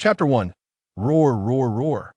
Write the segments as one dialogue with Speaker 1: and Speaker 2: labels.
Speaker 1: Chapter 1. Roar, roar, roar.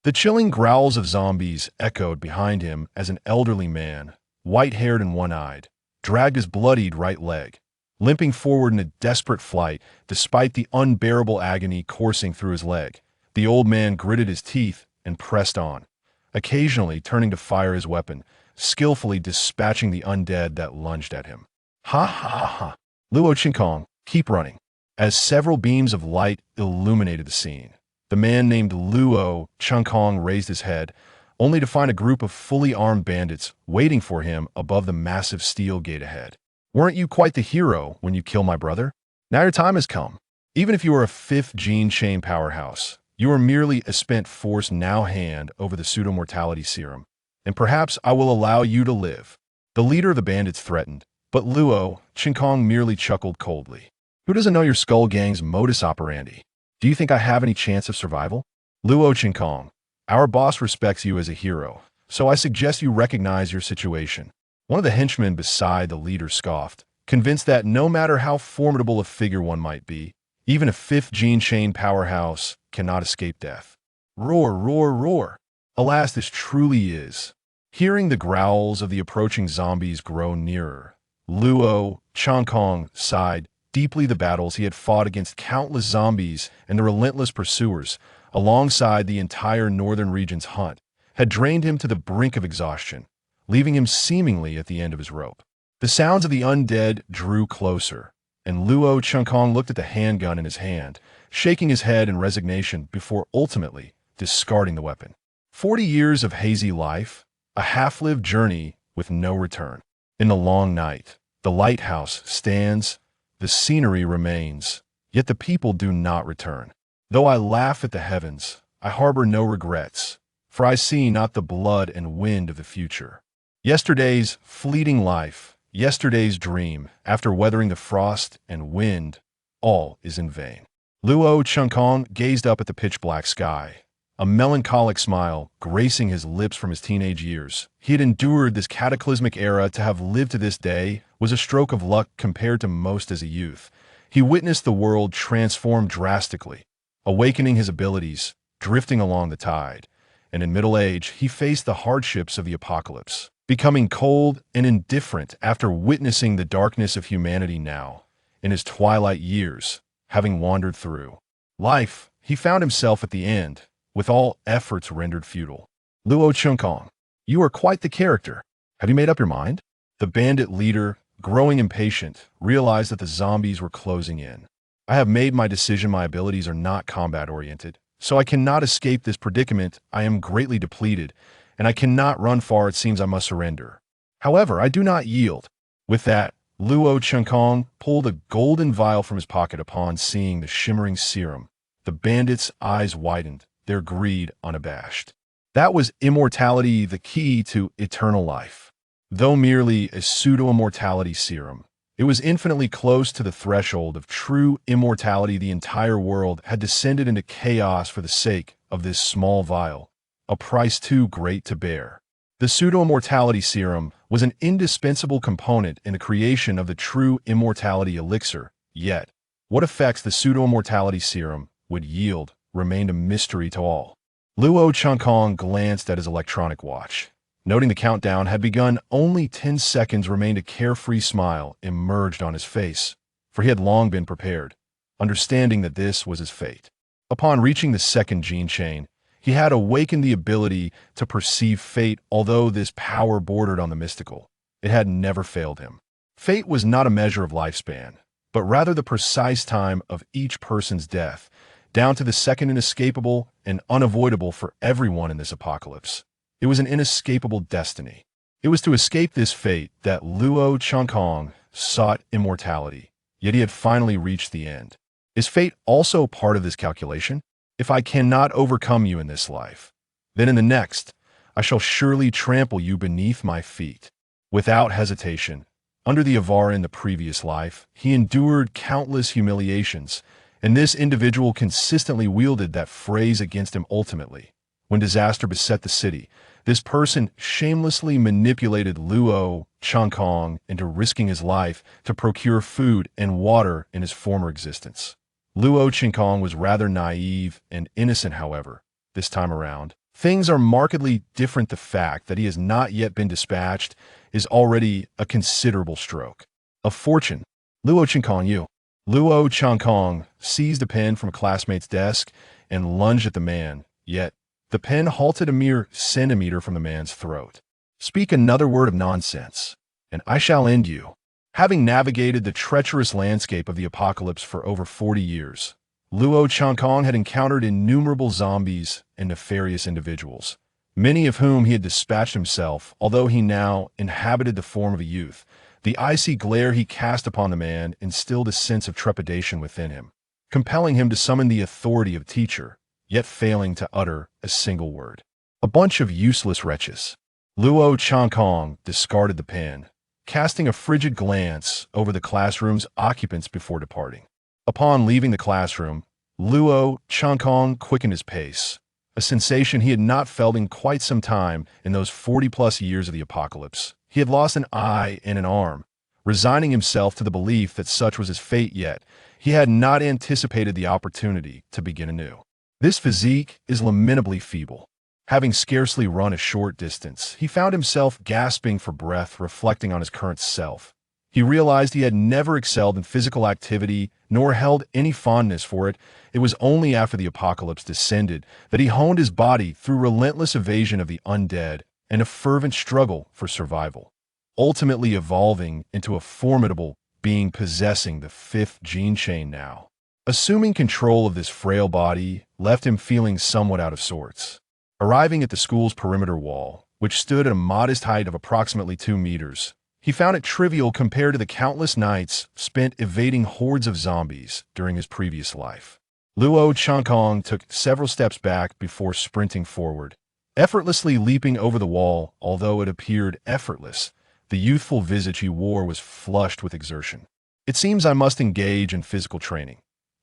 Speaker 1: The chilling growls of zombies echoed behind him as an elderly man, white-haired and one-eyed, dragged his bloodied right leg, limping forward in a desperate flight despite the unbearable agony coursing through his leg. The old man gritted his teeth and pressed on, occasionally turning to fire his weapon, skillfully dispatching the undead that lunged at him. Ha ha ha ha. Luo Qinkong, keep running. As several beams of light illuminated the scene, the man named Luo Qinkong raised his head, only to find a group of fully armed bandits waiting for him above the massive steel gate ahead. Weren't you quite the hero when you killed my brother? Now your time has come. Even if you are a fifth gene chain powerhouse, you are merely a spent force now hand over the pseudo-mortality serum, and perhaps I will allow you to live. The leader of the bandits threatened, but Luo Qinkong merely chuckled coldly. Who doesn't know your skull gang's modus operandi? Do you think I have any chance of survival? Luo Qinkong, our boss respects you as a hero, so I suggest you recognize your situation. One of the henchmen beside the leader scoffed, convinced that no matter how formidable a figure one might be, even a fifth gene chain powerhouse cannot escape death. Roar, roar, roar. Alas, this truly is. Hearing the growls of the approaching zombies grow nearer, Luo Qinkong sighed deeply. The battles he had fought against countless zombies and the relentless pursuers, alongside the entire northern region's hunt, had drained him to the brink of exhaustion, leaving him seemingly at the end of his rope. The sounds of the undead drew closer, and Luo Qinkong looked at the handgun in his hand, shaking his head in resignation before ultimately discarding the weapon. 40 years of hazy life, a half-lived journey with no return. In the long night, the lighthouse stands, the scenery remains, yet the people do not return. Though I laugh at the heavens, I harbor no regrets, for I see not the blood and wind of the future. Yesterday's fleeting life, yesterday's dream, after weathering the frost and wind, all is in vain. Luo Qinkong gazed up at the pitch-black sky, a melancholic smile gracing his lips from his teenage years. He had endured this cataclysmic era. To have lived to this day was a stroke of luck compared to most as a youth. He witnessed the world transform drastically, awakening his abilities, drifting along the tide, and in middle age he faced the hardships of the apocalypse, becoming cold and indifferent after witnessing the darkness of humanity. Now, in his twilight years, having wandered through life, he found himself at the end, with all efforts rendered futile. Luo Qinkong, you are quite the character. Have you made up your mind? The bandit leader, growing impatient, realized that the zombies were closing in. I have made my decision. My abilities are not combat-oriented, so I cannot escape this predicament. I am greatly depleted, and I cannot run far. It seems I must surrender. However, I do not yield. With that, Luo Qinkong pulled a golden vial from his pocket. Upon seeing the shimmering serum, the bandit's eyes widened, their greed unabashed. That was immortality, the key to eternal life. Though merely a pseudo-immortality serum, it was infinitely close to the threshold of true immortality. The entire world had descended into chaos for the sake of this small vial, a price too great to bear. The pseudo-immortality serum was an indispensable component in the creation of the true immortality elixir, yet what effects the pseudo-immortality serum would yield remained a mystery to all. Luo Qinkong glanced at his electronic watch. Noting the countdown had begun, only 10 seconds remained. A carefree smile emerged on his face, for he had long been prepared, understanding that this was his fate. Upon reaching the second gene chain, he had awakened the ability to perceive fate. Although this power bordered on the mystical, it had never failed him. Fate was not a measure of lifespan, but rather the precise time of each person's death, down to the second, inescapable and unavoidable for everyone in this apocalypse. It was an inescapable destiny. It was to escape this fate that Luo Qinkong sought immortality, yet he had finally reached the end. Is fate also part of this calculation? If I cannot overcome you in this life, then in the next, I shall surely trample you beneath my feet. Without hesitation, under the Avara in the previous life, he endured countless humiliations, and this individual consistently wielded that phrase against him. Ultimately, when disaster beset the city, this person shamelessly manipulated Luo Qinkong into risking his life to procure food and water in his former existence. Luo Qinkong was rather naive and innocent, however, this time around. Things are markedly different. The fact that he has not yet been dispatched is already a considerable stroke of fortune. Luo Qinkong, you. Luo Qinkong seized a pen from a classmate's desk and lunged at the man, yet the pen halted a mere centimeter from the man's throat. Speak another word of nonsense, and I shall end you. Having navigated the treacherous landscape of the apocalypse for over 40 years, Luo Qinkong had encountered innumerable zombies and nefarious individuals, many of whom he had dispatched himself. Although he now inhabited the form of a youth, the icy glare he cast upon the man instilled a sense of trepidation within him, compelling him to summon the authority of a teacher, yet failing to utter a single word. A bunch of useless wretches. Luo Qinkong discarded the pen, casting a frigid glance over the classroom's occupants before departing. Upon leaving the classroom, Luo Qinkong quickened his pace, a sensation he had not felt in quite some time in those 40-plus years of the apocalypse. He had lost an eye and an arm, resigning himself to the belief that such was his fate, yet he had not anticipated the opportunity to begin anew. This physique is lamentably feeble. Having scarcely run a short distance, he found himself gasping for breath, reflecting on his current self. He realized he had never excelled in physical activity, nor held any fondness for it. It was only after the apocalypse descended that he honed his body through relentless evasion of the undead and a fervent struggle for survival, ultimately evolving into a formidable being possessing the fifth gene chain now. Assuming control of this frail body left him feeling somewhat out of sorts. Arriving at the school's perimeter wall, which stood at a modest height of approximately 2 meters, he found it trivial compared to the countless nights spent evading hordes of zombies during his previous life. Luo Qinkong took several steps back before sprinting forward, effortlessly leaping over the wall. Although it appeared effortless, the youthful visage he wore was flushed with exertion. It seems I must engage in physical training.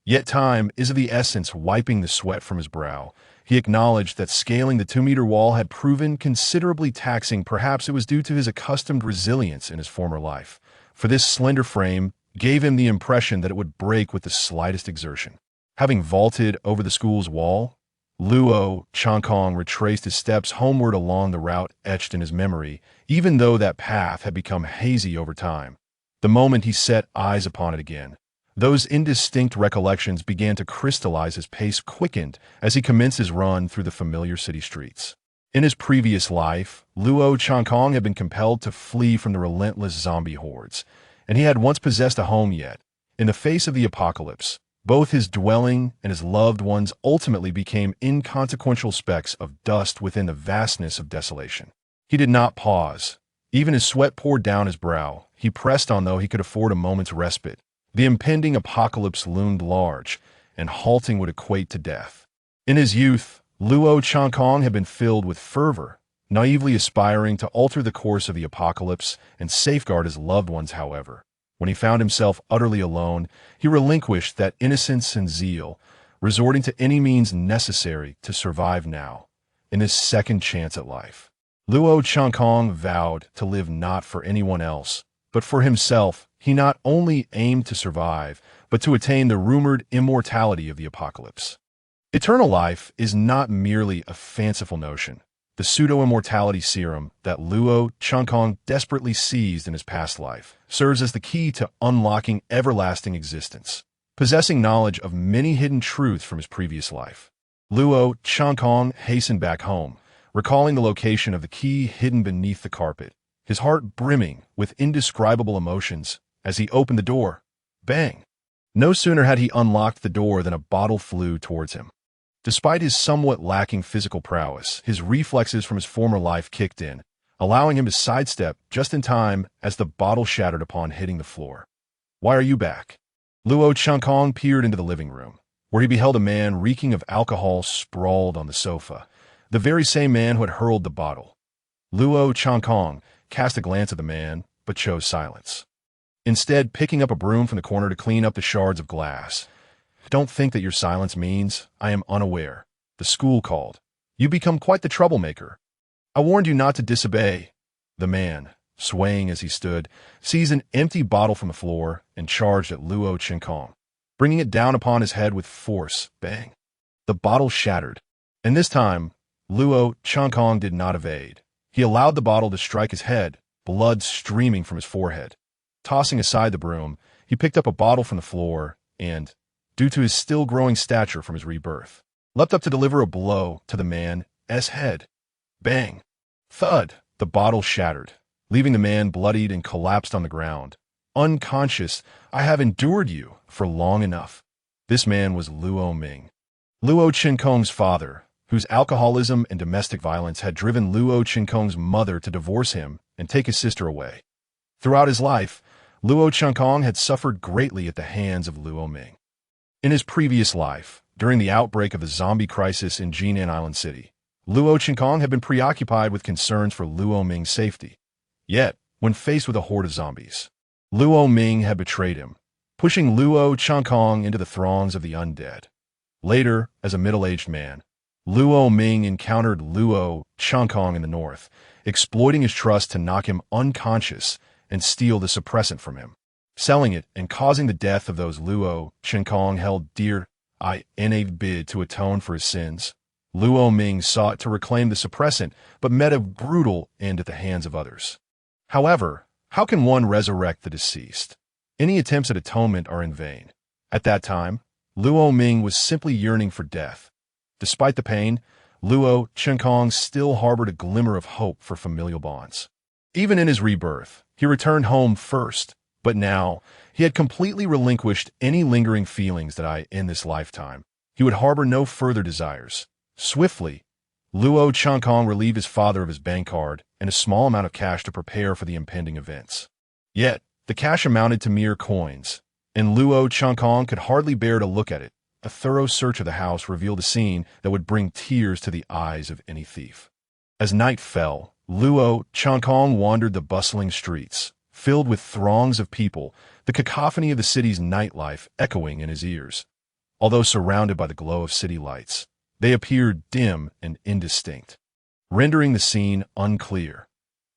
Speaker 1: Yet time is of the essence. Wiping the sweat from his brow, he acknowledged that scaling the 2-meter wall had proven considerably taxing. Perhaps it was due to his accustomed resilience in his former life, for this slender frame gave him the impression that it would break with the slightest exertion. Having vaulted over the school's wall, Luo Qinkong retraced his steps homeward along the route etched in his memory, even though that path had become hazy over time. The moment he set eyes upon it again, those indistinct recollections began to crystallize. His pace quickened as he commenced his run through the familiar city streets. In his previous life, Luo Qinkong had been compelled to flee from the relentless zombie hordes, and he had once possessed a home. Yet, in the face of the apocalypse, both his dwelling and his loved ones ultimately became inconsequential specks of dust within the vastness of desolation. He did not pause. Even as sweat poured down his brow, he pressed on though he could afford a moment's respite. The impending apocalypse loomed large, and halting would equate to death. In his youth, Luo Qinkong had been filled with fervor, naively aspiring to alter the course of the apocalypse and safeguard his loved ones. However, when he found himself utterly alone, he relinquished that innocence and zeal, resorting to any means necessary to survive now, in his second chance at life. Luo Qinkong vowed to live not for anyone else, but for himself. He not only aimed to survive, but to attain the rumored immortality of the apocalypse. Eternal life is not merely a fanciful notion. The pseudo-immortality serum that Luo Qinkong desperately seized in his past life serves as the key to unlocking everlasting existence. Possessing knowledge of many hidden truths from his previous life, Luo Qinkong hastened back home, recalling the location of the key hidden beneath the carpet, his heart brimming with indescribable emotions. As he opened the door, bang! No sooner had he unlocked the door than a bottle flew towards him. Despite his somewhat lacking physical prowess, his reflexes from his former life kicked in, allowing him to sidestep just in time as the bottle shattered upon hitting the floor. Why are you back? Luo Qinkong peered into the living room, where he beheld a man reeking of alcohol sprawled on the sofa, the very same man who had hurled the bottle. Luo Qinkong cast a glance at the man, but chose silence. Instead, picking up a broom from the corner to clean up the shards of glass. Don't think that your silence means I am unaware. The school called. You become quite the troublemaker. I warned you not to disobey. The man, swaying as he stood, seized an empty bottle from the floor and charged at Luo Qinkong. bringing it down upon his head with force. Bang! The bottle shattered. And this time, Luo Changkong did not evade. He allowed the bottle to strike his head, blood streaming from his forehead. Tossing aside the broom, he picked up a bottle from the floor and, due to his still growing stature from his rebirth, leapt up to deliver a blow to the man's head. Bang! Thud! The bottle shattered, leaving the man bloodied and collapsed on the ground. Unconscious, I have endured you for long enough. This man was Luo Ming, Luo Qinkong's father, whose alcoholism and domestic violence had driven Luo Qinkong's mother to divorce him and take his sister away. Throughout his life, Luo Qinkong had suffered greatly at the hands of Luo Ming. In his previous life, during the outbreak of the zombie crisis in Jinan Island City, Luo Qinkong had been preoccupied with concerns for Luo Ming's safety. Yet, when faced with a horde of zombies, Luo Ming had betrayed him, pushing Luo Qinkong into the throngs of the undead. Later, as a middle-aged man, Luo Ming encountered Luo Qinkong in the north, exploiting his trust to knock him unconscious and steal the suppressant from him, selling it and causing the death of those Luo Qinkong held dear. In a bid to atone for his sins, Luo Ming sought to reclaim the suppressant but met a brutal end at the hands of others. However, how can one resurrect the deceased? Any attempts at atonement are in vain. At that time, Luo Ming was simply yearning for death. Despite the pain, Luo Qinkong still harbored a glimmer of hope for familial bonds. Even in his rebirth, he returned home first, but now he had completely relinquished any lingering feelings that in this lifetime, he would harbor no further desires. Swiftly, Luo Qinkong relieved his father of his bank card and a small amount of cash to prepare for the impending events. Yet, the cash amounted to mere coins, and Luo Qinkong could hardly bear to look at it. A thorough search of the house revealed a scene that would bring tears to the eyes of any thief. As night fell, Luo Qinkong wandered the bustling streets, filled with throngs of people, the cacophony of the city's nightlife echoing in his ears. Although surrounded by the glow of city lights, they appeared dim and indistinct, rendering the scene unclear.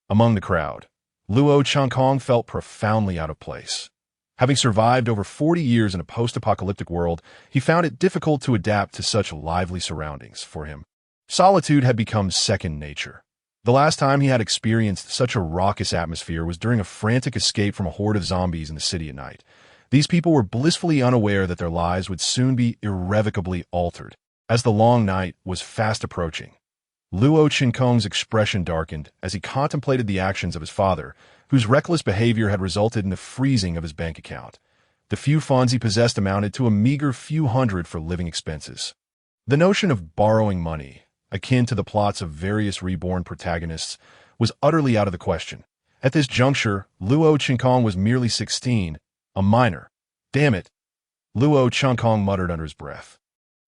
Speaker 1: Among the crowd, Luo Qinkong felt profoundly out of place. Having survived over 40 years in a post-apocalyptic world, he found it difficult to adapt to such lively surroundings. For him, solitude had become second nature. The last time he had experienced such a raucous atmosphere was during a frantic escape from a horde of zombies in the city at night. These people were blissfully unaware that their lives would soon be irrevocably altered. As the long night was fast approaching, Luo Qinkong's expression darkened as he contemplated the actions of his father, whose reckless behavior had resulted in the freezing of his bank account. The few funds he possessed amounted to a meager few hundred for living expenses. The notion of borrowing money, akin to the plots of various reborn protagonists, was utterly out of the question. At this juncture, Luo Qinkong was merely 16, a minor. Damn it, Luo Qinkong muttered under his breath.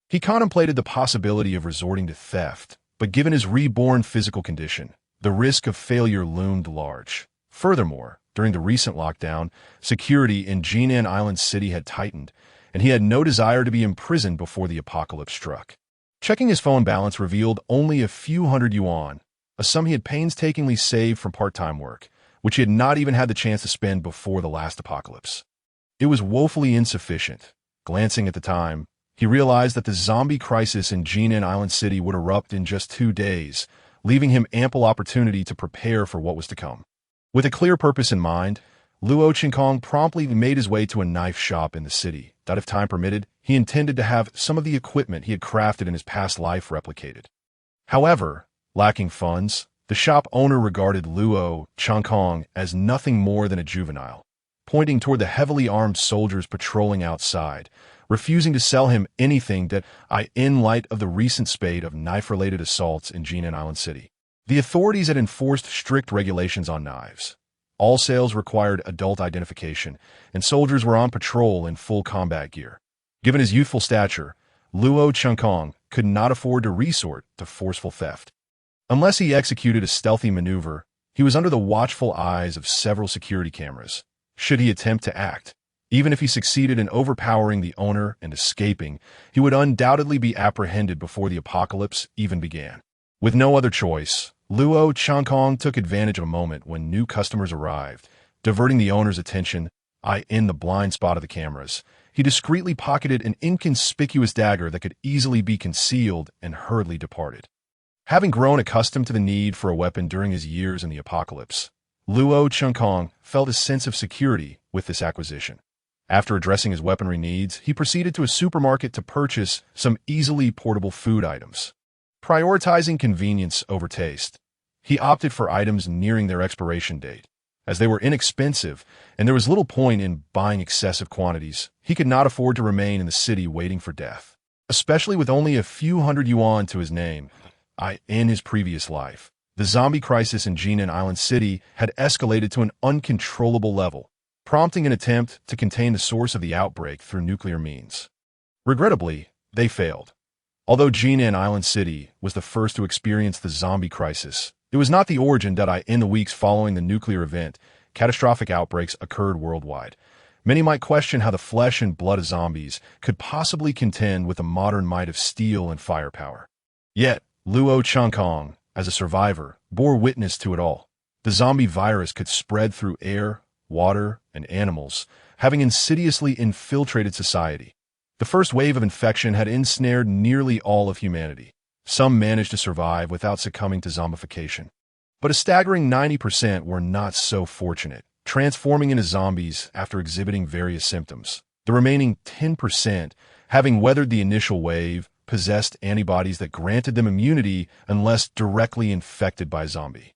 Speaker 1: He contemplated the possibility of resorting to theft, but given his reborn physical condition, the risk of failure loomed large. Furthermore, during the recent lockdown, security in Jinan Island City had tightened, and he had no desire to be imprisoned before the apocalypse struck. Checking his phone balance revealed only a few hundred yuan, a sum he had painstakingly saved from part-time work, which he had not even had the chance to spend before the last apocalypse. It was woefully insufficient. Glancing at the time, he realized that the zombie crisis in Jinan Island City would erupt in just 2 days, leaving him ample opportunity to prepare for what was to come. With a clear purpose in mind, Luo Qinkong promptly made his way to a knife shop in the city that, if time permitted, he intended to have some of the equipment he had crafted in his past life replicated. However, lacking funds, the shop owner regarded Luo Qinkong as nothing more than a juvenile, pointing toward the heavily armed soldiers patrolling outside, refusing to sell him anything in light of the recent spate of knife-related assaults in Jinan Island City. The authorities had enforced strict regulations on knives. All sales required adult identification, and soldiers were on patrol in full combat gear. Given his youthful stature, Luo Qinkong could not afford to resort to forceful theft. Unless he executed a stealthy maneuver, he was under the watchful eyes of several security cameras. Should he attempt to act, even if he succeeded in overpowering the owner and escaping, he would undoubtedly be apprehended before the apocalypse even began. With no other choice, Luo Qinkong took advantage of a moment when new customers arrived, diverting the owner's attention in the blind spot of the cameras. he discreetly pocketed an inconspicuous dagger that could easily be concealed and hurriedly departed. Having grown accustomed to the need for a weapon during his years in the apocalypse, Luo Chunkong felt a sense of security with this acquisition. After addressing his weaponry needs, he proceeded to a supermarket to purchase some easily portable food items. Prioritizing convenience over taste, he opted for items nearing their expiration date. As they were inexpensive and there was little point in buying excessive quantities, he could not afford to remain in the city waiting for death, especially with only a few hundred yuan to his name. In his previous life, the zombie crisis in Jinan Island City had escalated to an uncontrollable level, prompting an attempt to contain the source of the outbreak through nuclear means. Regrettably, they failed. Although Jinan Island City was the first to experience the zombie crisis, it was not the origin that in the weeks following the nuclear event, catastrophic outbreaks occurred worldwide. Many might question how the flesh and blood of zombies could possibly contend with the modern might of steel and firepower. Yet, Luo Chunkong, as a survivor, bore witness to it all. The zombie virus could spread through air, water, and animals, having insidiously infiltrated society. The first wave of infection had ensnared nearly all of humanity. Some managed to survive without succumbing to zombification. But a staggering 90% were not so fortunate, transforming into zombies after exhibiting various symptoms. The remaining 10%, having weathered the initial wave, possessed antibodies that granted them immunity unless directly infected by a zombie.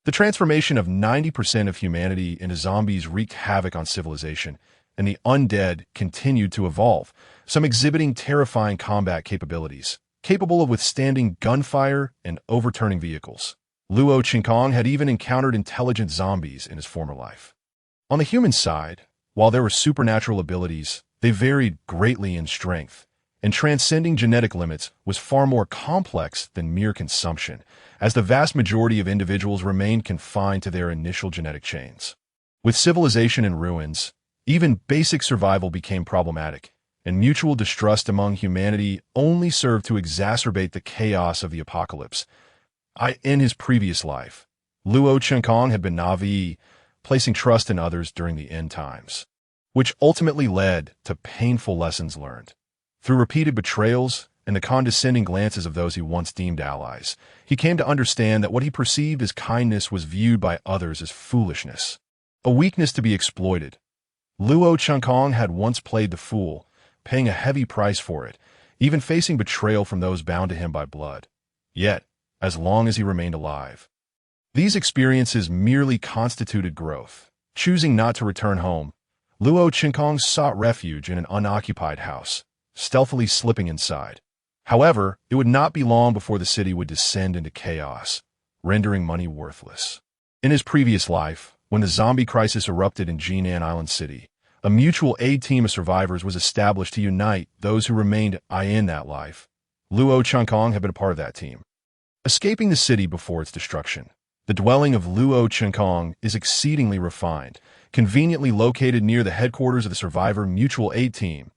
Speaker 1: The transformation of 90% of humanity into zombies wreaked havoc on civilization, and the undead continued to evolve, some exhibiting terrifying combat capabilities, capable of withstanding gunfire and overturning vehicles. Luo Chunkong had even encountered intelligent zombies in his former life. On the human side, while there were supernatural abilities, they varied greatly in strength, and transcending genetic limits was far more complex than mere consumption, as the vast majority of individuals remained confined to their initial genetic chains. With civilization in ruins, even basic survival became problematic, and mutual distrust among humanity only served to exacerbate the chaos of the apocalypse. In his previous life, Luo Chunkong had been Navi, placing trust in others during the end times, which ultimately led to painful lessons learned. Through repeated betrayals and the condescending glances of those he once deemed allies, he came to understand that what he perceived as kindness was viewed by others as foolishness, a weakness to be exploited. Luo Chunkong had once played the fool, paying a heavy price for it, even facing betrayal from those bound to him by blood. Yet, as long as he remained alive, these experiences merely constituted growth. Choosing not to return home, Luo Chunkong sought refuge in an unoccupied house, stealthily slipping inside. However, it would not be long before the city would descend into chaos, rendering money worthless. In his previous life, when the zombie crisis erupted in Jinan Island City, a mutual aid team of survivors was established to unite those who remained in that life. Luo Chunkong had been a part of that team. Escaping the city before its destruction, the dwelling of Luo Chunkong is exceedingly refined, conveniently located near the headquarters of the survivor mutual aid team.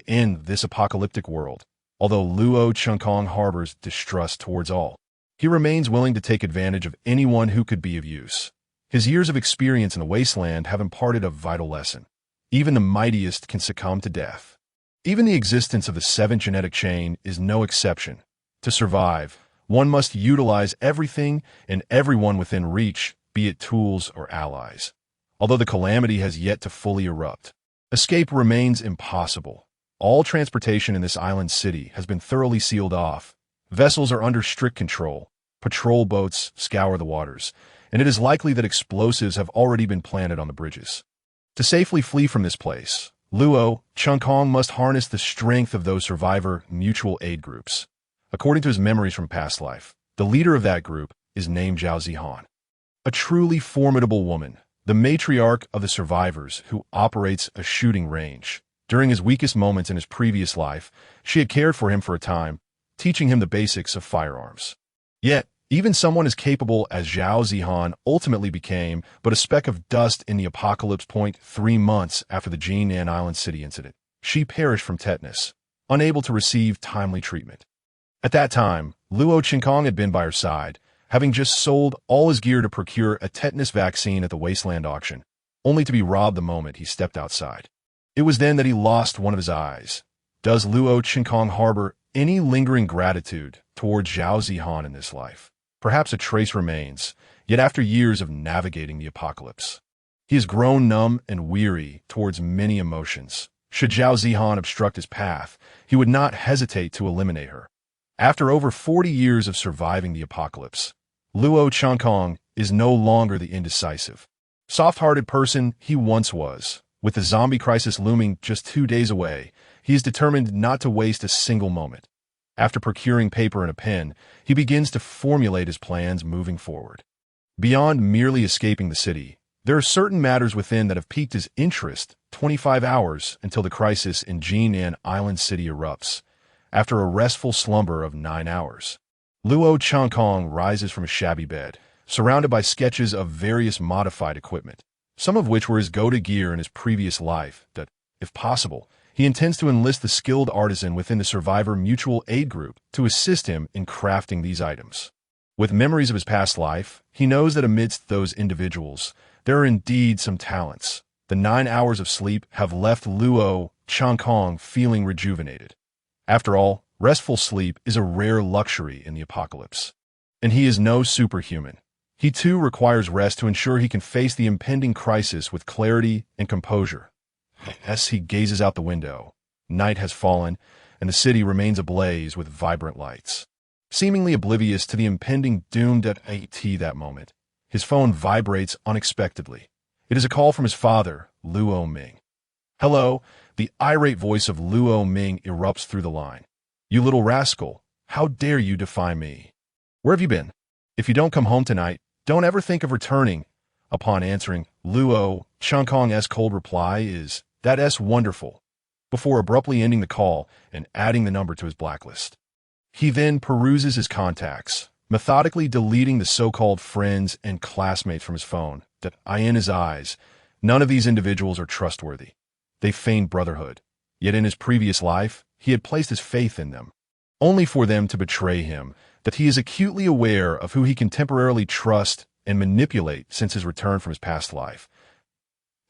Speaker 1: In this apocalyptic world, although Luo Chunkong harbors distrust towards all, he remains willing to take advantage of anyone who could be of use. His years of experience in the wasteland have imparted a vital lesson. Even the mightiest can succumb to death. Even the existence of the seventh genetic chain is no exception. To survive, one must utilize everything and everyone within reach, be it tools or allies. Although the calamity has yet to fully erupt, escape remains impossible. All transportation in this island city has been thoroughly sealed off. Vessels are under strict control. Patrol boats scour the waters, and it is likely that explosives have already been planted on the bridges. To safely flee from this place, Luo Chunkong must harness the strength of those survivor mutual aid groups. According to his memories from past life, the leader of that group is named Zhao Zihan, a truly formidable woman, the matriarch of the survivors who operates a shooting range. During his weakest moments in his previous life, she had cared for him for a time, teaching him the basics of firearms. Yet, even someone as capable as Zhao Zihan ultimately became but a speck of dust in the apocalypse. 3 months after the Jinan Island City incident, she perished from tetanus, unable to receive timely treatment. At that time, Luo Chunkong had been by her side, having just sold all his gear to procure a tetanus vaccine at the wasteland auction, only to be robbed the moment he stepped outside. It was then that he lost one of his eyes. Does Luo Qinkong harbor any lingering gratitude towards Zhao Zihan in this life? Perhaps a trace remains, yet after years of navigating the apocalypse, he has grown numb and weary towards many emotions. Should Zhao Zihan obstruct his path, he would not hesitate to eliminate her. After over 40 years of surviving the apocalypse, Luo Qinkong is no longer the indecisive, soft-hearted person he once was. With the zombie crisis looming just 2 days away, he is determined not to waste a single moment. After procuring paper and a pen, he begins to formulate his plans moving forward. Beyond merely escaping the city, there are certain matters within that have piqued his interest. 25 hours until the crisis in Jinan Island City erupts. After a restful slumber of 9 hours, Luo Qinkong rises from a shabby bed, surrounded by sketches of various modified equipment, some of which were his go-to gear in his previous life, that, if possible, he intends to enlist the skilled artisan within the Survivor Mutual Aid Group to assist him in crafting these items. With memories of his past life, he knows that amidst those individuals, there are indeed some talents. The 9 hours of sleep have left Luo Qinkong feeling rejuvenated. After all, restful sleep is a rare luxury in the apocalypse. And he is no superhuman. He too requires rest to ensure he can face the impending crisis with clarity and composure. As he gazes out the window, night has fallen, and the city remains ablaze with vibrant lights. Seemingly oblivious to the impending doom at that moment, his phone vibrates unexpectedly. It is a call from his father, Luo Ming. "Hello," the irate voice of Luo Ming erupts through the line. "You little rascal, how dare you defy me? Where have you been? If you don't come home tonight, don't ever think of returning." Upon answering, Luo Qinkong's cold reply is, "That's wonderful," before abruptly ending the call and adding the number to his blacklist. He then peruses his contacts, methodically deleting the so-called friends and classmates from his phone. That in his eyes, none of these individuals are trustworthy. They feign brotherhood, yet in his previous life, he had placed his faith in them, only for them to betray him. That he is acutely aware of who he can temporarily trust and manipulate since his return from his past life.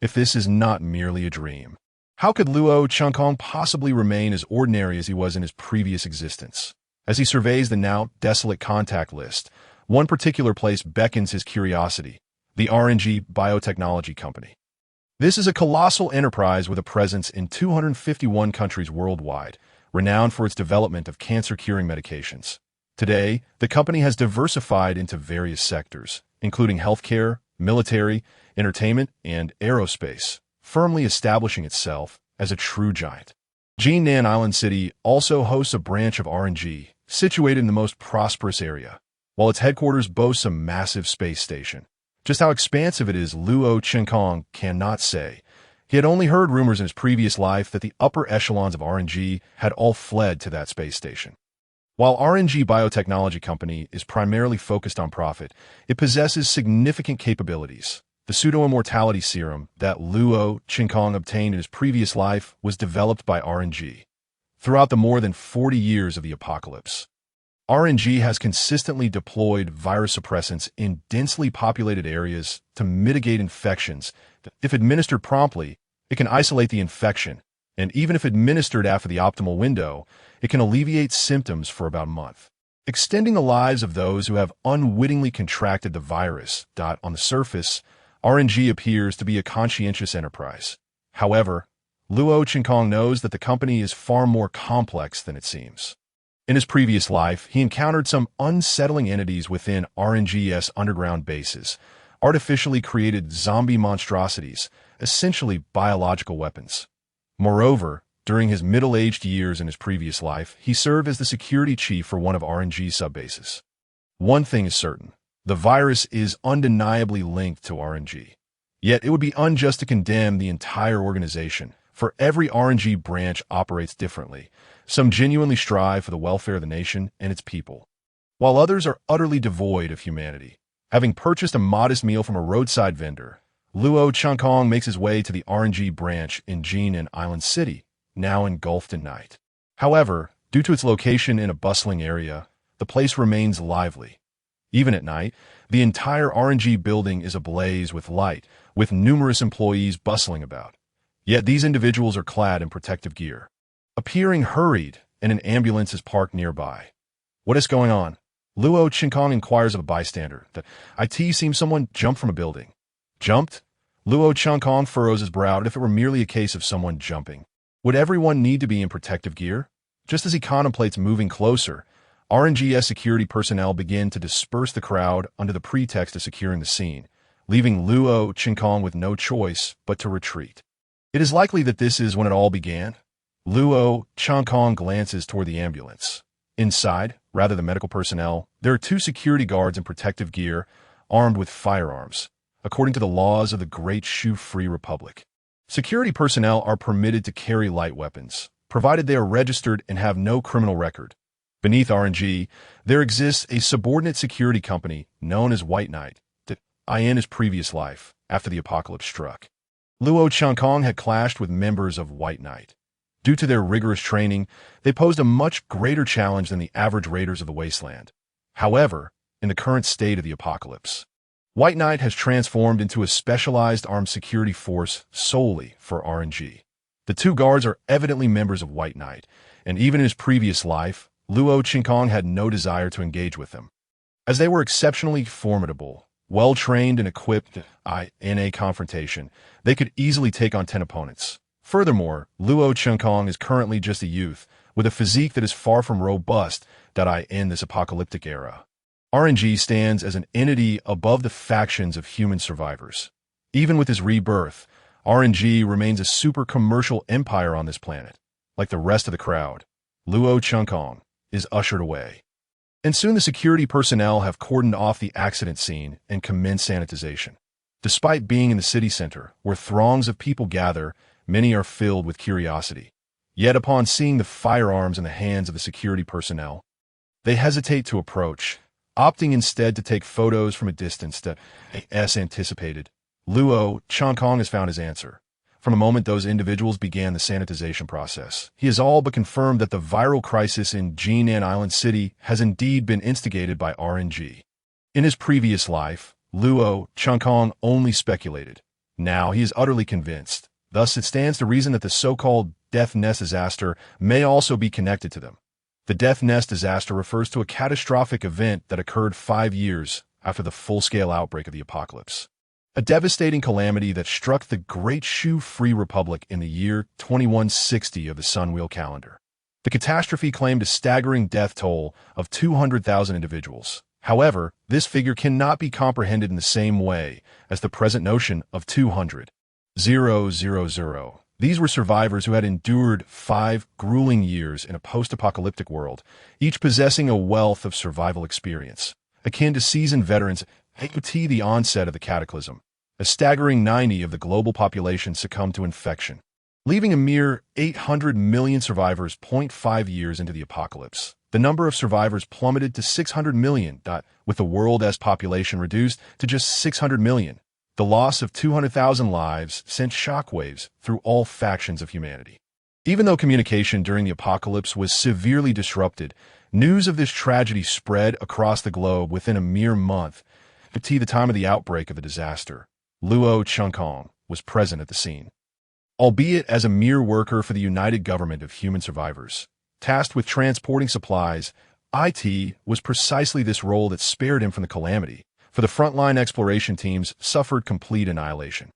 Speaker 1: If this is not merely a dream, how could Luo Qinkong possibly remain as ordinary as he was in his previous existence? As he surveys the now desolate contact list, one particular place beckons his curiosity: the RNG Biotechnology Company. This is a colossal enterprise with a presence in 251 countries worldwide, renowned for its development of cancer-curing medications. Today, the company has diversified into various sectors, including healthcare, military, entertainment, and aerospace, firmly establishing itself as a true giant. Jinan Island City also hosts a branch of RNG, situated in the most prosperous area, while its headquarters boasts a massive space station. Just how expansive it is, Luo Qinkong cannot say. He had only heard rumors in his previous life that the upper echelons of RNG had all fled to that space station. While RNG Biotechnology Company is primarily focused on profit, it possesses significant capabilities. The pseudo-immortality serum that Luo Qinkong obtained in his previous life was developed by RNG. Throughout the more than 40 years of the apocalypse, RNG has consistently deployed virus suppressants in densely populated areas to mitigate infections. If administered promptly, it can isolate the infection, and even if administered after the optimal window, it can alleviate symptoms for about a month, extending the lives of those who have unwittingly contracted the virus. On the surface, RNG appears to be a conscientious enterprise. However, Luo Qinkong knows that the company is far more complex than it seems. In his previous life, he encountered some unsettling entities within RNG's underground bases, artificially created zombie monstrosities, essentially biological weapons. Moreover, during his middle-aged years in his previous life, he served as the security chief for one of RNG's subbases. One thing is certain: the virus is undeniably linked to RNG. Yet it would be unjust to condemn the entire organization, for every RNG branch operates differently. Some genuinely strive for the welfare of the nation and its people, while others are utterly devoid of humanity. Having purchased a modest meal from a roadside vendor, Luo Qinkong makes his way to the RNG branch in Jinan Island City, now engulfed in night. However, due to its location in a bustling area, the place remains lively. Even at night, the entire RNG building is ablaze with light, with numerous employees bustling about. Yet these individuals are clad in protective gear, appearing hurried, and an ambulance is parked nearby. What is going on? Luo Qinkong inquires of a bystander. That it seems someone jumped from a building. Jumped? Luo Qinkong furrows his brow. If it were merely a case of someone jumping, would everyone need to be in protective gear? Just as he contemplates moving closer, RNGS security personnel begin to disperse the crowd under the pretext of securing the scene, leaving Luo Qinkong with no choice but to retreat. It is likely that this is when it all began. Luo Qinkong glances toward the ambulance. Inside, rather than medical personnel, there are two security guards in protective gear, armed with firearms, according to the laws of the Great Shoe-Free Republic. Security personnel are permitted to carry light weapons, provided they are registered and have no criminal record. Beneath RNG, there exists a subordinate security company known as White Knight, that in his previous life, after the apocalypse struck. Luo Qinkong had clashed with members of White Knight. Due to their rigorous training, they posed a much greater challenge than the average raiders of the wasteland. However, in the current state of the apocalypse, White Knight has transformed into a specialized armed security force solely for RNG. The two guards are evidently members of White Knight, and even in his previous life, Luo Qinkong had no desire to engage with them. As they were exceptionally formidable, well-trained and equipped in a confrontation, they could easily take on 10 opponents. Furthermore, Luo Qinkong is currently just a youth, with a physique that is far from robust in this apocalyptic era. RNG stands as an entity above the factions of human survivors. Even with his rebirth, RNG remains a super commercial empire on this planet. Like the rest of the crowd, Luo Qinkong is ushered away. And soon the security personnel have cordoned off the accident scene and commenced sanitization. Despite being in the city center, where throngs of people gather, many are filled with curiosity. Yet upon seeing the firearms in the hands of the security personnel, they hesitate to approach, opting instead to take photos from a distance as anticipated. Luo Qinkong has found his answer. From the moment those individuals began the sanitization process, he has all but confirmed that the viral crisis in Jinan Island City has indeed been instigated by RNG. In his previous life, Luo Qinkong only speculated. Now he is utterly convinced. Thus it stands to reason that the so-called Death Nest disaster may also be connected to them. The Death Nest disaster refers to a catastrophic event that occurred 5 years after the full-scale outbreak of the apocalypse. A devastating calamity that struck the Great Shoe-Free Republic in the year 2160 of the Sunwheel calendar. The catastrophe claimed a staggering death toll of 200,000 individuals. However, this figure cannot be comprehended in the same way as the present notion of 200,000. These were survivors who had endured 5 grueling years in a post-apocalyptic world, each possessing a wealth of survival experience, akin to seasoned veterans at the onset of the cataclysm. A staggering 90% of the global population succumbed to infection, leaving a mere 800 million survivors 0.5 years into the apocalypse. The number of survivors plummeted to 600 million, with the world's population reduced to just 600 million. The loss of 200,000 lives sent shockwaves through all factions of humanity. Even though communication during the apocalypse was severely disrupted, news of this tragedy spread across the globe within a mere month. At the time of the outbreak of the disaster, Luo Qinkong was present at the scene. Albeit as a mere worker for the United Government of Human Survivors, tasked with transporting supplies, it was precisely this role that spared him from the calamity, for the frontline exploration teams suffered complete annihilation.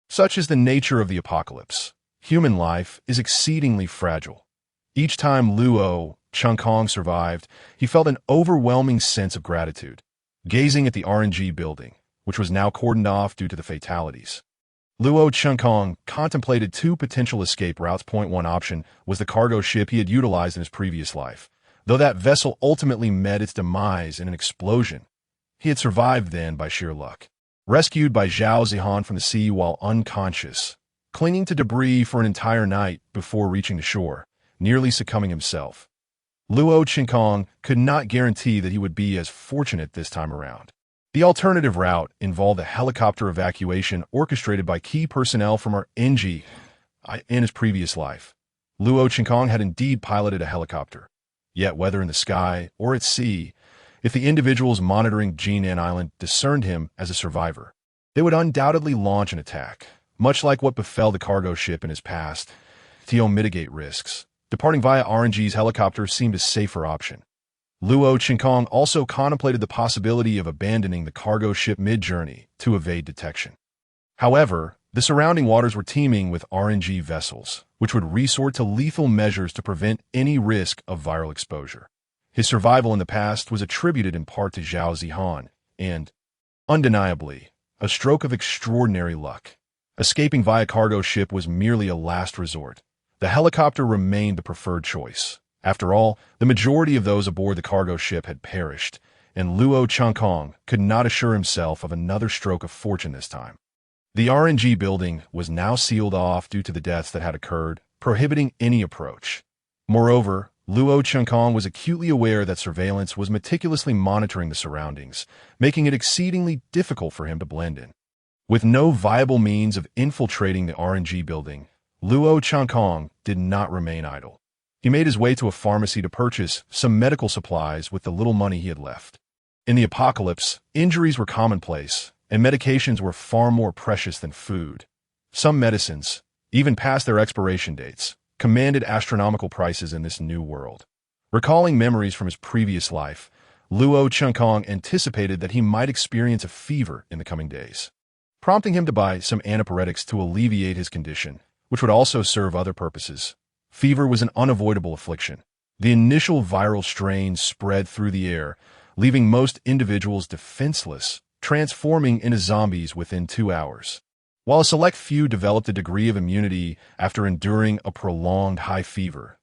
Speaker 1: Such is the nature of the apocalypse. Human life is exceedingly fragile. Each time Luo Qinkong survived, he felt an overwhelming sense of gratitude, gazing at the RNG building, which was now cordoned off due to the fatalities. Luo Qinkong contemplated 2 potential escape routes. Point 1 option was the cargo ship he had utilized in his previous life. Though that vessel ultimately met its demise in an explosion, he had survived then by sheer luck. Rescued by Zhao Zihan from the sea while unconscious, clinging to debris for an entire night before reaching the shore, nearly succumbing himself. Luo Qinkong could not guarantee that he would be as fortunate this time around. The alternative route involved a helicopter evacuation orchestrated by key personnel from RNG in his previous life. Luo Qinkong had indeed piloted a helicopter. Yet whether in the sky or at sea, if the individuals monitoring Jinan Island discerned him as a survivor, they would undoubtedly launch an attack. Much like what befell the cargo ship in his past, to mitigate risks, departing via RNG's helicopter seemed a safer option. Luo Chinkong also contemplated the possibility of abandoning the cargo ship mid-journey to evade detection. However, the surrounding waters were teeming with RNG vessels, which would resort to lethal measures to prevent any risk of viral exposure. His survival in the past was attributed in part to Zhao Zihan, and, undeniably, a stroke of extraordinary luck. Escaping via cargo ship was merely a last resort. The helicopter remained the preferred choice. After all, the majority of those aboard the cargo ship had perished, and Luo Chinkong could not assure himself of another stroke of fortune this time. The RNG building was now sealed off due to the deaths that had occurred, prohibiting any approach. Moreover, Luo Chinkong was acutely aware that surveillance was meticulously monitoring the surroundings, making it exceedingly difficult for him to blend in. With no viable means of infiltrating the RNG building, Luo Chinkong did not remain idle. He made his way to a pharmacy to purchase some medical supplies with the little money he had left. In the apocalypse, injuries were commonplace, and medications were far more precious than food. Some medicines, even past their expiration dates, commanded astronomical prices in this new world. Recalling memories from his previous life, Luo Chinkong anticipated that he might experience a fever in the coming days, prompting him to buy some antipyretics to alleviate his condition, which would also serve other purposes. Fever was an unavoidable affliction. The initial viral strain spread through the air, leaving most individuals defenseless, transforming into zombies within 2 hours. While a select few developed a degree of immunity after enduring a prolonged high fever,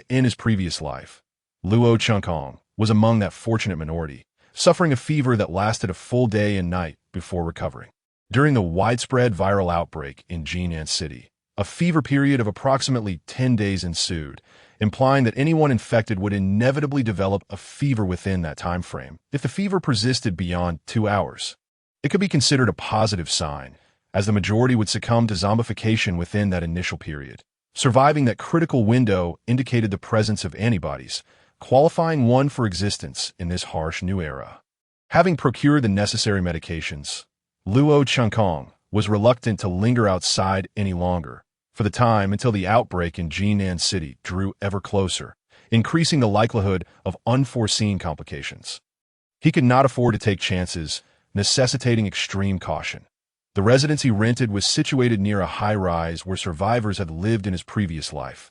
Speaker 1: in his previous life, Luo Chinkong was among that fortunate minority, suffering a fever that lasted a full day and night before recovering. During the widespread viral outbreak in Jinan City, a fever period of approximately 10 days ensued, implying that anyone infected would inevitably develop a fever within that time frame. If the fever persisted beyond 2 hours, it could be considered a positive sign, as the majority would succumb to zombification within that initial period. Surviving that critical window indicated the presence of antibodies, qualifying one for existence in this harsh new era. Having procured the necessary medications, Luo Chinkong was reluctant to linger outside any longer, for the time until the outbreak in Jinan City drew ever closer, increasing the likelihood of unforeseen complications. He could not afford to take chances, necessitating extreme caution. The residence he rented was situated near a high-rise where survivors had lived in his previous life.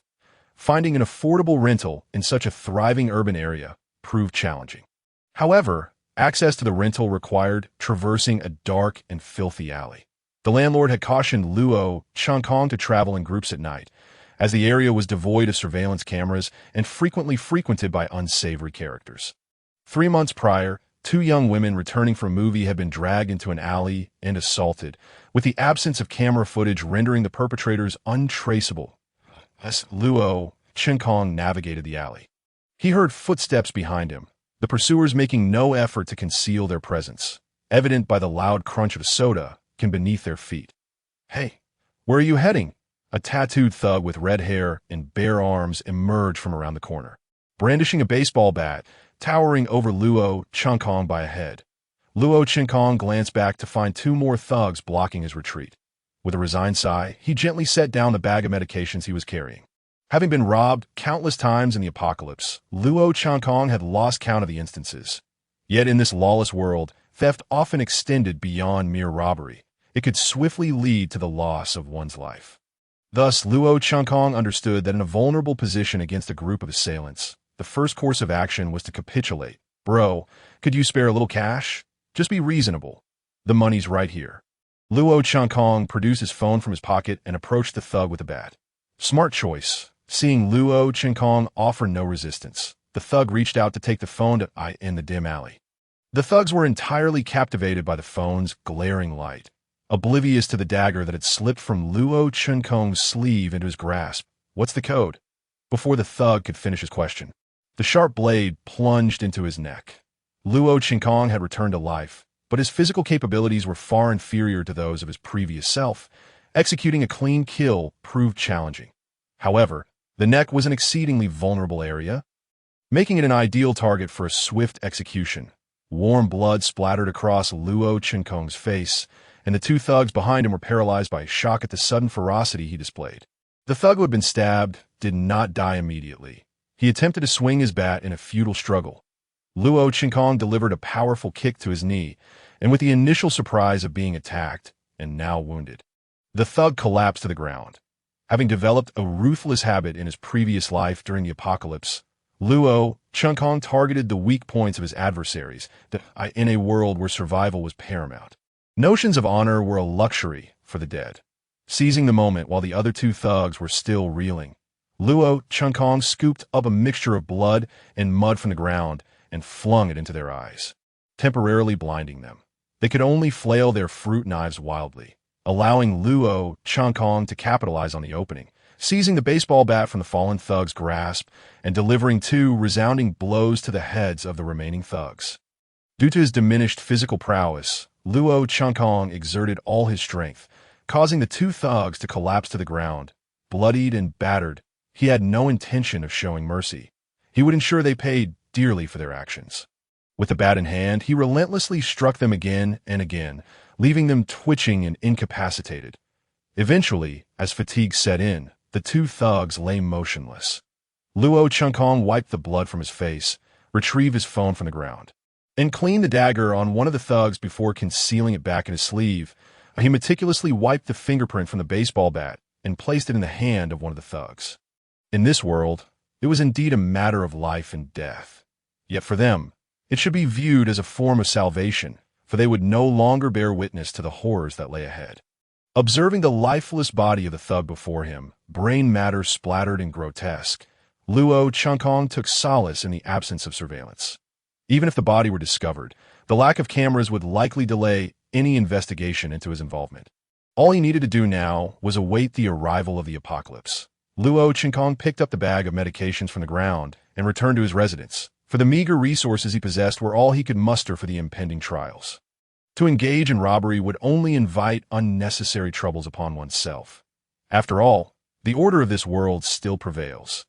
Speaker 1: Finding an affordable rental in such a thriving urban area proved challenging. However, access to the rental required traversing a dark and filthy alley. The landlord had cautioned Luo Chinkong to travel in groups at night, as the area was devoid of surveillance cameras and frequently frequented by unsavory characters. 3 months prior, 2 young women returning from a movie had been dragged into an alley and assaulted, with the absence of camera footage rendering the perpetrators untraceable. As Luo Chinkong navigated the alley, he heard footsteps behind him, the pursuers making no effort to conceal their presence, evident by the loud crunch of soda beneath their feet. "Hey, where are you heading?" A tattooed thug with red hair and bare arms emerged from around the corner, brandishing a baseball bat, towering over Luo Chinkong by a head. Luo Chinkong glanced back to find 2 more thugs blocking his retreat. With a resigned sigh, he gently set down the bag of medications he was carrying. Having been robbed countless times in the apocalypse, Luo Chinkong had lost count of the instances. Yet in this lawless world, theft often extended beyond mere robbery. It could swiftly lead to the loss of one's life. Thus, Luo Chinkong understood that in a vulnerable position against a group of assailants, the first course of action was to capitulate. "Bro, could you spare a little cash? Just be reasonable. The money's right here." Luo Chinkong produced his phone from his pocket and approached the thug with a bat. Smart choice. Seeing Luo Chinkong offer no resistance, the thug reached out to take the phone in the dim alley. The thugs were entirely captivated by the phone's glaring light, oblivious to the dagger that had slipped from Luo Chinkong's sleeve into his grasp. "What's the code?" Before the thug could finish his question, the sharp blade plunged into his neck. Luo Chinkong had returned to life, but his physical capabilities were far inferior to those of his previous self. Executing a clean kill proved challenging. However, the neck was an exceedingly vulnerable area, making it an ideal target for a swift execution. Warm blood splattered across Luo Chinkong's face, and the two thugs behind him were paralyzed by shock at the sudden ferocity he displayed. The thug who had been stabbed did not die immediately. He attempted to swing his bat in a futile struggle. Luo Qinkong delivered a powerful kick to his knee, and with the initial surprise of being attacked, and now wounded, the thug collapsed to the ground. Having developed a ruthless habit in his previous life during the apocalypse, Luo Qinkong targeted the weak points of his adversaries in a world where survival was paramount. Notions of honor were a luxury for the dead. Seizing the moment while the other two thugs were still reeling, Luo Qinkong scooped up a mixture of blood and mud from the ground and flung it into their eyes, temporarily blinding them. They could only flail their fruit knives wildly, allowing Luo Qinkong to capitalize on the opening, seizing the baseball bat from the fallen thug's grasp and delivering two resounding blows to the heads of the remaining thugs. Due to his diminished physical prowess, Luo Qinkong exerted all his strength, causing the two thugs to collapse to the ground. Bloodied and battered, he had no intention of showing mercy. He would ensure they paid dearly for their actions. With the bat in hand, he relentlessly struck them again and again, leaving them twitching and incapacitated. Eventually, as fatigue set in, the two thugs lay motionless. Luo Qinkong wiped the blood from his face, retrieved his phone from the ground, and cleaned the dagger on one of the thugs before concealing it back in his sleeve. He meticulously wiped the fingerprint from the baseball bat and placed it in the hand of one of the thugs. In this world, it was indeed a matter of life and death. Yet for them, it should be viewed as a form of salvation, for they would no longer bear witness to the horrors that lay ahead. Observing the lifeless body of the thug before him, brain matter splattered and grotesque, Luo Qinkong took solace in the absence of surveillance. Even if the body were discovered, the lack of cameras would likely delay any investigation into his involvement. All he needed to do now was await the arrival of the apocalypse. Luo Qinkong picked up the bag of medications from the ground and returned to his residence, for the meager resources he possessed were all he could muster for the impending trials. To engage in robbery would only invite unnecessary troubles upon oneself. After all, the order of this world still prevails.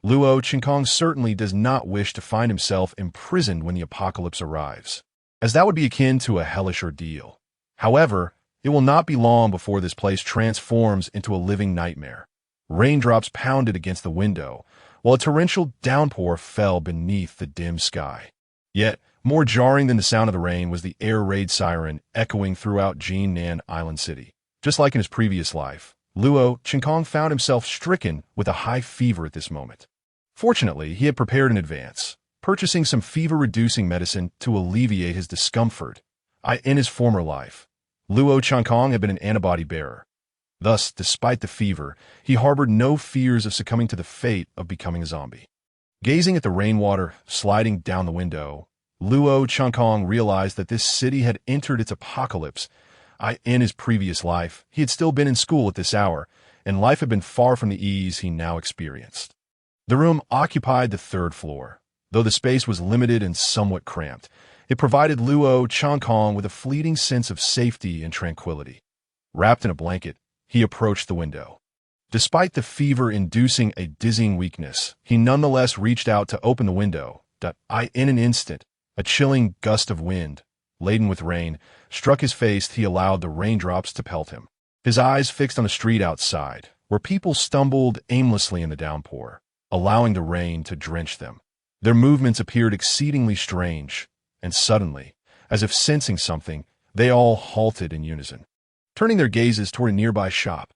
Speaker 1: Luo Qinkong certainly does not wish to find himself imprisoned when the apocalypse arrives, as that would be akin to a hellish ordeal. However, it will not be long before this place transforms into a living nightmare. Raindrops pounded against the window, while a torrential downpour fell beneath the dim sky. Yet, more jarring than the sound of the rain was the air raid siren echoing throughout Jinan Island City. Just like in his previous life, Luo Qinkong found himself stricken with a high fever at this moment. Fortunately, he had prepared in advance, purchasing some fever-reducing medicine to alleviate his discomfort. In his former life, Luo Qinkong had been an antibody bearer. Thus, despite the fever, he harbored no fears of succumbing to the fate of becoming a zombie. Gazing at the rainwater sliding down the window, Luo Qinkong realized that this city had entered its apocalypse. In his previous life, he had still been in school at this hour, and life had been far from the ease he now experienced. The room occupied the third floor. Though the space was limited and somewhat cramped, it provided Luo Qinkong with a fleeting sense of safety and tranquility. Wrapped in a blanket, he approached the window. Despite the fever-inducing a dizzying weakness, he nonetheless reached out to open the window. In an instant, a chilling gust of wind, laden with rain, struck his face. He allowed the raindrops to pelt him. His eyes fixed on the street outside, where people stumbled aimlessly in the downpour, allowing the rain to drench them. Their movements appeared exceedingly strange, and suddenly, as if sensing something, they all halted in unison, turning their gazes toward a nearby shop.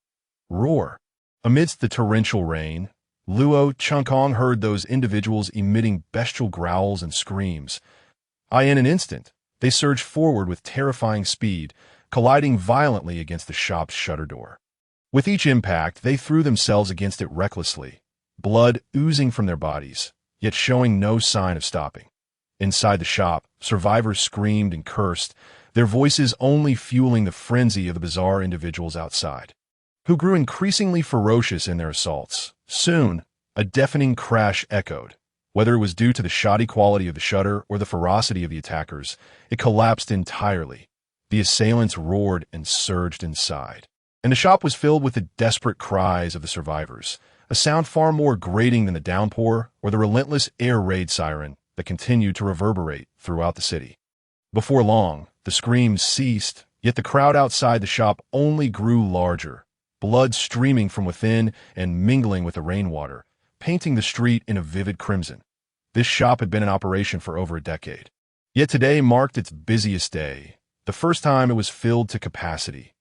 Speaker 1: Roar! Amidst the torrential rain, Luo Qinkong heard those individuals emitting bestial growls and screams. In an instant, they surged forward with terrifying speed, colliding violently against the shop's shutter door. With each impact, they threw themselves against it recklessly, blood oozing from their bodies, yet showing no sign of stopping. Inside the shop, survivors screamed and cursed, their voices only fueling the frenzy of the bizarre individuals outside, who grew increasingly ferocious in their assaults. Soon, a deafening crash echoed. Whether it was due to the shoddy quality of the shutter or the ferocity of the attackers, it collapsed entirely. The assailants roared and surged inside, and the shop was filled with the desperate cries of the survivors, a sound far more grating than the downpour or the relentless air raid siren that continued to reverberate throughout the city. Before long, the screams ceased, Yet the crowd outside the shop only grew larger, blood streaming from within and mingling with the rainwater, painting the street in a vivid crimson. This shop had been in operation for over a decade. Yet today marked its busiest day, the first time it was filled to capacity.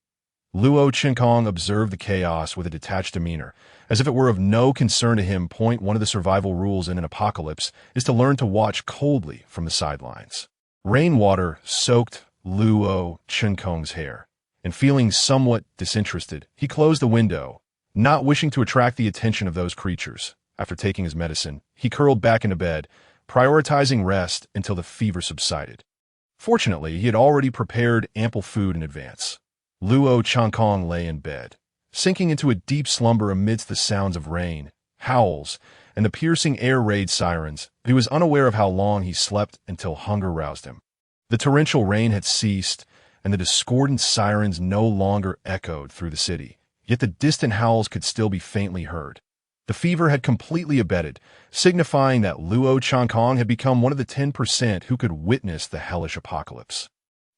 Speaker 1: Luo Qinkong observed the chaos with a detached demeanor, as if it were of no concern to him. One of the survival rules in an apocalypse is to learn to watch coldly from the sidelines. Rainwater soaked Luo Qinkong's hair, and feeling somewhat disinterested, he closed the window, not wishing to attract the attention of those creatures. After taking his medicine, he curled back into bed, prioritizing rest until the fever subsided. Fortunately, he had already prepared ample food in advance. Luo Qinkong lay in bed, sinking into a deep slumber amidst the sounds of rain, howls, and the piercing air raid sirens. He was unaware of how long he slept until hunger roused him. The torrential rain had ceased, and the discordant sirens no longer echoed through the city, yet the distant howls could still be faintly heard. The fever had completely abated, signifying that Luo Qinkong had become one of the 10% who could witness the hellish apocalypse.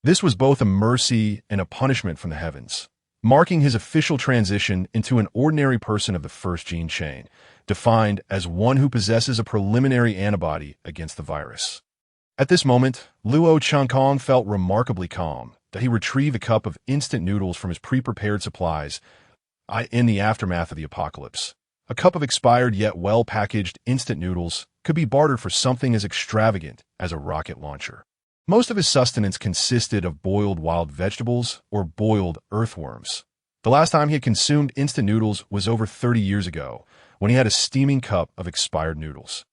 Speaker 1: This was both a mercy and a punishment from the heavens, marking his official transition into an ordinary person of the first gene chain, defined as one who possesses a preliminary antibody against the virus. At this moment, Luo Qinkong felt remarkably calm that he retrieved a cup of instant noodles from his pre-prepared supplies in the aftermath of the apocalypse. A cup of expired yet well-packaged instant noodles could be bartered for something as extravagant as a rocket launcher. Most of his sustenance consisted of boiled wild vegetables or boiled earthworms. The last time he had consumed instant noodles was over 30 years ago, when he had a steaming cup of expired noodles.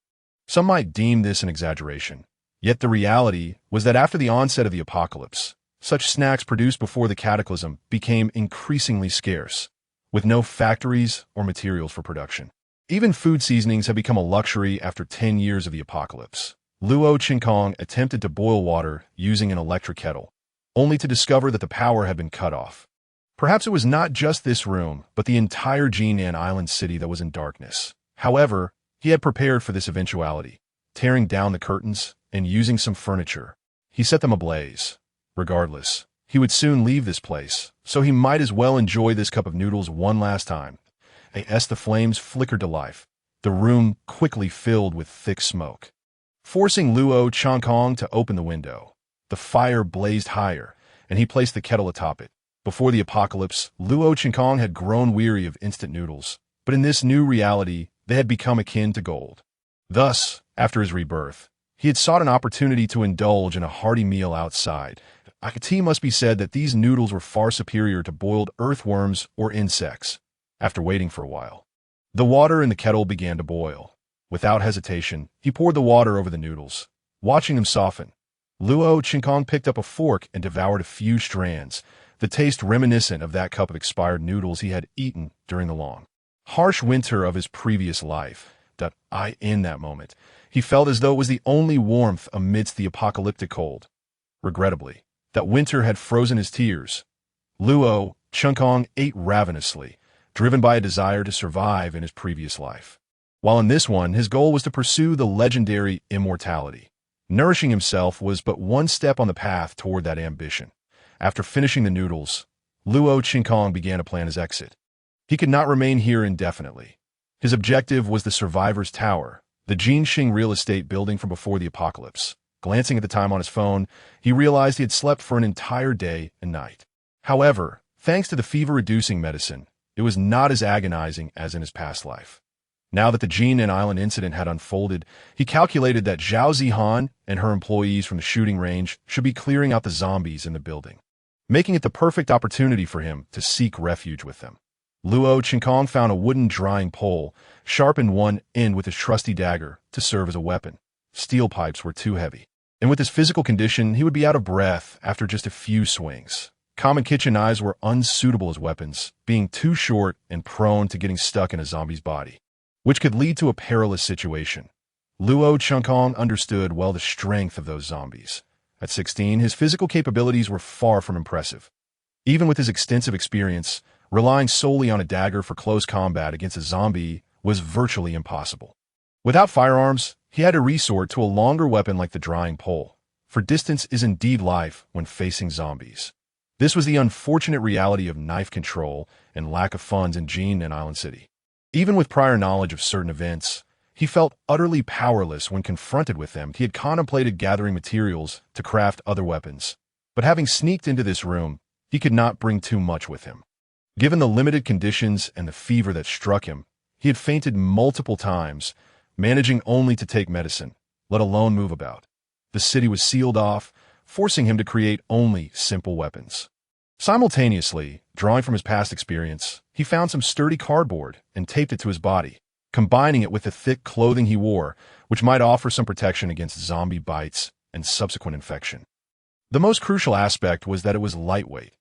Speaker 1: Some might deem this an exaggeration, yet the reality was that after the onset of the apocalypse, such snacks produced before the cataclysm became increasingly scarce, with no factories or materials for production. Even food seasonings had become a luxury after 10 years of the apocalypse. Luo Qinkong attempted to boil water using an electric kettle, only to discover that the power had been cut off. Perhaps it was not just this room, but the entire Jinan Island city that was in darkness. However, he had prepared for this eventuality, tearing down the curtains and using some furniture. He set them ablaze. Regardless, he would soon leave this place, so he might as well enjoy this cup of noodles one last time. As the flames flickered to life, the room quickly filled with thick smoke, forcing Luo Qinkong to open the window. The fire blazed higher, and he placed the kettle atop it. Before the apocalypse, Luo Qinkong had grown weary of instant noodles, but in this new reality, they had become akin to gold. Thus, after his rebirth, he had sought an opportunity to indulge in a hearty meal outside. It must be said that these noodles were far superior to boiled earthworms or insects. After waiting for a while, the water in the kettle began to boil. Without hesitation, he poured the water over the noodles, watching them soften. Luo Qinkong picked up a fork and devoured a few strands, the taste reminiscent of that cup of expired noodles he had eaten during the long, harsh winter of his previous life. In that moment, he felt as though it was the only warmth amidst the apocalyptic cold. Regrettably, that winter had frozen his tears. Luo Qinkong ate ravenously, driven by a desire to survive in his previous life. While in this one, his goal was to pursue the legendary immortality. Nourishing himself was but one step on the path toward that ambition. After finishing the noodles, Luo Qinkong began to plan his exit. He could not remain here indefinitely. His objective was the Survivor's Tower, the Jinxing real estate building from before the apocalypse. Glancing at the time on his phone, he realized he had slept for an entire day and night. However, thanks to the fever-reducing medicine, it was not as agonizing as in his past life. Now that the Jinan Island incident had unfolded, he calculated that Zhao Zihan and her employees from the shooting range should be clearing out the zombies in the building, making it the perfect opportunity for him to seek refuge with them. Luo Qinkong found a wooden drying pole, sharpened one end with his trusty dagger to serve as a weapon. Steel pipes were too heavy, and with his physical condition, he would be out of breath after just a few swings. Common kitchen knives were unsuitable as weapons, being too short and prone to getting stuck in a zombie's body, which could lead to a perilous situation. Luo Qinkong understood well the strength of those zombies. At 16, his physical capabilities were far from impressive. Even with his extensive experience, relying solely on a dagger for close combat against a zombie was virtually impossible. Without firearms, he had to resort to a longer weapon like the drying pole, for distance is indeed life when facing zombies. This was the unfortunate reality of knife control and lack of funds in Jean and Island City. Even with prior knowledge of certain events, he felt utterly powerless when confronted with them. He had contemplated gathering materials to craft other weapons, but having sneaked into this room, he could not bring too much with him. Given the limited conditions and the fever that struck him, he had fainted multiple times, managing only to take medicine, let alone move about. The city was sealed off, forcing him to create only simple weapons. Simultaneously, drawing from his past experience, he found some sturdy cardboard and taped it to his body, combining it with the thick clothing he wore, which might offer some protection against zombie bites and subsequent infection. The most crucial aspect was that it was lightweight.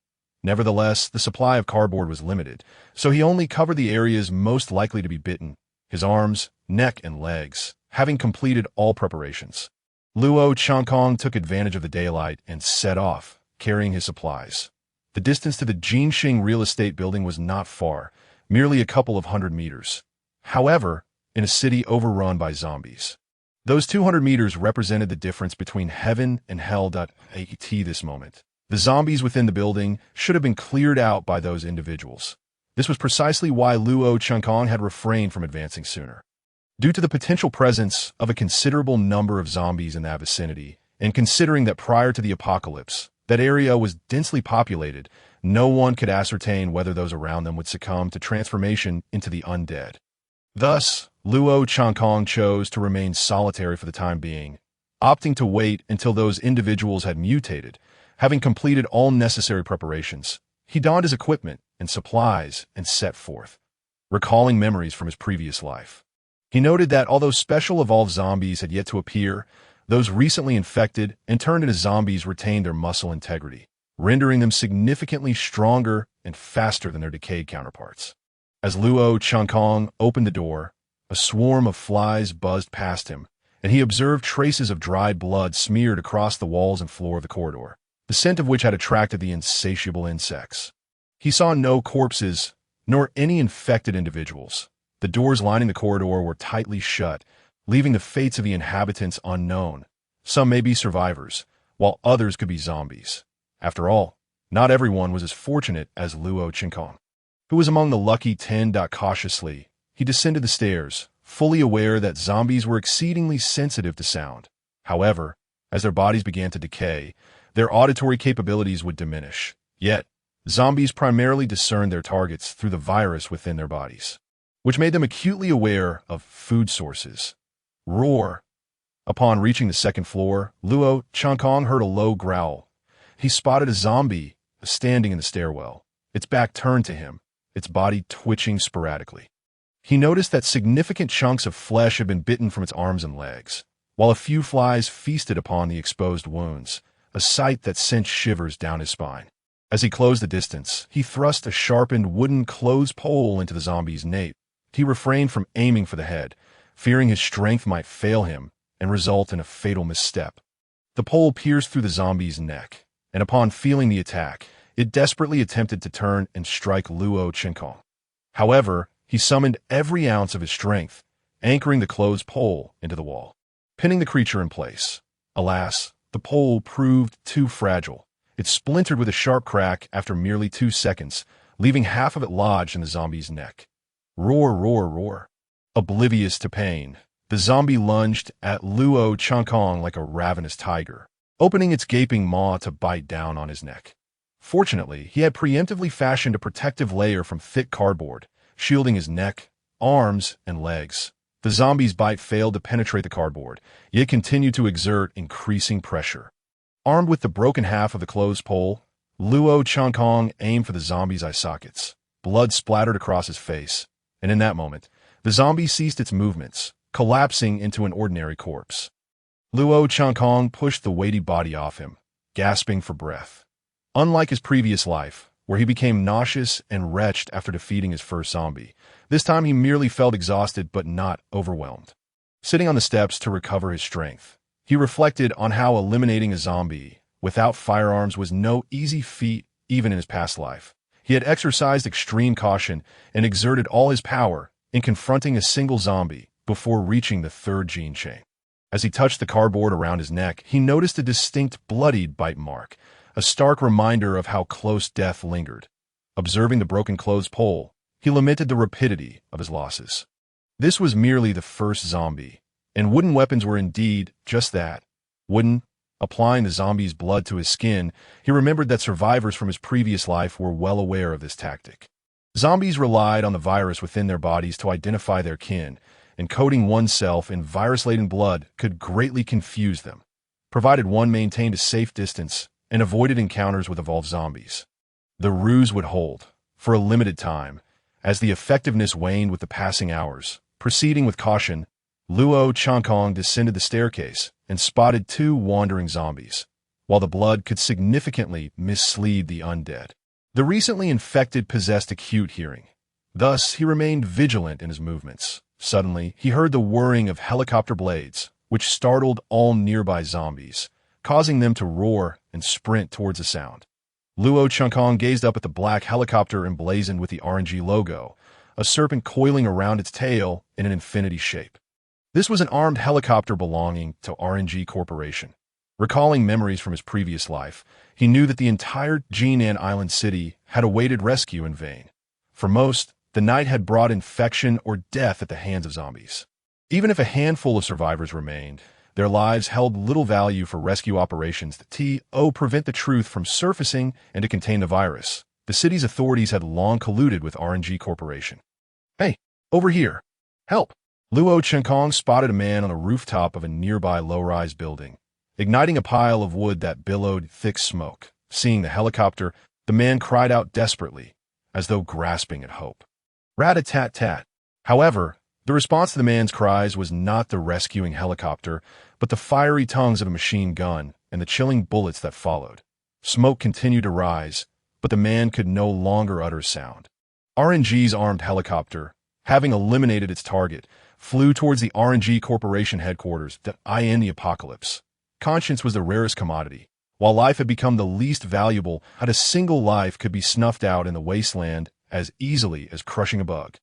Speaker 1: Nevertheless, the supply of cardboard was limited, so he only covered the areas most likely to be bitten: his arms, neck, and legs, having completed all preparations. Luo Changkong took advantage of the daylight and set off, carrying his supplies. The distance to the Jinxing real estate building was not far, merely a couple of 100 meters. However, in a city overrun by zombies, those 200 meters represented the difference between heaven and hell. At this moment, the zombies within the building should have been cleared out by those individuals. This was precisely why Luo Changkong had refrained from advancing sooner. Due to the potential presence of a considerable number of zombies in that vicinity, and considering that prior to the apocalypse, that area was densely populated, no one could ascertain whether those around them would succumb to transformation into the undead. Thus, Luo Changkong chose to remain solitary for the time being, opting to wait until those individuals had mutated. Having completed all necessary preparations, he donned his equipment and supplies and set forth, recalling memories from his previous life. He noted that although special evolved zombies had yet to appear, those recently infected and turned into zombies retained their muscle integrity, rendering them significantly stronger and faster than their decayed counterparts. As Luo Changkong opened the door, a swarm of flies buzzed past him, and he observed traces of dried blood smeared across the walls and floor of the corridor, the scent of which had attracted the insatiable insects. He saw no corpses, nor any infected individuals. The doors lining the corridor were tightly shut, leaving the fates of the inhabitants unknown. Some may be survivors, while others could be zombies. After all, not everyone was as fortunate as Luo Changkong, who was among the lucky 10. Cautiously, he descended the stairs, fully aware that zombies were exceedingly sensitive to sound. However, as their bodies began to decay, their auditory capabilities would diminish. Yet, zombies primarily discerned their targets through the virus within their bodies, which made them acutely aware of food sources. Roar! Upon reaching the second floor, Luo Changkong heard a low growl. He spotted a zombie standing in the stairwell, its back turned to him, its body twitching sporadically. He noticed that significant chunks of flesh had been bitten from its arms and legs, while a few flies feasted upon the exposed wounds, a sight that sent shivers down his spine. As he closed the distance, he thrust a sharpened wooden clothes pole into the zombie's nape. He refrained from aiming for the head, fearing his strength might fail him and result in a fatal misstep. The pole pierced through the zombie's neck, and upon feeling the attack, it desperately attempted to turn and strike Luo Changkong. However, he summoned every ounce of his strength, anchoring the clothes pole into the wall, pinning the creature in place. Alas, the pole proved too fragile. It splintered with a sharp crack after merely 2 seconds, leaving half of it lodged in the zombie's neck. Roar, roar, roar. Oblivious to pain, the zombie lunged at Luo Changkong like a ravenous tiger, opening its gaping maw to bite down on his neck. Fortunately, he had preemptively fashioned a protective layer from thick cardboard, shielding his neck, arms, and legs. The zombie's bite failed to penetrate the cardboard, yet continued to exert increasing pressure. Armed with the broken half of the clothes pole, Luo Changkong aimed for the zombie's eye sockets. Blood splattered across his face, and in that moment, the zombie ceased its movements, collapsing into an ordinary corpse. Luo Changkong pushed the weighty body off him, gasping for breath. Unlike his previous life, where he became nauseous and wretched after defeating his first zombie, this time he merely felt exhausted but not overwhelmed. Sitting on the steps to recover his strength, he reflected on how eliminating a zombie without firearms was no easy feat even in his past life. He had exercised extreme caution and exerted all his power in confronting a single zombie before reaching the third gene chain. As he touched the cardboard around his neck, he noticed a distinct bloodied bite mark, a stark reminder of how close death lingered. Observing the broken clothes pole, he lamented the rapidity of his losses. This was merely the first zombie, and wooden weapons were indeed just that, wooden. Applying the zombie's blood to his skin, he remembered that survivors from his previous life were well aware of this tactic. Zombies relied on the virus within their bodies to identify their kin, and coating oneself in virus-laden blood could greatly confuse them, provided one maintained a safe distance and avoided encounters with evolved zombies. The ruse would hold, for a limited time, as the effectiveness waned with the passing hours. Proceeding with caution, Luo Chankong descended the staircase and spotted two wandering zombies, while the blood could significantly mislead the undead. The recently infected possessed acute hearing. Thus, he remained vigilant in his movements. Suddenly, he heard the whirring of helicopter blades, which startled all nearby zombies, causing them to roar and sprint towards the sound. Luo Chankong gazed up at the black helicopter emblazoned with the RNG logo, a serpent coiling around its tail in an infinity shape. This was an armed helicopter belonging to RNG Corporation. Recalling memories from his previous life, he knew that the entire Jinan Island city had awaited rescue in vain. For most, the night had brought infection or death at the hands of zombies. Even if a handful of survivors remained, their lives held little value for rescue operations to prevent the truth from surfacing and to contain the virus. The city's authorities had long colluded with RNG Corporation. "Hey, over here! Help!" Luo Chenkong spotted a man on a rooftop of a nearby low-rise building, igniting a pile of wood that billowed thick smoke. Seeing the helicopter, the man cried out desperately, as though grasping at hope. Rat-a-tat-tat. However, the response to the man's cries was not the rescuing helicopter, but the fiery tongues of a machine gun and the chilling bullets that followed. Smoke continued to rise, but the man could no longer utter sound. RNG's armed helicopter, having eliminated its target, flew towards the RNG Corporation headquarters in the apocalypse. Conscience was the rarest commodity. While life had become the least valuable, not a single life could be snuffed out in the wasteland as easily as crushing a bug.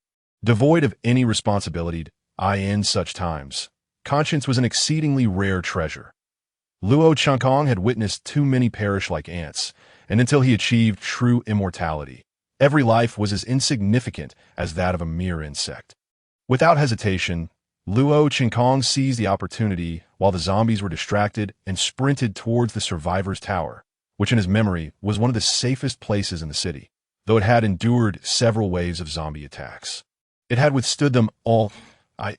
Speaker 1: Devoid of any responsibility, in such times, conscience was an exceedingly rare treasure. Luo Chankong had witnessed too many perish like ants, and until he achieved true immortality, every life was as insignificant as that of a mere insect. Without hesitation, Luo Chankong seized the opportunity while the zombies were distracted and sprinted towards the survivor's tower, which in his memory was one of the safest places in the city, though it had endured several waves of zombie attacks. It had withstood them all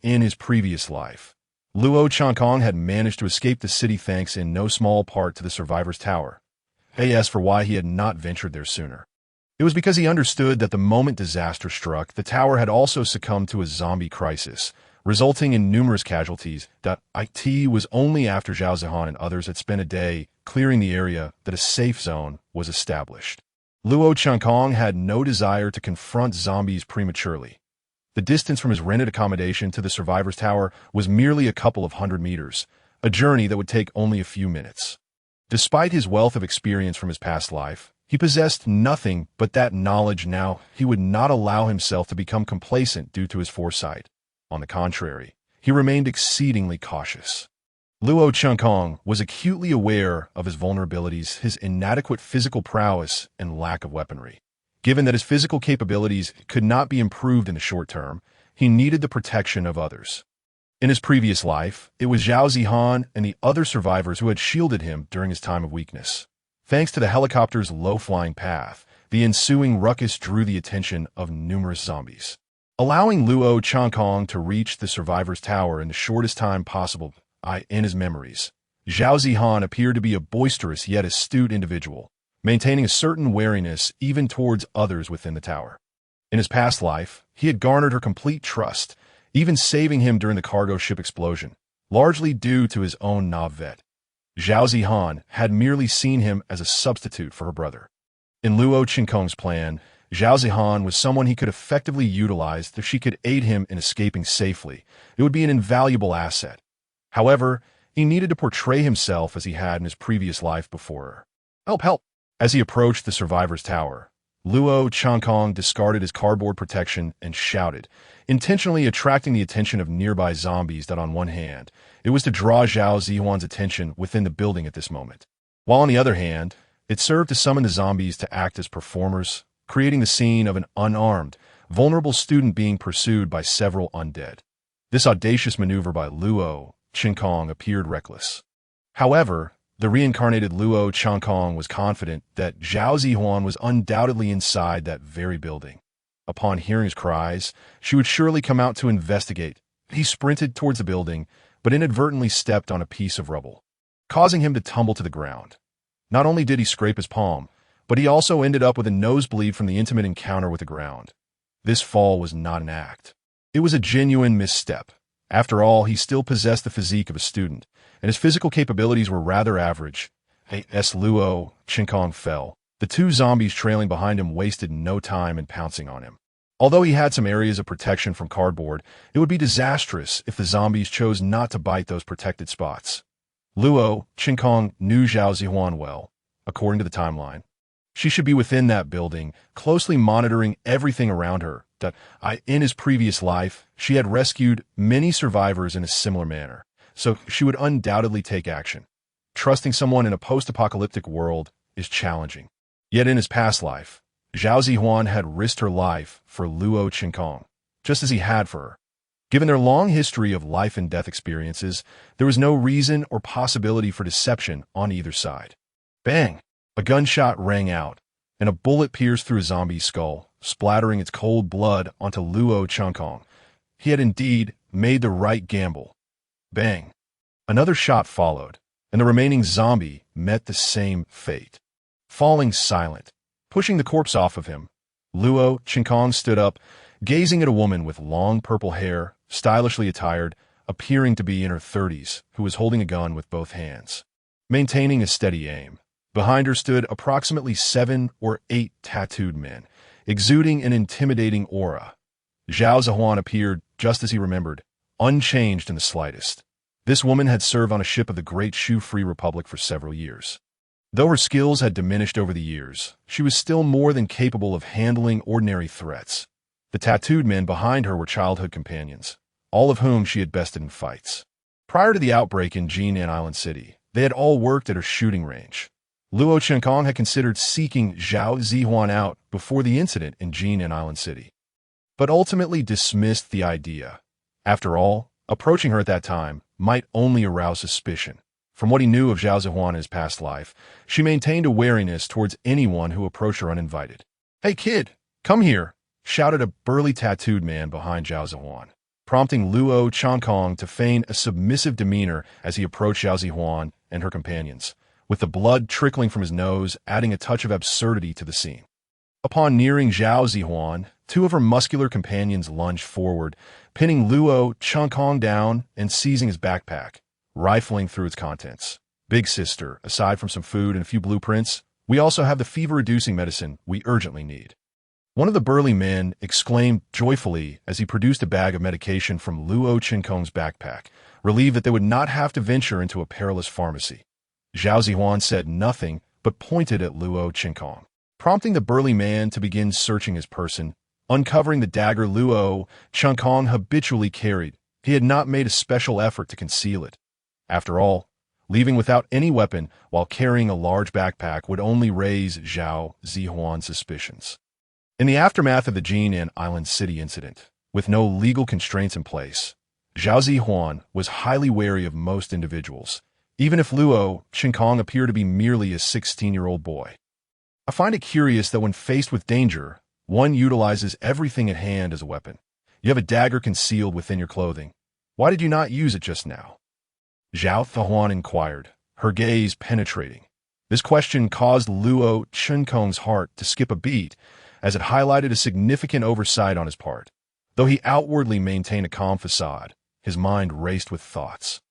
Speaker 1: in his previous life. Luo Chankong had managed to escape the city thanks in no small part to the survivor's tower. As for why he had not ventured there sooner, it was because he understood that the moment disaster struck, the tower had also succumbed to a zombie crisis, resulting in numerous casualties. It was only after Zhao Zihan and others had spent a day clearing the area that a safe zone was established. Luo Chankong had no desire to confront zombies prematurely. The distance from his rented accommodation to the survivor's tower was merely a couple of 100 meters, a journey that would take only a few minutes. Despite his wealth of experience from his past life, he possessed nothing but that knowledge now. He would not allow himself to become complacent due to his foresight. On the contrary, he remained exceedingly cautious. Luo Chankong was acutely aware of his vulnerabilities, his inadequate physical prowess, and lack of weaponry. Given that his physical capabilities could not be improved in the short term, he needed the protection of others. In his previous life, it was Zhao Zihan and the other survivors who had shielded him during his time of weakness. Thanks to the helicopter's low-flying path, the ensuing ruckus drew the attention of numerous zombies. Allowing Luo Chankong to reach the survivor's tower in the shortest time possible, in his memories, Zhao Zihan appeared to be a boisterous yet astute individual, maintaining a certain wariness even towards others within the tower. In his past life, he had garnered her complete trust, even saving him during the cargo ship explosion, largely due to his own Navet. Zhao Zihan had merely seen him as a substitute for her brother. In Luo Chinkong's plan, Zhao Zihan was someone he could effectively utilize if she could aid him in escaping safely. It would be an invaluable asset. However, he needed to portray himself as he had in his previous life before her. Help, help! As he approached the survivor's tower, Luo Chankong discarded his cardboard protection and shouted, intentionally attracting the attention of nearby zombies that on one hand, it was to draw Zhao Zihuan's attention within the building at this moment, while on the other hand, It served to summon the zombies to act as performers, creating the scene of an unarmed, vulnerable student being pursued by several undead. This audacious maneuver by Luo Qinkong appeared reckless. However, the reincarnated Luo Qinkong was confident that Zhao Zihuan was undoubtedly inside that very building. Upon hearing his cries, she would surely come out to investigate. He sprinted towards the building, but inadvertently stepped on a piece of rubble, causing him to tumble to the ground. Not only did he scrape his palm, but he also ended up with a nosebleed from the intimate encounter with the ground. This fall was not an act. It was a genuine misstep. After all, he still possessed the physique of a student, and his physical capabilities were rather average. As Luo Qinkong fell, the two zombies trailing behind him wasted no time in pouncing on him. Although he had some areas of protection from cardboard, it would be disastrous if the zombies chose not to bite those protected spots. Luo Qinkong knew Zhao Zihuan well, according to the timeline. She should be within that building, closely monitoring everything around her. In his previous life, she had rescued many survivors in a similar manner, so she would undoubtedly take action. Trusting someone in a post-apocalyptic world is challenging. Yet in his past life, Zhao Zihuan had risked her life for Luo Qinkong, just as he had for her. Given their long history of life and death experiences, there was no reason or possibility for deception on either side. Bang! A gunshot rang out, and a bullet pierced through a zombie's skull, splattering its cold blood onto Luo Qinkong. He had indeed made the right gamble. Bang! Another shot followed, and the remaining zombie met the same fate. Falling silent, pushing the corpse off of him, Luo Qinkong stood up, gazing at a woman with long purple hair, stylishly attired, appearing to be in her 30s, who was holding a gun with both hands, maintaining a steady aim. Behind her stood approximately 7 or 8 tattooed men, exuding an intimidating aura. Zhao Zihuan appeared just as he remembered, unchanged in the slightest. This woman had served on a ship of the Great Shu-Free Republic for several years. Though her skills had diminished over the years, she was still more than capable of handling ordinary threats. The tattooed men behind her were childhood companions, all of whom she had bested in fights. Prior to the outbreak in Jinan Island City, they had all worked at her shooting range. Luo Qinkong had considered seeking Zhao Zihuan out before the incident in Jinan Island City, but ultimately dismissed the idea. After all, approaching her at that time might only arouse suspicion. From what he knew of Zhao Zihuan in his past life, she maintained a wariness towards anyone who approached her uninvited. "Hey kid, come here," shouted a burly tattooed man behind Zhao Zihuan, prompting Luo Qinkong to feign a submissive demeanor as he approached Zhao Zihuan and her companions, with the blood trickling from his nose adding a touch of absurdity to the scene. Upon nearing Zhao Zihuan, 2 of her muscular companions lunged forward, pinning Luo Qinkong down and seizing his backpack, rifling through its contents. "Big sister, aside from some food and a few blueprints, we also have the fever-reducing medicine we urgently need." One of the burly men exclaimed joyfully as he produced a bag of medication from Luo Qinkong's backpack, relieved that they would not have to venture into a perilous pharmacy. Zhao Zihuan said nothing but pointed at Luo Qinkong, prompting the burly man to begin searching his person, uncovering the dagger Luo Qinkong habitually carried. He had not made a special effort to conceal it. After all, leaving without any weapon while carrying a large backpack would only raise Zhao Zihuan's suspicions. In the aftermath of the Jinan Island City incident, with no legal constraints in place, Zhao Zihuan was highly wary of most individuals, even if Luo Qinkong appeared to be merely a 16-year-old boy. I find it curious that when faced with danger, one utilizes everything at hand as a weapon. You have a dagger concealed within your clothing. Why did you not use it just now? Zhao Zihuan inquired, her gaze penetrating. This question caused Luo Qinkong's heart to skip a beat, as it highlighted a significant oversight on his part. Though he outwardly maintained a calm facade, his mind raced with thoughts.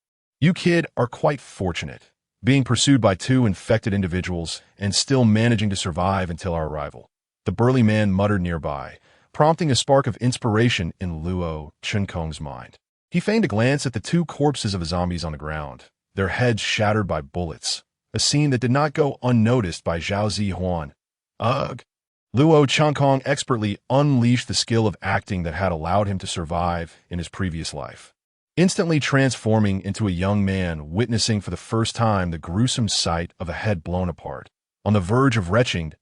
Speaker 1: "You kid are quite fortunate, being pursued by 2 infected individuals and still managing to survive until our arrival," the burly man muttered nearby, prompting a spark of inspiration in Luo Qinkong's mind. He feigned a glance at the 2 corpses of the zombies on the ground, their heads shattered by bullets, a scene that did not go unnoticed by Zhao Zihuan. Ugh! Luo Qinkong expertly unleashed the skill of acting that had allowed him to survive in his previous life, instantly transforming into a young man witnessing for the first time the gruesome sight of a head blown apart, On the verge of retching,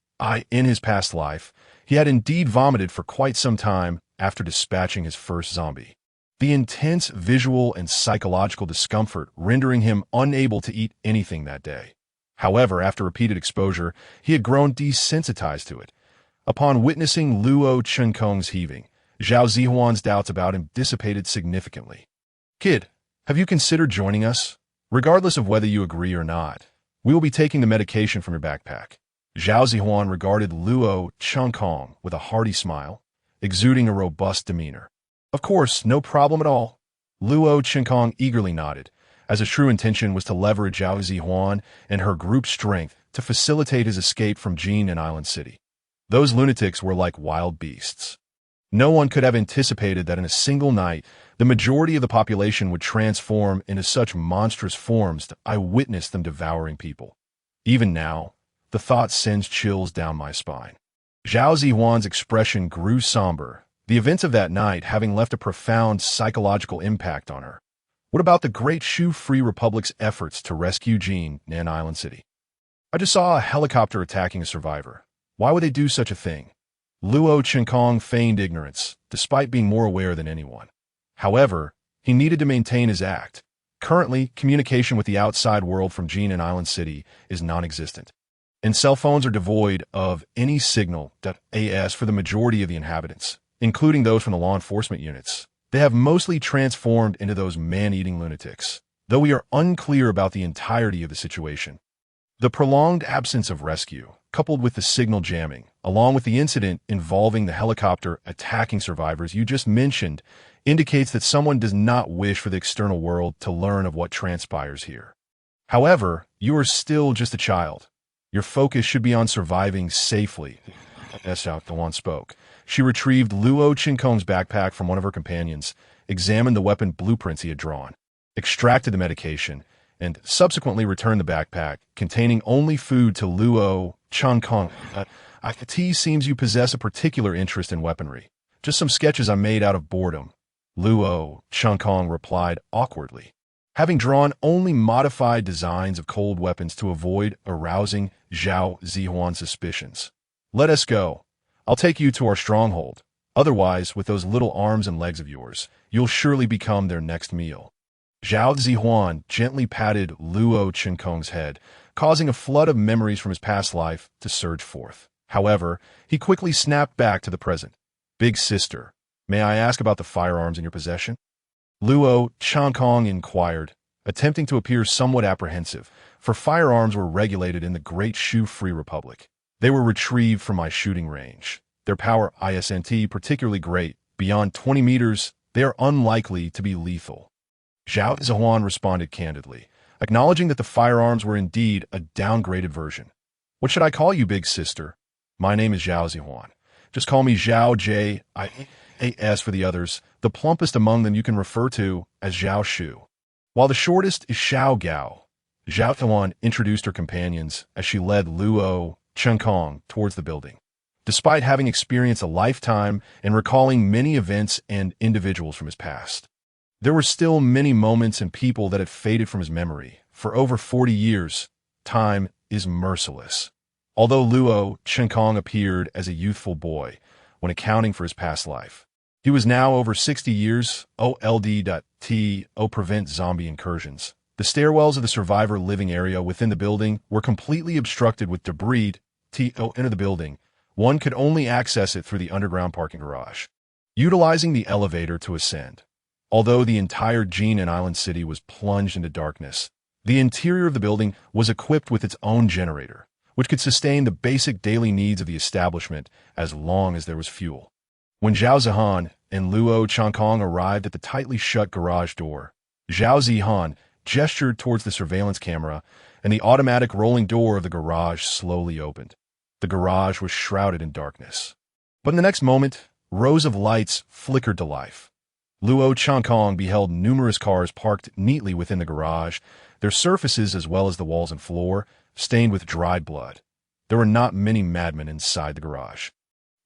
Speaker 1: in his past life, he had indeed vomited for quite some time after dispatching his first zombie. The intense visual and psychological discomfort rendering him unable to eat anything that day. However, after repeated exposure, he had grown desensitized to it. Upon witnessing Luo Chenkong's heaving, Zhao Zihuan's doubts about him dissipated significantly. "Kid, have you considered joining us? Regardless of whether you agree or not, we will be taking the medication from your backpack." Zhao Zihuan regarded Luo Chenkong with a hearty smile, exuding a robust demeanor. "Of course, no problem at all." Luo Chenkong eagerly nodded, as his true intention was to leverage Zhao Zihuan and her group's strength to facilitate his escape from Jin and Island City. Those lunatics were like wild beasts. No one could have anticipated that in a single night, the majority of the population would transform into such monstrous forms that I witnessed them devouring people. Even now, the thought sends chills down my spine. Zhao Zihuan's expression grew somber, the events of that night having left a profound psychological impact on her. What about the Great Shu Free Republic's efforts to rescue Jin and Island City? "I just saw a helicopter attacking a survivor. Why would they do such a thing?" Luo Chenkong feigned ignorance, despite being more aware than anyone. However, he needed to maintain his act. Currently, communication with the outside world from Jin and Island City is non-existent, and cell phones are devoid of any signal as for the majority of the inhabitants, including those from the law enforcement units. They have mostly transformed into those man-eating lunatics, though we are unclear about the entirety of the situation. The prolonged absence of rescue, coupled with the signal jamming, along with the incident involving the helicopter attacking survivors you just mentioned, indicates that someone does not wish for the external world to learn of what transpires here. However, you are still just a child. Your focus should be on surviving safely. That's how the one spoke. She retrieved Luo Chenkong's backpack from one of her companions, examined the weapon blueprints he had drawn, extracted the medication, and subsequently returned the backpack, containing only food, to Luo Chenkong. "It seems you possess a particular interest in weaponry. Just some sketches I made out of boredom," Luo Chenkong replied awkwardly. Having drawn only modified designs of cold weapons to avoid arousing Zhao Zihuan's suspicions. "Let us go. I'll take you to our stronghold. Otherwise, with those little arms and legs of yours, you'll surely become their next meal." Zhao Zihuan gently patted Luo Chenkong's head, causing a flood of memories from his past life to surge forth. However, he quickly snapped back to the present. "Big sister, may I ask about the firearms in your possession?" Luo Chenkong inquired, attempting to appear somewhat apprehensive, for firearms were regulated in the Great Shu Free Republic. "They were retrieved from my shooting range. Their power isn't particularly great. Beyond 20 meters, they are unlikely to be lethal." Zhao Zihuan responded candidly, acknowledging that the firearms were indeed a downgraded version. "What should I call you, big sister?" "My name is Zhao Zihuan. Just call me Zhao J.I.A.S. for the others. The plumpest among them you can refer to as Zhao Shu, while the shortest is Xiao Gao." Zhao Zihuan introduced her companions as she led Luo Chenkong towards the building. Despite having experienced a lifetime and recalling many events and individuals from his past, there were still many moments and people that had faded from his memory. For over 40 years, time is merciless. Although Luo Chenkong appeared as a youthful boy when accounting for his past life, he was now over 60 years old. Prevent zombie incursions. The stairwells of the survivor living area within the building were completely obstructed with debris. Enter the building. One could only access it through the underground parking garage, utilizing the elevator to ascend. Although the entire Jin and Island City was plunged into darkness, the interior of the building was equipped with its own generator, which could sustain the basic daily needs of the establishment as long as there was fuel. When Zhao Zihuan and Luo Chenkong arrived at the tightly shut garage door, Zhao Zihuan gestured towards the surveillance camera, and the automatic rolling door of the garage slowly opened. The garage was shrouded in darkness. But in the next moment, rows of lights flickered to life. Luo Chenkong beheld numerous cars parked neatly within the garage, their surfaces as well as the walls and floor stained with dried blood. There were not many madmen inside the garage.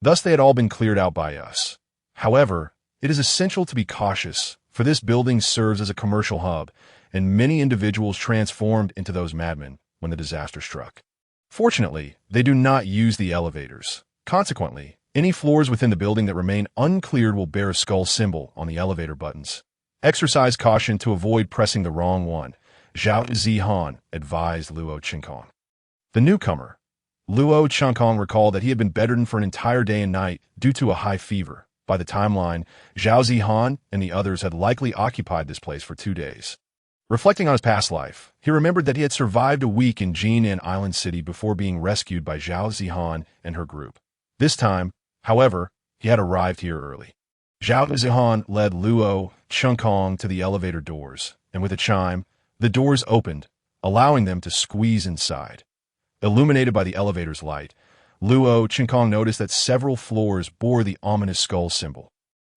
Speaker 1: Thus they had all been cleared out by us. However, it is essential to be cautious, for this building serves as a commercial hub, and many individuals transformed into those madmen when the disaster struck. Fortunately, they do not use the elevators. Consequently, any floors within the building that remain uncleared will bear a skull symbol on the elevator buttons. Exercise caution to avoid pressing the wrong one, Zhao Zihan advised Luo Qinkong. The newcomer, Luo Qinkong, recalled that he had been bedridden for an entire day and night due to a high fever. By the timeline, Zhao Zihan and the others had likely occupied this place for 2 days. Reflecting on his past life, he remembered that he had survived a week in Jinan Island City before being rescued by Zhao Zihan and her group. This time, however, he had arrived here early. Zhao Zihan led Luo Qinkong to the elevator doors, and with a chime, the doors opened, allowing them to squeeze inside. Illuminated by the elevator's light, Luo Qinkong noticed that several floors bore the ominous skull symbol.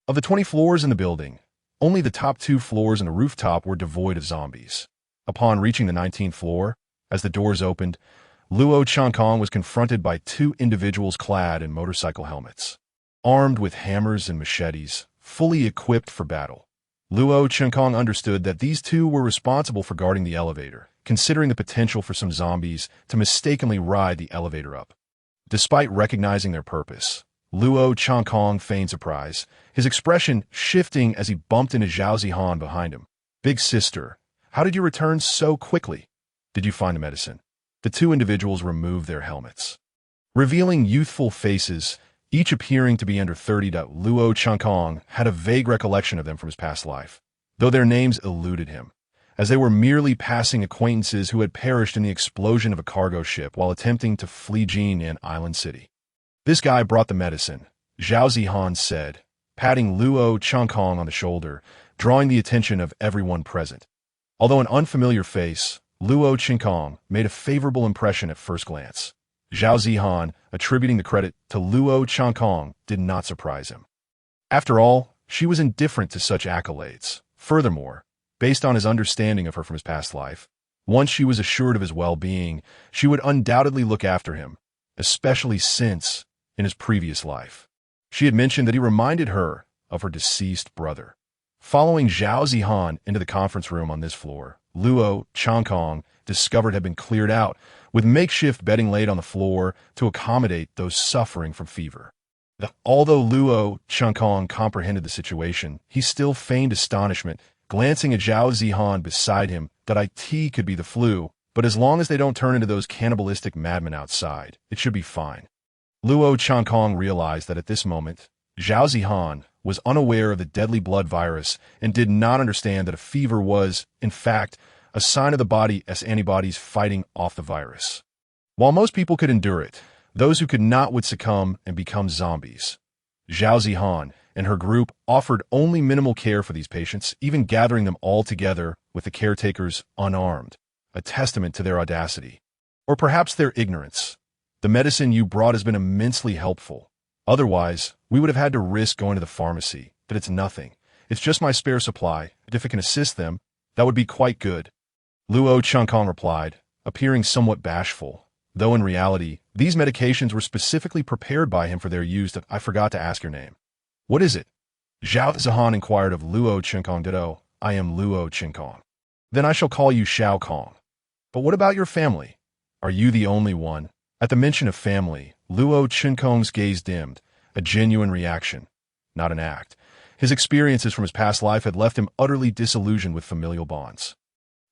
Speaker 1: Of the 20 floors in the building, only the top 2 floors and the rooftop were devoid of zombies. Upon reaching the 19th floor, as the doors opened, Luo Qinkong was confronted by 2 individuals clad in motorcycle helmets. Armed with hammers and machetes, fully equipped for battle. Luo Qinkong understood that these 2 were responsible for guarding the elevator, considering the potential for some zombies to mistakenly ride the elevator up. Despite recognizing their purpose, Luo Qinkong feigned surprise, his expression shifting as he bumped into Zhao Zihan behind him. "Big sister, how did you return so quickly? Did you find the medicine?" The 2 individuals removed their helmets, revealing youthful faces, each appearing to be under 30. Luo Qinkong had a vague recollection of them from his past life, though their names eluded him, as they were merely passing acquaintances who had perished in the explosion of a cargo ship while attempting to flee Jinan Island City. "This guy brought the medicine," Zhao Zihan said, patting Luo Qinkong on the shoulder, drawing the attention of everyone present. Although an unfamiliar face, Luo Qinkong made a favorable impression at first glance. Zhao Zihan, attributing the credit to Luo Qinkong, did not surprise him. After all, she was indifferent to such accolades. Furthermore, based on his understanding of her from his past life, once she was assured of his well-being, she would undoubtedly look after him, especially since, in his previous life, she had mentioned that he reminded her of her deceased brother. Following Zhao Zihan into the conference room on this floor, Luo Qinkong discovered had been cleared out, with makeshift bedding laid on the floor to accommodate those suffering from fever. Although Luo Qinkong comprehended the situation, he still feigned astonishment, glancing at Zhao Zihan beside him, that it could be the flu, but as long as they don't turn into those cannibalistic madmen outside, it should be fine. Luo Qinkong realized that at this moment, Zhao Zihan was unaware of the deadly blood virus and did not understand that a fever was, in fact, a sign of the body's antibodies fighting off the virus. While most people could endure it, those who could not would succumb and become zombies. Zhao Zihan and her group offered only minimal care for these patients, even gathering them all together with the caretakers unarmed, a testament to their audacity. Or perhaps their ignorance. "The medicine you brought has been immensely helpful. Otherwise, we would have had to risk going to the pharmacy, but it's nothing. It's just my spare supply. If it can assist them, that would be quite good." Luo Qinkong replied, appearing somewhat bashful, though in reality, these medications were specifically prepared by him for their use. "I forgot to ask your name." "What is it?" Zhao Zihan inquired of Luo Qinkong. "Ditto, I am Luo Qinkong." "Then I shall call you Xiao Kong." "But what about your family? Are you the only one?" At the mention of family, Luo Qinkong's gaze dimmed, a genuine reaction, not an act. His experiences from his past life had left him utterly disillusioned with familial bonds.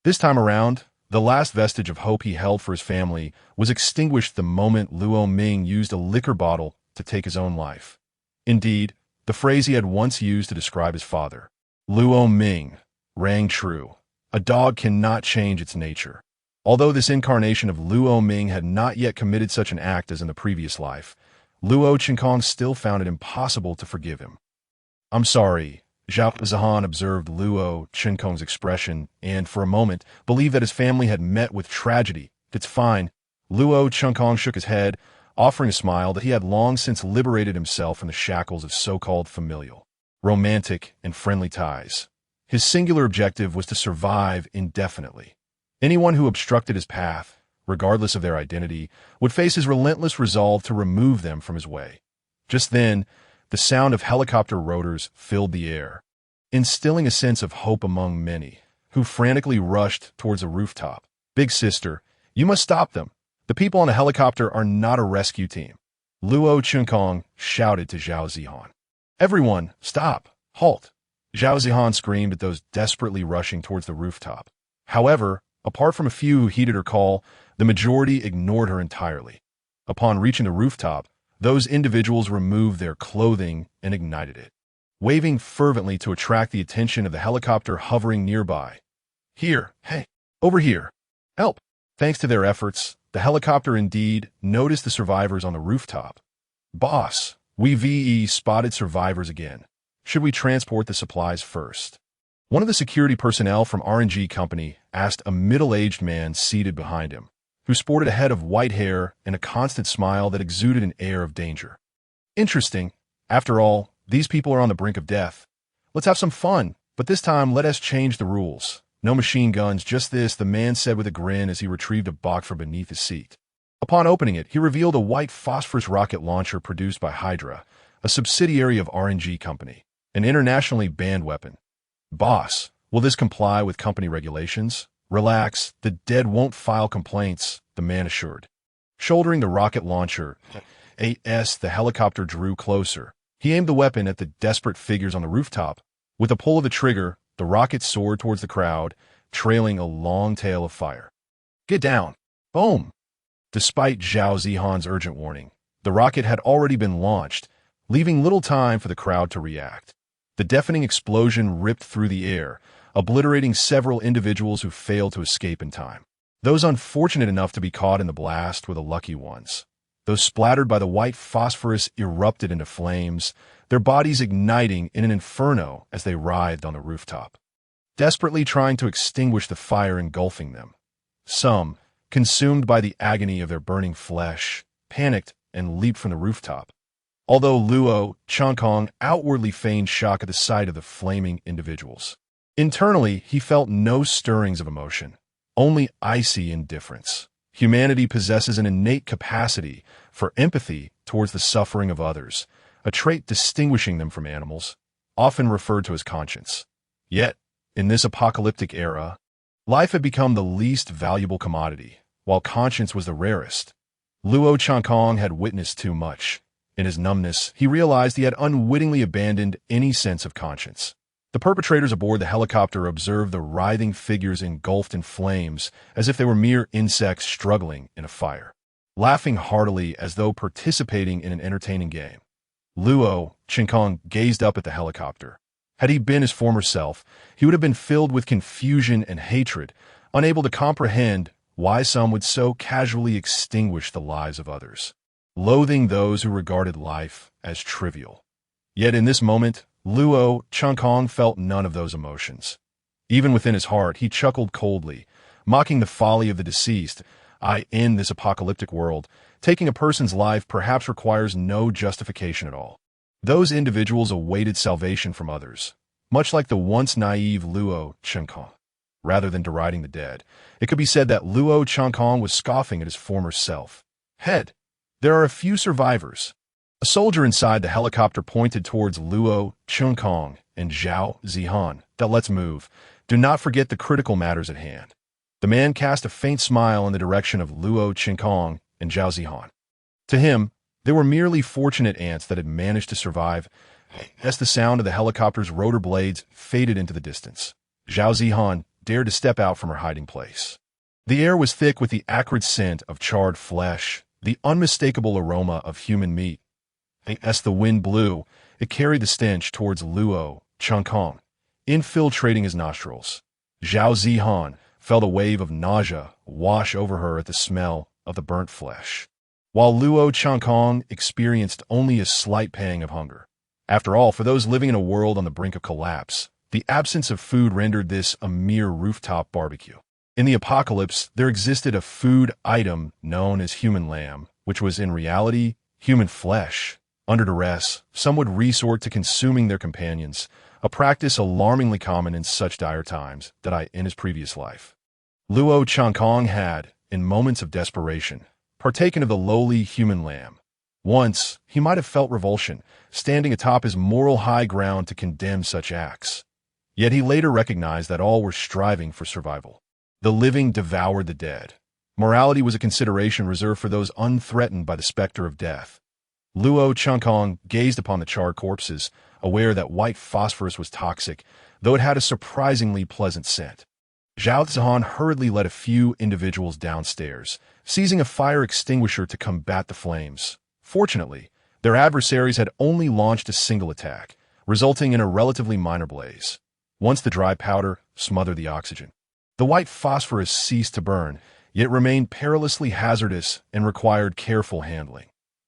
Speaker 1: This time around, the last vestige of hope he held for his family was extinguished the moment Luo Ming used a liquor bottle to take his own life. Indeed, the phrase he had once used to describe his father, Luo Ming, rang true. A dog cannot change its nature. Although this incarnation of Luo Ming had not yet committed such an act as in the previous life, Luo Qinkong still found it impossible to forgive him. "I'm sorry," Zhao Zihan observed Luo Qinkong's expression and, for a moment, believed that his family had met with tragedy. "It's fine." Luo Qinkong shook his head, offering a smile that he had long since liberated himself from the shackles of so-called familial, romantic, and friendly ties. His singular objective was to survive indefinitely. Anyone who obstructed his path, regardless of their identity, would face his relentless resolve to remove them from his way. Just then, the sound of helicopter rotors filled the air, instilling a sense of hope among many, who frantically rushed towards a rooftop. "Big sister, you must stop them. The people on the helicopter are not a rescue team. Luo Chunkong shouted to Zhao Zihan. Everyone, stop! Halt! Zhao Zihan screamed at those desperately rushing towards the rooftop. However, apart from a few who heeded her call, the majority ignored her entirely. Upon reaching the rooftop, those individuals removed their clothing and ignited it, waving fervently to attract the attention of the helicopter hovering nearby. Here, hey, over here, help! Thanks to their efforts, the helicopter indeed noticed the survivors on the rooftop. Boss, we VE spotted survivors again. Should we transport the supplies first? One of the security personnel from RNG Company asked a middle-aged man seated behind him, who sported a head of white hair and a constant smile that exuded an air of danger. Interesting. After all, these people are on the brink of death. Let's have some fun, but this time let us change the rules. No machine guns, just this, the man said with a grin as he retrieved a box from beneath his seat. Upon opening it, he revealed a white phosphorus rocket launcher produced by Hydra, a subsidiary of RNG Company, an internationally banned weapon. Boss, will this comply with company regulations? Relax, the dead won't file complaints, the man assured. Shouldering the rocket launcher, the helicopter drew closer. He aimed the weapon at the desperate figures on the rooftop. With a pull of the trigger, the rocket soared towards the crowd, trailing a long tail of fire. Get down! Boom! Despite Zhao Zihan's urgent warning, the rocket had already been launched, leaving little time for the crowd to react. The deafening explosion ripped through the air, obliterating several individuals who failed to escape in time. Those unfortunate enough to be caught in the blast were the lucky ones. Those splattered by the white phosphorus erupted into flames, their bodies igniting in an inferno as they writhed on the rooftop, desperately trying to extinguish the fire engulfing them. Some, consumed by the agony of their burning flesh, panicked and leaped from the rooftop. Although Luo Chunkong outwardly feigned shock at the sight of the flaming individuals, internally he felt no stirrings of emotion, only icy indifference. Humanity possesses an innate capacity for empathy towards the suffering of others, a trait distinguishing them from animals, often referred to as conscience. Yet, in this apocalyptic era, life had become the least valuable commodity, while conscience was the rarest. Luo Chunkong had witnessed too much. In his numbness, he realized he had unwittingly abandoned any sense of conscience. The perpetrators aboard the helicopter observed the writhing figures engulfed in flames as if they were mere insects struggling in a fire, laughing heartily as though participating in an entertaining game. Luo Chunkong gazed up at the helicopter. Had he been his former self, he would have been filled with confusion and hatred, unable to comprehend why some would so casually extinguish the lives of others, loathing those who regarded life as trivial. Yet in this moment, Luo Chunkong felt none of those emotions. Even within his heart, he chuckled coldly, mocking the folly of the deceased. In this apocalyptic world, taking a person's life perhaps requires no justification at all. Those individuals awaited salvation from others, much like the once naive Luo Chunkong. Rather than deriding the dead, it could be said that Luo Chunkong was scoffing at his former self. There are a few survivors. A soldier inside the helicopter pointed towards Luo Chunkong and Zhao Zihan. Let's move. Do not forget the critical matters at hand. The man cast a faint smile in the direction of Luo Chunkong and Zhao Zihan. To him, they were merely fortunate ants that had managed to survive as the sound of the helicopter's rotor blades faded into the distance. Zhao Zihan dared to step out from her hiding place. The air was thick with the acrid scent of charred flesh, the unmistakable aroma of human meat. As the wind blew, it carried the stench towards Luo Chunkong, infiltrating his nostrils. Zhao Zihan felt a wave of nausea wash over her at the smell of the burnt flesh, while Luo Chunkong experienced only a slight pang of hunger. After all, for those living in a world on the brink of collapse, the absence of food rendered this a mere rooftop barbecue. In the apocalypse, there existed a food item known as human lamb, which was in reality human flesh. Under duress, some would resort to consuming their companions, a practice alarmingly common in such dire times in his previous life. Luo Chunkong had, in moments of desperation, partaken of the lowly human lamb. Once, he might have felt revulsion, standing atop his moral high ground to condemn such acts. Yet he later recognized that all were striving for survival. The living devoured the dead. Morality was a consideration reserved for those unthreatened by the specter of death. Luo Chunkong gazed upon the charred corpses, aware that white phosphorus was toxic, though it had a surprisingly pleasant scent. Zhao Zihan hurriedly led a few individuals downstairs, seizing a fire extinguisher to combat the flames. Fortunately, their adversaries had only launched a single attack, resulting in a relatively minor blaze. Once the dry powder smothered the oxygen, the white phosphorus ceased to burn, yet remained perilously hazardous and required careful handling.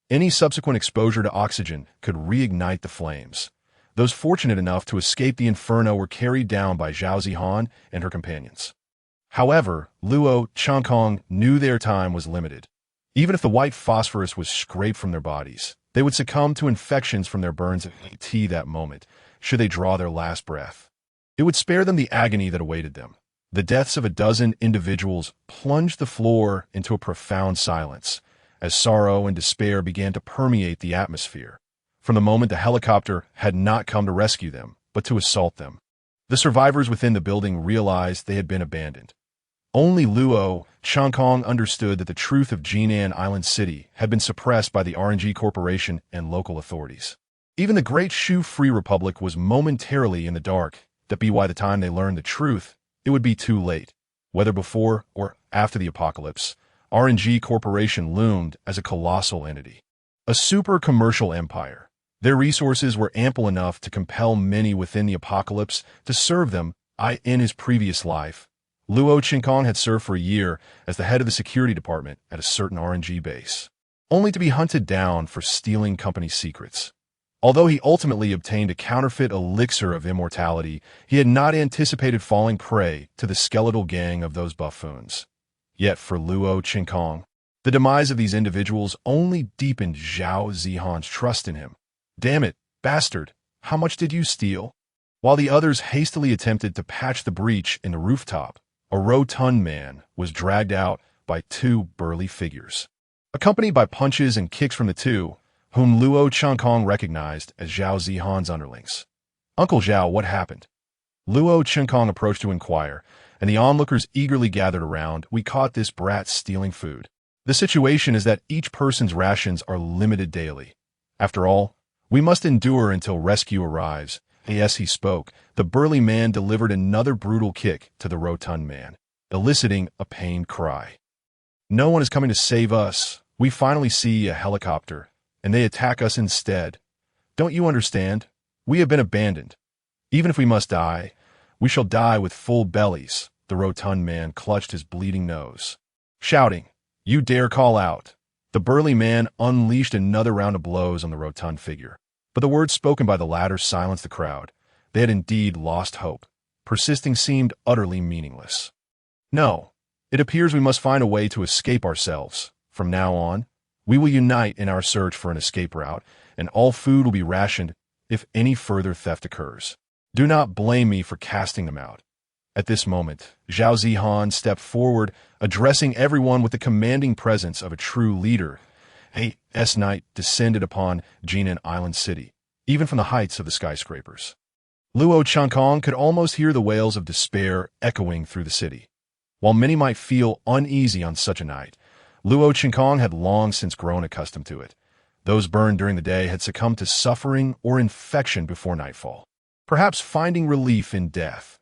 Speaker 1: Any subsequent exposure to oxygen could reignite the flames. Those fortunate enough to escape the inferno were carried down by Zhao Zihan and her companions. However, Luo Chunkong knew their time was limited. Even if the white phosphorus was scraped from their bodies, they would succumb to infections from their burns at that moment, should they draw their last breath. It would spare them the agony that awaited them. The deaths of a dozen individuals plunged the floor into a profound silence, as sorrow and despair began to permeate the atmosphere. From the moment the helicopter had not come to rescue them, but to assault them, the survivors within the building realized they had been abandoned. Only Luo Chunkong understood that the truth of Jinan Island City had been suppressed by the RNG Corporation and local authorities. Even the Great Shu Free Republic was momentarily in the dark, that by the time they learned the truth, it would be too late. Whether before or after the apocalypse, RNG Corporation loomed as a colossal entity. A super-commercial empire. Their resources were ample enough to compel many within the apocalypse to serve them. In his previous life, Luo Chunkong had served for a year as the head of the security department at a certain RNG base, only to be hunted down for stealing company secrets. Although he ultimately obtained a counterfeit elixir of immortality, he had not anticipated falling prey to the skeletal gang of those buffoons. Yet for Luo Chunkong, the demise of these individuals only deepened Zhao Zihan's trust in him. "Damn it, bastard, how much did you steal?" While the others hastily attempted to patch the breach in the rooftop, a rotund man was dragged out by two burly figures, accompanied by punches and kicks from the two, whom Luo Chunkong recognized as Zhao Zihan's underlings. "Uncle Zhao, what happened?" Luo Chunkong approached to inquire, and the onlookers eagerly gathered around. "We caught this brat stealing food. The situation is that each person's rations are limited daily. After all, we must endure until rescue arrives." As he spoke, the burly man delivered another brutal kick to the rotund man, eliciting a pained cry. "No one is coming to save us. We finally see a helicopter, and they attack us instead. Don't you understand? We have been abandoned. Even if we must die, we shall die with full bellies." The rotund man clutched his bleeding nose, shouting, "You dare call out!" The burly man unleashed another round of blows on the rotund figure. But the words spoken by the latter silenced the crowd. They had indeed lost hope. Persisting seemed utterly meaningless. "No, it appears we must find a way to escape ourselves. From now on, we will unite in our search for an escape route, and all food will be rationed if any further theft occurs. Do not blame me for casting them out." At this moment, Zhao Zihan stepped forward, addressing everyone with the commanding presence of a true leader. Night descended upon Jinan Island City, even from the heights of the skyscrapers. Luo Chunkong could almost hear the wails of despair echoing through the city. While many might feel uneasy on such a night, Luo Chunkong had long since grown accustomed to it. Those burned during the day had succumbed to suffering or infection before nightfall, perhaps finding relief in death.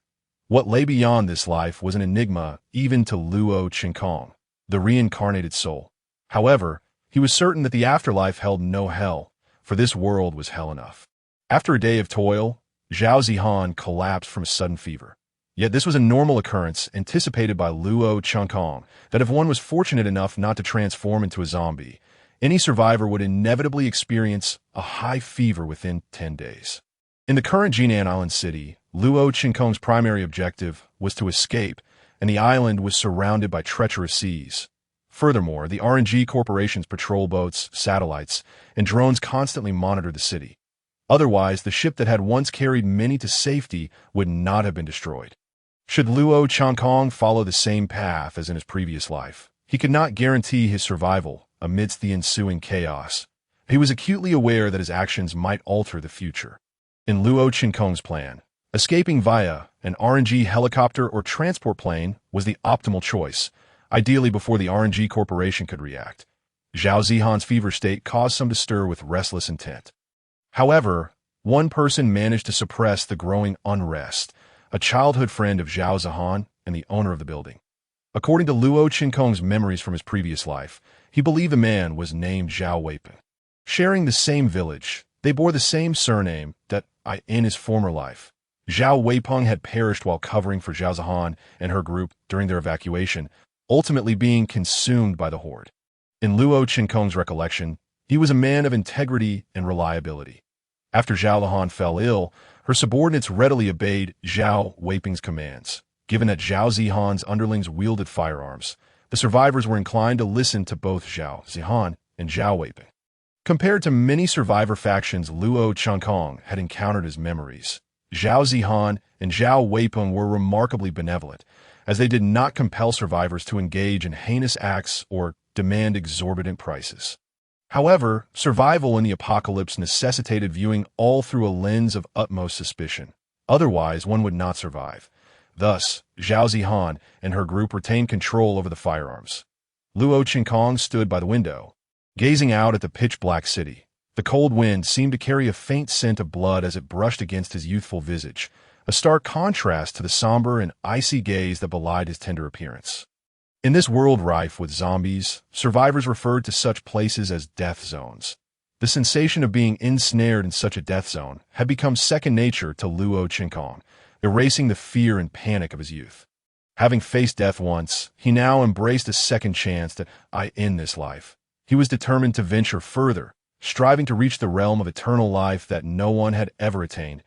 Speaker 1: What lay beyond this life was an enigma even to Luo Chunkong, the reincarnated soul. However, he was certain that the afterlife held no hell, for this world was hell enough. After a day of toil, Zhao Zihan collapsed from a sudden fever. Yet this was a normal occurrence anticipated by Luo Chunkong, that if one was fortunate enough not to transform into a zombie, any survivor would inevitably experience a high fever within 10 days. In the current Jinan Island City, Luo Chunkong's primary objective was to escape, and the island was surrounded by treacherous seas. Furthermore, the RNG Corporation's patrol boats, satellites, and drones constantly monitored the city. Otherwise, the ship that had once carried many to safety would not have been destroyed. Should Luo Chunkong follow the same path as in his previous life, he could not guarantee his survival amidst the ensuing chaos. He was acutely aware that his actions might alter the future. In Luo Chunkong's plan, escaping via an RNG helicopter or transport plane was the optimal choice. ideally before the RNG corporation could react. Zhao Zihan's fever state caused some to stir with restless intent. However, one person managed to suppress the growing unrest, a childhood friend of Zhao Zihan and the owner of the building. According to Luo Qinkong's memories from his previous life, he believed the man was named Zhao Weipeng. Sharing the same village, they bore the same surname that in his former life. Zhao Weipeng had perished while covering for Zhao Zihan and her group during their evacuation, ultimately being consumed by the horde. In Luo Qinkong's recollection, he was a man of integrity and reliability. After Zhao Zihan fell ill, her subordinates readily obeyed Zhao Weipeng's commands. Given that Zhao Zihan's underlings wielded firearms, the survivors were inclined to listen to both Zhao Zihan and Zhao Weipeng. Compared to many survivor factions Luo Qinkong had encountered as memories, Zhao Zihan and Zhao Weipeng were remarkably benevolent, as they did not compel survivors to engage in heinous acts or demand exorbitant prices. However, survival in the apocalypse necessitated viewing all through a lens of utmost suspicion. Otherwise, one would not survive. Thus, Zhao Zihan and her group retained control over the firearms. Luo Qinkong stood by the window, gazing out at the pitch-black city. The cold wind seemed to carry a faint scent of blood as it brushed against his youthful visage, a stark contrast to the somber and icy gaze that belied his tender appearance. In this world rife with zombies, survivors referred to such places as death zones. The sensation of being ensnared in such a death zone had become second nature to Luo Qinkong, erasing the fear and panic of his youth. Having faced death once, he now embraced a second chance that in this life. He was determined to venture further, striving to reach the realm of eternal life that no one had ever attained.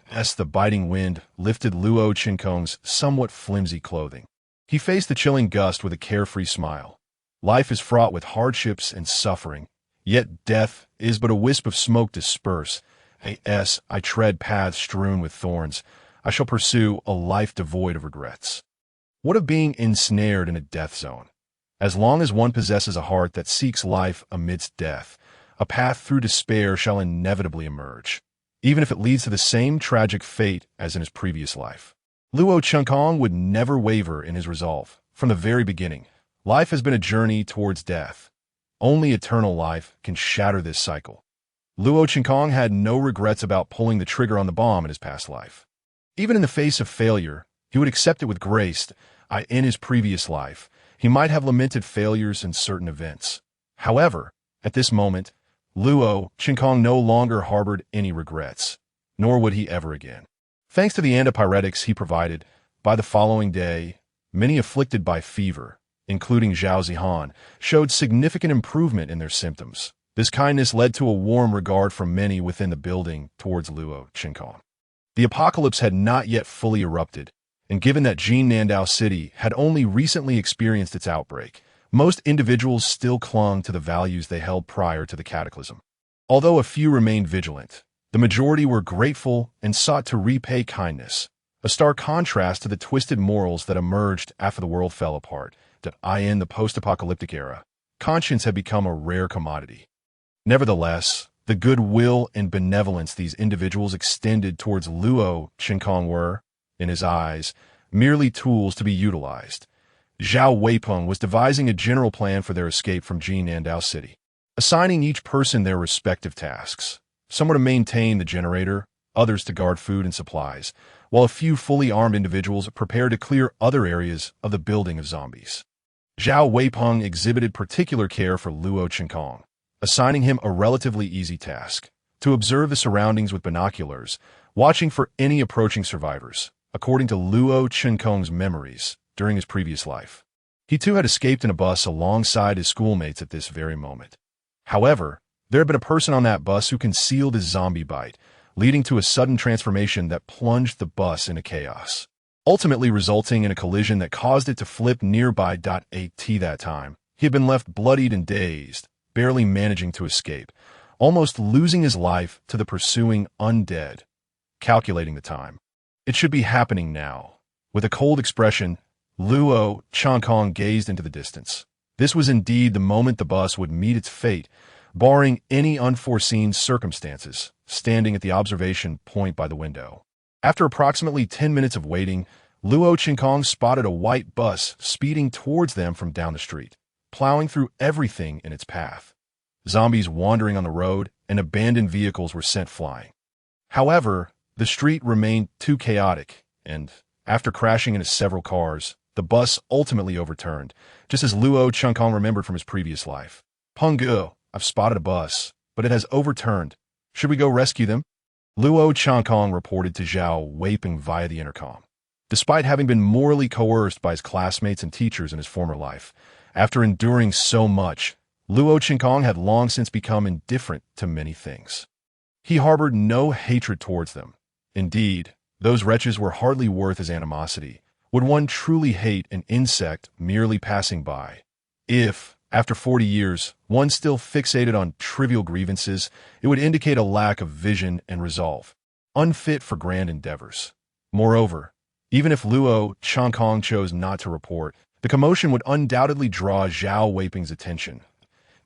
Speaker 1: As the biting wind lifted Luo Qinkong's somewhat flimsy clothing, he faced the chilling gust with a carefree smile. Life is fraught with hardships and suffering, yet death is but a wisp of smoke dispersed. I tread paths strewn with thorns. I shall pursue a life devoid of regrets. What of being ensnared in a death zone? As long as one possesses a heart that seeks life amidst death, a path through despair shall inevitably emerge, even if it leads to the same tragic fate as in his previous life. Luo Qinkong would never waver in his resolve. From the very beginning, life has been a journey towards death. Only eternal life can shatter this cycle. Luo Qinkong had no regrets about pulling the trigger on the bomb in his past life. Even in the face of failure, he would accept it with grace. In his previous life, he might have lamented failures in certain events. However, at this moment, Luo Qinkong no longer harbored any regrets, nor would he ever again. Thanks to the antipyretics he provided, by the following day, many afflicted by fever, including Zhao Zihan, showed significant improvement in their symptoms. This kindness led to a warm regard from many within the building towards Luo Qinkong. The apocalypse had not yet fully erupted, and given that Jinnandao City had only recently experienced its outbreak, most individuals still clung to the values they held prior to the cataclysm. Although a few remained vigilant, the majority were grateful and sought to repay kindness, a stark contrast to the twisted morals that emerged after the world fell apart. In the post-apocalyptic era, conscience had become a rare commodity. Nevertheless, the goodwill and benevolence these individuals extended towards Luo Qinkong were, in his eyes, merely tools to be utilized. Zhao Weipeng was devising a general plan for their escape from Jinnandao City, assigning each person their respective tasks. Some were to maintain the generator, others to guard food and supplies, while a few fully armed individuals prepared to clear other areas of the building of zombies. Zhao Weipeng exhibited particular care for Luo Qinkong, assigning him a relatively easy task: to observe the surroundings with binoculars, watching for any approaching survivors. According to Luo Qinkong's memories during his previous life, he too had escaped in a bus alongside his schoolmates at this very moment. However, there had been a person on that bus who concealed his zombie bite, leading to a sudden transformation that plunged the bus into chaos, ultimately resulting in a collision that caused it to flip nearby. That time, he had been left bloodied and dazed, barely managing to escape, almost losing his life to the pursuing undead. Calculating the time, it should be happening now. With a cold expression, Luo Qinkong gazed into the distance. This was indeed the moment the bus would meet its fate, barring any unforeseen circumstances, standing at the observation point by the window. After approximately 10 minutes of waiting, Luo Qinkong spotted a white bus speeding towards them from down the street, plowing through everything in its path. Zombies wandering on the road and abandoned vehicles were sent flying. However, the street remained too chaotic, and, after crashing into several cars, the bus ultimately overturned, just as Luo Qinkong remembered from his previous life. Penggu, I've spotted a bus, but it has overturned. Should we go rescue them? Luo Qinkong reported to Zhao Weiping via the intercom. Despite having been morally coerced by his classmates and teachers in his former life, after enduring so much, Luo Qinkong had long since become indifferent to many things. He harbored no hatred towards them. Indeed, those wretches were hardly worth his animosity. Would one truly hate an insect merely passing by? If, after 40 years, one still fixated on trivial grievances, it would indicate a lack of vision and resolve, unfit for grand endeavors. Moreover, even if Luo Qinkong chose not to report, the commotion would undoubtedly draw Zhao Weiping's attention.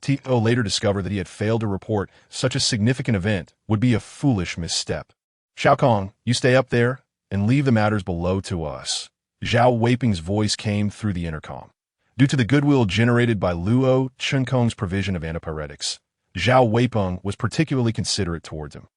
Speaker 1: Tio later discovered that he had failed to report such a significant event would be a foolish misstep. Xiaokong, you stay up there and leave the matters below to us. Zhao Weiping's voice came through the intercom. Due to the goodwill generated by Luo Qinkong's provision of antipyretics, Zhao Weiping was particularly considerate towards him.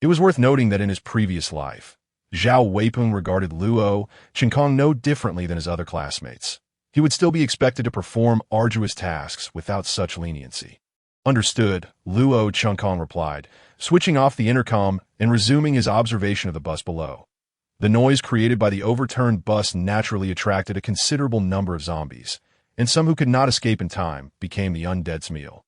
Speaker 1: It was worth noting that in his previous life, Zhao Weiping regarded Luo Qinkong no differently than his other classmates. He would still be expected to perform arduous tasks without such leniency. Understood, Luo Qinkong replied, switching off the intercom and resuming his observation of the bus below. The noise created by the overturned bus naturally attracted a considerable number of zombies, and some who could not escape in time became the undead's meal,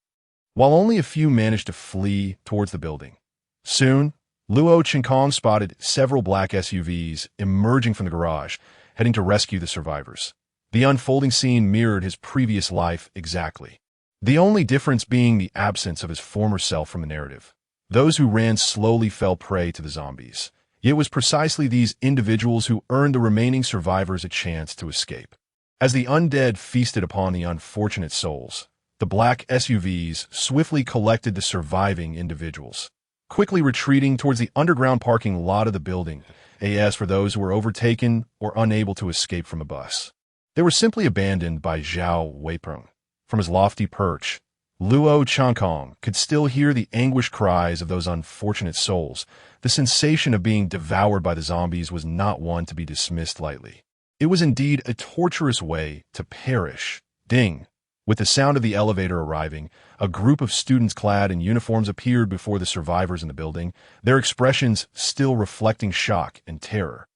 Speaker 1: while only a few managed to flee towards the building. Soon, Luo Qinkong spotted several black SUVs emerging from the garage, heading to rescue the survivors. The unfolding scene mirrored his previous life exactly, the only difference being the absence of his former self from the narrative. Those who ran slowly fell prey to the zombies, yet it was precisely these individuals who earned the remaining survivors a chance to escape. As the undead feasted upon the unfortunate souls, the black SUVs swiftly collected the surviving individuals, quickly retreating towards the underground parking lot of the building, as for those who were overtaken or unable to escape from the bus. They were simply abandoned by Zhao Weiping. From his lofty perch, Luo Qinkong could still hear the anguished cries of those unfortunate souls. The sensation of being devoured by the zombies was not one to be dismissed lightly. It was indeed a torturous way to perish. Ding! With the sound of the elevator arriving, a group of students clad in uniforms appeared before the survivors in the building, their expressions still reflecting shock and terror.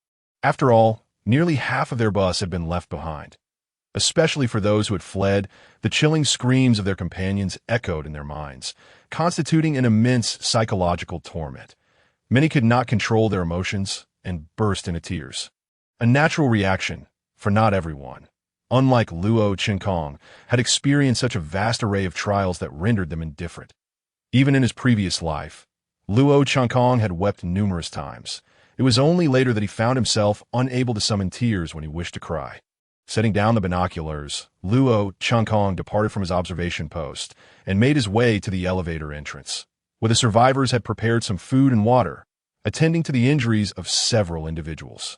Speaker 1: After all, nearly half of their bus had been left behind. Especially for those who had fled, the chilling screams of their companions echoed in their minds, constituting an immense psychological torment. Many could not control their emotions and burst into tears. A natural reaction, for not everyone, unlike Luo Qinkong, had experienced such a vast array of trials that rendered them indifferent. Even in his previous life, Luo Qinkong had wept numerous times. It was only later that he found himself unable to summon tears when he wished to cry. Setting down the binoculars, Luo Qinkong departed from his observation post and made his way to the elevator entrance, where the survivors had prepared some food and water, attending to the injuries of several individuals.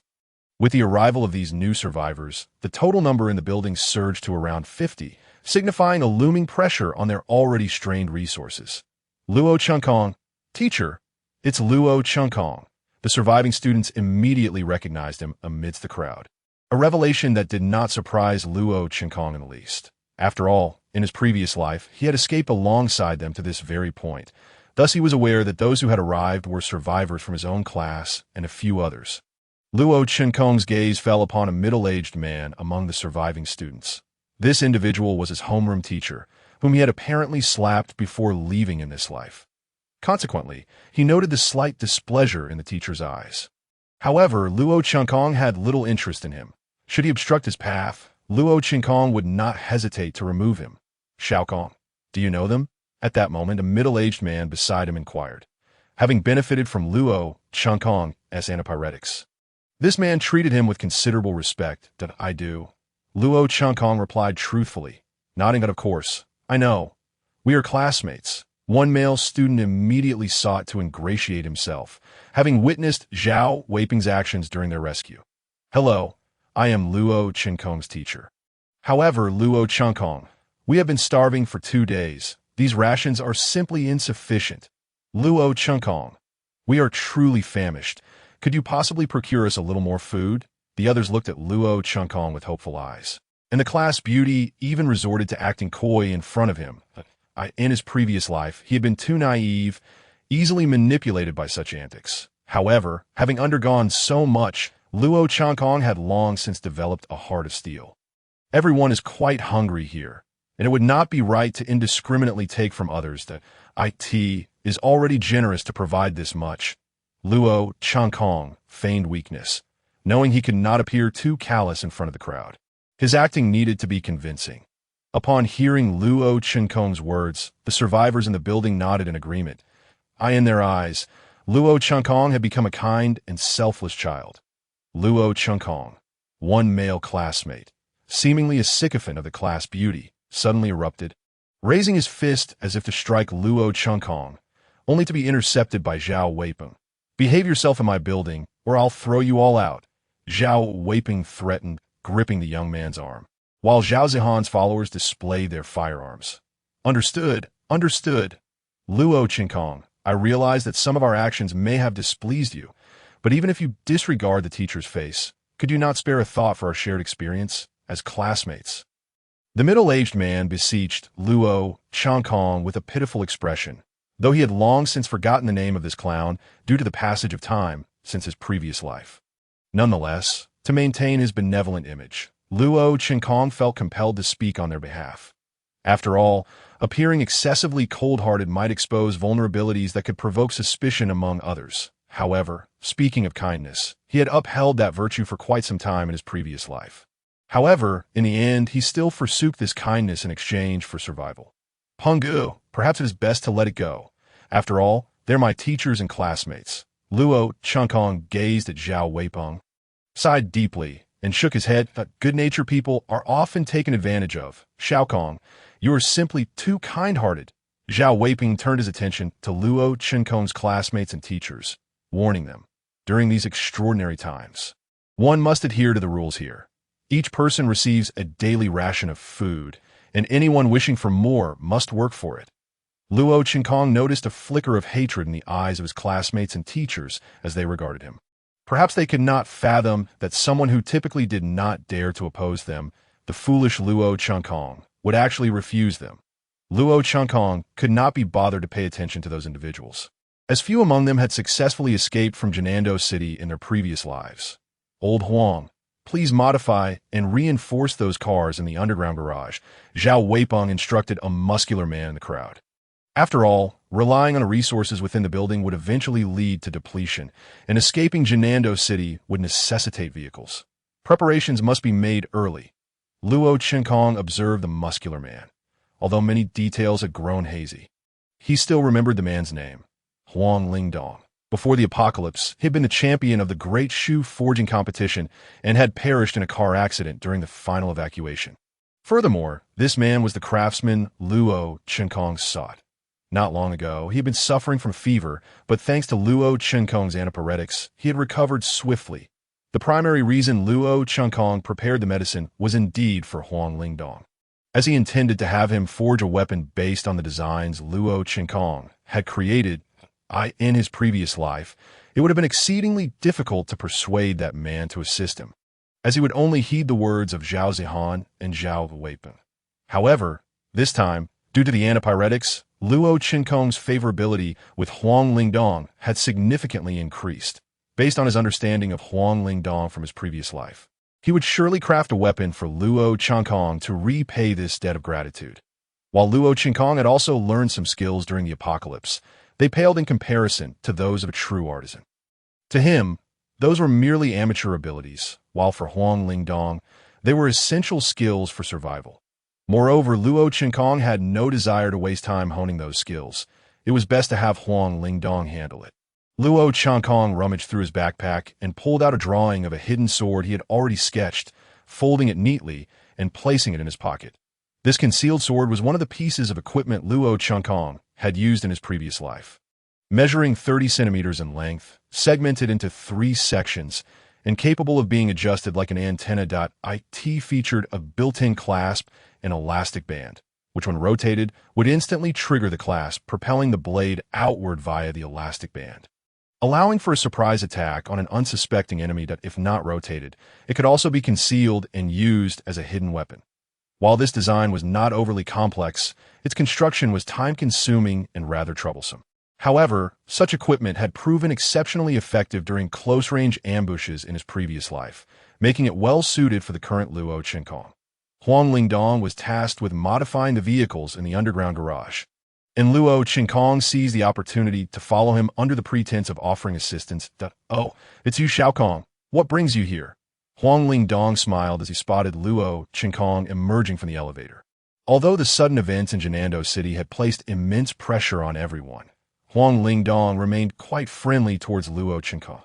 Speaker 1: With the arrival of these new survivors, the total number in the building surged to around 50, signifying a looming pressure on their already strained resources. Luo Qinkong, teacher, it's Luo Qinkong. The surviving students immediately recognized him amidst the crowd. A revelation that did not surprise Luo Qinkong in the least. After all, in his previous life, he had escaped alongside them to this very point. Thus he was aware that those who had arrived were survivors from his own class and a few others. Luo Qinkong's gaze fell upon a middle-aged man among the surviving students. This individual was his homeroom teacher, whom he had apparently slapped before leaving in this life. Consequently, he noted the slight displeasure in the teacher's eyes. However, Luo Qinkong had little interest in him. Should he obstruct his path, Luo Qinkong would not hesitate to remove him. Xiaokong, do you know them? At that moment, a middle-aged man beside him inquired, having benefited from Luo Qinkong's antipyretics. This man treated him with considerable respect. That I do. Luo Qinkong replied truthfully, nodding that of course. I know. We are classmates. One male student immediately sought to ingratiate himself, having witnessed Zhao Weiping's actions during their rescue. Hello, I am Luo Qinkong's teacher. However, Luo Qinkong, we have been starving for 2 days. These rations are simply insufficient. Luo Qinkong, we are truly famished. Could you possibly procure us a little more food? The others looked at Luo Qinkong with hopeful eyes. And the class beauty even resorted to acting coy in front of him. In his previous life, he had been too naive, easily manipulated by such antics. However, having undergone so much, Luo Qinkong had long since developed a heart of steel. Everyone is quite hungry here, and it would not be right to indiscriminately take from others. The IT is already generous to provide this much. Luo Qinkong feigned weakness, knowing he could not appear too callous in front of the crowd. His acting needed to be convincing. Upon hearing Luo Qinkong's words, the survivors in the building nodded in agreement. In their eyes, Luo Qinkong had become a kind and selfless child. Luo Qinkong, one male classmate, seemingly a sycophant of the class beauty, suddenly erupted, raising his fist as if to strike Luo Qinkong, only to be intercepted by Zhao Weipeng. Behave yourself in my building, or I'll throw you all out, Zhao Weipeng threatened, gripping the young man's arm, while Zhao Zihan's followers displayed their firearms. Understood, understood. Luo Qinkong, I realize that some of our actions may have displeased you, but even if you disregard the teacher's face, could you not spare a thought for our shared experience as classmates? The middle-aged man beseeched Luo Qinkong with a pitiful expression, though he had long since forgotten the name of this clown due to the passage of time since his previous life. Nonetheless, to maintain his benevolent image, Luo Qinkong felt compelled to speak on their behalf. After all, appearing excessively cold-hearted might expose vulnerabilities that could provoke suspicion among others. However, speaking of kindness, he had upheld that virtue for quite some time in his previous life. However, in the end, he still forsook this kindness in exchange for survival. Pungu, perhaps it is best to let it go. After all, they're my teachers and classmates. Luo Qinkong gazed at Zhao Weipeng, sighed deeply, and shook his head. Good-natured people are often taken advantage of. Xiaokong, you are simply too kind-hearted. Zhao Weipeng turned his attention to Luo Qinkong's classmates and teachers, warning them, during these extraordinary times, one must adhere to the rules here. Each person receives a daily ration of food, and anyone wishing for more must work for it. Luo Qinkong noticed a flicker of hatred in the eyes of his classmates and teachers as they regarded him. Perhaps they could not fathom that someone who typically did not dare to oppose them, the foolish Luo Qinkong, would actually refuse them. Luo Qinkong could not be bothered to pay attention to those individuals, as few among them had successfully escaped from Jianando City in their previous lives. Old Huang, please modify and reinforce those cars in the underground garage, Zhao Weipeng instructed a muscular man in the crowd. After all, relying on the resources within the building would eventually lead to depletion, and escaping Jianando City would necessitate vehicles. Preparations must be made early. Luo Qinkong observed the muscular man, although many details had grown hazy. He still remembered the man's name, Huang Lingdong. Before the apocalypse, he had been the champion of the great shoe forging competition and had perished in a car accident during the final evacuation. Furthermore, this man was the craftsman Luo Qinkong sought. Not long ago, he had been suffering from fever, but thanks to Luo Qinkong's antipyretics, he had recovered swiftly. The primary reason Luo Qinkong prepared the medicine was indeed for Huang Lingdong, as he intended to have him forge a weapon based on the designs Luo Qinkong had created in his previous life. It would have been exceedingly difficult to persuade that man to assist him, as he would only heed the words of Zhao Zihan and Zhao Weipeng. However, this time, due to the antipyretics, Luo Qinkong's favorability with Huang Lingdong had significantly increased, based on his understanding of Huang Lingdong from his previous life. He would surely craft a weapon for Luo Qinkong to repay this debt of gratitude. While Luo Qinkong had also learned some skills during the apocalypse, they paled in comparison to those of a true artisan. To him, those were merely amateur abilities, while for Huang Lingdong, they were essential skills for survival. Moreover, Luo Qinkong had no desire to waste time honing those skills. It was best to have Huang Lingdong handle it. Luo Qinkong rummaged through his backpack and pulled out a drawing of a hidden sword he had already sketched, folding it neatly and placing it in his pocket. This concealed sword was one of the pieces of equipment Luo Qinkong had used in his previous life. Measuring 30 centimeters in length, segmented into 3 sections, and capable of being adjusted like an antenna. It featured a built-in clasp and elastic band, which when rotated would instantly trigger the clasp, propelling the blade outward via the elastic band, allowing for a surprise attack on an unsuspecting enemy. If not rotated, it could also be concealed and used as a hidden weapon. While this design was not overly complex, its construction was time-consuming and rather troublesome. However, such equipment had proven exceptionally effective during close-range ambushes in his previous life, making it well-suited for the current Luo Qinkong. Huang Lingdong was tasked with modifying the vehicles in the underground garage, and Luo Qinkong seized the opportunity to follow him under the pretense of offering assistance. "Oh, it's you, Xiaokong. What brings you here?" Huang Lingdong smiled as he spotted Luo Qinkong emerging from the elevator. Although the sudden events in Jianando City had placed immense pressure on everyone, Huang Lingdong remained quite friendly towards Luo Qinkong.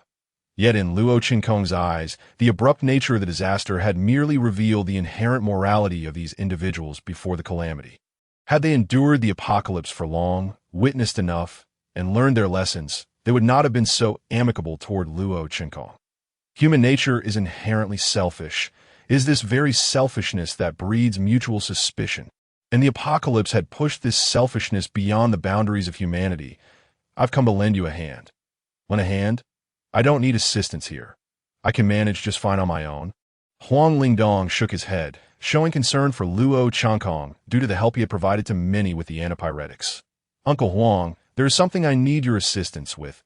Speaker 1: Yet in Luo Qinkong's eyes, the abrupt nature of the disaster had merely revealed the inherent morality of these individuals before the calamity. Had they endured the apocalypse for long, witnessed enough, and learned their lessons, they would not have been so amicable toward Luo Qinkong. Human nature is inherently selfish. It is this very selfishness that breeds mutual suspicion, and the apocalypse had pushed this selfishness beyond the boundaries of humanity. "I've come to lend you a hand." "Lend a hand? I don't need assistance here. I can manage just fine on my own." Huang Lingdong shook his head, showing concern for Luo Qinkong due to the help he had provided to many with the antipyretics. "Uncle Huang, there is something I need your assistance with."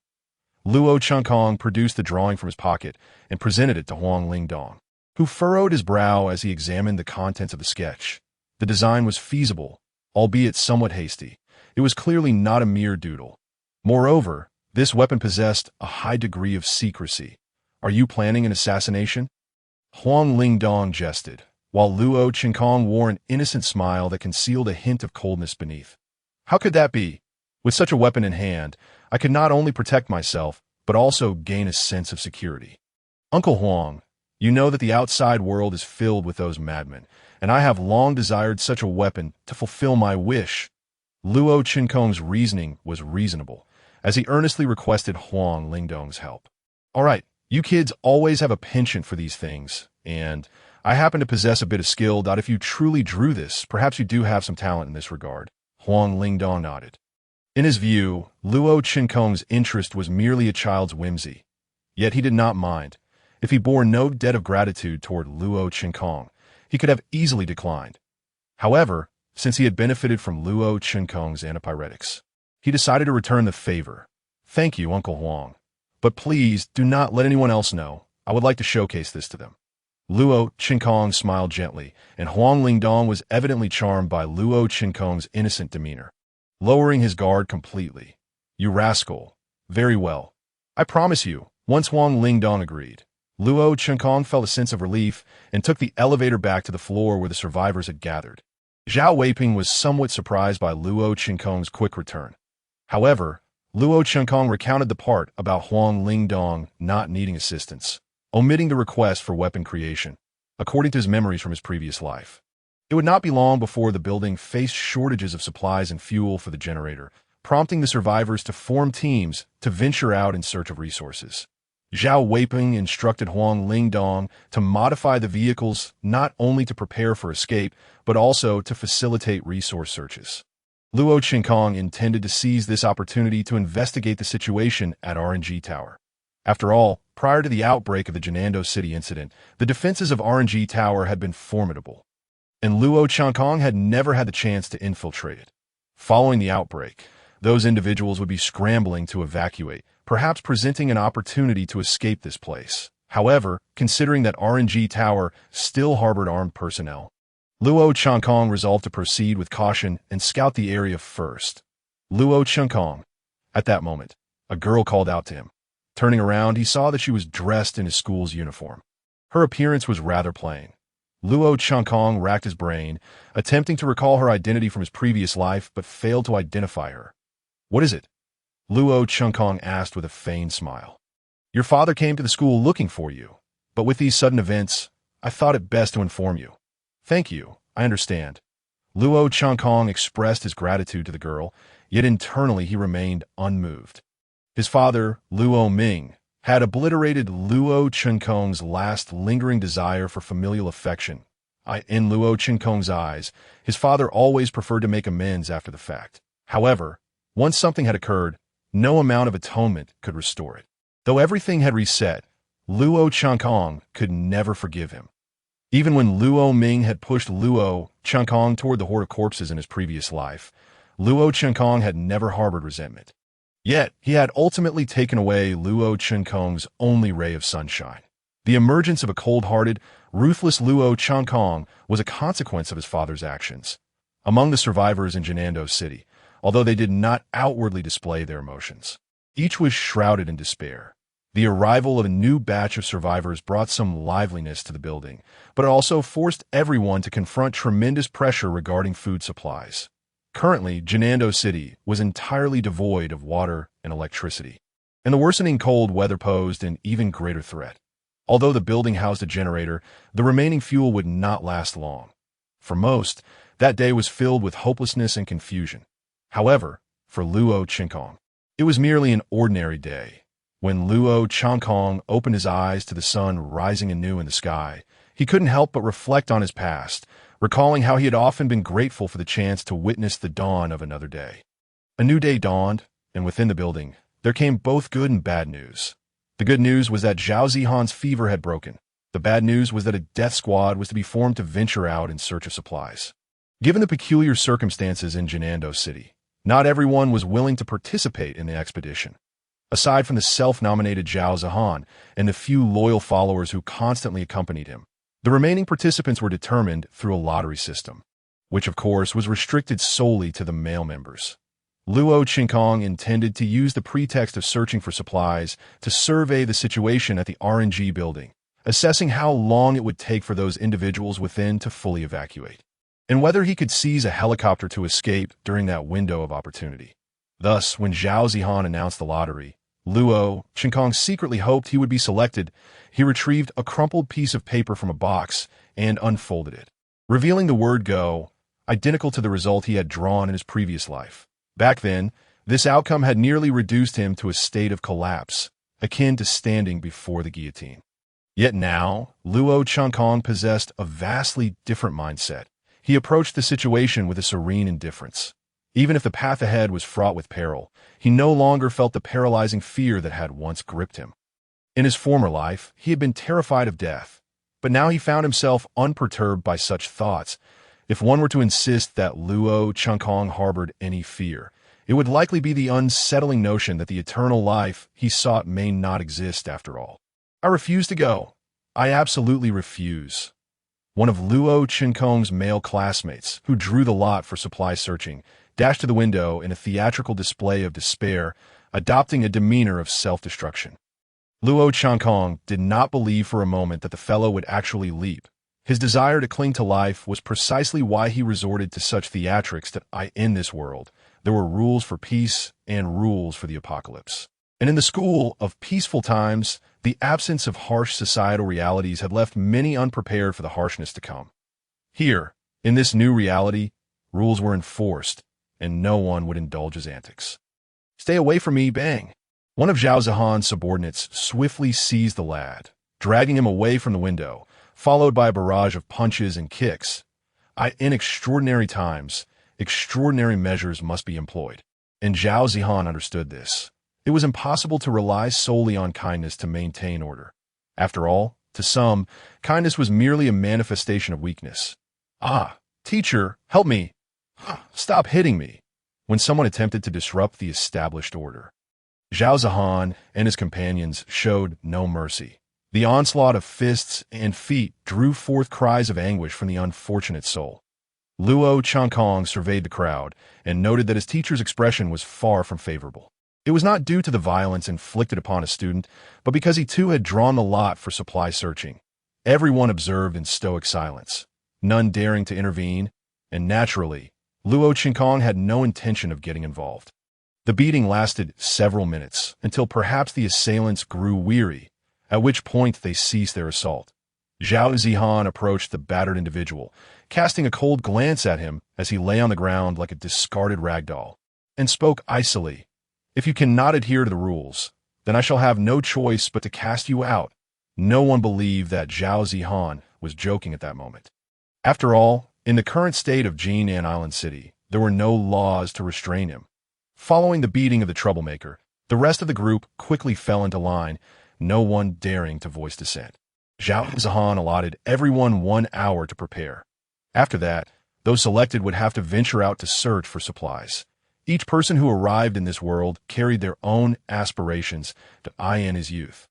Speaker 1: Luo Qinkong produced the drawing from his pocket and presented it to Huang Lingdong, who furrowed his brow as he examined the contents of the sketch. The design was feasible, albeit somewhat hasty. It was clearly not a mere doodle. Moreover, this weapon possessed a high degree of secrecy. "Are you planning an assassination?" Huang Lingdong jested, while Luo Qinkong wore an innocent smile that concealed a hint of coldness beneath. "How could that be? With such a weapon in hand, I could not only protect myself, but also gain a sense of security." "Uncle Huang, you know that the outside world is filled with those madmen, and I have long desired such a weapon to fulfill my wish." Luo Qinkong's reasoning was reasonable, as he earnestly requested Huang Lingdong's help. "All right, you kids always have a penchant for these things, and I happen to possess a bit of skill. If you truly drew this, perhaps you do have some talent in this regard." Huang Lingdong nodded. In his view, Luo Qinkong's interest was merely a child's whimsy. Yet he did not mind. If he bore no debt of gratitude toward Luo Qinkong, he could have easily declined. However, since he had benefited from Luo Qinkong's antipyretics, he decided to return the favor. "Thank you, Uncle Huang. But please do not let anyone else know. I would like to showcase this to them." Luo Qinkong smiled gently, and Huang Lingdong was evidently charmed by Luo Qinkong's innocent demeanor. Lowering his guard completely. "You rascal. Very well. I promise you." Once Huang Lingdong agreed, Luo Qinkong felt a sense of relief and took the elevator back to the floor where the survivors had gathered. Zhao Weiping was somewhat surprised by Luo Qinkong's quick return. However, Luo Qinkong recounted the part about Huang Lingdong not needing assistance, omitting the request for weapon creation, according to his memories from his previous life. It would not be long before the building faced shortages of supplies and fuel for the generator, prompting the survivors to form teams to venture out in search of resources. Zhao Weiping instructed Huang Lingdong to modify the vehicles not only to prepare for escape, but also to facilitate resource searches. Luo Qinkong intended to seize this opportunity to investigate the situation at RNG Tower. After all, prior to the outbreak of the Jianando City incident, the defenses of RNG Tower had been formidable, and Luo Qinkong had never had the chance to infiltrate it. Following the outbreak, those individuals would be scrambling to evacuate, perhaps presenting an opportunity to escape this place. However, considering that RNG Tower still harbored armed personnel, Luo Qinkong resolved to proceed with caution and scout the area first. "Luo Qinkong." At that moment, a girl called out to him. Turning around, he saw that she was dressed in his school's uniform. Her appearance was rather plain. Luo Qinkong racked his brain, attempting to recall her identity from his previous life, but failed to identify her. "What is it?" Luo Qinkong asked with a feigned smile. "Your father came to the school looking for you, but with these sudden events, I thought it best to inform you." "Thank you, I understand." Luo Qinkong expressed his gratitude to the girl, yet internally he remained unmoved. His father, Luo Ming, had obliterated Luo Chunkong's last lingering desire for familial affection. In Luo Chunkong's eyes, his father always preferred to make amends after the fact. However, once something had occurred, no amount of atonement could restore it. Though everything had reset, Luo Chunkong could never forgive him. Even when Luo Ming had pushed Luo Chunkong toward the horde of corpses in his previous life, Luo Chunkong had never harbored resentment. Yet, he had ultimately taken away Luo Chunkong's only ray of sunshine. The emergence of a cold-hearted, ruthless Luo Chunkong was a consequence of his father's actions. Among the survivors in Jinnando City, although they did not outwardly display their emotions, each was shrouded in despair. The arrival of a new batch of survivors brought some liveliness to the building, but it also forced everyone to confront tremendous pressure regarding food supplies. Currently, Jinnando City was entirely devoid of water and electricity, and the worsening cold weather posed an even greater threat. Although the building housed a generator, the remaining fuel would not last long. For most, that day was filled with hopelessness and confusion. However, for Luo Chunkong, it was merely an ordinary day. When Luo Chunkong opened his eyes to the sun rising anew in the sky, he couldn't help but reflect on his past, recalling how he had often been grateful for the chance to witness the dawn of another day. A new day dawned, and within the building, there came both good and bad news. The good news was that Zhao Zihan's fever had broken. The bad news was that a death squad was to be formed to venture out in search of supplies. Given the peculiar circumstances in Jinnando City, not everyone was willing to participate in the expedition. Aside from the self-nominated Zhao Zihan and the few loyal followers who constantly accompanied him, the remaining participants were determined through a lottery system, which of course was restricted solely to the male members. Luo Chunkong intended to use the pretext of searching for supplies to survey the situation at the RNG building, assessing how long it would take for those individuals within to fully evacuate, and whether he could seize a helicopter to escape during that window of opportunity. Thus, when Zhao Zihan announced the lottery, Luo Chunkong secretly hoped he would be selected. He retrieved a crumpled piece of paper from a box and unfolded it, revealing the word "go," identical to the result he had drawn in his previous life. Back then, this outcome had nearly reduced him to a state of collapse, akin to standing before the guillotine. Yet now, Luo Chunkong possessed a vastly different mindset. He approached the situation with a serene indifference. Even if the path ahead was fraught with peril, he no longer felt the paralyzing fear that had once gripped him. In his former life, he had been terrified of death, but now he found himself unperturbed by such thoughts. If one were to insist that Luo Chunkong harbored any fear, it would likely be the unsettling notion that the eternal life he sought may not exist after all. "I refuse to go. I absolutely refuse." One of Luo Chunkong's male classmates, who drew the lot for supply searching, dashed to the window in a theatrical display of despair, adopting a demeanor of self-destruction. Luo Chunkong did not believe for a moment that the fellow would actually leap. His desire to cling to life was precisely why he resorted to such theatrics that in this world, there were rules for peace and rules for the apocalypse. And in the school of peaceful times, the absence of harsh societal realities had left many unprepared for the harshness to come. Here, in this new reality, rules were enforced, and no one would indulge his antics. "Stay away from me, bang!" One of Zhao Zihan's subordinates swiftly seized the lad, dragging him away from the window, followed by a barrage of punches and kicks. In extraordinary times, extraordinary measures must be employed, and Zhao Zihan understood this. It was impossible to rely solely on kindness to maintain order. After all, to some, kindness was merely a manifestation of weakness. Teacher, help me! Stop hitting me!" When someone attempted to disrupt the established order, Zhao Zihan and his companions showed no mercy. The onslaught of fists and feet drew forth cries of anguish from the unfortunate soul. Luo Chunkong surveyed the crowd and noted that his teacher's expression was far from favorable. It was not due to the violence inflicted upon a student, but because he too had drawn the lot for supply searching. Everyone observed in stoic silence, none daring to intervene, and naturally, Luo Chunkong had no intention of getting involved. The beating lasted several minutes, until perhaps the assailants grew weary, at which point they ceased their assault. Zhao Zihan approached the battered individual, casting a cold glance at him as he lay on the ground like a discarded rag doll, and spoke icily. "If you cannot adhere to the rules, then I shall have no choice but to cast you out." No one believed that Zhao Zihan was joking at that moment. After all, in the current state of Jinan Island City, there were no laws to restrain him. Following the beating of the troublemaker, the rest of the group quickly fell into line, no one daring to voice dissent. Zhao Zihan allotted everyone 1 hour to prepare. After that, those selected would have to venture out to search for supplies. Each person who arrived in this world carried their own aspirations to in his youth.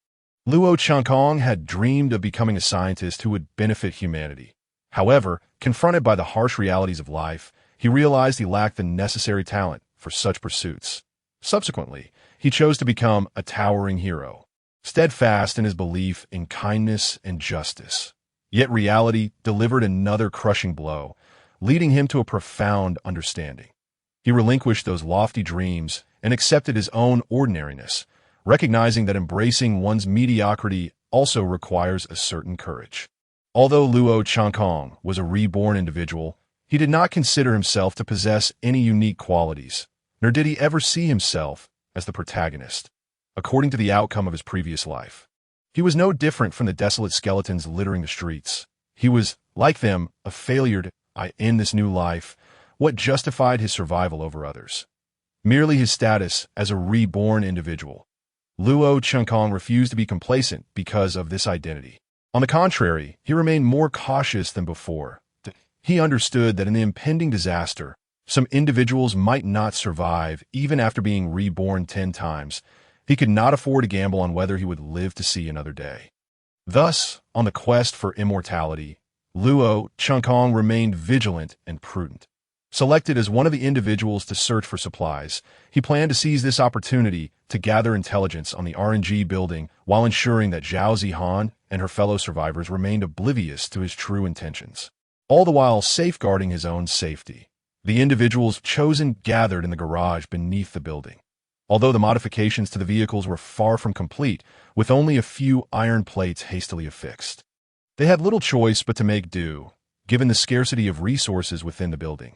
Speaker 1: Luo Changkong had dreamed of becoming a scientist who would benefit humanity. However, confronted by the harsh realities of life, he realized he lacked the necessary talent for such pursuits. Subsequently, he chose to become a towering hero, steadfast in his belief in kindness and justice. Yet reality delivered another crushing blow, leading him to a profound understanding. He relinquished those lofty dreams and accepted his own ordinariness, recognizing that embracing one's mediocrity also requires a certain courage. Although Luo Changkong was a reborn individual, he did not consider himself to possess any unique qualities, nor did he ever see himself as the protagonist. According to the outcome of his previous life, he was no different from the desolate skeletons littering the streets. He was, like them, a failure to end this new life, what justified his survival over others. Merely his status as a reborn individual. Luo Changkong refused to be complacent because of this identity. On the contrary, he remained more cautious than before. He understood that in the impending disaster, some individuals might not survive even after being reborn 10 times. He could not afford to gamble on whether he would live to see another day. Thus, on the quest for immortality, Luo Changkong remained vigilant and prudent. Selected as one of the individuals to search for supplies, he planned to seize this opportunity to gather intelligence on the RNG building while ensuring that Zhao Zihan and her fellow survivors remained oblivious to his true intentions, all the while safeguarding his own safety. The individuals chosen gathered in the garage beneath the building. Although the modifications to the vehicles were far from complete, with only a few iron plates hastily affixed. They had little choice but to make do, given the scarcity of resources within the building.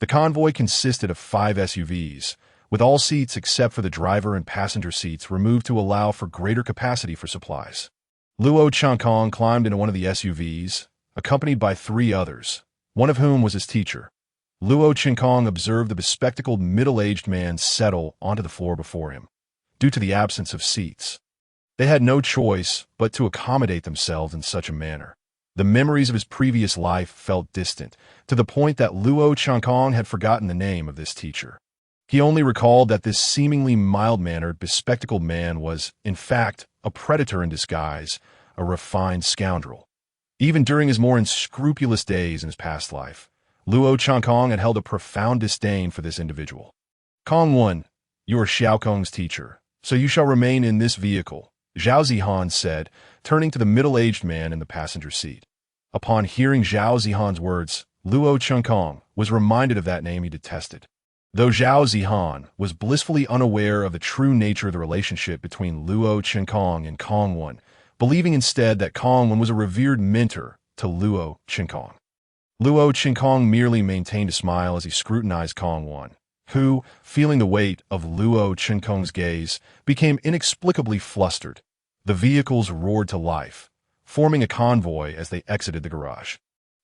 Speaker 1: The convoy consisted of 5 SUVs, with all seats except for the driver and passenger seats removed to allow for greater capacity for supplies. Luo Changkong climbed into one of the SUVs, accompanied by 3 others, one of whom was his teacher. Luo Changkong observed the bespectacled middle-aged man settle onto the floor before him, due to the absence of seats. They had no choice but to accommodate themselves in such a manner. The memories of his previous life felt distant, to the point that Luo Changkong had forgotten the name of this teacher. He only recalled that this seemingly mild-mannered, bespectacled man was, in fact, a predator in disguise, a refined scoundrel. Even during his more unscrupulous days in his past life, Luo Changkong had held a profound disdain for this individual. "Kong 1, you are Xiao Kong's teacher, so you shall remain in this vehicle," Zhao Zihan said, turning to the middle-aged man in the passenger seat. Upon hearing Zhao Zihan's words, Luo Changkong was reminded of that name he detested. Though Zhao Zihan was blissfully unaware of the true nature of the relationship between Luo Changkong and Kong 1, believing instead that Kong 1 was a revered mentor to Luo Changkong. Luo Changkong merely maintained a smile as he scrutinized Kong 1, who, feeling the weight of Luo Changkong's gaze, became inexplicably flustered. The vehicles roared to life, forming a convoy as they exited the garage.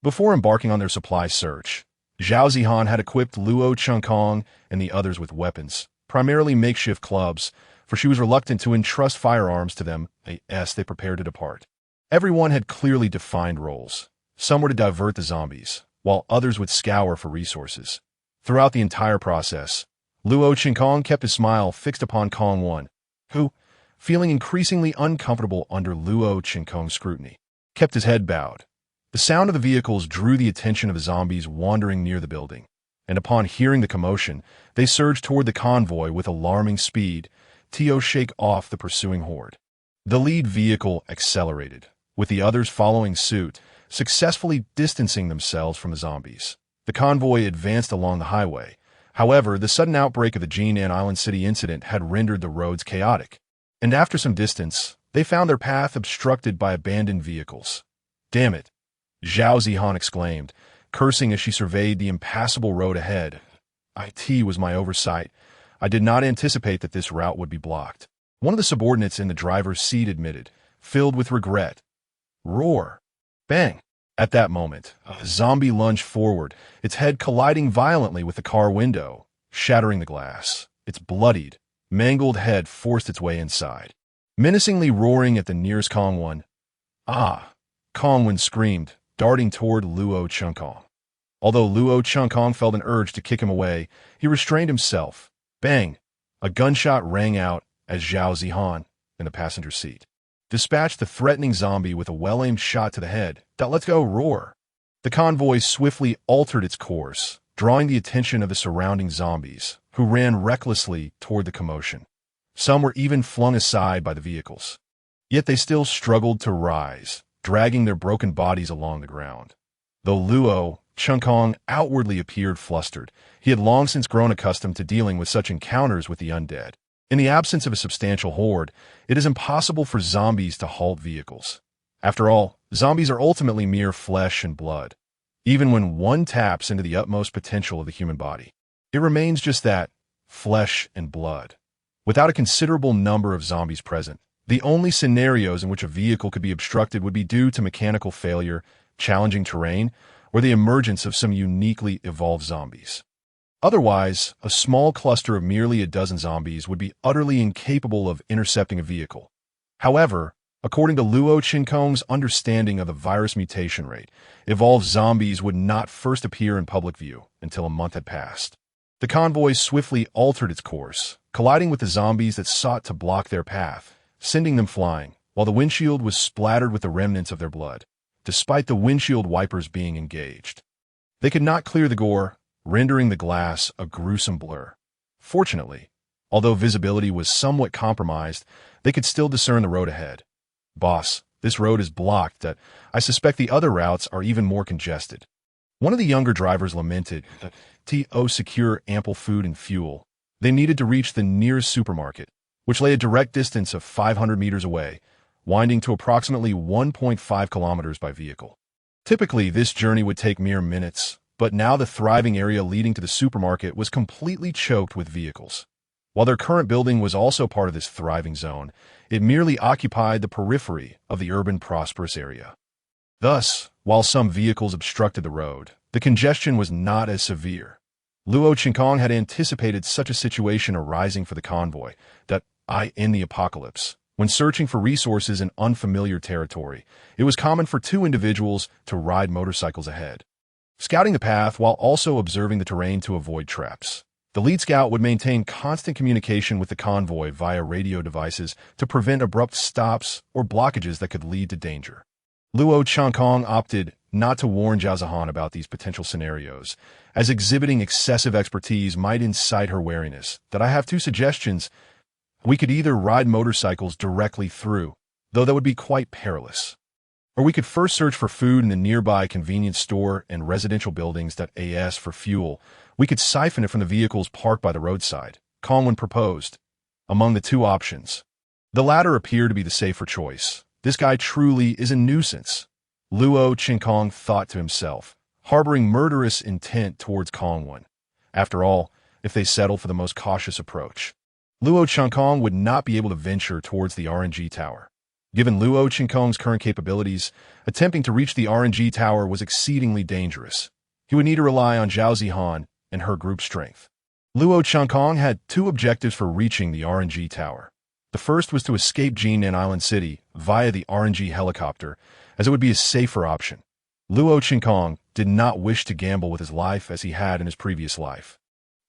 Speaker 1: Before embarking on their supply search, Zhao Zihan had equipped Luo Changkong and the others with weapons, primarily makeshift clubs, for she was reluctant to entrust firearms to them as they prepared to depart. Everyone had clearly defined roles. Some were to divert the zombies, while others would scour for resources. Throughout the entire process, Luo Changkong kept his smile fixed upon Kong 1, who, feeling increasingly uncomfortable under Luo Changkong's scrutiny, kept his head bowed. The sound of the vehicles drew the attention of the zombies wandering near the building, and upon hearing the commotion, they surged toward the convoy with alarming speed, to shake off the pursuing horde. The lead vehicle accelerated, with the others following suit, successfully distancing themselves from the zombies. The convoy advanced along the highway. However, the sudden outbreak of the Jinan Island City incident had rendered the roads chaotic, and after some distance, they found their path obstructed by abandoned vehicles. "Damn it," Zhao Zihan exclaimed, cursing as she surveyed the impassable road ahead. "It was my oversight. I did not anticipate that this route would be blocked." One of the subordinates in the driver's seat admitted, filled with regret. Roar. Bang. At that moment, a zombie lunged forward, its head colliding violently with the car window, shattering the glass. Its bloodied, mangled head forced its way inside, menacingly roaring at the nearest Kongwon. Ah! Kongwon screamed, darting toward Luo Chunkong. Although Luo Chunkong felt an urge to kick him away, he restrained himself. Bang! A gunshot rang out as Zhao Zihan, in the passenger seat, dispatched the threatening zombie with a well-aimed shot to the head. Let's go, roar. The convoy swiftly altered its course, drawing the attention of the surrounding zombies, who ran recklessly toward the commotion. Some were even flung aside by the vehicles. Yet they still struggled to rise, dragging their broken bodies along the ground. Though Luo Chunkong outwardly appeared flustered, he had long since grown accustomed to dealing with such encounters with the undead. In the absence of a substantial horde, it is impossible for zombies to halt vehicles. After all, zombies are ultimately mere flesh and blood. Even when one taps into the utmost potential of the human body, it remains just that, flesh and blood. Without a considerable number of zombies present, the only scenarios in which a vehicle could be obstructed would be due to mechanical failure, challenging terrain, or the emergence of some uniquely evolved zombies. Otherwise, a small cluster of merely a dozen zombies would be utterly incapable of intercepting a vehicle. However, according to Luo Chunkong's understanding of the virus mutation rate, evolved zombies would not first appear in public view until a month had passed. The convoy swiftly altered its course, colliding with the zombies that sought to block their path, sending them flying, while the windshield was splattered with the remnants of their blood, despite the windshield wipers being engaged. They could not clear the gore, rendering the glass a gruesome blur. Fortunately, although visibility was somewhat compromised, they could still discern the road ahead. Boss, this road is blocked. I suspect the other routes are even more congested. One of the younger drivers lamented that to secure ample food and fuel, they needed to reach the nearest supermarket, which lay a direct distance of 500 meters away, winding to approximately 1.5 kilometers by vehicle. Typically, this journey would take mere minutes, but now the thriving area leading to the supermarket was completely choked with vehicles. While their current building was also part of this thriving zone, it merely occupied the periphery of the urban prosperous area. Thus, while some vehicles obstructed the road, the congestion was not as severe. Luo Chunkong had anticipated such a situation arising for the convoy, in the apocalypse. When searching for resources in unfamiliar territory, it was common for two individuals to ride motorcycles ahead, scouting the path while also observing the terrain to avoid traps. The lead scout would maintain constant communication with the convoy via radio devices to prevent abrupt stops or blockages that could lead to danger. Luo Chunkong opted not to warn Zhao Zihan about these potential scenarios, as exhibiting excessive expertise might incite her wariness. I have two suggestions. We could either ride motorcycles directly through, though that would be quite perilous, or we could first search for food in the nearby convenience store and residential buildings. As for fuel, we could siphon it from the vehicles parked by the roadside, Kongwon proposed. Among the two options, the latter appeared to be the safer choice. This guy truly is a nuisance, Luo Chunkong thought to himself, harboring murderous intent towards Kongwon. After all, if they settle for the most cautious approach, Luo Chunkong would not be able to venture towards the RNG tower. Given Luo Chunkong's current capabilities, attempting to reach the RNG tower was exceedingly dangerous. He would need to rely on Zhao Zihan and her group strength. Luo Chunkong had two objectives for reaching the RNG tower. The first was to escape Jinan Island City via the RNG helicopter, as it would be a safer option. Luo Chunkong did not wish to gamble with his life as he had in his previous life,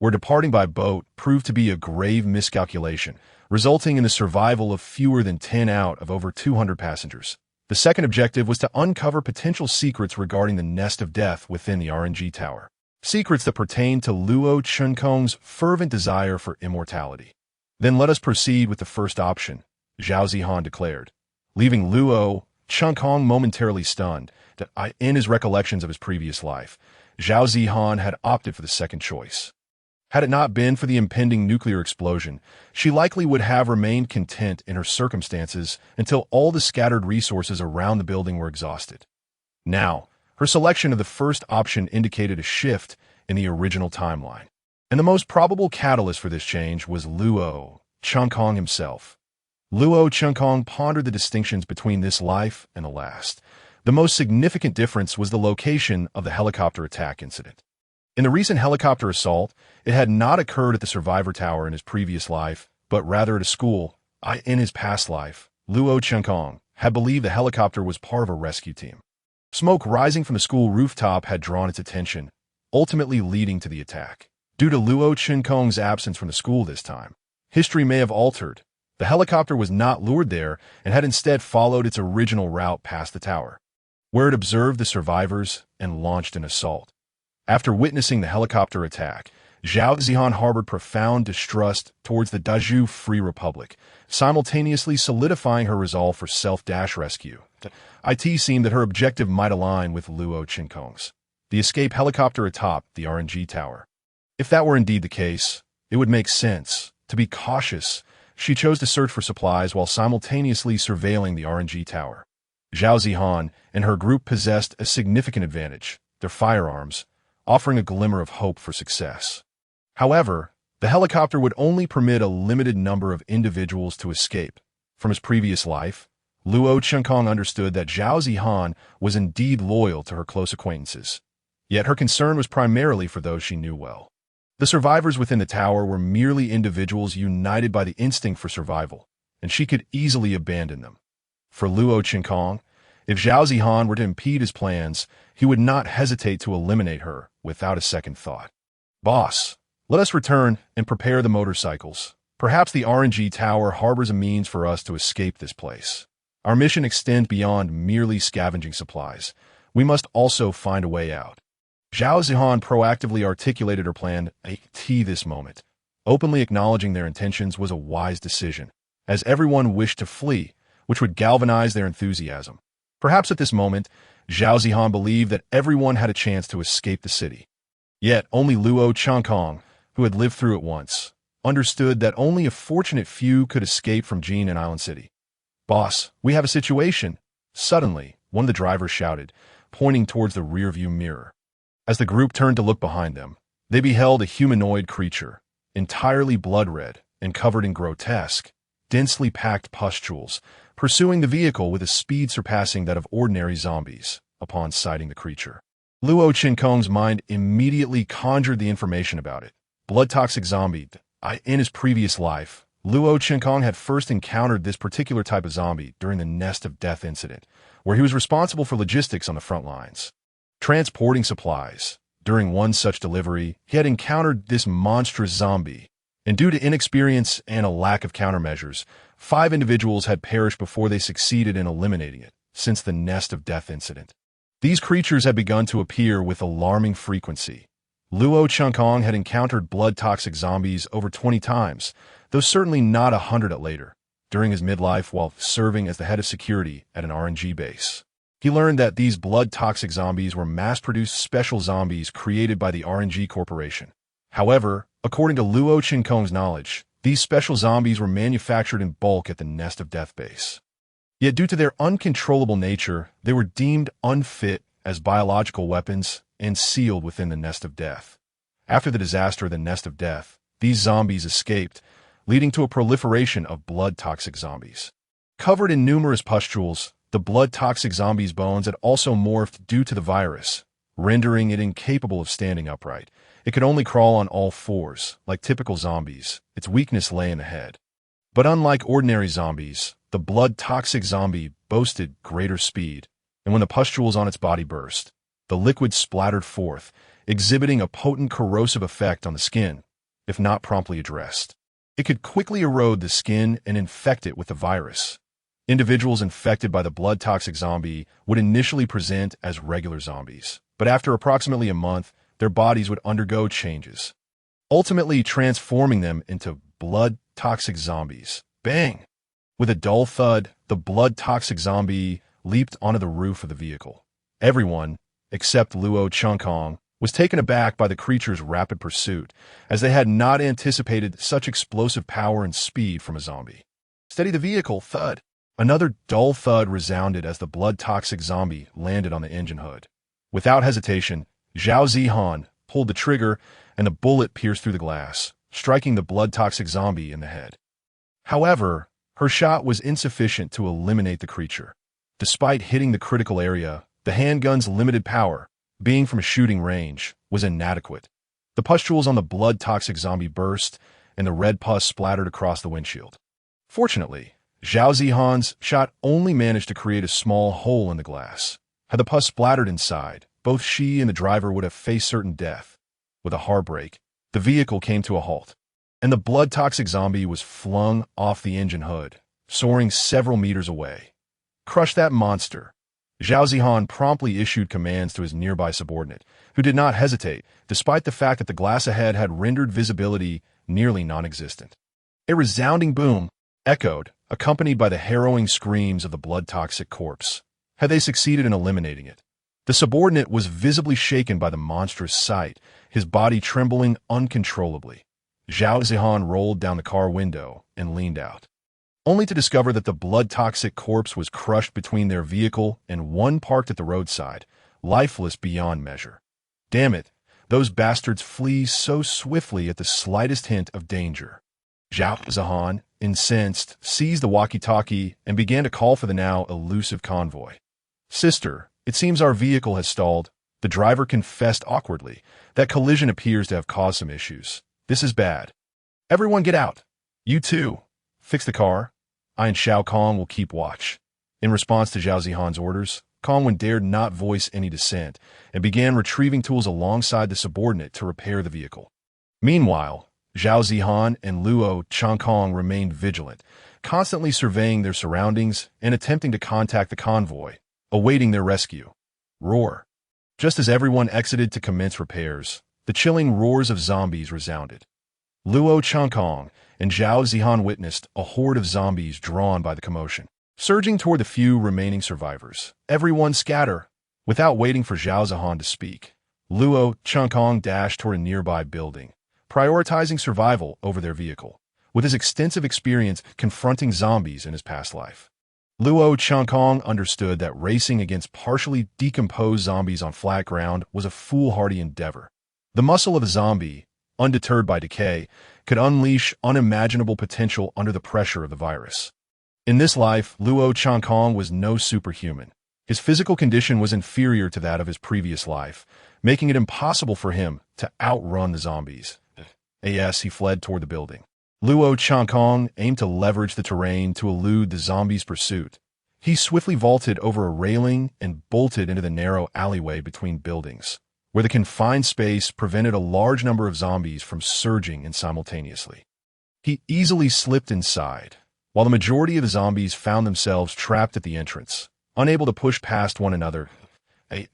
Speaker 1: where departing by boat proved to be a grave miscalculation, resulting in the survival of fewer than 10 out of over 200 passengers. The second objective was to uncover potential secrets regarding the nest of death within the RNG tower, secrets that pertain to Luo Chunkong's fervent desire for immortality. Then let us proceed with the first option, Zhao Zihan declared, leaving Luo Chunkong momentarily stunned. In his recollections of his previous life, Zhao Zihan had opted for the second choice. Had it not been for the impending nuclear explosion, she likely would have remained content in her circumstances until all the scattered resources around the building were exhausted. Now, her selection of the first option indicated a shift in the original timeline, and the most probable catalyst for this change was Luo Chunkong himself. Luo Chunkong pondered the distinctions between this life and the last. The most significant difference was the location of the helicopter attack incident. In the recent helicopter assault, it had not occurred at the survivor tower in his previous life, but rather at a school. In his past life, Luo Chunkong had believed the helicopter was part of a rescue team. Smoke rising from the school rooftop had drawn its attention, ultimately leading to the attack. Due to Luo Chunkong's absence from the school this time, history may have altered. The helicopter was not lured there and had instead followed its original route past the tower, where it observed the survivors and launched an assault. After witnessing the helicopter attack, Zhao Zihan harbored profound distrust towards the Dazhu Free Republic, simultaneously solidifying her resolve for self-rescue. It seemed that her objective might align with Luo Chunkong's, the escape helicopter atop the RNG tower. If that were indeed the case, it would make sense. To be cautious, she chose to search for supplies while simultaneously surveilling the RNG tower. Zhao Zihan and her group possessed a significant advantage, their firearms, offering a glimmer of hope for success. However, the helicopter would only permit a limited number of individuals to escape. From his previous life, Luo Chunkong understood that Zhao Zihan was indeed loyal to her close acquaintances. Yet her concern was primarily for those she knew well. The survivors within the tower were merely individuals united by the instinct for survival, and she could easily abandon them. For Luo Chunkong, if Zhao Zihan were to impede his plans, he would not hesitate to eliminate her without a second thought. Boss, let us return and prepare the motorcycles. Perhaps the RNG tower harbors a means for us to escape this place. Our mission extends beyond merely scavenging supplies. We must also find a way out. Zhao Zihan proactively articulated her plan at this moment. Openly acknowledging their intentions was a wise decision, as everyone wished to flee, which would galvanize their enthusiasm. Perhaps at this moment, Zhao Zihan believed that everyone had a chance to escape the city. Yet only Luo Chunkong, who had lived through it once, understood that only a fortunate few could escape from Jin and Island City. Boss, we have a situation. Suddenly, one of the drivers shouted, pointing towards the rearview mirror. As the group turned to look behind them, they beheld a humanoid creature, entirely blood-red and covered in grotesque, densely packed pustules, pursuing the vehicle with a speed surpassing that of ordinary zombies. Upon sighting the creature, Luo Chunkong's mind immediately conjured the information about it. Blood-toxic zombie. In his previous life, Luo Chunkong had first encountered this particular type of zombie during the Nest of Death incident, where he was responsible for logistics on the front lines, transporting supplies. During one such delivery, he had encountered this monstrous zombie, and due to inexperience and a lack of countermeasures, 5 individuals had perished before they succeeded in eliminating it since the Nest of Death incident. These creatures had begun to appear with alarming frequency. Luo Chunkong had encountered blood-toxic zombies over 20 times, though certainly not 100 later, during his midlife while serving as the head of security at an RNG base. He learned that these blood-toxic zombies were mass-produced special zombies created by the RNG Corporation. However, according to Luo Chunkong's knowledge, these special zombies were manufactured in bulk at the Nest of Death base. Yet due to their uncontrollable nature, they were deemed unfit as biological weapons and sealed within the Nest of Death. After the disaster of the Nest of Death, these zombies escaped, leading to a proliferation of blood-toxic zombies. Covered in numerous pustules, the blood-toxic zombies' bones had also morphed due to the virus, rendering it incapable of standing upright. It could only crawl on all fours, like typical zombies. Its weakness lay in the head. But unlike ordinary zombies, the blood-toxic zombie boasted greater speed, and when the pustules on its body burst, the liquid splattered forth, exhibiting a potent corrosive effect on the skin, if not promptly addressed. It could quickly erode the skin and infect it with the virus. Individuals infected by the blood-toxic zombie would initially present as regular zombies, but after approximately a month, their bodies would undergo changes, ultimately transforming them into blood-toxic zombies. Bang! With a dull thud, the blood-toxic zombie leaped onto the roof of the vehicle. Everyone, except Luo Chunkong, was taken aback by the creature's rapid pursuit, as they had not anticipated such explosive power and speed from a zombie. Steady the vehicle, thud. Another dull thud resounded as the blood-toxic zombie landed on the engine hood. Without hesitation, Zhao Zihan pulled the trigger, and the bullet pierced through the glass, striking the blood-toxic zombie in the head. However, Her shot was insufficient to eliminate the creature. Despite hitting the critical area, the handgun's limited power, being from a shooting range, was inadequate. The pustules on the blood-toxic zombie burst, and the red pus splattered across the windshield. Fortunately, Zhao Zihan's shot only managed to create a small hole in the glass. Had the pus splattered inside, both she and the driver would have faced certain death. With a hard brake, the vehicle came to a halt, and the blood-toxic zombie was flung off the engine hood, soaring several meters away. Crush that monster! Zhao Zihan promptly issued commands to his nearby subordinate, who did not hesitate, despite the fact that the glass ahead had rendered visibility nearly non-existent. A resounding boom echoed, accompanied by the harrowing screams of the blood-toxic corpse. Had they succeeded in eliminating it? The subordinate was visibly shaken by the monstrous sight, his body trembling uncontrollably. Zhao Zihan rolled down the car window and leaned out, only to discover that the blood-toxic corpse was crushed between their vehicle and one parked at the roadside, lifeless beyond measure. Damn it, those bastards flee so swiftly at the slightest hint of danger. Zhao Zihan, incensed, seized the walkie-talkie and began to call for the now elusive convoy. "Sister, it seems our vehicle has stalled." The driver confessed awkwardly. "That collision appears to have caused some issues. This is bad. Everyone get out. You too. Fix the car. I and Shao Kong will keep watch." In response to Zhao Zihan's orders, Kongwen dared not voice any dissent and began retrieving tools alongside the subordinate to repair the vehicle. Meanwhile, Zhao Zihan and Luo Changkong remained vigilant, constantly surveying their surroundings and attempting to contact the convoy, awaiting their rescue. Roar. Just as everyone exited to commence repairs, the chilling roars of zombies resounded. Luo Changkong and Zhao Zihan witnessed a horde of zombies drawn by the commotion, surging toward the few remaining survivors. "Everyone scatter!" Without waiting for Zhao Zihan to speak, Luo Changkong dashed toward a nearby building, prioritizing survival over their vehicle, with his extensive experience confronting zombies in his past life. Luo Changkong understood that racing against partially decomposed zombies on flat ground was a foolhardy endeavor. The muscle of a zombie, undeterred by decay, could unleash unimaginable potential under the pressure of the virus. In this life, Luo Changkong was no superhuman. His physical condition was inferior to that of his previous life, making it impossible for him to outrun the zombies. He fled toward the building. Luo Changkong aimed to leverage the terrain to elude the zombies' pursuit. He swiftly vaulted over a railing and bolted into the narrow alleyway between buildings, where the confined space prevented a large number of zombies from surging in simultaneously. He easily slipped inside, while the majority of the zombies found themselves trapped at the entrance, unable to push past one another.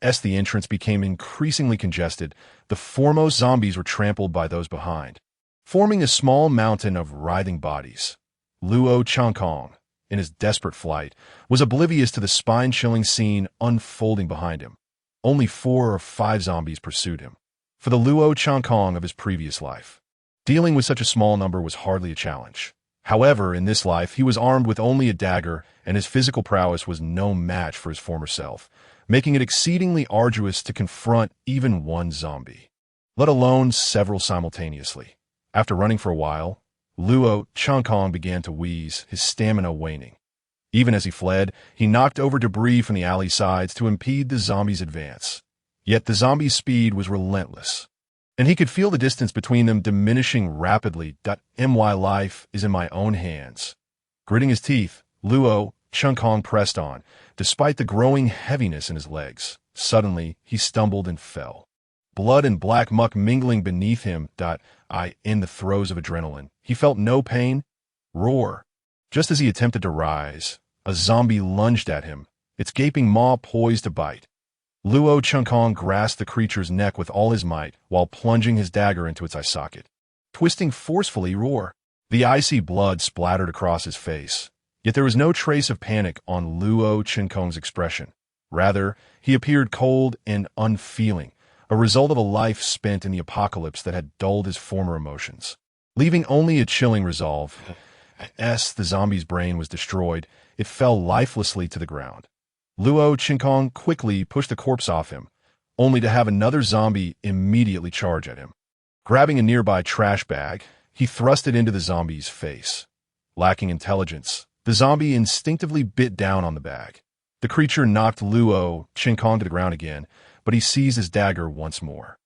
Speaker 1: As the entrance became increasingly congested, the foremost zombies were trampled by those behind, forming a small mountain of writhing bodies. Luo Changkong, in his desperate flight, was oblivious to the spine-chilling scene unfolding behind him. Only 4 or 5 zombies pursued him. For the Luo Changkong of his previous life, dealing with such a small number was hardly a challenge. However, in this life, he was armed with only a dagger, and his physical prowess was no match for his former self, making it exceedingly arduous to confront even one zombie, let alone several simultaneously. After running for a while, Luo Changkong began to wheeze, his stamina waning. Even as he fled, he knocked over debris from the alley sides to impede the zombies' advance. Yet the zombies' speed was relentless, and he could feel the distance between them diminishing rapidly. My life is in my own hands. Gritting his teeth, Luo Changkong pressed on, despite the growing heaviness in his legs. Suddenly, he stumbled and fell, blood and black muck mingling beneath him. In the throes of adrenaline, he felt no pain. Roar. Just as he attempted to rise, a zombie lunged at him, its gaping maw poised to bite. Luo Changkong grasped the creature's neck with all his might while plunging his dagger into its eye socket. Twisting forcefully, roar. The icy blood splattered across his face, yet there was no trace of panic on Luo Changkong's expression. Rather, he appeared cold and unfeeling, a result of a life spent in the apocalypse that had dulled his former emotions, leaving only a chilling resolve. As the zombie's brain was destroyed, it fell lifelessly to the ground. Luo Changkong quickly pushed the corpse off him, only to have another zombie immediately charge at him. Grabbing a nearby trash bag, he thrust it into the zombie's face. Lacking intelligence, The zombie instinctively bit down on the bag. The creature knocked Luo Qinkong to the ground again, but he seized his dagger once more,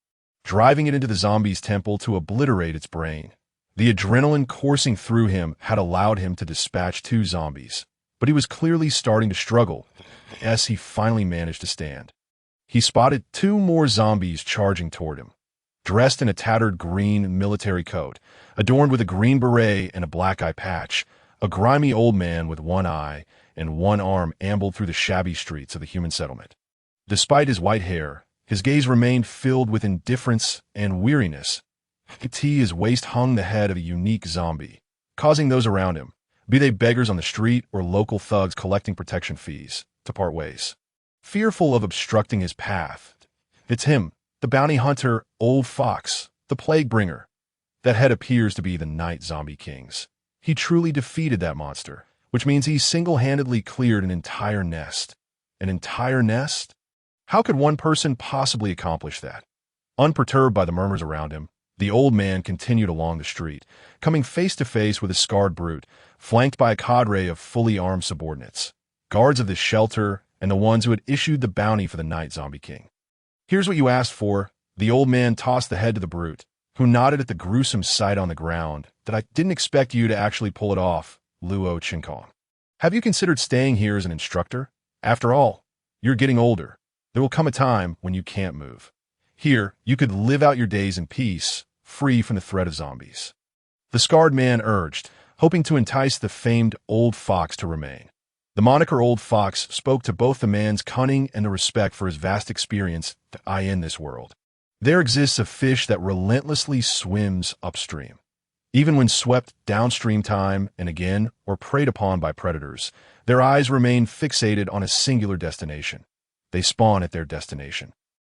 Speaker 1: driving it into the zombie's temple to obliterate its brain. The adrenaline coursing through him had allowed him to dispatch 2 zombies, but he was clearly starting to struggle as he finally managed to stand. He spotted 2 more zombies charging toward him, dressed in a tattered green military coat, adorned with a green beret and a black eye patch. A grimy old man with one eye and one arm ambled through the shabby streets of the human settlement. Despite his white hair, his gaze remained filled with indifference and weariness. His waist hung the head of a unique zombie, causing those around him, be they beggars on the street or local thugs collecting protection fees, to part ways. Fearful of obstructing his path, it's him, the bounty hunter, Old Fox, the plague bringer. That head appears to be the Night Zombie King's. He truly defeated that monster, which means he single-handedly cleared an entire nest. An entire nest? How could one person possibly accomplish that? Unperturbed by the murmurs around him, the old man continued along the street, coming face to face with a scarred brute, flanked by a cadre of fully armed subordinates, guards of the shelter and the ones who had issued the bounty for the Night Zombie King. "Here's what you asked for." The old man tossed the head to the brute, who nodded at the gruesome sight on the ground. "That I didn't expect you to actually pull it off, Luo Qinkong. Have you considered staying here as an instructor? After all, you're getting older. There will come a time when you can't move. Here, you could live out your days in peace, free from the threat of zombies." The scarred man urged, hoping to entice the famed Old Fox to remain. The moniker Old Fox spoke to both the man's cunning and the respect for his vast experience in this world. There exists a fish that relentlessly swims upstream. Even when swept downstream time and again or preyed upon by predators, their eyes remain fixated on a singular destination. They spawn at their destination,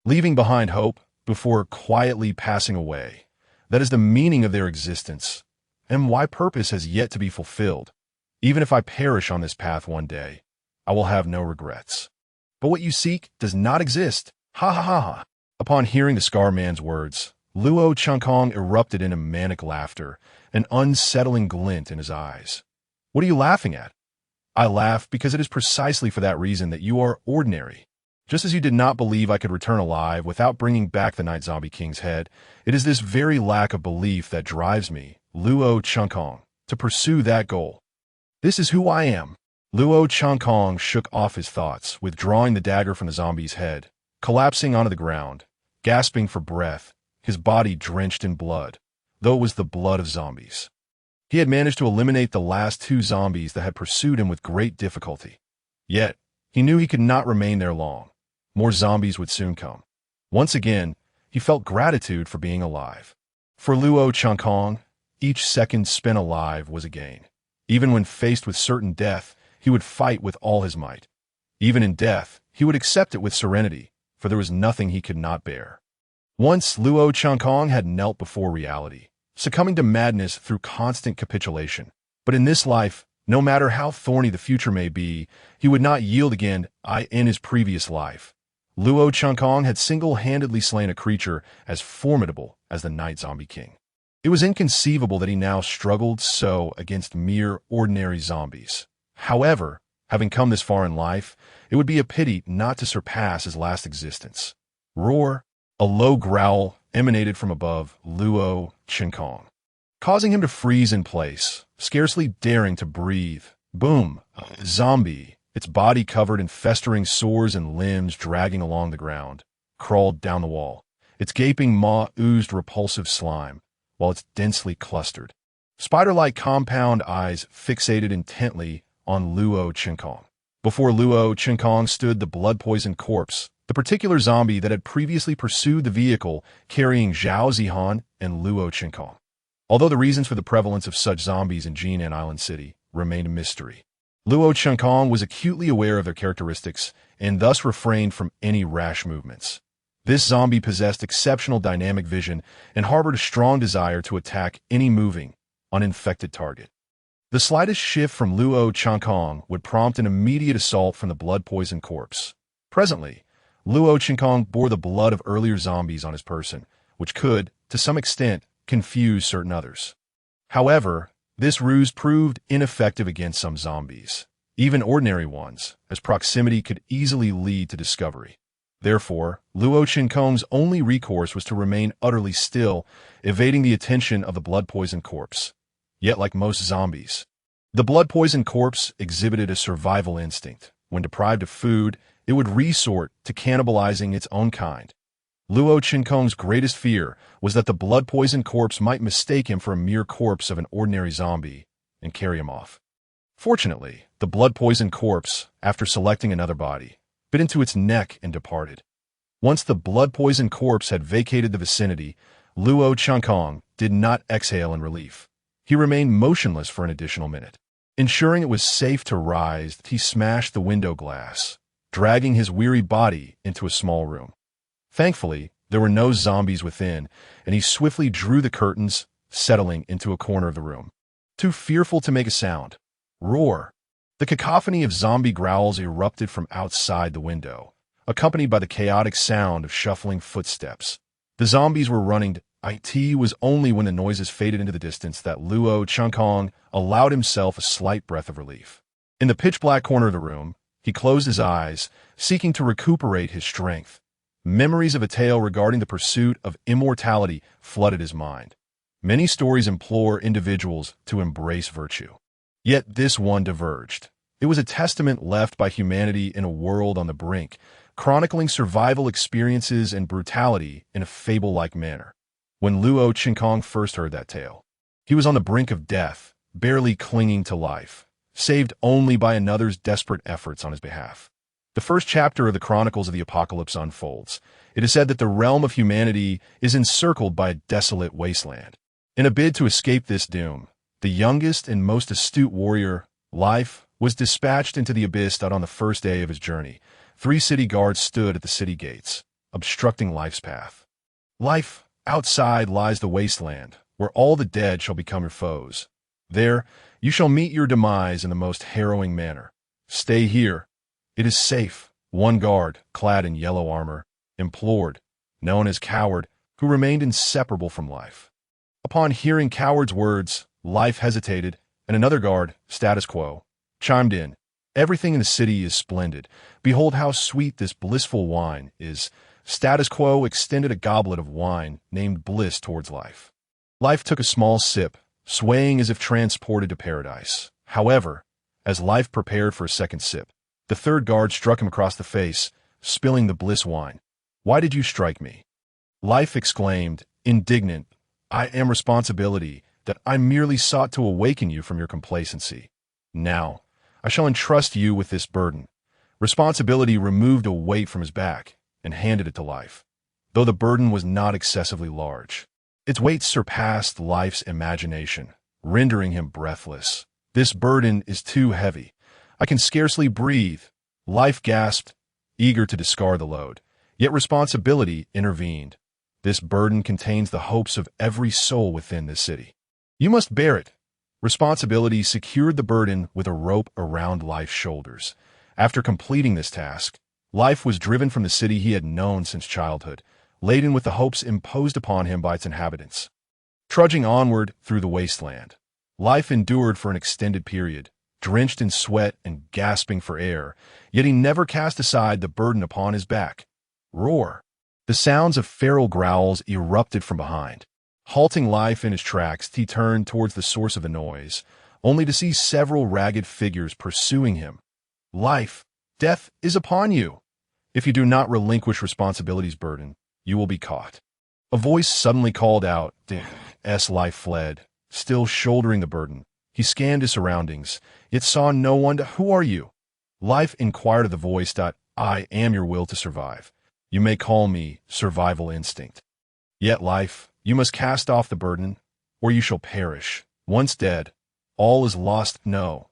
Speaker 1: leaving behind hope before quietly passing away. That is the meaning of their existence, and why purpose has yet to be fulfilled. Even if I perish on this path one day, I will have no regrets. But what you seek does not exist. Ha ha ha ha. Upon hearing the scar man's words, Luo Qinkong erupted into manic laughter, an unsettling glint in his eyes. "What are you laughing at?" "I laugh because it is precisely for that reason that you are ordinary. Just as you did not believe I could return alive without bringing back the Night Zombie King's head, it is this very lack of belief that drives me, Luo Qinkong, to pursue that goal. This is who I am." Luo Qinkong shook off his thoughts, withdrawing the dagger from the zombie's head, collapsing onto the ground, gasping for breath, his body drenched in blood, though it was the blood of zombies. He had managed to eliminate the last 2 zombies that had pursued him with great difficulty. Yet, he knew he could not remain there long. More zombies would soon come. Once again, he felt gratitude for being alive. For Luo Qinkong, each second spent alive was a gain. Even when faced with certain death, he would fight with all his might. Even in death, he would accept it with serenity, for there was nothing he could not bear. Once Luo Qinkong had knelt before reality, succumbing to madness through constant capitulation. But in this life, no matter how thorny the future may be, he would not yield again in his previous life. Luo Qinkong had single-handedly slain a creature as formidable as the Night Zombie King. It was inconceivable that he now struggled so against mere ordinary zombies. However, having come this far in life, it would be a pity not to surpass his last existence. Roar! A low growl emanated from above Luo Qinkong, causing him to freeze in place, scarcely daring to breathe. Boom! A zombie, its body covered in festering sores and limbs dragging along the ground, crawled down the wall. Its gaping maw oozed repulsive slime, while its densely clustered, spider-like compound eyes fixated intently on Luo Qinkong. Before Luo Qinkong stood the blood-poisoned corpse, the particular zombie that had previously pursued the vehicle carrying Zhao Zihan and Luo Qinkong. Although the reasons for the prevalence of such zombies in Jinan Island City remained a mystery, Luo Qinkong was acutely aware of their characteristics and thus refrained from any rash movements. This zombie possessed exceptional dynamic vision and harbored a strong desire to attack any moving, uninfected target. The slightest shift from Luo Qinkong would prompt an immediate assault from the blood-poisoned corpse. Presently, Luo Qinkong bore the blood of earlier zombies on his person, which could, to some extent, confuse certain others. However, This ruse proved ineffective against some zombies, even ordinary ones, as proximity could easily lead to discovery. Therefore, Luo Qinkong's only recourse was to remain utterly still, evading the attention of the blood-poisoned corpse. Yet, like most zombies, the blood-poisoned corpse exhibited a survival instinct. When deprived of food, it would resort to cannibalizing its own kind. Luo Qinkong's greatest fear was that the blood-poisoned corpse might mistake him for a mere corpse of an ordinary zombie and carry him off. Fortunately, the blood-poisoned corpse, after selecting another body, bit into its neck and departed. Once the blood-poisoned corpse had vacated the vicinity, Luo Qinkong did not exhale in relief. He remained motionless for an additional minute. Ensuring it was safe to rise, he smashed the window glass, dragging his weary body into a small room. Thankfully, there were no zombies within, and he swiftly drew the curtains, settling into a corner of the room. Too fearful to make a sound. Roar! The cacophony of zombie growls erupted from outside the window, accompanied by the chaotic sound of shuffling footsteps. The zombies were running. It was only when the noises faded into the distance that Luo Qinkong allowed himself a slight breath of relief. In the pitch-black corner of the room, he closed his eyes, seeking to recuperate his strength. Memories of a tale regarding the pursuit of immortality flooded his mind. Many stories implore individuals to embrace virtue. Yet this one diverged. It was a testament left by humanity in a world on the brink, chronicling survival experiences and brutality in a fable-like manner. When Luo Qinkong first heard that tale, he was on the brink of death, barely clinging to life, saved only by another's desperate efforts on his behalf. The first chapter of the Chronicles of the Apocalypse unfolds. It is said that the realm of humanity is encircled by a desolate wasteland. In a bid to escape this doom, the youngest and most astute warrior, Life, was dispatched into the abyss out on the first day of his journey. 3 city guards stood at the city gates, obstructing Life's path. Life, outside lies the wasteland, where all the dead shall become your foes. There, you shall meet your demise in the most harrowing manner. Stay here. It is safe, one guard, clad in yellow armor, implored, known as Coward, who remained inseparable from Life. Upon hearing Coward's words, Life hesitated, and another guard, Status Quo, chimed in. Everything in the city is splendid. Behold how sweet this blissful wine is. Status Quo extended a goblet of wine named Bliss towards Life. Life took a small sip, swaying as if transported to paradise. However, as Life prepared for a second sip, the third guard struck him across the face, spilling the Bliss wine. Why did you strike me? Life exclaimed, indignant, I am responsibility, that I merely sought to awaken you from your complacency. Now, I shall entrust you with this burden. Responsibility removed a weight from his back and handed it to Life, though the burden was not excessively large. Its weight surpassed Life's imagination, rendering him breathless. This burden is too heavy. I can scarcely breathe. Life gasped, eager to discard the load. Yet responsibility intervened. This burden contains the hopes of every soul within this city. You must bear it. Responsibility secured the burden with a rope around Life's shoulders. After completing this task, Life was driven from the city he had known since childhood, laden with the hopes imposed upon him by its inhabitants. Trudging onward through the wasteland, Life endured for an extended period, drenched in sweat and gasping for air, yet he never cast aside the burden upon his back. Roar! The sounds of feral growls erupted from behind. Halting Life in his tracks, he turned towards the source of the noise, only to see several ragged figures pursuing him. Life, death is upon you. If you do not relinquish responsibility's burden, you will be caught. A voice suddenly called out. Life fled, still shouldering the burden. He scanned his surroundings, yet saw no one. Who are you? Life inquired of the voice. I am your will to survive. You may call me survival instinct. Yet Life, you must cast off the burden, or you shall perish. Once dead, all is lost. No.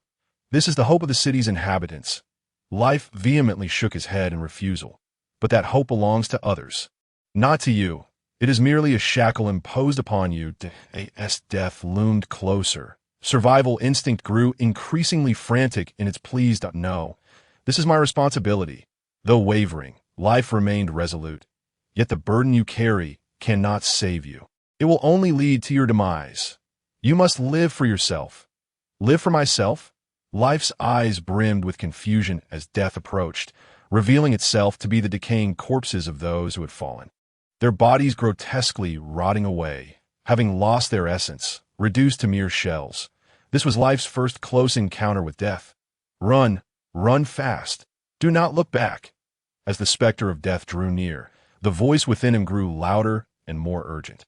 Speaker 1: This is the hope of the city's inhabitants. Life vehemently shook his head in refusal, but that hope belongs to others. Not to you. It is merely a shackle imposed upon you. Death loomed closer. Survival instinct grew increasingly frantic in its pleas. No. This is my responsibility. Though wavering, Life remained resolute. Yet the burden you carry cannot save you. It will only lead to your demise. You must live for yourself. Live for myself? Life's eyes brimmed with confusion as death approached, revealing itself to be the decaying corpses of those who had fallen. Their bodies grotesquely rotting away, having lost their essence, reduced to mere shells. This was life's first close encounter with death. Run, run fast. Do not look back. As the specter of death drew near, the voice within him grew louder and more urgent.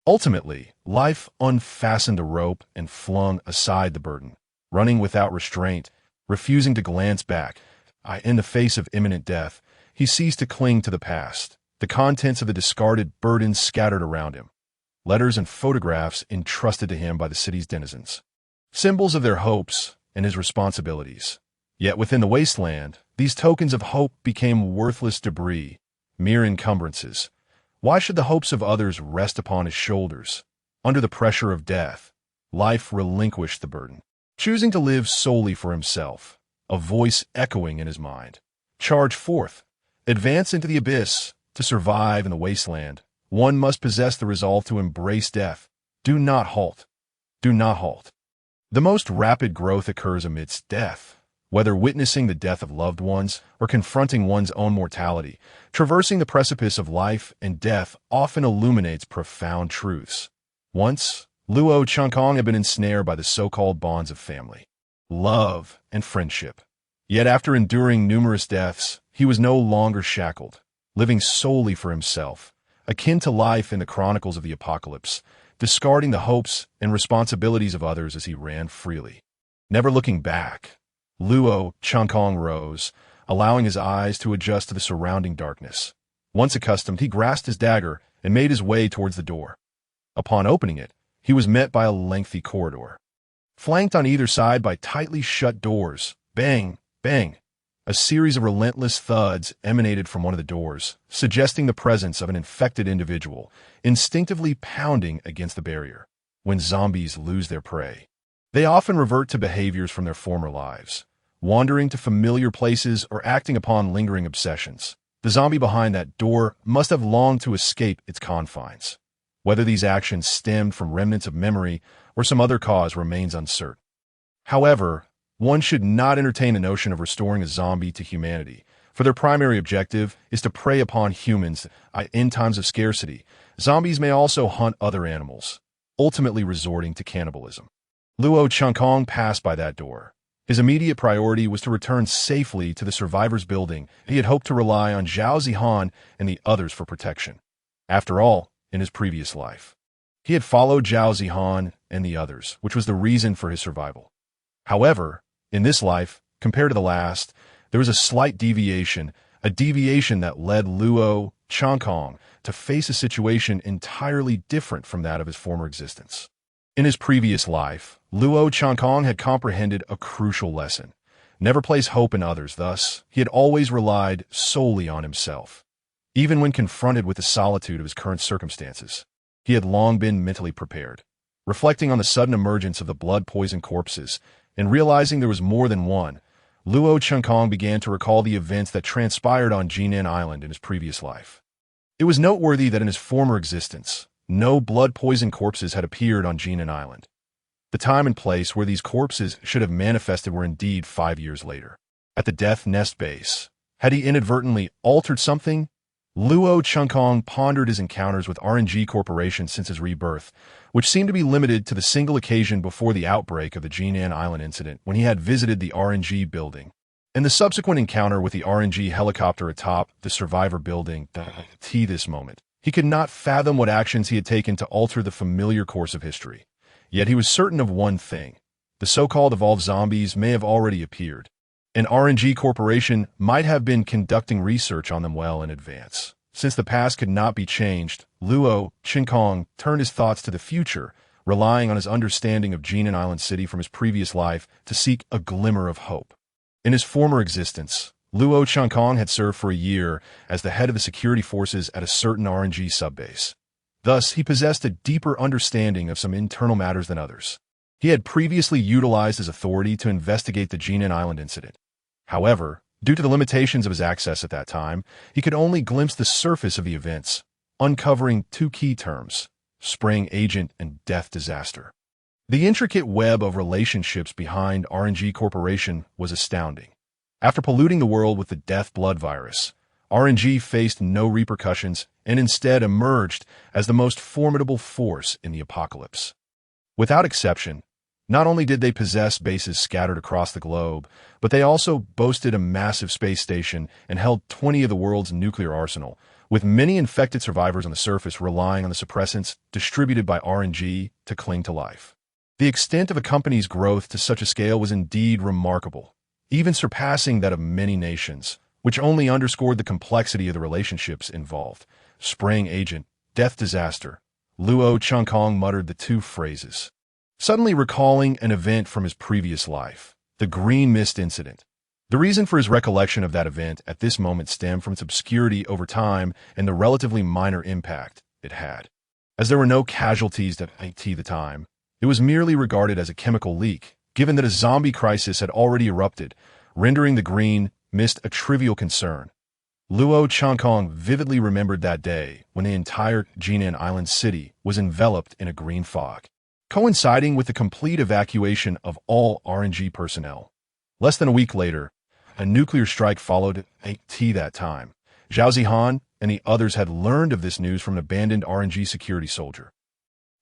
Speaker 1: Ultimately, life unfastened the rope and flung aside the burden, running without restraint, refusing to glance back. In the face of imminent death, he ceased to cling to the past. The contents of the discarded burdens scattered around him. Letters and photographs entrusted to him by the city's denizens. Symbols of their hopes and his responsibilities. Yet within the wasteland, these tokens of hope became worthless debris, mere encumbrances. Why should the hopes of others rest upon his shoulders? Under the pressure of death, life relinquished the burden, choosing to live solely for himself, a voice echoing in his mind. Charge forth, advance into the abyss. To survive in the wasteland, one must possess the resolve to embrace death. Do not halt. Do not halt. The most rapid growth occurs amidst death. Whether witnessing the death of loved ones or confronting one's own mortality, traversing the precipice of life and death often illuminates profound truths. Once, Luo Changkong had been ensnared by the so-called bonds of family, love, and friendship. Yet after enduring numerous deaths, he was no longer shackled, living solely for himself, akin to life in the chronicles of the Apocalypse, discarding the hopes and responsibilities of others as he ran freely. Never looking back, Luo Changkong rose, allowing his eyes to adjust to the surrounding darkness. Once accustomed, he grasped his dagger and made his way towards the door. Upon opening it, he was met by a lengthy corridor, flanked on either side by tightly shut doors. Bang, bang. A series of relentless thuds emanated from one of the doors, suggesting the presence of an infected individual, instinctively pounding against the barrier. When zombies lose their prey, they often revert to behaviors from their former lives, wandering to familiar places or acting upon lingering obsessions. The zombie behind that door must have longed to escape its confines. Whether these actions stemmed from remnants of memory or some other cause remains uncertain. However, one should not entertain the notion of restoring a zombie to humanity, for their primary objective is to prey upon humans. In times of scarcity, zombies may also hunt other animals, ultimately resorting to cannibalism. Luo Changkong passed by that door. His immediate priority was to return safely to the survivors' building. He had hoped to rely on Zhao Zihan and the others for protection. After all, in his previous life, he had followed Zhao Zihan and the others, which was the reason for his survival. However, in this life, compared to the last, there was a slight deviation, a deviation that led Luo Changkong to face a situation entirely different from that of his former existence. In his previous life, Luo Changkong had comprehended a crucial lesson. Never place hope in others, thus, he had always relied solely on himself. Even when confronted with the solitude of his current circumstances, he had long been mentally prepared. Reflecting on the sudden emergence of the blood-poisoned corpses, and realizing there was more than one, Luo Changkong began to recall the events that transpired on Jinan Island in his previous life. It was noteworthy that in his former existence, no blood-poisoned corpses had appeared on Jinan Island. The time and place where these corpses should have manifested were indeed 5 years later. At the Death Nest base, had he inadvertently altered something? Luo Changkong pondered his encounters with RNG Corporation since his rebirth, which seemed to be limited to the single occasion before the outbreak of the Jinan Island incident when he had visited the RNG building, and the subsequent encounter with the RNG helicopter atop the survivor building. This moment, he could not fathom what actions he had taken to alter the familiar course of history. Yet he was certain of one thing. The so-called evolved zombies may have already appeared. An RNG Corporation might have been conducting research on them well in advance. Since the past could not be changed, Luo Changkong turned his thoughts to the future, relying on his understanding of Jinan Island City from his previous life to seek a glimmer of hope. In his former existence, Luo Changkong had served for a year as the head of the security forces at a certain RNG subbase. Thus, he possessed a deeper understanding of some internal matters than others. He had previously utilized his authority to investigate the Jinan Island incident. However, due to the limitations of his access at that time, he could only glimpse the surface of the events, uncovering two key terms: spraying agent and death disaster. The intricate web of relationships behind RNG Corporation was astounding. After polluting the world with the death blood virus, RNG faced no repercussions and instead emerged as the most formidable force in the apocalypse. Without exception, not only did they possess bases scattered across the globe, but they also boasted a massive space station and held 20 of the world's nuclear arsenal, with many infected survivors on the surface relying on the suppressants distributed by RNG to cling to life. The extent of a company's growth to such a scale was indeed remarkable, even surpassing that of many nations, which only underscored the complexity of the relationships involved. Spraying agent, death disaster. Luo Chungkong muttered the two phrases, suddenly recalling an event from his previous life, the green mist incident. The reason for his recollection of that event at this moment stemmed from its obscurity over time and the relatively minor impact it had. As there were no casualties at the time, it was merely regarded as a chemical leak, given that a zombie crisis had already erupted, rendering the green mist a trivial concern. Luo Changkong vividly remembered that day when the entire Jinan Island city was enveloped in a green fog, coinciding with the complete evacuation of all RNG personnel. Less than a week later, a nuclear strike followed at that time. Zhao Zihan and the others had learned of this news from an abandoned RNG security soldier,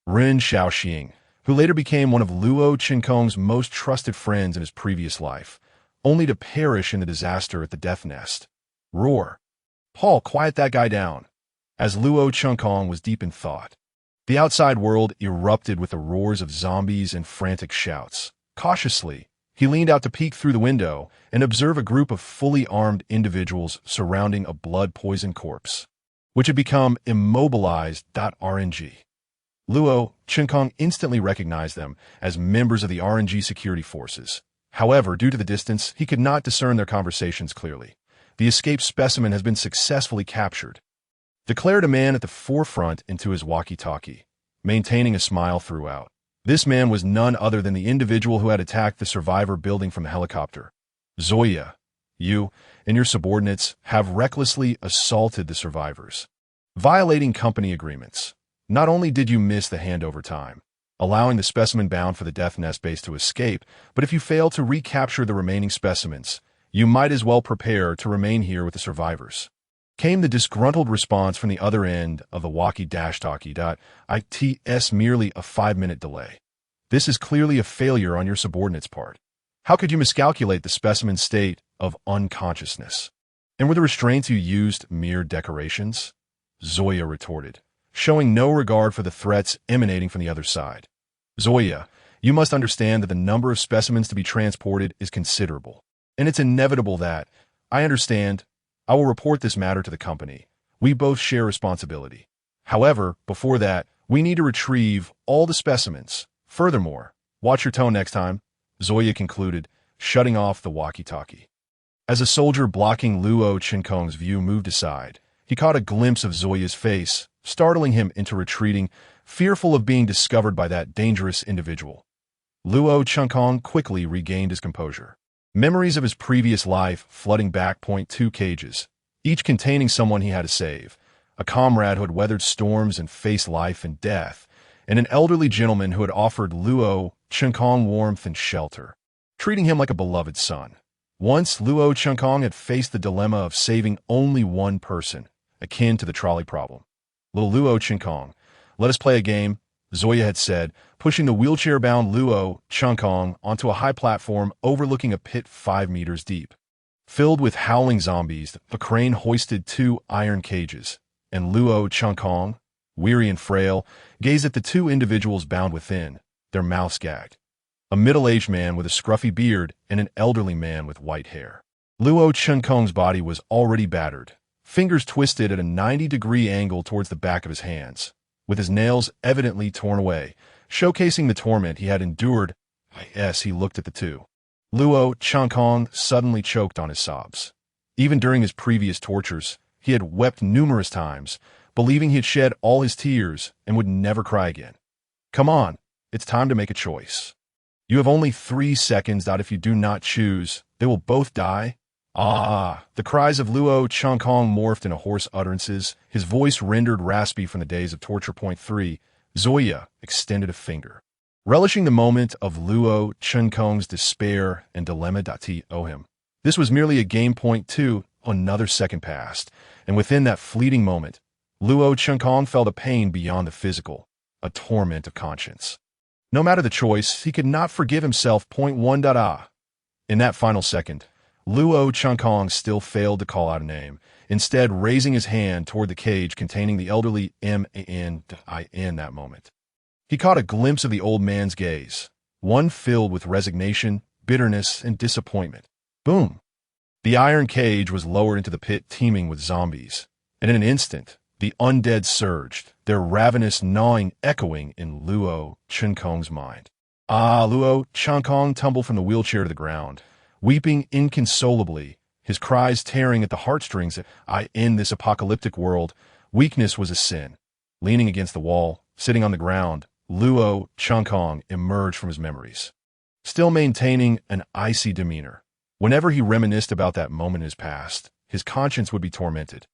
Speaker 1: Ren Xiaoxing, who later became one of Luo Qinkong's most trusted friends in his previous life, only to perish in the disaster at the Death Nest. Roar. Paul, quiet that guy down. As Luo Qinkong was deep in thought, the outside world erupted with the roars of zombies and frantic shouts. Cautiously, he leaned out to peek through the window and observe a group of fully armed individuals surrounding a blood-poisoned corpse, which had become immobilized. RNG. Luo Qinkong instantly recognized them as members of the RNG security forces. However, due to the distance, he could not discern their conversations clearly. The escaped specimen has been successfully captured, declared a man at the forefront into his walkie-talkie, maintaining a smile throughout. This man was none other than the individual who had attacked the survivor building from the helicopter. Zoya, you and your subordinates have recklessly assaulted the survivors, violating company agreements. Not only did you miss the handover time, allowing the specimen bound for the Death Nest base to escape, but if you fail to recapture the remaining specimens, you might as well prepare to remain here with the survivors. Came the disgruntled response from the other end of the walkie-talkie. It's merely a 5-minute delay. This is clearly a failure on your subordinate's part. How could you miscalculate the specimen's state of unconsciousness? And were the restraints you used mere decorations? Zoya retorted, showing no regard for the threats emanating from the other side. Zoya, you must understand that the number of specimens to be transported is considerable, and it's inevitable that, I understand, I will report this matter to the company. We both share responsibility. However, before that, we need to retrieve all the specimens. Furthermore, watch your tone next time, Zoya concluded, shutting off the walkie-talkie. As a soldier blocking Luo Qinkong's view moved aside, he caught a glimpse of Zoya's face, startling him into retreating, fearful of being discovered by that dangerous individual. Luo Qinkong quickly regained his composure. Memories of his previous life flooding back. 2 cages, each containing someone he had to save, a comrade who had weathered storms and faced life and death, and an elderly gentleman who had offered Luo Qinkong warmth and shelter, treating him like a beloved son. Once, Luo Qinkong had faced the dilemma of saving only one person, akin to the trolley problem. Little Luo Qinkong, let us play a game, Zoya had said, pushing the wheelchair-bound Luo Qinkong onto a high platform overlooking a pit 5 meters deep. Filled with howling zombies, the crane hoisted 2 iron cages, and Luo Qinkong, weary and frail, gazed at the 2 individuals bound within, their mouths gagged. A middle-aged man with a scruffy beard and an elderly man with white hair. Luo Qinkong's body was already battered, fingers twisted at a 90-degree angle towards the back of his hands, with his nails evidently torn away, showcasing the torment he had endured. As he looked at the 2, Luo Qinkong suddenly choked on his sobs. Even during his previous tortures, he had wept numerous times, believing he had shed all his tears and would never cry again. Come on, it's time to make a choice. You have only 3 seconds. If you do not choose, they will both die. The cries of Luo Qinkong morphed into hoarse utterances, his voice rendered raspy from the days of torture. 3, Zoya extended a finger. relishing the moment of Luo Chunkong's despair and dilemma. Him. This was merely a game point too. Another second passed, and within that fleeting moment, Luo Chunkong felt a pain beyond the physical, a torment of conscience. No matter the choice, he could not forgive himself. Point one. In that final second, Luo Chunkong still failed to call out a name, instead raising his hand toward the cage containing the elderly man. In that moment, he caught a glimpse of the old man's gaze, one filled with resignation, bitterness, and disappointment. Boom! The iron cage was lowered into the pit teeming with zombies, and in an instant, the undead surged, their ravenous gnawing echoing in Luo Chunkong's mind. Luo Chunkong tumbled from the wheelchair to the ground, weeping inconsolably, his cries tearing at the heartstrings. In this apocalyptic world, weakness was a sin. Leaning against the wall, sitting on the ground, Luo Chunkong emerged from his memories, still maintaining an icy demeanor. Whenever he reminisced about that moment in his past, his conscience would be tormented.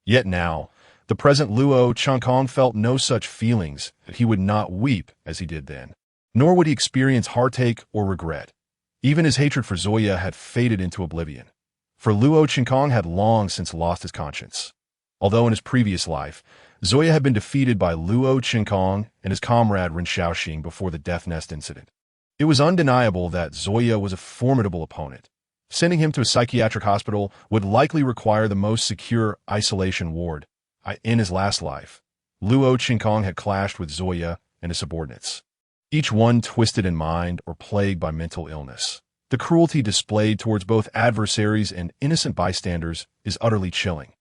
Speaker 1: Yet now, the present Luo Chunkong felt no such feelings, that he would not weep as he did then. Nor would he experience heartache or regret. Even his hatred for Zoya had faded into oblivion. For Luo Chunkong had long since lost his conscience. Although in his previous life, Zoya had been defeated by Luo Chunkong and his comrade Ren Shaoxing before the Death Nest incident. It was undeniable that Zoya was a formidable opponent. Sending him to a psychiatric hospital would likely require the most secure isolation ward. In his last life, Luo Chunkong had clashed with Zoya and his subordinates, each one twisted in mind or plagued by mental illness. The cruelty displayed towards both adversaries and innocent bystanders is utterly chilling.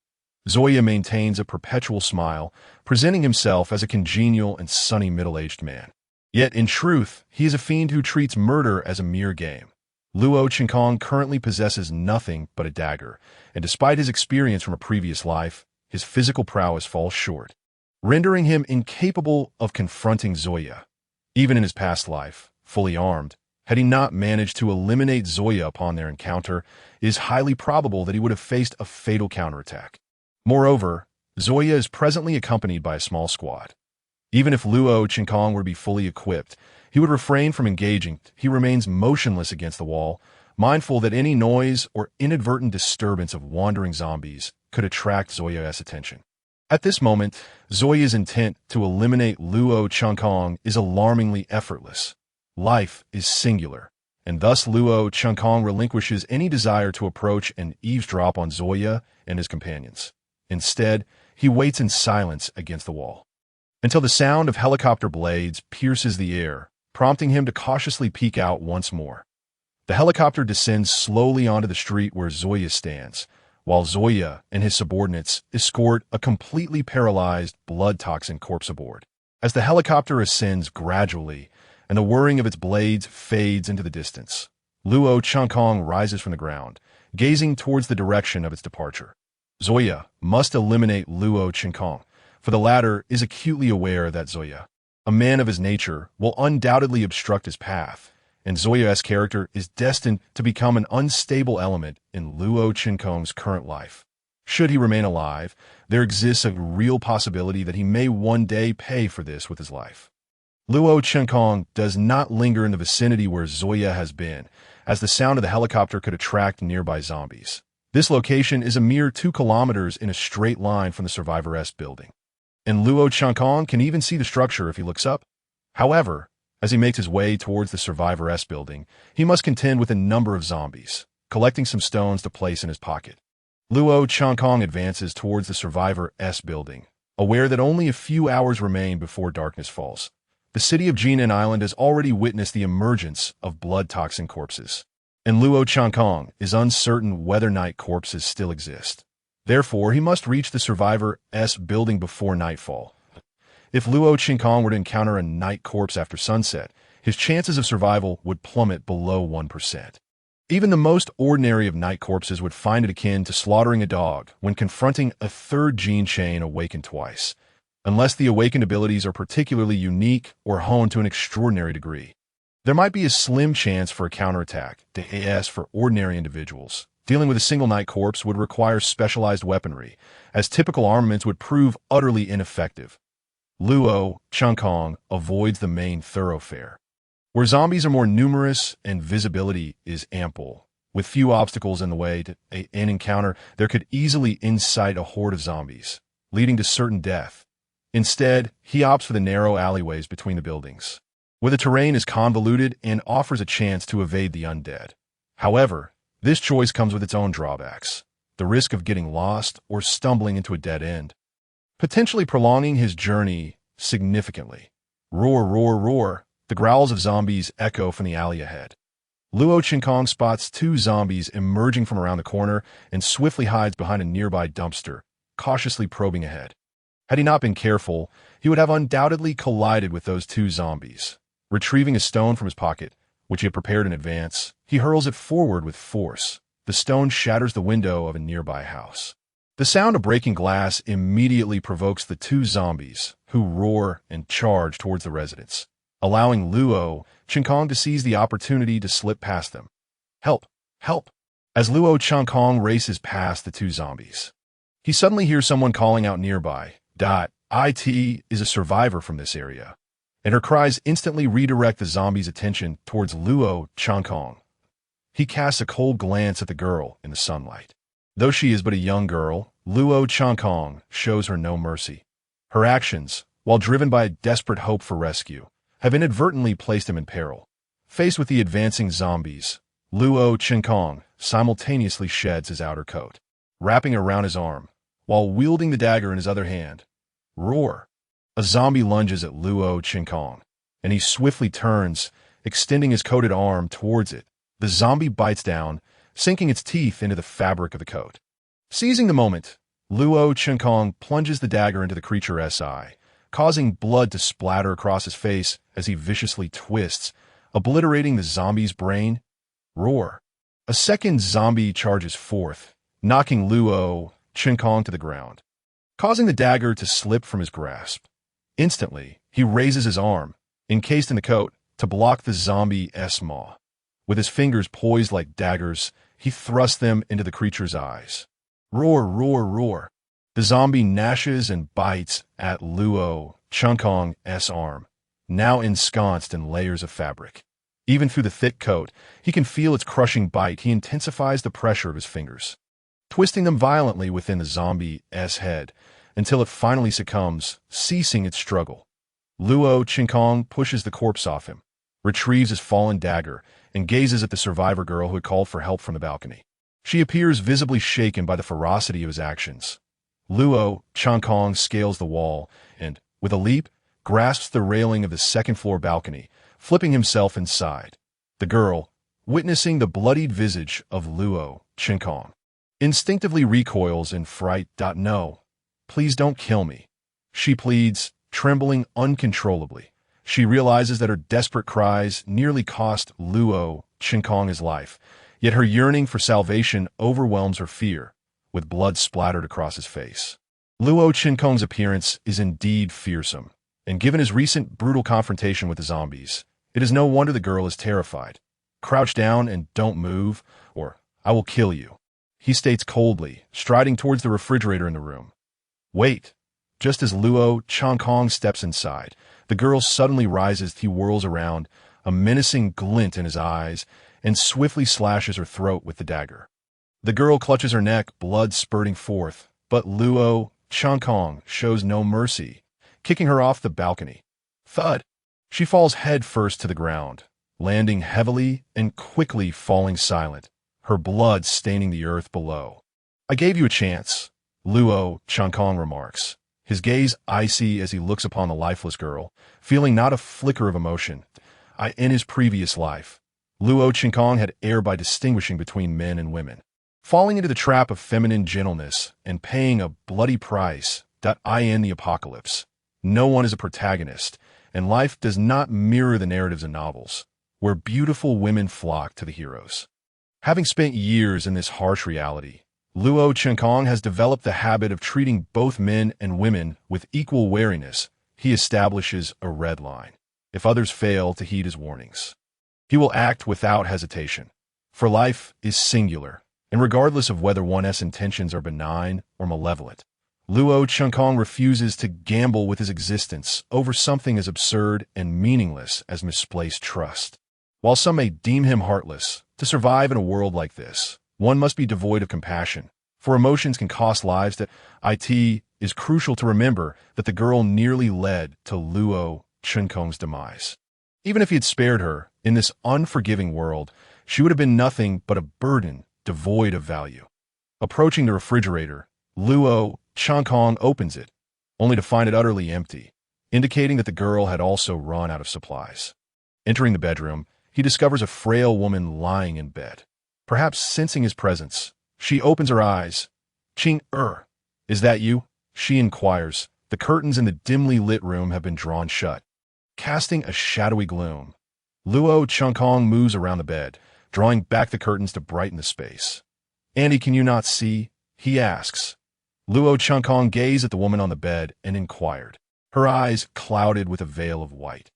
Speaker 1: Zoya maintains a perpetual smile, presenting himself as a congenial and sunny middle-aged man. Yet, in truth, he is a fiend who treats murder as a mere game. Luo Chunkong currently possesses nothing but a dagger, and despite his experience from a previous life, his physical prowess falls short, rendering him incapable of confronting Zoya. Even in his past life, fully armed, had he not managed to eliminate Zoya upon their encounter, it is highly probable that he would have faced a fatal counterattack. Moreover, Zoya is presently accompanied by a small squad. Even if Luo Chunkong were to be fully equipped, he would refrain from engaging. He remains motionless against the wall, mindful that any noise or inadvertent disturbance of wandering zombies could attract Zoya's attention. At this moment, Zoya's intent to eliminate Luo Chunkong is alarmingly effortless. Life is singular, and thus Luo Chunkong relinquishes any desire to approach and eavesdrop on Zoya and his companions. Instead, he waits in silence against the wall, until the sound of helicopter blades pierces the air, prompting him to cautiously peek out once more. The helicopter descends slowly onto the street where Zoya stands, while Zoya and his subordinates escort a completely paralyzed, blood-toxin corpse aboard. As the helicopter ascends gradually, and the whirring of its blades fades into the distance, Luo Chunkong rises from the ground, gazing towards the direction of its departure. Zoya must eliminate Luo Chunkong, for the latter is acutely aware that Zoya, a man of his nature, will undoubtedly obstruct his path, and Zoya's character is destined to become an unstable element in Luo Chunkong's current life. Should he remain alive, there exists a real possibility that he may one day pay for this with his life. Luo Chunkong does not linger in the vicinity where Zoya has been, as the sound of the helicopter could attract nearby zombies. This location is a mere 2 kilometers in a straight line from the Survivor S building, and Luo Chunkong can even see the structure if he looks up. However, as he makes his way towards the Survivor S building, he must contend with a number of zombies, collecting some stones to place in his pocket. Luo Chunkong advances towards the Survivor S building, aware that only a few hours remain before darkness falls. The city of Jinan Island has already witnessed the emergence of blood-toxin corpses, and Luo Chunkong is uncertain whether night corpses still exist. Therefore, he must reach the Survivor S building before nightfall. If Luo Chunkong were to encounter a night corpse after sunset, his chances of survival would plummet below 1%. Even the most ordinary of night corpses would find it akin to slaughtering a dog when confronting a third gene chain awakened twice, unless the awakened abilities are particularly unique or honed to an extraordinary degree. There might be a slim chance for a counterattack, as for ordinary individuals. Dealing with a single night corpse would require specialized weaponry, as typical armaments would prove utterly ineffective. Luo Chunkong avoids the main thoroughfare, Where zombies are more numerous and visibility is ample, with few obstacles in the way to an encounter, there could easily incite a horde of zombies, leading to certain death. Instead, he opts for the narrow alleyways between the buildings, where the terrain is convoluted and offers a chance to evade the undead. However, this choice comes with its own drawbacks, the risk of getting lost or stumbling into a dead end, potentially prolonging his journey significantly. Roar, roar, roar. The growls of zombies echo from the alley ahead. Luo Qinkong spots two zombies emerging from around the corner and swiftly hides behind a nearby dumpster, cautiously probing ahead. Had he not been careful, he would have undoubtedly collided with those two zombies. Retrieving a stone from his pocket, which he had prepared in advance, he hurls it forward with force. The stone shatters the window of a nearby house. The sound of breaking glass immediately provokes the two zombies, who roar and charge towards the residence, allowing Luo Qinkong to seize the opportunity to slip past them. Help! Help! As Luo Qinkong races past the two zombies, he suddenly hears someone calling out nearby. It is a survivor from this area, and her cries instantly redirect the zombie's attention towards Luo Qinkong. He casts a cold glance at the girl in the sunlight. Though she is but a young girl, Luo Qinkong shows her no mercy. Her actions, while driven by a desperate hope for rescue, have inadvertently placed him in peril. Faced with the advancing zombies, Luo Qinkong simultaneously sheds his outer coat, wrapping it around his arm, while wielding the dagger in his other hand. Roar! A zombie lunges at Luo Qinkong, and he swiftly turns, extending his coated arm towards it. The zombie bites down, sinking its teeth into the fabric of the coat. Seizing the moment, Luo Qinkong plunges the dagger into the creature's eye, causing blood to splatter across his face as he viciously twists, obliterating the zombie's brain. Roar! A second zombie charges forth, knocking Luo Qinkong to the ground, causing the dagger to slip from his grasp. Instantly, he raises his arm, encased in the coat, to block the zombie's maw. With his fingers poised like daggers, he thrusts them into the creature's eyes. Roar, roar, roar. The zombie gnashes and bites at Luo Qinkong's arm, now ensconced in layers of fabric. Even through the thick coat, he can feel its crushing bite. He intensifies the pressure of his fingers, twisting them violently within the zombie's head until it finally succumbs, ceasing its struggle. Luo Qinkong pushes the corpse off him, retrieves his fallen dagger, and gazes at the survivor girl who had called for help from the balcony. She appears visibly shaken by the ferocity of his actions. Luo Qinkong scales the wall and, with a leap, grasps the railing of the second-floor balcony, flipping himself inside. The girl, witnessing the bloodied visage of Luo Qinkong, instinctively recoils in fright. No, please don't kill me, she pleads, trembling uncontrollably. She realizes that her desperate cries nearly cost Luo Qinkong his life, yet her yearning for salvation overwhelms her fear, with blood splattered across his face. Luo Qinkong's appearance is indeed fearsome, and given his recent brutal confrontation with the zombies, it is no wonder the girl is terrified. Crouch down and don't move, or I will kill you, he states coldly, striding towards the refrigerator in the room. Wait! Just as Luo Qinkong steps inside, the girl suddenly rises. He whirls around, a menacing glint in his eyes, and swiftly slashes her throat with the dagger. The girl clutches her neck, blood spurting forth, but Luo Qinkong shows no mercy, kicking her off the balcony. Thud! She falls head first to the ground, landing heavily and quickly falling silent, her blood staining the earth below. I gave you a chance, Luo Qinkong remarks, his gaze icy as he looks upon the lifeless girl, feeling not a flicker of emotion. In his previous life, Luo Qinkong had erred by distinguishing between men and women, falling into the trap of feminine gentleness and paying a bloody price. In the apocalypse, no one is a protagonist, and life does not mirror the narratives in novels, where beautiful women flock to the heroes. Having spent years in this harsh reality, Luo Qinkong has developed the habit of treating both men and women with equal wariness. He establishes a red line. If others fail to heed his warnings, he will act without hesitation. For life is singular, and regardless of whether one's intentions are benign or malevolent, Luo Chunkong refuses to gamble with his existence over something as absurd and meaningless as misplaced trust. While some may deem him heartless, to survive in a world like this, one must be devoid of compassion, for emotions can cost lives. That it is crucial to remember that the girl nearly led to Luo Chunkong's demise. Even if he had spared her, in this unforgiving world, she would have been nothing but a burden devoid of value. Approaching the refrigerator, Luo Chunkong opens it, only to find it utterly empty, indicating that the girl had also run out of supplies. Entering the bedroom, he discovers a frail woman lying in bed. Perhaps sensing his presence, she opens her eyes. "Ching, is that you?" she inquires. The curtains in the dimly lit room have been drawn shut, casting a shadowy gloom. Luo Chunkong moves around the bed, drawing back the curtains to brighten the space. "Andy, can you not see?" he asks. Luo Chunkong gazed at the woman on the bed and inquired, her eyes clouded with a veil of white.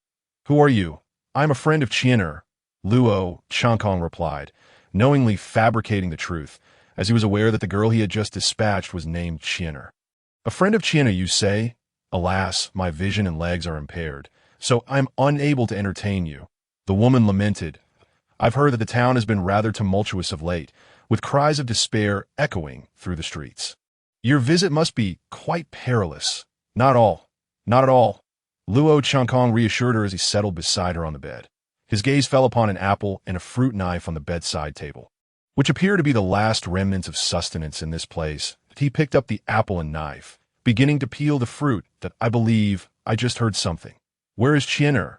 Speaker 1: "Who are you?" "I'm a friend of Chiener," Luo Chunkong replied, knowingly fabricating the truth, as he was aware that the girl he had just dispatched was named Chiener. "A friend of Chiener, you say? Alas, my vision and legs are impaired, so I'm unable to entertain you," the woman lamented. "I've heard that the town has been rather tumultuous of late, with cries of despair echoing through the streets. Your visit must be quite perilous." Not at all," Luo Chunkong reassured her as he settled beside her on the bed. His gaze fell upon an apple and a fruit knife on the bedside table, which appeared to be the last remnants of sustenance in this place. He picked up the apple and knife, beginning to peel the fruit. "That I believe I just heard something. Where is Chiener?"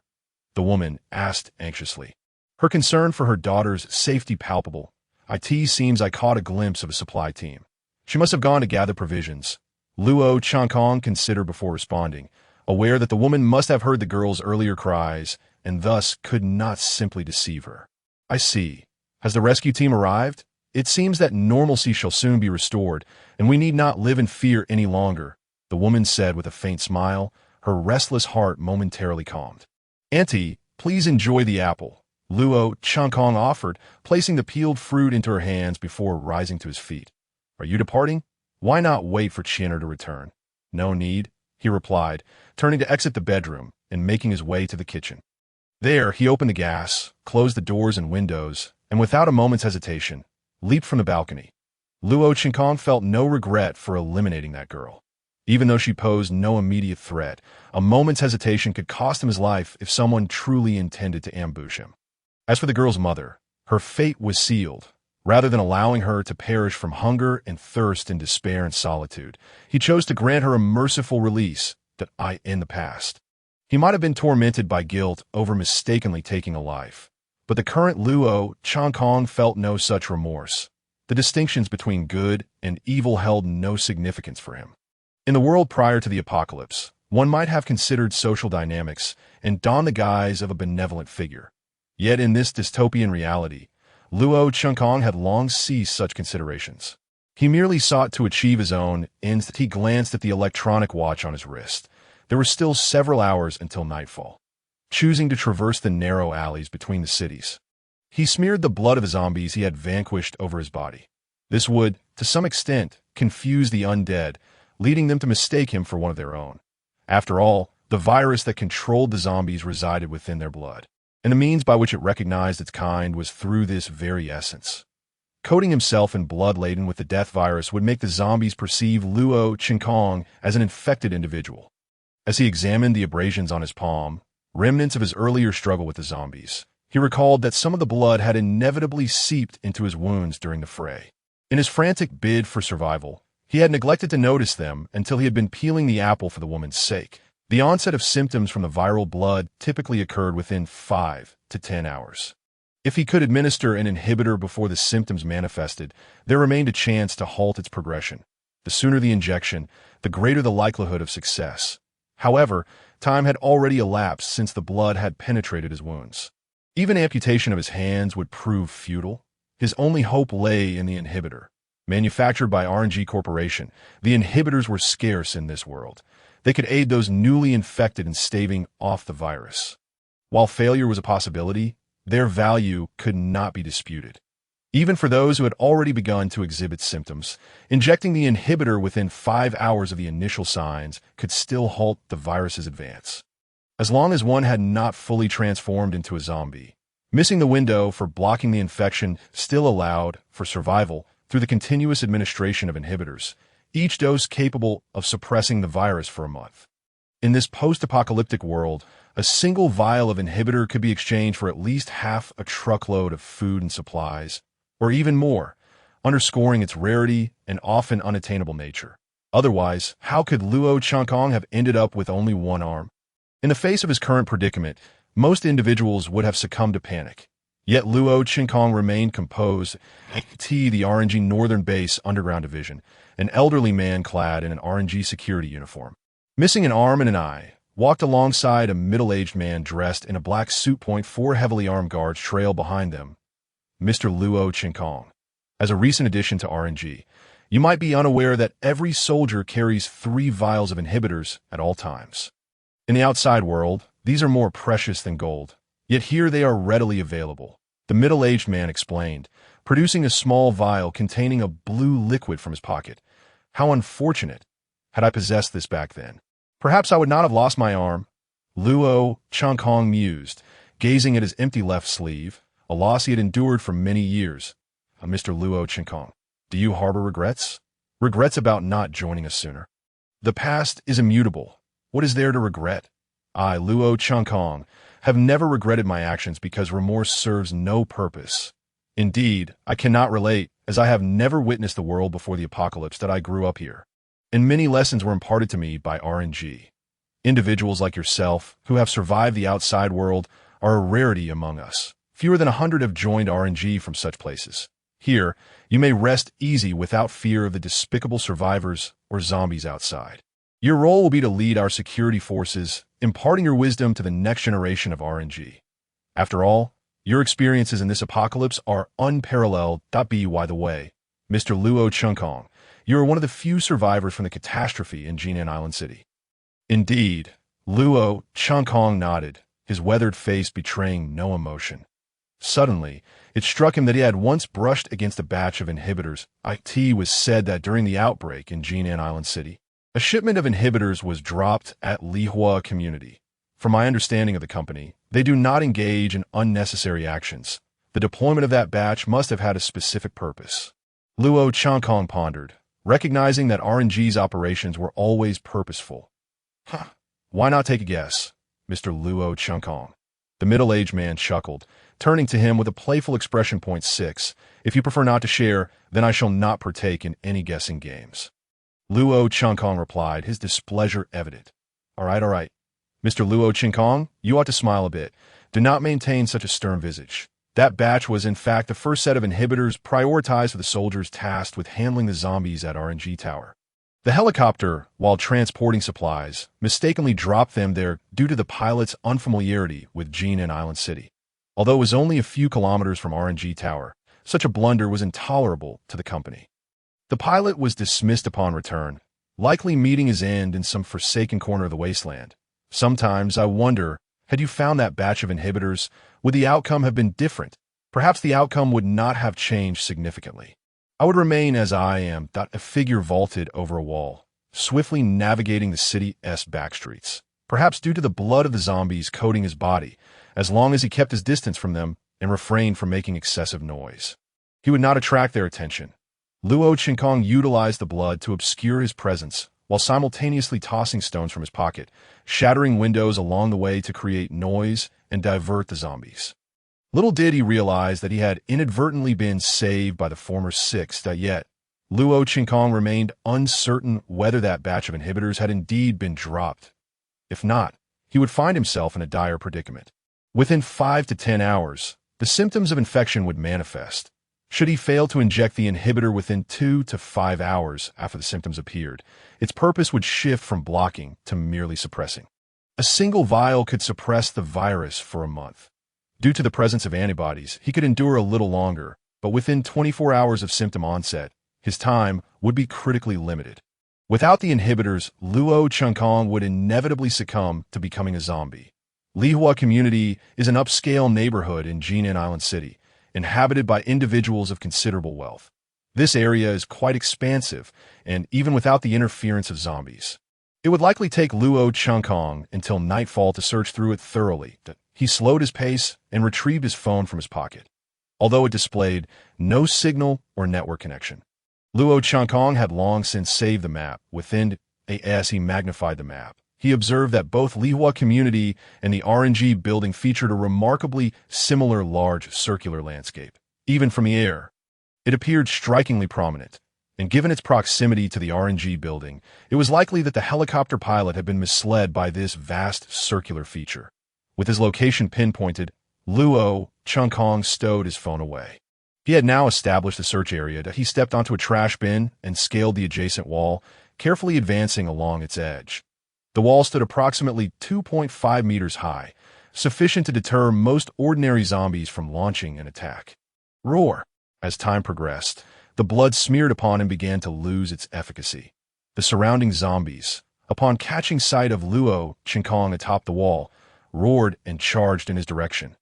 Speaker 1: the woman asked anxiously, her concern for her daughter's safety palpable. "It seems I caught a glimpse of a supply team. She must have gone to gather provisions," Luo Chunkong considered before responding, aware that the woman must have heard the girl's earlier cries and thus could not simply deceive her. "I see. Has the rescue team arrived? It seems that normalcy shall soon be restored, and we need not live in fear any longer," the woman said with a faint smile, her restless heart momentarily calmed. "Auntie, please enjoy the apple," Luo Chunkong offered, placing the peeled fruit into her hands before rising to his feet. "Are you departing? Why not wait for Chiener to return?" "No need," he replied, turning to exit the bedroom and making his way to the kitchen. There, he opened the gas, closed the doors and windows, and without a moment's hesitation, leaped from the balcony. Luo Chunkong felt no regret for eliminating that girl. Even though she posed no immediate threat, a moment's hesitation could cost him his life if someone truly intended to ambush him. As for the girl's mother, her fate was sealed. Rather than allowing her to perish from hunger and thirst in despair and solitude, he chose to grant her a merciful release. In the past, he might have been tormented by guilt over mistakenly taking a life, but the current Luo Chunkong felt no such remorse. The distinctions between good and evil held no significance for him. In the world prior to the apocalypse, one might have considered social dynamics and donned the guise of a benevolent figure. Yet in this dystopian reality, Luo Chunkong had long ceased such considerations. He merely sought to achieve his own ends. He glanced at the electronic watch on his wrist. There were still several hours until nightfall. Choosing to traverse the narrow alleys between the cities, he smeared the blood of the zombies he had vanquished over his body. This would, to some extent, confuse the undead, leading them to mistake him for one of their own. After all, the virus that controlled the zombies resided within their blood, and the means by which it recognized its kind was through this very essence. Coating himself in blood laden with the death virus would make the zombies perceive Luo Chunkong as an infected individual. As he examined the abrasions on his palm, remnants of his earlier struggle with the zombies, he recalled that some of the blood had inevitably seeped into his wounds during the fray. In his frantic bid for survival, he had neglected to notice them until he had been peeling the apple for the woman's sake. The onset of symptoms from the viral blood typically occurred within 5 to 10 hours. If he could administer an inhibitor before the symptoms manifested, there remained a chance to halt its progression. The sooner the injection, the greater the likelihood of success. However, time had already elapsed since the blood had penetrated his wounds. Even amputation of his hands would prove futile. His only hope lay in the inhibitor. Manufactured by R&G Corporation, the inhibitors were scarce in this world. They could aid those newly infected in staving off the virus. While failure was a possibility, their value could not be disputed. Even for those who had already begun to exhibit symptoms, injecting the inhibitor within 5 hours of the initial signs could still halt the virus's advance. As long as one had not fully transformed into a zombie, missing the window for blocking the infection still allowed for survival through the continuous administration of inhibitors, each dose capable of suppressing the virus for a month. In this post-apocalyptic world, a single vial of inhibitor could be exchanged for at least half a truckload of food and supplies, or even more, underscoring its rarity and often unattainable nature. Otherwise, how could Luo Changkong have ended up with only one arm? In the face of his current predicament, most individuals would have succumbed to panic. Yet Luo Changkong remained composed. The RNG Northern Base Underground Division, an elderly man clad in an RNG security uniform, missing an arm and an eye, walked alongside a middle-aged man dressed in a black suit. 4 heavily armed guards trailed behind them. Mr. Luo Changkong. As a recent addition to RNG, you might be unaware that every soldier carries 3 vials of inhibitors at all times. In the outside world, these are more precious than gold, yet here they are readily available. The middle-aged man explained, producing a small vial containing a blue liquid from his pocket. How unfortunate. Had I possessed this back then, perhaps I would not have lost my arm. Luo Changkong mused, gazing at his empty left sleeve, a loss he had endured for many years. Mr. Luo Changkong, do you harbor regrets? Regrets about not joining us sooner? The past is immutable. What is there to regret? I, Luo Changkong, have never regretted my actions because remorse serves no purpose. Indeed, I cannot relate, as I have never witnessed the world before the apocalypse that I grew up here. And many lessons were imparted to me by RNG. Individuals like yourself, who have survived the outside world, are a rarity among us. Fewer than 100 have joined RNG from such places. Here, you may rest easy without fear of the despicable survivors or zombies outside. Your role will be to lead our security forces, imparting your wisdom to the next generation of RNG. After all, your experiences in this apocalypse are unparalleled. By the way, Mr. Luo Changkong, you are one of the few survivors from the catastrophe in Jinan Island City. Indeed, Luo Changkong nodded, his weathered face betraying no emotion. Suddenly, it struck him that he had once brushed against a batch of inhibitors. It was said that during the outbreak in Jinan Island City, a shipment of inhibitors was dropped at Lihua Community. From my understanding of the company, they do not engage in unnecessary actions. The deployment of that batch must have had a specific purpose. Luo Changkong pondered, recognizing that RNG's operations were always purposeful. Why not take a guess, Mr. Luo Changkong? The middle-aged man chuckled, turning to him with a playful expression. 6. If you prefer not to share, then I shall not partake in any guessing games. Luo Changkong replied, his displeasure evident. All right. Mr. Luo Changkong, you ought to smile a bit. Do not maintain such a stern visage. That batch was in fact the first set of inhibitors prioritized for the soldiers tasked with handling the zombies at RNG Tower. The helicopter, while transporting supplies, mistakenly dropped them there due to the pilot's unfamiliarity with Jinan Island City. Although it was only a few kilometers from RNG Tower, such a blunder was intolerable to the company. The pilot was dismissed upon return, likely meeting his end in some forsaken corner of the wasteland. Sometimes I wonder, had you found that batch of inhibitors, would the outcome have been different? Perhaps the outcome would not have changed significantly. I would remain as I am, a figure vaulted over a wall, swiftly navigating the city's backstreets, perhaps due to the blood of the zombies coating his body, as long as he kept his distance from them and refrained from making excessive noise. He would not attract their attention. Luo Changkong utilized the blood to obscure his presence, while simultaneously tossing stones from his pocket, shattering windows along the way to create noise and divert the zombies. Little did he realize that he had inadvertently been saved by the former 6. Yet, Luo Changkong remained uncertain whether that batch of inhibitors had indeed been dropped. If not, he would find himself in a dire predicament. Within 5 to 10 hours, the symptoms of infection would manifest. Should he fail to inject the inhibitor within 2 to 5 hours after the symptoms appeared, its purpose would shift from blocking to merely suppressing. A single vial could suppress the virus for a month. Due to the presence of antibodies, he could endure a little longer, but within 24 hours of symptom onset, his time would be critically limited. Without the inhibitors, Luo Changkong would inevitably succumb to becoming a zombie. Lihua Community is an upscale neighborhood in Jinan Island City, inhabited by individuals of considerable wealth. This area is quite expansive, and even without the interference of zombies. It would likely take Luo Chunkong until nightfall to search through it thoroughly. He slowed his pace and retrieved his phone from his pocket, although it displayed no signal or network connection. Luo Chunkong had long since saved the map. Within as he magnified the map, he observed that both Lihua community and the RNG building featured a remarkably similar large circular landscape. Even from the air, it appeared strikingly prominent, and given its proximity to the RNG building, it was likely that the helicopter pilot had been misled by this vast circular feature. With his location pinpointed, Luo Chunkong stowed his phone away. He had now established the search area. He stepped onto a trash bin and scaled the adjacent wall, carefully advancing along its edge. The wall stood approximately 2.5 meters high, sufficient to deter most ordinary zombies from launching an attack. Roar! As time progressed, the blood smeared upon him began to lose its efficacy. The surrounding zombies, upon catching sight of Luo Chunkong atop the wall, roared and charged in his direction.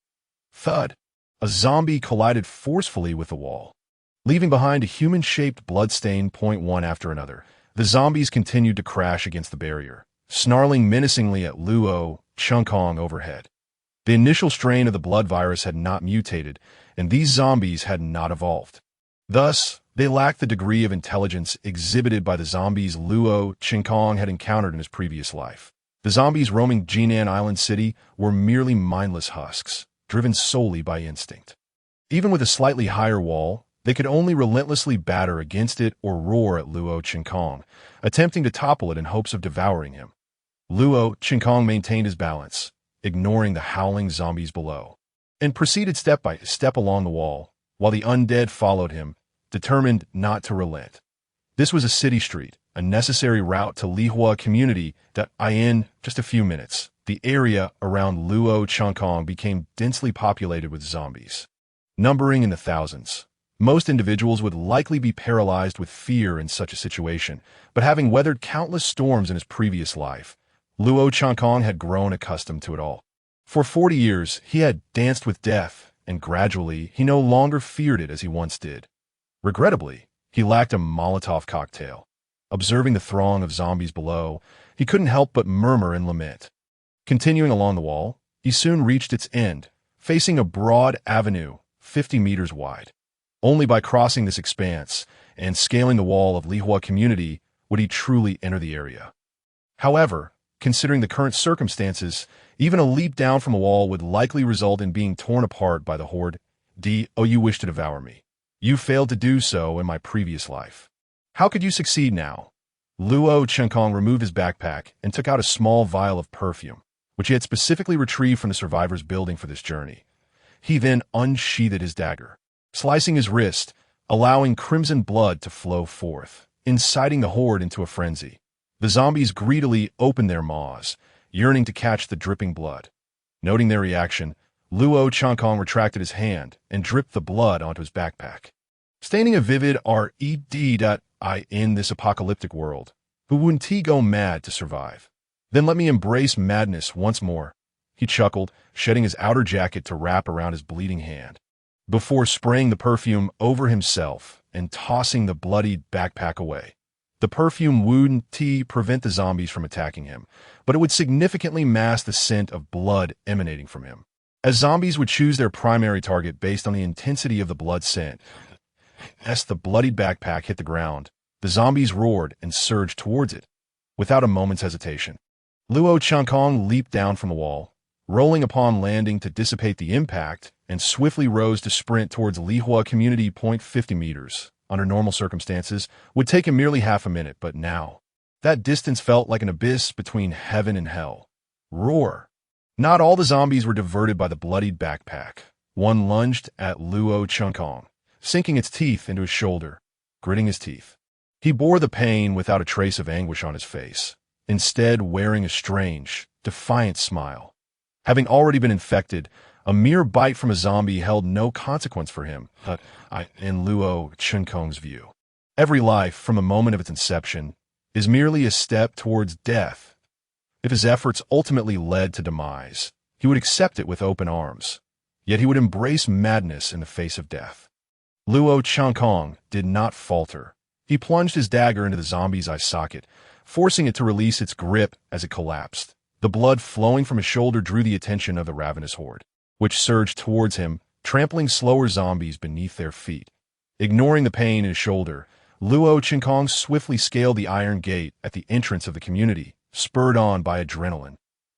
Speaker 1: Thud! A zombie collided forcefully with the wall, leaving behind a human-shaped bloodstain one after another. The zombies continued to crash against the barrier, snarling menacingly at Luo Chunkong overhead. The initial strain of the blood virus had not mutated, and these zombies had not evolved. Thus, they lacked the degree of intelligence exhibited by the zombies Luo Chunkong had encountered in his previous life. The zombies roaming Jinan Island City were merely mindless husks, driven solely by instinct. Even with a slightly higher wall, they could only relentlessly batter against it or roar at Luo Chunkong, attempting to topple it in hopes of devouring him. Luo Chunkong maintained his balance, ignoring the howling zombies below, and proceeded step by step along the wall, while the undead followed him, determined not to relent. This was a city street, a necessary route to Lihua community in just a few minutes. The area around Luo Chunkong became densely populated with zombies, numbering in the thousands. Most individuals would likely be paralyzed with fear in such a situation, but having weathered countless storms in his previous life, Luo Chunkong had grown accustomed to it all. For 40 years, he had danced with death, and gradually, he no longer feared it as he once did. Regrettably, he lacked a Molotov cocktail. Observing the throng of zombies below, he couldn't help but murmur and lament. Continuing along the wall, he soon reached its end, facing a broad avenue 50 meters wide. Only by crossing this expanse and scaling the wall of Lihua community would he truly enter the area. However, considering the current circumstances, even a leap down from a wall would likely result in being torn apart by the horde. You wish to devour me. You failed to do so in my previous life. How could you succeed now? Luo Chunkong removed his backpack and took out a small vial of perfume, which he had specifically retrieved from the survivor's building for this journey. He then unsheathed his dagger, slicing his wrist, allowing crimson blood to flow forth, inciting the horde into a frenzy. The zombies greedily opened their maws, yearning to catch the dripping blood. Noting their reaction, Luo Chunkong retracted his hand and dripped the blood onto his backpack. Staining a vivid red in this apocalyptic world, who wouldn't he go mad to survive? Then let me embrace madness once more. He chuckled, shedding his outer jacket to wrap around his bleeding hand, before spraying the perfume over himself and tossing the bloodied backpack away. The perfume wouldn't prevent the zombies from attacking him, but it would significantly mask the scent of blood emanating from him, as zombies would choose their primary target based on the intensity of the blood scent. As the bloodied backpack hit the ground, the zombies roared and surged towards it, without a moment's hesitation. Luo Chunkong leaped down from the wall, rolling upon landing to dissipate the impact, and swiftly rose to sprint towards Lihua community. 50 meters, under normal circumstances, would take him merely half a minute, but now, that distance felt like an abyss between heaven and hell. Roar! Not all the zombies were diverted by the bloodied backpack. One lunged at Luo Chunkong, sinking its teeth into his shoulder, gritting his teeth. He bore the pain without a trace of anguish on his face, instead wearing a strange, defiant smile. Having already been infected, a mere bite from a zombie held no consequence for him, in Luo Chunkong's view. Every life, from the moment of its inception, is merely a step towards death. If his efforts ultimately led to demise, he would accept it with open arms. yet he would embrace madness in the face of death. Luo Chankong did not falter. He plunged his dagger into the zombie's eye socket, forcing it to release its grip as it collapsed. The blood flowing from his shoulder drew the attention of the ravenous horde, which surged towards him, trampling slower zombies beneath their feet. Ignoring the pain in his shoulder, Luo Chankong swiftly scaled the iron gate at the entrance of the community, spurred on by adrenaline.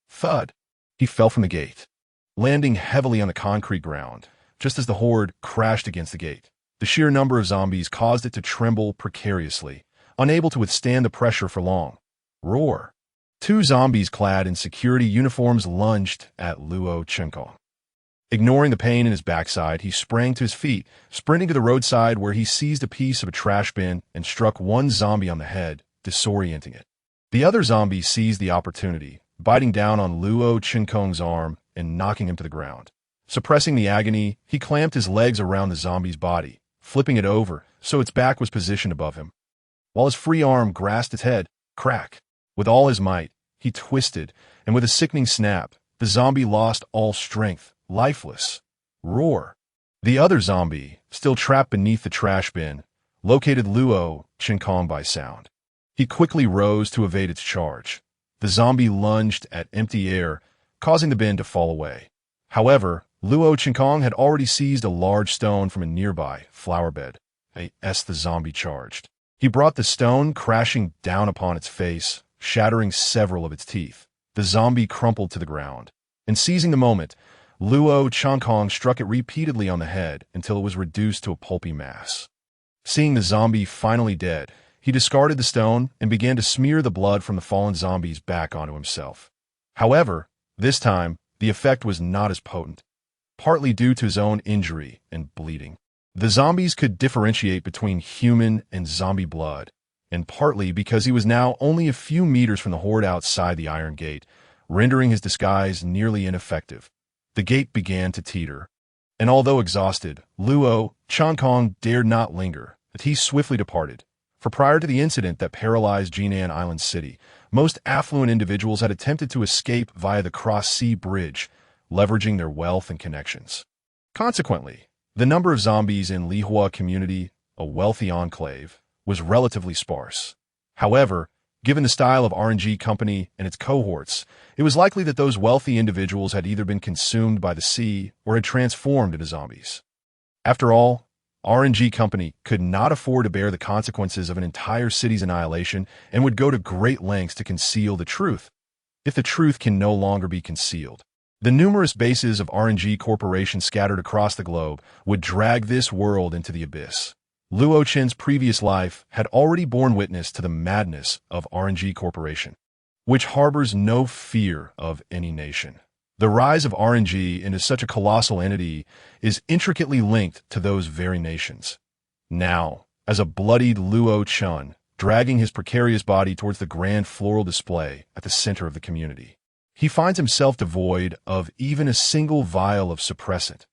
Speaker 1: Thud! He fell from the gate, landing heavily on the concrete ground, just as the horde crashed against the gate. The sheer number of zombies caused it to tremble precariously, unable to withstand the pressure for long. Roar! Two zombies clad in security uniforms lunged at Luo Chankong. Ignoring the pain in his backside, he sprang to his feet, sprinting to the roadside where he seized a piece of a trash bin and struck one zombie on the head, disorienting it. The other zombie seized the opportunity, biting down on Luo Chankong's arm and knocking him to the ground. Suppressing the agony, he clamped his legs around the zombie's body, flipping it over so its back was positioned above him. While his free arm grasped its head, crack! With all his might, he twisted, and with a sickening snap, the zombie lost all strength, lifeless. Roar! The other zombie, still trapped beneath the trash bin, located Luo Chankong by sound. He quickly rose to evade its charge. The zombie lunged at empty air, causing the bin to fall away. However, Luo Chankong had already seized a large stone from a nearby flower bed. As the zombie charged, he brought the stone crashing down upon its face, shattering several of its teeth. The zombie crumpled to the ground, and seizing the moment, Luo Chankong struck it repeatedly on the head until it was reduced to a pulpy mass. Seeing the zombie finally dead, he discarded the stone and began to smear the blood from the fallen zombies back onto himself. However, this time, the effect was not as potent, partly due to his own injury and bleeding. The zombies could differentiate between human and zombie blood, and partly because he was now only a few meters from the horde outside the iron gate, rendering his disguise nearly ineffective. The gate began to teeter, and although exhausted, Luo Chankong dared not linger, but he swiftly departed. For prior to the incident that paralyzed Jinan Island City, most affluent individuals had attempted to escape via the cross-sea bridge, leveraging their wealth and connections. Consequently, the number of zombies in Lihua community, a wealthy enclave, was relatively sparse. However, given the style of RNG Company and its cohorts, it was likely that those wealthy individuals had either been consumed by the sea or had transformed into zombies. After all, RNG Company could not afford to bear the consequences of an entire city's annihilation and would go to great lengths to conceal the truth, if the truth can no longer be concealed. The numerous bases of RNG Corporation scattered across the globe would drag this world into the abyss. Luo Chen's previous life had already borne witness to the madness of RNG Corporation, which harbors no fear of any nation. The rise of RNG into such a colossal entity is intricately linked to those very nations. Now, as a bloodied Luo Chen, dragging his precarious body towards the grand floral display at the center of the community, he finds himself devoid of even a single vial of suppressant.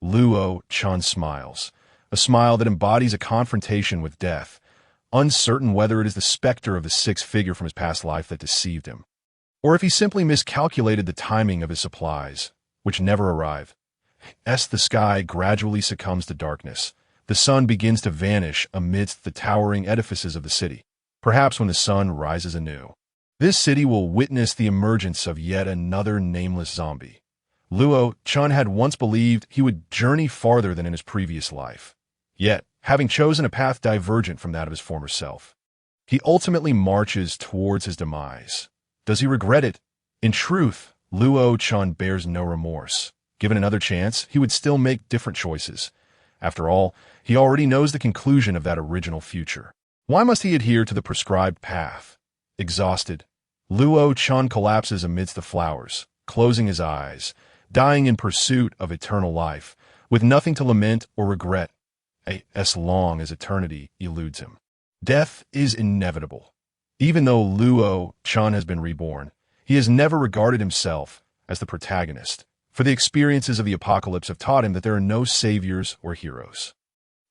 Speaker 1: Luo Chen smiles, a smile that embodies a confrontation with death, uncertain whether it is the specter of the sixth figure from his past life that deceived him, or if he simply miscalculated the timing of his supplies, which never arrive. As the sky gradually succumbs to darkness, the sun begins to vanish amidst the towering edifices of the city. Perhaps when the sun rises anew, this city will witness the emergence of yet another nameless zombie. Luo Chen had once believed he would journey farther than in his previous life. Yet, having chosen a path divergent from that of his former self, he ultimately marches towards his demise. Does he regret it? In truth, Luo Chen bears no remorse. Given another chance, he would still make different choices. After all, he already knows the conclusion of that original future. Why must he adhere to the prescribed path? Exhausted, Luo Chen collapses amidst the flowers, closing his eyes, dying in pursuit of eternal life, with nothing to lament or regret, as long as eternity eludes him. Death is inevitable. Even though Luo Chen has been reborn, he has never regarded himself as the protagonist, for the experiences of the apocalypse have taught him that there are no saviors or heroes.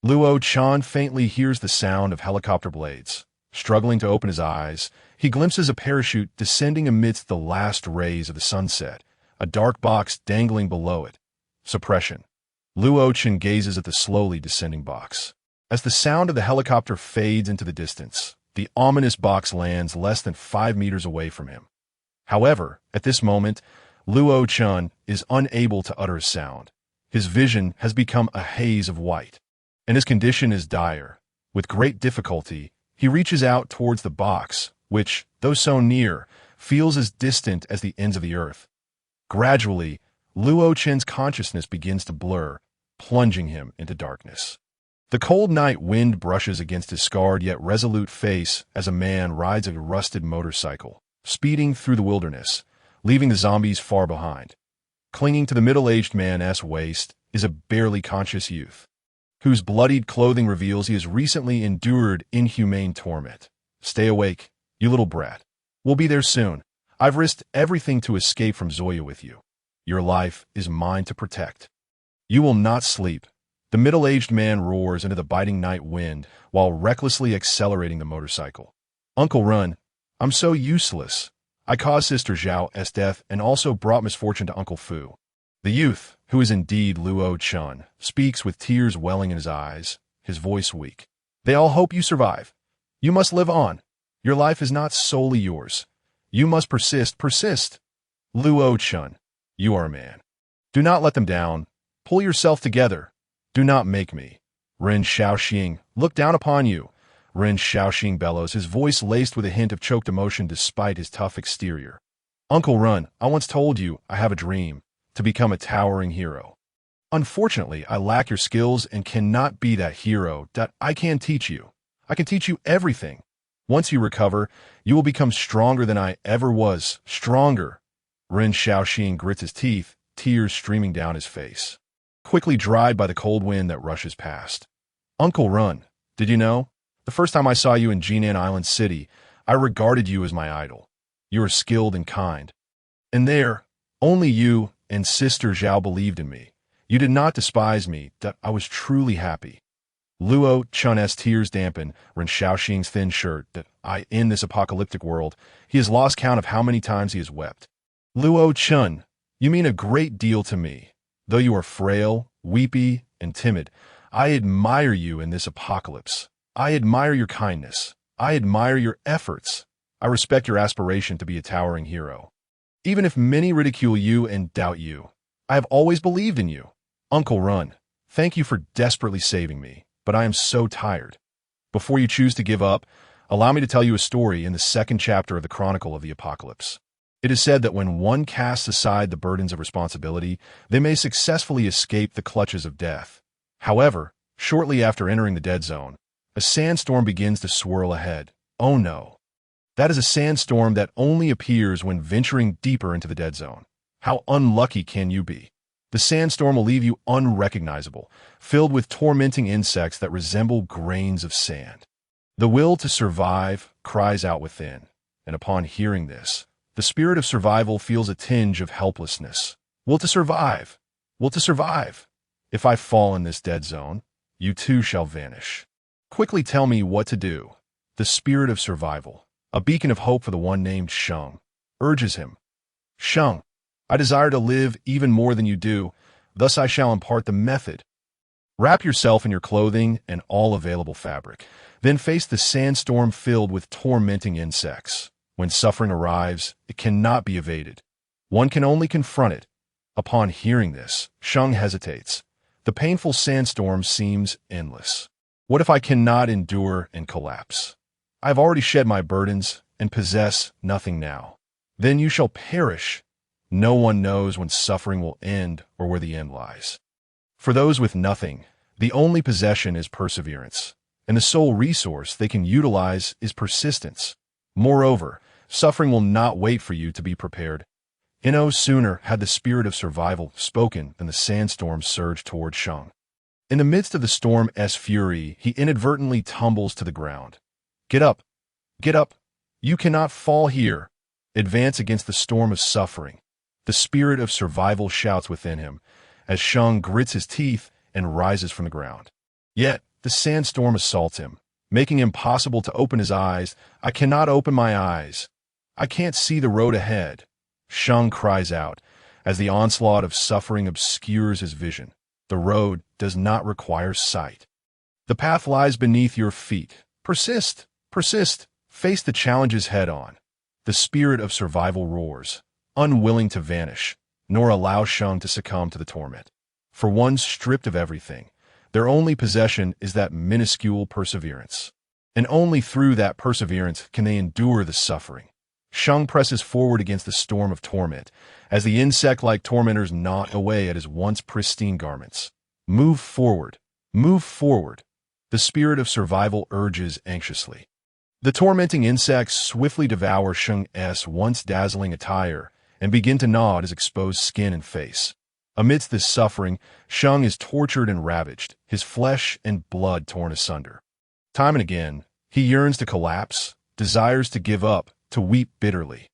Speaker 1: Luo Chen faintly hears the sound of helicopter blades. Struggling to open his eyes, he glimpses a parachute descending amidst the last rays of the sunset, a dark box dangling below it. Suppression. Luo Chen gazes at the slowly descending box. As the sound of the helicopter fades into the distance, the ominous box lands less than 5 meters away from him. However, at this moment, Luo Chen is unable to utter a sound. His vision has become a haze of white, and his condition is dire. With great difficulty, he reaches out towards the box, which, though so near, feels as distant as the ends of the earth. Gradually, Luo Chen's consciousness begins to blur, plunging him into darkness. The cold night wind brushes against his scarred yet resolute face as a man rides a rusted motorcycle, speeding through the wilderness, leaving the zombies far behind. Clinging to the middle-aged man's waist is a barely conscious youth, whose bloodied clothing reveals he has recently endured inhumane torment. Stay awake, you little brat. We'll be there soon. I've risked everything to escape from Zoya with you. Your life is mine to protect. You will not sleep. The middle-aged man roars into the biting night wind while recklessly accelerating the motorcycle. Uncle Run, I'm so useless. I caused Sister Zhao's death and also brought misfortune to Uncle Fu. The youth, who is indeed Luo Chen, speaks with tears welling in his eyes, his voice weak. They all hope you survive. You must live on. Your life is not solely yours. You must persist. Luo Chen, you are a man. Do not let them down. Pull yourself together. Do not make me. Ren Shaoxing, look down upon you. Ren Shaoxing bellows, his voice laced with a hint of choked emotion despite his tough exterior. Uncle Run, I once told you I have a dream, to become a towering hero. Unfortunately, I lack your skills and cannot be that hero that I can teach you. I can teach you everything. Once you recover, you will become stronger than I ever was. Stronger. Ren Shaoxing grits his teeth, tears streaming down his face, quickly dried by the cold wind that rushes past. Uncle Run, did you know? The first time I saw you in Jinan Island City, I regarded you as my idol. You are skilled and kind. And there, only you and Sister Zhao believed in me. You did not despise me, that I was truly happy. Luo Chen's tears dampen Ren Shaoxing's thin shirt that in this apocalyptic world, he has lost count of how many times he has wept. Luo Chen, you mean a great deal to me. Though you are frail, weepy, and timid, I admire you in this apocalypse. I admire your kindness. I admire your efforts. I respect your aspiration to be a towering hero. Even if many ridicule you and doubt you, I have always believed in you. Uncle Run, thank you for desperately saving me, but I am so tired. Before you choose to give up, allow me to tell you a story in the second chapter of the Chronicle of the Apocalypse. It is said that when one casts aside the burdens of responsibility, they may successfully escape the clutches of death. However, shortly after entering the dead zone, a sandstorm begins to swirl ahead. Oh no. That is a sandstorm that only appears when venturing deeper into the dead zone. How unlucky can you be? The sandstorm will leave you unrecognizable, filled with tormenting insects that resemble grains of sand. The will to survive cries out within, and upon hearing this, the spirit of survival feels a tinge of helplessness. Will to survive. Will to survive. If I fall in this dead zone, you too shall vanish. Quickly tell me what to do. The spirit of survival, a beacon of hope for the one named Sheng, urges him. Sheng, I desire to live even more than you do, thus I shall impart the method. Wrap yourself in your clothing and all available fabric, then face the sandstorm filled with tormenting insects. When suffering arrives, it cannot be evaded. One can only confront it. Upon hearing this, Sheng hesitates. The painful sandstorm seems endless. What if I cannot endure and collapse? I have already shed my burdens and possess nothing now. Then you shall perish. No one knows when suffering will end or where the end lies. For those with nothing, the only possession is perseverance, and the sole resource they can utilize is persistence. Moreover, suffering will not wait for you to be prepared. No sooner had the spirit of survival spoken than the sandstorm surged toward Sheng. In the midst of the storm's fury, he inadvertently tumbles to the ground. Get up! Get up! You cannot fall here! Advance against the storm of suffering. The spirit of survival shouts within him, as Sheng grits his teeth and rises from the ground. Yet, the sandstorm assaults him, making it impossible to open his eyes. I cannot open my eyes. I can't see the road ahead. Sheng cries out, as the onslaught of suffering obscures his vision. The road does not require sight. The path lies beneath your feet. Persist, persist, face the challenges head-on. The spirit of survival roars, unwilling to vanish, nor allow Shang to succumb to the torment. For one stripped of everything, their only possession is that minuscule perseverance. And only through that perseverance can they endure the suffering. Shang presses forward against the storm of torment, as the insect-like tormentors gnaw away at his once pristine garments. Move forward, move forward. The spirit of survival urges anxiously. The tormenting insects swiftly devour Shang's once dazzling attire and begin to gnaw at his exposed skin and face. Amidst this suffering, Shang is tortured and ravaged, his flesh and blood torn asunder. Time and again, he yearns to collapse, desires to give up, to weep bitterly.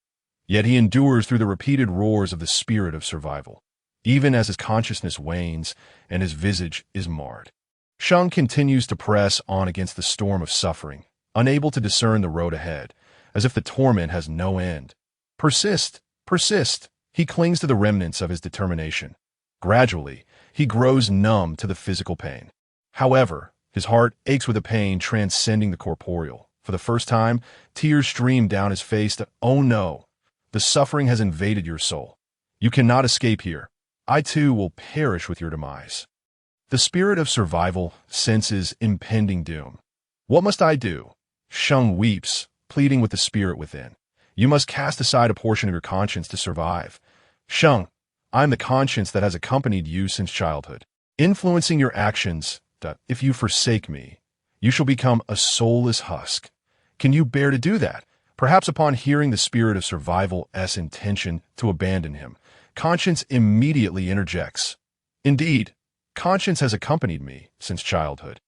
Speaker 1: Yet he endures through the repeated roars of the spirit of survival, even as his consciousness wanes and his visage is marred. Shang continues to press on against the storm of suffering, unable to discern the road ahead, as if the torment has no end. Persist, persist. He clings to the remnants of his determination. Gradually, he grows numb to the physical pain. However, his heart aches with a pain transcending the corporeal. For the first time, tears stream down his face that, oh no, the suffering has invaded your soul. You cannot escape here. I too will perish with your demise. The spirit of survival senses impending doom. What must I do? Shang weeps, pleading with the spirit within. You must cast aside a portion of your conscience to survive. Shang, I am the conscience that has accompanied you since childhood, influencing your actions. If you forsake me, you shall become a soulless husk. Can you bear to do that? Perhaps upon hearing the spirit of survival's intention to abandon him, conscience immediately interjects. Indeed, conscience has accompanied me since childhood.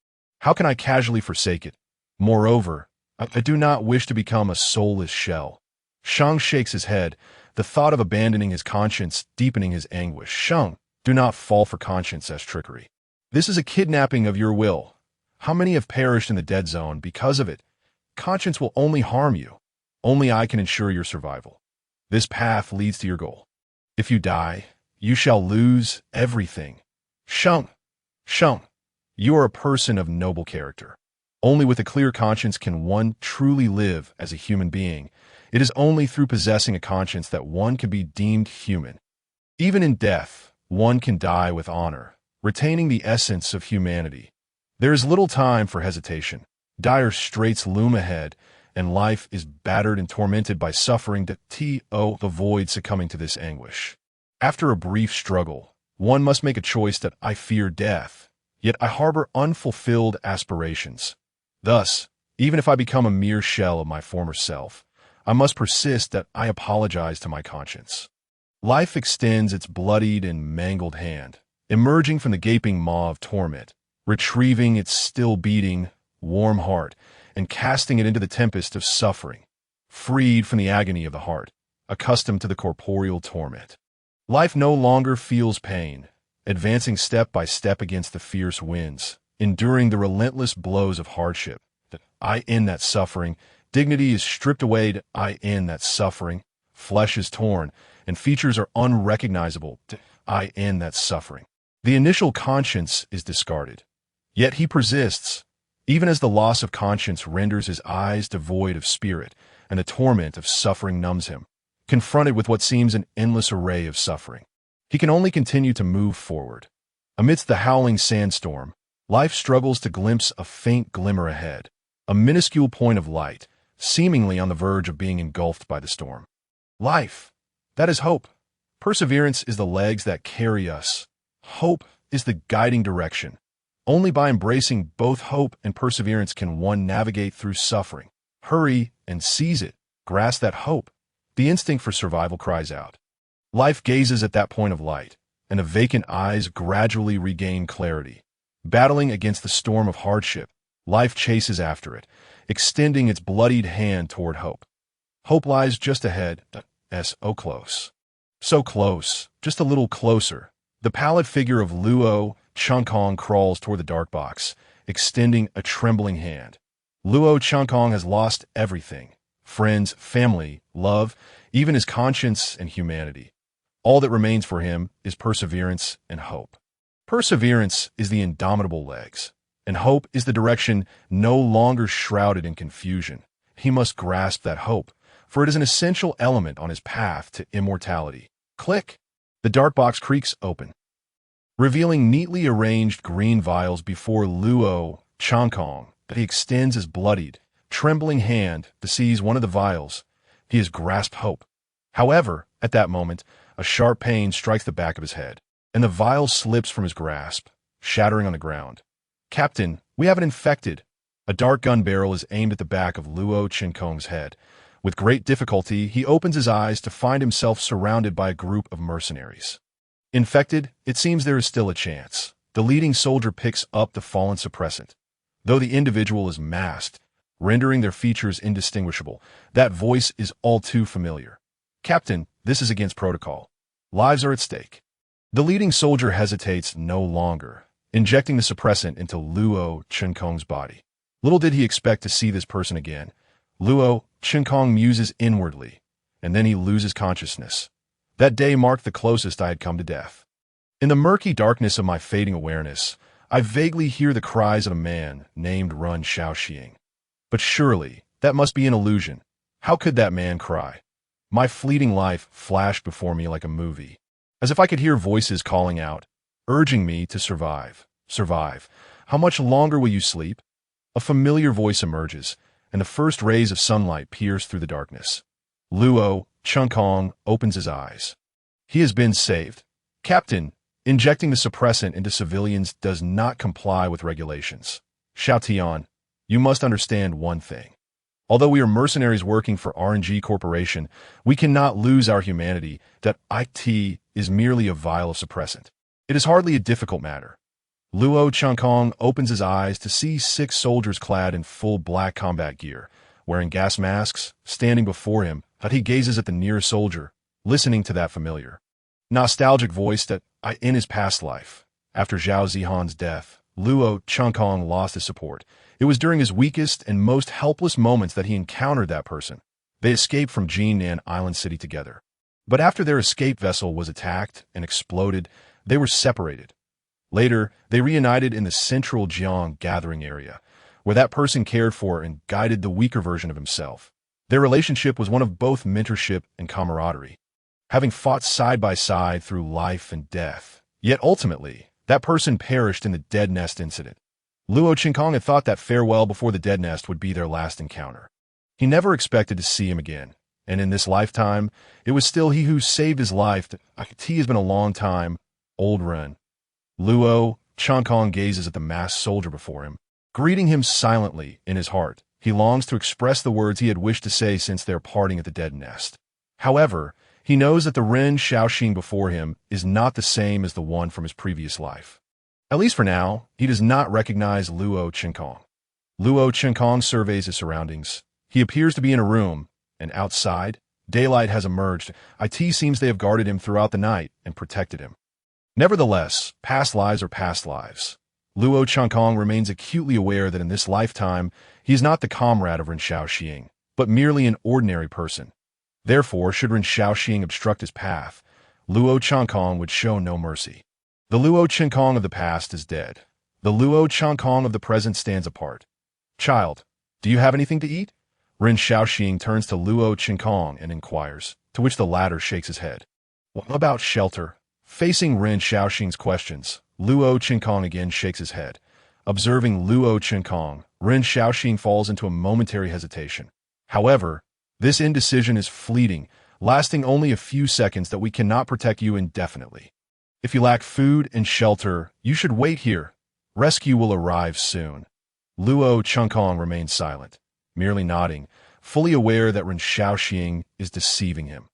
Speaker 1: How can I casually forsake it? Moreover, I do not wish to become a soulless shell. Shang shakes his head, the thought of abandoning his conscience deepening his anguish. Shang, do not fall for conscience's trickery. This is a kidnapping of your will. How many have perished in the dead zone because of it? Conscience will only harm you. Only I can ensure your survival. This path leads to your goal. If you die, you shall lose everything. Shang, Shang, you are a person of noble character. Only with a clear conscience can one truly live as a human being. It is only through possessing a conscience that one can be deemed human. Even in death, one can die with honor, retaining the essence of humanity. There is little time for hesitation. Dire straits loom ahead, and life is battered and tormented by suffering to avoid succumbing to this anguish. After a brief struggle, one must make a choice that I fear death, yet I harbor unfulfilled aspirations. Thus, even if I become a mere shell of my former self, I must persist that I apologize to my conscience. Life extends its bloodied and mangled hand, emerging from the gaping maw of torment, retrieving its still beating, warm heart, and casting it into the tempest of suffering, freed from the agony of the heart, accustomed to the corporeal torment. Life no longer feels pain, advancing step by step against the fierce winds, enduring the relentless blows of hardship. That I end that suffering, dignity is stripped away. I end that suffering, flesh is torn, and features are unrecognizable. I end that suffering. The initial conscience is discarded. Yet he persists, even as the loss of conscience renders his eyes devoid of spirit, and the torment of suffering numbs him. Confronted with what seems an endless array of suffering, he can only continue to move forward. Amidst the howling sandstorm, life struggles to glimpse a faint glimmer ahead, a minuscule point of light, seemingly on the verge of being engulfed by the storm. Life, that is hope. Perseverance is the legs that carry us. Hope is the guiding direction. Only by embracing both hope and perseverance can one navigate through suffering. Hurry and seize it. Grasp that hope. The instinct for survival cries out. Life gazes at that point of light, and the vacant eyes gradually regain clarity. Battling against the storm of hardship, life chases after it, extending its bloodied hand toward hope. Hope lies just ahead, so close. So close, just a little closer. The pallid figure of Luo Changkong crawls toward the dark box, extending a trembling hand. Luo Changkong has lost everything: friends, family, love, even his conscience and humanity. All that remains for him is perseverance and hope. Perseverance is the indomitable legs, and hope is the direction no longer shrouded in confusion. He must grasp that hope, for it is an essential element on his path to immortality. Click! The dark box creaks open, revealing neatly arranged green vials before Luo Changkong. That he extends his bloodied, trembling hand to seize one of the vials. He has grasped hope. However, at that moment, a sharp pain strikes the back of his head, and the vial slips from his grasp, shattering on the ground. Captain, we have an infected. A dark gun barrel is aimed at the back of Luo Changkong's head. With great difficulty, he opens his eyes to find himself surrounded by a group of mercenaries. Infected, it seems there is still a chance. The leading soldier picks up the fallen suppressant. Though the individual is masked, rendering their features indistinguishable, that voice is all too familiar. Captain, this is against protocol. Lives are at stake. The leading soldier hesitates no longer, injecting the suppressant into Luo Changkong's body. Little did he expect to see this person again. Luo Changkong muses inwardly, and then he loses consciousness. That day marked the closest I had come to death. In the murky darkness of my fading awareness, I vaguely hear the cries of a man named Run Shaoxing. But surely, that must be an illusion. How could that man cry? My fleeting life flashed before me like a movie, as if I could hear voices calling out, urging me to survive. Survive. How much longer will you sleep? A familiar voice emerges, and the first rays of sunlight pierce through the darkness. Luo Changkong opens his eyes. He has been saved. Captain, injecting the suppressant into civilians does not comply with regulations. Xiao Tian, you must understand one thing. Although we are mercenaries working for RNG Corporation, we cannot lose our humanity. That IT is merely a vial of suppressant. It is hardly a difficult matter. Luo Changkong opens his eyes to see 6 soldiers clad in full black combat gear, wearing gas masks, standing before him. But he gazes at the nearest soldier, listening to that familiar, nostalgic voice that in his past life. After Zhao Zihan's death, Luo Changkong lost his support. It was during his weakest and most helpless moments that he encountered that person. They escaped from Jinan Island City together. But after their escape vessel was attacked and exploded, they were separated. Later, they reunited in the central Jiang gathering area, where that person cared for and guided the weaker version of himself. Their relationship was one of both mentorship and camaraderie, having fought side by side through life and death. Yet ultimately, that person perished in the Dead Nest incident. Luo Changkong had thought that farewell before the Dead Nest would be their last encounter. He never expected to see him again, and in this lifetime, it was still he who saved his life. He has been a long time, old run. Luo Changkong gazes at the masked soldier before him, greeting him silently in his heart. He longs to express the words he had wished to say since their parting at the Dead Nest. However, he knows that the Ren Shaoxing before him is not the same as the one from his previous life. At least for now, he does not recognize Luo Changkong. Luo Changkong surveys his surroundings. He appears to be in a room, and outside, daylight has emerged. It seems they have guarded him throughout the night and protected him. Nevertheless, past lives are past lives. Luo Changkong remains acutely aware that in this lifetime, he is not the comrade of Ren Shaoxing, but merely an ordinary person. Therefore, should Ren Shaoxing obstruct his path, Luo Changkong would show no mercy. The Luo Changkong of the past is dead. The Luo Changkong of the present stands apart. Child, do you have anything to eat? Ren Shaoxing turns to Luo Changkong and inquires, to which the latter shakes his head. What about shelter? Facing Ren Shaoxing's questions, Luo Changkong again shakes his head. Observing Luo Changkong, Ren Shaoxing falls into a momentary hesitation. However, this indecision is fleeting, lasting only a few seconds. That we cannot protect you indefinitely. If you lack food and shelter, you should wait here. Rescue will arrive soon. Luo Changkong remains silent, merely nodding, fully aware that Ren Shaoxing is deceiving him.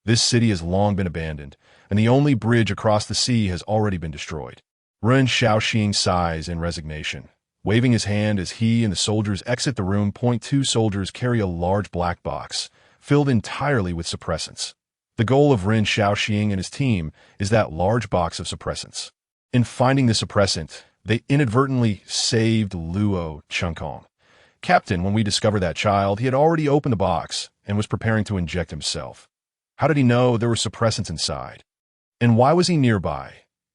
Speaker 1: This city has long been abandoned, and the only bridge across the sea has already been destroyed. Ren Shaoxing sighs in resignation, waving his hand as he and the soldiers exit the room. 2 soldiers carry a large black box, filled entirely with suppressants. The goal of Ren Shaoxing and his team is that large box of suppressants. In finding the suppressant, they inadvertently saved Luo Changkong. Captain, when we discovered that child, he had already opened the box and was preparing to inject himself. How did he know there were suppressants inside? And why was he nearby?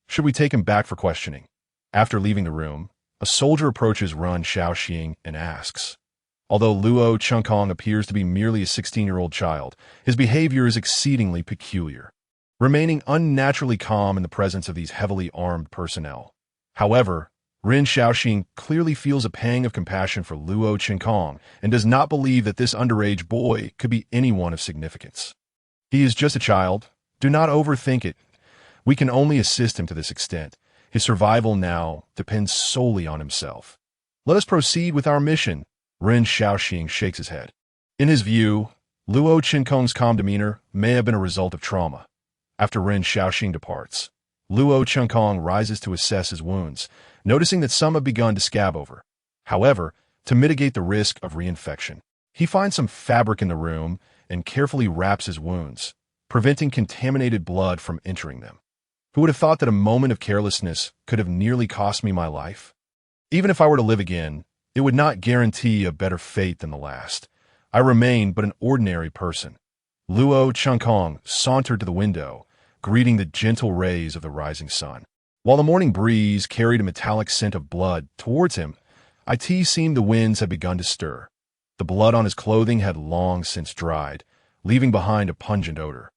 Speaker 1: Should we take him back for questioning? After leaving the room, a soldier approaches Ren Xiaoxing and asks. Although Luo Chengkong appears to be merely a 16-year-old child, his behavior is exceedingly peculiar, remaining unnaturally calm in the presence of these heavily armed personnel. However, Ren Xiaoxing clearly feels a pang of compassion for Luo Chengkong and does not believe that this underage boy could be anyone of significance. He is just a child. Do not overthink it. We can only assist him to this extent. His survival now depends solely on himself. Let us proceed with our mission. Ren Xiaoxing shakes his head. In his view, Luo Chengkong's calm demeanor may have been a result of trauma. After Ren Xiaoxing departs, Luo Chengkong rises to assess his wounds, noticing that some have begun to scab over. However, to mitigate the risk of reinfection, he finds some fabric in the room and carefully wraps his wounds, preventing contaminated blood from entering them. Who would have thought that a moment of carelessness could have nearly cost me my life? Even if I were to live again, it would not guarantee a better fate than the last. I remain but an ordinary person. Luo Chengkong sauntered to the window, greeting the gentle rays of the rising sun. While the morning breeze carried a metallic scent of blood towards him, it seemed the winds had begun to stir. The blood on his clothing had long since dried, leaving behind a pungent odor.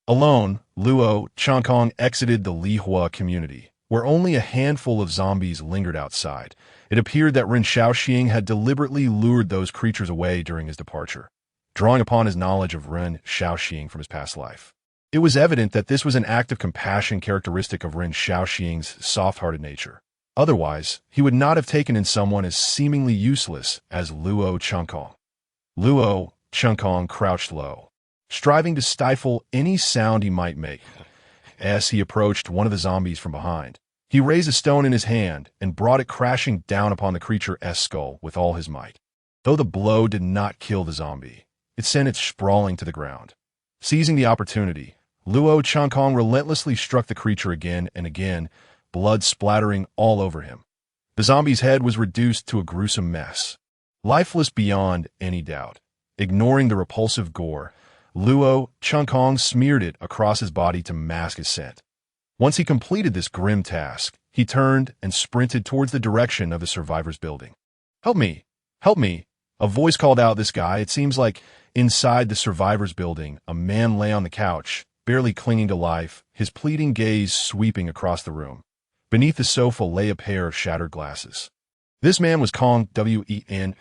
Speaker 1: Alone, Luo Chengkong exited the Lihua community, where only a handful of zombies lingered outside. It appeared that Ren Xiaoxing had deliberately lured those creatures away during his departure, drawing upon his knowledge of Ren Xiaoxing from his past life. It was evident that this was an act of compassion characteristic of Ren Xiaoxing's soft-hearted nature. Otherwise, he would not have taken in someone as seemingly useless as Luo Chengkong. Luo Chengkong crouched low, striving to stifle any sound he might make. As he approached one of the zombies from behind, he raised a stone in his hand and brought it crashing down upon the creature's skull with all his might. Though the blow did not kill the zombie, it sent it sprawling to the ground. Seizing the opportunity, Luo Chengkong relentlessly struck the creature again and again, blood splattering all over him. The zombie's head was reduced to a gruesome mess, lifeless beyond any doubt. Ignoring the repulsive gore, Luo Chengkong smeared it across his body to mask his scent. Once he completed this grim task, he turned and sprinted towards the direction of the survivor's building. "Help me! Help me!" A voice called out this guy. It seems like inside the survivor's building, a man lay on the couch, barely clinging to life, his pleading gaze sweeping across the room. Beneath the sofa lay a pair of shattered glasses. This man was Kong Wen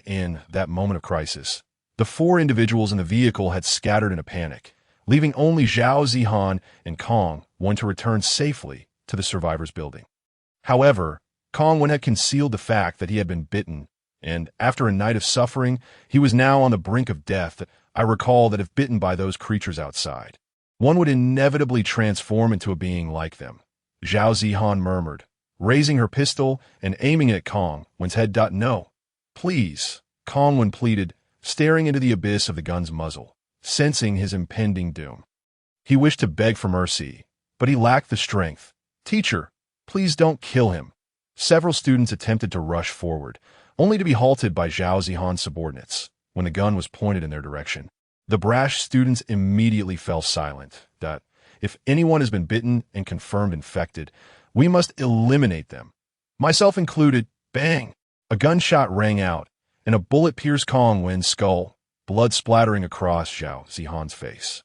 Speaker 1: in that moment of crisis. The four individuals in the vehicle had scattered in a panic, leaving only Zhao Zihan and Kong Wen to return safely to the survivor's building. However, Kong Wen had concealed the fact that he had been bitten, and after a night of suffering, he was now on the brink of death. I recall that if bitten by those creatures outside, one would inevitably transform into a being like them. Zhao Zihan murmured, raising her pistol and aiming it at Kong Wen's head. "No, please," Kong Wen pleaded, staring into the abyss of the gun's muzzle, sensing his impending doom. He wished to beg for mercy, but he lacked the strength. "Teacher, please don't kill him." Several students attempted to rush forward, only to be halted by Zhao Zihan's subordinates when the gun was pointed in their direction. The brash students immediately fell silent. If anyone has been bitten and confirmed infected, we must eliminate them. Myself included. Bang! A gunshot rang out, and a bullet pierced Kong Wen's skull, blood splattering across Zhao Zihan's face.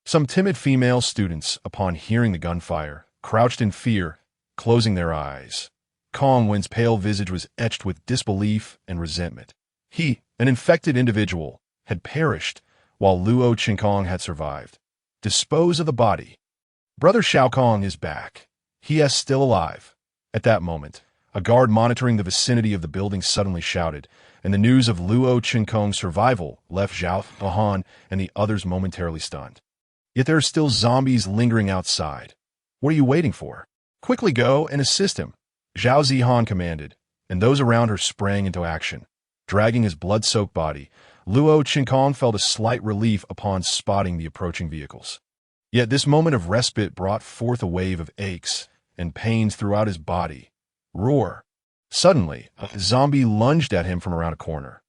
Speaker 1: Some timid female students, upon hearing the gunfire, crouched in fear, closing their eyes. Kong Wen's pale visage was etched with disbelief and resentment. He, an infected individual, had perished, while Luo Chengkong had survived. Dispose of the body. Brother Xiaokong is back. He is still alive. At that moment, a guard monitoring the vicinity of the building suddenly shouted, and the news of Luo Chengkong's survival left Zhao Zihan and the others momentarily stunned. Yet there are still zombies lingering outside. What are you waiting for? Quickly go and assist him, Zhao Zihan commanded, and those around her sprang into action. Dragging his blood-soaked body, Luo Chengkong felt a slight relief upon spotting the approaching vehicles. Yet this moment of respite brought forth a wave of aches and pains throughout his body. Roar! Suddenly, a zombie lunged at him from around a corner.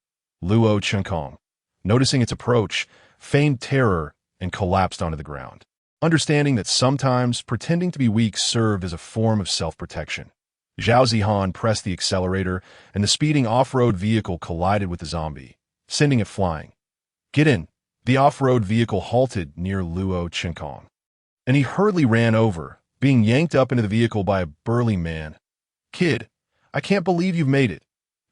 Speaker 1: Luo Chengkong, noticing its approach, feigned terror and collapsed onto the ground. understanding that sometimes pretending to be weak served as a form of self-protection. Zhao Zihan pressed the accelerator, and the speeding off-road vehicle collided with the zombie, sending it flying. "Get in." The off-road vehicle halted near Luo Qinkong, and he hurriedly ran over, being yanked up into the vehicle by a burly man. "Kid, I can't believe you've made it,"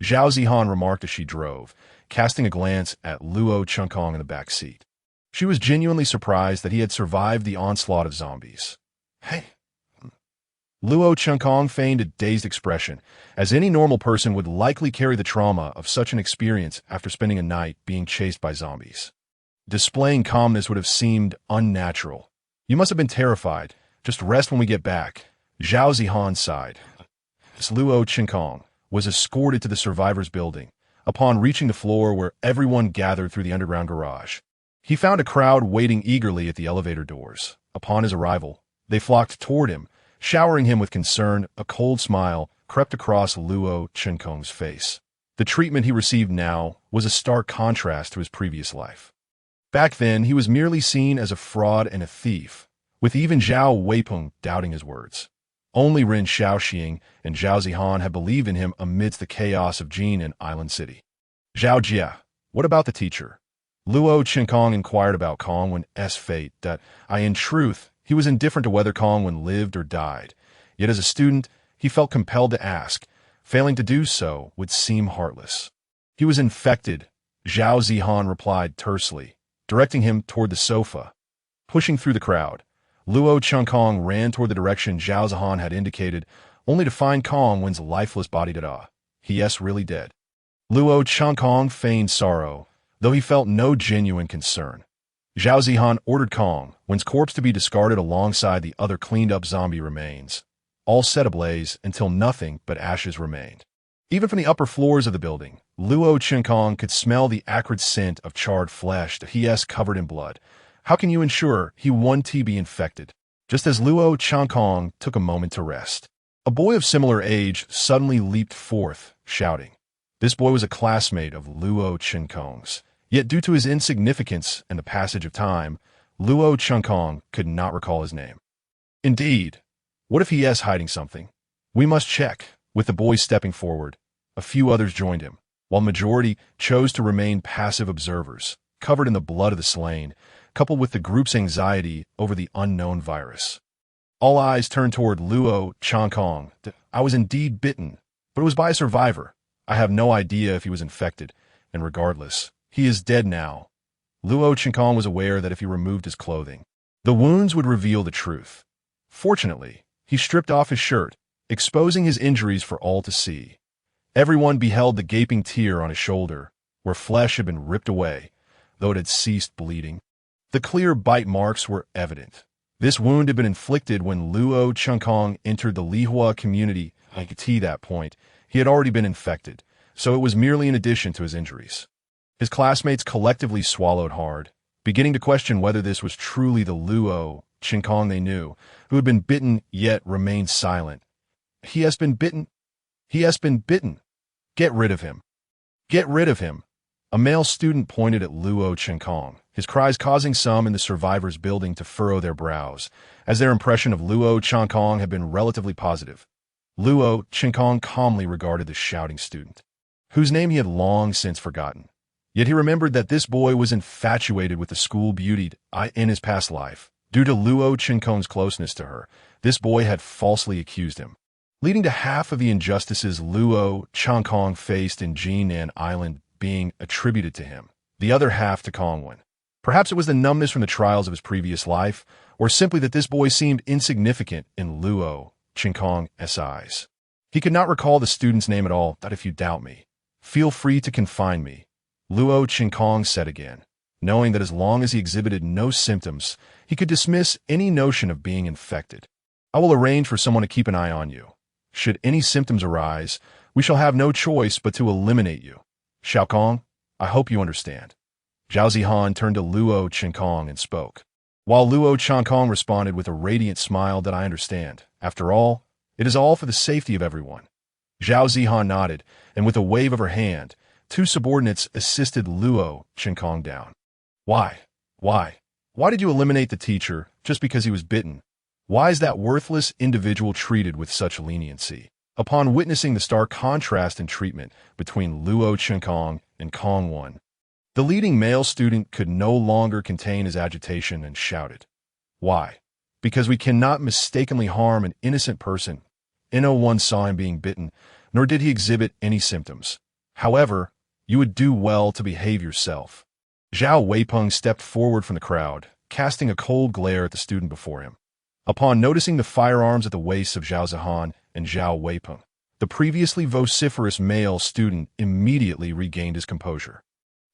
Speaker 1: Zhao Zihan remarked as she drove, casting a glance at Luo Qinkong in the back seat. She was genuinely surprised that he had survived the onslaught of zombies. "Hey." Luo Qinkong feigned a dazed expression, as any normal person would likely carry the trauma of such an experience after spending a night being chased by zombies. Displaying calmness would have seemed unnatural. "You must have been terrified. Just rest when we get back," Zhao Zihan sighed. Luo Qinkong was escorted to the survivors' building. Upon reaching the floor where everyone gathered through the underground garage, he found a crowd waiting eagerly at the elevator doors. Upon his arrival, they flocked toward him, showering him with concern. A cold smile crept across Luo Qinkong's face. The treatment he received now was a stark contrast to his previous life. Back then, he was merely seen as a fraud and a thief, with even Zhao Weipeng doubting his words. Only Ren Xiaoxing and Zhao Zihan had believed in him amidst the chaos of Jin and Island City. "Zhao Jia, what about the teacher?" Luo Qinkong inquired about Kongwen's fate. In truth, he was indifferent to whether Kongwen lived or died. Yet as a student, he felt compelled to ask. Failing to do so would seem heartless. "He was infected," Zhao Zihan replied tersely, directing him toward the sofa. Pushing through the crowd, Luo Qinkong ran toward the direction Zhao Zihan had indicated, only to find Kongwen's lifeless body. He's really dead. Luo Qinkong feigned sorrow, though he felt no genuine concern. Zhao Zihan ordered Kongwen's corpse to be discarded alongside the other cleaned-up zombie remains, all set ablaze until nothing but ashes remained. Even from the upper floors of the building, Luo Qinkong could smell the acrid scent of charred flesh that he covered in blood. How can you ensure he won't be infected? Just as Luo Qinkong took a moment to rest, a boy of similar age suddenly leaped forth, shouting. This boy was a classmate of Luo Qinkong's, yet due to his insignificance and the passage of time, Luo Qinkong could not recall his name. Indeed, what if he is hiding something? We must check. With the boy stepping forward, a few others joined him, while the majority chose to remain passive observers, covered in the blood of the slain, coupled with the group's anxiety over the unknown virus. All eyes turned toward Luo Qinkong. "I was indeed bitten, but it was by a survivor. I have no idea if he was infected, and regardless, he is dead now." Luo Qinkong was aware that if he removed his clothing, the wounds would reveal the truth. Fortunately, he stripped off his shirt, exposing his injuries for all to see. Everyone beheld the gaping tear on his shoulder, where flesh had been ripped away, though it had ceased bleeding. The clear bite marks were evident. This wound had been inflicted when Luo Qinkong entered the Lihua community. At that point, he had already been infected, so it was merely an addition to his injuries. His classmates collectively swallowed hard, beginning to question whether this was truly the Luo Qinkong they knew, who had been bitten yet remained silent. "He has been bitten. He has been bitten. Get rid of him. Get rid of him." A male student pointed at Luo Qinkong, his cries causing some in the survivors' building to furrow their brows, as their impression of Luo Qinkong had been relatively positive. Luo Qinkong calmly regarded the shouting student, whose name he had long since forgotten. Yet he remembered that this boy was infatuated with the school beauty in his past life. Due to Luo Qinkong's closeness to her, this boy had falsely accused him, leading to half of the injustices Luo Qinkong faced in Jinan Island being attributed to him, the other half to Kongwen. Perhaps it was the numbness from the trials of his previous life, or simply that this boy seemed insignificant in Luo Qinkong's eyes. He could not recall the student's name at all. "If you doubt me, feel free to confine me," Luo Qinkong said again, knowing that as long as he exhibited no symptoms, he could dismiss any notion of being infected. "I will arrange for someone to keep an eye on you. Should any symptoms arise, we shall have no choice but to eliminate you. Xiaokong, I hope you understand." Zhao Zihan turned to Luo Qinkong and spoke, while Luo Qinkong responded with a radiant smile. "I understand. After all, it is all for the safety of everyone." Zhao Zihan nodded, and with a wave of her hand, two subordinates assisted Luo Qinkong down. Why? Why did you eliminate the teacher just because he was bitten? Why is that worthless individual treated with such leniency? Upon witnessing the stark contrast in treatment between Luo Chenkong and Kong Wan, the leading male student could no longer contain his agitation and shouted, "Why? Because we cannot mistakenly harm an innocent person." No one saw him being bitten, nor did he exhibit any symptoms. However, you would do well to behave yourself. Zhao Weipeng stepped forward from the crowd, casting a cold glare at the student before him. Upon noticing the firearms at the waists of Zhao Zihan and Zhao Weipeng, the previously vociferous male student immediately regained his composure.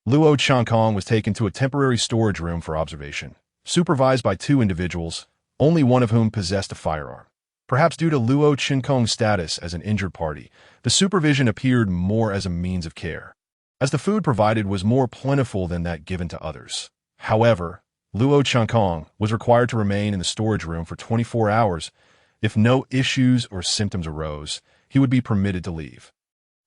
Speaker 1: Luo Chenkong was taken to a temporary storage room for observation, supervised by two individuals, only one of whom possessed a firearm. Perhaps due to Luo Chenkong's status as an injured party, the supervision appeared more as a means of care, as the food provided was more plentiful than that given to others. However, Luo Chenkong was required to remain in the storage room for 24 hours. If no issues or symptoms arose, he would be permitted to leave.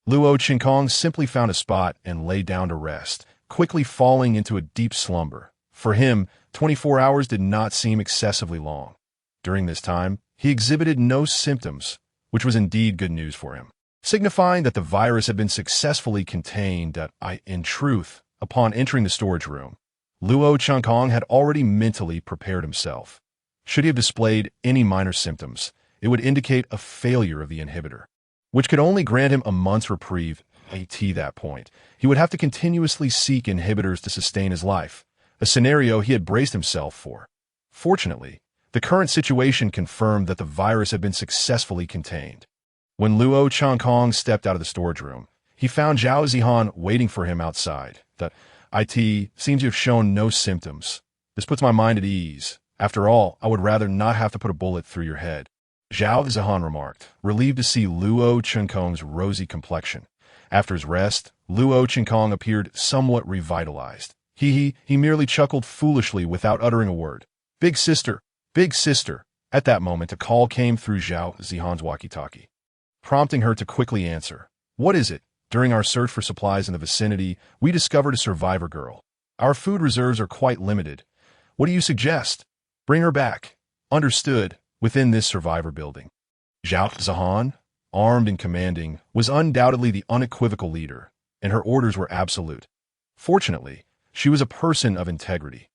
Speaker 1: Luo Chenkong simply found a spot and lay down to rest, quickly falling into a deep slumber. For him, 24 hours did not seem excessively long. During this time, he exhibited no symptoms, which was indeed good news for him, signifying that the virus had been successfully contained. In truth, upon entering the storage room, Luo Chenkong had already mentally prepared himself. Should he have displayed any minor symptoms, it would indicate a failure of the inhibitor, which could only grant him a month's reprieve. At that point, he would have to continuously seek inhibitors to sustain his life, a scenario he had braced himself for. Fortunately, the current situation confirmed that the virus had been successfully contained. When Luo Chenkong stepped out of the storage room, he found Zhao Zihan waiting for him outside. "It seems you have shown no symptoms. This puts my mind at ease. After all, I would rather not have to put a bullet through your head," Zhao Zihan remarked, relieved to see Luo Chenkong's rosy complexion. After his rest, Luo Chenkong appeared somewhat revitalized. He merely chuckled foolishly without uttering a word. "Big sister! Big sister!" At that moment, a call came through Zhao Zihan's walkie-talkie, prompting her to quickly answer. "What is it?" "During our search for supplies in the vicinity, we discovered a survivor girl. Our food reserves are quite limited. What do you suggest?" "Bring her back." "Understood." Within this survivor building, Zhao Zihan, armed and commanding, was undoubtedly the unequivocal leader, and her orders were absolute. Fortunately, she was a person of integrity.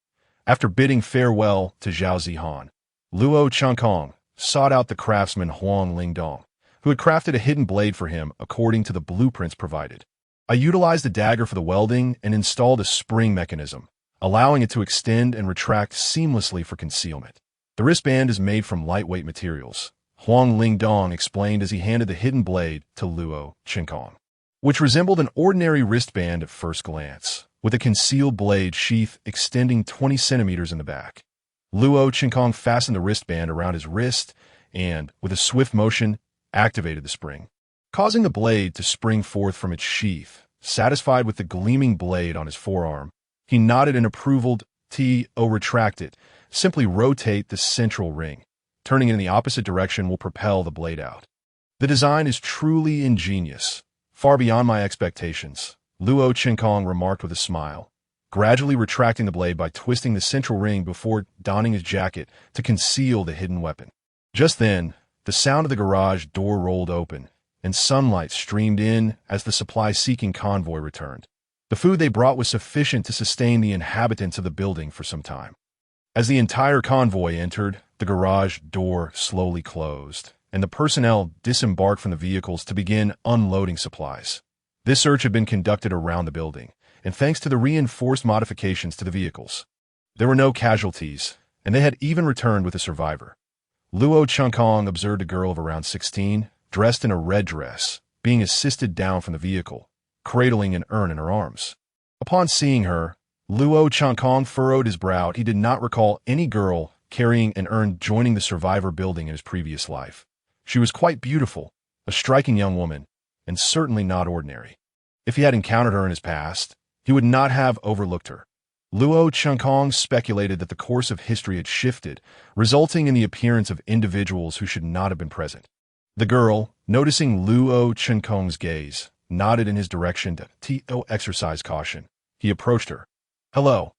Speaker 1: After bidding farewell to Zhao Zihan, Luo Chenkong sought out the craftsman Huang Lingdong, who had crafted a hidden blade for him according to the blueprints provided. I utilized the dagger for the welding and installed a spring mechanism, allowing it to extend and retract seamlessly for concealment. The wristband is made from lightweight materials, Huang Lingdong explained as he handed the hidden blade to Luo Chenkong, which resembled an ordinary wristband at first glance, with a concealed blade sheath extending 20 centimeters in the back. Luo Chenkong fastened the wristband around his wrist and, with a swift motion, activated the spring, causing the blade to spring forth from its sheath. Satisfied with the gleaming blade on his forearm, he nodded in approval. Retract it. Simply rotate the central ring. Turning it in the opposite direction will propel the blade out. The design is truly ingenious, far beyond my expectations, Luo Chenkong remarked with a smile, gradually retracting the blade by twisting the central ring before donning his jacket to conceal the hidden weapon. Just then, the sound of the garage door rolled open, and sunlight streamed in as the supply-seeking convoy returned. The food they brought was sufficient to sustain the inhabitants of the building for some time. As the entire convoy entered, the garage door slowly closed, and the personnel disembarked from the vehicles to begin unloading supplies. This search had been conducted around the building, and thanks to the reinforced modifications to the vehicles, there were no casualties, and they had even returned with a survivor. Luo Chenkong observed a girl of around 16, dressed in a red dress, being assisted down from the vehicle, cradling an urn in her arms. Upon seeing her, Luo Chenkong furrowed his brow. He did not recall any girl carrying an urn joining the survivor building in his previous life. She was quite beautiful, a striking young woman, and certainly not ordinary. If he had encountered her in his past, he would not have overlooked her. Luo Chenkong speculated that the course of history had shifted, resulting in the appearance of individuals who should not have been present. The girl, noticing Luo Chenkong's gaze, nodded in his direction to exercise caution. He approached her. "Hello.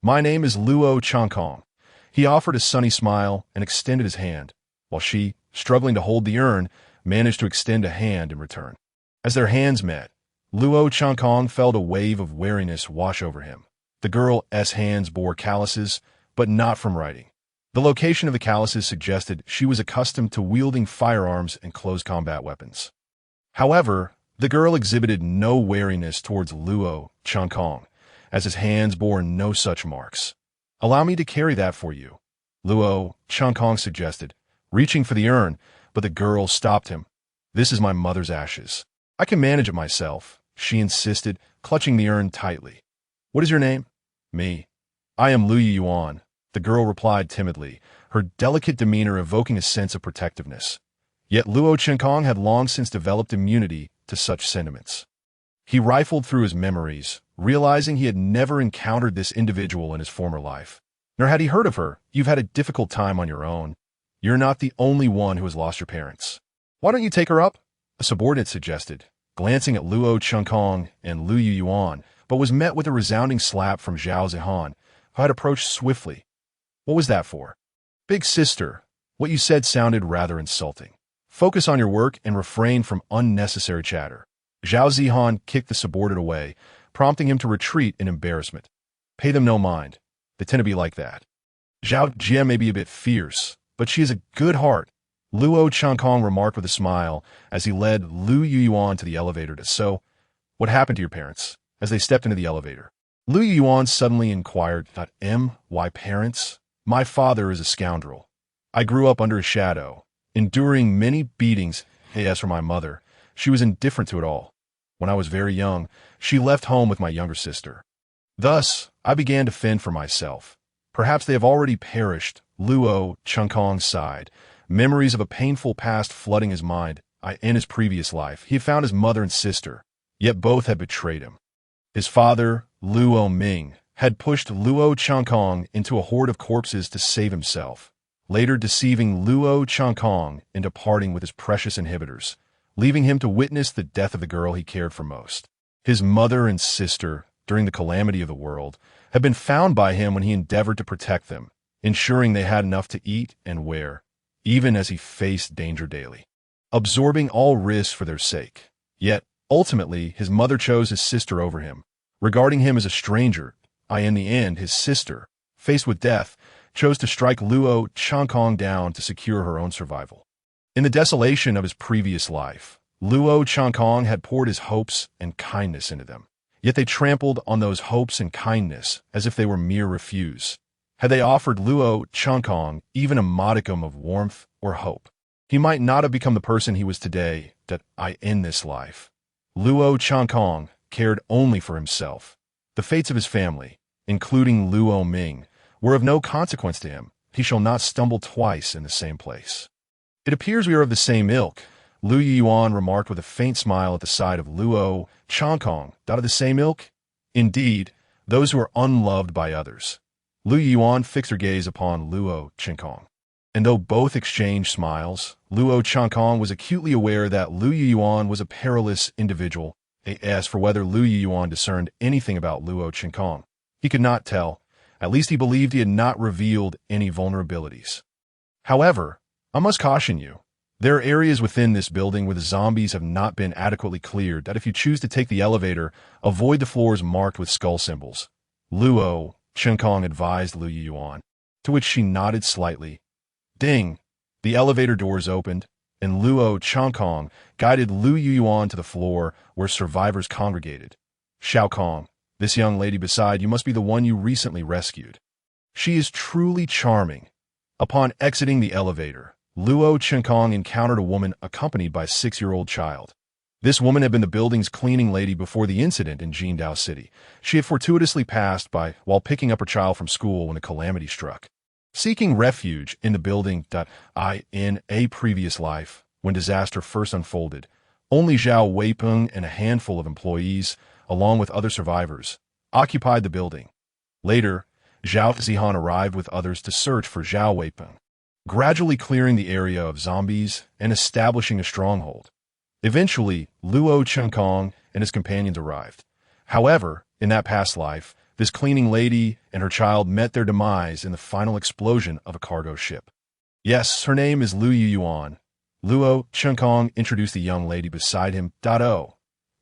Speaker 1: My name is Luo Changkong. He offered a sunny smile and extended his hand, while she, struggling to hold the urn, managed to extend a hand in return. As their hands met, Luo Changkong felt a wave of wariness wash over him. The girl's hands bore calluses, but not from writing. The location of the calluses suggested she was accustomed to wielding firearms and close combat weapons. However, the girl exhibited no wariness towards Luo Changkong, as his hands bore no such marks. Allow me to carry that for you, Luo Changkong suggested, reaching for the urn, but the girl stopped him. This is my mother's ashes. I can manage it myself, she insisted, clutching the urn tightly. What is your name? Me. I am Lu Yuan, the girl replied timidly, her delicate demeanor evoking a sense of protectiveness. Yet Luo Changkong had long since developed immunity to such sentiments. He rifled through his memories, realizing he had never encountered this individual in his former life. Nor had he heard of her. You've had a difficult time on your own. You're not the only one who has lost your parents. Why don't you take her up? A subordinate suggested, glancing at Luo Changkong and Lu Yuan, but was met with a resounding slap from Zhao Zihan, who had approached swiftly. What was that for? Big sister, what you said sounded rather insulting. Focus on your work and refrain from unnecessary chatter. Zhao Zihan kicked the subordinate away, prompting him to retreat in embarrassment. Pay them no mind. They tend to be like that. Zhao Jie may be a bit fierce, but she has a good heart, Luo Changkong remarked with a smile as he led Lu Yuan to the elevator. So, what happened to your parents? As they stepped into the elevator, Lu Yuan suddenly inquired, Why parents? My father is a scoundrel. I grew up under his shadow, enduring many beatings. As for my mother, she was indifferent to it all. When I was very young, she left home with my younger sister. Thus, I began to fend for myself. Perhaps they have already perished, Luo Changkong sighed, memories of a painful past flooding his mind. In his previous life, he had found his mother and sister, yet both had betrayed him. His father, Luo Ming, had pushed Luo Changkong into a horde of corpses to save himself, later deceiving Luo Changkong into parting with his precious inhibitors, leaving him to witness the death of the girl he cared for most. His mother and sister, during the calamity of the world, had been found by him when he endeavored to protect them, ensuring they had enough to eat and wear, even as he faced danger daily, absorbing all risks for their sake. Yet, ultimately, his mother chose his sister over him, regarding him as a stranger. In the end, his sister, faced with death, chose to strike Luo Changkong down to secure her own survival. In the desolation of his previous life, Luo Changkong had poured his hopes and kindness into them. Yet they trampled on those hopes and kindness as if they were mere refuse. Had they offered Luo Changkong even a modicum of warmth or hope, he might not have become the person he was today. In this life, Luo Changkong cared only for himself. The fates of his family, including Luo Ming, were of no consequence to him. He shall not stumble twice in the same place. It appears we are of the same ilk, Lu Yuan remarked with a faint smile at the side of Luo Changkong. Of the same ilk? Indeed, those who are unloved by others. Lu Yuan fixed her gaze upon Luo Changkong. And though both exchanged smiles, Luo Changkong was acutely aware that Lu Yuan was a perilous individual. As for whether Lu Yuan discerned anything about Luo Changkong, he could not tell. At least he believed he had not revealed any vulnerabilities. However, I must caution you. There are areas within this building where the zombies have not been adequately cleared that if you choose to take the elevator, avoid the floors marked with skull symbols. Luo Changkong advised Lu Yuan, to which she nodded slightly. Ding! The elevator doors opened, and Luo Changkong guided Lu Yuan to the floor where survivors congregated. Xiao Kong, this young lady beside you must be the one you recently rescued. She is truly charming. Upon exiting the elevator, Luo Changkong encountered a woman accompanied by a 6-year-old child. This woman had been the building's cleaning lady before the incident in Jingdao City. She had fortuitously passed by while picking up her child from school when a calamity struck. Seeking refuge in the building. In a previous life, when disaster first unfolded, only Zhao Weipeng and a handful of employees, along with other survivors, occupied the building. Later, Zhao Zihan arrived with others to search for Zhao Weipeng, gradually clearing the area of zombies and establishing a stronghold. Eventually, Luo Changkong and his companions arrived. However, in that past life, This cleaning lady and her child met their demise in the final explosion of a cargo ship. Yes, her name is Lu Yuan. Luo Chenkong introduced the young lady beside him. Oh,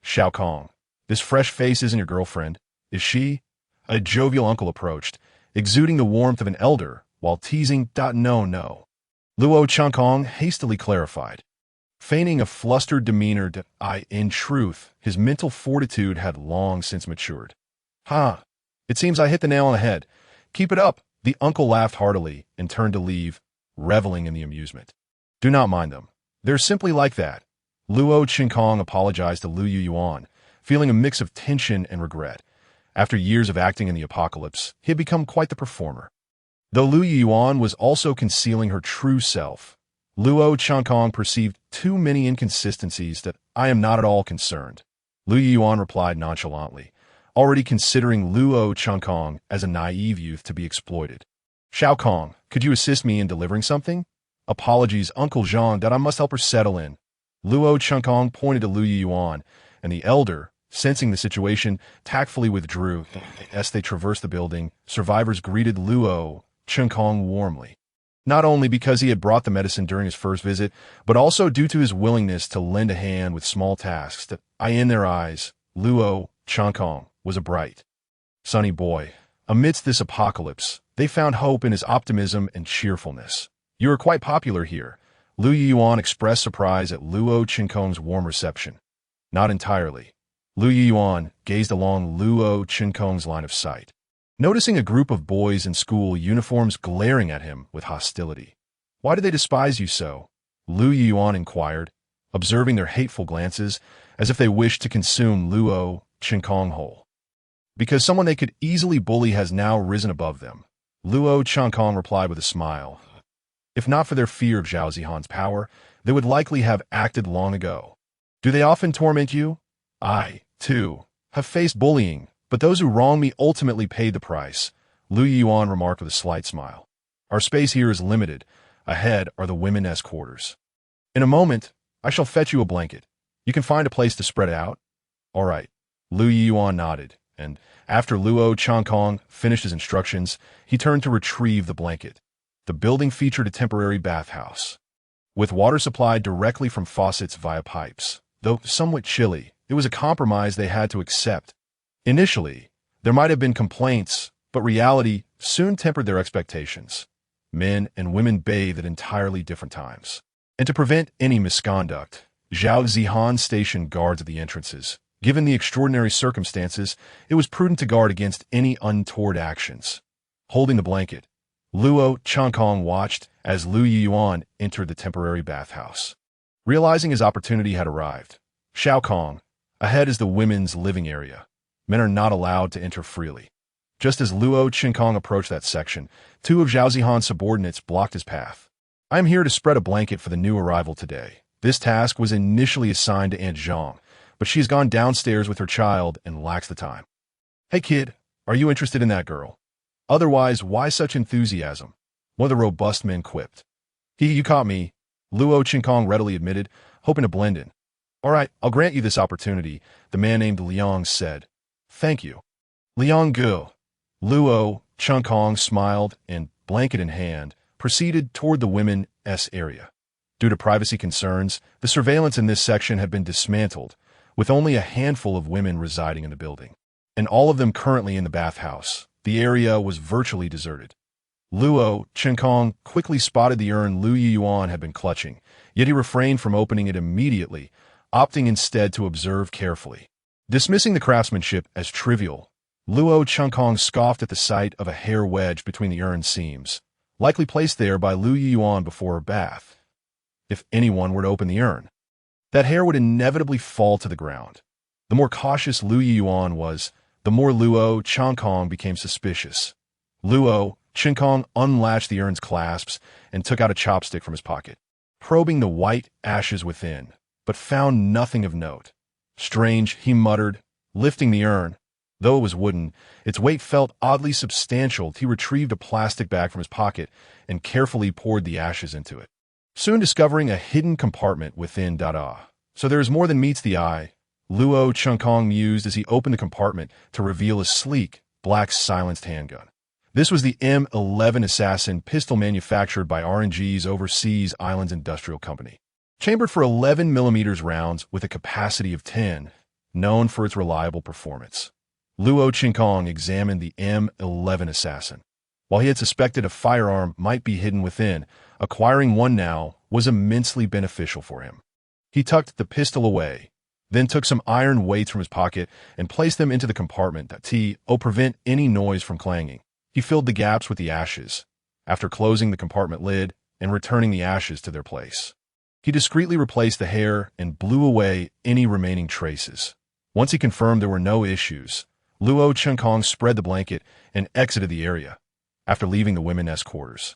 Speaker 1: Xiao Kong. This fresh face isn't your girlfriend, is she? A jovial uncle approached, exuding the warmth of an elder, while teasing. No. Luo Chenkong hastily clarified, feigning a flustered demeanor. In truth, his mental fortitude had long since matured. It seems I hit the nail on the head. Keep it up. The uncle laughed heartily and turned to leave, reveling in the amusement. Do not mind them. They're simply like that. Luo Chenkong apologized to Lu Yuan, feeling a mix of tension and regret. After years of acting in the apocalypse, he had become quite the performer. Though Lu Yuan was also concealing her true self, Luo Chenkong perceived too many inconsistencies that I am not at all concerned. Lu Yuan replied nonchalantly, already considering Luo Chenkong as a naive youth to be exploited. Xiao Kong, could you assist me in delivering something? Apologies, Uncle Jean, that I must help her settle in. Luo Chenkong pointed to Lu Yuan, and the elder, sensing the situation, tactfully withdrew. As they traversed the building, survivors greeted Luo Chenkong warmly. Not only because he had brought the medicine during his first visit, but also due to his willingness to lend a hand with small tasks that, in their eyes, Luo Chenkong was a bright, sunny boy. Amidst this apocalypse, they found hope in his optimism and cheerfulness. You are quite popular here. Lu Yuan expressed surprise at Luo Chenkong's warm reception. Not entirely. Lu Yuan gazed along Luo Chenkong's line of sight, noticing a group of boys in school uniforms glaring at him with hostility. Why do they despise you so? Lu Yuan inquired, observing their hateful glances as if they wished to consume Luo Chenkong whole. Because someone they could easily bully has now risen above them. Luo Chenkong replied with a smile. If not for their fear of Zhao Zihan's power, they would likely have acted long ago. Do they often torment you? I, too, have faced bullying, but those who wrong me ultimately paid the price, Lu Yuan remarked with a slight smile. Our space here is limited. Ahead are the women's quarters. In a moment, I shall fetch you a blanket. You can find a place to spread out? All right. Lu Yuan nodded, and after Luo Chenkong finished his instructions, he turned to retrieve the blanket. The building featured a temporary bathhouse, with water supplied directly from faucets via pipes. Though somewhat chilly, it was a compromise they had to accept. Initially, there might have been complaints, but reality soon tempered their expectations. Men and women bathed at entirely different times. And to prevent any misconduct, Zhao Zihan stationed guards at the entrances. Given the extraordinary circumstances, it was prudent to guard against any untoward actions. Holding the blanket, Luo Chenkong watched as Lu Yuan entered the temporary bathhouse. Realizing his opportunity had arrived, Xiao Kong, ahead is the women's living area. Men are not allowed to enter freely. Just as Luo Chenkong approached that section, two of Zhao Zihan's subordinates blocked his path. I am here to spread a blanket for the new arrival today. This task was initially assigned to Aunt Zhang, but she has gone downstairs with her child and lacks the time. Hey kid, are you interested in that girl? Otherwise, why such enthusiasm? One of the robust men quipped. You caught me, Luo Chenkong readily admitted, hoping to blend in. All right, I'll grant you this opportunity, the man named Liang said. Thank you. Liang Gu. Luo Chenkong smiled and, blanket in hand, proceeded toward the women's area. Due to privacy concerns, the surveillance in this section had been dismantled, with only a handful of women residing in the building, and all of them currently in the bathhouse. The area was virtually deserted. Luo Chenkong quickly spotted the urn Lu Yuan had been clutching, yet he refrained from opening it immediately, opting instead to observe carefully. Dismissing the craftsmanship as trivial, Luo Chenkong scoffed at the sight of a hair wedge between the urn seams, likely placed there by Lu Yuan before her bath. If anyone were to open the urn, that hair would inevitably fall to the ground. The more cautious Lu Yuan was, the more Luo Chenkong became suspicious. Luo Chenkong unlatched the urn's clasps and took out a chopstick from his pocket, probing the white ashes within, but found nothing of note. Strange, he muttered, lifting the urn. Though it was wooden, its weight felt oddly substantial. He retrieved a plastic bag from his pocket and carefully poured the ashes into it, soon discovering a hidden compartment within. So there is more than meets the eye, Luo Chenkong mused as he opened the compartment to reveal a sleek, black silenced handgun. This was the M11 Assassin pistol manufactured by RNG's Overseas Islands Industrial Company. Chambered for 11mm rounds with a capacity of 10, known for its reliable performance. Luo Qinkong examined the M11 Assassin. While he had suspected a firearm might be hidden within, acquiring one now was immensely beneficial for him. He tucked the pistol away, then took some iron weights from his pocket and placed them into the compartment to prevent any noise from clanging. He filled the gaps with the ashes, after closing the compartment lid and returning the ashes to their place. He discreetly replaced the hair and blew away any remaining traces. Once he confirmed there were no issues, Luo Qinkong spread the blanket and exited the area, after leaving the women's quarters.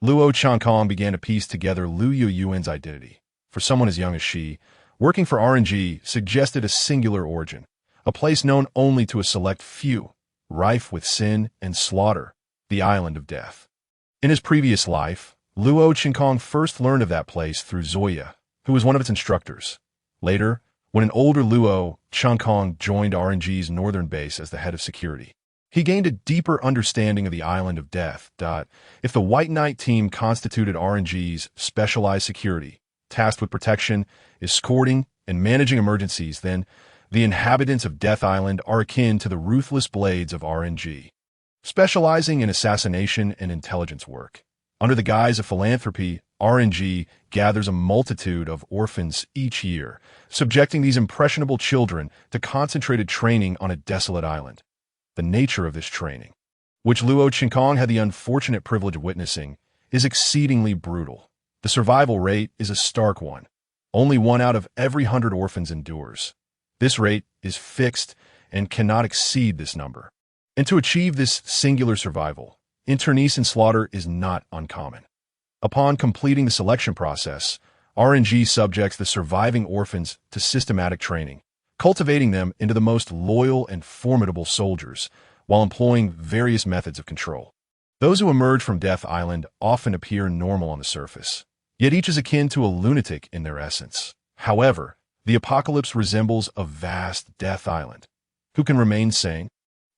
Speaker 1: Luo Qinkong began to piece together Lu Yuan's identity. For someone as young as she, working for RNG suggested a singular origin, a place known only to a select few, rife with sin and slaughter, the Island of Death. In his previous life, Luo Qinkong first learned of that place through Zoya, who was one of its instructors. Later, when an older Luo Qinkong joined RNG's northern base as the head of security, he gained a deeper understanding of the Island of Death. If the White Knight team constituted RNG's specialized security, tasked with protection, escorting, and managing emergencies, then the inhabitants of Death Island are akin to the ruthless blades of RNG, specializing in assassination and intelligence work. Under the guise of philanthropy, RNG gathers a multitude of orphans each year, subjecting these impressionable children to concentrated training on a desolate island. The nature of this training, which Luo Qinkong had the unfortunate privilege of witnessing, is exceedingly brutal. The survival rate is a stark one. Only 1 out of every 100 orphans endures. This rate is fixed and cannot exceed this number. And to achieve this singular survival, internecine slaughter is not uncommon. Upon completing the selection process, RNG subjects the surviving orphans to systematic training, cultivating them into the most loyal and formidable soldiers, while employing various methods of control. Those who emerge from Death Island often appear normal on the surface, yet each is akin to a lunatic in their essence. However, the apocalypse resembles a vast Death Island. Who can remain sane?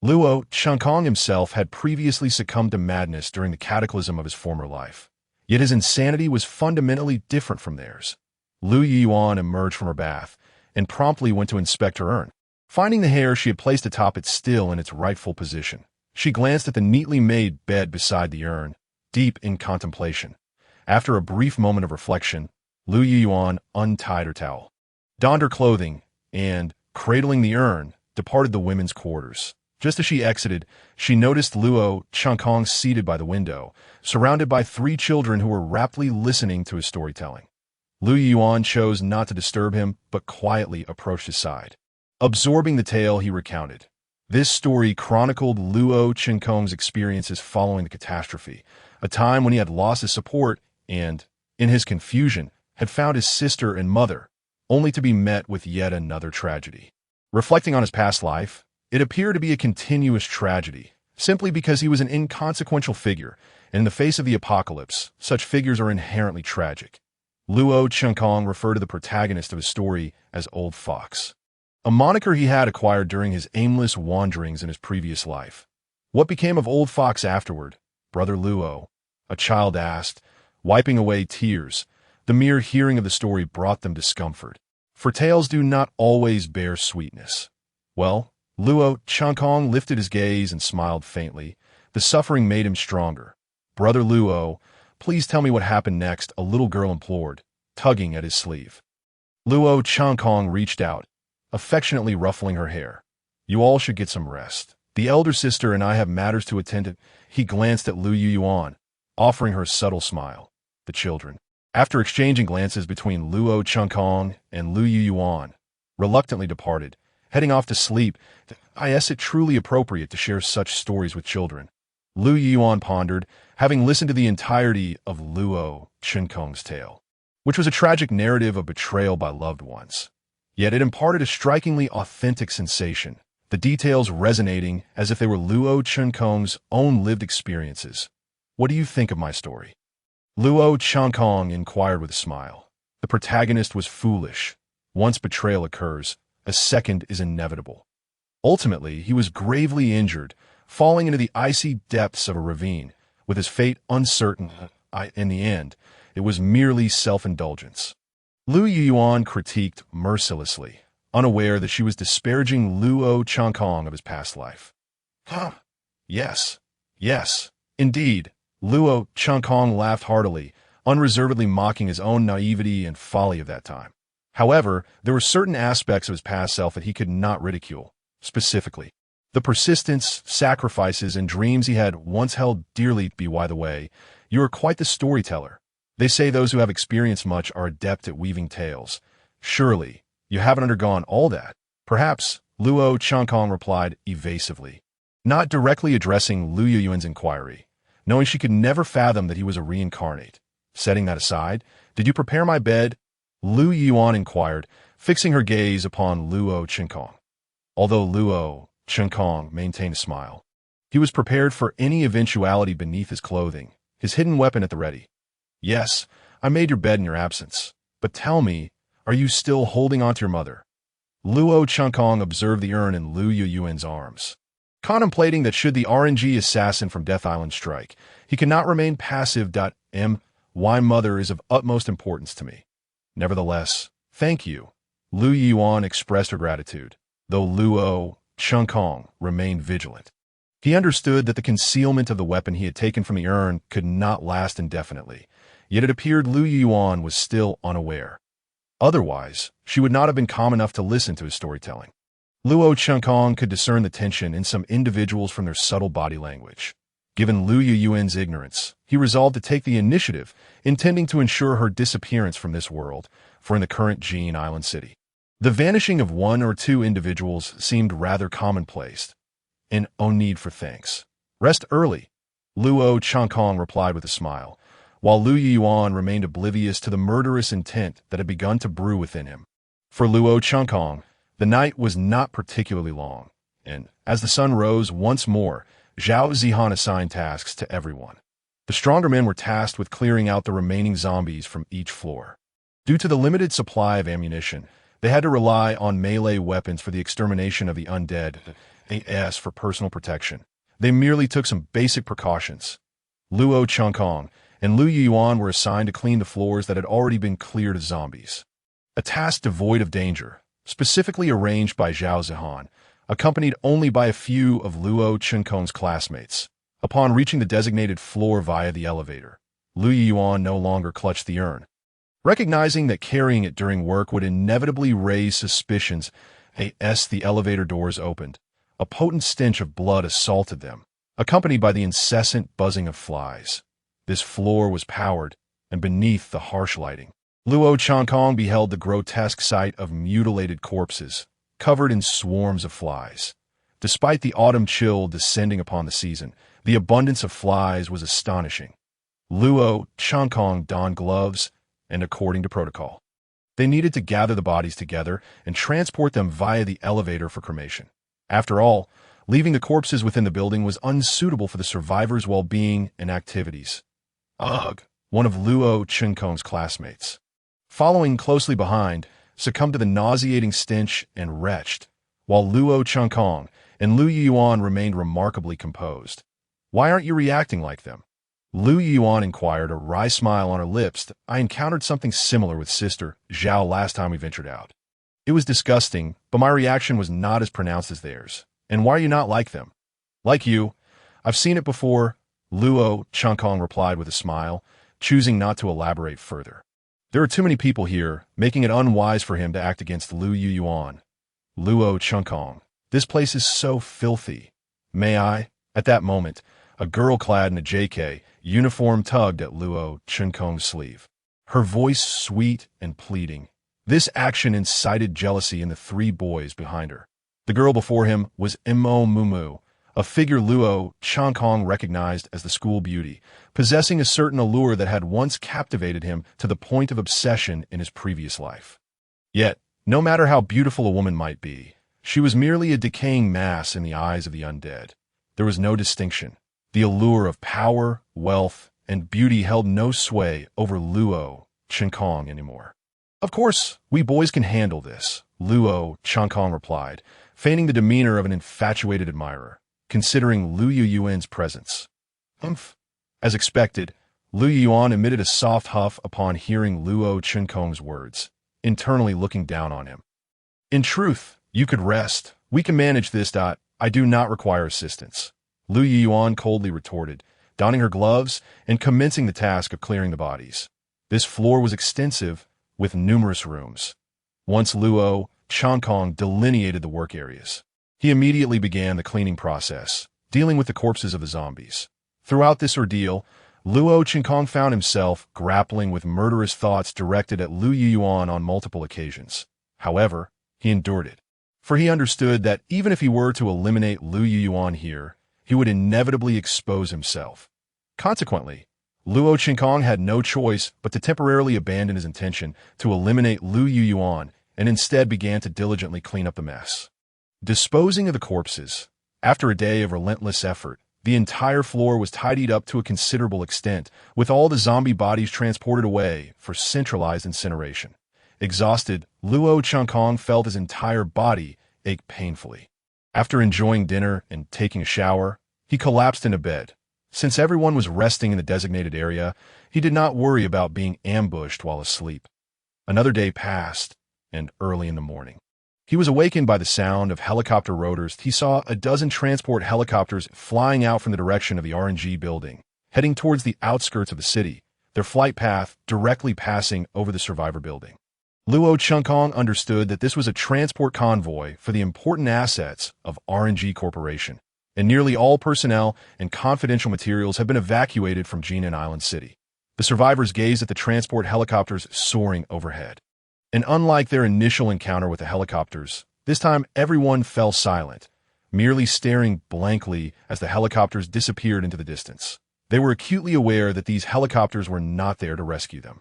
Speaker 1: Luo Qinkong himself had previously succumbed to madness during the cataclysm of his former life, yet his insanity was fundamentally different from theirs. Lu Yuan emerged from her bath and promptly went to inspect her urn. Finding the hair she had placed atop it still in its rightful position, she glanced at the neatly made bed beside the urn, deep in contemplation. After a brief moment of reflection, Lu Yuan untied her towel, donned her clothing, and, cradling the urn, departed the women's quarters. Just as she exited, she noticed Luo Qinkong seated by the window, surrounded by 3 children who were raptly listening to his storytelling. Lu Yuan chose not to disturb him, but quietly approached his side. Absorbing the tale he recounted, this story chronicled Luo Qinkong's experiences following the catastrophe, a time when he had lost his support and, in his confusion, had found his sister and mother, only to be met with yet another tragedy. Reflecting on his past life, it appeared to be a continuous tragedy, simply because he was an inconsequential figure, and in the face of the apocalypse, such figures are inherently tragic. Luo Qinkong referred to the protagonist of his story as Old Fox, a moniker he had acquired during his aimless wanderings in his previous life. What became of Old Fox afterward, Brother Luo? A child asked, wiping away tears. The mere hearing of the story brought them discomfort, for tales do not always bear sweetness. Well, Luo Qinkong lifted his gaze and smiled faintly. The suffering made him stronger. Brother Luo, please tell me what happened next, a little girl implored, tugging at his sleeve. Luo Qinkong reached out, affectionately ruffling her hair. You all should get some rest. The elder sister and I have matters to attend to. He glanced at Lu Yuan, offering her a subtle smile. The children, after exchanging glances between Luo Qinkong and Lu Yuan, reluctantly departed, heading off to sleep. Is it truly appropriate to share such stories with children? Lu Yuan pondered, having listened to the entirety of Luo Qinkong's tale, which was a tragic narrative of betrayal by loved ones. Yet it imparted a strikingly authentic sensation, the details resonating as if they were Luo Qinkong's own lived experiences. What do you think of my story? Luo Qinkong inquired with a smile. The protagonist was foolish. Once betrayal occurs, a second is inevitable. Ultimately, he was gravely injured, falling into the icy depths of a ravine, with his fate uncertain. In the end, it was merely self-indulgence. Lu Yuan critiqued mercilessly, unaware that she was disparaging Luo Changkong of his past life. Huh. Yes. Yes. Indeed. Luo Changkong laughed heartily, unreservedly mocking his own naivety and folly of that time. However, there were certain aspects of his past self that he could not ridicule, specifically the persistence, sacrifices, and dreams he had once held dearly. By the way, you are quite the storyteller. They say those who have experienced much are adept at weaving tales. Surely, you haven't undergone all that. Perhaps, Luo Changkong replied evasively, not directly addressing Lu Yuan's inquiry, knowing she could never fathom that he was a reincarnate. Setting that aside, did you prepare my bed? Lu Yuan inquired, fixing her gaze upon Luo Changkong. Although Luo Changkong maintained a smile, he was prepared for any eventuality beneath his clothing, his hidden weapon at the ready. Yes, I made your bed in your absence. But tell me, are you still holding on to your mother? Luo Changkong observed the urn in Lu Yuan's arms, contemplating that should the RNG assassin from Death Island strike, he cannot remain passive. My mother is of utmost importance to me. Nevertheless, thank you. Lu Yuan expressed her gratitude, though Luo Changkong remained vigilant. He understood that the concealment of the weapon he had taken from the urn could not last indefinitely, yet it appeared Lu Yuan was still unaware. Otherwise, she would not have been calm enough to listen to his storytelling. Luo Changkong could discern the tension in some individuals from their subtle body language. Given Lu Yuan's ignorance, he resolved to take the initiative, intending to ensure her disappearance from this world, for in the current Jin Island city, the vanishing of one or two individuals seemed rather commonplace. And no need for thanks. Rest early, Luo Changkong replied with a smile, while Lu Yuan remained oblivious to the murderous intent that had begun to brew within him. For Luo Changkong, the night was not particularly long, and as the sun rose once more, Zhao Zihan assigned tasks to everyone. The stronger men were tasked with clearing out the remaining zombies from each floor. Due to the limited supply of ammunition, they had to rely on melee weapons for the extermination of the undead, as for personal protection. They merely took some basic precautions. Luo Changkong and Lu Yuan were assigned to clean the floors that had already been cleared of zombies. A task devoid of danger, specifically arranged by Zhao Zihan, accompanied only by a few of Luo Changkong's classmates. Upon reaching the designated floor via the elevator, Lu Yuan no longer clutched the urn. Recognizing that carrying it during work would inevitably raise suspicions, as the elevator doors opened, a potent stench of blood assaulted them, accompanied by the incessant buzzing of flies. This floor was powered, and beneath the harsh lighting, Luo Changkong beheld the grotesque sight of mutilated corpses, covered in swarms of flies. Despite the autumn chill descending upon the season, the abundance of flies was astonishing. Luo Changkong donned gloves, and according to protocol, they needed to gather the bodies together and transport them via the elevator for cremation. After all, leaving the corpses within the building was unsuitable for the survivors' well-being and activities. Ugh, one of Luo Changkong's classmates, following closely behind, succumbed to the nauseating stench and retched, while Luo Changkong and Lu Yuan remained remarkably composed. Why aren't you reacting like them? Lu Yuan inquired, a wry smile on her lips. I encountered something similar with Sister Zhao last time we ventured out. It was disgusting, but my reaction was not as pronounced as theirs. And why are you not like them? Like you. I've seen it before, Luo Changkong replied with a smile, choosing not to elaborate further. There are too many people here, making it unwise for him to act against Lu Yuan. Luo Changkong, this place is so filthy. May I? At that moment, a girl clad in a JK uniform tugged at Luo Changkong's sleeve, her voice sweet and pleading. This action incited jealousy in the three boys behind her. The girl before him was Imo Mumu, a figure Luo Changkong recognized as the school beauty, possessing a certain allure that had once captivated him to the point of obsession in his previous life. Yet, no matter how beautiful a woman might be, she was merely a decaying mass in the eyes of the undead. There was no distinction. The allure of power, wealth, and beauty held no sway over Luo Changkong anymore. Of course, we boys can handle this, Luo Changkong replied, feigning the demeanor of an infatuated admirer. considering Lu Yuan's presence. Humph. As expected, Lu Yuan emitted a soft huff upon hearing Luo Chenkong's words, internally looking down on him. In truth, you could rest. We can manage this. I do not require assistance, Lu Yuan coldly retorted, donning her gloves and commencing the task of clearing the bodies. This floor was extensive, with numerous rooms. Once Luo Chenkong delineated the work areas, he immediately began the cleaning process, dealing with the corpses of the zombies. Throughout this ordeal, Luo Chenkong found himself grappling with murderous thoughts directed at Lu Yuan on multiple occasions. However, he endured it, for he understood that even if he were to eliminate Lu Yuan here, he would inevitably expose himself. Consequently, Luo Chenkong had no choice but to temporarily abandon his intention to eliminate Lu Yuan and instead began to diligently clean up the mess. Disposing of the corpses, after a day of relentless effort, the entire floor was tidied up to a considerable extent, with all the zombie bodies transported away for centralized incineration. Exhausted, Luo Chenkong felt his entire body ache painfully. After enjoying dinner and taking a shower, he collapsed into bed. Since everyone was resting in the designated area, he did not worry about being ambushed while asleep. Another day passed, and early in the morning, he was awakened by the sound of helicopter rotors. He saw a dozen transport helicopters flying out from the direction of the RNG building, heading towards the outskirts of the city, their flight path directly passing over the survivor building. Luo Chenkong understood that this was a transport convoy for the important assets of RNG Corporation, and nearly all personnel and confidential materials have been evacuated from Jinan Island City. The survivors gazed at the transport helicopters soaring overhead. And unlike their initial encounter with the helicopters, this time everyone fell silent, merely staring blankly as the helicopters disappeared into the distance. They were acutely aware that these helicopters were not there to rescue them.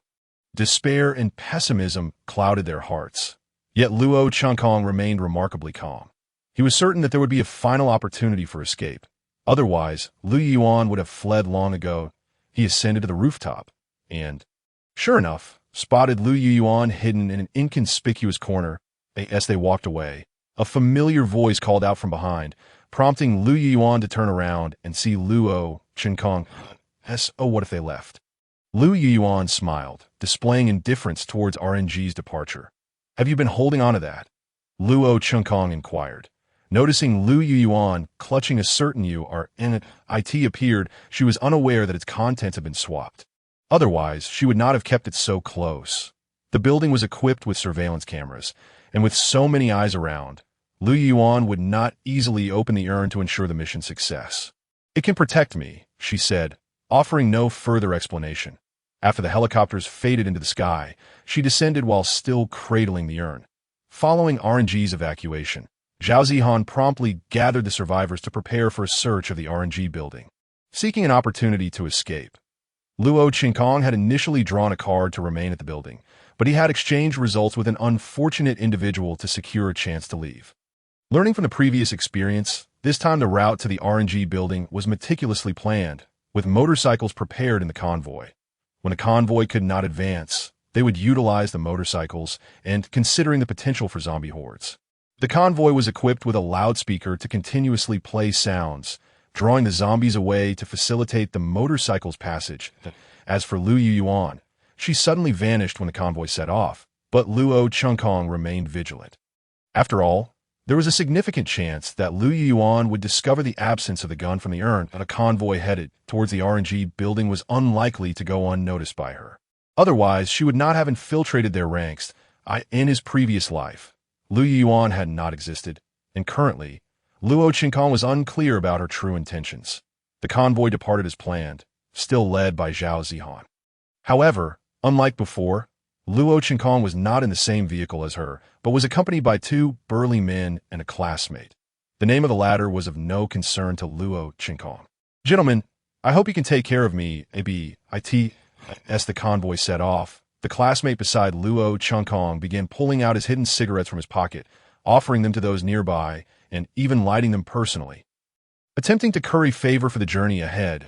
Speaker 1: Despair and pessimism clouded their hearts. Yet Luo Chenkong remained remarkably calm. He was certain that there would be a final opportunity for escape. Otherwise, Lu Yuan would have fled long ago. He ascended to the rooftop, and, sure enough, spotted Lu Yuan hidden in an inconspicuous corner. As they walked away, a familiar voice called out from behind, prompting Lu Yuan to turn around and see Luo Chenkong. Oh, what if they left? Lu Yuan smiled, displaying indifference towards RNG's departure. Have you been holding on to that? Luo Chenkong inquired. Noticing Lu Yuan clutching a certain it appeared she was unaware that its contents had been swapped. Otherwise, she would not have kept it so close. The building was equipped with surveillance cameras, and with so many eyes around, Lu Yuan would not easily open the urn to ensure the mission's success. It can protect me, she said, offering no further explanation. After the helicopters faded into the sky, she descended while still cradling the urn. Following RNG's evacuation, Zhao Zihan promptly gathered the survivors to prepare for a search of the RNG building, seeking an opportunity to escape. Luo Chenkong had initially drawn a card to remain at the building, but he had exchanged results with an unfortunate individual to secure a chance to leave. Learning from the previous experience, this time the route to the RNG building was meticulously planned, with motorcycles prepared in the convoy. When a convoy could not advance, they would utilize the motorcycles, and considering the potential for zombie hordes. The convoy was equipped with a loudspeaker to continuously play sounds, drawing the zombies away to facilitate the motorcycle's passage. As for Lu Yuan, she suddenly vanished when the convoy set off, but Luo Chenkong remained vigilant. After all, there was a significant chance that Lu Yuan would discover the absence of the gun from the urn, and a convoy headed towards the RNG building was unlikely to go unnoticed by her. Otherwise, she would not have infiltrated their ranks. In his previous life, Lu Yuan had not existed, and currently, Luo Chenkong was unclear about her true intentions. The convoy departed as planned, still led by Zhao Zihan. However, unlike before, Luo Chenkong was not in the same vehicle as her, but was accompanied by two burly men and a classmate. The name of the latter was of no concern to Luo Chenkong. "Gentlemen, I hope you can take care of me, as the convoy set off. The classmate beside Luo Chenkong began pulling out his hidden cigarettes from his pocket, offering them to those nearby, and even lighting them personally. Attempting to curry favor for the journey ahead,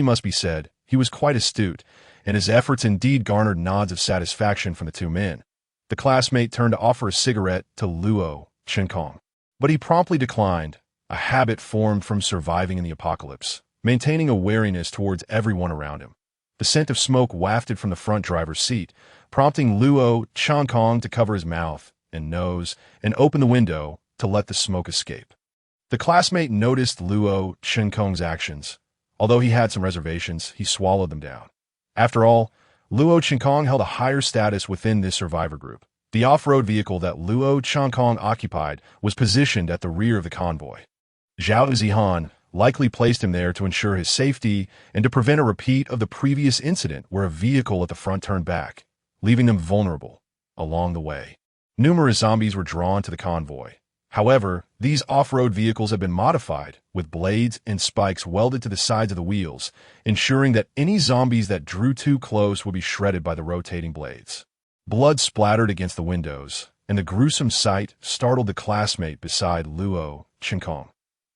Speaker 1: must be said, he was quite astute, and his efforts indeed garnered nods of satisfaction from the two men. The classmate turned to offer a cigarette to Luo Chenkong, but he promptly declined, a habit formed from surviving in the apocalypse, maintaining a wariness towards everyone around him. The scent of smoke wafted from the front driver's seat, prompting Luo Changkong to cover his mouth and nose and open the window to let the smoke escape. The classmate noticed Luo Changkong's actions. Although he had some reservations, he swallowed them down. After all, Luo Changkong held a higher status within this survivor group. The off-road vehicle that Luo Changkong occupied was positioned at the rear of the convoy. Zhao Zihan likely placed him there to ensure his safety and to prevent a repeat of the previous incident where a vehicle at the front turned back, leaving them vulnerable along the way. Numerous zombies were drawn to the convoy. However, these off-road vehicles had been modified, with blades and spikes welded to the sides of the wheels, ensuring that any zombies that drew too close would be shredded by the rotating blades. Blood splattered against the windows, and the gruesome sight startled the classmate beside Luo Changkong.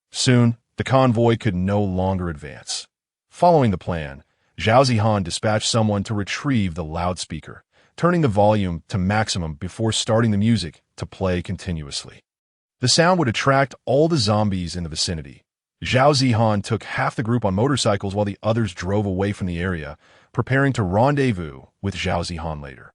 Speaker 1: Soon, the convoy could no longer advance. Following the plan, Zhao Zihan dispatched someone to retrieve the loudspeaker, turning the volume to maximum before starting the music to play continuously. The sound would attract all the zombies in the vicinity. Zhao Zihan took half the group on motorcycles while the others drove away from the area, preparing to rendezvous with Zhao Zihan later.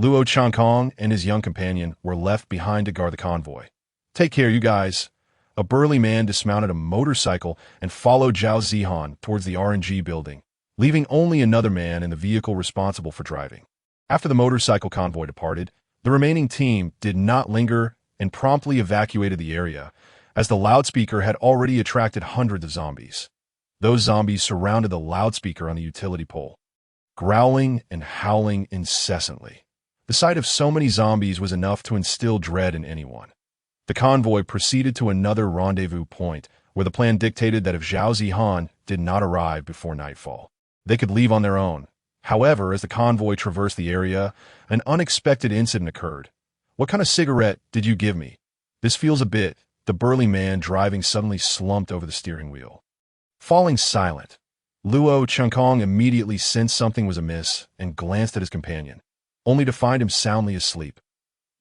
Speaker 1: Luo Changkong and his young companion were left behind to guard the convoy. "Take care, you guys." A burly man dismounted a motorcycle and followed Zhao Zihan towards the RNG building, leaving only another man in the vehicle responsible for driving. After the motorcycle convoy departed, the remaining team did not linger and promptly evacuated the area, as the loudspeaker had already attracted hundreds of zombies. Those zombies surrounded the loudspeaker on the utility pole, growling and howling incessantly. The sight of so many zombies was enough to instill dread in anyone. The convoy proceeded to another rendezvous point, where the plan dictated that if Zhao Zihan did not arrive before nightfall, they could leave on their own. However, as the convoy traversed the area, an unexpected incident occurred. "What kind of cigarette did you give me? This feels a bit." The burly man driving suddenly slumped over the steering wheel. Falling silent, Luo Changkong immediately sensed something was amiss and glanced at his companion, only to find him soundly asleep.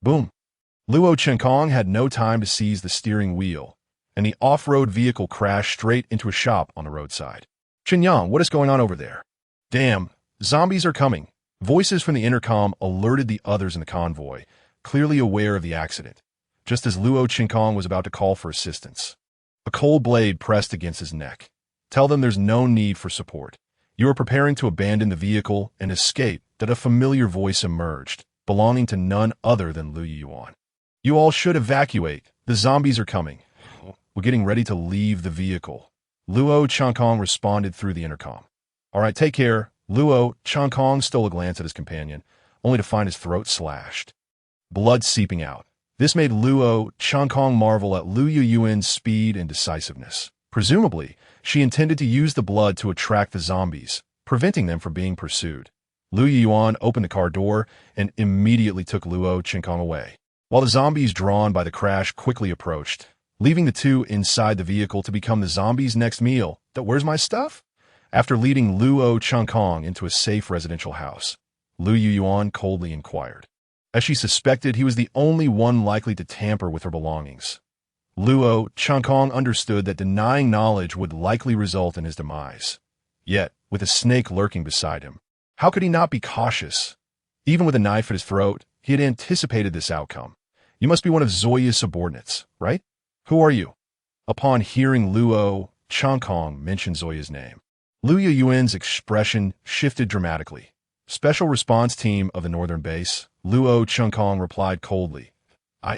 Speaker 1: Boom! Luo Changkong had no time to seize the steering wheel, and the off-road vehicle crashed straight into a shop on the roadside. "Qinyang, what is going on over there?" "Damn, zombies are coming." Voices from the intercom alerted the others in the convoy, clearly aware of the accident, just as Luo Changkong was about to call for assistance. A cold blade pressed against his neck. "Tell them there's no need for support. You are preparing to abandon the vehicle and escape," that a familiar voice emerged, belonging to none other than Lu Yuan. "You all should evacuate. The zombies are coming. We're getting ready to leave the vehicle." Luo Changkong responded through the intercom. "All right, take care." Luo Changkong stole a glance at his companion, only to find his throat slashed, blood seeping out. This made Luo Changkong marvel at Lu Yuan's speed and decisiveness. Presumably, she intended to use the blood to attract the zombies, preventing them from being pursued. Lu Yuan opened the car door and immediately took Luo Changkong away, while the zombies drawn by the crash quickly approached, leaving the two inside the vehicle to become the zombies' next meal. "Where's my stuff?" After leading Luo Changkong into a safe residential house, Lu Yuan coldly inquired. As she suspected, he was the only one likely to tamper with her belongings. Luo Changkong understood that denying knowledge would likely result in his demise. Yet, with a snake lurking beside him, how could he not be cautious? Even with a knife at his throat, he had anticipated this outcome. "You must be one of Zoya's subordinates, right? Who are you?" Upon hearing Luo Changkong mention Zoya's name, Lu Yuan's expression shifted dramatically. "Special Response Team of the Northern Base," Luo Changkong replied coldly.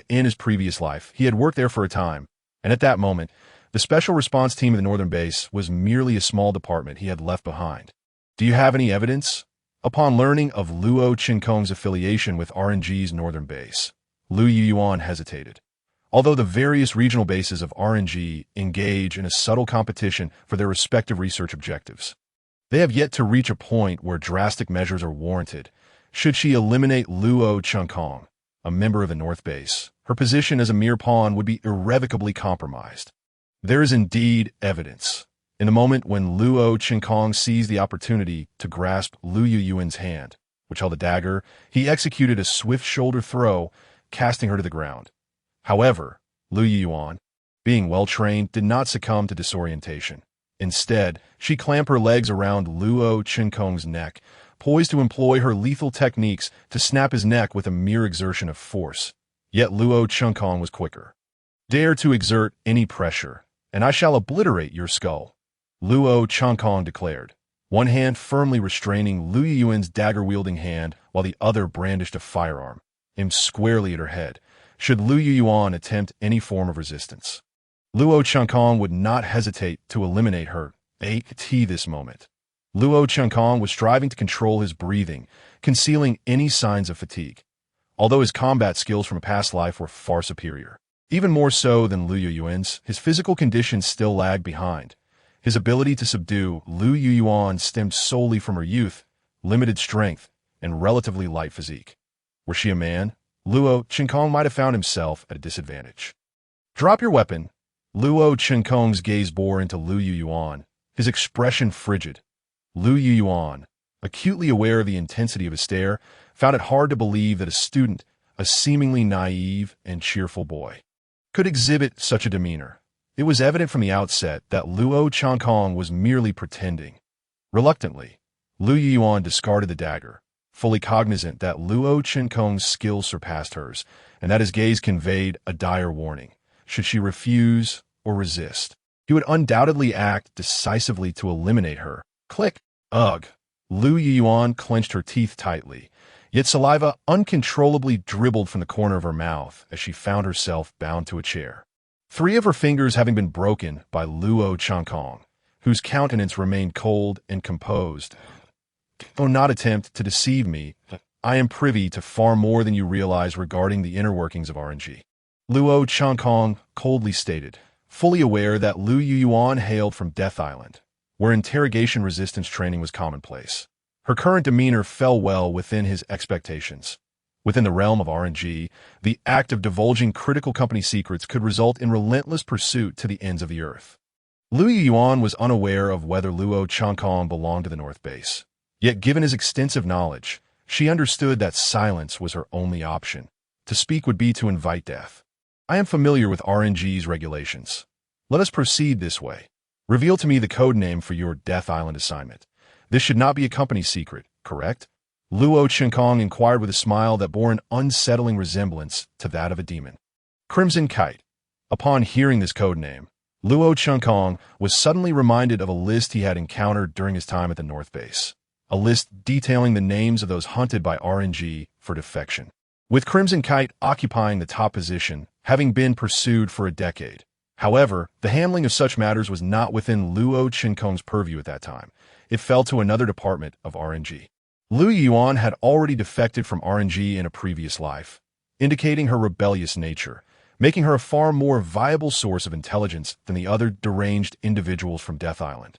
Speaker 1: In his previous life, he had worked there for a time, and at that moment, the Special Response Team of the Northern Base was merely a small department he had left behind. "Do you have any evidence?" Upon learning of Luo Changkong's affiliation with RNG's Northern Base, Lu Yuan hesitated. Although the various regional bases of RNG engage in a subtle competition for their respective research objectives, they have yet to reach a point where drastic measures are warranted. Should she eliminate Luo Changkong, a member of the North Base, her position as a mere pawn would be irrevocably compromised. There is indeed evidence. In the moment when Luo Changkong seized the opportunity to grasp Lu Yuan's hand, which held a dagger, he executed a swift shoulder throw, casting her to the ground. However, Lu Yuan, being well-trained, did not succumb to disorientation. Instead, she clamped her legs around Luo Qinkong's neck, poised to employ her lethal techniques to snap his neck with a mere exertion of force. Yet Luo Qinkong was quicker. "Dare to exert any pressure, and I shall obliterate your skull," Luo Qinkong declared, one hand firmly restraining Lu Yuan's dagger-wielding hand while the other brandished a firearm, aimed squarely at her head, should Lu Yuan attempt any form of resistance. Luo Qinkong would not hesitate to eliminate her at this moment. Luo Qinkong was striving to control his breathing, concealing any signs of fatigue, although his combat skills from a past life were far superior. Even more so than Lu Yuan's, his physical condition still lagged behind. His ability to subdue Lu Yuan stemmed solely from her youth, limited strength, and relatively light physique. Were she a man, Luo Qinkong might have found himself at a disadvantage. "Drop your weapon." Luo Qinkong's gaze bore into Lu Yuan, his expression frigid. Lu Yuan, acutely aware of the intensity of his stare, found it hard to believe that a student, a seemingly naive and cheerful boy, could exhibit such a demeanor. It was evident from the outset that Luo Qinkong was merely pretending. Reluctantly, Lu Yuan discarded the dagger, fully cognizant that Luo Qinkong's skills surpassed hers, and that his gaze conveyed a dire warning. Should she refuse or resist, he would undoubtedly act decisively to eliminate her. Click! Ugh! Lu Yuan clenched her teeth tightly, yet saliva uncontrollably dribbled from the corner of her mouth as she found herself bound to a chair. 3 of her fingers having been broken by Luo Qinkong, whose countenance remained cold and composed. "Do not attempt to deceive me. I am privy to far more than you realize regarding the inner workings of RNG," Luo Qinkong coldly stated, fully aware that Lu Yuan hailed from Death Island, where interrogation resistance training was commonplace. Her current demeanor fell well within his expectations. Within the realm of RNG, the act of divulging critical company secrets could result in relentless pursuit to the ends of the earth. Lu Yuan was unaware of whether Luo Qinkong belonged to the North Base. Yet given his extensive knowledge, she understood that silence was her only option. To speak would be to invite death. "I am familiar with RNG's regulations. Let us proceed this way. Reveal to me the code name for your Death Island assignment. This should not be a company secret, correct?" Luo Qinkong inquired with a smile that bore an unsettling resemblance to that of a demon. "Crimson Kite." Upon hearing this code name, Luo Qinkong was suddenly reminded of a list he had encountered during his time at the North Base. A list detailing the names of those hunted by RNG for defection, with Crimson Kite occupying the top position, having been pursued for a decade. However, the handling of such matters was not within Luo Qinkong's purview at that time. It fell to another department of RNG. Lu Yuan had already defected from RNG in a previous life, indicating her rebellious nature, making her a far more viable source of intelligence than the other deranged individuals from Death Island.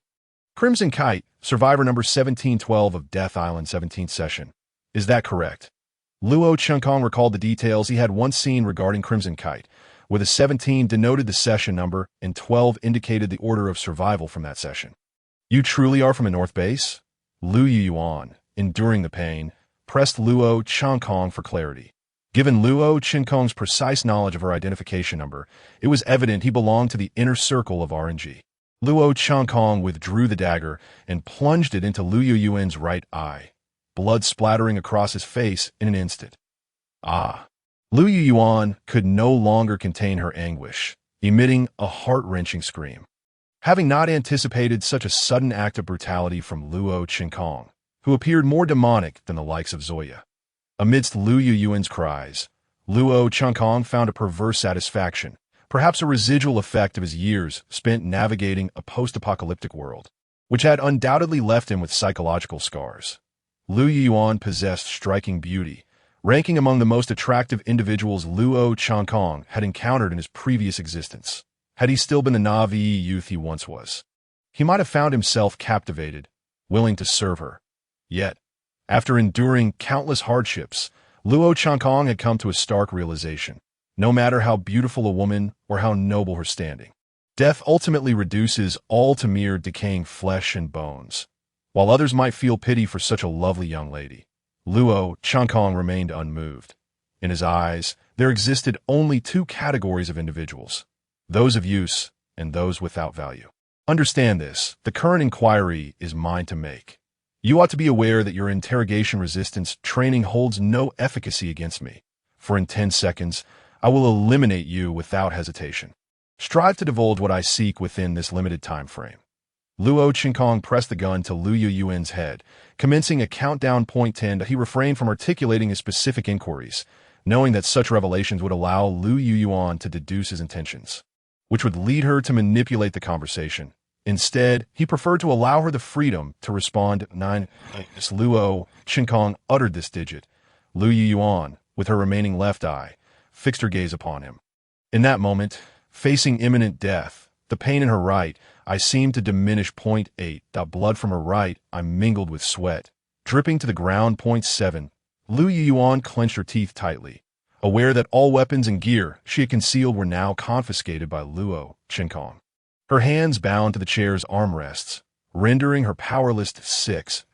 Speaker 1: Crimson Kite, survivor number 1712 of Death Island 17th session. Is that correct? Luo Qinkong recalled the details he had once seen regarding Crimson Kite, where the 17 denoted the session number and 12 indicated the order of survival from that session. "You truly are from the North Base?" Lu Yuan, enduring the pain, pressed Luo Qinkong for clarity. Given Luo Qinkong's precise knowledge of her identification number, it was evident he belonged to the inner circle of RNG. Luo Qinkong withdrew the dagger and plunged it into Lu Yuan's right eye, blood splattering across his face in an instant. Ah! Lu Yuan could no longer contain her anguish, emitting a heart-wrenching scream. Having not anticipated such a sudden act of brutality from Luo Qinkong, who appeared more demonic than the likes of Zoya. Amidst Lu Yuan's cries, Luo Qinkong found a perverse satisfaction, perhaps a residual effect of his years spent navigating a post-apocalyptic world, which had undoubtedly left him with psychological scars. Lu Yuan possessed striking beauty, ranking among the most attractive individuals Luo Qinkong had encountered in his previous existence. Had he still been the Na'vi youth he once was, he might have found himself captivated, willing to serve her. Yet, after enduring countless hardships, Luo Qinkong had come to a stark realization. No matter how beautiful a woman or how noble her standing, death ultimately reduces all to mere decaying flesh and bones. While others might feel pity for such a lovely young lady, Luo Qinkong remained unmoved. In his eyes, there existed only 2 categories of individuals: those of use and those without value. Understand this, the current inquiry is mine to make. You ought to be aware that your interrogation resistance training holds no efficacy against me, for in 10 seconds, I will eliminate you without hesitation. Strive to divulge what I seek within this limited time frame. Luo Qinkong pressed the gun to Liu Yuan's head, commencing a countdown. 10. He refrained from articulating his specific inquiries, knowing that such revelations would allow Liu Yuan to deduce his intentions, which would lead her to manipulate the conversation. Instead, he preferred to allow her the freedom to respond. 9. As Luo Qinkong uttered this digit, Liu Yuan, with her remaining left eye, fixed her gaze upon him. In that moment, facing imminent death, the pain in her right eye seemed to diminish. 8. Blood from her right eye mingled with sweat, dripping to the ground. 7. Liu Yuan clenched her teeth tightly, aware that all weapons and gear she had concealed were now confiscated by Luo Qinkong. Her hands bound to the chair's armrests, rendering her powerless. 6.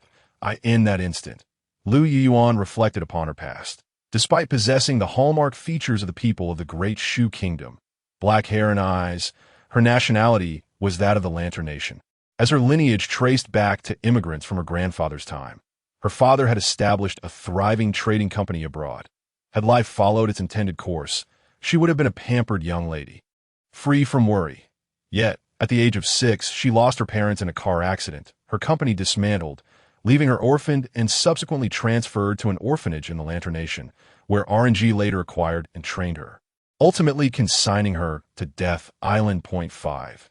Speaker 1: In that instant, Liu Yuan reflected upon her past. Despite possessing the hallmark features of the people of the Great Shu Kingdom, black hair and eyes, her nationality was that of the Lantern Nation, as her lineage traced back to immigrants from her grandfather's time. Her father had established a thriving trading company abroad. Had life followed its intended course, she would have been a pampered young lady, free from worry. Yet, at the age of 6, she lost her parents in a car accident, her company dismantled, leaving her orphaned and subsequently transferred to an orphanage in the Lantern Nation, where RNG later acquired and trained her, ultimately consigning her to Death Island. 5.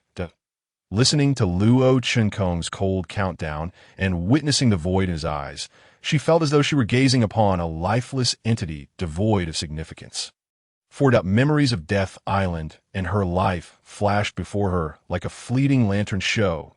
Speaker 1: Listening to Luo Qinkong's cold countdown and witnessing the void in his eyes, she felt as though she were gazing upon a lifeless entity devoid of significance. Memories of Death Island and her life flashed before her like a fleeting lantern show.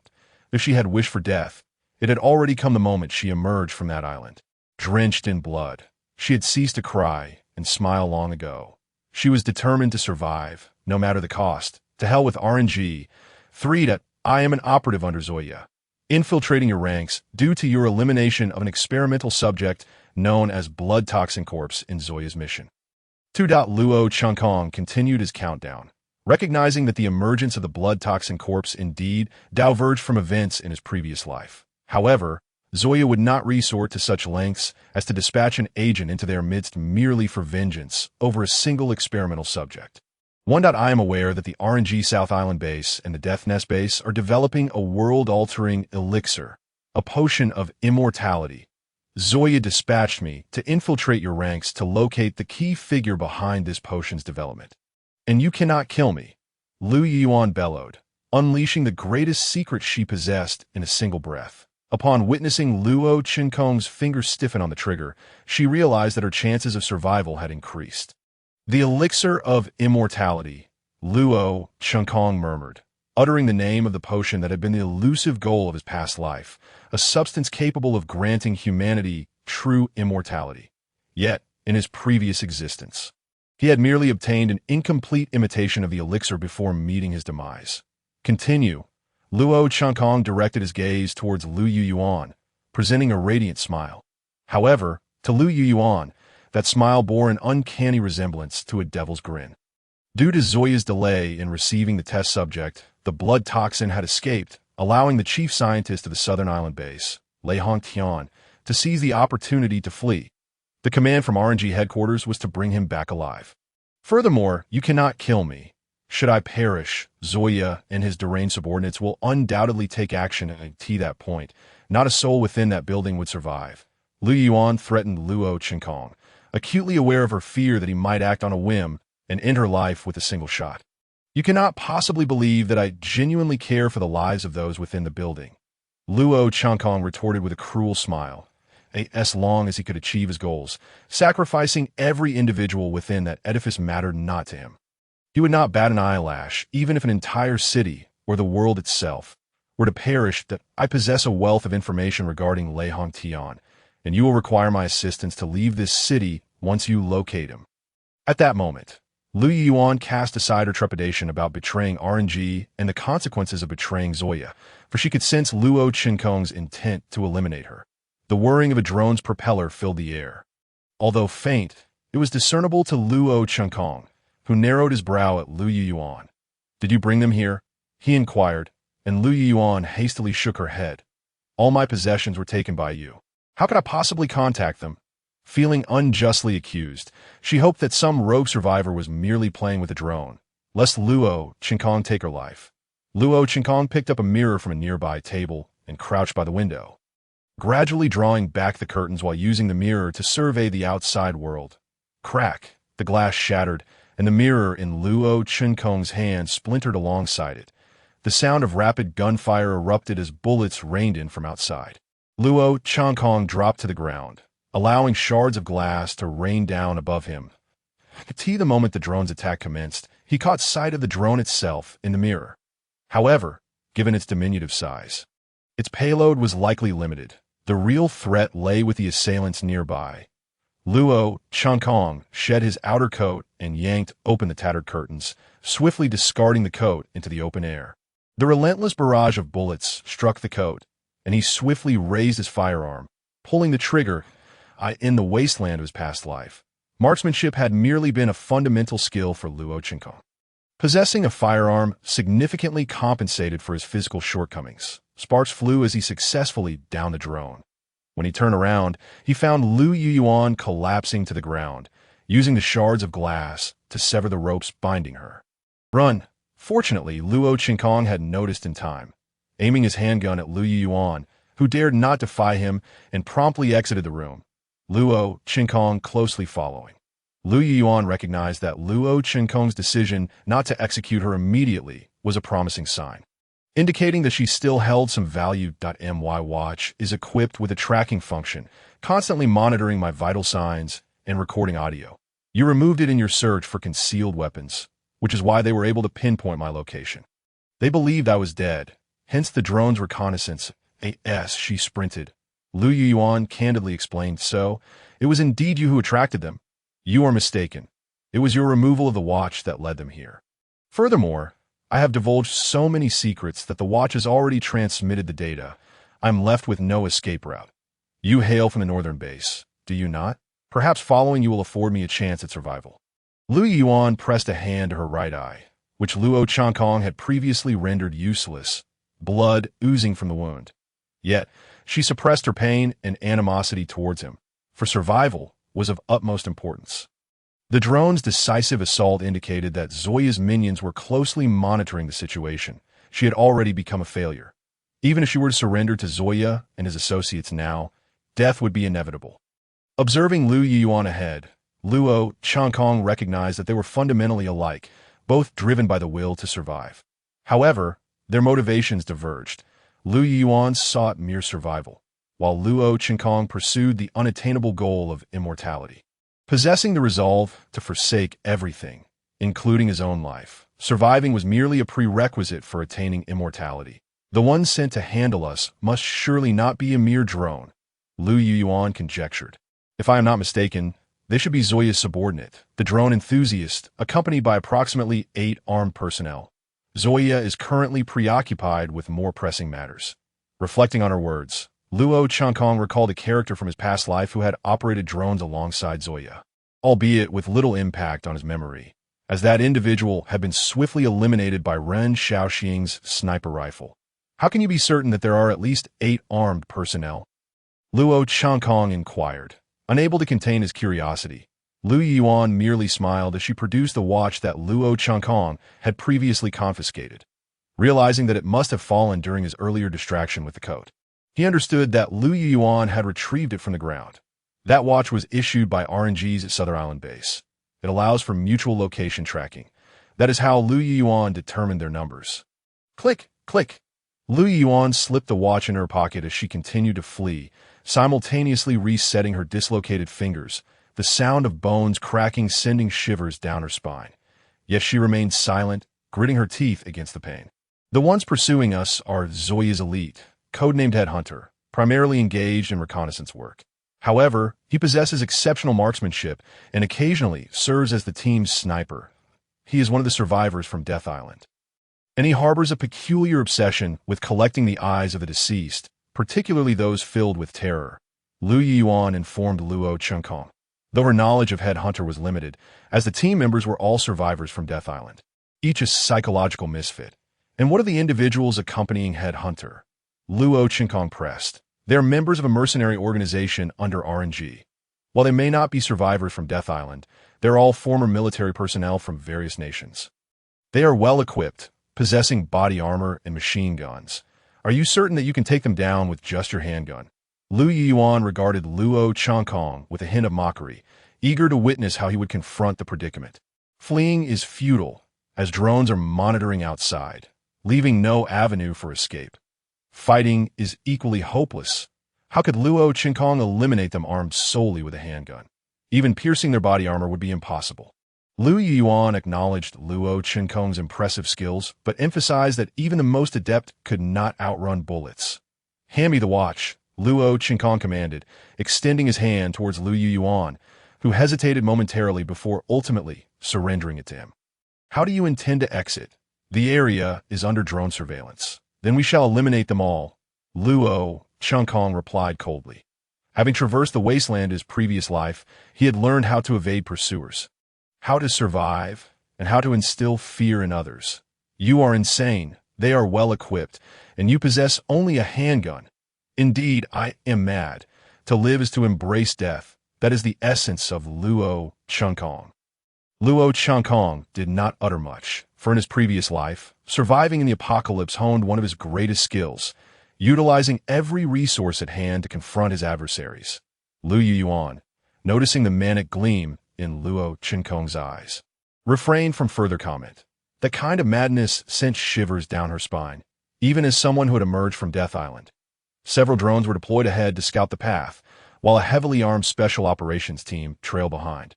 Speaker 1: If she had wished for death, it had already come the moment she emerged from that island. Drenched in blood, she had ceased to cry and smile long ago. She was determined to survive, no matter the cost. To hell with RNG. 3. I am an operative under Zoya, infiltrating your ranks due to your elimination of an experimental subject known as Blood Toxin Corpse in Zoya's mission. 2. Luo Qinkong continued his countdown, recognizing that the emergence of the Blood Toxin Corpse indeed diverged from events in his previous life. However, Zoya would not resort to such lengths as to dispatch an agent into their midst merely for vengeance over a single experimental subject. 1. I am aware that the RNG South Island base and the Death Nest base are developing a world-altering elixir, a potion of immortality. Zoya dispatched me to infiltrate your ranks to locate the key figure behind this potion's development. And you cannot kill me, Liu Yuan bellowed, unleashing the greatest secret she possessed in a single breath. Upon witnessing Luo Qinkong's fingers stiffen on the trigger, she realized that her chances of survival had increased. The elixir of immortality, Luo Qinkong murmured, uttering the name of the potion that had been the elusive goal of his past life, a substance capable of granting humanity true immortality. Yet, in his previous existence, he had merely obtained an incomplete imitation of the elixir before meeting his demise. Continue. Luo Qinkong directed his gaze towards Liu Yuan, presenting a radiant smile. However, to Liu Yuan, that smile bore an uncanny resemblance to a devil's grin. Due to Zoya's delay in receiving the test subject, the blood toxin had escaped, allowing the chief scientist of the Southern Island base, Lei Hongtian, to seize the opportunity to flee. The command from RNG headquarters was to bring him back alive. Furthermore, you cannot kill me. Should I perish, Zoya and his deranged subordinates will undoubtedly take action, and to that point, not a soul within that building would survive. Liu Yuan threatened Luo Qinkong, acutely aware of her fear that he might act on a whim and end her life with a single shot. You cannot possibly believe that I genuinely care for the lives of those within the building. Luo Qinkong retorted with a cruel smile, as long as he could achieve his goals, sacrificing every individual within that edifice mattered not to him. He would not bat an eyelash, even if an entire city, or the world itself, were to perish. That I possess a wealth of information regarding Lei Hongtian, and you will require my assistance to leave this city once you locate him. At that moment, Liu Yuan cast aside her trepidation about betraying RNG and the consequences of betraying Zoya, for she could sense Luo Qinkong's intent to eliminate her. The whirring of a drone's propeller filled the air. Although faint, it was discernible to Luo Qinkong, who narrowed his brow at Liu Yuan. Did you bring them here? He inquired, and Lu Yuan hastily shook her head. All my possessions were taken by you. How could I possibly contact them? Feeling unjustly accused, she hoped that some rogue survivor was merely playing with a drone, lest Luo Qinkong take her life. Luo Qinkong picked up a mirror from a nearby table and crouched by the window, gradually drawing back the curtains while using the mirror to survey the outside world. Crack! The glass shattered, and the mirror in Luo Qinkong's hand splintered alongside it. The sound of rapid gunfire erupted as bullets rained in from outside. Luo Qinkong dropped to the ground, allowing shards of glass to rain down above him. The moment the drone's attack commenced, he caught sight of the drone itself in the mirror. However, given its diminutive size, its payload was likely limited. The real threat lay with the assailants nearby. Luo Qinkong shed his outer coat and yanked open the tattered curtains, swiftly discarding the coat into the open air. The relentless barrage of bullets struck the coat, and he swiftly raised his firearm, pulling the trigger. In the wasteland of his past life, marksmanship had merely been a fundamental skill for Luo Qinkong. Possessing a firearm significantly compensated for his physical shortcomings. Sparks flew as he successfully downed the drone. When he turned around, he found Lu Yuan collapsing to the ground, using the shards of glass to sever the ropes binding her. Run! Fortunately, Luo Qinkong had noticed in time, aiming his handgun at Lu Yuan, who dared not defy him and promptly exited the room. Luo Qinkong closely following. Lu Yuan recognized that Luo Qinkong's decision not to execute her immediately was a promising sign, indicating that she still held some value. My watch is equipped with a tracking function, constantly monitoring my vital signs and recording audio. You removed it in your search for concealed weapons, which is why they were able to pinpoint my location. They believed I was dead, hence the drone's reconnaissance. She sprinted. Lu Yuan candidly explained, so, it was indeed you who attracted them. You are mistaken. It was your removal of the watch that led them here. Furthermore, I have divulged so many secrets that the watch has already transmitted the data. I'm left with no escape route. You hail from the northern base, do you not? Perhaps following you will afford me a chance at survival. Lu Yuan pressed a hand to her right eye, which Luo Qinkong had previously rendered useless, blood oozing from the wound. Yet, she suppressed her pain and animosity towards him, for survival was of utmost importance. The drone's decisive assault indicated that Zoya's minions were closely monitoring the situation. She had already become a failure. Even if she were to surrender to Zoya and his associates now, death would be inevitable. Observing Lu Yuan ahead, Luo Qinkong recognized that they were fundamentally alike, both driven by the will to survive. However, their motivations diverged. Lu Yuan sought mere survival, while Luo Qinkong pursued the unattainable goal of immortality. Possessing the resolve to forsake everything, including his own life, surviving was merely a prerequisite for attaining immortality. The one sent to handle us must surely not be a mere drone, Lu Yuan conjectured. If I am not mistaken, they should be Zoya's subordinate, the drone enthusiast, accompanied by approximately 8 armed personnel. Zoya is currently preoccupied with more pressing matters. Reflecting on her words, Luo Qinkong recalled a character from his past life who had operated drones alongside Zoya, albeit with little impact on his memory, as that individual had been swiftly eliminated by Ren Shaoxing's sniper rifle. How can you be certain that there are at least 8 armed personnel? Luo Qinkong inquired, unable to contain his curiosity. Lu Yuan merely smiled as she produced the watch that Luo Qinkong had previously confiscated, realizing that it must have fallen during his earlier distraction with the coat. He understood that Lu Yuan had retrieved it from the ground. That watch was issued by RNG's Southern Island base. It allows for mutual location tracking. That is how Lu Yuan determined their numbers. Click, click. Lu Yuan slipped the watch in her pocket as she continued to flee, simultaneously resetting her dislocated fingers, the sound of bones cracking sending shivers down her spine. Yet she remained silent, gritting her teeth against the pain. The ones pursuing us are Zoya's elite, codenamed Headhunter, primarily engaged in reconnaissance work. However, he possesses exceptional marksmanship and occasionally serves as the team's sniper. He is one of the survivors from Death Island, and he harbors a peculiar obsession with collecting the eyes of the deceased, particularly those filled with terror. Lu Yuan informed Luo Qinkong, though her knowledge of Headhunter was limited, as the team members were all survivors from Death Island. each a psychological misfit. And what of the individuals accompanying Head Hunter? Luo Chinkong pressed. They are members of a mercenary organization under RNG. While they may not be survivors from Death Island, they're all former military personnel from various nations. They are well equipped, possessing body armor and machine guns. Are you certain that you can take them down with just your handgun? Lu Yuan regarded Luo Chinkong with a hint of mockery, eager to witness how he would confront the predicament. Fleeing is futile, as drones are monitoring outside, leaving no avenue for escape. Fighting is equally hopeless. How could Luo Chinkong eliminate them armed solely with a handgun? Even piercing their body armor would be impossible. Lu Yuan acknowledged Luo Chinkong's impressive skills, but emphasized that even the most adept could not outrun bullets. "Hand me the watch," Luo Chinkong commanded, extending his hand towards Lu Yuan, who hesitated momentarily before ultimately surrendering it to him. "How do you intend to exit? The area is under drone surveillance. Then we shall eliminate them all," Luo Chinkong replied coldly. Having traversed the wasteland in his previous life, he had learned how to evade pursuers, how to survive, and how to instill fear in others. "You are insane. They are well equipped, and you possess only a handgun. Indeed, I am mad. To live is to embrace death. That is the essence of Luo Chinkong." Luo Chinkong did not utter much, for in his previous life, surviving in the apocalypse honed one of his greatest skills, utilizing every resource at hand to confront his adversaries. Lu Yuan, noticing the manic gleam in Luo Chinkong's eyes, refrained from further comment. That kind of madness sent shivers down her spine, even as someone who had emerged from Death Island. Several drones were deployed ahead to scout the path, while a heavily armed special operations team trailed behind,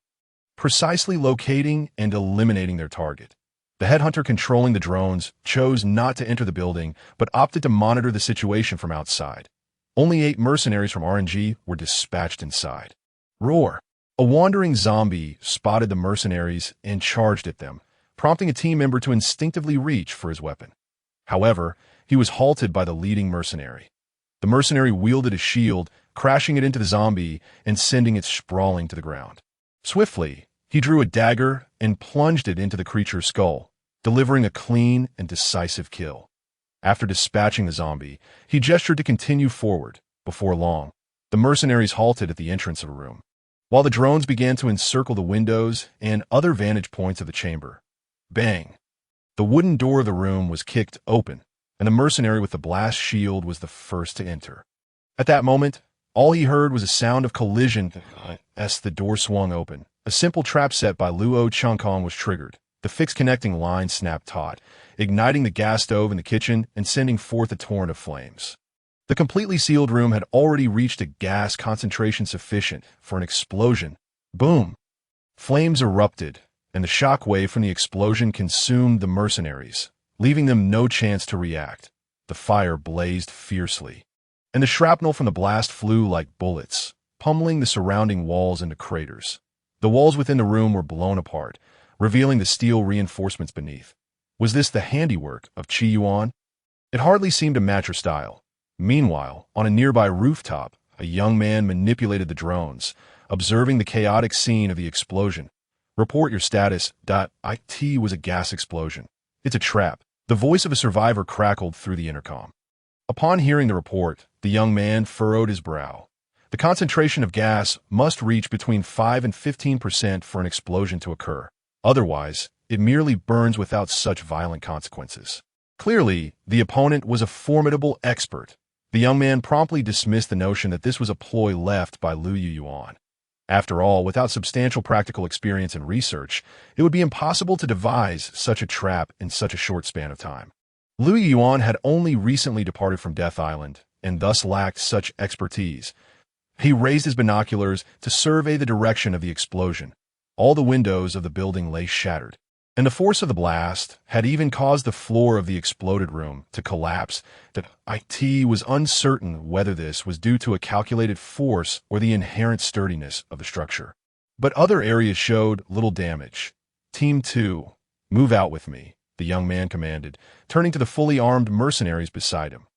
Speaker 1: precisely locating and eliminating their target. The headhunter controlling the drones chose not to enter the building, but opted to monitor the situation from outside. Only 8 mercenaries from RNG were dispatched inside. Roar! A wandering zombie spotted the mercenaries and charged at them, prompting a team member to instinctively reach for his weapon. However, he was halted by the leading mercenary. The mercenary wielded a shield, crashing it into the zombie and sending it sprawling to the ground. Swiftly, he drew a dagger and plunged it into the creature's skull, delivering a clean and decisive kill. After dispatching the zombie, he gestured to continue forward. Before long, the mercenaries halted at the entrance of a room, while the drones began to encircle the windows and other vantage points of the chamber. Bang! The wooden door of the room was kicked open, and the mercenary with the blast shield was the first to enter. At that moment, all he heard was a sound of collision as the door swung open. A simple trap set by Luo Chinkong was triggered. The fixed connecting line snapped taut, igniting the gas stove in the kitchen and sending forth a torrent of flames. The completely sealed room had already reached a gas concentration sufficient for an explosion. Boom! Flames erupted, and the shock wave from the explosion consumed the mercenaries, leaving them no chance to react. The fire blazed fiercely, and the shrapnel from the blast flew like bullets, pummeling the surrounding walls into craters. The walls within the room were blown apart, revealing the steel reinforcements beneath. Was this the handiwork of Qi Yuan? It hardly seemed to match her style. Meanwhile, on a nearby rooftop, a young man manipulated the drones, observing the chaotic scene of the explosion. "Report your status. It was a gas explosion. It's a trap." The voice of a survivor crackled through the intercom. Upon hearing the report, the young man furrowed his brow. The concentration of gas must reach between 5 and 15% for an explosion to occur. Otherwise, it merely burns without such violent consequences. Clearly, the opponent was a formidable expert. The young man promptly dismissed the notion that this was a ploy left by Lu Yuan. After all, without substantial practical experience and research, it would be impossible to devise such a trap in such a short span of time. Lu Yuan had only recently departed from Death Island, and thus lacked such expertise. He raised his binoculars to survey the direction of the explosion. All the windows of the building lay shattered, and the force of the blast had even caused the floor of the exploded room to collapse. That IT was uncertain whether this was due to a calculated force or the inherent sturdiness of the structure. But other areas showed little damage. "Team 2, move out with me," the young man commanded, turning to the fully armed mercenaries beside him.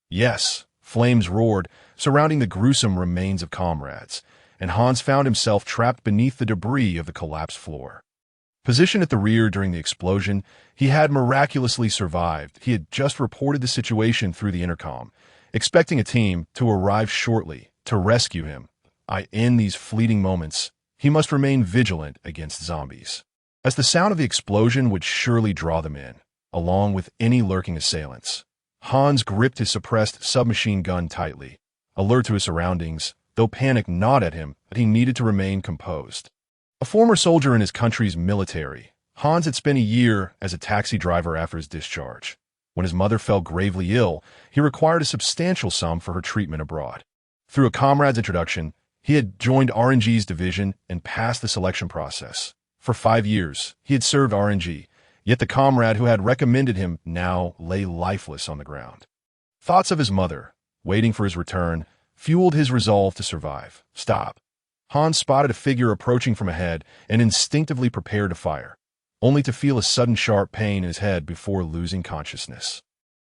Speaker 1: Yes, flames roared, surrounding the gruesome remains of comrades, and Hans found himself trapped beneath the debris of the collapsed floor. Positioned at the rear during the explosion, he had miraculously survived. He had just reported the situation through the intercom, expecting a team to arrive shortly to rescue him. In these fleeting moments, he must remain vigilant against zombies, as the sound of the explosion would surely draw them in, along with any lurking assailants. Hans gripped his suppressed submachine gun tightly, alert to his surroundings, though panic gnawed at him that he needed to remain composed. A former soldier in his country's military, Hans had spent a year as a taxi driver after his discharge. When his mother fell gravely ill, he required a substantial sum for her treatment abroad. Through a comrade's introduction, he had joined RNG's division and passed the selection process. For 5 years, he had served RNG, yet the comrade who had recommended him now lay lifeless on the ground. Thoughts of his mother, waiting for his return, fueled his resolve to survive. Stop. Hans spotted a figure approaching from ahead and instinctively prepared to fire, only to feel a sudden sharp pain in his head before losing consciousness.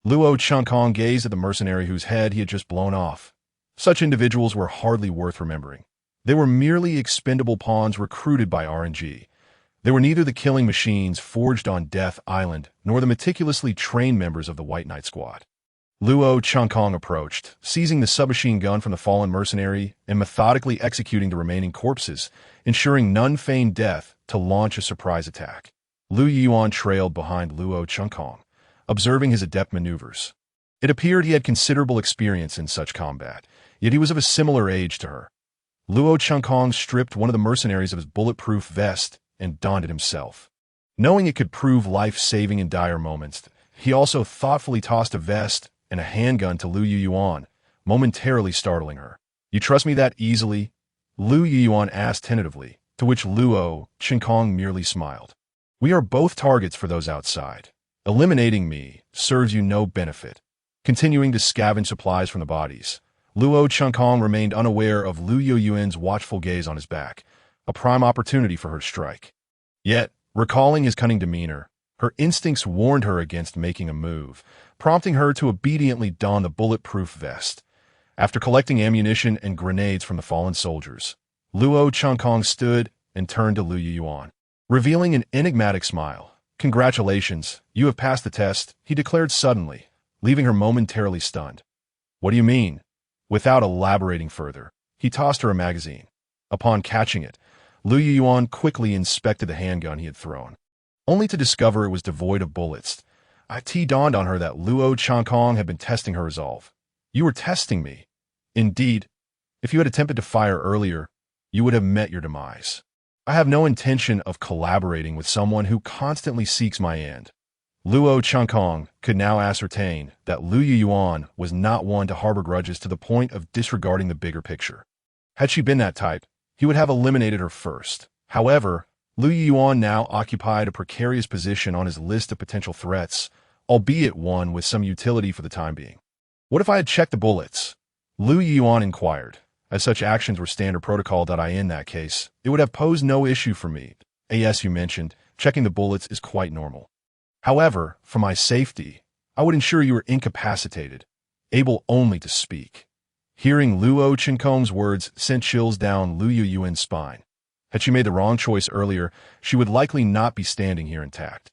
Speaker 1: Luo Chunkong gazed at the mercenary whose head he had just blown off. Such individuals were hardly worth remembering. They were merely expendable pawns recruited by RNG. They were neither the killing machines forged on Death Island nor the meticulously trained members of the White Knight Squad. Luo Chunkong approached, seizing the submachine gun from the fallen mercenary and methodically executing the remaining corpses, ensuring none feigned death to launch a surprise attack. Lu Yuan trailed behind Luo Chunkong, observing his adept maneuvers. It appeared he had considerable experience in such combat, yet he was of a similar age to her. Luo Chunkong stripped one of the mercenaries of his bulletproof vest and donned it himself. Knowing it could prove life-saving in dire moments, he also thoughtfully tossed a vest and a handgun to Lu Yuan, momentarily startling her. "You trust me that easily?" Lu Yuan asked tentatively, to which Luo Chunkong merely smiled. "We are both targets for those outside. Eliminating me serves you no benefit." Continuing to scavenge supplies from the bodies, Luo Chunkong remained unaware of Lu Yuan's watchful gaze on his back, a prime opportunity for her to strike. Yet, recalling his cunning demeanor, her instincts warned her against making a move, prompting her to obediently don the bulletproof vest. After collecting ammunition and grenades from the fallen soldiers, Luo Chunkong stood and turned to Lu Yuan, revealing an enigmatic smile. "Congratulations, you have passed the test," he declared suddenly, leaving her momentarily stunned. "What do you mean?" Without elaborating further, he tossed her a magazine. Upon catching it, Lu Yuan quickly inspected the handgun he had thrown, only to discover it was devoid of bullets. It dawned on her that Luo Chunkong had been testing her resolve. "You were testing me." "Indeed. If you had attempted to fire earlier, you would have met your demise. I have no intention of collaborating with someone who constantly seeks my end." Luo Chunkong could now ascertain that Lu Yuan was not one to harbor grudges to the point of disregarding the bigger picture. Had she been that type, he would have eliminated her first. However, Lu Yuan now occupied a precarious position on his list of potential threats, albeit one with some utility for the time being. "What if I had checked the bullets?" Lu Yuan inquired. "As such actions were standard protocol. In that case, it would have posed no issue for me. As you mentioned, checking the bullets is quite normal. However, for my safety, I would ensure you were incapacitated, able only to speak." Hearing Luo Chunkong's words sent chills down Lu Yuan's spine. Had she made the wrong choice earlier, she would likely not be standing here intact.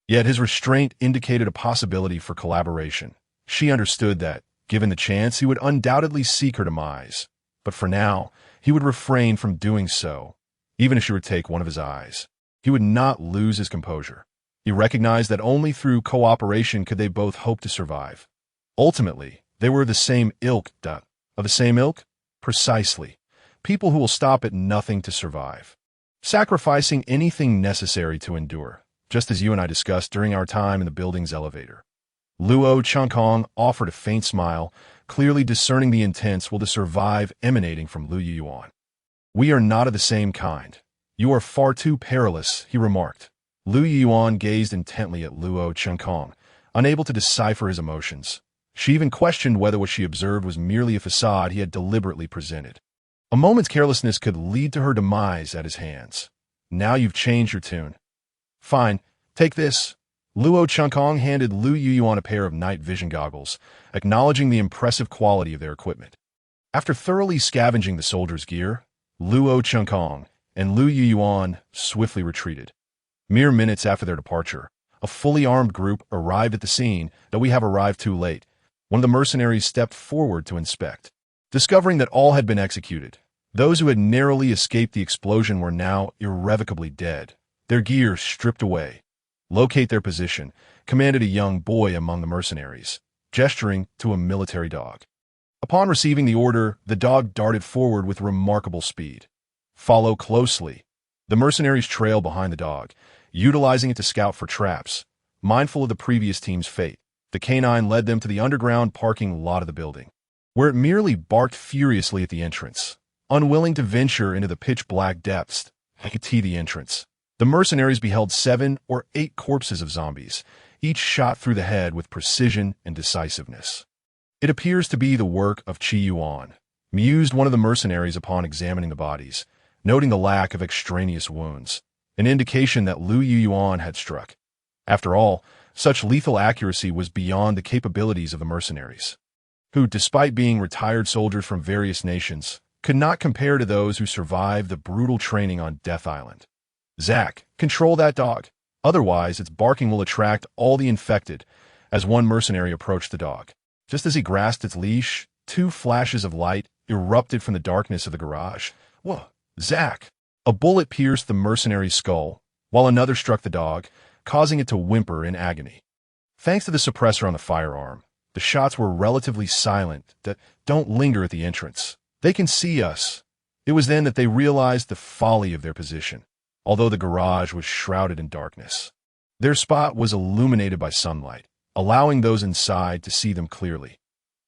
Speaker 1: Yet his restraint indicated a possibility for collaboration. She understood that, given the chance, he would undoubtedly seek her demise. But for now, he would refrain from doing so. Even if she would take one of his eyes, he would not lose his composure. He recognized that only through cooperation could they both hope to survive. Ultimately, they were the same ilk. Of the same ilk? Precisely. People who will stop at nothing to survive, sacrificing anything necessary to endure, just as you and I discussed during our time in the building's elevator. Luo Chunkong offered a faint smile, clearly discerning the intents will to survive emanating from Lu Yuan. "We are not of the same kind. You are far too perilous," he remarked. Lu Yuan gazed intently at Luo Chunkong, unable to decipher his emotions. She even questioned whether what she observed was merely a facade he had deliberately presented. A moment's carelessness could lead to her demise at his hands. "Now you've changed your tune." "Fine, take this." Luo Chunkong handed Lu Yuan a pair of night vision goggles, acknowledging the impressive quality of their equipment. After thoroughly scavenging the soldiers' gear, Luo Chunkong and Lu Yuan swiftly retreated. Mere minutes after their departure, a fully armed group arrived at the scene, though we have arrived too late. One of the mercenaries stepped forward to inspect. Discovering that all had been executed, those who had narrowly escaped the explosion were now irrevocably dead, their gear stripped away. Locate their position, commanded a young boy among the mercenaries, gesturing to a military dog. Upon receiving the order, the dog darted forward with remarkable speed. Follow closely. The mercenaries trailed behind the dog, utilizing it to scout for traps. Mindful of the previous team's fate, the canine led them to the underground parking lot of the building, where it merely barked furiously at the entrance. Unwilling to venture into the pitch-black depths, the entrance, the mercenaries beheld 7 or 8 corpses of zombies, each shot through the head with precision and decisiveness. It appears to be the work of Chi Yuan, mused one of the mercenaries upon examining the bodies, noting the lack of extraneous wounds, an indication that Lu Yuan had struck. After all, such lethal accuracy was beyond the capabilities of the mercenaries, who, despite being retired soldiers from various nations, could not compare to those who survived the brutal training on Death Island. Zack, control that dog. Otherwise, its barking will attract all the infected. As one mercenary approached the dog, just as he grasped its leash, 2 flashes of light erupted from the darkness of the garage. Whoa, Zack! A bullet pierced the mercenary's skull, while another struck the dog, causing it to whimper in agony. Thanks to the suppressor on the firearm, the shots were relatively silent. Don't linger at the entrance. They can see us. It was then that they realized the folly of their position, although the garage was shrouded in darkness. Their spot was illuminated by sunlight, allowing those inside to see them clearly.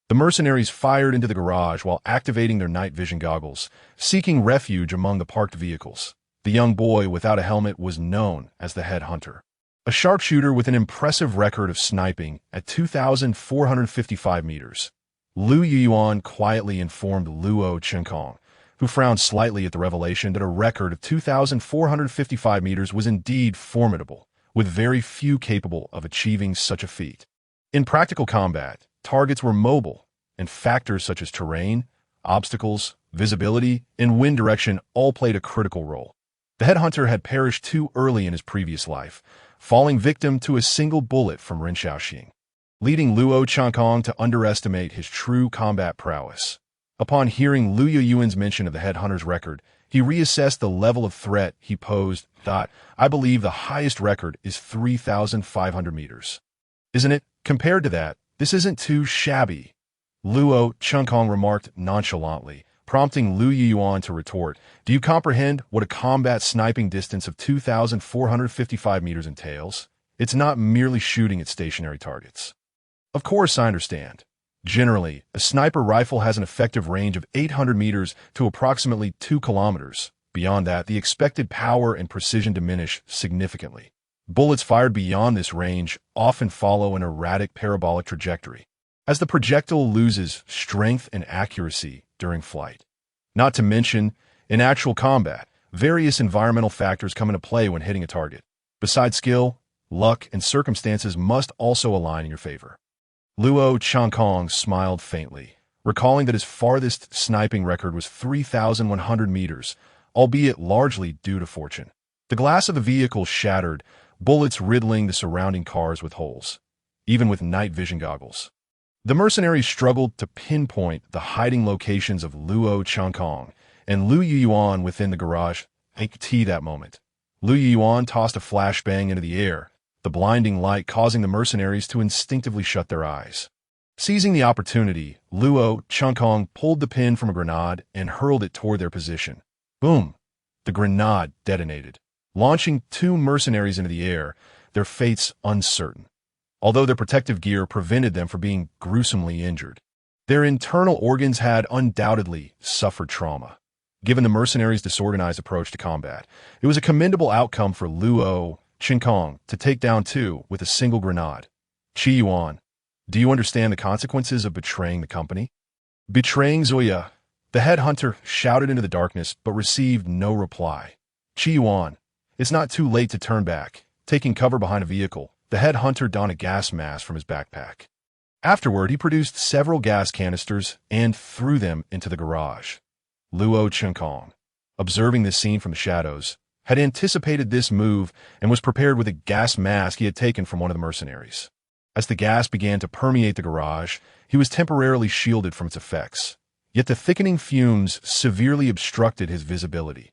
Speaker 1: The mercenaries fired into the garage while activating their night vision goggles, seeking refuge among the parked vehicles. The young boy without a helmet was known as the head hunter, a sharpshooter with an impressive record of sniping at 2,455 meters. Lu Yuan quietly informed Luo Chenkong, who frowned slightly at the revelation that a record of 2,455 meters was indeed formidable, with very few capable of achieving such a feat. In practical combat, targets were mobile, and factors such as terrain, obstacles, visibility, and wind direction all played a critical role. The headhunter had perished too early in his previous life, falling victim to a single bullet from Ren Shaoxing, leading Luo Chenkong to underestimate his true combat prowess. Upon hearing Lu Yuan's mention of the headhunter's record, he reassessed the level of threat he posed. I believe the highest record is 3,500 meters. Isn't it? Compared to that, this isn't too shabby. Luo Chenkong remarked nonchalantly, prompting Lu Yuan to retort, do you comprehend what a combat sniping distance of 2,455 meters entails? It's not merely shooting at stationary targets. Of course I understand. Generally, a sniper rifle has an effective range of 800 meters to approximately 2 kilometers. Beyond that, the expected power and precision diminish significantly. Bullets fired beyond this range often follow an erratic parabolic trajectory, as the projectile loses strength and accuracy during flight. Not to mention, in actual combat, various environmental factors come into play when hitting a target. Besides skill, luck, and circumstances must also align in your favor. Luo Chenkong smiled faintly, recalling that his farthest sniping record was 3,100 meters, albeit largely due to fortune. The glass of the vehicle shattered, bullets riddling the surrounding cars with holes, even with night vision goggles. The mercenaries struggled to pinpoint the hiding locations of Luo Chenkong and Lu Yuan within the garage. That moment, Lu Yuan tossed a flashbang into the air, the blinding light causing the mercenaries to instinctively shut their eyes. Seizing the opportunity, Luo Chenkong pulled the pin from a grenade and hurled it toward their position. Boom! The grenade detonated, launching 2 mercenaries into the air, their fates uncertain, although their protective gear prevented them from being gruesomely injured. Their internal organs had undoubtedly suffered trauma. Given the mercenaries' disorganized approach to combat, it was a commendable outcome for Luo Chenkong to take down 2 with a single grenade. Chi Yuan, do you understand the consequences of betraying the company? Betraying Zoya, the headhunter shouted into the darkness but received no reply. Chi Yuan, it's not too late to turn back. Taking cover behind a vehicle, the headhunter donned a gas mask from his backpack. Afterward, he produced several gas canisters and threw them into the garage. Luo Chenkong, observing this scene from the shadows, had anticipated this move and was prepared with a gas mask he had taken from one of the mercenaries. As the gas began to permeate the garage, he was temporarily shielded from its effects. Yet the thickening fumes severely obstructed his visibility.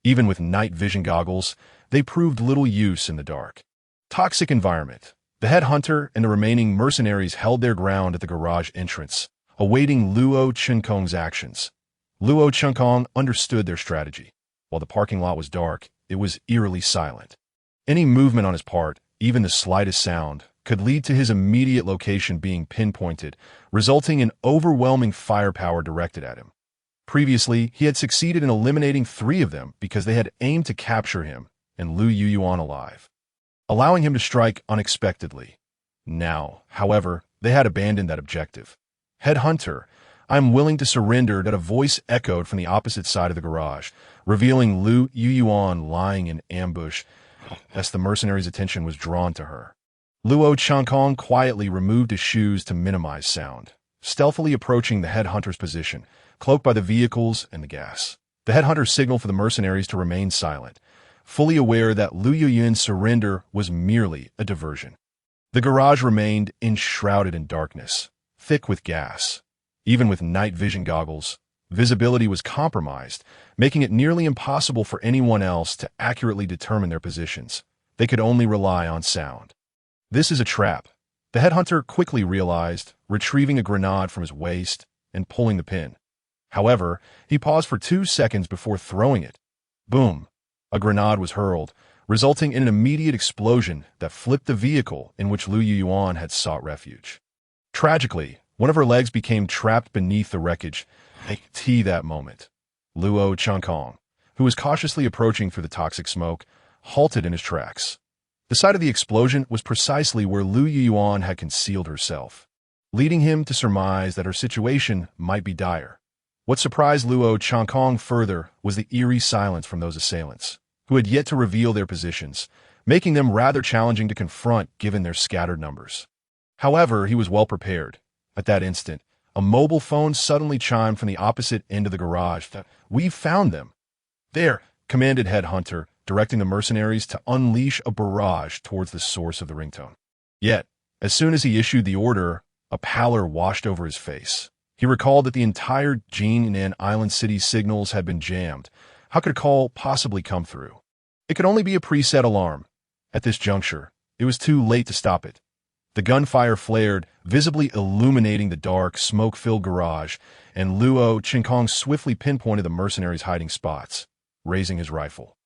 Speaker 1: Even with night vision goggles, they proved little use in the dark. Toxic environment. The headhunter and the remaining mercenaries held their ground at the garage entrance, awaiting Luo Chenkong's actions. Luo Chenkong understood their strategy. While the parking lot was dark, it was eerily silent. Any movement on his part, even the slightest sound, could lead to his immediate location being pinpointed, resulting in overwhelming firepower directed at him. Previously, he had succeeded in eliminating 3 of them because they had aimed to capture him and Lu Yuyuan alive, allowing him to strike unexpectedly. Now, however, they had abandoned that objective. "Headhunter, I'm willing to surrender," that a voice echoed from the opposite side of the garage, revealing Lu Yuyuan lying in ambush as the mercenary's attention was drawn to her. Luo Chenkong quietly removed his shoes to minimize sound, stealthily approaching the headhunter's position, cloaked by the vehicles and the gas. The headhunter signaled for the mercenaries to remain silent, fully aware that Lu Yuyuan's surrender was merely a diversion. The garage remained enshrouded in darkness, thick with gas. Even with night vision goggles, visibility was compromised, making it nearly impossible for anyone else to accurately determine their positions. They could only rely on sound. This is a trap, the headhunter quickly realized, retrieving a grenade from his waist and pulling the pin. However, he paused for 2 seconds before throwing it. Boom! A grenade was hurled, resulting in an immediate explosion that flipped the vehicle in which Lu Yuyuan had sought refuge. Tragically, one of her legs became trapped beneath the wreckage. That moment, Luo Chenkong, who was cautiously approaching through the toxic smoke, halted in his tracks. The site of the explosion was precisely where Lu Yuyuan had concealed herself, leading him to surmise that her situation might be dire. What surprised Luo Chenkong further was the eerie silence from those assailants, who had yet to reveal their positions, making them rather challenging to confront given their scattered numbers. However, he was well prepared. At that instant, a mobile phone suddenly chimed from the opposite end of the garage. "We've found them." "There," commanded Headhunter, directing the mercenaries to unleash a barrage towards the source of the ringtone. Yet, as soon as he issued the order, a pallor washed over his face. He recalled that the entire Jinan Island City's signals had been jammed. How could a call possibly come through? It could only be a preset alarm. At this juncture, it was too late to stop it. The gunfire flared, visibly illuminating the dark, smoke-filled garage, and Luo Chenkong swiftly pinpointed the mercenaries' hiding spots, raising his rifle.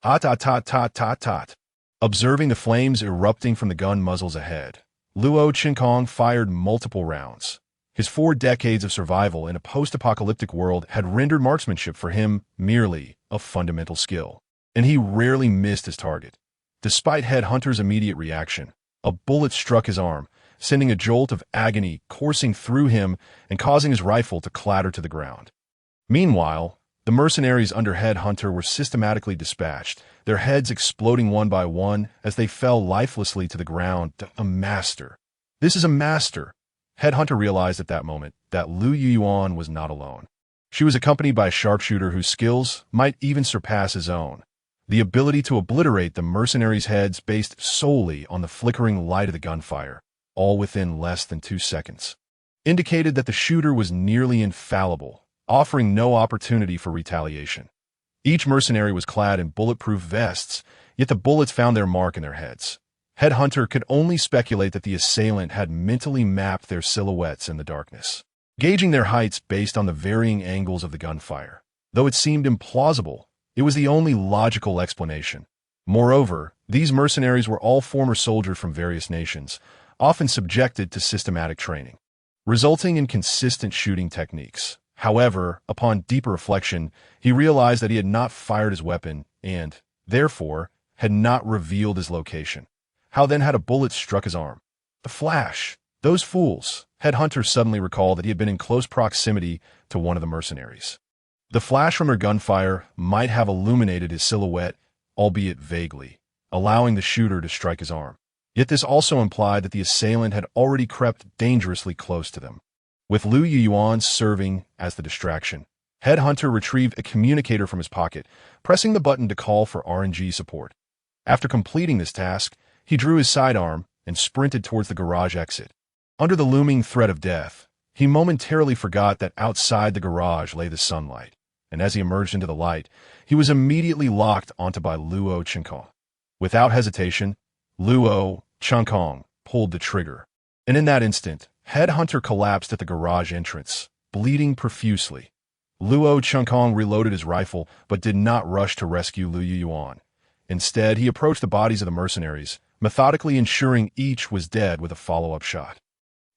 Speaker 1: Tot. Observing the flames erupting from the gun muzzles ahead, Luo Chenkong fired multiple rounds. His 4 decades of survival in a post-apocalyptic world had rendered marksmanship for him merely a fundamental skill, and he rarely missed his target. Despite Headhunter's immediate reaction, a bullet struck his arm, sending a jolt of agony coursing through him and causing his rifle to clatter to the ground. Meanwhile, the mercenaries under Headhunter were systematically dispatched, their heads exploding one by one as they fell lifelessly to the ground. A master. This is a master. Headhunter realized at that moment that Lu Yuyuan was not alone. She was accompanied by a sharpshooter whose skills might even surpass his own. The ability to obliterate the mercenaries' heads based solely on the flickering light of the gunfire, all within less than 2 seconds, indicated that the shooter was nearly infallible, offering no opportunity for retaliation. Each mercenary was clad in bulletproof vests, yet the bullets found their mark in their heads. Headhunter could only speculate that the assailant had mentally mapped their silhouettes in the darkness, gauging their heights based on the varying angles of the gunfire. Though it seemed implausible, it was the only logical explanation. Moreover, these mercenaries were all former soldiers from various nations, often subjected to systematic training, resulting in consistent shooting techniques. However, upon deeper reflection, he realized that he had not fired his weapon and, therefore, had not revealed his location. How then had a bullet struck his arm? The flash! Those fools! Headhunter suddenly recalled that he had been in close proximity to one of the mercenaries. The flash from their gunfire might have illuminated his silhouette, albeit vaguely, allowing the shooter to strike his arm. Yet this also implied that the assailant had already crept dangerously close to them, with Lu Yuyuan serving as the distraction. Headhunter retrieved a communicator from his pocket, pressing the button to call for RNG support. After completing this task, he drew his sidearm and sprinted towards the garage exit. Under the looming threat of death, he momentarily forgot that outside the garage lay the sunlight, and as he emerged into the light, he was immediately locked onto by Luo Chenkong. Without hesitation, Luo Chenkong pulled the trigger, and in that instant, Headhunter collapsed at the garage entrance, bleeding profusely. Luo Chenkong reloaded his rifle but did not rush to rescue Lu Yuan. Instead, he approached the bodies of the mercenaries, methodically ensuring each was dead with a follow-up shot.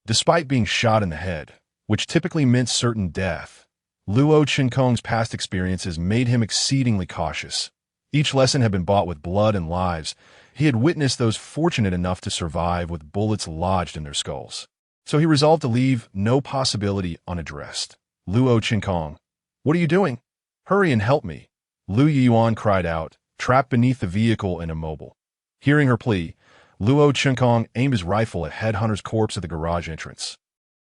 Speaker 1: Despite being shot in the head, which typically meant certain death, Luo Chenkong's past experiences made him exceedingly cautious. Each lesson had been bought with blood and lives. He had witnessed those fortunate enough to survive with bullets lodged in their skulls. So he resolved to leave no possibility unaddressed. Luo Chenkong, what are you doing? Hurry and help me. Lu Yuan cried out, trapped beneath the vehicle and immobile. Hearing her plea, Luo Chenkong aimed his rifle at Headhunter's corpse at the garage entrance,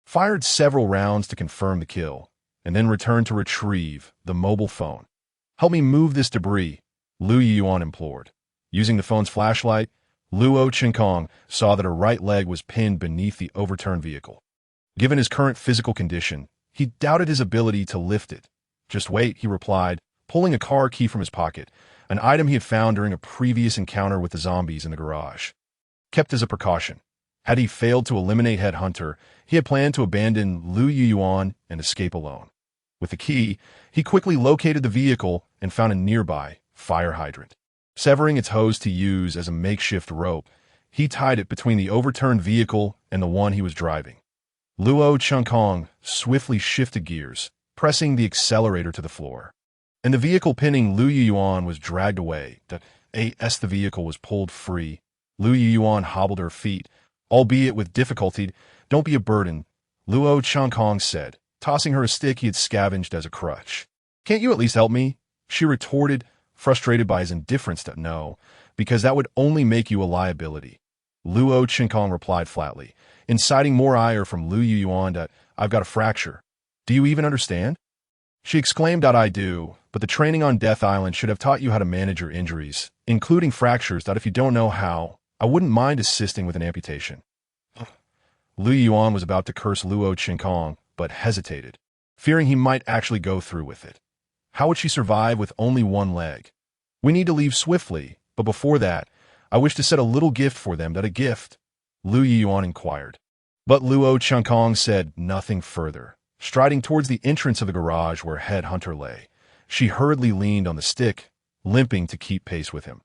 Speaker 1: fired several rounds to confirm the kill, and then returned to retrieve the mobile phone. Help me move this debris, Lu Yuan implored. Using the phone's flashlight, Luo Chenkong saw that her right leg was pinned beneath the overturned vehicle. Given his current physical condition, he doubted his ability to lift it. Just wait, he replied, pulling a car key from his pocket, an item he had found during a previous encounter with the zombies in the garage. Kept as a precaution. Had he failed to eliminate Headhunter, he had planned to abandon Lu Yuan and escape alone. With the key, he quickly located the vehicle and found a nearby fire hydrant. Severing its hose to use as a makeshift rope, he tied it between the overturned vehicle and the one he was driving. Luo Chenkong swiftly shifted gears, pressing the accelerator to the floor. And the vehicle pinning Lu Yuan was dragged away. As the vehicle was pulled free, Lu Yuan hobbled her feet, albeit with difficulty. Don't be a burden, Luo Chenkong said, tossing her a stick he had scavenged as a crutch. Can't you at least help me? She retorted, frustrated by his indifference. No, because that would only make you a liability. Luo Chenkong replied flatly, inciting more ire from Lu Yuan. I've got a fracture. Do you even understand? She exclaimed. I do, but the training on Death Island should have taught you how to manage your injuries, including fractures. If you don't know how, I wouldn't mind assisting with an amputation. Lu Yuan was about to curse Luo Chenkong, but hesitated, fearing he might actually go through with it. How would she survive with only one leg? We need to leave swiftly, but before that, I wish to set a little gift for them. A gift? Lu Yuan inquired. But Luo Chenkong said nothing further. Striding towards the entrance of the garage where Headhunter lay, she hurriedly leaned on the stick, limping to keep pace with him.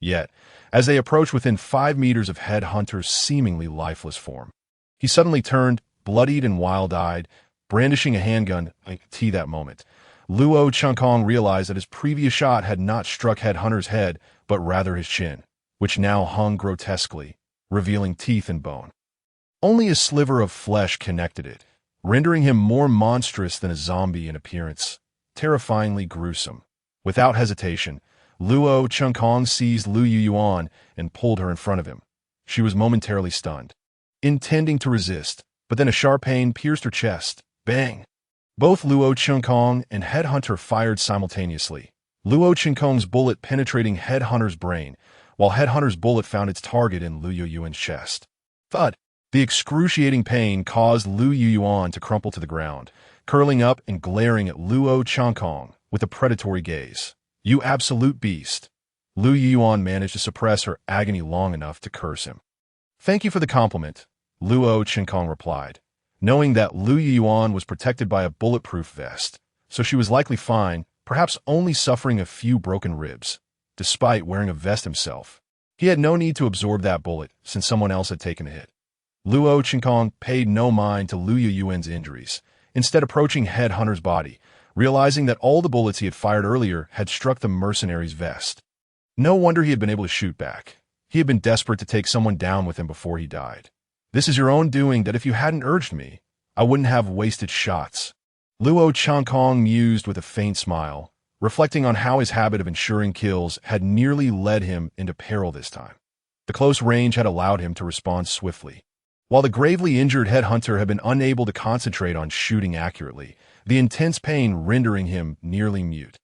Speaker 1: Yet, as they approached within 5 meters of Headhunter's seemingly lifeless form, he suddenly turned, bloodied and wild-eyed, brandishing a handgun. That moment, Luo Chenkong realized that his previous shot had not struck Headhunter's head, but rather his chin, which now hung grotesquely, revealing teeth and bone. Only a sliver of flesh connected it, rendering him more monstrous than a zombie in appearance, terrifyingly gruesome. Without hesitation, Luo Chenkong seized Lu Yuan and pulled her in front of him. She was momentarily stunned, intending to resist, but then a sharp pain pierced her chest. Bang! Both Luo Chenkong and Headhunter fired simultaneously, Luo Chenkong's bullet penetrating Headhunter's brain, while Headhunter's bullet found its target in Lu Yuan's chest. Thud! The excruciating pain caused Lu Yuan to crumple to the ground, curling up and glaring at Luo Chenkong with a predatory gaze. You absolute beast! Lu Yuan managed to suppress her agony long enough to curse him. Thank you for the compliment, Luo Chenkong replied, knowing that Lu Yuan was protected by a bulletproof vest, so she was likely fine, perhaps only suffering a few broken ribs. Despite wearing a vest himself, he had no need to absorb that bullet since someone else had taken a hit. Luo Chenkong paid no mind to Lu Yuan's injuries, instead approaching Headhunter's body, realizing that all the bullets he had fired earlier had struck the mercenary's vest. No wonder he had been able to shoot back. He had been desperate to take someone down with him before he died. This is your own doing. If you hadn't urged me, I wouldn't have wasted shots. Luo Chenkong mused with a faint smile, reflecting on how his habit of ensuring kills had nearly led him into peril this time. The close range had allowed him to respond swiftly. While the gravely injured headhunter had been unable to concentrate on shooting accurately, the intense pain rendering him nearly mute.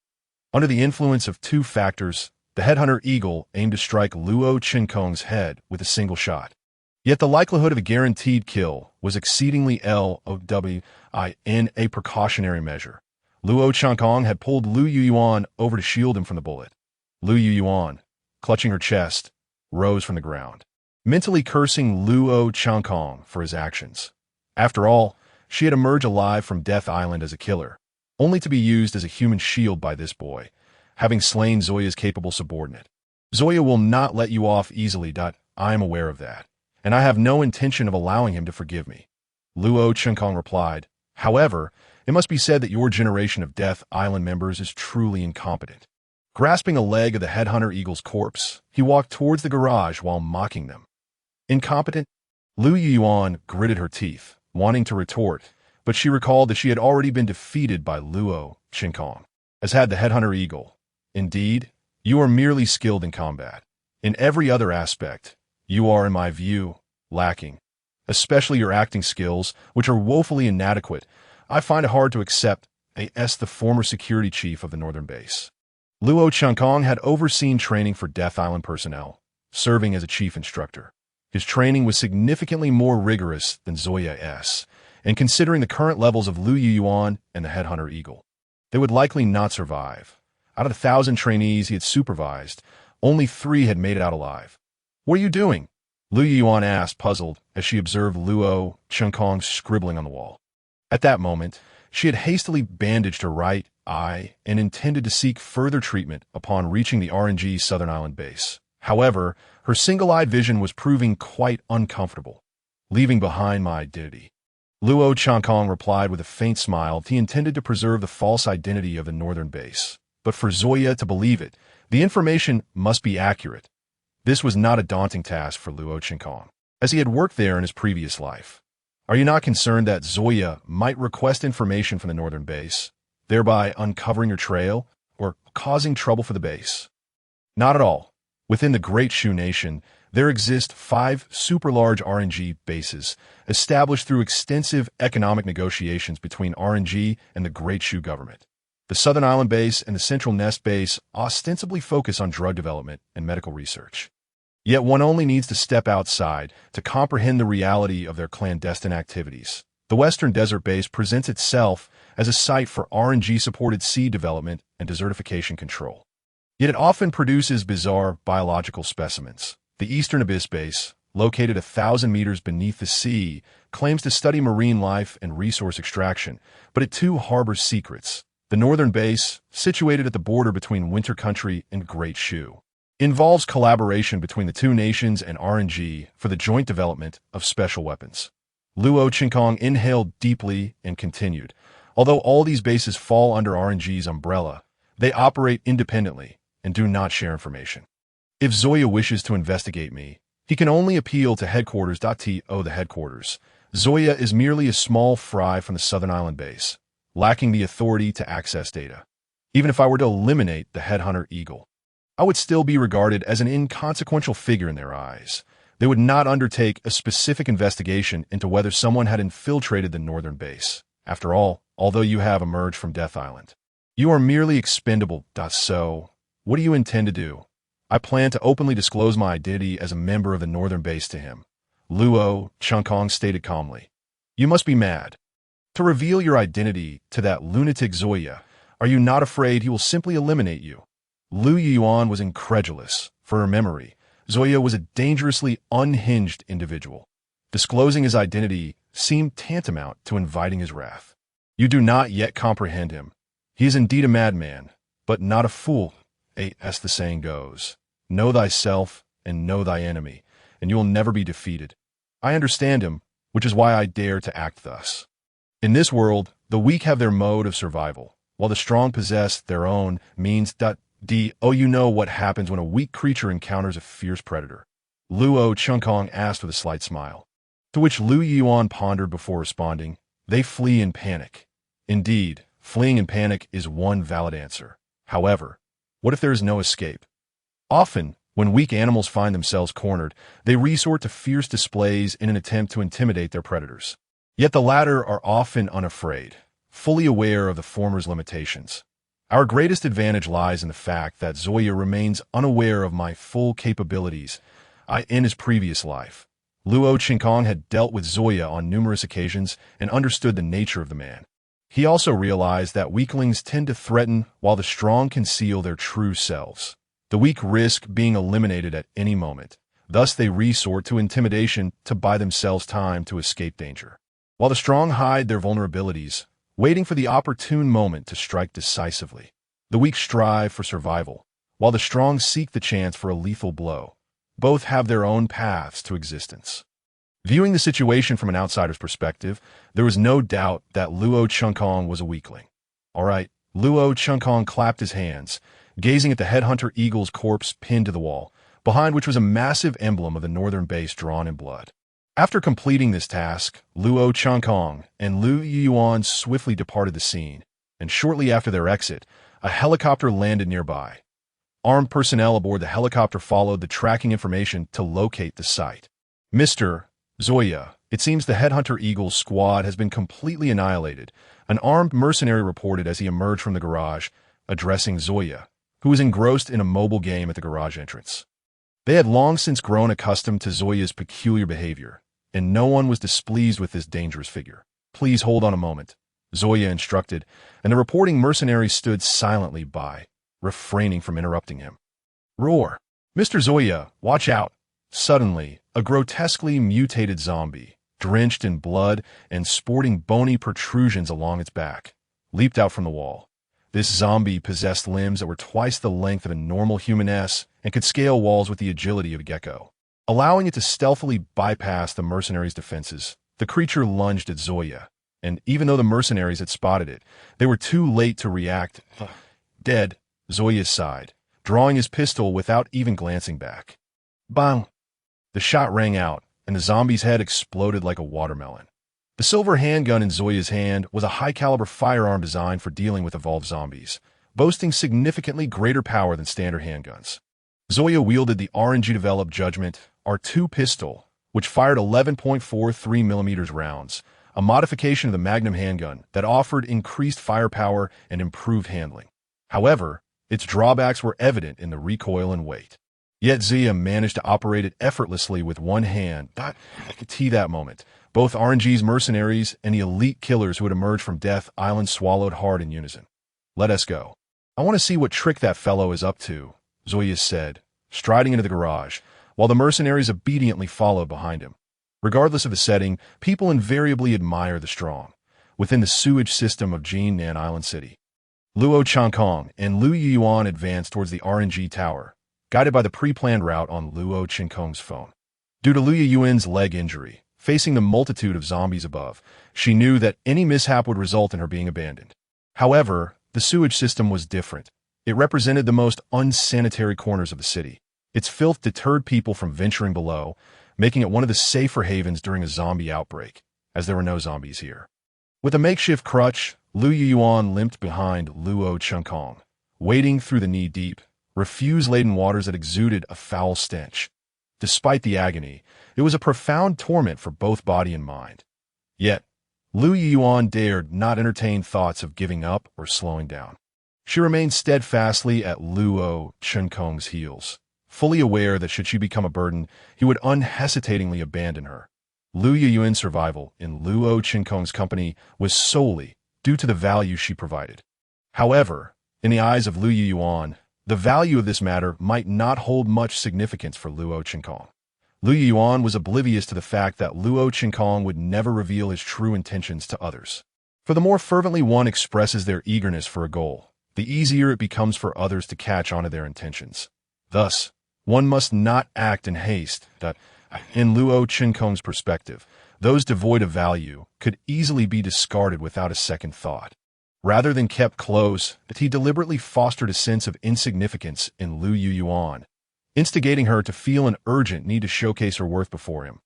Speaker 1: Under the influence of two factors, the headhunter eagle aimed to strike Luo Qinkong's head with a single shot. Yet the likelihood of a guaranteed kill was exceedingly low in a precautionary measure. Luo Qinkong had pulled Lu Yuyuan over to shield him from the bullet. Lu Yuyuan, clutching her chest, rose from the ground, mentally cursing Luo Qinkong for his actions. After all, she had emerged alive from Death Island as a killer, only to be used as a human shield by this boy, having slain Zoya's capable subordinate. Zoya will not let you off easily. I am aware of that, and I have no intention of allowing him to forgive me. Luo Qinkong replied. However, it must be said that your generation of Death Island members is truly incompetent. Grasping a leg of the headhunter eagle's corpse, he walked towards the garage while mocking them. Incompetent? Lu Yuan gritted her teeth, wanting to retort, but she recalled that she had already been defeated by Luo Qinkong, as had the headhunter eagle. Indeed, you are merely skilled in combat. In every other aspect, you are, in my view, lacking. Especially your acting skills, which are woefully inadequate. I find it hard to accept as the former security chief of the Northern Base. Luo Qinkong had overseen training for Death Island personnel, serving as a chief instructor. His training was significantly more rigorous than Zoya's, and considering the current levels of Lu Yuan and the headhunter eagle, they would likely not survive. Out of 1,000 trainees he had supervised, only 3 had made it out alive. What are you doing? Lu Yuan asked, puzzled, as she observed Luo Qinkong scribbling on the wall. At that moment, she had hastily bandaged her right eye and intended to seek further treatment upon reaching the RNG Southern Island base. However, her single-eyed vision was proving quite uncomfortable, leaving behind my identity. Luo Qinkong replied with a faint smile. He intended to preserve the false identity of the Northern Base, but for Zoya to believe it, the information must be accurate. This was not a daunting task for Luo Qinkong, as he had worked there in his previous life. Are you not concerned that Zoya might request information from the Northern Base, thereby uncovering your trail or causing trouble for the base? Not at all. Within the Great Shu Nation, there exist 5 super-large RNG bases established through extensive economic negotiations between RNG and the Great Shu government. The Southern Island Base and the Central Nest Base ostensibly focus on drug development and medical research. Yet one only needs to step outside to comprehend the reality of their clandestine activities. The Western Desert Base presents itself as a site for RNG-supported seed development and desertification control. Yet it often produces bizarre biological specimens. The Eastern Abyss Base, located 1,000 meters beneath the sea, claims to study marine life and resource extraction, but it too harbors secrets. The Northern Base, situated at the border between Winter Country and Great Shu, involves collaboration between the two nations and RNG for the joint development of special weapons. Luo Qinkong inhaled deeply and continued. Although all these bases fall under RNG's umbrella, they operate independently and do not share information. If Zoya wishes to investigate me, he can only appeal to headquarters. The headquarters. Zoya is merely a small fry from the Southern Island Base, lacking the authority to access data. Even if I were to eliminate the headhunter eagle, I would still be regarded as an inconsequential figure in their eyes. They would not undertake a specific investigation into whether someone had infiltrated the Northern Base. After all, although you have emerged from Death Island, you are merely expendable. So, what do you intend to do? I plan to openly disclose my identity as a member of the Northern Base to him, Luo Qinkong stated calmly. You must be mad. To reveal your identity to that lunatic Zoya, are you not afraid he will simply eliminate you? Lu Yuan was incredulous. For her memory, Zoya was a dangerously unhinged individual. Disclosing his identity seemed tantamount to inviting his wrath. You do not yet comprehend him. He is indeed a madman, but not a fool, as the saying goes. Know thyself and know thy enemy, and you will never be defeated. I understand him, which is why I dare to act thus. In this world, the weak have their mode of survival, while the strong possess their own means. You know what happens when a weak creature encounters a fierce predator? Luo Qinkong asked with a slight smile, to which Lu Yuan pondered before responding. They flee in panic. Indeed, fleeing in panic is one valid answer. However, what if there is no escape? Often, When weak animals find themselves cornered, they resort to fierce displays in an attempt to intimidate their predators. Yet the latter are often unafraid, fully aware of the former's limitations. Our greatest advantage lies in the fact that Zoya remains unaware of my full capabilities. In his previous life, Luo Qinkong had dealt with Zoya on numerous occasions and understood the nature of the man. He also realized that weaklings tend to threaten while the strong conceal their true selves. The weak risk being eliminated at any moment. Thus they resort to intimidation to buy themselves time to escape danger. While the strong hide their vulnerabilities, waiting for the opportune moment to strike decisively. The weak strive for survival, while the strong seek the chance for a lethal blow. Both have their own paths to existence. Viewing the situation from an outsider's perspective, there was no doubt that Luo Qinkong was a weakling. All right, Luo Qinkong clapped his hands, gazing at the headhunter eagle's corpse pinned to the wall, behind which was a massive emblem of the northern base drawn in blood. After completing this task, Luo Qinkong and Lu Yuan swiftly departed the scene, and shortly after their exit, a helicopter landed nearby. Armed personnel aboard the helicopter followed the tracking information to locate the site. Mr. Zoya, it seems the headhunter eagle's squad has been completely annihilated, an armed mercenary reported as he emerged from the garage, addressing Zoya, who was engrossed in a mobile game at the garage entrance. They had long since grown accustomed to Zoya's peculiar behavior, and no one was displeased with this dangerous figure. Please hold on a moment, Zoya instructed, and the reporting mercenary stood silently by, refraining from interrupting him. Roar! Mr. Zoya, watch out! Suddenly, a grotesquely mutated zombie, drenched in blood and sporting bony protrusions along its back, leaped out from the wall. This zombie possessed limbs that were twice the length of a normal human S and could scale walls with the agility of a gecko. Allowing it to stealthily bypass the mercenaries' defenses, the creature lunged at Zoya, and even though the mercenaries had spotted it, they were too late to react. Dead, Zoya sighed, drawing his pistol without even glancing back. Bang! The shot rang out, and the zombie's head exploded like a watermelon. The silver handgun in Zoya's hand was a high-caliber firearm designed for dealing with evolved zombies, boasting significantly greater power than standard handguns. Zoya wielded the RNG-developed Judgment R2 pistol, which fired 11.43mm rounds, a modification of the Magnum handgun that offered increased firepower and improved handling. However, its drawbacks were evident in the recoil and weight. Yet Zoya managed to operate it effortlessly with one hand. I could see that moment. Both RNG's mercenaries and the elite killers who had emerged from Death Island swallowed hard in unison. Let us go. I want to see what trick that fellow is up to, Zoya said, striding into the garage, while the mercenaries obediently followed behind him. Regardless of the setting, people invariably admire the strong. Within the sewage system of Jinan Island City, Luo Qinkong and Lu Yuan advanced towards the RNG tower, guided by the pre-planned route on Luo Qinkong's phone. Due to Lu Yuan's leg injury, facing the multitude of zombies above, she knew that any mishap would result in her being abandoned. However, the sewage system was different. It represented the most unsanitary corners of the city. Its filth deterred people from venturing below, making it one of the safer havens during a zombie outbreak, as there were no zombies here. With a makeshift crutch, Lu Yuan limped behind Luo Qinkong, wading through the knee-deep, refuse-laden waters that exuded a foul stench. Despite the agony, it was a profound torment for both body and mind. Yet, Lu Yuan dared not entertain thoughts of giving up or slowing down. She remained steadfastly at Luo Qinkong's heels, fully aware that should she become a burden, he would unhesitatingly abandon her. Lu Yuan's survival in Luo Qinkong's company was solely due to the value she provided. However, in the eyes of Lu Yuan, the value of this matter might not hold much significance for Luo Qinkong. Lu Yuan was oblivious to the fact that Luo Qinkong would never reveal his true intentions to others. For the more fervently one expresses their eagerness for a goal, the easier it becomes for others to catch on to their intentions. Thus, one must not act in haste. In Luo Qinkong's perspective, those devoid of value could easily be discarded without a second thought. Rather than kept close, that he deliberately fostered a sense of insignificance in Lu Yuan, instigating her to feel an urgent need to showcase her worth before him,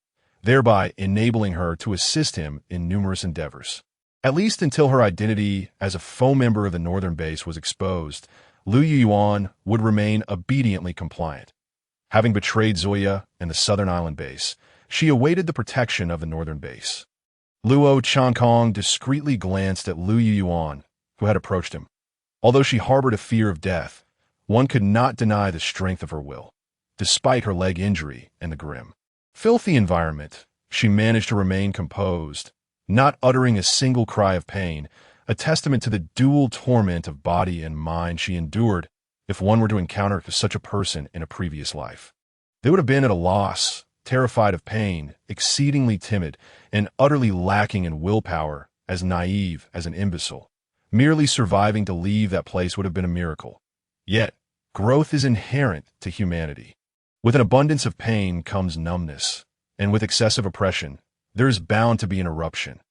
Speaker 1: thereby enabling her to assist him in numerous endeavors. At least until her identity as a faux member of the northern base was exposed, Lu Yuan would remain obediently compliant. Having betrayed Zoya and the Southern Island base, she awaited the protection of the Northern base. Luo Chankong discreetly glanced at Lu Yuan, who had approached him. Although she harbored a fear of death, one could not deny the strength of her will. Despite her leg injury and the grim, filthy environment, she managed to remain composed, not uttering a single cry of pain, a testament to the dual torment of body and mind she endured. If one were to encounter such a person in a previous life, they would have been at a loss, terrified of pain, exceedingly timid, and utterly lacking in willpower, as naive as an imbecile. Merely surviving to leave that place would have been a miracle. Yet, growth is inherent to humanity. With an abundance of pain comes numbness, and with excessive oppression, there is bound to be an eruption.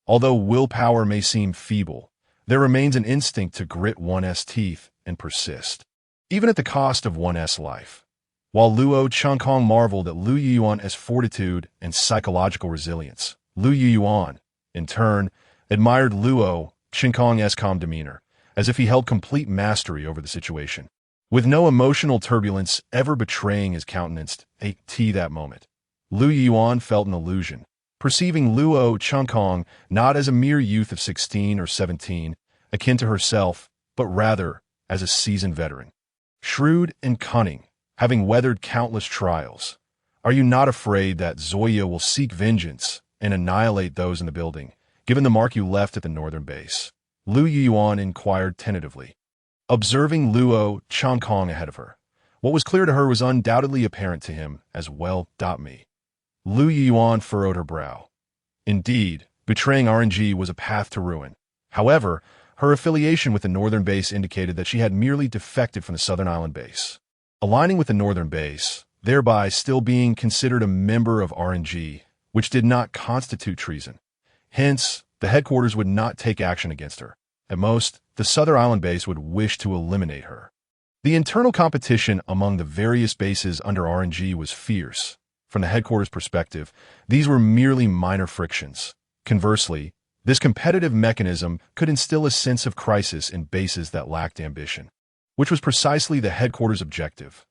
Speaker 1: Although willpower may seem feeble, there remains an instinct to grit one's teeth and persist, even at the cost of one's life. While Luo Chankong marveled at Lu Yuan's fortitude and psychological resilience, Lu Yuan, in turn, admired Luo Chankong's calm demeanor, as if he held complete mastery over the situation, with no emotional turbulence ever betraying his countenance that moment. Lu Yuan felt an illusion, perceiving Luo Chankong not as a mere youth of 16 or 17, akin to herself, but rather as a seasoned veteran. Shrewd and cunning, having weathered countless trials. Are you not afraid that Zoya will seek vengeance and annihilate those in the building, given the mark you left at the northern base? Lu Yuan inquired tentatively, observing Luo Chankong ahead of her. What was clear to her was undoubtedly apparent to him as well. Me. Lu Yuan furrowed her brow. Indeed, betraying RNG was a path to ruin. However, her affiliation with the northern base indicated that she had merely defected from the Southern Island base. Aligning with the northern base, thereby still being considered a member of RNG, which did not constitute treason. Hence, the headquarters would not take action against her. At most, the Southern Island base would wish to eliminate her. The internal competition among the various bases under RNG was fierce. From the headquarters perspective, these were merely minor frictions. Conversely, this competitive mechanism could instill a sense of crisis in bases that lacked ambition, which was precisely the headquarters' objective.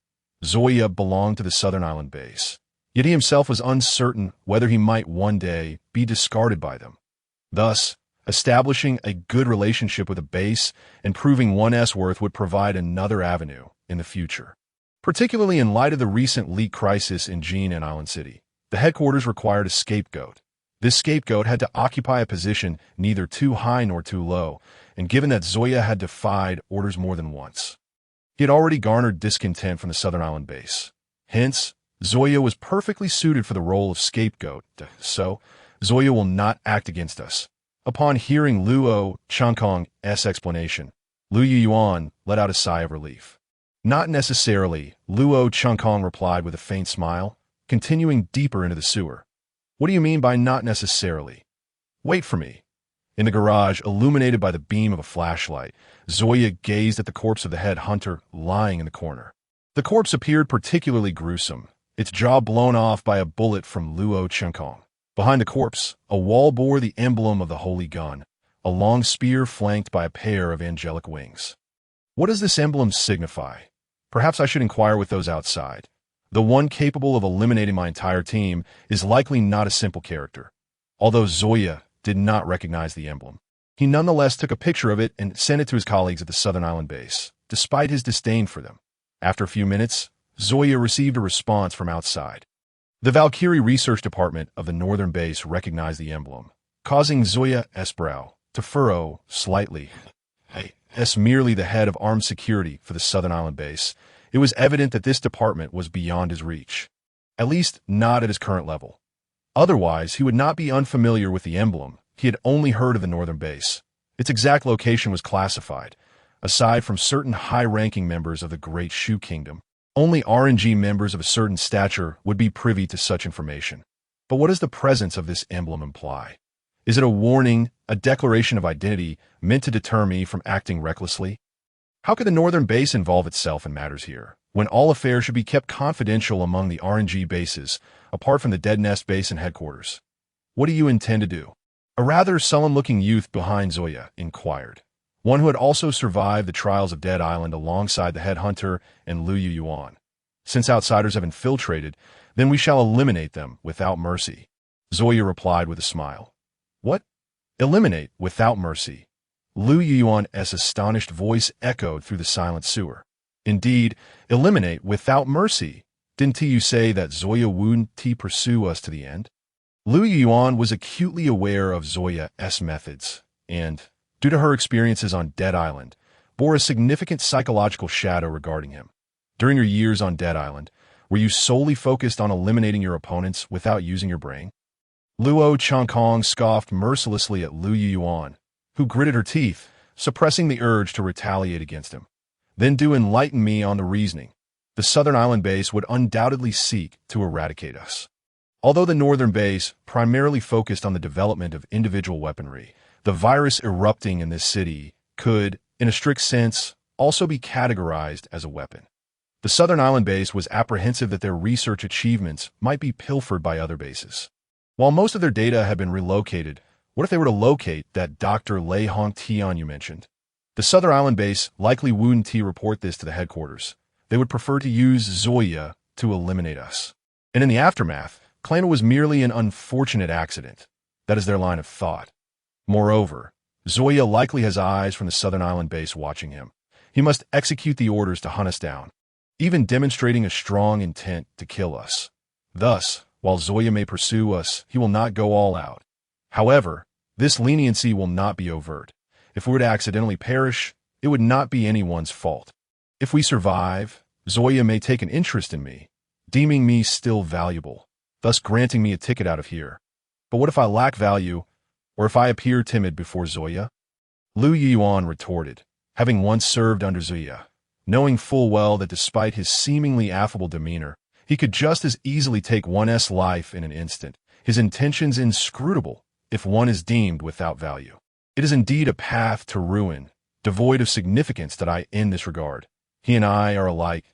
Speaker 1: Zoya belonged to the Southern Island base, yet he himself was uncertain whether he might one day be discarded by them. Thus, establishing a good relationship with a base and proving one's worth would provide another avenue in the future. Particularly in light of the recent leak crisis in Jean and Island City, the headquarters required a scapegoat. This scapegoat had to occupy a position neither too high nor too low, and given that Zoya had defied orders more than once, he had already garnered discontent from the Southern Island base. Hence, Zoya was perfectly suited for the role of scapegoat, so Zoya will not act against us. Upon hearing Luo Chankong's explanation, Lu Yuan let out a sigh of relief. Not necessarily, Luo Chankong replied with a faint smile, continuing deeper into the sewer. What do you mean by not necessarily? Wait for me. In the garage, illuminated by the beam of a flashlight, Zoya gazed at the corpse of the head hunter lying in the corner. The corpse appeared particularly gruesome, its jaw blown off by a bullet from Luo Chankong. Behind the corpse, a wall bore the emblem of the Holy Gun, a long spear flanked by a pair of angelic wings. What does this emblem signify? Perhaps I should inquire with those outside. The one capable of eliminating my entire team is likely not a simple character. Although Zoya did not recognize the emblem, he nonetheless took a picture of it and sent it to his colleagues at the Southern Island base, despite his disdain for them. After a few minutes, Zoya received a response from outside. The Valkyrie Research Department of the Northern Base recognized the emblem, causing Zoya's brow to furrow slightly. As merely the head of armed security for the Southern Island Base, it was evident that this department was beyond his reach, at least not at his current level. Otherwise, he would not be unfamiliar with the emblem. He had only heard of the Northern Base. Its exact location was classified. Aside from certain high-ranking members of the Great Shu Kingdom, only RNG members of a certain stature would be privy to such information. But what does the presence of this emblem imply? Is it a warning, a declaration of identity meant to deter me from acting recklessly? How could the Northern Base involve itself in matters here, when all affairs should be kept confidential among the RNG bases, apart from the Dead Nest Base and headquarters? What do you intend to do? A rather sullen-looking youth behind Zoya inquired, one who had also survived the trials of Dead Island alongside the headhunter and Lu Yuan. Since outsiders have infiltrated, then we shall eliminate them without mercy. Zoya replied with a smile. What? Eliminate without mercy? Lu Yuan's astonished voice echoed through the silent sewer. Indeed, eliminate without mercy. Didn't you say that Zoya wouldn't pursue us to the end? Lu Yuan was acutely aware of Zoya's methods, and, due to her experiences on Dead Island, bore a significant psychological shadow regarding him. During your years on Dead Island, were you solely focused on eliminating your opponents without using your brain? Luo Changkong scoffed mercilessly at Lu Yuan, who gritted her teeth, suppressing the urge to retaliate against him. Then do enlighten me on the reasoning. The Southern Island base would undoubtedly seek to eradicate us. Although the Northern base primarily focused on the development of individual weaponry, the virus erupting in this city could, in a strict sense, also be categorized as a weapon. The Southern Island base was apprehensive that their research achievements might be pilfered by other bases. While most of their data had been relocated, what if they were to locate that Dr. Lei Hong Tian you mentioned? The Southern Island base likely wouldn't report this to the headquarters. They would prefer to use Zoya to eliminate us. And in the aftermath, claim it was merely an unfortunate accident. That is their line of thought. Moreover, Zoya likely has eyes from the Southern Island base watching him. He must execute the orders to hunt us down, even demonstrating a strong intent to kill us. Thus, while Zoya may pursue us, he will not go all out. However, this leniency will not be overt. If we were to accidentally perish, it would not be anyone's fault. If we survive, Zoya may take an interest in me, deeming me still valuable, thus granting me a ticket out of here. But what if I lack value, or if I appear timid before Zoya? Lu Yuan retorted, having once served under Zoya, knowing full well that despite his seemingly affable demeanor, he could just as easily take one's life in an instant, his intentions inscrutable, if one is deemed without value. It is indeed a path to ruin, devoid of significance that I in this regard. He and I are alike.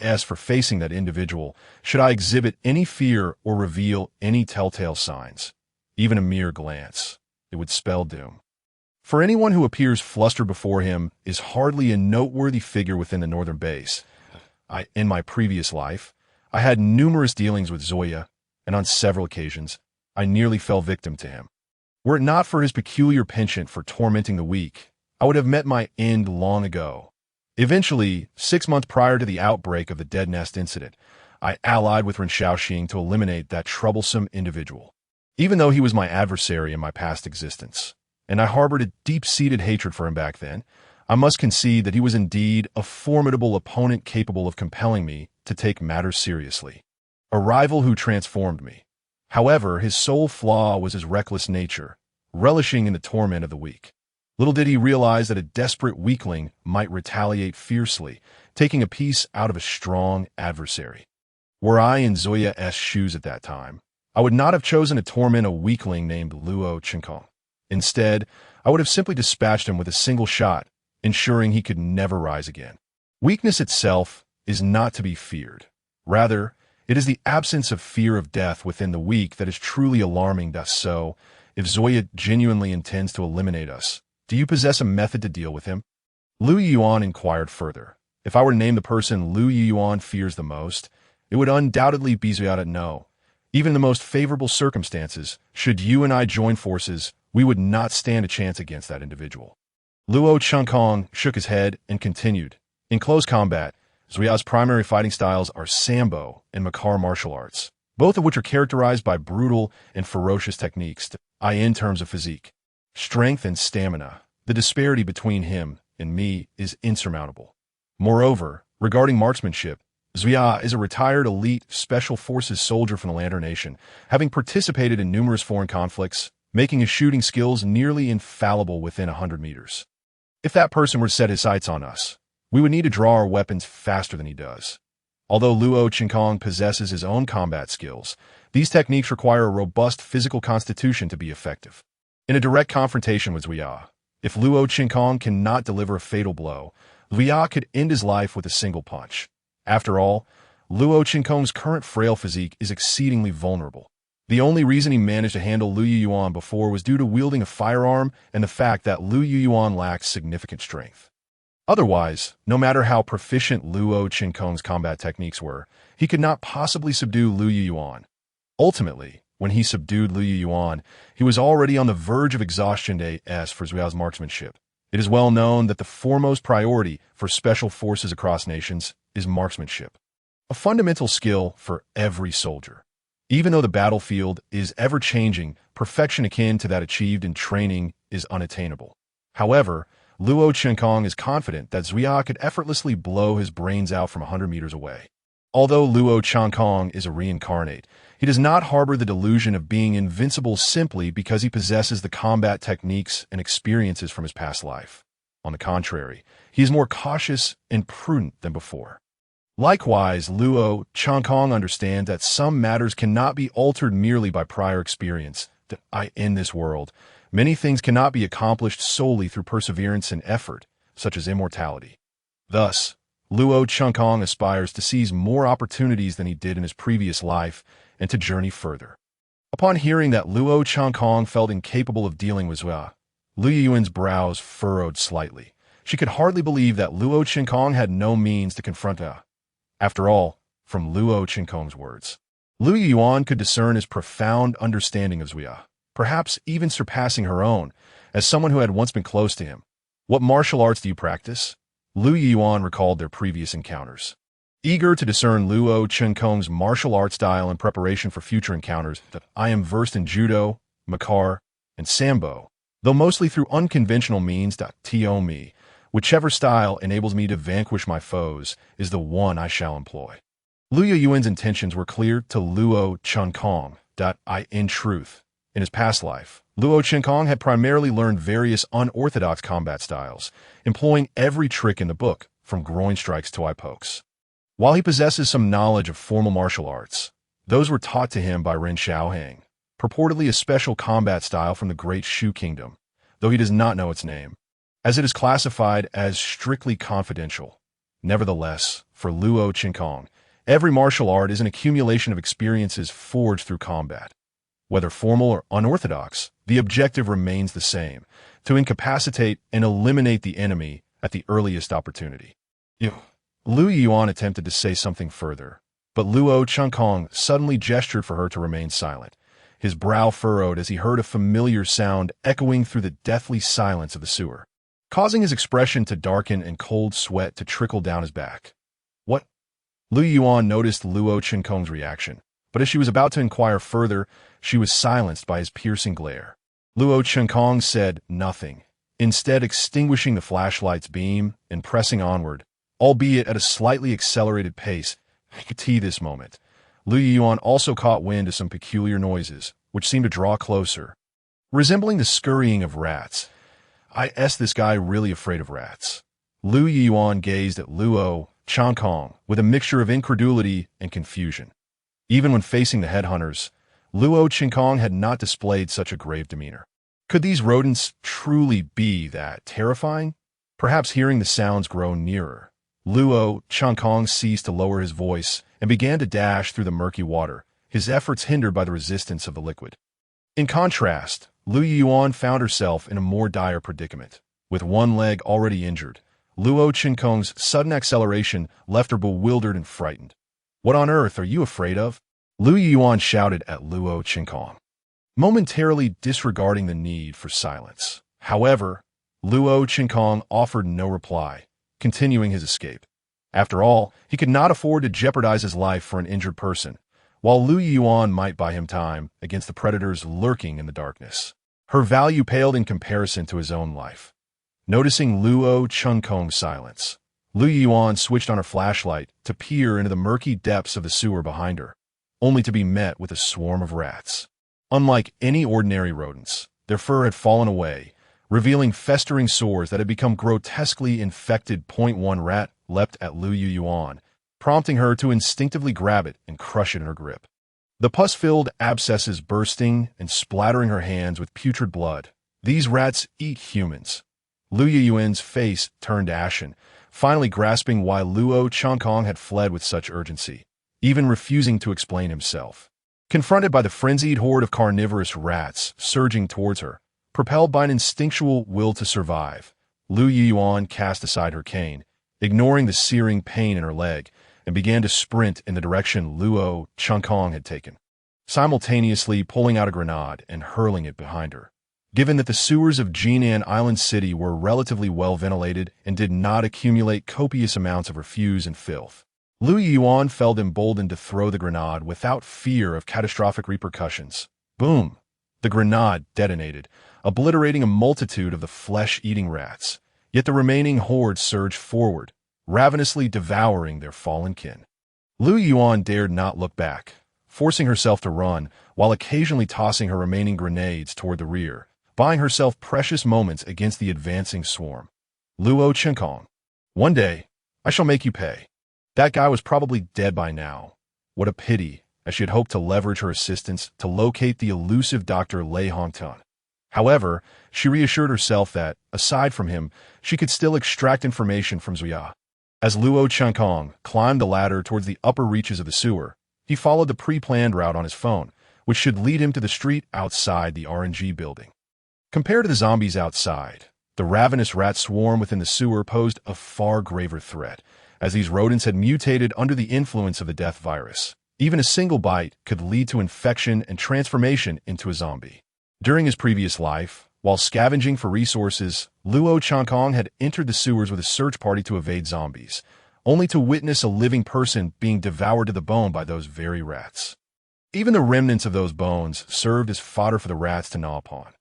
Speaker 1: As for facing that individual, should I exhibit any fear or reveal any telltale signs, even a mere glance, it would spell doom. For anyone who appears flustered before him is hardly a noteworthy figure within the Northern base. In my previous life, I had numerous dealings with Zoya, and on several occasions, I nearly fell victim to him. Were it not for his peculiar penchant for tormenting the weak, I would have met my end long ago. Eventually, 6 months prior to the outbreak of the Dead Nest incident, I allied with Ren Shaoxing to eliminate that troublesome individual. Even though he was my adversary in my past existence, and I harbored a deep-seated hatred for him back then, I must concede that he was indeed a formidable opponent capable of compelling me to take matters seriously. A rival who transformed me. However, his sole flaw was his reckless nature, relishing in the torment of the weak. Little did he realize that a desperate weakling might retaliate fiercely, taking a piece out of a strong adversary. Were I in Zoya's shoes at that time, I would not have chosen to torment a weakling named Luo Changkong. Instead, I would have simply dispatched him with a single shot, ensuring he could never rise again. Weakness itself is not to be feared. Rather, it is the absence of fear of death within the weak that is truly alarming us. So, if Zoya genuinely intends to eliminate us, do you possess a method to deal with him? Lu Yuan inquired further. If I were to name the person Lu Yuan fears the most, it would undoubtedly be Zoya. No. Even in the most favorable circumstances, should you and I join forces, we would not stand a chance against that individual. Luo Changkong shook his head and continued. In close combat, Zoya's primary fighting styles are Sambo and Makar martial arts, both of which are characterized by brutal and ferocious techniques, in terms of physique. Strength and stamina, the disparity between him and me is insurmountable. Moreover, regarding marksmanship, Zoya is a retired elite special forces soldier from the Lantern Nation, having participated in numerous foreign conflicts, making his shooting skills nearly infallible within 100 meters. If that person were to set his sights on us, we would need to draw our weapons faster than he does. Although Luo Changkong possesses his own combat skills, these techniques require a robust physical constitution to be effective. In a direct confrontation with Zoya, if Luo Changkong cannot deliver a fatal blow, Zoya could end his life with a single punch. After all, Luo Changkong's current frail physique is exceedingly vulnerable. The only reason he managed to handle Lu Yuan before was due to wielding a firearm and the fact that Lu Yuan lacks significant strength. Otherwise, no matter how proficient Luo Qinkong's combat techniques were, he could not possibly subdue Lu Yuan. Ultimately, when he subdued Lu Yuan, he was already on the verge of exhaustion as for Zuiao's marksmanship. It is well known that the foremost priority for special forces across nations is marksmanship, a fundamental skill for every soldier. Even though the battlefield is ever-changing, perfection akin to that achieved in training is unattainable. However, Luo Qinkong is confident that Zuia could effortlessly blow his brains out from 100 meters away. Although Luo Qinkong is a reincarnate, he does not harbor the delusion of being invincible simply because he possesses the combat techniques and experiences from his past life. On the contrary, he is more cautious and prudent than before. Likewise, Luo Qinkong understands that some matters cannot be altered merely by prior experience, that in this world, many things cannot be accomplished solely through perseverance and effort, such as immortality. Thus, Luo Qinkong aspires to seize more opportunities than he did in his previous life and to journey further. Upon hearing that Luo Qinkong felt incapable of dealing with Zuia, Lu Yuan's brows furrowed slightly. She could hardly believe that Luo Qinkong had no means to confront her. After all, from Luo Qinkong's words, Lu Yuan could discern his profound understanding of Zuia, perhaps even surpassing her own, as someone who had once been close to him. What martial arts do you practice? Lu Yuan recalled their previous encounters. Eager to discern Luo Qinkong's martial art style in preparation for future encounters, I am versed in judo, makar, and sambo, though mostly through unconventional means. Tiomi, whichever style enables me to vanquish my foes, is the one I shall employ. Lu Yuan's intentions were clear to Luo Qinkong. In truth, in his past life, Luo Qinkong had primarily learned various unorthodox combat styles, employing every trick in the book, from groin strikes to eye pokes. While he possesses some knowledge of formal martial arts, those were taught to him by Ren Xiaohang, purportedly a special combat style from the Great Shu Kingdom, though he does not know its name, as it is classified as strictly confidential. Nevertheless, for Luo Qinkong, every martial art is an accumulation of experiences forged through combat. Whether formal or unorthodox, the objective remains the same, to incapacitate and eliminate the enemy at the earliest opportunity. Lu Yuan attempted to say something further, but Luo Qinkong suddenly gestured for her to remain silent. His brow furrowed as he heard a familiar sound echoing through the deathly silence of the sewer, causing his expression to darken and cold sweat to trickle down his back. What? Lu Yuan noticed Luo Qinkong's reaction, but as she was about to inquire further, she was silenced by his piercing glare. Luo Qinkong said nothing, instead extinguishing the flashlight's beam and pressing onward, albeit at a slightly accelerated pace. This moment, Lu Yuan also caught wind of some peculiar noises, which seemed to draw closer, resembling the scurrying of rats. This guy really afraid of rats? Lu Yuan gazed at Luo Qinkong with a mixture of incredulity and confusion. Even when facing the headhunters, Luo Qinkong had not displayed such a grave demeanor. Could these rodents truly be that terrifying? Perhaps hearing the sounds grow nearer, Luo Qinkong ceased to lower his voice and began to dash through the murky water, his efforts hindered by the resistance of the liquid. In contrast, Lu Yuan found herself in a more dire predicament. With one leg already injured, Luo Qinkong's sudden acceleration left her bewildered and frightened. What on earth are you afraid of? Lu Yuan shouted at Luo Qinkong, momentarily disregarding the need for silence. However, Luo Qinkong offered no reply, continuing his escape. After all, he could not afford to jeopardize his life for an injured person, while Lu Yuan might buy him time against the predators lurking in the darkness. Her value paled in comparison to his own life. Noticing Luo Qinkong's silence, Lu Yuan switched on her flashlight to peer into the murky depths of the sewer behind her, only to be met with a swarm of rats. Unlike any ordinary rodents, their fur had fallen away, revealing festering sores that had become grotesquely infected. One rat leapt at Lu Yuan, prompting her to instinctively grab it and crush it in her grip. The pus-filled abscesses bursting and splattering her hands with putrid blood. These rats eat humans. Lu Yuan's face turned ashen, finally grasping why Luo Qinkong had fled with such urgency, even refusing to explain himself. Confronted by the frenzied horde of carnivorous rats surging towards her, propelled by an instinctual will to survive, Lu Yuan cast aside her cane, ignoring the searing pain in her leg, and began to sprint in the direction Luo Changkong had taken, simultaneously pulling out a grenade and hurling it behind her. Given that the sewers of Jinan Island City were relatively well ventilated and did not accumulate copious amounts of refuse and filth, Lu Yuan felt emboldened to throw the grenade without fear of catastrophic repercussions. Boom! The grenade detonated, obliterating a multitude of the flesh-eating rats, yet the remaining horde surged forward, ravenously devouring their fallen kin. Lu Yuan dared not look back, forcing herself to run while occasionally tossing her remaining grenades toward the rear, buying herself precious moments against the advancing swarm. Luo Changkong. One day, I shall make you pay. That guy was probably dead by now. What a pity, as she had hoped to leverage her assistance to locate the elusive Dr. Lei Hongtun. However, she reassured herself that, aside from him, she could still extract information from Zuya. As Luo Changkong climbed the ladder towards the upper reaches of the sewer, he followed the pre-planned route on his phone, which should lead him to the street outside the RNG building. Compared to the zombies outside, the ravenous rat swarm within the sewer posed a far graver threat, as these rodents had mutated under the influence of the death virus. Even a single bite could lead to infection and transformation into a zombie. During his previous life, while scavenging for resources, Luo Changkong had entered the sewers with a search party to evade zombies, only to witness a living person being devoured to the bone by those very rats. Even the remnants of those bones served as fodder for the rats to gnaw upon.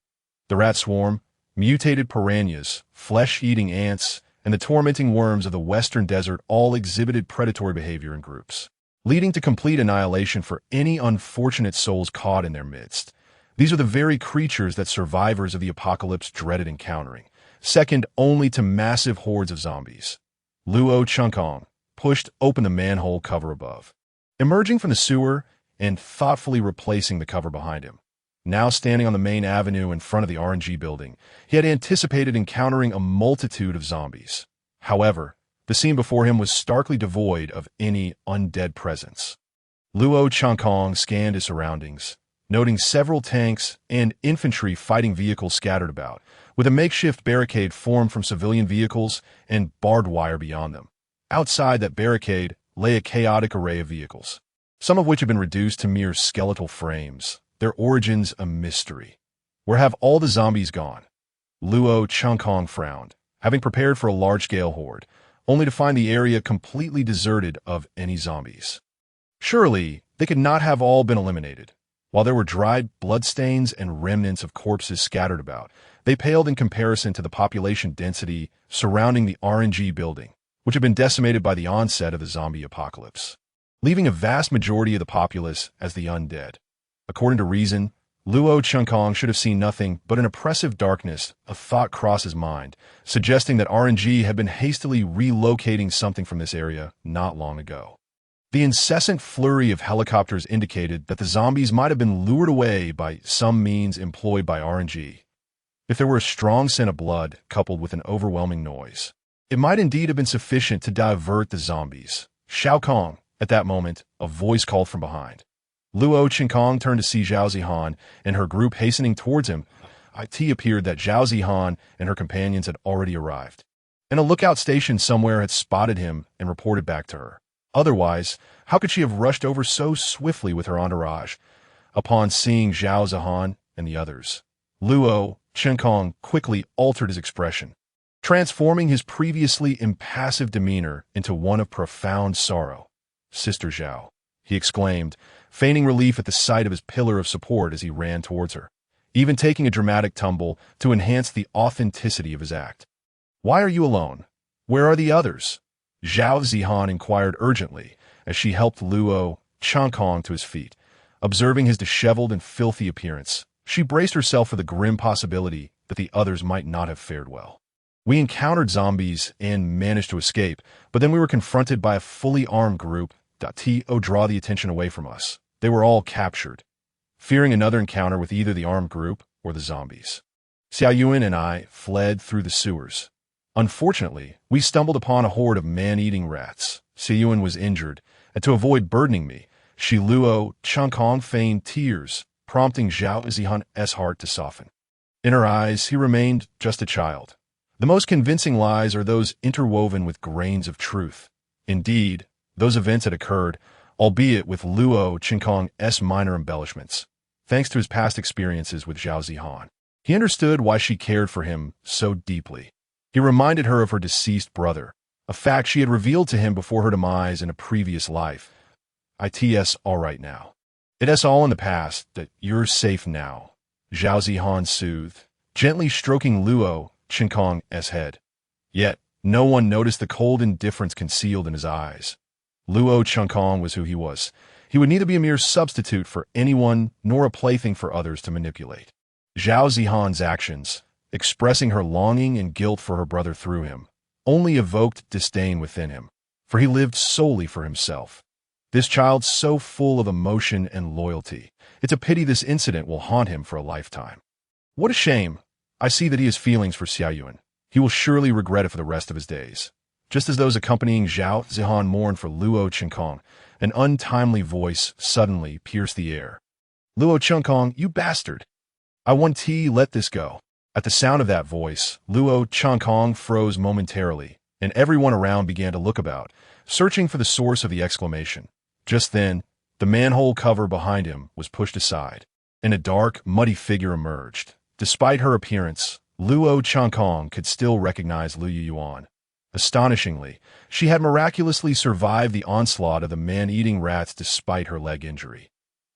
Speaker 1: The rat swarm, mutated piranhas, flesh-eating ants, and the tormenting worms of the western desert all exhibited predatory behavior in groups, leading to complete annihilation for any unfortunate souls caught in their midst. These are the very creatures that survivors of the apocalypse dreaded encountering, second only to massive hordes of zombies. Luo Changkong pushed open the manhole cover above, emerging from the sewer and thoughtfully replacing the cover behind him. Now standing on the main avenue in front of the RNG building, he had anticipated encountering a multitude of zombies. However, the scene before him was starkly devoid of any undead presence. Luo Changkong scanned his surroundings, noting several tanks and infantry fighting vehicles scattered about, with a makeshift barricade formed from civilian vehicles and barbed wire beyond them. Outside that barricade lay a chaotic array of vehicles, some of which had been reduced to mere skeletal frames, their origins a mystery. Where have all the zombies gone? Luo Changkong frowned, having prepared for a large-scale horde, only to find the area completely deserted of any zombies. Surely, they could not have all been eliminated. While there were dried bloodstains and remnants of corpses scattered about, they paled in comparison to the population density surrounding the RNG building, which had been decimated by the onset of the zombie apocalypse, leaving a vast majority of the populace as the undead. According to reason, Luo Changkong should have seen nothing but an oppressive darkness. A thought crossed his mind, suggesting that RNG had been hastily relocating something from this area not long ago. The incessant flurry of helicopters indicated that the zombies might have been lured away by some means employed by RNG. If there were a strong scent of blood coupled with an overwhelming noise, it might indeed have been sufficient to divert the zombies. Shao Kong, at that moment, a voice called from behind. Luo Changkong turned to see Zhao Zihan and her group hastening towards him. It appeared that Zhao Zihan and her companions had already arrived, and a lookout station somewhere had spotted him and reported back to her. Otherwise, how could she have rushed over so swiftly with her entourage? Upon seeing Zhao Zihan and the others, Luo Changkong quickly altered his expression, transforming his previously impassive demeanor into one of profound sorrow. "Sister Zhao," he exclaimed, feigning relief at the sight of his pillar of support as he ran towards her, even taking a dramatic tumble to enhance the authenticity of his act. "Why are you alone? Where are the others?" Zhao Zihan inquired urgently as she helped Luo Changkong to his feet. Observing his disheveled and filthy appearance, she braced herself for the grim possibility that the others might not have fared well. "We encountered zombies and managed to escape, but then we were confronted by a fully armed group that draw the attention away from us. They were all captured, fearing another encounter with either the armed group or the zombies. Xia Yuan and I fled through the sewers. Unfortunately, we stumbled upon a horde of man-eating rats. Xia Yuan was injured, and to avoid burdening me, she Luo Changkong feigned tears, prompting Zhao Zihan's heart to soften. In her eyes, he remained just a child, The most convincing lies are those interwoven with grains of truth. Indeed, those events had occurred, albeit with Luo Qinkong's minor embellishments, thanks to his past experiences with Zhao Zihan. He understood why she cared for him so deeply. He reminded her of her deceased brother, a fact she had revealed to him before her demise in a previous life. It's all right now. It's all in the past, that you're safe now, Zhao Zihan soothed, gently stroking Luo Qinkong's head. Yet, no one noticed the cold indifference concealed in his eyes. Luo Qinkong was who he was. He would neither be a mere substitute for anyone nor a plaything for others to manipulate. Zhao Zihan's actions, expressing her longing and guilt for her brother through him, only evoked disdain within him, for he lived solely for himself. This child so full of emotion and loyalty. It's a pity this incident will haunt him for a lifetime. What a shame. I see that he has feelings for Xiaoyuan. He will surely regret it for the rest of his days. Just as those accompanying Zhao Zihan mourned for Luo Qinkong, an untimely voice suddenly pierced the air. Luo Qinkong, you bastard! I want let this go. At the sound of that voice, Luo Qinkong froze momentarily, and everyone around began to look about, searching for the source of the exclamation. Just then, the manhole cover behind him was pushed aside, and a dark, muddy figure emerged. Despite her appearance, Luo Qinkong could still recognize Lu Yuan. Astonishingly, she had miraculously survived the onslaught of the man-eating rats despite her leg injury.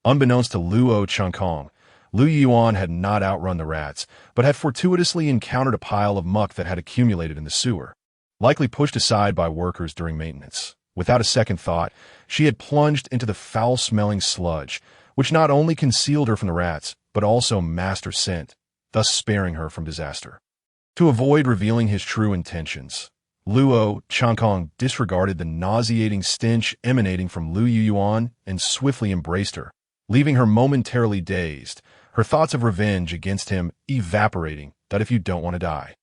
Speaker 1: Unbeknownst to Luo Qinkong, Lu Yuan had not outrun the rats, but had fortuitously encountered a pile of muck that had accumulated in the sewer, likely pushed aside by workers during maintenance. Without a second thought, she had plunged into the foul-smelling sludge, which not only concealed her from the rats, but also masked her scent, thus sparing her from disaster. To avoid revealing his true intentions, Luo Qinkong disregarded the nauseating stench emanating from Lu Yuan and swiftly embraced her, leaving her momentarily dazed, her thoughts of revenge against him evaporating. That if you don't want to die,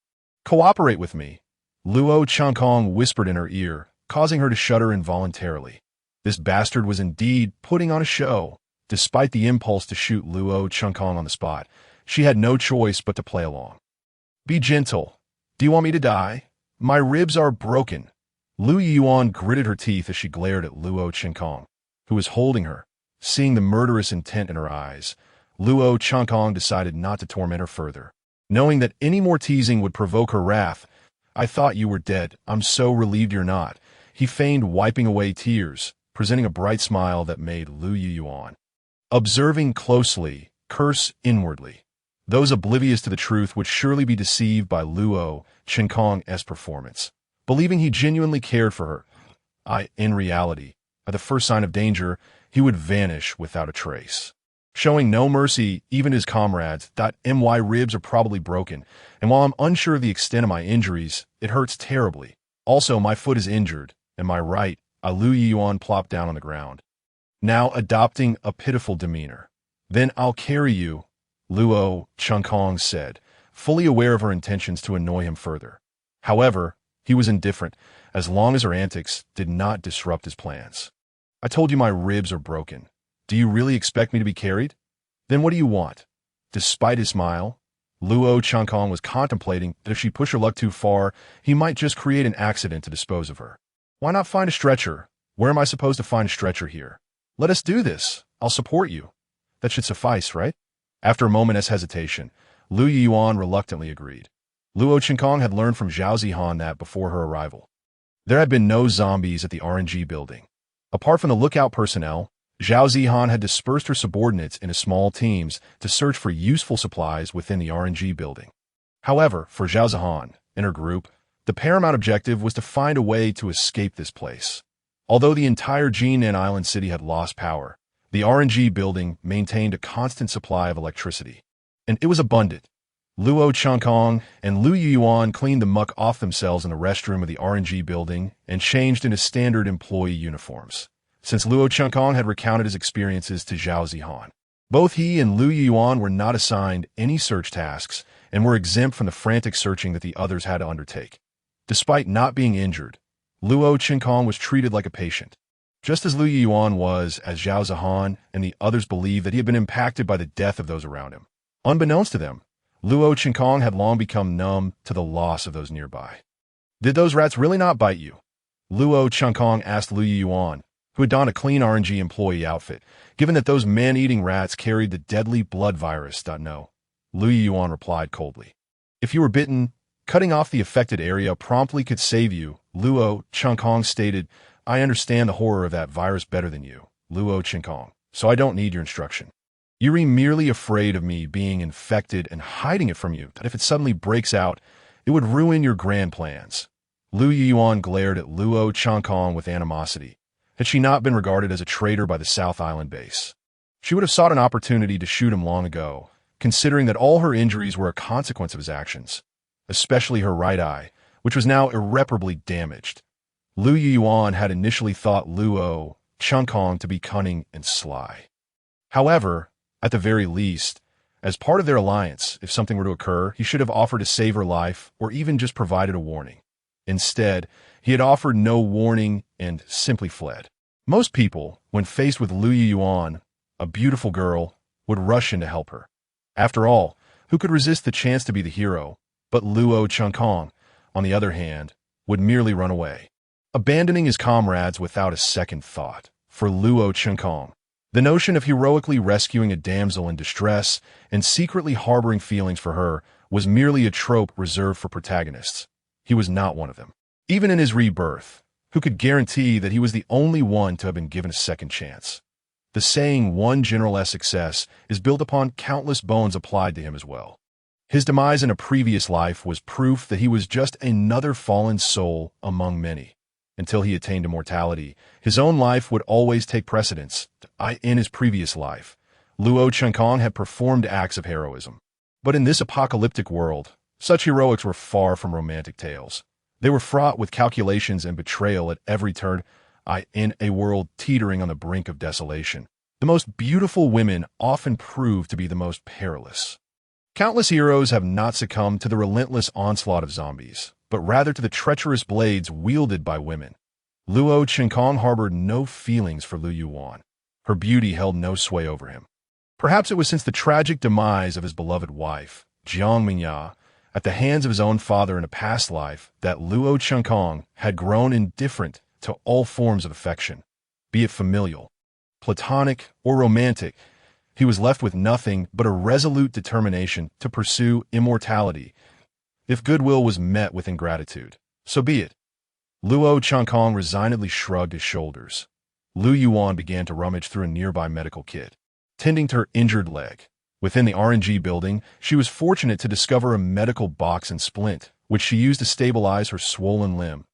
Speaker 1: cooperate with me, Luo Qinkong whispered in her ear, causing her to shudder involuntarily. This bastard was indeed putting on a show. Despite the impulse to shoot Luo Qinkong on the spot, she had no choice but to play along. Be gentle. Do you want me to die? My ribs are broken. Lu Yuan gritted her teeth as she glared at Luo Qinkong, who was holding her. Seeing the murderous intent in her eyes, Luo Qinkong decided not to torment her further. Knowing that any more teasing would provoke her wrath, I thought you were dead. I'm so relieved you're not. He feigned wiping away tears, presenting a bright smile that made Lu Yuan, observing closely, curse inwardly. Those oblivious to the truth would surely be deceived by Luo Qinkong's performance, believing he genuinely cared for her. In reality, at the first sign of danger, he would vanish without a trace. Showing no mercy, even his comrades. My ribs are probably broken, and while I'm unsure of the extent of my injuries, it hurts terribly. Also, my foot is injured, and my right. Lu Yuan plopped down on the ground, now adopting a pitiful demeanor. Then I'll carry you, Luo Qinkong said, fully aware of her intentions to annoy him further. However, he was indifferent, as long as her antics did not disrupt his plans. I told you my ribs are broken. Do you really expect me to be carried? Then what do you want? Despite his smile, Luo Qinkong was contemplating that if she pushed her luck too far, he might just create an accident to dispose of her. Why not find a stretcher? Where am I supposed to find a stretcher here? Let us do this. I'll support you. That should suffice, right? After a moment's hesitation, Lu Yuan reluctantly agreed. Luo Qinkong had learned from Zhao Zihan that before her arrival, there had been no zombies at the RNG building. Apart from the lookout personnel, Zhao Zihan had dispersed her subordinates into small teams to search for useful supplies within the RNG building. However, for Zhao Zihan and her group, the paramount objective was to find a way to escape this place. Although the entire Jinan Island city had lost power, the RNG building maintained a constant supply of electricity, and it was abundant. Luo Qinkong and Lu Yuan cleaned the muck off themselves in the restroom of the RNG building and changed into standard employee uniforms, since Luo Qinkong had recounted his experiences to Zhao Zihan. Both he and Lu Yuan were not assigned any search tasks and were exempt from the frantic searching that the others had to undertake. Despite not being injured, Luo Qinkong was treated like a patient, just as Lu Yuan was, as Zhao Zihan and the others believed that he had been impacted by the death of those around him. Unbeknownst to them, Luo Chinkong had long become numb to the loss of those nearby. Did those rats really not bite you? Luo Chinkong asked Lu Yuan, who had donned a clean RNG employee outfit, given that those man-eating rats carried the deadly blood virus. No. Lu Yuan replied coldly. If you were bitten, cutting off the affected area promptly could save you, Luo Chinkong stated. I understand the horror of that virus better than you, Luo Chinkong, so I don't need your instruction. You're merely afraid of me being infected and hiding it from you, that if it suddenly breaks out, it would ruin your grand plans. Lu Yuan glared at Luo Chinkong with animosity. Had she not been regarded as a traitor by the South Island base, she would have sought an opportunity to shoot him long ago, considering that all her injuries were a consequence of his actions, especially her right eye, which was now irreparably damaged. Lu Yuan had initially thought Luo Chinkong to be cunning and sly. However, at the very least, as part of their alliance, if something were to occur, he should have offered to save her life or even just provided a warning. Instead, he had offered no warning and simply fled. Most people, when faced with Lu Yuan, a beautiful girl, would rush in to help her. After all, who could resist the chance to be the hero? But Luo Chinkong, on the other hand, would merely run away, abandoning his comrades without a second thought. For Luo Chinkong, the notion of heroically rescuing a damsel in distress and secretly harboring feelings for her was merely a trope reserved for protagonists. He was not one of them. Even in his rebirth, who could guarantee that he was the only one to have been given a second chance? The saying, one general's success, is built upon countless bones applied to him as well. His demise in a previous life was proof that he was just another fallen soul among many. Until he attained immortality, his own life would always take precedence. In his previous life, Luo Chinkong had performed acts of heroism. But in this apocalyptic world, such heroics were far from romantic tales. They were fraught with calculations and betrayal at every turn. In a world teetering on the brink of desolation, the most beautiful women often prove to be the most perilous. Countless heroes have not succumbed to the relentless onslaught of zombies, but rather to the treacherous blades wielded by women. Luo Chinkong harbored no feelings for Lu Yuan. Her beauty held no sway over him. Perhaps it was since the tragic demise of his beloved wife, Jiang Mingya, at the hands of his own father in a past life, that Luo Chinkong had grown indifferent to all forms of affection, be it familial, platonic, or romantic. He was left with nothing but a resolute determination to pursue immortality. If goodwill was met with ingratitude, so be it. Luo Chinkong resignedly shrugged his shoulders. Lu Yuan began to rummage through a nearby medical kit, tending to her injured leg. Within the RNG building, she was fortunate to discover a medical box and splint, which she used to stabilize her swollen limb.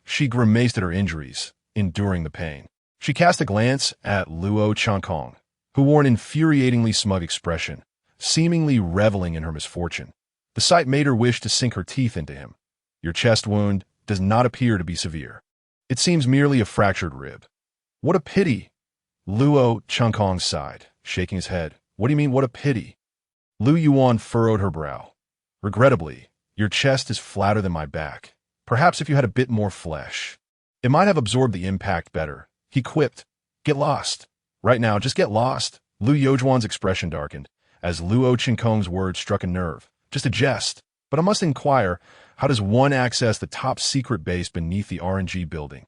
Speaker 1: She grimaced at her injuries, enduring the pain. She cast a glance at Luo Chinkong, who wore an infuriatingly smug expression, seemingly reveling in her misfortune. The sight made her wish to sink her teeth into him. Your chest wound does not appear to be severe. It seems merely a fractured rib. What a pity! Luo Chinkong sighed, shaking his head. What do you mean, what a pity? Lu Yuan furrowed her brow. Regrettably, your chest is flatter than my back. Perhaps if you had a bit more flesh, it might have absorbed the impact better. He quipped. Get lost. Right now, just get lost. Lu Yuan's expression darkened, as Luo Chinkong's words struck a nerve. Just a jest. But I must inquire, how does one access the top secret base beneath the RNG building?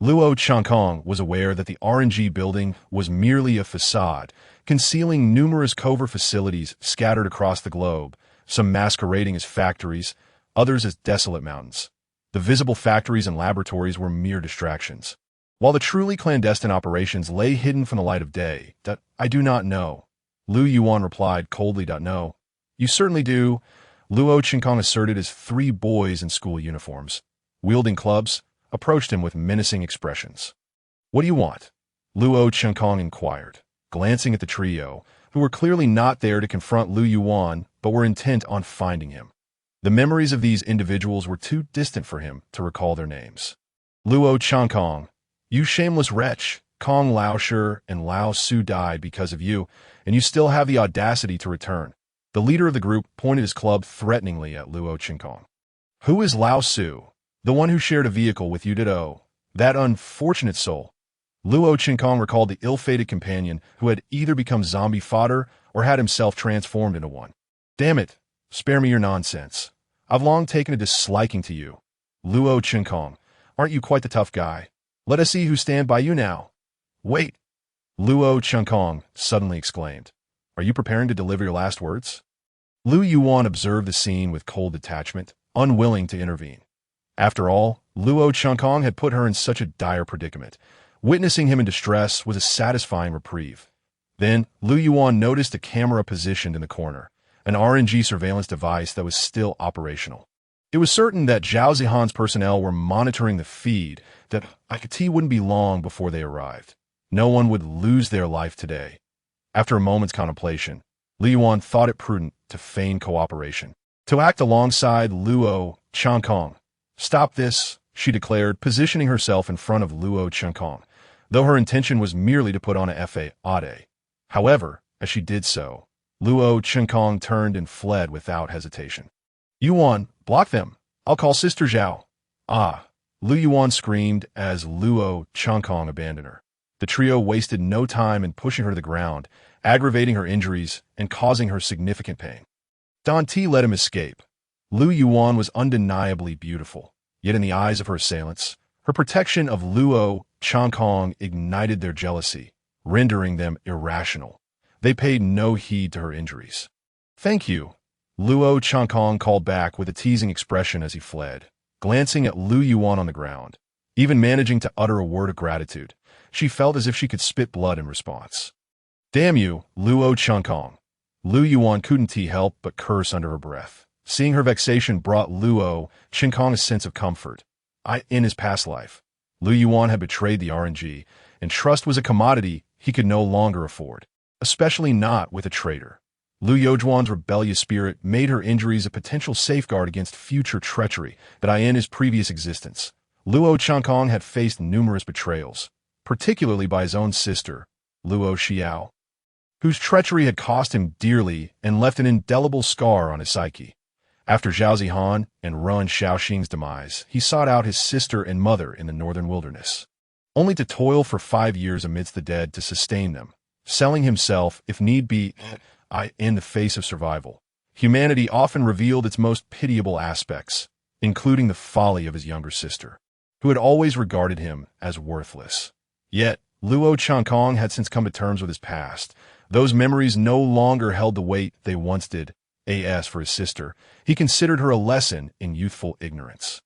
Speaker 1: Luo Chinkong was aware that the RNG building was merely a facade, concealing numerous covert facilities scattered across the globe, some masquerading as factories, others as desolate mountains. The visible factories and laboratories were mere distractions, while the truly clandestine operations lay hidden from the light of day. I do not know. Lu Yuan replied coldly. No. You certainly do. Luo Chinkong asserted as three boys in school uniforms, wielding clubs, approached him with menacing expressions. What do you want? Luo Chinkong inquired, glancing at the trio, who were clearly not there to confront Lu Yuan, but were intent on finding him. The memories of these individuals were too distant for him to recall their names. Luo Chinkong, you shameless wretch, Kong Laoshi and Lao Su died because of you, and you still have the audacity to return. The leader of the group pointed his club threateningly at Luo Chinkong. Who is Lao Su? The one who shared a vehicle with you, ditto. That unfortunate soul. Luo Chinkong recalled the ill-fated companion who had either become zombie fodder or had himself transformed into one. Damn it, spare me your nonsense. I've long taken a disliking to you. Luo Qinkong, aren't you quite the tough guy? Let us see who stand by you now. Wait, Luo Qinkong suddenly exclaimed. Are you preparing to deliver your last words? Lu Yuan observed the scene with cold detachment, unwilling to intervene. After all, Luo Qinkong had put her in such a dire predicament. Witnessing him in distress was a satisfying reprieve. Then, Lu Yuan noticed a camera positioned in the corner, an RNG surveillance device that was still operational. It was certain that Zhao Zihan's personnel were monitoring the feed, that IKT wouldn't be long before they arrived. No one would lose their life today. After a moment's contemplation, Lu Yuan thought it prudent to feign cooperation, to act alongside Luo Qinkong. Stop this, she declared, positioning herself in front of Luo Qinkong, though her intention was merely to put on a fade. However, as she did so, Luo Qinkong turned and fled without hesitation. Yuan, block them. I'll call Sister Zhao. Ah, Lu Yuan screamed as Luo Qinkong abandoned her. The trio wasted no time in pushing her to the ground, aggravating her injuries and causing her significant pain. Dan Ti let him escape. Lu Yuan was undeniably beautiful, yet in the eyes of her assailants, her protection of Luo Qinkong ignited their jealousy, rendering them irrational. They paid no heed to her injuries. Thank you, Luo Qinkong called back with a teasing expression as he fled, glancing at Lu Yuan on the ground. Even managing to utter a word of gratitude, she felt as if she could spit blood in response. Damn you, Luo Qinkong. Lu Yuan couldn't help but curse under her breath. Seeing her vexation brought Luo Qinkong a sense of comfort. In his past life, Lu Yuan had betrayed the RNG, and trust was a commodity he could no longer afford, especially not with a traitor. Lu Yuan's rebellious spirit made her injuries a potential safeguard against future treachery that in his previous existence, Luo Qinkong had faced numerous betrayals, particularly by his own sister, Luo Xiao, whose treachery had cost him dearly and left an indelible scar on his psyche. After Zhao Zihan and Run Xiaoxing's demise, he sought out his sister and mother in the northern wilderness, only to toil for 5 years amidst the dead to sustain them, selling himself, if need be, in the face of survival. Humanity often revealed its most pitiable aspects, including the folly of his younger sister, who had always regarded him as worthless. Yet, Luo Qinkong had since come to terms with his past. Those memories no longer held the weight they once did. As for his sister, he considered her a lesson in youthful ignorance.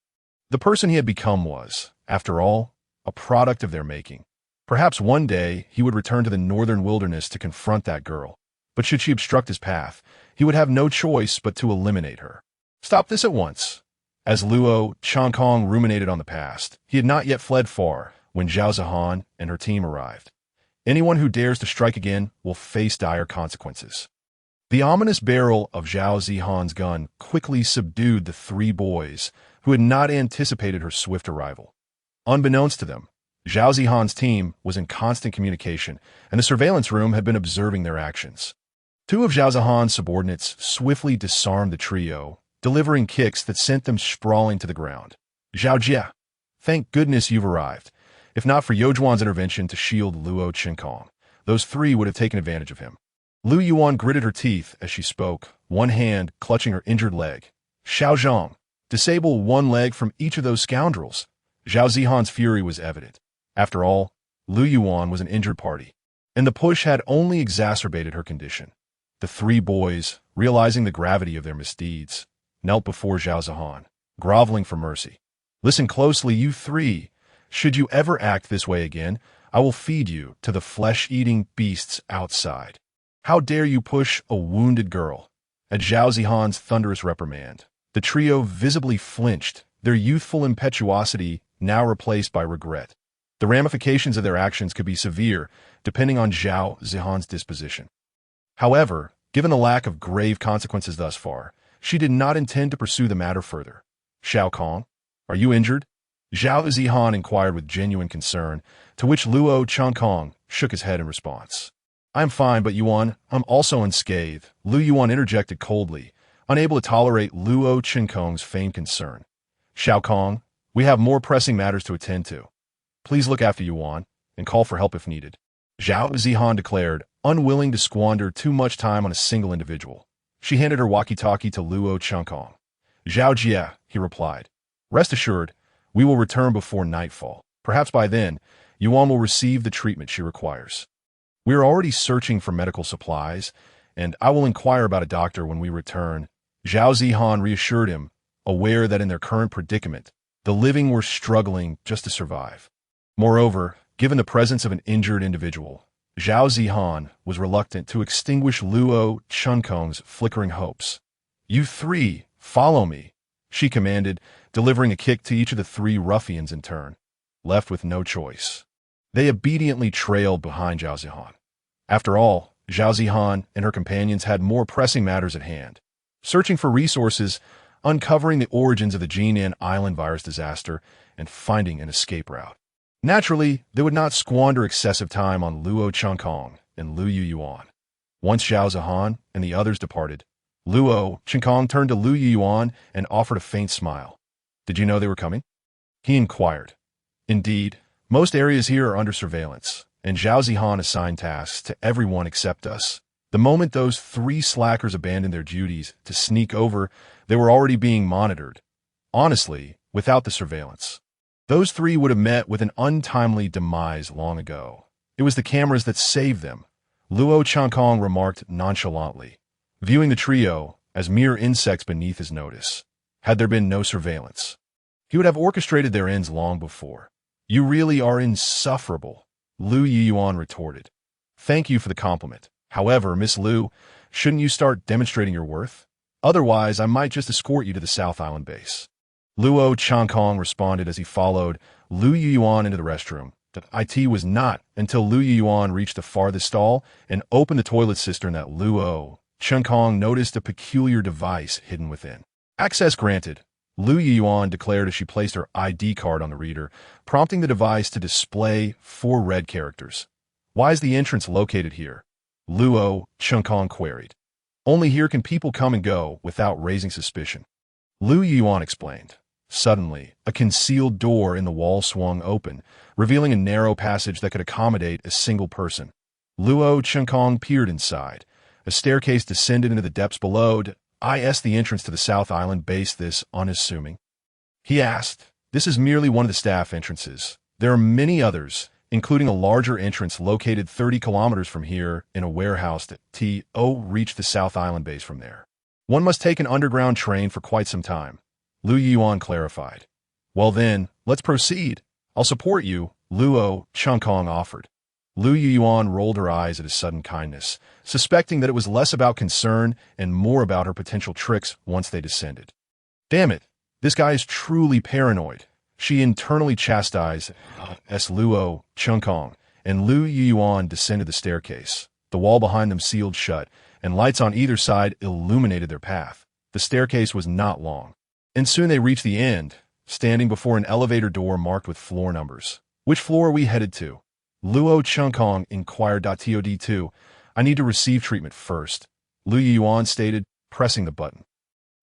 Speaker 1: The person he had become was, after all, a product of their making. Perhaps one day he would return to the northern wilderness to confront that girl, but should she obstruct his path, he would have no choice but to eliminate her. Stop this at once. As Luo Qinkong ruminated on the past, he had not yet fled far when Zhao Zihan and her team arrived. Anyone who dares to strike again will face dire consequences. The ominous barrel of Zhao Zihan's gun quickly subdued the 3 boys who had not anticipated her swift arrival. Unbeknownst to them, Zhao Zihan's team was in constant communication, and the surveillance room had been observing their actions. 2 of Zhao Zihan's subordinates swiftly disarmed the trio, delivering kicks that sent them sprawling to the ground. Zhao Jia, thank goodness you've arrived. If not for Yuan's intervention to shield Luo Qinkong, those 3 would have taken advantage of him. Lu Yuan gritted her teeth as she spoke, one hand clutching her injured leg. Xiao Zhang, disable 1 leg from each of those scoundrels. Zhao Zihan's fury was evident. After all, Lu Yuan was an injured party, and the push had only exacerbated her condition. The 3 boys, realizing the gravity of their misdeeds, knelt before Zhao Zihan, groveling for mercy. Listen closely, you 3. Should you ever act this way again, I will feed you to the flesh-eating beasts outside. How dare you push a wounded girl? At Zhao Zihan's thunderous reprimand, the trio visibly flinched, their youthful impetuosity now replaced by regret. The ramifications of their actions could be severe, depending on Zhao Zihan's disposition. However, given the lack of grave consequences thus far, she did not intend to pursue the matter further. Xiao Kong, are you injured? Zhao Zihan inquired with genuine concern, to which Luo Qinkong shook his head in response. I'm fine, but Yuan, I'm also unscathed, Lu Yuan interjected coldly, unable to tolerate Luo Qinkong's feigned concern. Xiao Kong, we have more pressing matters to attend to. Please look after Yuan, and call for help if needed. Zhao Zihan declared, unwilling to squander too much time on a single individual. She handed her walkie-talkie to Luo Chunkong. "Zhao Jie," he replied. "Rest assured, we will return before nightfall. Perhaps by then, Yuan will receive the treatment she requires. We are already searching for medical supplies, and I will inquire about a doctor when we return." Zhao Zihan reassured him, aware that in their current predicament, the living were struggling just to survive. Moreover, given the presence of an injured individual, Zhao Zihan was reluctant to extinguish Luo Chunkong's flickering hopes. "You three, follow me," she commanded, delivering a kick to each of the three ruffians in turn. Left with no choice, they obediently trailed behind Zhao Zihan. After all, Zhao Zihan and her companions had more pressing matters at hand: searching for resources, uncovering the origins of the Jinan Island virus disaster, and finding an escape route. Naturally, they would not squander excessive time on Luo Chunkong and Lu Yuan. Once Zhao Zihan and the others departed, Luo Chunkong turned to Lu Yuan and offered a faint smile. "Did you know they were coming?" he inquired. "Indeed, most areas here are under surveillance, and Zhao Zihan assigned tasks to everyone except us. The moment those three slackers abandoned their duties to sneak over, they were already being monitored. Honestly, without the surveillance, those three would have met with an untimely demise long ago. It was the cameras that saved them," Luo Chunkong remarked nonchalantly, viewing the trio as mere insects beneath his notice. Had there been no surveillance, he would have orchestrated their ends long before. "You really are insufferable," Lu Yuan retorted. "Thank you for the compliment. However, Miss Lu, shouldn't you start demonstrating your worth? Otherwise, I might just escort you to the South Island base." Luo Chunkong responded as he followed Lu Yuan into the restroom. It was not until Lu Yuan reached the farthest stall and opened the toilet cistern that Luo Chunkong noticed a peculiar device hidden within. "Access granted," Lu Yuan declared as she placed her ID card on the reader, prompting the device to display 4 red characters. "Why is the entrance located here?" Luo Chunkong queried. "Only here can people come and go without raising suspicion," Lu Yuan explained. Suddenly, a concealed door in the wall swung open, revealing a narrow passage that could accommodate a single person. Luo Chunkong peered inside. A staircase descended into the depths below. "Is the entrance to the South Island base this unassuming?" he asked. "This is merely one of the staff entrances. There are many others, including a larger entrance located 30 kilometers from here in a warehouse that reach the South Island base from there. One must take an underground train for quite some time," Lu Yuan clarified. "Well then, let's proceed. I'll support you," Luo Chunkong offered. Lu Yuan rolled her eyes at his sudden kindness, suspecting that it was less about concern and more about her potential tricks once they descended. "Damn it, this guy is truly paranoid," she internally chastised Luo Chunkong, and Lu Yuan descended the staircase. The wall behind them sealed shut, and lights on either side illuminated their path. The staircase was not long, and soon they reached the end, standing before an elevator door marked with floor numbers. "Which floor are we headed to?" Luo Chunkong inquired. "TOD2. I need to receive treatment first," Lu Yuan stated, pressing the button.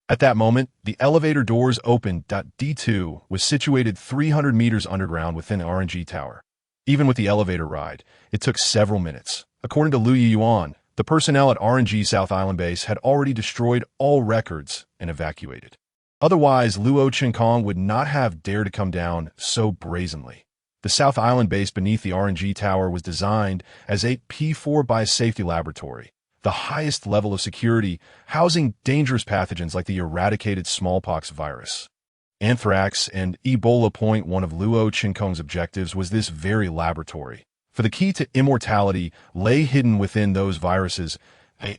Speaker 1: At that moment, the elevator doors opened. D2 was situated 300 meters underground within the RNG tower. Even with the elevator ride, it took several minutes. According to Lu Yuan, the personnel at RNG South Island Base had already destroyed all records and evacuated. Otherwise, Luo Chunkong would not have dared to come down so brazenly. The South Island base beneath the RNG tower was designed as a P4 biosafety laboratory, the highest level of security, housing dangerous pathogens like the eradicated smallpox virus. Anthrax and Ebola. One of Luo Chunkong's objectives was this very laboratory, for the key to immortality lay hidden within those viruses.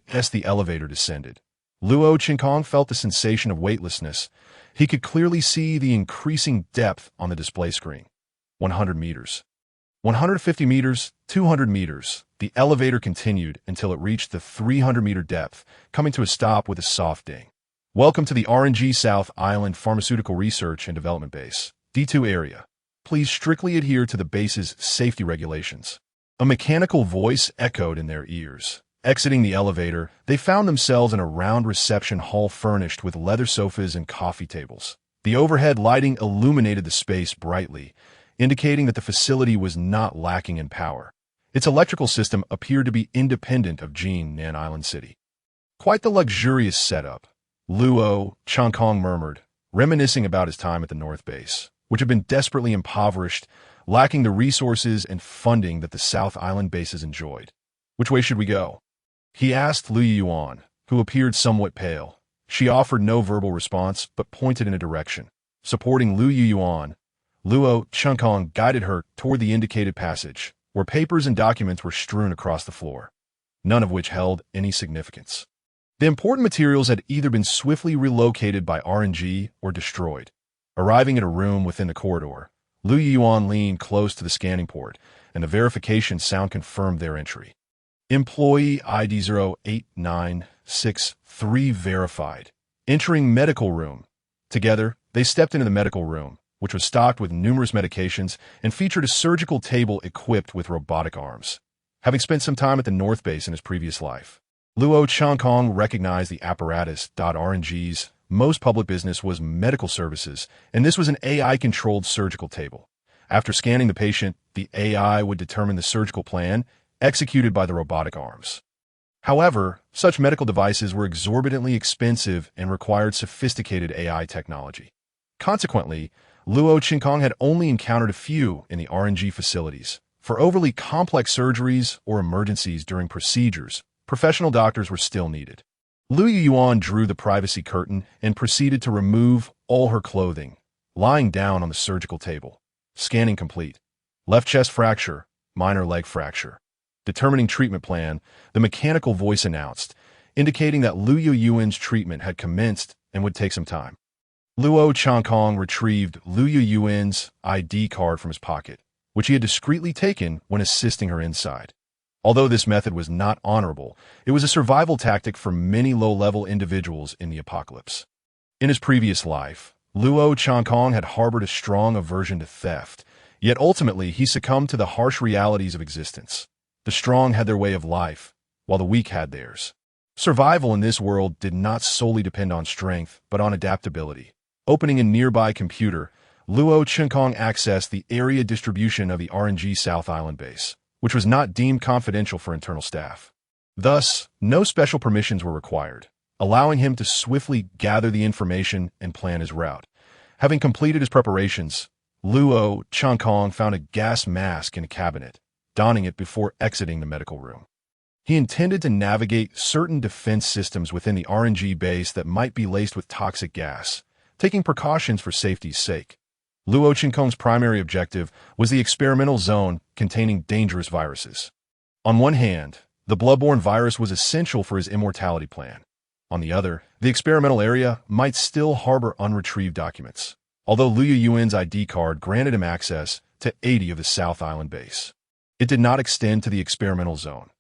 Speaker 1: As the elevator descended, Luo Chunkong felt the sensation of weightlessness. He could clearly see the increasing depth on the display screen. 100 meters. 150 meters, 200 meters. The elevator continued until it reached the 300-meter depth, coming to a stop with a soft ding. "Welcome to the RNG South Island Pharmaceutical Research and Development Base, D2 area. Please strictly adhere to the base's safety regulations." A mechanical voice echoed in their ears. Exiting the elevator, they found themselves in a round reception hall furnished with leather sofas and coffee tables. The overhead lighting illuminated the space brightly, indicating that the facility was not lacking in power. Its electrical system appeared to be independent of Jinan Island City. Quite the luxurious setup, Luo Changkong murmured, reminiscing about his time at the North Base, which had been desperately impoverished, lacking the resources and funding that the South Island bases enjoyed. Which way should we go? He asked Lu Yuan, who appeared somewhat pale. She offered no verbal response, but pointed in a direction. Supporting Lu Yuan, Luo Changkong guided her toward the indicated passage, where papers and documents were strewn across the floor, none of which held any significance. The important materials had either been swiftly relocated by RNG or destroyed. Arriving at a room within the corridor, Lu Yuan leaned close to the scanning port, and the verification sound confirmed their entry. Employee ID 08963 verified. Entering medical room. Together, they stepped into the medical room, which was stocked with numerous medications and featured a surgical table equipped with robotic arms. Having spent some time at the North Base in his previous life, Luo Changkong recognized the apparatus. RNG's most public business was medical services, and this was an AI-controlled surgical table. After scanning the patient, the AI would determine the surgical plan executed by the robotic arms. However, such medical devices were exorbitantly expensive and required sophisticated AI technology. Consequently, Luo Changkong had only encountered a few in the RNG facilities. For overly complex surgeries or emergencies during procedures, professional doctors were still needed. Lu Yuan drew the privacy curtain and proceeded to remove all her clothing, lying down on the surgical table. Scanning complete. Left chest fracture, minor leg fracture. Determining treatment plan, the mechanical voice announced, indicating that Lu Yuan's treatment had commenced and would take some time. Luo Changkong retrieved Lu Yuan's ID card from his pocket, which he had discreetly taken when assisting her inside. Although this method was not honorable, it was a survival tactic for many low-level individuals in the apocalypse. In his previous life, Luo Changkong had harbored a strong aversion to theft, yet ultimately he succumbed to the harsh realities of existence. The strong had their way of life, while the weak had theirs. Survival in this world did not solely depend on strength, but on adaptability. Opening a nearby computer, Luo Changkong accessed the area distribution of the RNG South Island base, which was not deemed confidential for internal staff. Thus, no special permissions were required, allowing him to swiftly gather the information and plan his route. Having completed his preparations, Luo Changkong found a gas mask in a cabinet, donning it before exiting the medical room. He intended to navigate certain defense systems within the RNG base that might be laced with toxic gas, taking precautions for safety's sake. Luo Changkong's primary objective was the experimental zone containing dangerous viruses. On one hand, the bloodborne virus was essential for his immortality plan. On the other, the experimental area might still harbor unretrieved documents, although Lu Yuan's ID card granted him access to 80 of the South Island base. It did not extend to the experimental zone.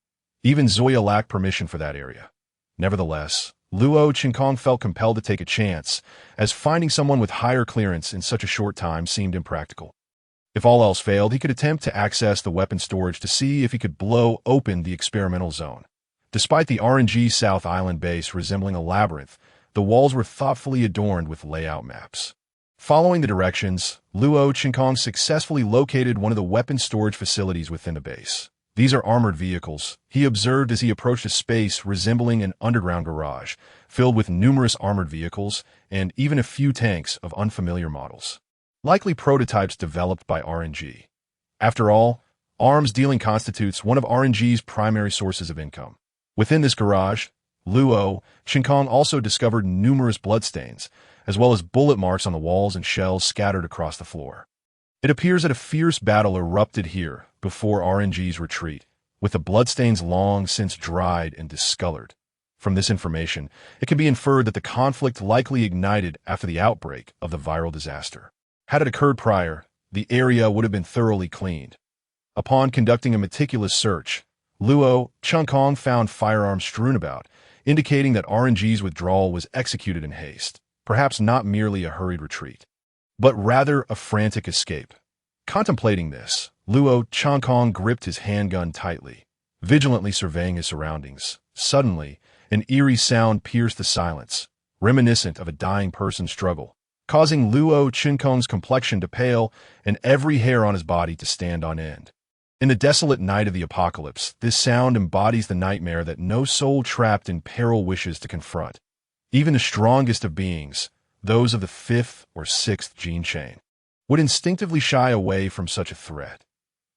Speaker 1: Even Zoya lacked permission for that area. Nevertheless, Luo Changkong felt compelled to take a chance, as finding someone with higher clearance in such a short time seemed impractical. If all else failed, he could attempt to access the weapon storage to see if he could blow open the experimental zone. Despite the RNG South Island base resembling a labyrinth, the walls were thoughtfully adorned with layout maps. Following the directions, Luo Changkong successfully located one of the weapon storage facilities within the base. These are armored vehicles, he observed as he approached a space resembling an underground garage, filled with numerous armored vehicles and even a few tanks of unfamiliar models. Likely prototypes developed by RNG. After all, arms dealing constitutes one of RNG's primary sources of income. Within this garage, Luo Changkong also discovered numerous bloodstains, as well as bullet marks on the walls and shells scattered across the floor. It appears that a fierce battle erupted here before RNG's retreat, with the bloodstains long since dried and discolored. From this information, it can be inferred that the conflict likely ignited after the outbreak of the viral disaster. Had it occurred prior, the area would have been thoroughly cleaned. Upon conducting a meticulous search, Luo Changkong found firearms strewn about, indicating that RNG's withdrawal was executed in haste, perhaps not merely a hurried retreat, but rather a frantic escape. Contemplating this, Luo Changkong gripped his handgun tightly, vigilantly surveying his surroundings. Suddenly, an eerie sound pierced the silence, reminiscent of a dying person's struggle, causing Luo Changkong's complexion to pale and every hair on his body to stand on end. In the desolate night of the apocalypse, this sound embodies the nightmare that no soul trapped in peril wishes to confront. Even the strongest of beings, those of the fifth or sixth gene chain, would instinctively shy away from such a threat.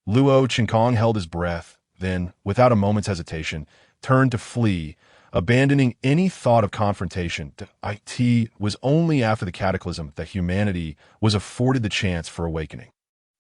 Speaker 1: Luo Qinkong held his breath, then, without a moment's hesitation, turned to flee, abandoning any thought of confrontation. It was only after the cataclysm that humanity was afforded the chance for awakening.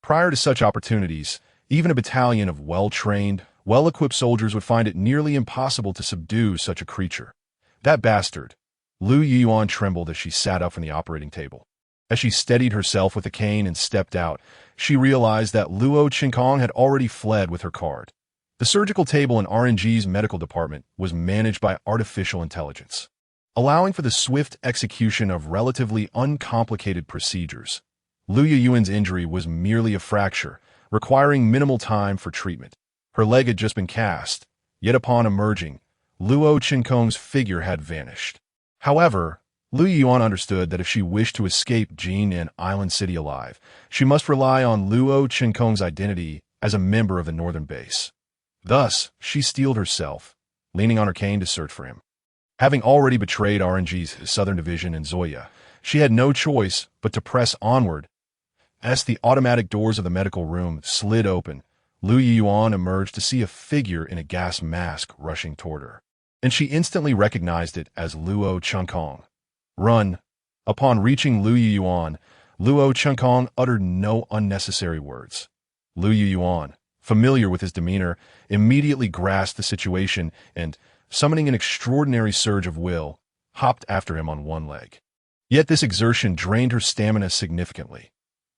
Speaker 1: Prior to such opportunities, even a battalion of well-trained, well-equipped soldiers would find it nearly impossible to subdue such a creature. That bastard. Lu Yuan trembled as she sat up from the operating table. As she steadied herself with the cane and stepped out, she realized that Luo Qinkong had already fled with her card. The surgical table in RNG's medical department was managed by artificial intelligence, allowing for the swift execution of relatively uncomplicated procedures. Lu Yuan's injury was merely a fracture, requiring minimal time for treatment. Her leg had just been cast, yet upon emerging, Luo Qinkong's figure had vanished. However, Lu Yuan understood that if she wished to escape Jinan Island City alive, she must rely on Luo Qinkong's identity as a member of the northern base. Thus, she steeled herself, leaning on her cane to search for him. Having already betrayed RNG's Southern Division in Zoya, she had no choice but to press onward. As the automatic doors of the medical room slid open, Lu Yuan emerged to see a figure in a gas mask rushing toward her, and she instantly recognized it as Luo Qinkong. Run! Upon reaching Lu Yuan, Luo Qinkong uttered no unnecessary words. Lu Yuan, familiar with his demeanor, immediately grasped the situation and, summoning an extraordinary surge of will, hopped after him on one leg. Yet this exertion drained her stamina significantly.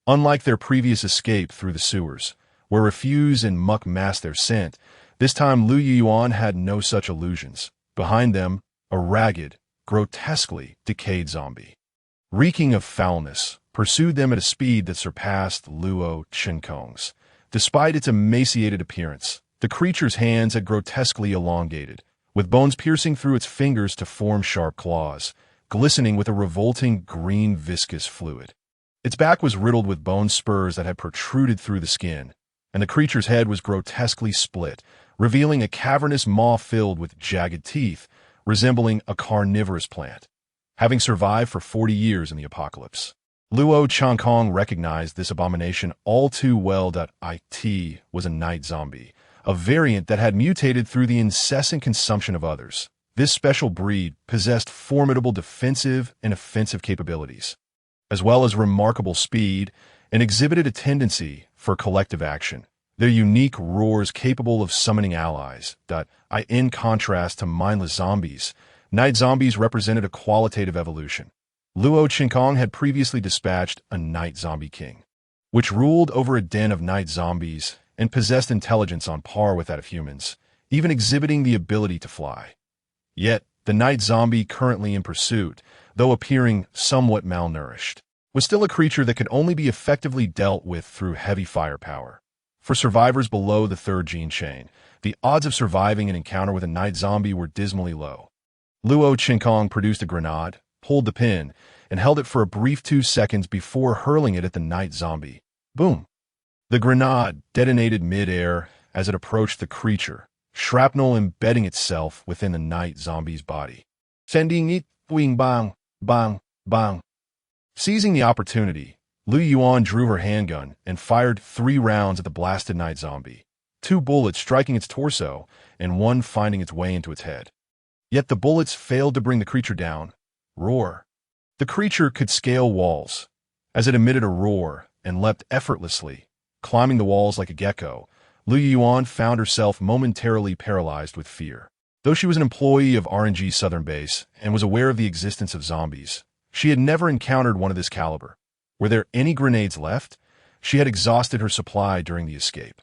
Speaker 1: Unlike their previous escape through the sewers, where refuse and muck masked their scent, this time Lu Yuan had no such illusions. Behind them, a ragged, grotesquely decayed zombie, reeking of foulness, pursued them at a speed that surpassed Luo Qinkong's. Despite its emaciated appearance, the creature's hands had grotesquely elongated, with bones piercing through its fingers to form sharp claws, glistening with a revolting green viscous fluid. Its back was riddled with bone spurs that had protruded through the skin, and the creature's head was grotesquely split, revealing a cavernous maw filled with jagged teeth, resembling a carnivorous plant. Having survived for 40 years in the apocalypse, Luo Qinkong recognized this abomination all too well. It was a night zombie, a variant that had mutated through the incessant consumption of others. This special breed possessed formidable defensive and offensive capabilities, as well as remarkable speed, and exhibited a tendency for collective action. Their unique roars capable of summoning allies. In contrast to mindless zombies, night zombies represented a qualitative evolution. Luo Qinkong had previously dispatched a night zombie king, which ruled over a den of night zombies and possessed intelligence on par with that of humans, even exhibiting the ability to fly. Yet, the night zombie currently in pursuit, though appearing somewhat malnourished, was still a creature that could only be effectively dealt with through heavy firepower. For survivors below the third gene chain, the odds of surviving an encounter with a night zombie were dismally low. Luo Qinkong produced a grenade, pulled the pin, and held it for a brief 2 seconds before hurling it at the night zombie. Boom! The grenade detonated mid-air as it approached the creature, shrapnel embedding itself within the night zombie's body, sending it wing bang, bang, bang. Seizing the opportunity, Lu Yuan drew her handgun and fired 3 rounds at the blasted night zombie, 2 bullets striking its torso and 1 finding its way into its head. Yet the bullets failed to bring the creature down. Roar. The creature could scale walls. As it emitted a roar and leapt effortlessly, climbing the walls like a gecko, Lu Yuan found herself momentarily paralyzed with fear. Though she was an employee of RNG's southern base and was aware of the existence of zombies, she had never encountered one of this caliber. Were there any grenades left? She had exhausted her supply during the escape.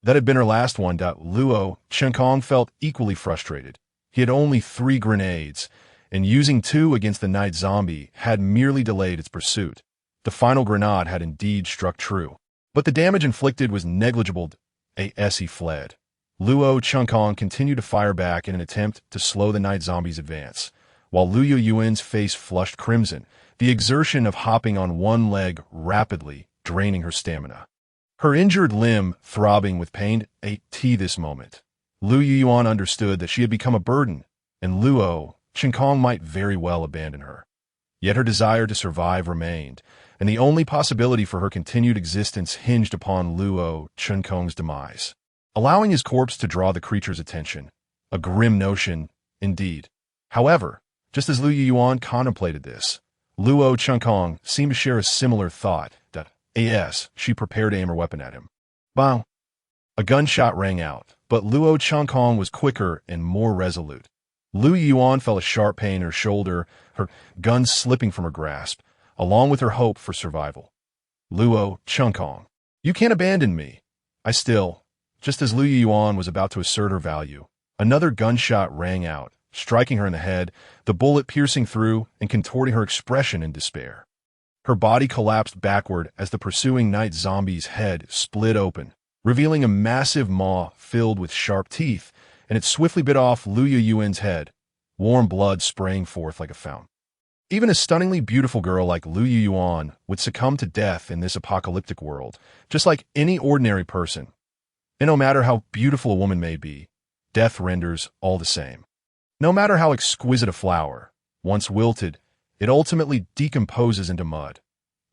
Speaker 1: That had been her last one. Luo Qinkong felt equally frustrated. He had only 3 grenades, and using 2 against the night zombie had merely delayed its pursuit. The final grenade had indeed struck true, but the damage inflicted was negligible. As he fled, Luo Qinkong continued to fire back in an attempt to slow the night zombie's advance. While Lu Yuan's face flushed crimson, the exertion of hopping on one leg rapidly draining her stamina. her injured limb throbbing with pain at this moment. Lu Yuan understood that she had become a burden, and Luo Qinkong might very well abandon her. Yet her desire to survive remained, and the only possibility for her continued existence hinged upon Luo Qinkong's demise. Allowing his corpse to draw the creature's attention. A grim notion, indeed. However, just as Lu Yuan contemplated this, Luo Qinkong seemed to share a similar thought. She prepared to aim her weapon at him. Bang! A gunshot rang out, but Luo Qinkong was quicker and more resolute. Lu Yuan felt a sharp pain in her shoulder, her gun slipping from her grasp, along with her hope for survival. Luo Qinkong, you can't abandon me. Just as Lu Yuan was about to assert her value, another gunshot rang out, striking her in the head, the bullet piercing through and contorting her expression in despair. Her body collapsed backward as the pursuing night zombie's head split open, revealing a massive maw filled with sharp teeth, and it swiftly bit off Lu Yuan's head, warm blood spraying forth like a fountain. Even a stunningly beautiful girl like Lu Yuan would succumb to death in this apocalyptic world, just like any ordinary person. And no matter how beautiful a woman may be, death renders all the same. No matter how exquisite a flower, once wilted, it ultimately decomposes into mud.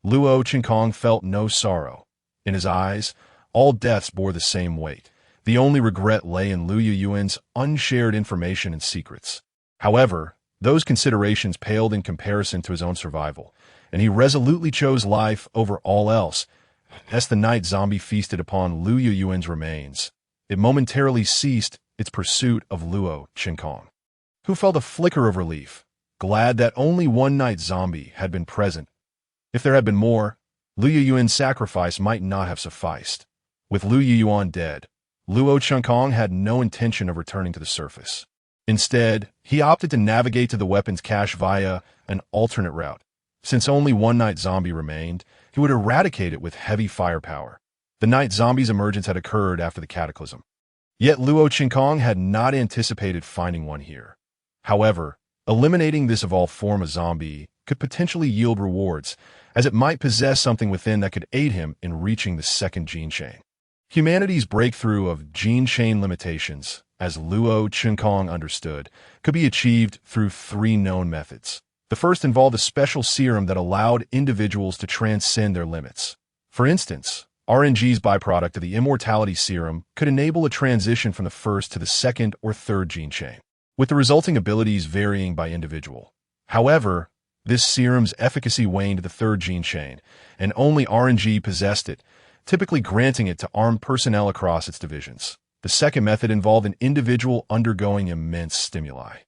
Speaker 1: Luo Qinkong felt no sorrow. In his eyes, all deaths bore the same weight. The only regret lay in Lu Yuan's unshared information and secrets. However, those considerations paled in comparison to his own survival, and he resolutely chose life over all else. As the night zombie feasted upon Lu Yuan's remains, it momentarily ceased its pursuit of Luo Qinkong, who felt a flicker of relief, glad that only one night zombie had been present. If there had been more, Lu Yuan's sacrifice might not have sufficed. With Lu Yuan dead, Luo Qinkong had no intention of returning to the surface. Instead, he opted to navigate to the weapon's cache via an alternate route. Since only one night zombie remained, he would eradicate it with heavy firepower. The night zombie's emergence had occurred after the cataclysm. Yet Luo Qinkong had not anticipated finding one here. However, eliminating this evolved form of zombie could potentially yield rewards, as it might possess something within that could aid him in reaching the second gene chain. Humanity's breakthrough of gene chain limitations, as Luo Qinkong understood, could be achieved through three known methods. The first involved a special serum that allowed individuals to transcend their limits. For instance, RNG's byproduct of the immortality serum could enable a transition from the first to the second or third gene chain, with the resulting abilities varying by individual. However, this serum's efficacy waned to the third gene chain, and only RNG possessed it, typically granting it to armed personnel across its divisions. The second method involved an individual undergoing immense stimuli,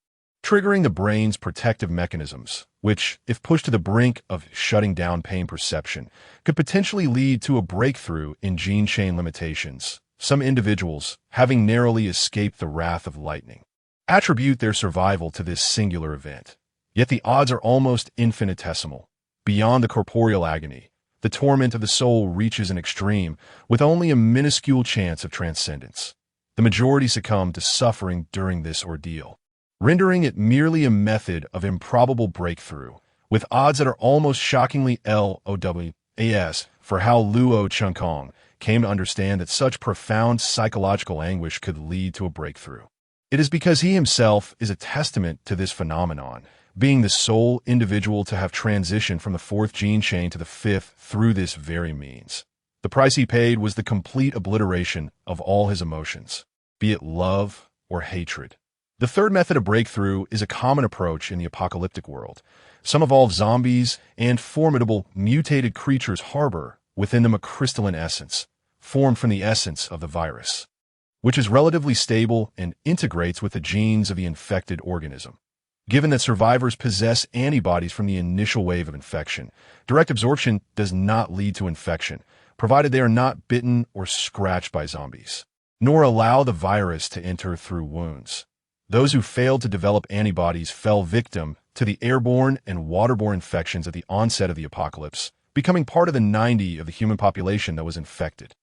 Speaker 1: triggering the brain's protective mechanisms, which, if pushed to the brink of shutting down pain perception, could potentially lead to a breakthrough in gene chain limitations. Some individuals, having narrowly escaped the wrath of lightning, attribute their survival to this singular event. Yet the odds are almost infinitesimal. Beyond the corporeal agony, the torment of the soul reaches an extreme, with only a minuscule chance of transcendence. The majority succumb to suffering during this ordeal, rendering it merely a method of improbable breakthrough, with odds that are almost shockingly LOWAS for how Luo Qinkong came to understand that such profound psychological anguish could lead to a breakthrough. It is because he himself is a testament to this phenomenon, being the sole individual to have transitioned from the fourth gene chain to the fifth through this very means. The price he paid was the complete obliteration of all his emotions, be it love or hatred. The third method of breakthrough is a common approach in the apocalyptic world. Some evolved zombies and formidable mutated creatures harbor within them a crystalline essence, formed from the essence of the virus, which is relatively stable and integrates with the genes of the infected organism. Given that survivors possess antibodies from the initial wave of infection, direct absorption does not lead to infection, provided they are not bitten or scratched by zombies, nor allow the virus to enter through wounds. Those who failed to develop antibodies fell victim to the airborne and waterborne infections at the onset of the apocalypse, becoming part of the 90% of the human population that was infected.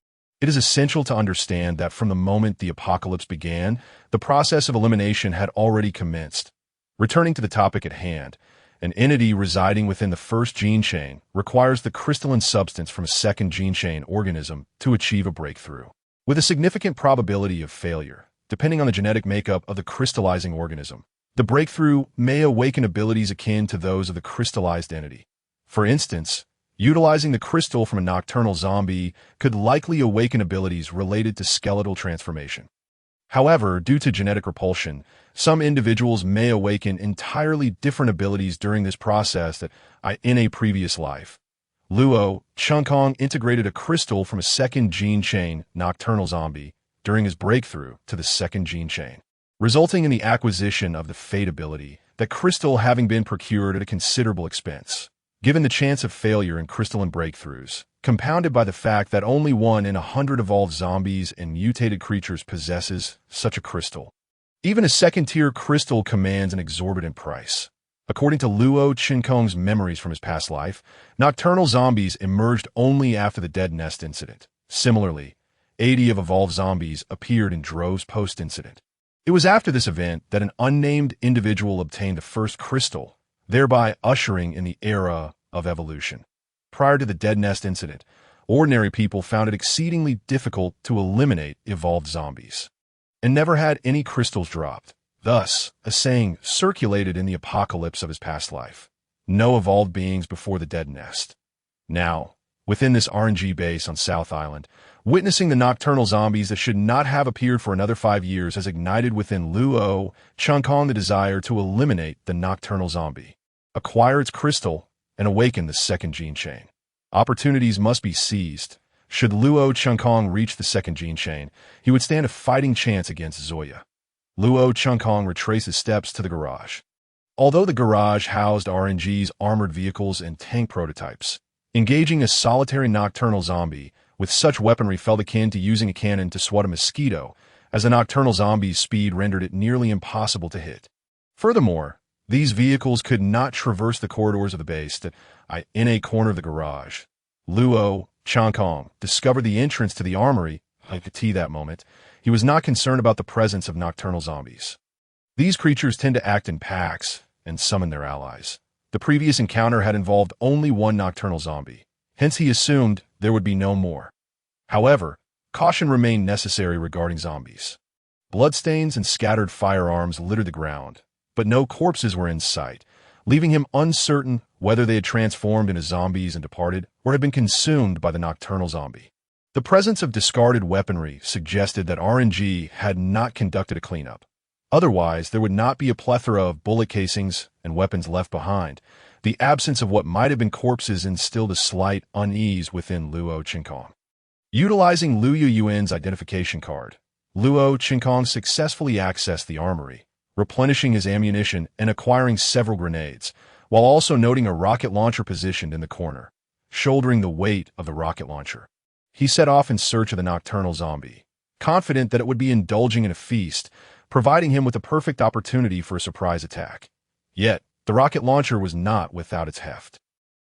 Speaker 1: It is essential to understand that from the moment the apocalypse began, the process of elimination had already commenced. Returning to the topic at hand, An entity residing within the first gene chain requires the crystalline substance from a second gene chain organism to achieve a breakthrough, with a significant probability of failure, depending on the genetic makeup of the crystallizing organism. The breakthrough may awaken abilities akin to those of the crystallized entity. For instance, utilizing the crystal from a nocturnal zombie could likely awaken abilities related to skeletal transformation. However, due to genetic repulsion, some individuals may awaken entirely different abilities during this process that in a previous life. Luo Chunkong integrated a crystal from a second gene chain nocturnal zombie during his breakthrough to the second gene chain, resulting in the acquisition of the Fate ability, that crystal having been procured at a considerable expense. Given the chance of failure in crystalline breakthroughs, compounded by the fact that only 1 in 100 evolved zombies and mutated creatures possesses such a crystal, even a second-tier crystal commands an exorbitant price. According to Luo Chinkong's memories from his past life, nocturnal zombies emerged only after the Dead Nest incident. Similarly, 80 of evolved zombies appeared in droves post-incident. It was after this event that an unnamed individual obtained the first crystal, thereby ushering in the era of evolution. Prior to the Dead Nest incident, ordinary people found it exceedingly difficult to eliminate evolved zombies, and never had any crystals dropped. Thus, a saying circulated in the apocalypse of his past life: no evolved beings before the Dead Nest. Now, within this RNG base on South Island, witnessing the nocturnal zombies that should not have appeared for another 5 years has ignited within Luo Chunkong the desire to eliminate the nocturnal zombie, acquire its crystal, and awaken the second gene chain. Opportunities must be seized. Should Luo Chunkong reach the second gene chain, he would stand a fighting chance against Zoya. Luo Chunkong retraced his steps to the garage. Although the garage housed RNG's armored vehicles and tank prototypes, engaging a solitary nocturnal zombie with such weaponry felt akin to using a cannon to swat a mosquito, as the nocturnal zombie's speed rendered it nearly impossible to hit. Furthermore, these vehicles could not traverse the corridors of the base that in a corner of the garage. Luo Chunkong discovered the entrance to the armory at that moment. He was not concerned about the presence of nocturnal zombies. These creatures tend to act in packs and summon their allies. The previous encounter had involved only one nocturnal zombie, hence he assumed there would be no more. However, caution remained necessary regarding zombies. Bloodstains and scattered firearms littered the ground, but no corpses were in sight, leaving him uncertain whether they had transformed into zombies and departed or had been consumed by the nocturnal zombie. The presence of discarded weaponry suggested that RNG had not conducted a cleanup. Otherwise, there would not be a plethora of bullet casings and weapons left behind. The absence of what might have been corpses instilled a slight unease within Luo Chinkong. Utilizing Liu Yuan's identification card, Luo Chinkong successfully accessed the armory, replenishing his ammunition and acquiring several grenades, while also noting a rocket launcher positioned in the corner. Shouldering the weight of the rocket launcher, he set off in search of the nocturnal zombie, confident that it would be indulging in a feast, providing him with a perfect opportunity for a surprise attack. Yet, the rocket launcher was not without its heft.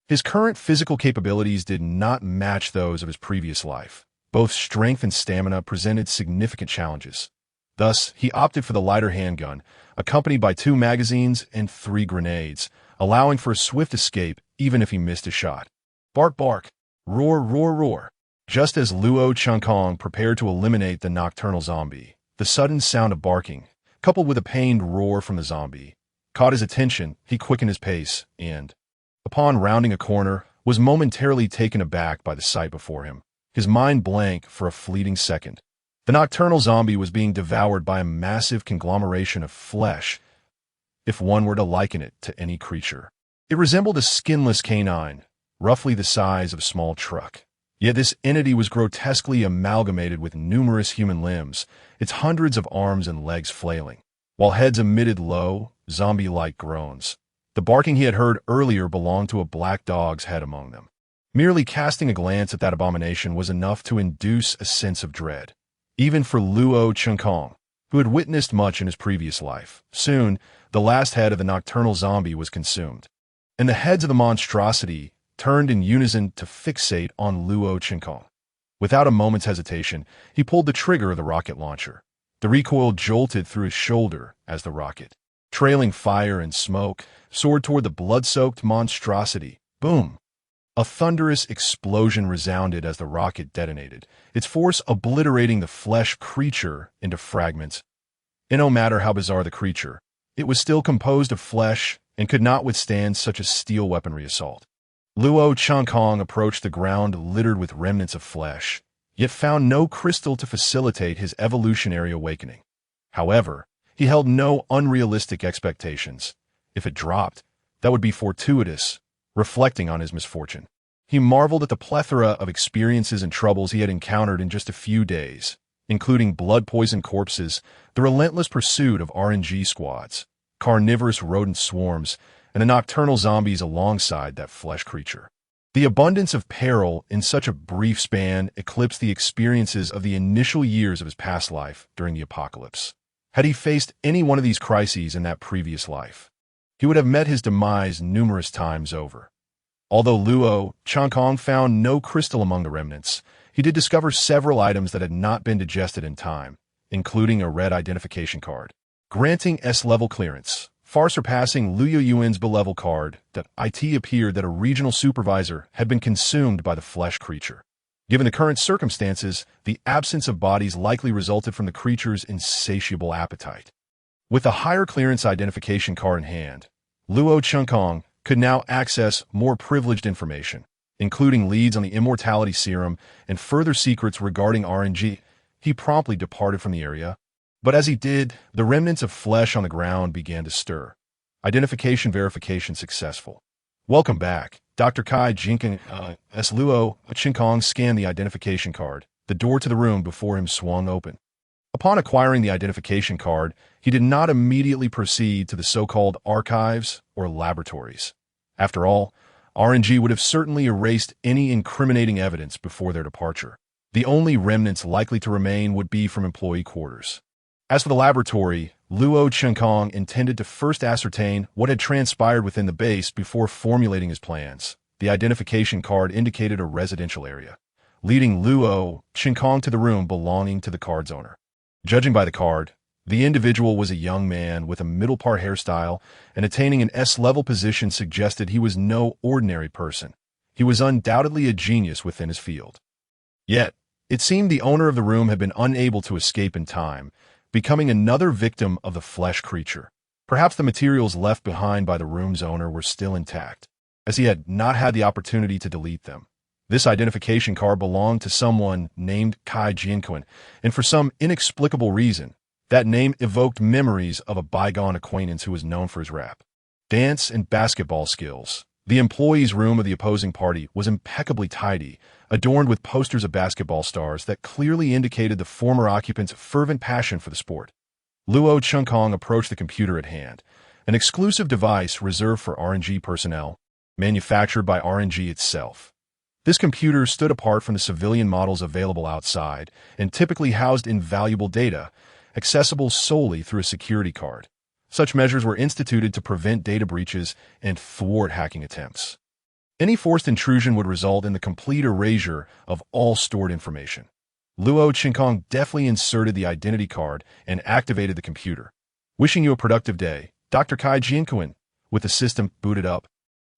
Speaker 1: His current physical capabilities did not match those of his previous life. Both strength and stamina presented significant challenges. Thus, he opted for the lighter handgun, accompanied by 2 magazines and 3 grenades, allowing for a swift escape even if he missed a shot. Bark, bark, roar, roar, roar. Just as Luo Chunkong prepared to eliminate the nocturnal zombie, the sudden sound of barking, coupled with a pained roar from the zombie, caught his attention. He quickened his pace and, upon rounding a corner, was momentarily taken aback by the sight before him, his mind blank for a fleeting second. The nocturnal zombie was being devoured by a massive conglomeration of flesh, if one were to liken it to any creature. It resembled a skinless canine, roughly the size of a small truck. Yet this entity was grotesquely amalgamated with numerous human limbs, its hundreds of arms and legs flailing, while heads emitted low, zombie-like groans. The barking he had heard earlier belonged to a black dog's head among them. Merely casting a glance at that abomination was enough to induce a sense of dread, even for Luo Chunkong, who had witnessed much in his previous life. Soon, the last head of the nocturnal zombie was consumed, and the heads of the monstrosity turned in unison to fixate on Luo Chinkong. Without a moment's hesitation, he pulled the trigger of the rocket launcher. The recoil jolted through his shoulder as the rocket trailing fire and smoke, soared toward the blood-soaked monstrosity. Boom! A thunderous explosion resounded as the rocket detonated, its force obliterating the flesh creature into fragments. And no matter how bizarre the creature, it was still composed of flesh and could not withstand such a steel weaponry assault. Luo Changkong approached the ground littered with remnants of flesh, yet found no crystal to facilitate his evolutionary awakening. However, he held no unrealistic expectations. If it dropped, that would be fortuitous, reflecting on his misfortune. He marveled at the plethora of experiences and troubles he had encountered in just a few days, including blood-poisoned corpses, the relentless pursuit of RNG squads, carnivorous rodent swarms, and the nocturnal zombies alongside that flesh creature. The abundance of peril in such a brief span eclipsed the experiences of the initial years of his past life during the apocalypse. Had he faced any one of these crises in that previous life, he would have met his demise numerous times over. Although Luo Changkong found no crystal among the remnants, he did discover several items that had not been digested in time, including a red identification card, granting S-level clearance, far surpassing Liu Yuan's B-level card. That it appeared that a regional supervisor had been consumed by the flesh creature. Given the current circumstances, the absence of bodies likely resulted from the creature's insatiable appetite. With a higher clearance identification card in hand, Luo Changkong could now access more privileged information, including leads on the immortality serum and further secrets regarding RNG. He promptly departed from the area. But as he did, the remnants of flesh on the ground began to stir. Identification verification successful. Welcome back, Dr. Kai Jinkin. As Luo Changkong scanned the identification card, the door to the room before him swung open. Upon acquiring the identification card, he did not immediately proceed to the so-called archives or laboratories. After all, RNG would have certainly erased any incriminating evidence before their departure. The only remnants likely to remain would be from employee quarters. As for the laboratory, Luo Changkong intended to first ascertain what had transpired within the base before formulating his plans. The identification card indicated a residential area, leading Luo Changkong to the room belonging to the card's owner. Judging by the card, the individual was a young man with a middle-part hairstyle, and attaining an S-level position suggested he was no ordinary person. He was undoubtedly a genius within his field. Yet, it seemed the owner of the room had been unable to escape in time, becoming another victim of the flesh creature. Perhaps the materials left behind by the room's owner were still intact, as he had not had the opportunity to delete them. This identification card belonged to someone named Kai Jianquan, and for some inexplicable reason, that name evoked memories of a bygone acquaintance who was known for his rap dance and basketball skills. The employees' room of the opposing party was impeccably tidy, adorned with posters of basketball stars that clearly indicated the former occupant's fervent passion for the sport. Luo Changkong approached the computer at hand, an exclusive device reserved for RNG personnel, manufactured by RNG itself. This computer stood apart from the civilian models available outside and typically housed invaluable data, accessible solely through a security card. Such measures were instituted to prevent data breaches and thwart hacking attempts. Any forced intrusion would result in the complete erasure of all stored information. Luo Changkong deftly inserted the identity card and activated the computer. Wishing you a productive day, Dr. Kai Jianquan. With the system booted up,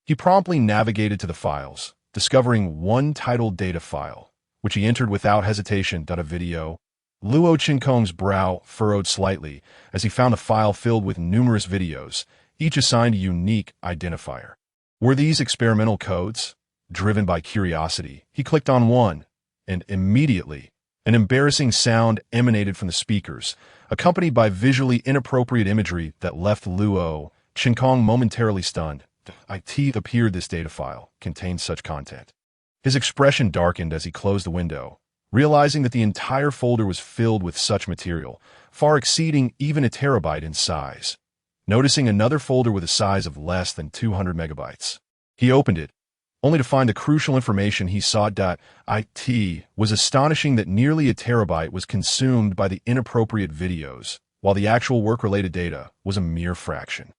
Speaker 1: he promptly navigated to the files, discovering one titled data file, which he entered without hesitation. A video. Luo Changkong's brow furrowed slightly as he found a file filled with numerous videos, each assigned a unique identifier. Were these experimental codes? Driven by curiosity, he clicked on one, and immediately, an embarrassing sound emanated from the speakers, accompanied by visually inappropriate imagery that left Luo Changkong momentarily stunned. It appeared this data file contained such content. His expression darkened as he closed the window, realizing that the entire folder was filled with such material, far exceeding even a terabyte in size. Noticing another folder with a size of less than 200 megabytes, he opened it, only to find the crucial information he sought. It was astonishing that nearly a terabyte was consumed by the inappropriate videos, while the actual work-related data was a mere fraction.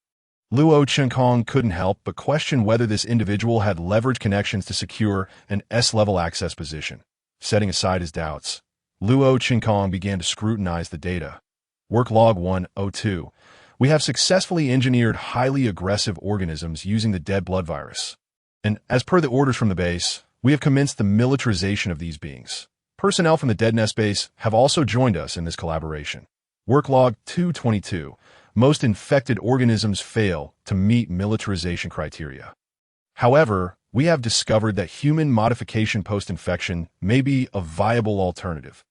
Speaker 1: Luo Changkong couldn't help but question whether this individual had leveraged connections to secure an S-level access position. Setting aside his doubts, Luo Changkong began to scrutinize the data. Work log 102. We have successfully engineered highly aggressive organisms using the dead blood virus. And as per the orders from the base, we have commenced the militarization of these beings. Personnel from the Dead Nest base have also joined us in this collaboration. Work log 222. Most infected organisms fail to meet militarization criteria. However, we have discovered that human modification post-infection may be a viable alternative.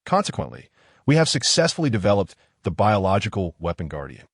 Speaker 1: Consequently, we have successfully developed the biological weapon guardian.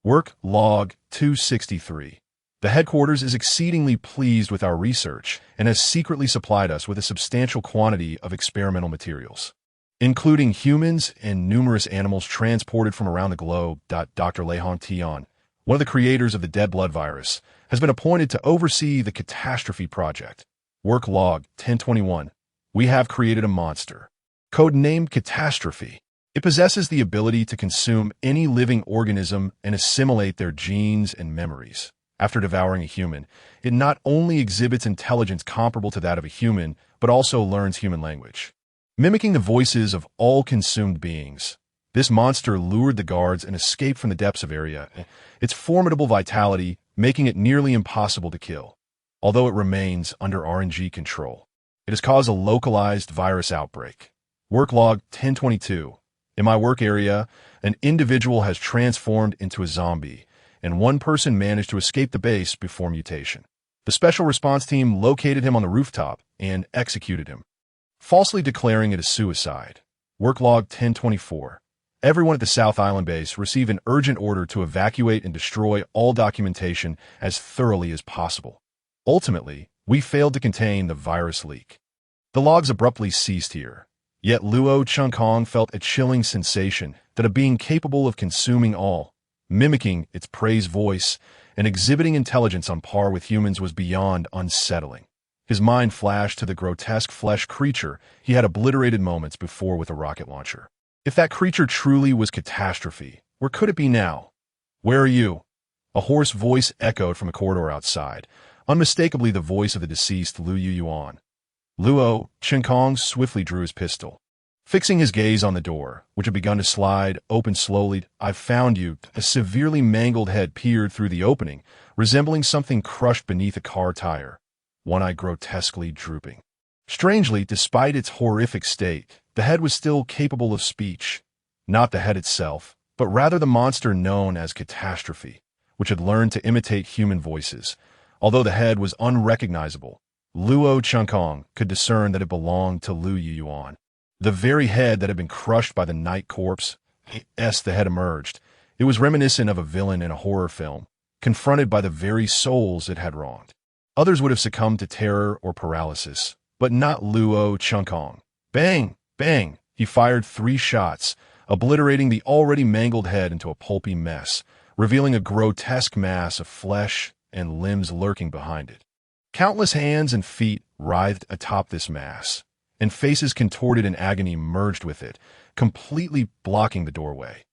Speaker 1: Work log 263. The headquarters is exceedingly pleased with our research and has secretly supplied us with a substantial quantity of experimental materials, including humans and numerous animals transported from around the globe. Dr. Lehan Tian, one of the creators of the dead blood virus, has been appointed to oversee the Catastrophe Project. Work log 1021. We have created a monster, codenamed Catastrophe. It possesses the ability to consume any living organism and assimilate their genes and memories. After devouring a human, it not only exhibits intelligence comparable to that of a human, but also learns human language. Mimicking the voices of all consumed beings, this monster lured the guards and escaped from the depths of area, its formidable vitality making it nearly impossible to kill. Although it remains under RNG control, it has caused a localized virus outbreak. Work log 1022. In my work area, an individual has transformed into a zombie, and one person managed to escape the base before mutation. The special response team located him on the rooftop and executed him, falsely declaring it a suicide. Work log 1024. Everyone at the South Island base received an urgent order to evacuate and destroy all documentation as thoroughly as possible. Ultimately, we failed to contain the virus leak. The logs abruptly ceased here. Yet Luo Chunkong felt a chilling sensation that a being capable of consuming all, mimicking its prey's voice, and exhibiting intelligence on par with humans was beyond unsettling. His mind flashed to the grotesque flesh creature he had obliterated moments before with a rocket launcher. If that creature truly was Catastrophe, where could it be now? Where are you? A hoarse voice echoed from a corridor outside, unmistakably the voice of the deceased Lu Yuan. Luo Chunkong swiftly drew his pistol. Fixing his gaze on the door, which had begun to slide open slowly, "I've found you." A severely mangled head peered through the opening, resembling something crushed beneath a car tire, one eye grotesquely drooping. Strangely, despite its horrific state, the head was still capable of speech. Not the head itself, but rather the monster known as Catastrophe, which had learned to imitate human voices. Although the head was unrecognizable, Luo Chunkong could discern that it belonged to Lu Yuan. The very head that had been crushed by the night corpse. As the head emerged, it was reminiscent of a villain in a horror film, confronted by the very souls it had wronged. Others would have succumbed to terror or paralysis, but not Luo Chunkong. Bang! Bang! He fired 3 shots, obliterating the already mangled head into a pulpy mess, revealing a grotesque mass of flesh and limbs lurking behind it. Countless hands and feet writhed atop this mass, and faces contorted in agony merged with it, completely blocking the doorway.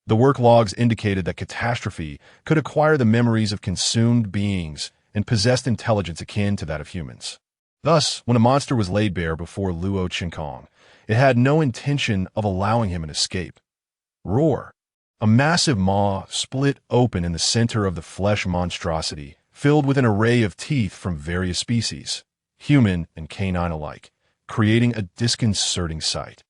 Speaker 1: The work logs indicated that Catastrophe could acquire the memories of consumed beings and possessed intelligence akin to that of humans. Thus, when a monster was laid bare before Luo Chunkong, it had no intention of allowing him an escape. Roar! A massive maw split open in the center of the flesh monstrosity, filled with an array of teeth from various species, human and canine alike, creating a disconcerting sight.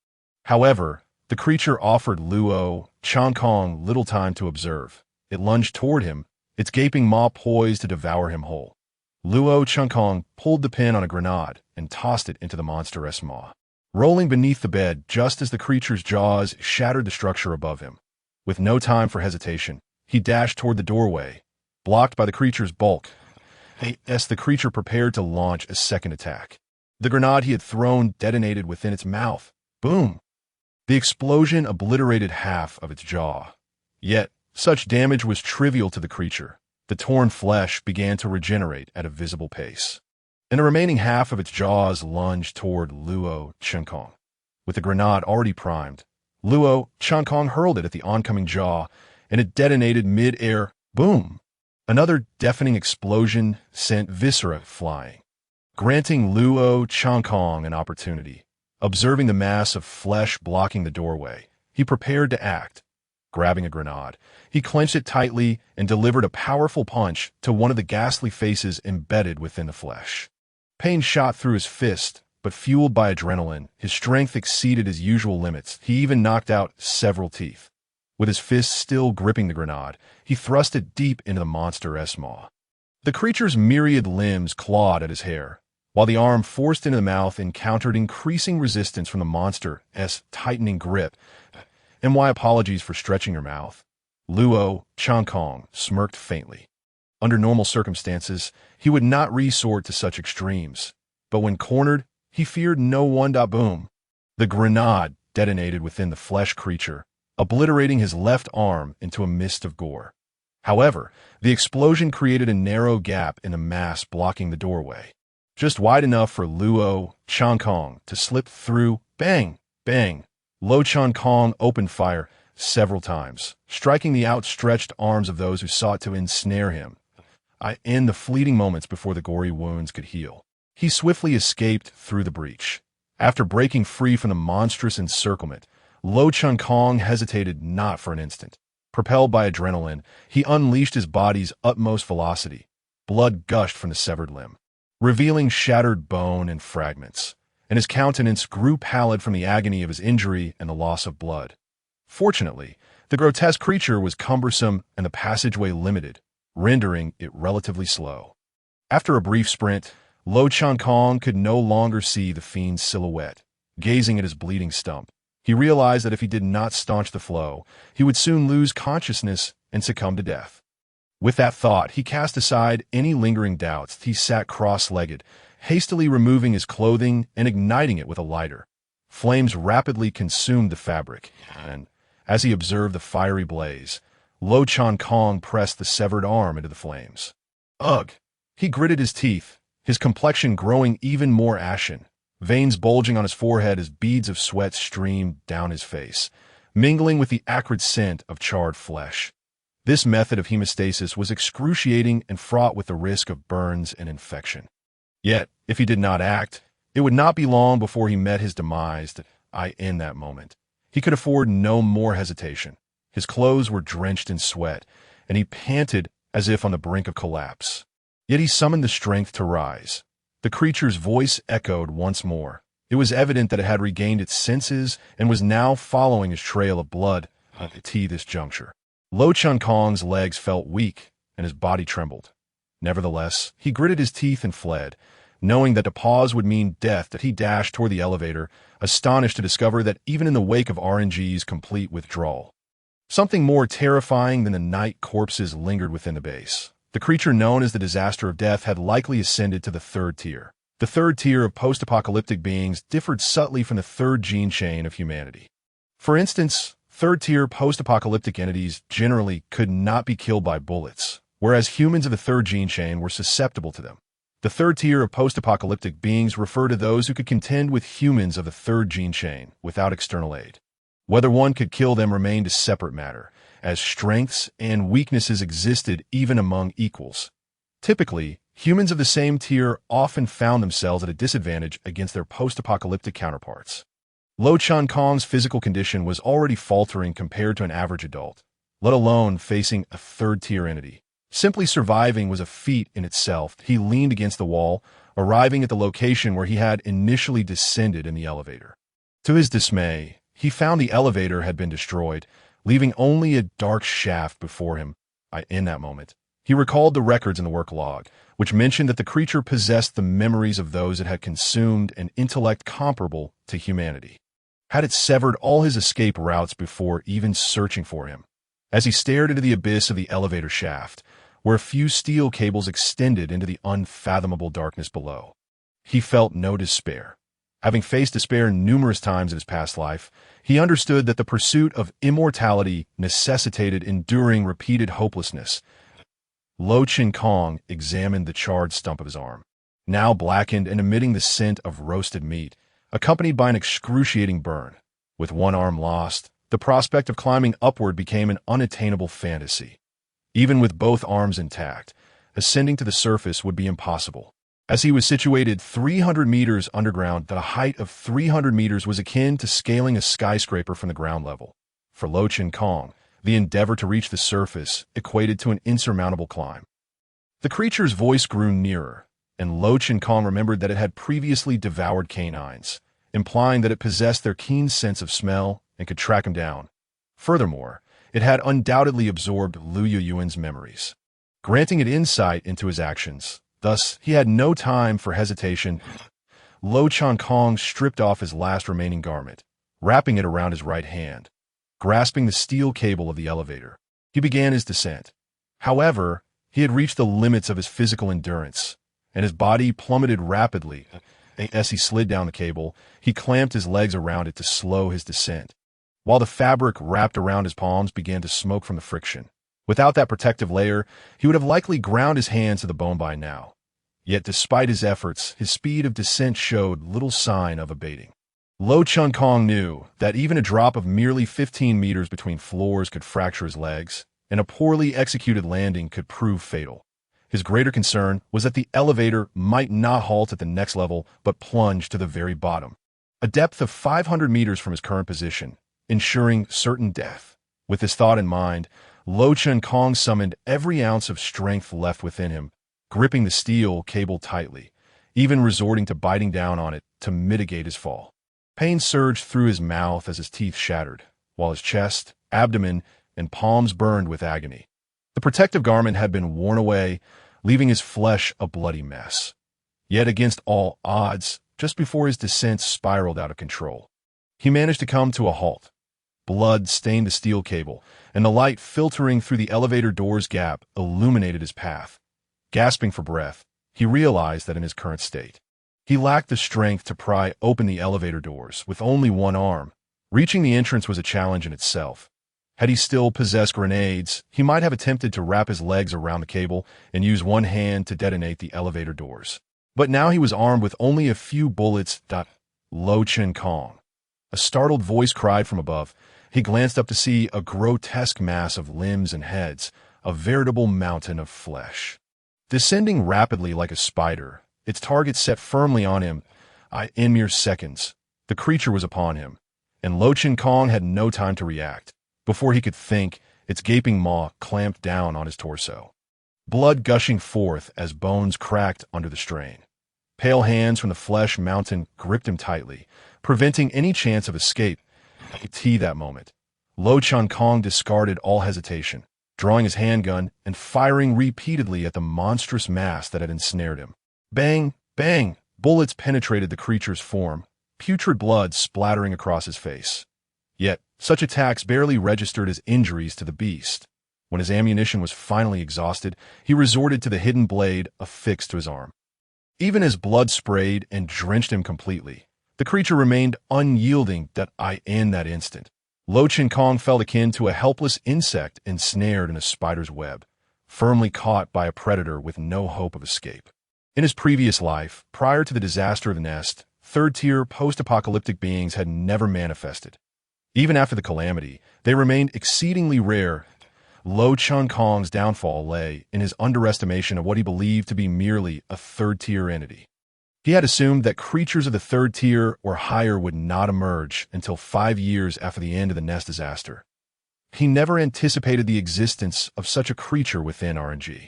Speaker 1: However, the creature offered Luo Chunkong little time to observe. It lunged toward him, its gaping maw poised to devour him whole. Luo Chunkong pulled the pin on a grenade and tossed it into the monstrous maw, rolling beneath the bed just as the creature's jaws shattered the structure above him. With no time for hesitation, he dashed toward the doorway, blocked by the creature's bulk, as the creature prepared to launch a second attack. The grenade he had thrown detonated within its mouth. Boom! The explosion obliterated half of its jaw. Yet, such damage was trivial to the creature. The torn flesh began to regenerate at a visible pace, and the remaining half of its jaws lunged toward Luo Chunkong. With the grenade already primed, Luo Chunkong hurled it at the oncoming jaw, and it detonated mid-air. Boom! Another deafening explosion sent viscera flying, granting Luo Chunkong an opportunity. Observing the mass of flesh blocking the doorway, he prepared to act. Grabbing a grenade, he clenched it tightly and delivered a powerful punch to one of the ghastly faces embedded within the flesh. Pain shot through his fist, but fueled by adrenaline, his strength exceeded his usual limits. He even knocked out several teeth. With his fist still gripping the grenade, he thrust it deep into the monster's maw. The creature's myriad limbs clawed at his hair, while the arm forced into the mouth encountered increasing resistance from the monster's tightening grip. And why apologies for stretching your mouth? Luo Changkong smirked faintly. Under normal circumstances, he would not resort to such extremes, but when cornered, he feared no one. Boom! The grenade detonated within the flesh creature, obliterating his left arm into a mist of gore. However, the explosion created a narrow gap in the mass blocking the doorway, just wide enough for Luo Changkong to slip through. Bang! Bang! Luo Changkong opened fire several times, striking the outstretched arms of those who sought to ensnare him. In the fleeting moments before the gory wounds could heal, he swiftly escaped through the breach. After breaking free from the monstrous encirclement, Luo Changkong hesitated not for an instant. Propelled by adrenaline, he unleashed his body's utmost velocity. Blood gushed from the severed limb, revealing shattered bone and fragments, and his countenance grew pallid from the agony of his injury and the loss of blood. Fortunately, the grotesque creature was cumbersome and the passageway limited, rendering it relatively slow. After a brief sprint, Luo Changkong could no longer see the fiend's silhouette. Gazing at his bleeding stump, he realized that if he did not staunch the flow, he would soon lose consciousness and succumb to death. With that thought, he cast aside any lingering doubts. He sat cross-legged, hastily removing his clothing and igniting it with a lighter. Flames rapidly consumed the fabric, and as he observed the fiery blaze, Luo Changkong pressed the severed arm into the flames. Ugh! He gritted his teeth, his complexion growing even more ashen, veins bulging on his forehead as beads of sweat streamed down his face, mingling with the acrid scent of charred flesh. This method of hemostasis was excruciating and fraught with the risk of burns and infection. Yet, if he did not act, it would not be long before he met his demise. In that moment, he could afford no more hesitation. His clothes were drenched in sweat, and he panted as if on the brink of collapse. Yet he summoned the strength to rise. The creature's voice echoed once more. It was evident that it had regained its senses and was now following his trail of blood to this juncture. Luo Changkong's legs felt weak, and his body trembled. Nevertheless, he gritted his teeth and fled, knowing that to pause would mean death. That he dashed toward the elevator, astonished to discover that even in the wake of RNG's complete withdrawal, something more terrifying than the night corpses lingered within the base. The creature known as the Disaster of Death had likely ascended to the third tier. The third tier of post-apocalyptic beings differed subtly from the third gene chain of humanity. For instance, third-tier post-apocalyptic entities generally could not be killed by bullets, whereas humans of the third gene chain were susceptible to them. The third tier of post-apocalyptic beings refer to those who could contend with humans of the third gene chain without external aid. Whether one could kill them remained a separate matter, as strengths and weaknesses existed even among equals. Typically, humans of the same tier often found themselves at a disadvantage against their post-apocalyptic counterparts. Luo Changkong's physical condition was already faltering compared to an average adult, let alone facing a third-tier entity. Simply surviving was a feat in itself. He leaned against the wall, arriving at the location where he had initially descended in the elevator. To his dismay, he found the elevator had been destroyed, leaving only a dark shaft before him. In that moment, he recalled the records in the work log, which mentioned that the creature possessed the memories of those it had consumed and intellect comparable to humanity. Had it severed all his escape routes before even searching for him? As he stared into the abyss of the elevator shaft, where a few steel cables extended into the unfathomable darkness below, he felt no despair. Having faced despair numerous times in his past life, he understood that the pursuit of immortality necessitated enduring repeated hopelessness. Luo Changkong examined the charred stump of his arm, now blackened and emitting the scent of roasted meat, accompanied by an excruciating burn. With one arm lost, the prospect of climbing upward became an unattainable fantasy. Even with both arms intact, ascending to the surface would be impossible. As he was situated 300 meters underground, the height of 300 meters was akin to scaling a skyscraper from the ground level. For Luo Changkong, the endeavor to reach the surface equated to an insurmountable climb. The creature's voice grew nearer, and Lo Chin Kong remembered that it had previously devoured canines, implying that it possessed their keen sense of smell and could track him down. Furthermore, it had undoubtedly absorbed Lu Yuyuan's memories, granting it insight into his actions. Thus, he had no time for hesitation. Lo Chin Kong stripped off his last remaining garment, wrapping it around his right hand. Grasping the steel cable of the elevator, he began his descent. However, he had reached the limits of his physical endurance, and his body plummeted rapidly. As he slid down the cable, he clamped his legs around it to slow his descent, while the fabric wrapped around his palms began to smoke from the friction. Without that protective layer, he would have likely ground his hands to the bone by now. Yet despite his efforts, his speed of descent showed little sign of abating. Lo Chin Kong knew that even a drop of merely 15 meters between floors could fracture his legs, and a poorly executed landing could prove fatal. His greater concern was that the elevator might not halt at the next level, but plunge to the very bottom, a depth of 500 meters from his current position, ensuring certain death. With this thought in mind, Lo Chin Kong summoned every ounce of strength left within him, gripping the steel cable tightly, even resorting to biting down on it to mitigate his fall. Pain surged through his mouth as his teeth shattered, while his chest, abdomen, and palms burned with agony. The protective garment had been worn away, leaving his flesh a bloody mess. Yet against all odds, just before his descent spiraled out of control, he managed to come to a halt. Blood stained the steel cable, and the light filtering through the elevator door's gap illuminated his path. Gasping for breath, he realized that in his current state, he lacked the strength to pry open the elevator doors with only one arm. Reaching the entrance was a challenge in itself. Had he still possessed grenades, he might have attempted to wrap his legs around the cable and use one hand to detonate the elevator doors. But now he was armed with only a few bullets. Lo Chin Kong. A startled voice cried from above. He glanced up to see a grotesque mass of limbs and heads, a veritable mountain of flesh. Descending rapidly like a spider, its target set firmly on him. In mere seconds, the creature was upon him, and Lo Chin Kong had no time to react. Before he could think, its gaping maw clamped down on his torso, blood gushing forth as bones cracked under the strain. Pale hands from the flesh mountain gripped him tightly, preventing any chance of escape. At that moment, Lo Chin Kong discarded all hesitation, drawing his handgun and firing repeatedly at the monstrous mass that had ensnared him. Bang, bang, bullets penetrated the creature's form, putrid blood splattering across his face. Yet, such attacks barely registered as injuries to the beast. When his ammunition was finally exhausted, he resorted to the hidden blade affixed to his arm. Even as blood sprayed and drenched him completely, the creature remained unyielding. In that instant, Lo Chin Kong felt akin to a helpless insect ensnared in a spider's web, firmly caught by a predator with no hope of escape. In his previous life, prior to the disaster of the nest, third-tier post-apocalyptic beings had never manifested. Even after the calamity, they remained exceedingly rare. Lo Chin Kong's downfall lay in his underestimation of what he believed to be merely a third-tier entity. He had assumed that creatures of the third tier or higher would not emerge until 5 years after the end of the nest disaster. He never anticipated the existence of such a creature within RNG.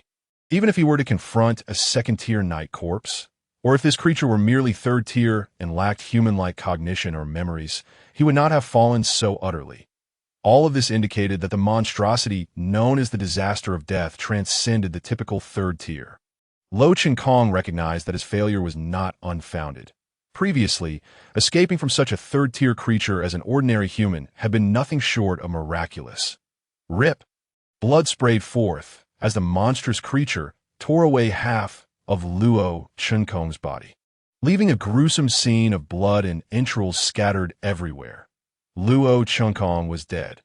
Speaker 1: Even if he were to confront a second-tier night corpse, or if this creature were merely third-tier and lacked human-like cognition or memories, he would not have fallen so utterly. All of this indicated that the monstrosity known as the disaster of death transcended the typical third tier. Lo Chin Kong recognized that his failure was not unfounded. Previously, escaping from such a third-tier creature as an ordinary human had been nothing short of miraculous. Rip! Blood sprayed forth as the monstrous creature tore away half of Lo Chin Kong's body, leaving a gruesome scene of blood and entrails scattered everywhere. Lo Chin Kong was dead.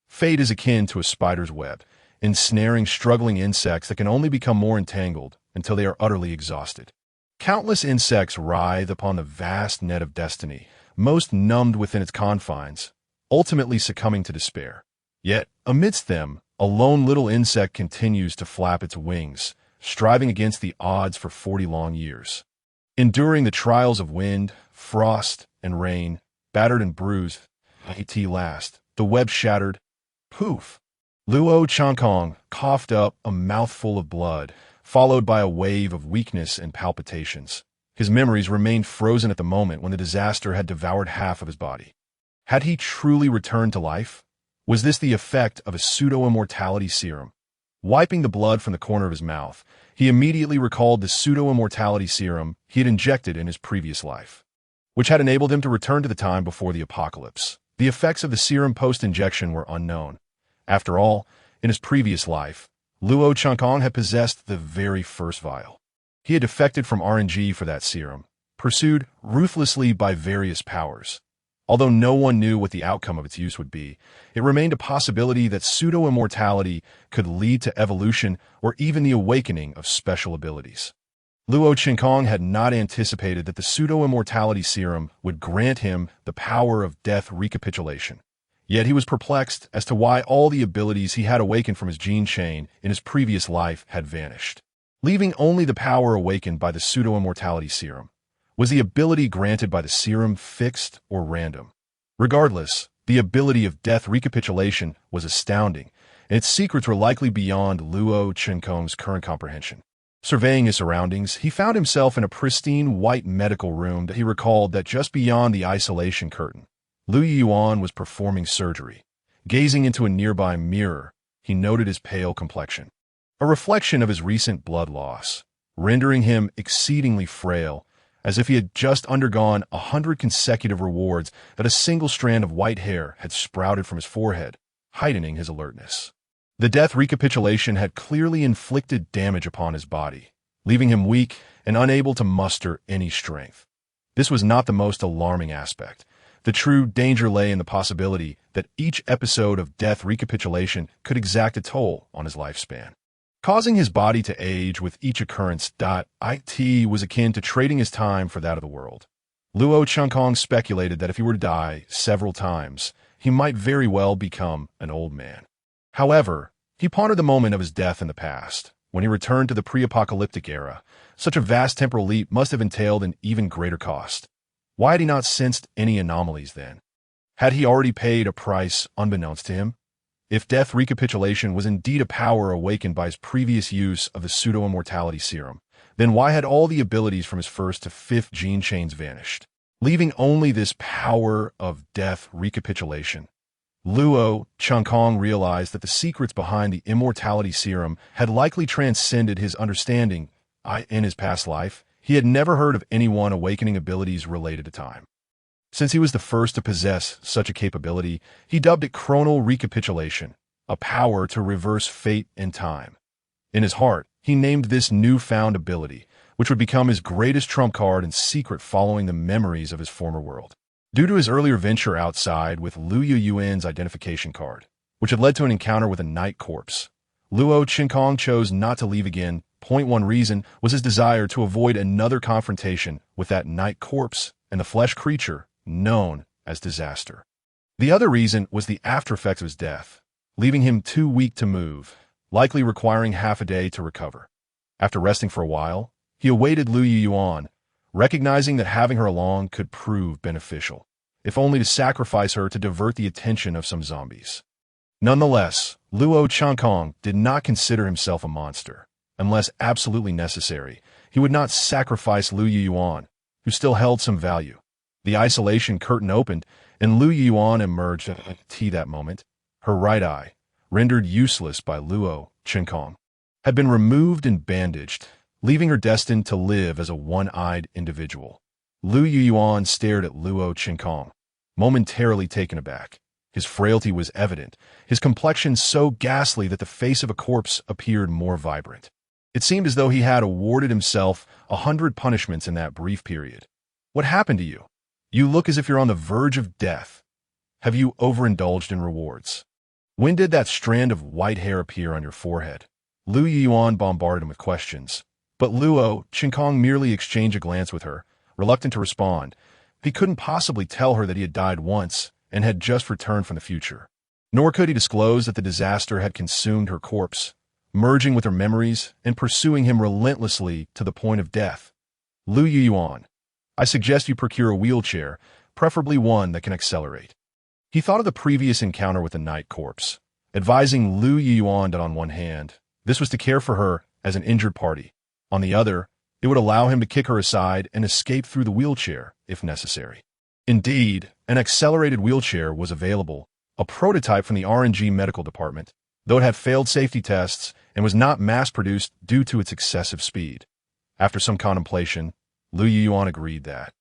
Speaker 1: Fate is akin to a spider's web, ensnaring struggling insects that can only become more entangled until they are utterly exhausted. Countless insects writhe upon the vast net of destiny, most numbed within its confines, ultimately succumbing to despair. Yet, amidst them, a lone little insect continues to flap its wings, striving against the odds for 40 long years. Enduring the trials of wind, frost, and rain, battered and bruised, at last, the web shattered. Poof! Luo Chankong coughed up a mouthful of blood, followed by a wave of weakness and palpitations. His memories remained frozen at the moment when the disaster had devoured half of his body. Had he truly returned to life? Was this the effect of a pseudo-immortality serum? Wiping the blood from the corner of his mouth, he immediately recalled the pseudo-immortality serum he had injected in his previous life, which had enabled him to return to the time before the apocalypse. The effects of the serum post-injection were unknown. After all, in his previous life, Luo Chankong had possessed the very first vial. He had defected from RNG for that serum, pursued ruthlessly by various powers. Although no one knew what the outcome of its use would be, it remained a possibility that pseudo-immortality could lead to evolution or even the awakening of special abilities. Luo Chankong had not anticipated that the pseudo-immortality serum would grant him the power of death recapitulation. Yet he was perplexed as to why all the abilities he had awakened from his gene chain in his previous life had vanished, leaving only the power awakened by the pseudo-immortality serum. Was the ability granted by the serum fixed or random? Regardless, the ability of death recapitulation was astounding, and its secrets were likely beyond Luo Chankong's current comprehension. Surveying his surroundings, he found himself in a pristine white medical room that he recalled that just beyond the isolation curtain, Lu Yuan was performing surgery. Gazing into a nearby mirror, he noted his pale complexion, a reflection of his recent blood loss, rendering him exceedingly frail, as if he had just undergone 100 consecutive rewards that a single strand of white hair had sprouted from his forehead, heightening his alertness. The death recapitulation had clearly inflicted damage upon his body, leaving him weak and unable to muster any strength. This was not the most alarming aspect. The true danger lay in the possibility that each episode of death recapitulation could exact a toll on his lifespan, causing his body to age with each occurrence. It was akin to trading his time for that of the world. Luo Chankong speculated that if he were to die several times, he might very well become an old man. However, he pondered the moment of his death in the past. When he returned to the pre-apocalyptic era, such a vast temporal leap must have entailed an even greater cost. Why had he not sensed any anomalies then? Had he already paid a price unbeknownst to him? If death recapitulation was indeed a power awakened by his previous use of the pseudo-immortality serum, then why had all the abilities from his first to fifth gene chains vanished, leaving only this power of death recapitulation? Luo Chankong realized that the secrets behind the immortality serum had likely transcended his understanding. In his past life, he had never heard of anyone awakening abilities related to time. Since he was the first to possess such a capability, he dubbed it chronal recapitulation, a power to reverse fate and time. In his heart, he named this newfound ability, which would become his greatest trump card and secret following the memories of his former world. Due to his earlier venture outside with Lu Yuan's identification card, which had led to an encounter with a night corpse, Luo Chankong chose not to leave again. Point one reason was his desire to avoid another confrontation with that night corpse and the flesh creature known as disaster. The other reason was the aftereffects of his death, leaving him too weak to move, likely requiring half a day to recover. After resting for a while, he awaited Lu Yuan, recognizing that having her along could prove beneficial, if only to sacrifice her to divert the attention of some zombies. Nonetheless, Luo Chankong did not consider himself a monster. Unless absolutely necessary, he would not sacrifice Lu Yuan, who still held some value. The isolation curtain opened, and Lu Yuan emerged at that moment. Her right eye, rendered useless by Luo Chankong, had been removed and bandaged, leaving her destined to live as a one-eyed individual. Lu Yuan stared at Luo Chankong, momentarily taken aback. His frailty was evident, his complexion so ghastly that the face of a corpse appeared more vibrant. It seemed as though he had awarded himself 100 punishments in that brief period. What happened to you? You look as if you're on the verge of death. Have you overindulged in rewards? When did that strand of white hair appear on your forehead? Lu Yuan bombarded him with questions, but Luo Chankong merely exchanged a glance with her, reluctant to respond. He couldn't possibly tell her that he had died once and had just returned from the future. Nor could he disclose that the disaster had consumed her corpse, merging with her memories and pursuing him relentlessly to the point of death. Lu Yuan, I suggest you procure a wheelchair, preferably one that can accelerate. He thought of the previous encounter with the night corpse, advising Lu Yuan that on one hand, this was to care for her as an injured party. On the other, it would allow him to kick her aside and escape through the wheelchair if necessary. Indeed, an accelerated wheelchair was available, a prototype from the R&G medical department, though it had failed safety tests and was not mass-produced due to its excessive speed. After some contemplation, Lu Yuan agreed that,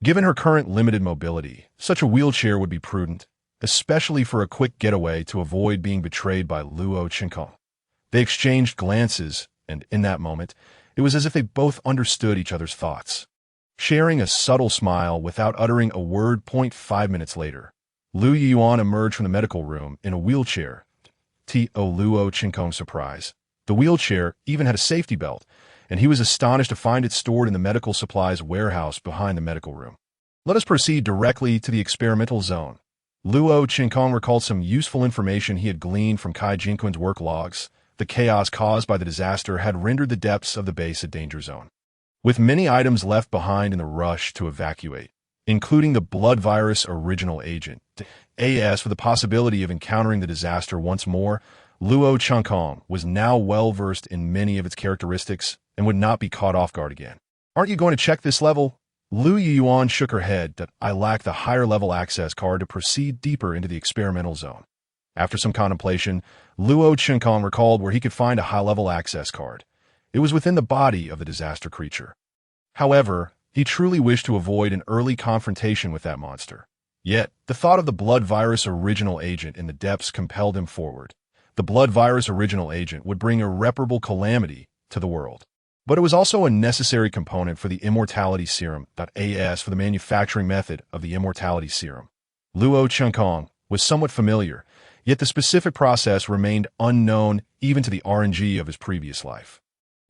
Speaker 1: given her current limited mobility, such a wheelchair would be prudent, especially for a quick getaway to avoid being betrayed by Luo Qinkong. They exchanged glances, and in that moment, it was as if they both understood each other's thoughts. Sharing a subtle smile without uttering a word. 5 minutes later, Lu Yuan emerged from the medical room in a wheelchair. To Luo Qinkong's surprise, the wheelchair even had a safety belt, and he was astonished to find it stored in the medical supplies warehouse behind the medical room. Let us proceed directly to the experimental zone. Luo Qinkong recalled some useful information he had gleaned from Kai Jinquan's work logs. The chaos caused by the disaster had rendered the depths of the base a danger zone, with many items left behind in the rush to evacuate, including the blood virus original agent. As for the possibility of encountering the disaster once more, Luo Qinkong was now well-versed in many of its characteristics and would not be caught off guard again. Aren't you going to check this level? Lu Yuan shook her head that I lack the higher-level access card to proceed deeper into the experimental zone. After some contemplation, Luo Qinkong recalled where he could find a high-level access card. It was within the body of the disaster creature. However, he truly wished to avoid an early confrontation with that monster. Yet, the thought of the blood virus original agent in the depths compelled him forward. The blood virus original agent would bring irreparable calamity to the world. But it was also a necessary component for the immortality serum. As for the manufacturing method of the immortality serum, Luo Qinkong was somewhat familiar, yet the specific process remained unknown even to the R&G of his previous life.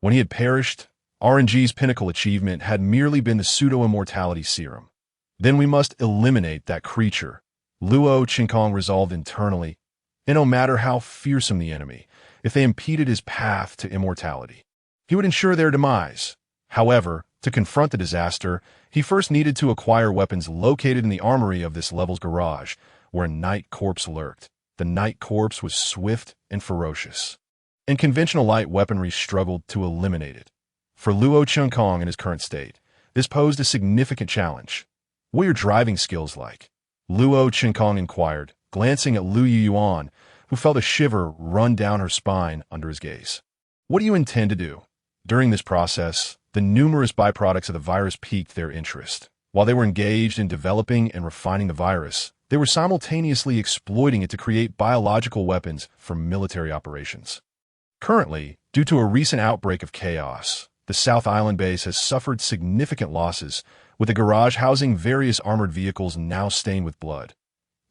Speaker 1: When he had perished, R&G's pinnacle achievement had merely been the pseudo-immortality serum. Then we must eliminate that creature, Luo Qinkong resolved internally, and no matter how fearsome the enemy, if they impeded his path to immortality, he would ensure their demise. However, to confront the disaster, he first needed to acquire weapons located in the armory of this level's garage, where a night corpse lurked. The night corpse was swift and ferocious, and conventional light weaponry struggled to eliminate it. For Luo Qinkong in his current state, this posed a significant challenge. What are your driving skills like? Luo Qinkong inquired, glancing at Lu Yuan, who felt a shiver run down her spine under his gaze. What do you intend to do? During this process, the numerous byproducts of the virus piqued their interest. While they were engaged in developing and refining the virus, they were simultaneously exploiting it to create biological weapons for military operations. Currently, due to a recent outbreak of chaos, the South Island base has suffered significant losses, with the garage housing various armored vehicles now stained with blood.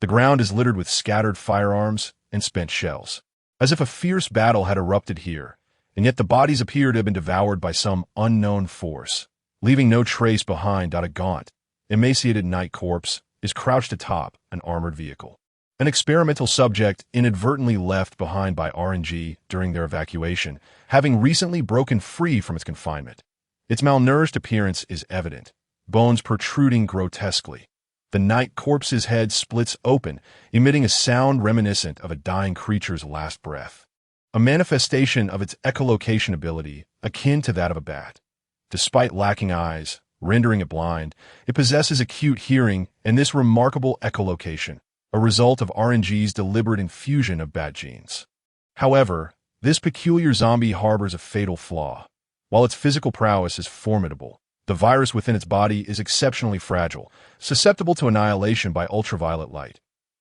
Speaker 1: The ground is littered with scattered firearms and spent shells, as if a fierce battle had erupted here, and yet the bodies appear to have been devoured by some unknown force, leaving no trace behind. A gaunt, emaciated night corpse is crouched atop an armored vehicle, an experimental subject inadvertently left behind by R&G during their evacuation, having recently broken free from its confinement. Its malnourished appearance is evident, bones protruding grotesquely. The night corpse's head splits open, emitting a sound reminiscent of a dying creature's last breath, a manifestation of its echolocation ability akin to that of a bat. Despite lacking eyes, rendering it blind, it possesses acute hearing and this remarkable echolocation, a result of R&G's deliberate infusion of bat genes. However, this peculiar zombie harbors a fatal flaw. While its physical prowess is formidable, the virus within its body is exceptionally fragile, susceptible to annihilation by ultraviolet light.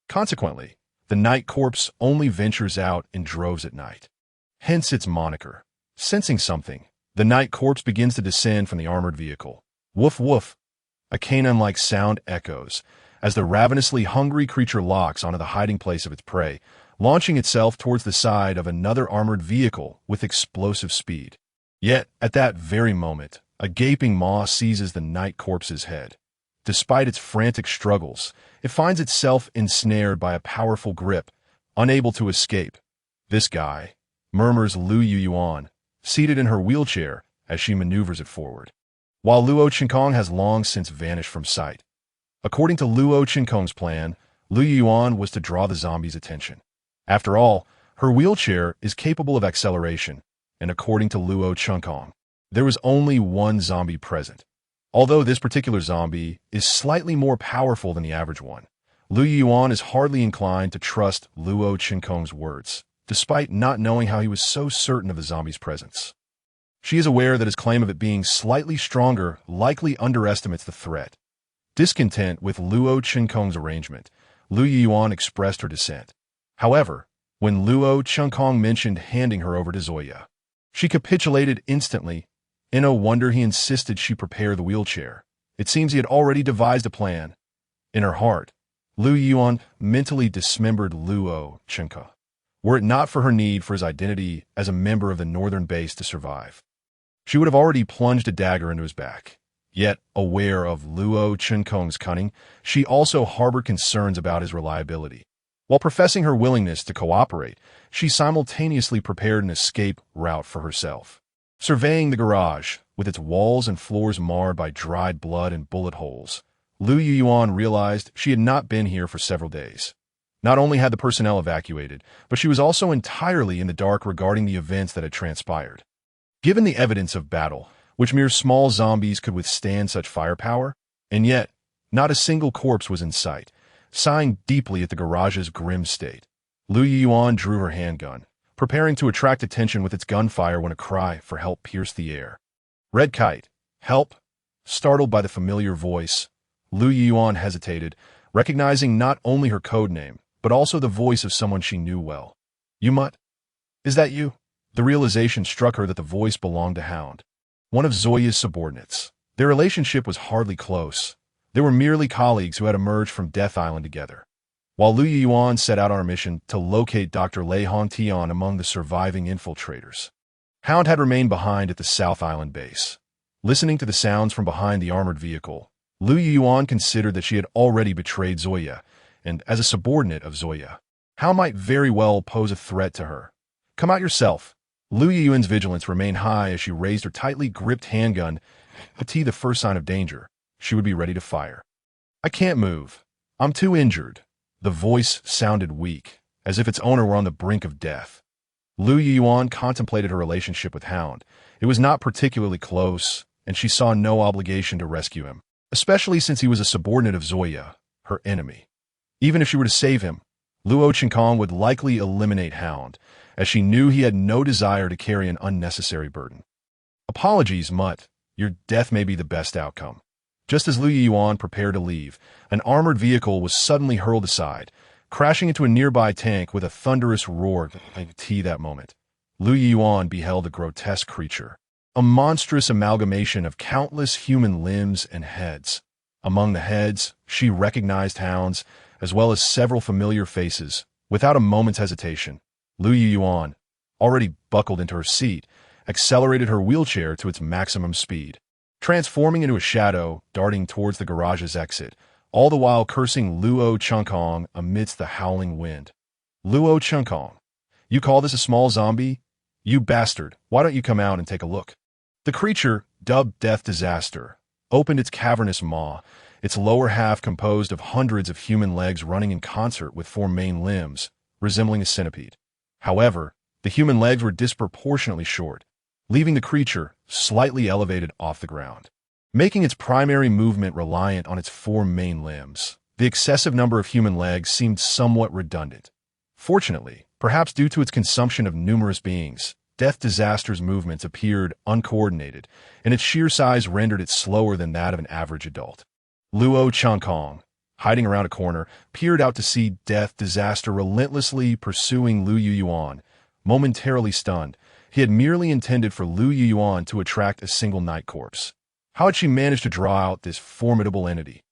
Speaker 1: Consequently, the night corpse only ventures out in droves at night. Hence its moniker. Sensing something, the night corpse begins to descend from the armored vehicle. Woof woof! A canine-like sound echoes as the ravenously hungry creature locks onto the hiding place of its prey, launching itself towards the side of another armored vehicle with explosive speed. Yet, at that very moment, a gaping maw seizes the night corpse's head. Despite its frantic struggles, it finds itself ensnared by a powerful grip, unable to escape. This guy, murmurs Lu Yuan, seated in her wheelchair as she maneuvers it forward, while Luo Qinkong has long since vanished from sight. According to Luo Qinkong's plan, Lu Yuan was to draw the zombie's attention. After all, Her wheelchair is capable of acceleration, and according to Luo Chunkong, there was only one zombie present. Although this particular zombie is slightly more powerful than the average one, Lu Yuan is hardly inclined to trust Luo Chunkong's words, despite not knowing how he was so certain of the zombie's presence. She is aware that his claim of it being slightly stronger likely underestimates the threat. Discontent with Luo Chunkong's arrangement, Lu Yuan expressed her dissent. However, when Luo Chunkong mentioned handing her over to Zoya, she capitulated instantly. In no wonder he insisted she prepare the wheelchair. It seems he had already devised a plan. In her heart, Lu Yuan mentally dismembered Luo Chunkong, were it not for her need for his identity as a member of the northern base to survive. She would have already plunged a dagger into his back. Yet, aware of Luo Chunkong's cunning, she also harbored concerns about his reliability. While professing her willingness to cooperate, she simultaneously prepared an escape route for herself. Surveying the garage, with its walls and floors marred by dried blood and bullet holes, Lu Yuan realized she had not been here for several days. Not only had the personnel evacuated, but she was also entirely in the dark regarding the events that had transpired. Given the evidence of battle, which mere small zombies could withstand such firepower, and yet, not a single corpse was in sight. Sighing deeply at the garage's grim state, Lu Yuan drew her handgun, preparing to attract attention with its gunfire when a cry for help pierced the air. Red Kite, help! Startled by the familiar voice, Lu Yuan hesitated, recognizing not only her code name, but also the voice of someone she knew well. You mutt? Is that you? The realization struck her that the voice belonged to Hound, one of Zoya's subordinates. Their relationship was hardly close. They were merely colleagues who had emerged from Death Island together. While Lu Yuan set out on a mission to locate Dr. Lei Hongtian among the surviving infiltrators, Hound had remained behind at the South Island base. Listening to the sounds from behind the armored vehicle, Lu Yuan considered that she had already betrayed Zoya, and as a subordinate of Zoya, Hound might very well pose a threat to her. Come out yourself. Lu Yuan's vigilance remained high as she raised her tightly gripped handgun to the first sign of danger. She would be ready to fire. I can't move. I'm too injured. The voice sounded weak, as if its owner were on the brink of death. Lu Yuan contemplated her relationship with Hound. It was not particularly close, and she saw no obligation to rescue him, especially since he was a subordinate of Zoya, her enemy. Even if she were to save him, Luo Chunkong would likely eliminate Hound, as she knew he had no desire to carry an unnecessary burden. Apologies, Mutt. Your death may be the best outcome. Just as Lu Yuan prepared to leave, an armored vehicle was suddenly hurled aside, crashing into a nearby tank with a thunderous roar. That moment, Lu Yuan beheld a grotesque creature, a monstrous amalgamation of countless human limbs and heads. Among the heads, she recognized Hound's, as well as several familiar faces. Without a moment's hesitation, Lu Yuan, already buckled into her seat, accelerated her wheelchair to its maximum speed, transforming into a shadow, darting towards the garage's exit, all the while cursing Luo Chunkong amidst the howling wind. Luo Chunkong, you call this a small zombie? You bastard, why don't you come out and take a look? The creature, dubbed Death Disaster, opened its cavernous maw, its lower half composed of hundreds of human legs running in concert with four main limbs, resembling a centipede. However, the human legs were disproportionately short, leaving the creature slightly elevated off the ground, making its primary movement reliant on its four main limbs. The excessive number of human legs seemed somewhat redundant. Fortunately, perhaps due to its consumption of numerous beings, Death Disaster's movements appeared uncoordinated, and its sheer size rendered it slower than that of an average adult. Luo Chunkong, hiding around a corner, peered out to see Death Disaster relentlessly pursuing Lu Yuan. Momentarily stunned, he had merely intended for Lu Yuan to attract a single night corpse. How had she managed to draw out this formidable entity?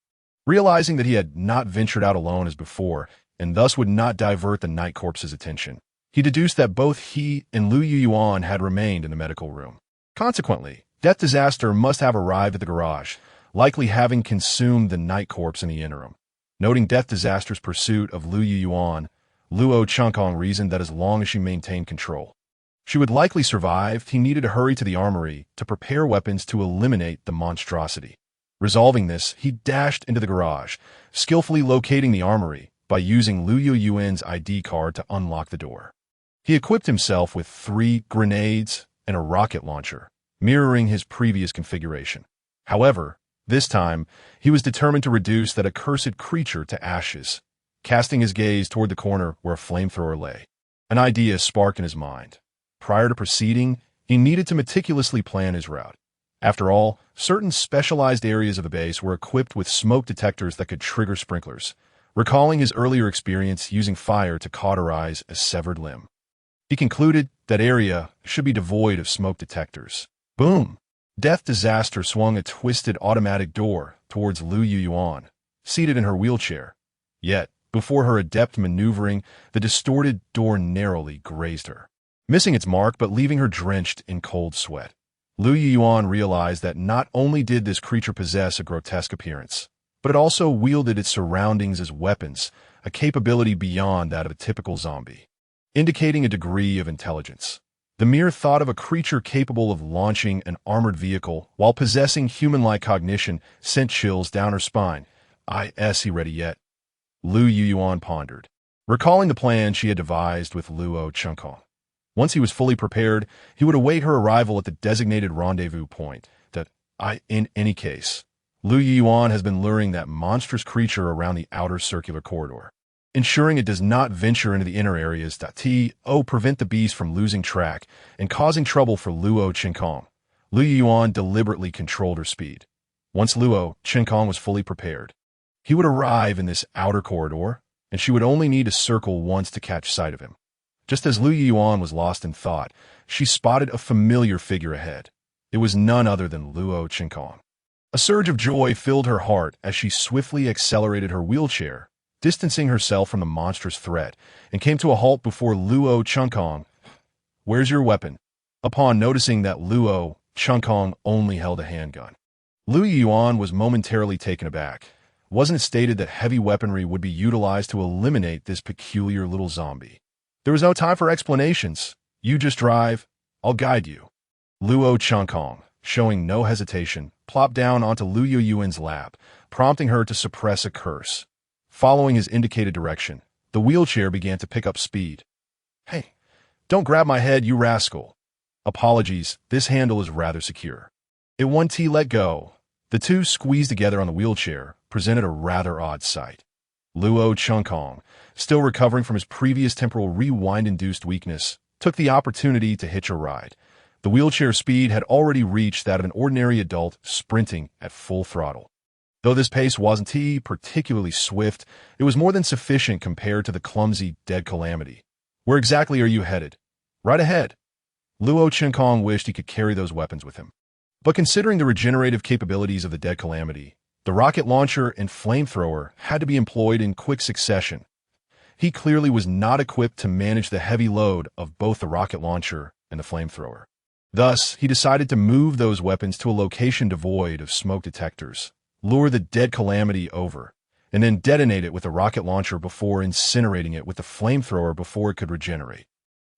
Speaker 1: Realizing that he had not ventured out alone as before, and thus would not divert the night corpse's attention, he deduced that both he and Lu Yuan had remained in the medical room. Consequently, Death Disaster must have arrived at the garage, likely having consumed the night corpse in the interim. Noting Death Disaster's pursuit of Lu Yuan, Luo Chunkong reasoned that as long as she maintained control, she would likely survive. He needed to hurry to the armory to prepare weapons to eliminate the monstrosity. Resolving this, he dashed into the garage, skillfully locating the armory by using Lu Yuan's ID card to unlock the door. He equipped himself with 3 grenades and a rocket launcher, mirroring his previous configuration. However, this time, he was determined to reduce that accursed creature to ashes, casting his gaze toward the corner where a flamethrower lay. An idea sparked in his mind. Prior to proceeding, he needed to meticulously plan his route. After all, certain specialized areas of the base were equipped with smoke detectors that could trigger sprinklers, recalling his earlier experience using fire to cauterize a severed limb. He concluded that area should be devoid of smoke detectors. Boom! Death Disaster swung a twisted automatic door towards Lu Yuan, seated in her wheelchair. Yet, before her adept maneuvering, the distorted door narrowly grazed her, missing its mark but leaving her drenched in cold sweat. Lu Yuan realized that not only did this creature possess a grotesque appearance, but it also wielded its surroundings as weapons, a capability beyond that of a typical zombie, indicating a degree of intelligence. The mere thought of a creature capable of launching an armored vehicle while possessing human-like cognition sent chills down her spine. Is he ready yet? Lu Yuan pondered, recalling the plan she had devised with Luo Chunkong. Once he was fully prepared, he would await her arrival at the designated rendezvous point. In any case, Lu Yuan has been luring that monstrous creature around the outer circular corridor, ensuring it does not venture into the inner areas to prevent the beast from losing track and causing trouble for Luo Chunkong. Lu Yuan deliberately controlled her speed. Once Luo Chunkong was fully prepared, he would arrive in this outer corridor, and she would only need to circle once to catch sight of him. Just as Lu Yuan was lost in thought, she spotted a familiar figure ahead. It was none other than Luo Chunkong. A surge of joy filled her heart as she swiftly accelerated her wheelchair, distancing herself from the monstrous threat, and came to a halt before Luo Chunkong. "Where's your weapon?" Upon noticing that Luo Chunkong only held a handgun, Lu Yuan was momentarily taken aback. Wasn't it stated that heavy weaponry would be utilized to eliminate this peculiar little zombie? There was no time for explanations. "You just drive. I'll guide you." Luo Chunkong, showing no hesitation, plopped down onto Lu Yuan's lap, prompting her to suppress a curse. Following his indicated direction, the wheelchair began to pick up speed. "Hey, don't grab my head, you rascal." "Apologies, this handle is rather secure." It once he let go, the two squeezed together on the wheelchair, presented a rather odd sight. Luo Chunkong, still recovering from his previous temporal rewind-induced weakness, took the opportunity to hitch a ride. The wheelchair speed had already reached that of an ordinary adult sprinting at full throttle. Though this pace wasn't particularly swift, it was more than sufficient compared to the clumsy Dead Calamity. "Where exactly are you headed?" "Right ahead." Luo Chunkong wished he could carry those weapons with him. But considering the regenerative capabilities of the Dead Calamity, the rocket launcher and flamethrower had to be employed in quick succession. He clearly was not equipped to manage the heavy load of both the rocket launcher and the flamethrower. Thus, he decided to move those weapons to a location devoid of smoke detectors, lure the Dead Calamity over, and then detonate it with the rocket launcher before incinerating it with the flamethrower before it could regenerate.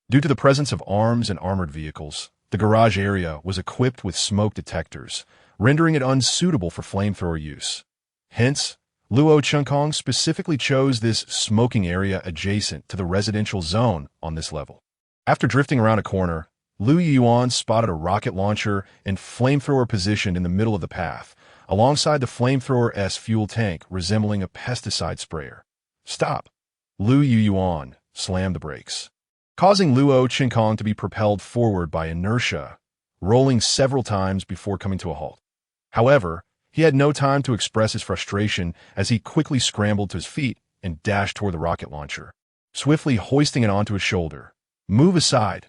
Speaker 1: Due to the presence of arms and armored vehicles, the garage area was equipped with smoke detectors, rendering it unsuitable for flamethrower use. Hence, Luo Chunkong specifically chose this smoking area adjacent to the residential zone on this level. After drifting around a corner, Lu Yuan spotted a rocket launcher and flamethrower positioned in the middle of the path, alongside the flamethrower's fuel tank resembling a pesticide sprayer. "Stop!" Lu Yuan slammed the brakes, causing Luo Chunkong to be propelled forward by inertia, rolling several times before coming to a halt. However, he had no time to express his frustration as he quickly scrambled to his feet and dashed toward the rocket launcher, swiftly hoisting it onto his shoulder. "Move aside."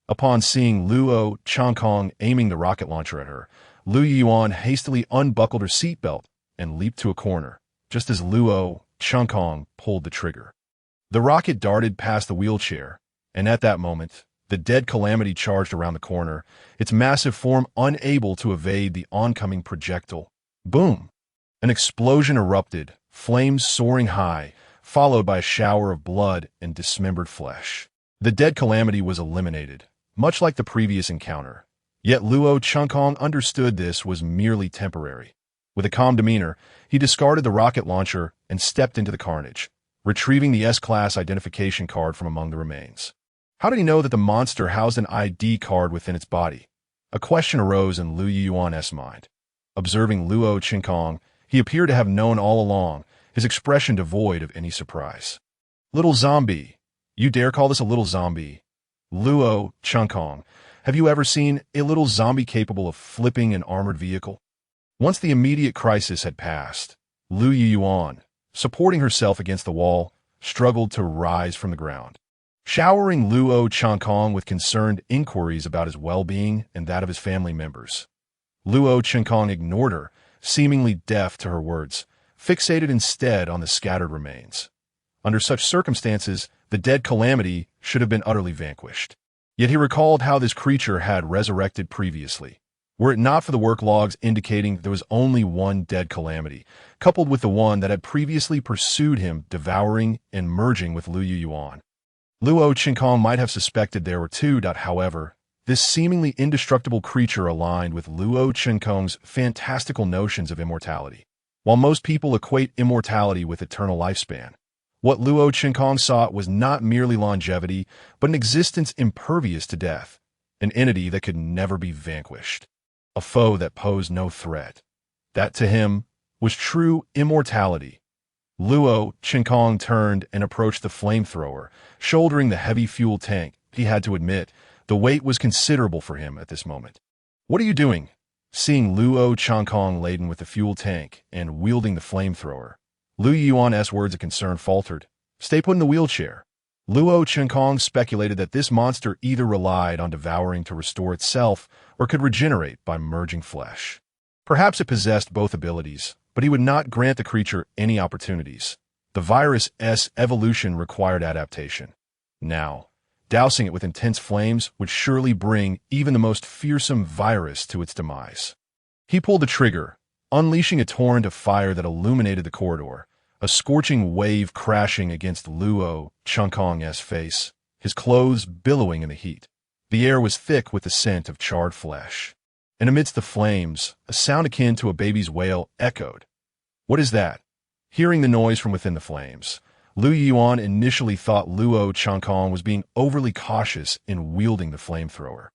Speaker 1: Upon seeing Luo Chunkong aiming the rocket launcher at her, Lu Yuan hastily unbuckled her seatbelt and leaped to a corner, just as Luo Chunkong pulled the trigger. The rocket darted past the wheelchair, and at that moment, the Dead Calamity charged around the corner, its massive form unable to evade the oncoming projectile. Boom! An explosion erupted, flames soaring high, followed by a shower of blood and dismembered flesh. The Dead Calamity was eliminated, much like the previous encounter. Yet Luo Chunkong understood this was merely temporary. With a calm demeanor, he discarded the rocket launcher and stepped into the carnage, retrieving the S-Class identification card from among the remains. How did he know that the monster housed an ID card within its body? A question arose in Lu Yuan's mind. Observing Luo Qinkong, he appeared to have known all along, his expression devoid of any surprise. Little zombie. You dare call this a little zombie? Luo Qinkong, have you ever seen a little zombie capable of flipping an armored vehicle? Once the immediate crisis had passed, Lu Yuan, supporting herself against the wall, struggled to rise from the ground. Showering Luo Qinkong with concerned inquiries about his well-being and that of his family members. Luo Qinkong ignored her, seemingly deaf to her words, fixated instead on the scattered remains. Under such circumstances, the dead calamity should have been utterly vanquished. Yet he recalled how this creature had resurrected previously. Were it not for the work logs indicating there was only one dead calamity, coupled with the one that had previously pursued him, devouring and merging with Lu Yuan. Luo Qinkong might have suspected there were two. However, this seemingly indestructible creature aligned with Luo Qinkong's fantastical notions of immortality. While most people equate immortality with eternal lifespan, what Luo Qinkong sought was not merely longevity, but an existence impervious to death, an entity that could never be vanquished, a foe that posed no threat. That, to him, was true immortality. Luo Qinkong turned and approached the flamethrower, shouldering the heavy fuel tank. He had to admit, the weight was considerable for him at this moment. "What are you doing?" Seeing Luo Qinkong laden with the fuel tank and wielding the flamethrower, Lu Yuan's words of concern faltered. "Stay put in the wheelchair." Luo Qinkong speculated that this monster either relied on devouring to restore itself or could regenerate by merging flesh. Perhaps it possessed both abilities, but he would not grant the creature any opportunities. The virus's evolution required adaptation. Now, dousing it with intense flames would surely bring even the most fearsome virus to its demise. He pulled the trigger, unleashing a torrent of fire that illuminated the corridor, a scorching wave crashing against Luo Qinkong's face, his clothes billowing in the heat. The air was thick with the scent of charred flesh. And amidst the flames, a sound akin to a baby's wail echoed. "What is that?" Hearing the noise from within the flames, Lu Yuan initially thought Luo Qinkong was being overly cautious in wielding the flamethrower.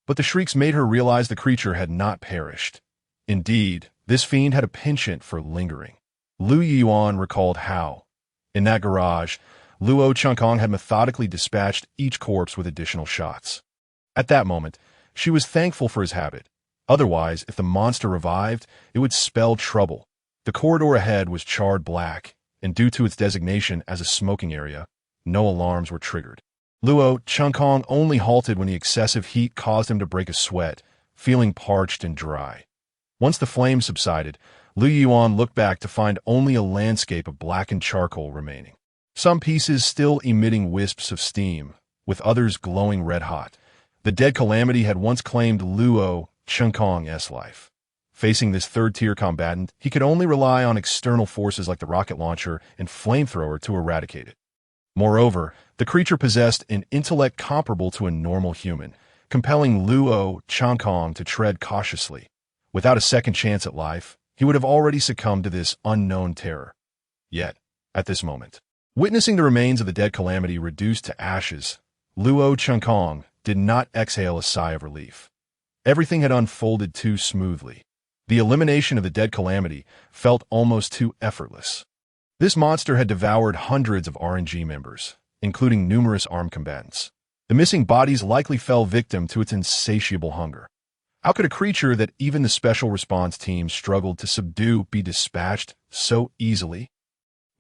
Speaker 1: But the shrieks made her realize the creature had not perished. Indeed, this fiend had a penchant for lingering. Lu Yuan recalled how, in that garage, Luo Qinkong had methodically dispatched each corpse with additional shots. At that moment, she was thankful for his habit. Otherwise, if the monster revived, it would spell trouble. The corridor ahead was charred black, and due to its designation as a smoking area, no alarms were triggered. Luo Qinkong only halted when the excessive heat caused him to break a sweat, feeling parched and dry. Once the flames subsided, Lu Yuan looked back to find only a landscape of blackened charcoal remaining. Some pieces still emitting wisps of steam, with others glowing red-hot. The dead calamity had once claimed Luo Qinkong's life. Facing this third-tier combatant, he could only rely on external forces like the rocket launcher and flamethrower to eradicate it. Moreover, the creature possessed an intellect comparable to a normal human, compelling Luo Qinkong to tread cautiously. Without a second chance at life, he would have already succumbed to this unknown terror. Yet, at this moment, witnessing the remains of the dead calamity reduced to ashes, Luo Qinkong did not exhale a sigh of relief. Everything had unfolded too smoothly. The elimination of the dead calamity felt almost too effortless. This monster had devoured hundreds of RNG members, including numerous armed combatants. The missing bodies likely fell victim to its insatiable hunger. How could a creature that even the special response team struggled to subdue be dispatched so easily?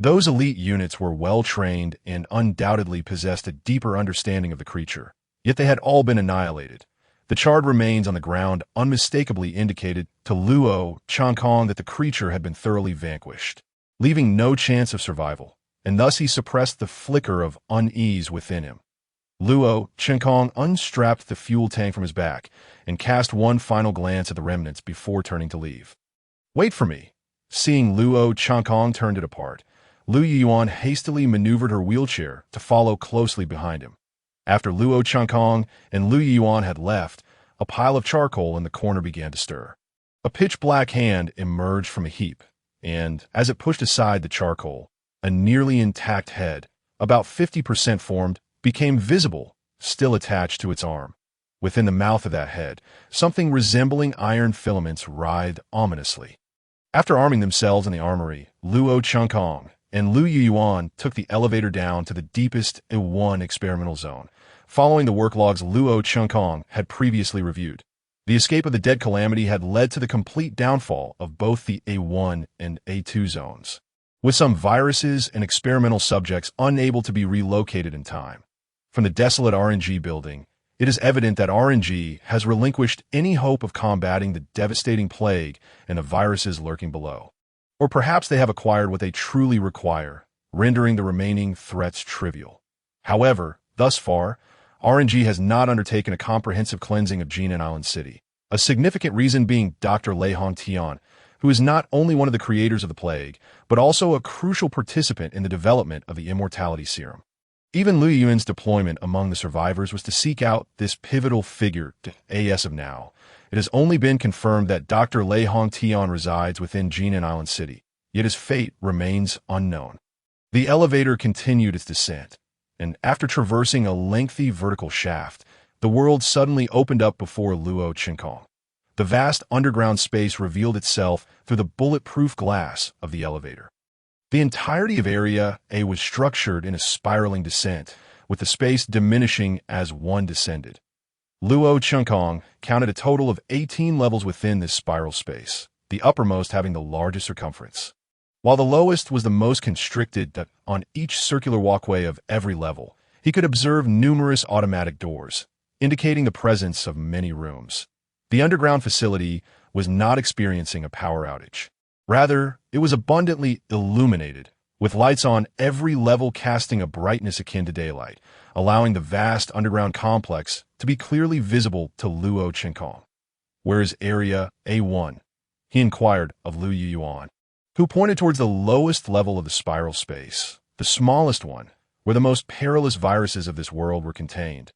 Speaker 1: Those elite units were well-trained and undoubtedly possessed a deeper understanding of the creature, yet they had all been annihilated. The charred remains on the ground unmistakably indicated to Luo Qinkong that the creature had been thoroughly vanquished, leaving no chance of survival, and thus he suppressed the flicker of unease within him. Luo Qinkong unstrapped the fuel tank from his back and cast one final glance at the remnants before turning to leave. "Wait for me." Seeing Luo Qinkong turned it apart, Lu Yuan hastily maneuvered her wheelchair to follow closely behind him. After Luo Qinkong and Lu Yuan had left, a pile of charcoal in the corner began to stir. A pitch-black hand emerged from a heap, and, as it pushed aside the charcoal, a nearly intact head, about 50% formed, became visible, still attached to its arm. Within the mouth of that head, something resembling iron filaments writhed ominously. After arming themselves in the armory, Luo Chunkong and Lu Yuan took the elevator down to the deepest A1 experimental zone, following the work logs Luo Chunkong had previously reviewed. The escape of the Dead Calamity had led to the complete downfall of both the A1 and A2 zones, with some viruses and experimental subjects unable to be relocated in time. From the desolate RNG building, it is evident that RNG has relinquished any hope of combating the devastating plague and the viruses lurking below. Or perhaps they have acquired what they truly require, rendering the remaining threats trivial. However, thus far, RNG has not undertaken a comprehensive cleansing of Jinan Island City, a significant reason being Dr. Lei Hongtian, who is not only one of the creators of the plague, but also a crucial participant in the development of the immortality serum. Even Lu Yuan's deployment among the survivors was to seek out this pivotal figure. As of now, it has only been confirmed that Dr. Lei Hongtian resides within Jinan Island City, yet his fate remains unknown. The elevator continued its descent, and after traversing a lengthy vertical shaft, the world suddenly opened up before Luo Chunkong. The vast underground space revealed itself through the bulletproof glass of the elevator. The entirety of Area A was structured in a spiraling descent, with the space diminishing as one descended. Luo Chunkong counted a total of 18 levels within this spiral space, the uppermost having the largest circumference, while the lowest was the most constricted. On each circular walkway of every level, he could observe numerous automatic doors, indicating the presence of many rooms. The underground facility was not experiencing a power outage. Rather, it was abundantly illuminated, with lights on every level casting a brightness akin to daylight, allowing the vast underground complex to be clearly visible to Luo Chunkong. "Where is Area A1? He inquired of Lu Yuan, who pointed towards the lowest level of the spiral space, the smallest one, where the most perilous viruses of this world were contained.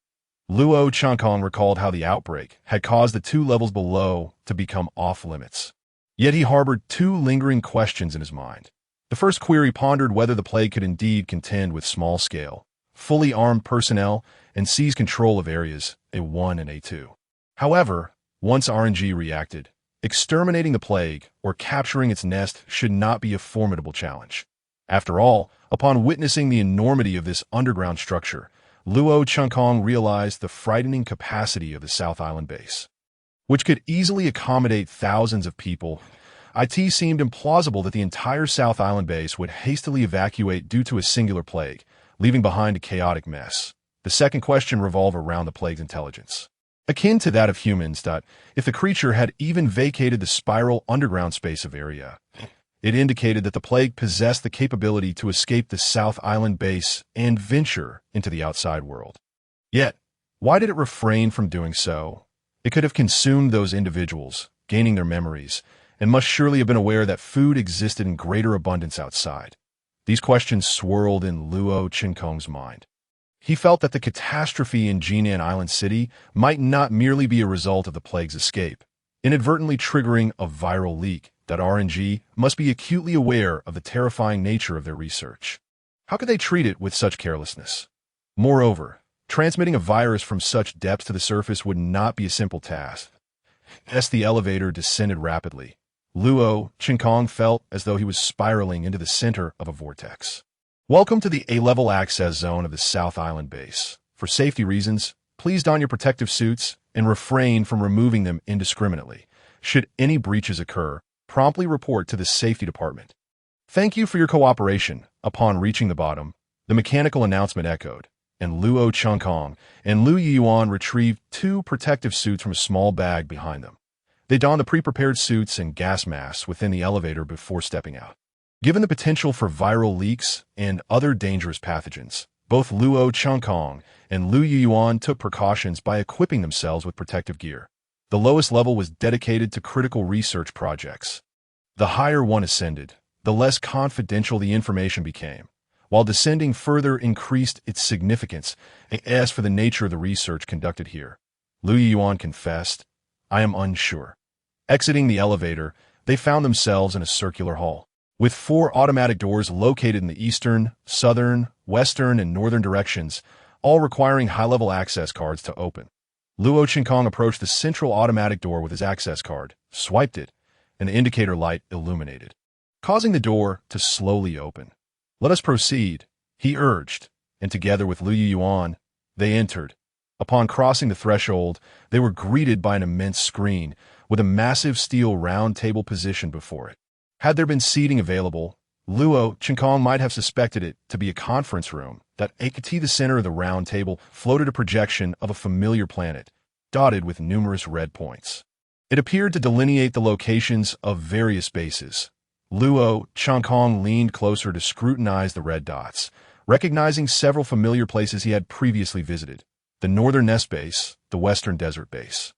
Speaker 1: Luo Chunkong recalled how the outbreak had caused the two levels below to become off-limits. Yet he harbored two lingering questions in his mind. The first query pondered whether the plague could indeed contend with small-scale, fully armed personnel and seize control of areas A1 and A2. However, once RNG reacted, exterminating the plague or capturing its nest should not be a formidable challenge. After all, upon witnessing the enormity of this underground structure, Luo Chunkong realized the frightening capacity of the South Island base, which could easily accommodate thousands of people. It seemed implausible that the entire South Island base would hastily evacuate due to a singular plague, leaving behind a chaotic mess. The second question revolved around the plague's intelligence, akin to that of humans. If the creature had even vacated the spiral underground space of Area, it indicated that the plague possessed the capability to escape the South Island base and venture into the outside world. Yet, why did it refrain from doing so? It could have consumed those individuals, gaining their memories, and must surely have been aware that food existed in greater abundance outside. These questions swirled in Luo Chunkong's mind. He felt that the catastrophe in Jinan Island City might not merely be a result of the plague's escape, inadvertently triggering a viral leak, that RNG must be acutely aware of the terrifying nature of their research. How could they treat it with such carelessness? Moreover, transmitting a virus from such depths to the surface would not be a simple task. As the elevator descended rapidly, Luo Chunkong felt as though he was spiraling into the center of a vortex. Welcome to the A-level access zone of the South Island base. For safety reasons, please don your protective suits and refrain from removing them indiscriminately. Should any breaches occur, promptly report to the safety department. Thank you for your cooperation. Upon reaching the bottom, the mechanical announcement echoed, and Luo Chunkong and Lu Yuan retrieved two protective suits from a small bag behind them. They donned the pre-prepared suits and gas masks within the elevator before stepping out. Given the potential for viral leaks and other dangerous pathogens, both Luo Chunkong and Lu Yuan took precautions by equipping themselves with protective gear. The lowest level was dedicated to critical research projects. The higher one ascended, the less confidential the information became, while descending further increased its significance. As for the nature of the research conducted here, Lu Yuan confessed, "I am unsure." Exiting the elevator, they found themselves in a circular hall, with 4 automatic doors located in the eastern, southern, western, and northern directions, all requiring high-level access cards to open. Luo Qinkong approached the central automatic door with his access card, swiped it, and the indicator light illuminated, causing the door to slowly open. "Let us proceed," he urged, and together with Lu Yuan, they entered. Upon crossing the threshold, they were greeted by an immense screen with a massive steel round table positioned before it. Had there been seating available, Luo Qinkong might have suspected it to be a conference room. That at the center of the round table floated a projection of a familiar planet, dotted with numerous red points. It appeared to delineate the locations of various bases. Luo Qinkong leaned closer to scrutinize the red dots, recognizing several familiar places he had previously visited: the northern Nest Base, the western Desert Base,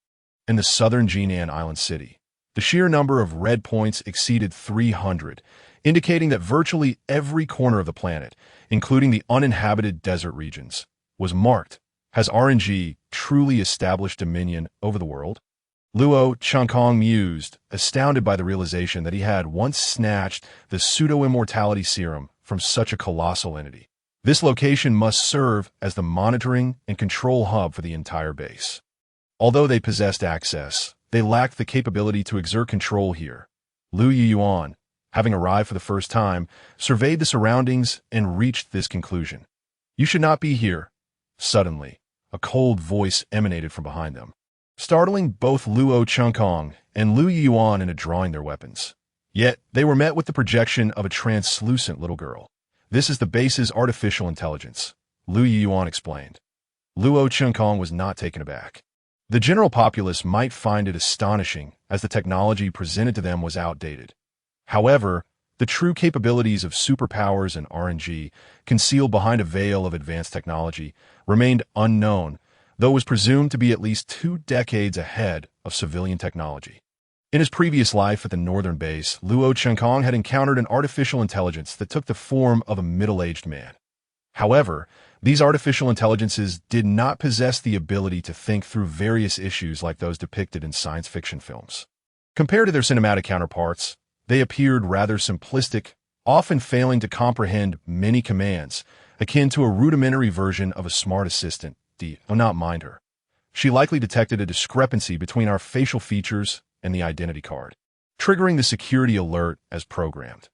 Speaker 1: and the southern Jinan Island City. The sheer number of red points exceeded 300, indicating that virtually every corner of the planet, including the uninhabited desert regions, was marked. Has RNG truly established dominion over the world? Luo Qinkong mused, astounded by the realization that he had once snatched the pseudo-immortality serum from such a colossal entity. This location must serve as the monitoring and control hub for the entire base. Although they possessed access, they lacked the capability to exert control here. Lu Yuan, having arrived for the first time, surveyed the surroundings and reached this conclusion. "You should not be here." Suddenly, a cold voice emanated from behind them, startling both Luo Qinkong and Lu Yuan into drawing their weapons. Yet, they were met with the projection of a translucent little girl. "This is the base's artificial intelligence," Lu Yuan explained. Luo Qinkong was not taken aback. The general populace might find it astonishing, as the technology presented to them was outdated. However, the true capabilities of superpowers and RNG, concealed behind a veil of advanced technology, remained unknown, though it was presumed to be at least 2 decades ahead of civilian technology. In his previous life at the northern base, Luo Qinkong had encountered an artificial intelligence that took the form of a middle-aged man. However, these artificial intelligences did not possess the ability to think through various issues like those depicted in science fiction films. Compared to their cinematic counterparts, they appeared rather simplistic, often failing to comprehend many commands, akin to a rudimentary version of a smart assistant. Do not mind her. She likely detected a discrepancy between our facial features and the identity card, triggering the security alert as programmed.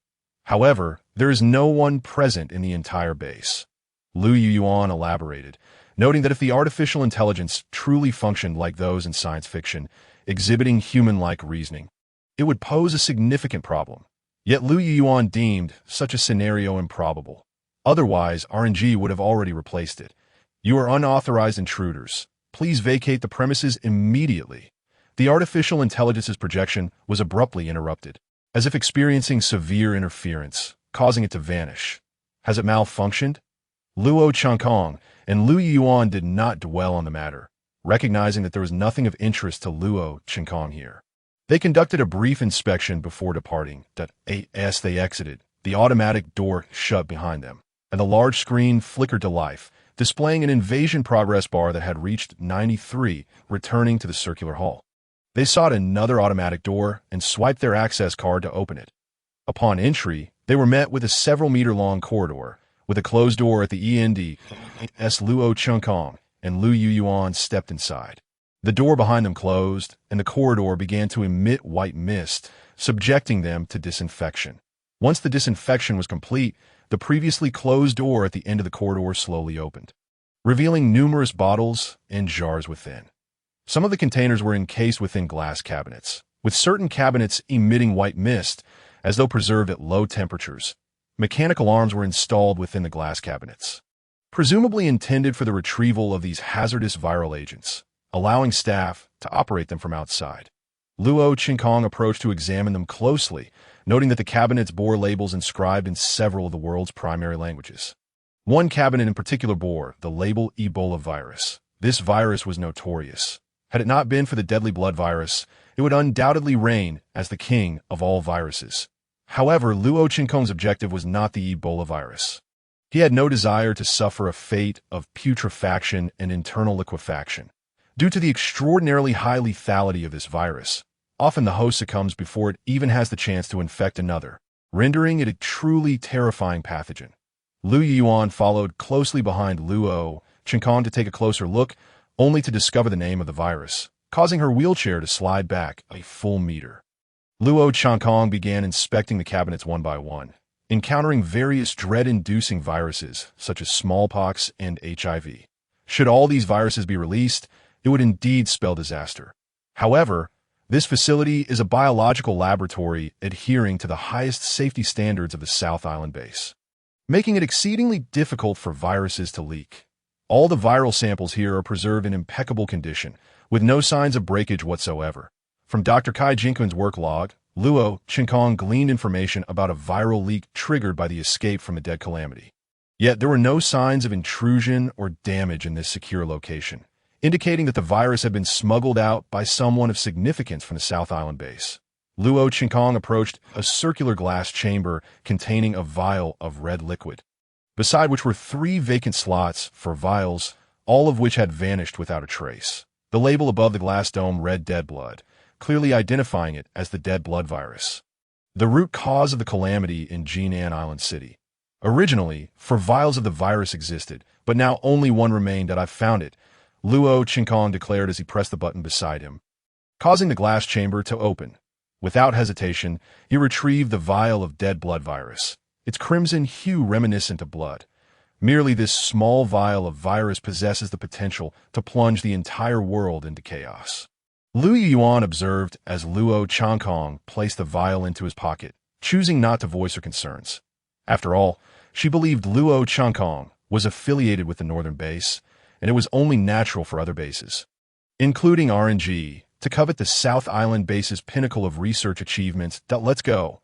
Speaker 1: However, there is no one present in the entire base. Lu Yuan elaborated, noting that if the artificial intelligence truly functioned like those in science fiction, exhibiting human-like reasoning, it would pose a significant problem. Yet Lu Yuan deemed such a scenario improbable. Otherwise, RNG would have already replaced it. "You are unauthorized intruders. Please vacate the premises immediately." The artificial intelligence's projection was abruptly interrupted, as if experiencing severe interference, causing it to vanish. Has it malfunctioned? Luo Qinkong and Lu Yuan did not dwell on the matter, recognizing that there was nothing of interest to Luo Qinkong here. They conducted a brief inspection before departing. As they exited, the automatic door shut behind them, and the large screen flickered to life, displaying an invasion progress bar that had reached 93, returning to the circular hall. They sought another automatic door and swiped their access card to open it. Upon entry, they were met with a several-meter-long corridor, with a closed door at the end. As Luo Qinkong and Lu Yuan stepped inside, the door behind them closed, and the corridor began to emit white mist, subjecting them to disinfection. Once the disinfection was complete, the previously closed door at the end of the corridor slowly opened, revealing numerous bottles and jars within. Some of the containers were encased within glass cabinets, with certain cabinets emitting white mist, as though preserved at low temperatures. Mechanical arms were installed within the glass cabinets, presumably intended for the retrieval of these hazardous viral agents, allowing staff to operate them from outside. Luo Qinkong approached to examine them closely, noting that the cabinets bore labels inscribed in several of the world's primary languages. One cabinet in particular bore the label Ebola virus. This virus was notorious. Had it not been for the deadly blood virus, it would undoubtedly reign as the king of all viruses. However, Luo Qinkong's objective was not the Ebola virus. He had no desire to suffer a fate of putrefaction and internal liquefaction. Due to the extraordinarily high lethality of this virus, often the host succumbs before it even has the chance to infect another, rendering it a truly terrifying pathogen. Lu Yuan followed closely behind Luo Qinkong to take a closer look, only to discover the name of the virus, causing her wheelchair to slide back a full meter. Luo Qinkong began inspecting the cabinets one by one, encountering various dread-inducing viruses such as smallpox and HIV. Should all these viruses be released, it would indeed spell disaster. However, this facility is a biological laboratory adhering to the highest safety standards of the South Island base, making it exceedingly difficult for viruses to leak. All the viral samples here are preserved in impeccable condition, with no signs of breakage whatsoever. From Dr. Kai Jinkun's work log, Luo Qinkong gleaned information about a viral leak triggered by the escape from the Dead Calamity. Yet there were no signs of intrusion or damage in this secure location, indicating that the virus had been smuggled out by someone of significance from the South Island base. Luo Qinkong approached a circular glass chamber containing a vial of red liquid, beside which were 3 vacant slots for vials, all of which had vanished without a trace. The label above the glass dome read dead blood, clearly identifying it as the dead blood virus, the root cause of the calamity in Jinan Island City. Originally, 4 vials of the virus existed, but now only 1 remained, and I've found it, Luo Qinkong declared as he pressed the button beside him, causing the glass chamber to open. Without hesitation, he retrieved the vial of dead blood virus, its crimson hue reminiscent of blood. Merely this small vial of virus possesses the potential to plunge the entire world into chaos. Lu Yuan observed as Luo Qinkong placed the vial into his pocket, choosing not to voice her concerns. After all, she believed Luo Qinkong was affiliated with the northern base, and it was only natural for other bases, including RNG, to covet the South Island base's pinnacle of research achievements. Let's go.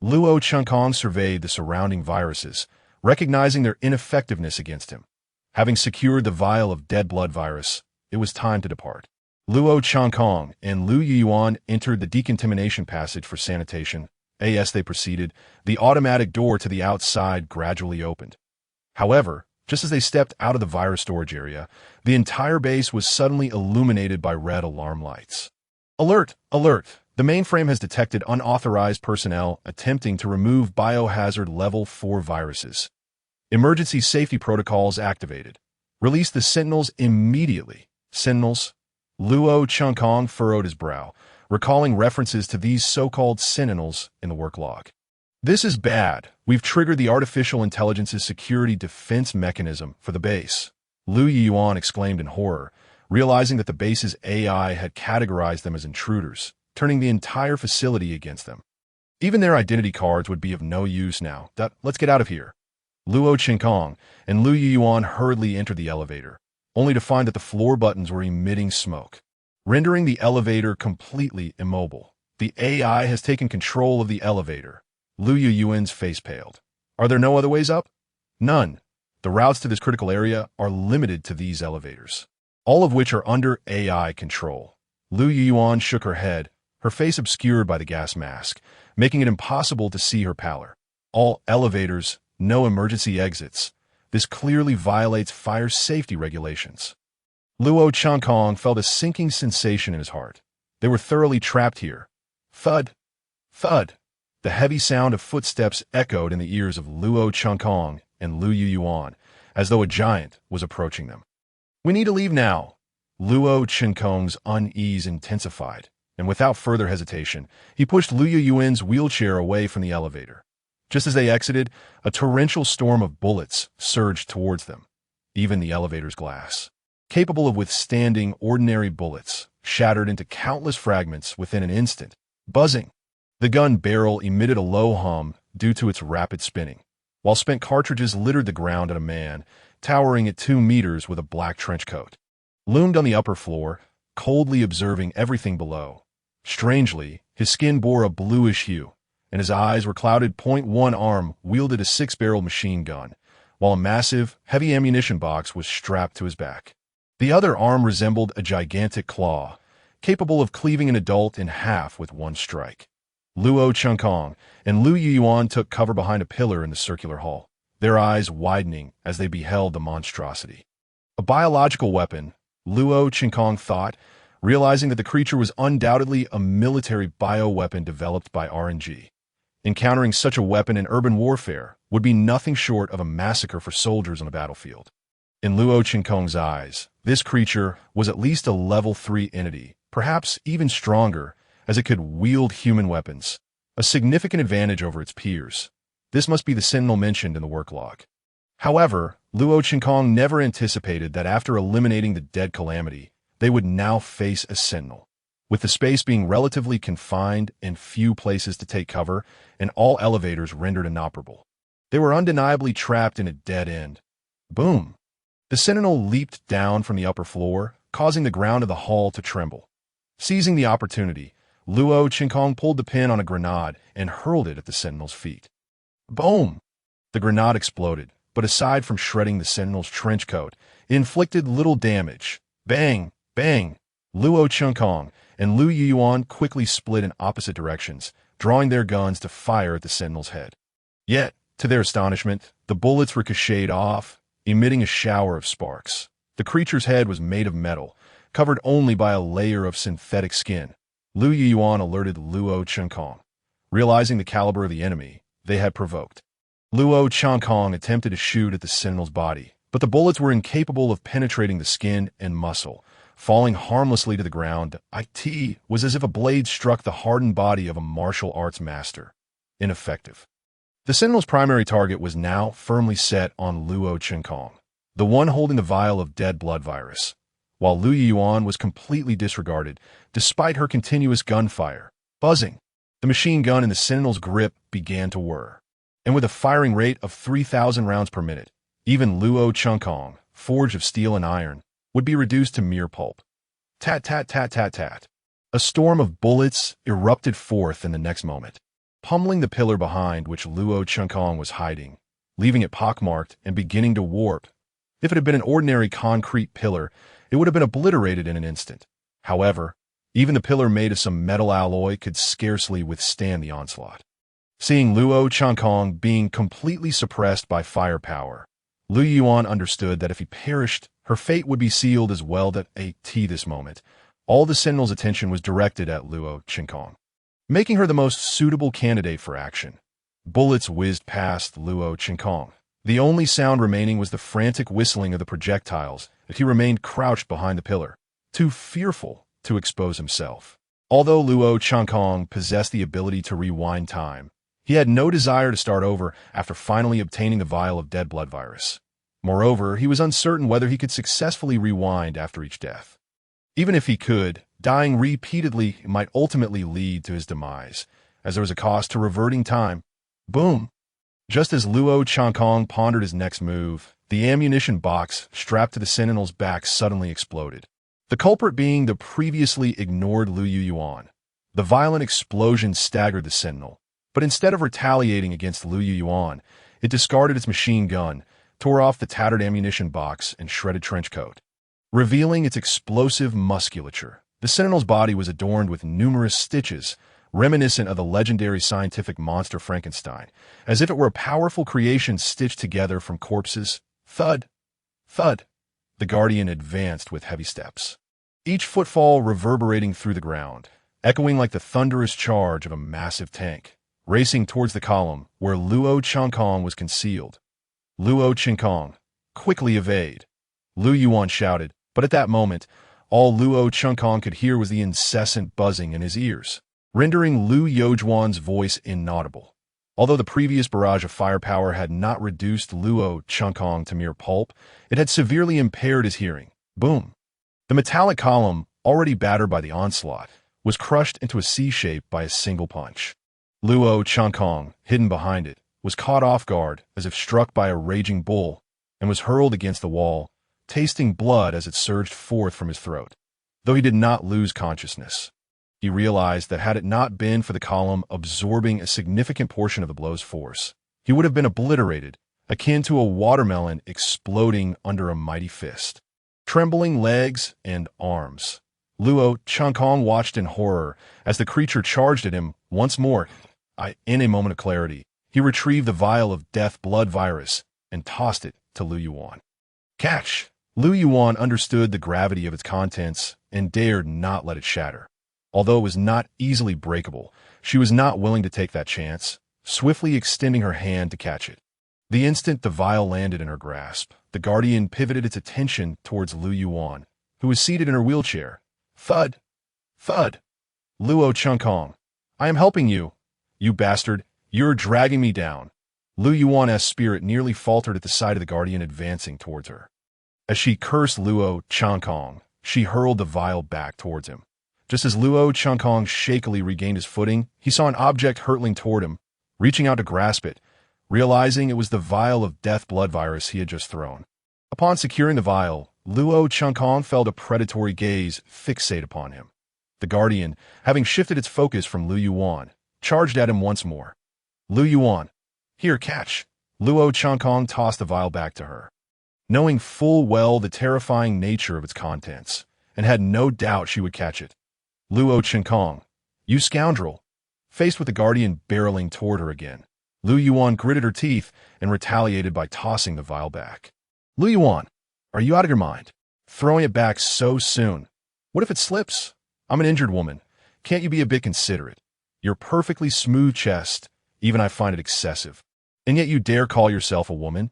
Speaker 1: Luo Qinkong surveyed the surrounding viruses, recognizing their ineffectiveness against him. Having secured the vial of dead blood virus, it was time to depart. Luo Qinkong and Lu Yuan entered the decontamination passage for sanitation. As they proceeded, the automatic door to the outside gradually opened. However, just as they stepped out of the virus storage area, the entire base was suddenly illuminated by red alarm lights. Alert! Alert! The mainframe has detected unauthorized personnel attempting to remove biohazard level 4 viruses. Emergency safety protocols activated. Release the Sentinels immediately. Sentinels? Luo Qinkong furrowed his brow, recalling references to these so-called Sentinels in the work log. This is bad. We've triggered the artificial intelligence's security defense mechanism for the base. Lu Yuan exclaimed in horror, realizing that the base's AI had categorized them as intruders, turning the entire facility against them. Even their identity cards would be of no use now. Let's get out of here. Luo Qinkong and Lu Yuan hurriedly entered the elevator, only to find that the floor buttons were emitting smoke, rendering the elevator completely immobile. The AI has taken control of the elevator. Lu Yuan's face paled. Are there no other ways up? None. The routes to this critical area are limited to these elevators, all of which are under AI control. Lu Yuan shook her head, her face obscured by the gas mask, making it impossible to see her pallor. All elevators, no emergency exits. This clearly violates fire safety regulations. Luo Qinkong felt a sinking sensation in his heart. They were thoroughly trapped here. Thud! Thud! The heavy sound of footsteps echoed in the ears of Luo Qinkong and Lu Yuan, as though a giant was approaching them. We need to leave now. Luo Qinkong's unease intensified, and without further hesitation, he pushed Lu Yuan's wheelchair away from the elevator. Just as they exited, a torrential storm of bullets surged towards them. Even the elevator's glass, capable of withstanding ordinary bullets, shattered into countless fragments within an instant. Buzzing. The gun barrel emitted a low hum due to its rapid spinning, while spent cartridges littered the ground at a man, towering at 2 meters with a black trench coat, loomed on the upper floor, coldly observing everything below. Strangely, his skin bore a bluish hue, and his eyes were clouded. One arm wielded a 6-barrel machine gun, while a massive, heavy ammunition box was strapped to his back. The other arm resembled a gigantic claw, capable of cleaving an adult in half with one strike. Luo Qinkong and Lu Yuan took cover behind a pillar in the circular hall, their eyes widening as they beheld the monstrosity. A biological weapon, Luo Qinkong thought, realizing that the creature was undoubtedly a military bioweapon developed by RNG. Encountering such a weapon in urban warfare would be nothing short of a massacre for soldiers on a battlefield. In Luo Qinkong's eyes, this creature was at least a level 3 entity, perhaps even stronger, as it could wield human weapons, a significant advantage over its peers. This must be the sentinel mentioned in the work log. However, Luo Qinkong never anticipated that after eliminating the dead calamity, they would now face a sentinel. With the space being relatively confined and few places to take cover, and all elevators rendered inoperable, they were undeniably trapped in a dead end. Boom! The sentinel leaped down from the upper floor, causing the ground of the hall to tremble. Seizing the opportunity, Luo Qinkong pulled the pin on a grenade and hurled it at the sentinel's feet. Boom! The grenade exploded, but aside from shredding the sentinel's trench coat, it inflicted little damage. Bang! Bang! Luo Qinkong and Lu Yuyuan quickly split in opposite directions, drawing their guns to fire at the sentinel's head. Yet, to their astonishment, the bullets ricocheted off, emitting a shower of sparks. The creature's head was made of metal, covered only by a layer of synthetic skin. Lu Yuyuan alerted Luo Qinkong. Realizing the caliber of the enemy they had provoked, Luo Qinkong attempted to shoot at the sentinel's body, but the bullets were incapable of penetrating the skin and muscle, falling harmlessly to the ground. It was as if a blade struck the hardened body of a martial arts master. Ineffective. The sentinel's primary target was now firmly set on Luo Qinkong, the one holding the vial of dead blood virus, while Lu Yuan was completely disregarded, despite her continuous gunfire. Buzzing. The machine gun in the sentinel's grip began to whir, and with a firing rate of 3,000 rounds per minute, even Luo Qinkong, forged of steel and iron, would be reduced to mere pulp. Tat tat tat tat tat. A storm of bullets erupted forth in the next moment, pummeling the pillar behind which Luo Qinkong was hiding, leaving it pockmarked and beginning to warp. If it had been an ordinary concrete pillar, it would have been obliterated in an instant. However, even the pillar made of some metal alloy could scarcely withstand the onslaught. Seeing Luo Qinkong being completely suppressed by firepower, Lu Yuan understood that if he perished, her fate would be sealed as well. At this moment, all the sentinel's attention was directed at Luo Qinkong, making her the most suitable candidate for action. Bullets whizzed past Luo Qinkong. The only sound remaining was the frantic whistling of the projectiles as he remained crouched behind the pillar, too fearful to expose himself. Although Luo Qinkong possessed the ability to rewind time, he had no desire to start over after finally obtaining the vial of dead blood virus. Moreover, he was uncertain whether he could successfully rewind after each death. Even if he could, dying repeatedly might ultimately lead to his demise, as there was a cost to reverting time. Boom! Just as Luo Qinkong pondered his next move, the ammunition box strapped to the sentinel's back suddenly exploded, the culprit being the previously ignored Lu Yuan. The violent explosion staggered the sentinel, but instead of retaliating against Lu Yuan, it discarded its machine gun, tore off the tattered ammunition box and shredded trench coat, revealing its explosive musculature. The sentinel's body was adorned with numerous stitches, reminiscent of the legendary scientific monster Frankenstein, as if it were a powerful creation stitched together from corpses. Thud! Thud! The guardian advanced with heavy steps, each footfall reverberating through the ground, echoing like the thunderous charge of a massive tank, racing towards the column where Luo Qinkong was concealed. Luo Qinkong, quickly evade! Lu Yuan shouted, but at that moment, all Luo Qinkong could hear was the incessant buzzing in his ears, rendering Lu Yujuan's voice inaudible. Although the previous barrage of firepower had not reduced Luo Qinkong to mere pulp, it had severely impaired his hearing. Boom! The metallic column, already battered by the onslaught, was crushed into a C shape by a single punch. Luo Qinkong, hidden behind it, was caught off guard as if struck by a raging bull, and was hurled against the wall, tasting blood as it surged forth from his throat. Though he did not lose consciousness, he realized that had it not been for the column absorbing a significant portion of the blow's force, he would have been obliterated, akin to a watermelon exploding under a mighty fist. Trembling legs and arms, Luo Qinkong watched in horror as the creature charged at him once more. In a moment of clarity, he retrieved the vial of death blood virus and tossed it to Lu Yuan. Catch! Lu Yuan understood the gravity of its contents and dared not let it shatter. Although it was not easily breakable, she was not willing to take that chance, swiftly extending her hand to catch it. The instant the vial landed in her grasp, the Guardian pivoted its attention towards Lu Yuan, who was seated in her wheelchair. Thud! Thud! Luo Chunkong, I am helping you. You bastard, you're dragging me down. Lu Yuan's spirit nearly faltered at the sight of the Guardian advancing towards her. As she cursed Luo Chunkong, she hurled the vial back towards him. Just as Luo Chunkong shakily regained his footing, he saw an object hurtling toward him, reaching out to grasp it, realizing it was the vial of death blood virus he had just thrown. Upon securing the vial, Luo Chunkong felt a predatory gaze fixate upon him. The Guardian, having shifted its focus from Lu Yuan, charged at him once more. Lu Yuan, here, catch. Luo Chunkong tossed the vial back to her. Knowing full well the terrifying nature of its contents, and had no doubt she would catch it. Luo Chunkong, you scoundrel. Faced with the Guardian barreling toward her again, Lu Yuan gritted her teeth and retaliated by tossing the vial back. Lu Yuan, are you out of your mind? Throwing it back so soon. What if it slips? I'm an injured woman. Can't you be a bit considerate? Your perfectly smooth chest, even I find it excessive. And yet you dare call yourself a woman?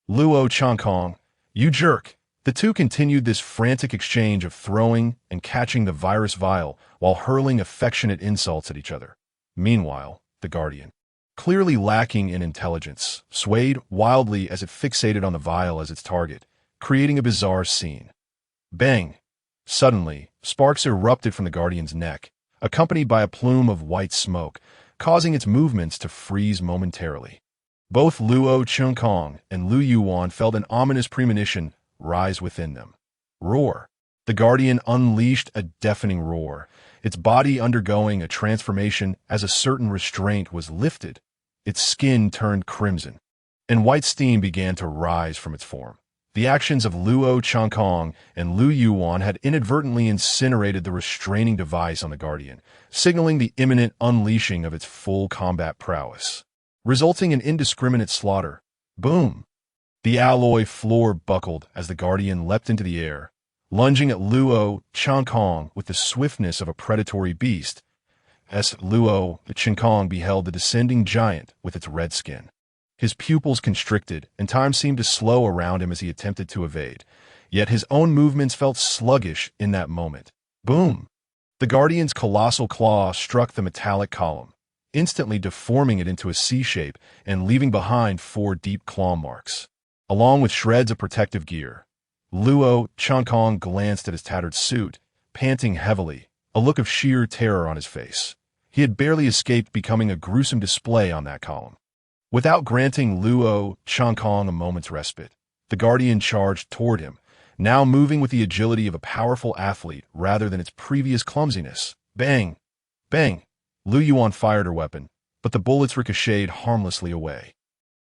Speaker 1: Luo Chunkong, you jerk. The two continued this frantic exchange of throwing and catching the virus vial while hurling affectionate insults at each other. Meanwhile, the Guardian, clearly lacking in intelligence, swayed wildly as it fixated on the vial as its target, creating a bizarre scene. Bang! Suddenly, sparks erupted from the Guardian's neck, accompanied by a plume of white smoke, causing its movements to freeze momentarily. Both Luo Chunkong and Lu Yuan felt an ominous premonition rise within them. Roar! The Guardian unleashed a deafening roar, its body undergoing a transformation as a certain restraint was lifted. Its skin turned crimson, and white steam began to rise from its form. The actions of Luo Chunkong and Lu Yuan had inadvertently incinerated the restraining device on the Guardian, signaling the imminent unleashing of its full combat prowess, resulting in indiscriminate slaughter. Boom! The alloy floor buckled as the Guardian leapt into the air, lunging at Luo Chunkong with the swiftness of a predatory beast, as Luo Chunkong beheld the descending giant with its red skin. His pupils constricted, and time seemed to slow around him as he attempted to evade, yet his own movements felt sluggish in that moment. Boom! The Guardian's colossal claw struck the metallic column, instantly deforming it into a C shape and leaving behind 4 deep claw marks, along with shreds of protective gear. Luo Chunkong glanced at his tattered suit, panting heavily, a look of sheer terror on his face. He had barely escaped becoming a gruesome display on that column. Without granting Luo Chunkong a moment's respite, the Guardian charged toward him, now moving with the agility of a powerful athlete rather than its previous clumsiness. Bang! Bang! Lu Yuan fired her weapon, but the bullets ricocheted harmlessly away.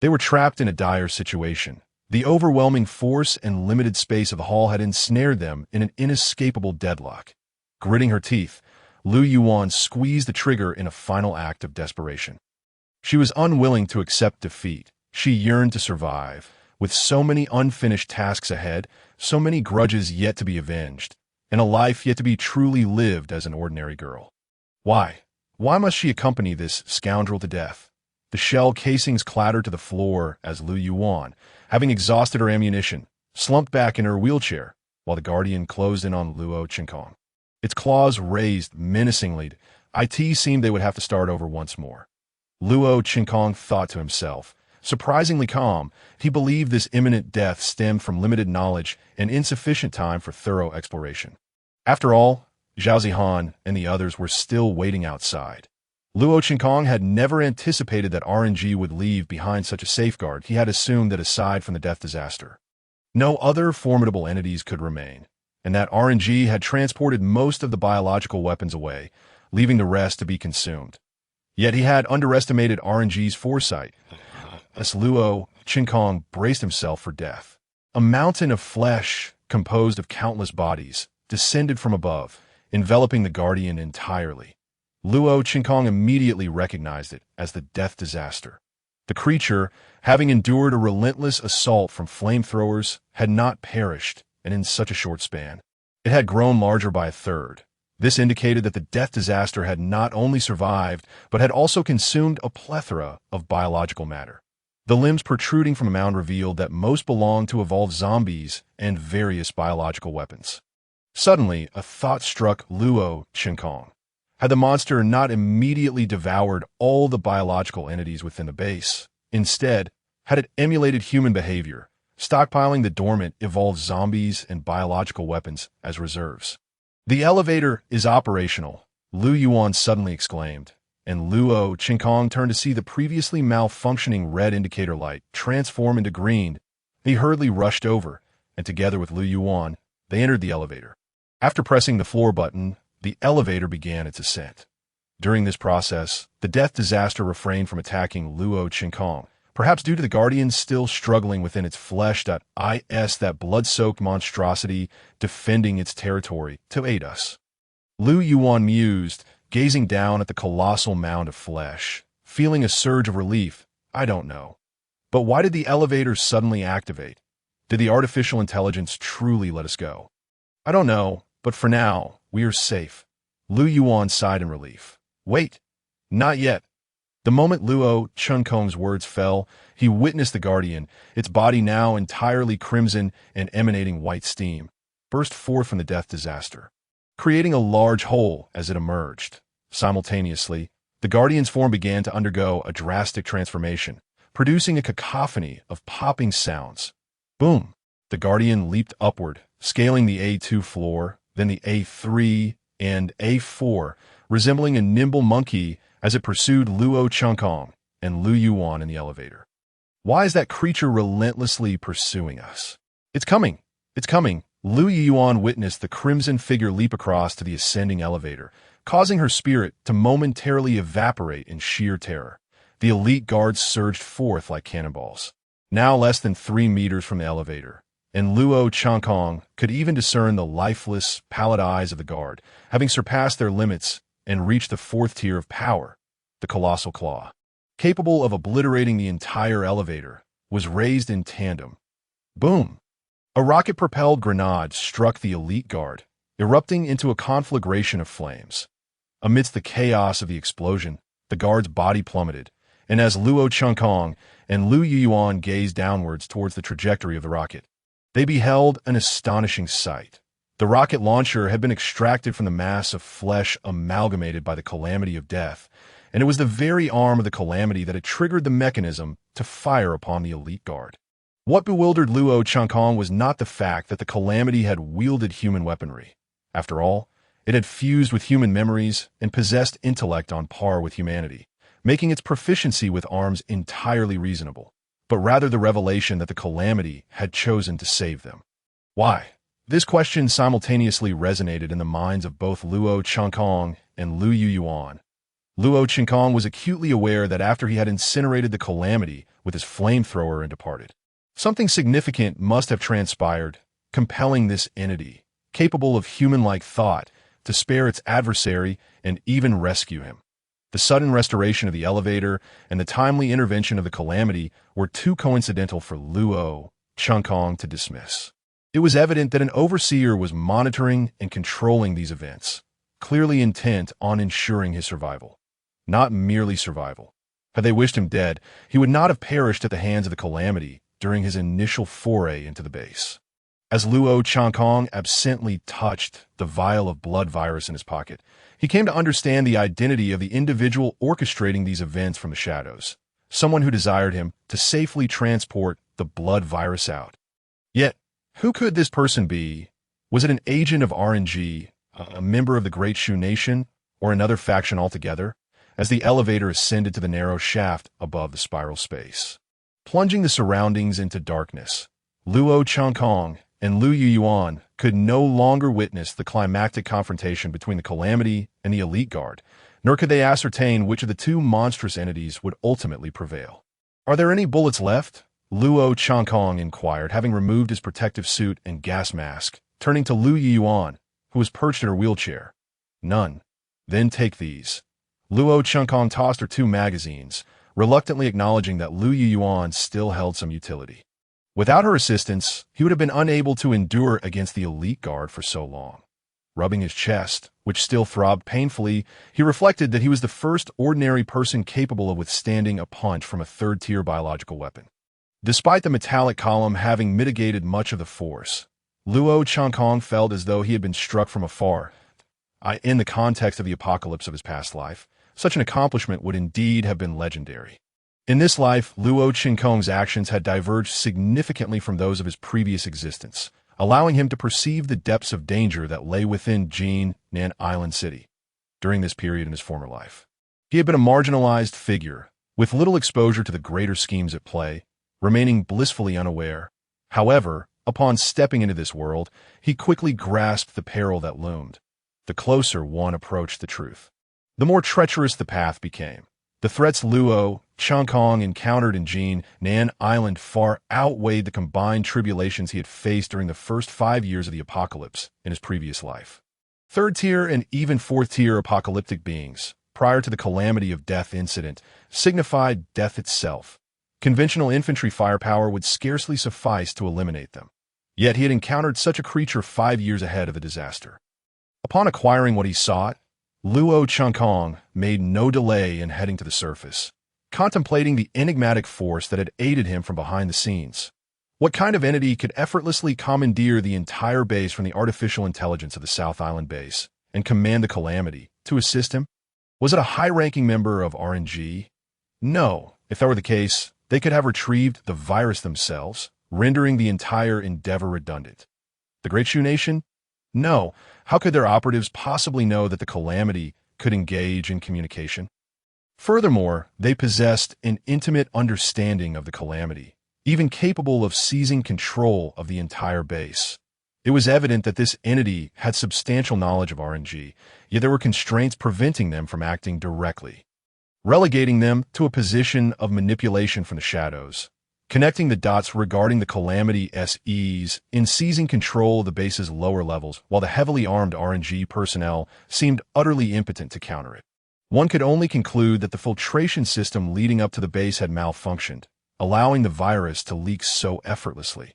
Speaker 1: They were trapped in a dire situation. The overwhelming force and limited space of the hall had ensnared them in an inescapable deadlock. Gritting her teeth, Lu Yuan squeezed the trigger in a final act of desperation. She was unwilling to accept defeat. She yearned to survive, with so many unfinished tasks ahead, so many grudges yet to be avenged, and a life yet to be truly lived as an ordinary girl. Why? Why must she accompany this scoundrel to death? The shell casings clattered to the floor as Lu Yuan, having exhausted her ammunition, slumped back in her wheelchair, while the Guardian closed in on Luo Chunkong. Its claws raised menacingly. It seemed they would have to start over once more. Luo Chunkong thought to himself. Surprisingly calm, he believed this imminent death stemmed from limited knowledge and insufficient time for thorough exploration. After all, Zhao Zihan and the others were still waiting outside. Luo Chunkong had never anticipated that RNG would leave behind such a safeguard. He had assumed that aside from the death disaster, no other formidable entities could remain, and that RNG had transported most of the biological weapons away, leaving the rest to be consumed. Yet he had underestimated RNG's foresight, as Luo Chunkong braced himself for death. A mountain of flesh, composed of countless bodies, descended from above, enveloping the Guardian entirely. Luo Chunkong immediately recognized it as the death disaster. The creature, having endured a relentless assault from flamethrowers, had not perished, and in such a short span. It had grown larger by a third. This indicated that the death disaster had not only survived, but had also consumed a plethora of biological matter. The limbs protruding from a mound revealed that most belonged to evolved zombies and various biological weapons. Suddenly, a thought struck Luo Qinkong. Had the monster not immediately devoured all the biological entities within the base? Instead, had it emulated human behavior, stockpiling the dormant, evolved zombies and biological weapons as reserves? "The elevator is operational," Lu Yuan suddenly exclaimed, and Luo Qinkong turned to see the previously malfunctioning red indicator light transform into green. He hurriedly rushed over, and together with Lu Yuan, they entered the elevator. After pressing the floor button, the elevator began its ascent. During this process, the death disaster refrained from attacking Luo Qinkong, perhaps due to the Guardians still struggling within its flesh. That blood-soaked monstrosity defending its territory to aid us. Lu Yuan mused, gazing down at the colossal mound of flesh, feeling a surge of relief. I don't know. But why did the elevator suddenly activate? Did the artificial intelligence truly let us go? I don't know, but for now, we are safe. Lu Yuan sighed in relief. Wait, not yet. The moment Luo Qinkong's words fell, he witnessed the Guardian, its body now entirely crimson and emanating white steam, burst forth from the death disaster, creating a large hole as it emerged. Simultaneously, the Guardian's form began to undergo a drastic transformation, producing a cacophony of popping sounds. Boom! The Guardian leaped upward, scaling the A2 floor, then the A3 and A4, resembling a nimble monkey as it pursued Luo Qinkong and Lu Yuan in the elevator. Why is that creature relentlessly pursuing us? It's coming! It's coming! Lu Yuan witnessed the crimson figure leap across to the ascending elevator, causing her spirit to momentarily evaporate in sheer terror. The elite guards surged forth like cannonballs, now less than 3 meters from the elevator, and Luo Qinkong could even discern the lifeless, pallid eyes of the guard, having surpassed their limits and reached the 4th tier of power. The colossal claw, capable of obliterating the entire elevator, was raised in tandem. Boom! A rocket-propelled grenade struck the elite guard, erupting into a conflagration of flames. Amidst the chaos of the explosion, the guard's body plummeted, and as Luo Qinkong and Lu Yuan gazed downwards towards the trajectory of the rocket, they beheld an astonishing sight. The rocket launcher had been extracted from the mass of flesh amalgamated by the calamity of death, and it was the very arm of the calamity that had triggered the mechanism to fire upon the elite guard. What bewildered Luo Qinkong was not the fact that the calamity had wielded human weaponry. After all, it had fused with human memories and possessed intellect on par with humanity, making its proficiency with arms entirely reasonable, but rather the revelation that the calamity had chosen to save them. Why? This question simultaneously resonated in the minds of both Luo Qinkong and Lu Yuan. Luo Qinkong was acutely aware that after he had incinerated the calamity with his flamethrower and departed, something significant must have transpired, compelling this entity, capable of human-like thought, to spare its adversary and even rescue him. The sudden restoration of the elevator and the timely intervention of the calamity were too coincidental for Luo Qinkong to dismiss. It was evident that an overseer was monitoring and controlling these events, clearly intent on ensuring his survival. Not merely survival. Had they wished him dead, he would not have perished at the hands of the calamity during his initial foray into the base. As Luo Qinkong absently touched the vial of blood virus in his pocket, he came to understand the identity of the individual orchestrating these events from the shadows, someone who desired him to safely transport the blood virus out. Yet, who could this person be? Was it an agent of RNG, a member of the Great Shu Nation, or another faction altogether? As the elevator ascended to the narrow shaft above the spiral space, plunging the surroundings into darkness, Luo Qinkong and Lu Yuan could no longer witness the climactic confrontation between the calamity and the elite guard, nor could they ascertain which of the two monstrous entities would ultimately prevail. "Are there any bullets left?" Luo Qinkong inquired, having removed his protective suit and gas mask, turning to Lu Yuan, who was perched in her wheelchair. "None." "Then take these." Luo Qinkong tossed her 2 magazines, reluctantly acknowledging that Lu Yuan still held some utility. Without her assistance, he would have been unable to endure against the elite guard for so long. Rubbing his chest, which still throbbed painfully, he reflected that he was the first ordinary person capable of withstanding a punch from a third-tier biological weapon. Despite the metallic column having mitigated much of the force, Luo Changkong felt as though he had been struck from afar. In the context of the apocalypse of his past life, such an accomplishment would indeed have been legendary. In this life, Luo Changkong's actions had diverged significantly from those of his previous existence, allowing him to perceive the depths of danger that lay within Jinan Island City. During this period in his former life, he had been a marginalized figure, with little exposure to the greater schemes at play, remaining blissfully unaware. However, upon stepping into this world, he quickly grasped the peril that loomed. The closer one approached the truth, the more treacherous the path became. The threats Luo Changkong encountered in Jinan Island far outweighed the combined tribulations he had faced during the first 5 years of the apocalypse in his previous life. Third-tier and even fourth-tier apocalyptic beings, prior to the calamity of death incident, signified death itself. Conventional infantry firepower would scarcely suffice to eliminate them. Yet he had encountered such a creature 5 years ahead of the disaster. Upon acquiring what he sought, Luo Changkong made no delay in heading to the surface, contemplating the enigmatic force that had aided him from behind the scenes. What kind of entity could effortlessly commandeer the entire base from the artificial intelligence of the South Island base and command the calamity to assist him? Was it a high-ranking member of RNG? No. If that were the case, they could have retrieved the virus themselves, rendering the entire endeavor redundant. The Great Shu Nation? No. How could their operatives possibly know that the calamity could engage in communication? Furthermore, they possessed an intimate understanding of the calamity, even capable of seizing control of the entire base. It was evident that this entity had substantial knowledge of RNG, yet there were constraints preventing them from acting directly, relegating them to a position of manipulation from the shadows. Connecting the dots regarding the calamity's ease in seizing control of the base's lower levels, while the heavily armed RNG personnel seemed utterly impotent to counter it. One could only conclude that the filtration system leading up to the base had malfunctioned, allowing the virus to leak so effortlessly.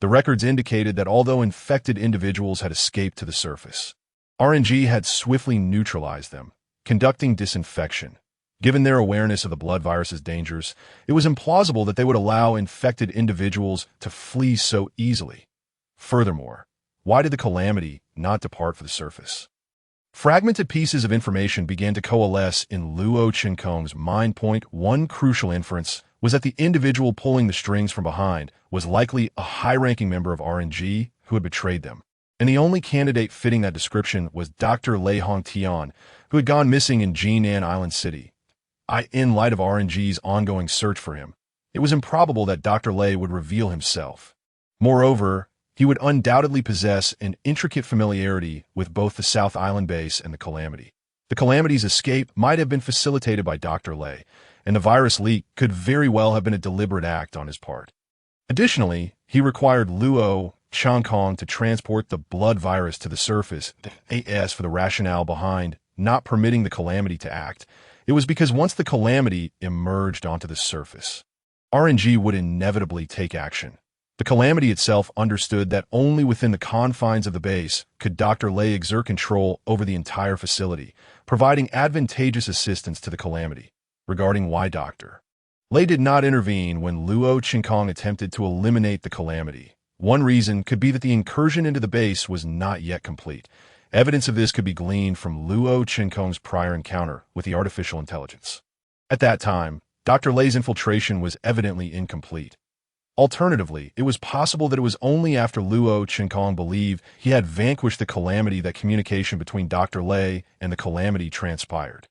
Speaker 1: The records indicated that although infected individuals had escaped to the surface, RNG had swiftly neutralized them, conducting disinfection. Given their awareness of the blood virus's dangers, it was implausible that they would allow infected individuals to flee so easily. Furthermore, why did the calamity not depart for the surface? Fragmented pieces of information began to coalesce in Luo Changkong's mind. One crucial inference was that the individual pulling the strings from behind was likely a high-ranking member of RNG who had betrayed them, and the only candidate fitting that description was Dr. Lei Hongtian, who had gone missing in Jinan Island City. In light of RNG's ongoing search for him, it was improbable that Dr. Lei would reveal himself. Moreover, he would undoubtedly possess an intricate familiarity with both the South Island base and the calamity. The calamity's escape might have been facilitated by Dr. Lei, and the virus leak could very well have been a deliberate act on his part. Additionally, he required Luo Changkong to transport the blood virus to the surface. As for the rationale behind not permitting the calamity to act, it was because once the calamity emerged onto the surface, RNG would inevitably take action. The calamity itself understood that only within the confines of the base could Dr. Lei exert control over the entire facility, providing advantageous assistance to the calamity. Regarding why Dr. Lei did not intervene when Luo Changkong attempted to eliminate the calamity, one reason could be that the incursion into the base was not yet complete. Evidence of this could be gleaned from Luo Changkong's prior encounter with the artificial intelligence. At that time, Dr. Lei's infiltration was evidently incomplete. Alternatively, it was possible that it was only after Luo Changkong believed he had vanquished the calamity that communication between Dr. Lei and the calamity transpired.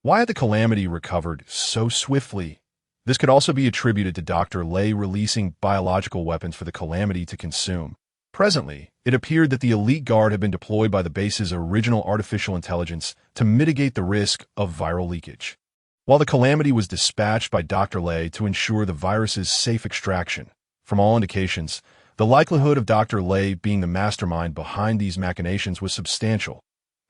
Speaker 1: Why had the calamity recovered so swiftly? This could also be attributed to Dr. Lei releasing biological weapons for the calamity to consume. Presently, it appeared that the elite guard had been deployed by the base's original artificial intelligence to mitigate the risk of viral leakage, while the calamity was dispatched by Dr. Lei to ensure the virus's safe extraction. From all indications, the likelihood of Dr. Lei being the mastermind behind these machinations was substantial.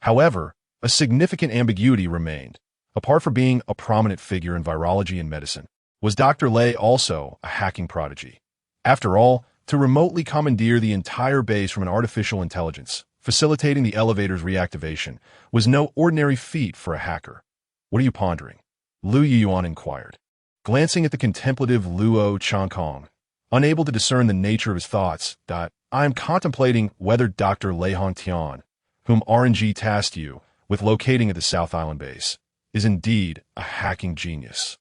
Speaker 1: However, a significant ambiguity remained. Apart from being a prominent figure in virology and medicine, was Dr. Lei also a hacking prodigy? After all, to remotely commandeer the entire base from an artificial intelligence, facilitating the elevator's reactivation, was no ordinary feat for a hacker. "What are you pondering?" Lu Yuan inquired. Glancing at the contemplative Luo Changkong, unable to discern the nature of his thoughts, "I am contemplating whether Dr. Lei Hongtian, whom RNG tasked you with locating at the South Island base, is indeed a hacking genius."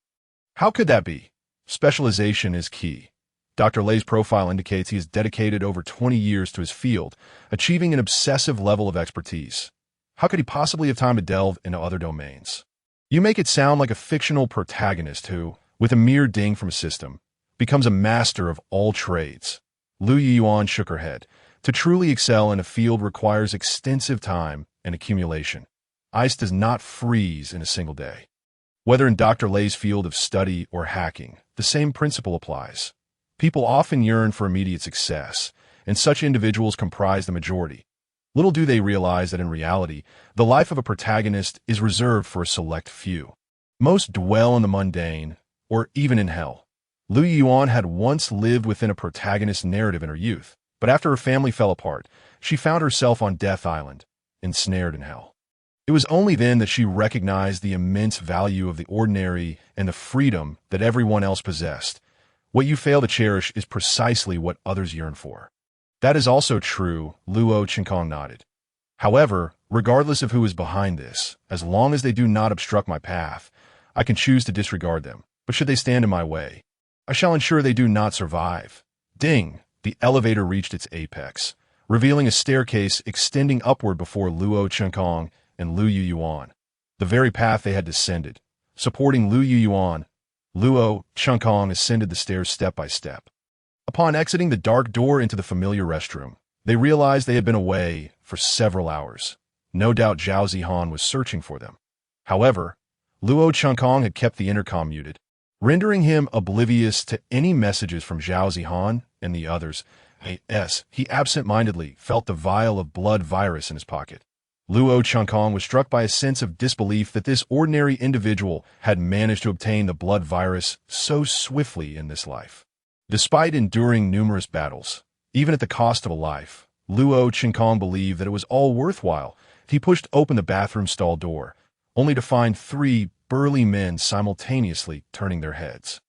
Speaker 1: "How could that be?" "Specialization is key. Dr. Lei's profile indicates he has dedicated over 20 years to his field, achieving an obsessive level of expertise. How could he possibly have time to delve into other domains?" "You make it sound like a fictional protagonist who, with a mere ding from a system, becomes a master of all trades." Lu Yuan shook her head. "To truly excel in a field requires extensive time and accumulation. Ice does not freeze in a single day." Whether in Dr. Lei's field of study or hacking, the same principle applies. People often yearn for immediate success, and such individuals comprise the majority. Little do they realize that in reality, the life of a protagonist is reserved for a select few. Most dwell in the mundane, or even in hell. Lu Yuan had once lived within a protagonist narrative in her youth, but after her family fell apart, she found herself on Death Island, ensnared in hell. It was only then that she recognized the immense value of the ordinary and the freedom that everyone else possessed. What you fail to cherish is precisely what others yearn for. "That is also true," Luo Chinkong nodded. "However, regardless of who is behind this, as long as they do not obstruct my path, I can choose to disregard them. But should they stand in my way, I shall ensure they do not survive." Ding! The elevator reached its apex, revealing a staircase extending upward before Luo Chinkong and Lu Yuan. The very path they had descended. Supporting Lu Yuan, Luo Chinkong ascended the stairs step by step. Upon exiting the dark door into the familiar restroom, they realized they had been away for several hours. No doubt Zhao Zihan was searching for them. However, Luo Chinkong had kept the intercom muted, rendering him oblivious to any messages from Zhao Zihan and the others. He absent-mindedly felt the vial of blood virus in his pocket. Luo Chinkong was struck by a sense of disbelief that this ordinary individual had managed to obtain the blood virus so swiftly in this life. Despite enduring numerous battles, even at the cost of a life, Luo Chinkong believed that it was all worthwhile. He pushed open the bathroom stall door, only to find 3 burly men simultaneously turning their heads.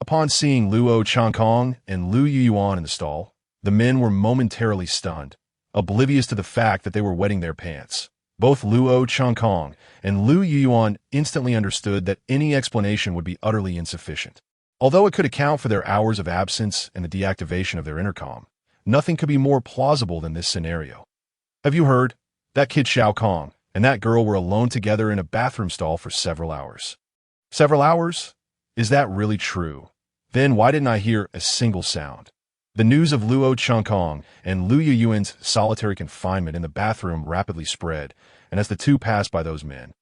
Speaker 1: Upon seeing Luo Chinkong and Lu Yuan in the stall, the men were momentarily stunned, oblivious to the fact that they were wetting their pants. Both Luo Chinkong and Lu Yuan instantly understood that any explanation would be utterly insufficient. Although it could account for their hours of absence and the deactivation of their intercom, nothing could be more plausible than this scenario. "Have you heard? That kid Xiao Kong and that girl were alone together in a bathroom stall for several hours." "Several hours? Is that really true? Then why didn't I hear a single sound?" The news of Luo Chinkong and Lu Yuan's solitary confinement in the bathroom rapidly spread, and as the two passed by those men,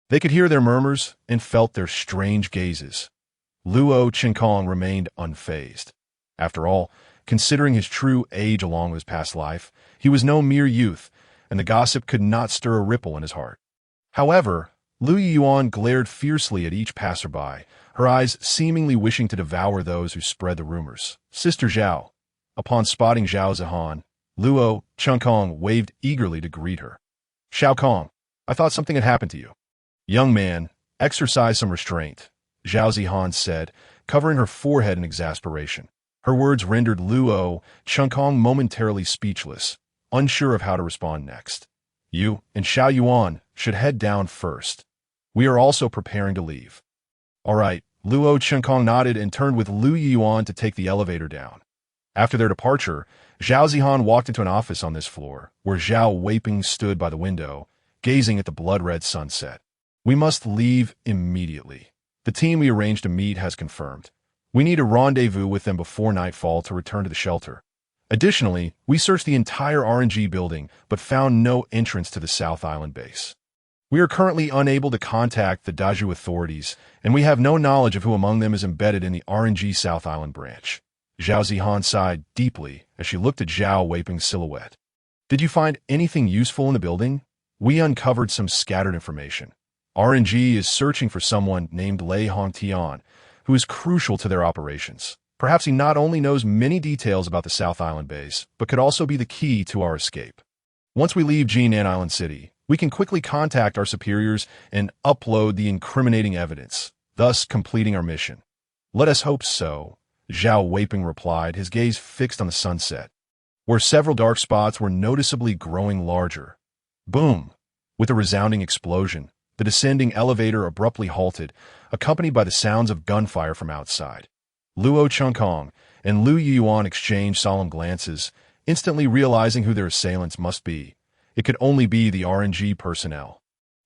Speaker 1: they could hear their murmurs and felt their strange gazes. Luo Chinkong remained unfazed. After all, considering his true age along with his past life, he was no mere youth, and the gossip could not stir a ripple in his heart. However, Lu Yuan glared fiercely at each passerby, her eyes seemingly wishing to devour those who spread the rumors. "Sister Zhao." Upon spotting Zhao Zihan, Luo Chinkong waved eagerly to greet her. "Xiao Kong, I thought something had happened to you." "Young man, exercise some restraint," Zhao Zihan said, covering her forehead in exasperation. Her words rendered Luo Chinkong momentarily speechless, unsure of how to respond next. "You and Xiao Yuan should head down first. We are also preparing to leave." "All right," Luo Chinkong nodded and turned with Lu Yuan to take the elevator down. After their departure, Zhao Zihan walked into an office on this floor, where Zhao Weiping stood by the window, gazing at the blood-red sunset. "We must leave immediately. The team we arranged to meet has confirmed. We need a rendezvous with them before nightfall to return to the shelter. Additionally, we searched the entire RNG building, but found no entrance to the South Island base. We are currently unable to contact the Daju authorities, and we have no knowledge of who among them is embedded in the RNG South Island branch." Zhao Zihan sighed deeply as she looked at Zhao Weiping's silhouette. "Did you find anything useful in the building?" "We uncovered some scattered information. RNG is searching for someone named Lei Hongtian, who is crucial to their operations. Perhaps he not only knows many details about the South Island base, but could also be the key to our escape." Once we leave Jinan Island City, we can quickly contact our superiors and upload the incriminating evidence, thus completing our mission. Let us hope so, Zhao Weiping replied, his gaze fixed on the sunset, where several dark spots were noticeably growing larger. Boom! With a resounding explosion, the descending elevator abruptly halted, accompanied by the sounds of gunfire from outside. Luo Chengkong and Lu Yuan exchanged solemn glances, instantly realizing who their assailants must be. It could only be the RNG personnel.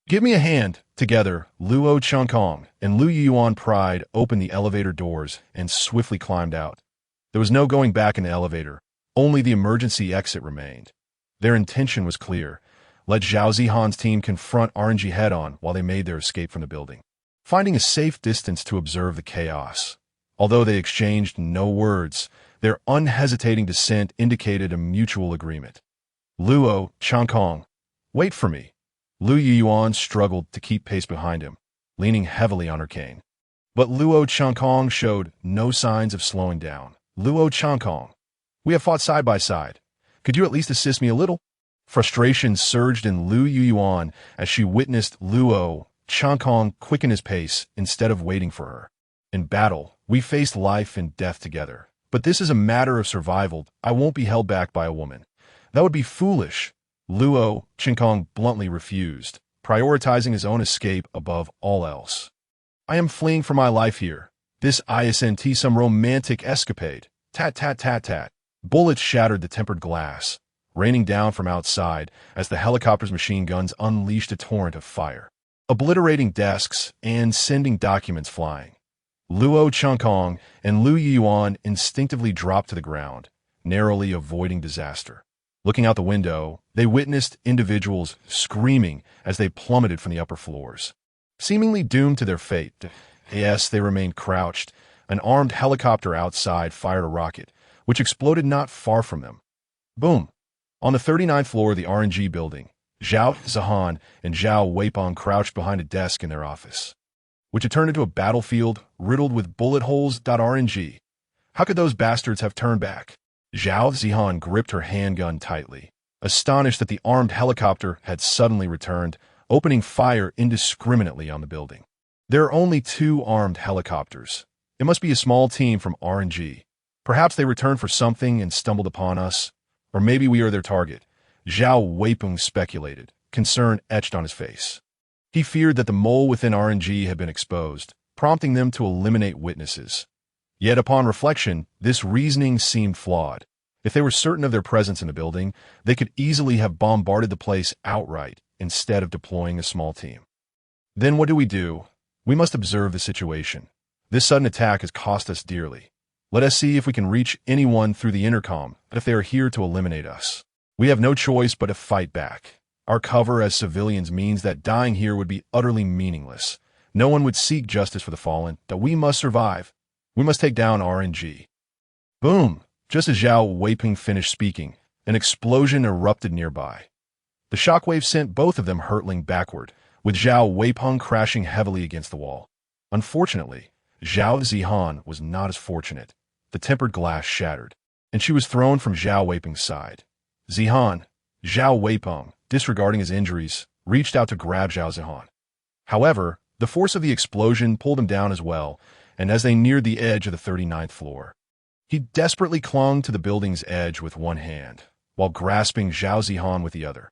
Speaker 1: Give me a hand. Together, Luo Chengkong and Lu Yuan pried open the elevator doors and swiftly climbed out. There was no going back in the elevator. Only the emergency exit remained. Their intention was clear. Let Zhao Zihan's team confront RNG head-on while they made their escape from the building, finding a safe distance to observe the chaos. Although they exchanged no words, their unhesitating dissent indicated a mutual agreement. Luo Chengkong, wait for me. Lu Yuan struggled to keep pace behind him, leaning heavily on her cane. But Luo Chengkong showed no signs of slowing down. Luo Chengkong, we have fought side by side. Could you at least assist me a little? Frustration surged in Lu Yuan as she witnessed Luo Chengkong quicken his pace instead of waiting for her. In battle, we faced life and death together. But this is a matter of survival. I won't be held back by a woman. That would be foolish. Luo Chengkong bluntly refused, prioritizing his own escape above all else. I am fleeing for my life here. This isn't some romantic escapade. Tat tat tat tat. Bullets shattered the tempered glass, raining down from outside as the helicopter's machine guns unleashed a torrent of fire, obliterating desks and sending documents flying. Luo Chengkong and Lu Yuan instinctively dropped to the ground, narrowly avoiding disaster. Looking out the window, they witnessed individuals screaming as they plummeted from the upper floors, seemingly doomed to their fate. Yes, they remained crouched. An armed helicopter outside fired a rocket, which exploded not far from them. Boom! On the 39th floor of the RNG building, Zhao Zihan and Zhao Weipeng crouched behind a desk in their office, which had turned into a battlefield riddled with bullet holes. RNG. How could those bastards have turned back? Zhao Zihan gripped her handgun tightly, astonished that the armed helicopter had suddenly returned, opening fire indiscriminately on the building. There are only 2 armed helicopters. It must be a small team from RNG. Perhaps they returned for something and stumbled upon us. Or maybe we are their target. Zhao Weipeng speculated, concern etched on his face. He feared that the mole within RNG had been exposed, prompting them to eliminate witnesses. Yet upon reflection, this reasoning seemed flawed. If they were certain of their presence in the building, they could easily have bombarded the place outright instead of deploying a small team. Then what do? We must observe the situation. This sudden attack has cost us dearly. Let us see if we can reach anyone through the intercom, if they are here to eliminate us. We have no choice but to fight back. Our cover as civilians means that dying here would be utterly meaningless. No one would seek justice for the fallen, that we must survive. We must take down RNG. Boom! Just as Zhao Weipeng finished speaking, an explosion erupted nearby. The shockwave sent both of them hurtling backward, with Zhao Weipeng crashing heavily against the wall. Unfortunately, Zhao Zihan was not as fortunate. The tempered glass shattered, and she was thrown from Zhao Weipeng's side. Zhao Weipeng, disregarding his injuries, reached out to grab Zhao Zihan. However, the force of the explosion pulled him down as well, and as they neared the edge of the 39th floor, he desperately clung to the building's edge with one hand, while grasping Zhao Zihan with the other.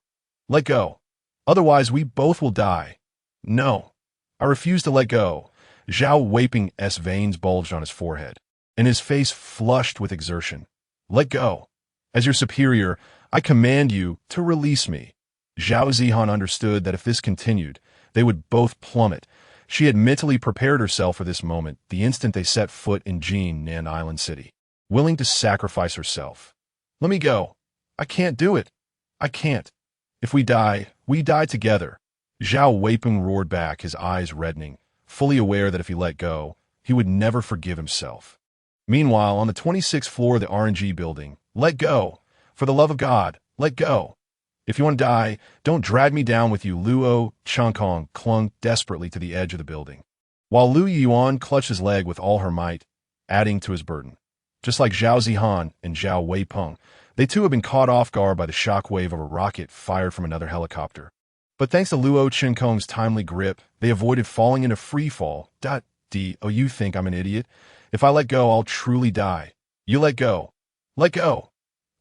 Speaker 1: Let go. Otherwise, we both will die. No. I refuse to let go. Zhao Weipeng's veins bulged on his forehead, and his face flushed with exertion. Let go. As your superior, I command you to release me. Zhao Zihan understood that if this continued, they would both plummet. She had mentally prepared herself for this moment the instant they set foot in Jinan Island City, willing to sacrifice herself. Let me go. I can't do it. I can't. If we die together. Zhao Weipeng roared back, his eyes reddening, fully aware that if he let go, he would never forgive himself. Meanwhile, on the 26th floor of the RNG building, let go. For the love of God, let go. If you want to die, don't drag me down with you. Luo Chengkong clung desperately to the edge of the building, while Lu Yuan clutched his leg with all her might, adding to his burden. Just like Zhao Zihan and Zhao Weipeng, They too had been caught off guard by the shockwave of a rocket fired from another helicopter. But thanks to Luo Qinkong's timely grip, they avoided falling into free fall. Oh, you think I'm an idiot? If I let go, I'll truly die. You let go. Let go.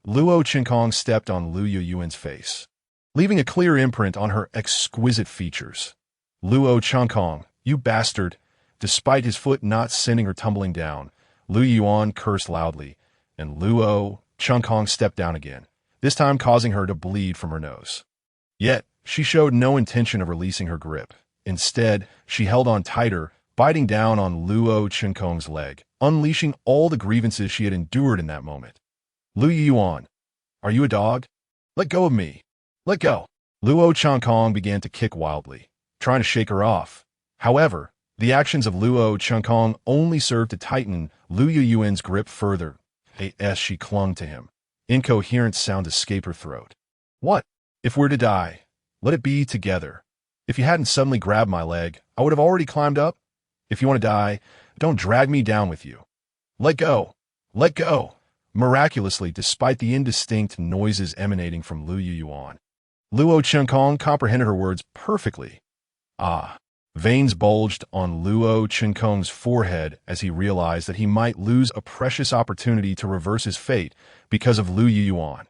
Speaker 1: Luo Qinkong stepped on Lu Yuan's face, leaving a clear imprint on her exquisite features. Luo Qinkong, you bastard. Despite his foot not sending her tumbling down, Lu Yuan cursed loudly, and Luo Qinkong stepped down again, this time causing her to bleed from her nose. Yet, she showed no intention of releasing her grip. Instead, she held on tighter, biting down on Luo Qinkong's leg, unleashing all the grievances she had endured in that moment. Lu Yuan, are you a dog? Let go of me. Let go. Luo Qinkong began to kick wildly, trying to shake her off. However, the actions of Luo Qinkong only served to tighten Lu Yuan's grip further, as she clung to him. Incoherent sound escaped her throat. What? If we're to die, let it be together. If you hadn't suddenly grabbed my leg, I would have already climbed up. If you want to die, don't drag me down with you. Let go. Let go. Miraculously, despite the indistinct noises emanating from Lu Yuan, Luo Qinkong comprehended her words perfectly. Ah. Veins bulged on Luo Qinkong's forehead as he realized that he might lose a precious opportunity to reverse his fate because of Lu Yuan.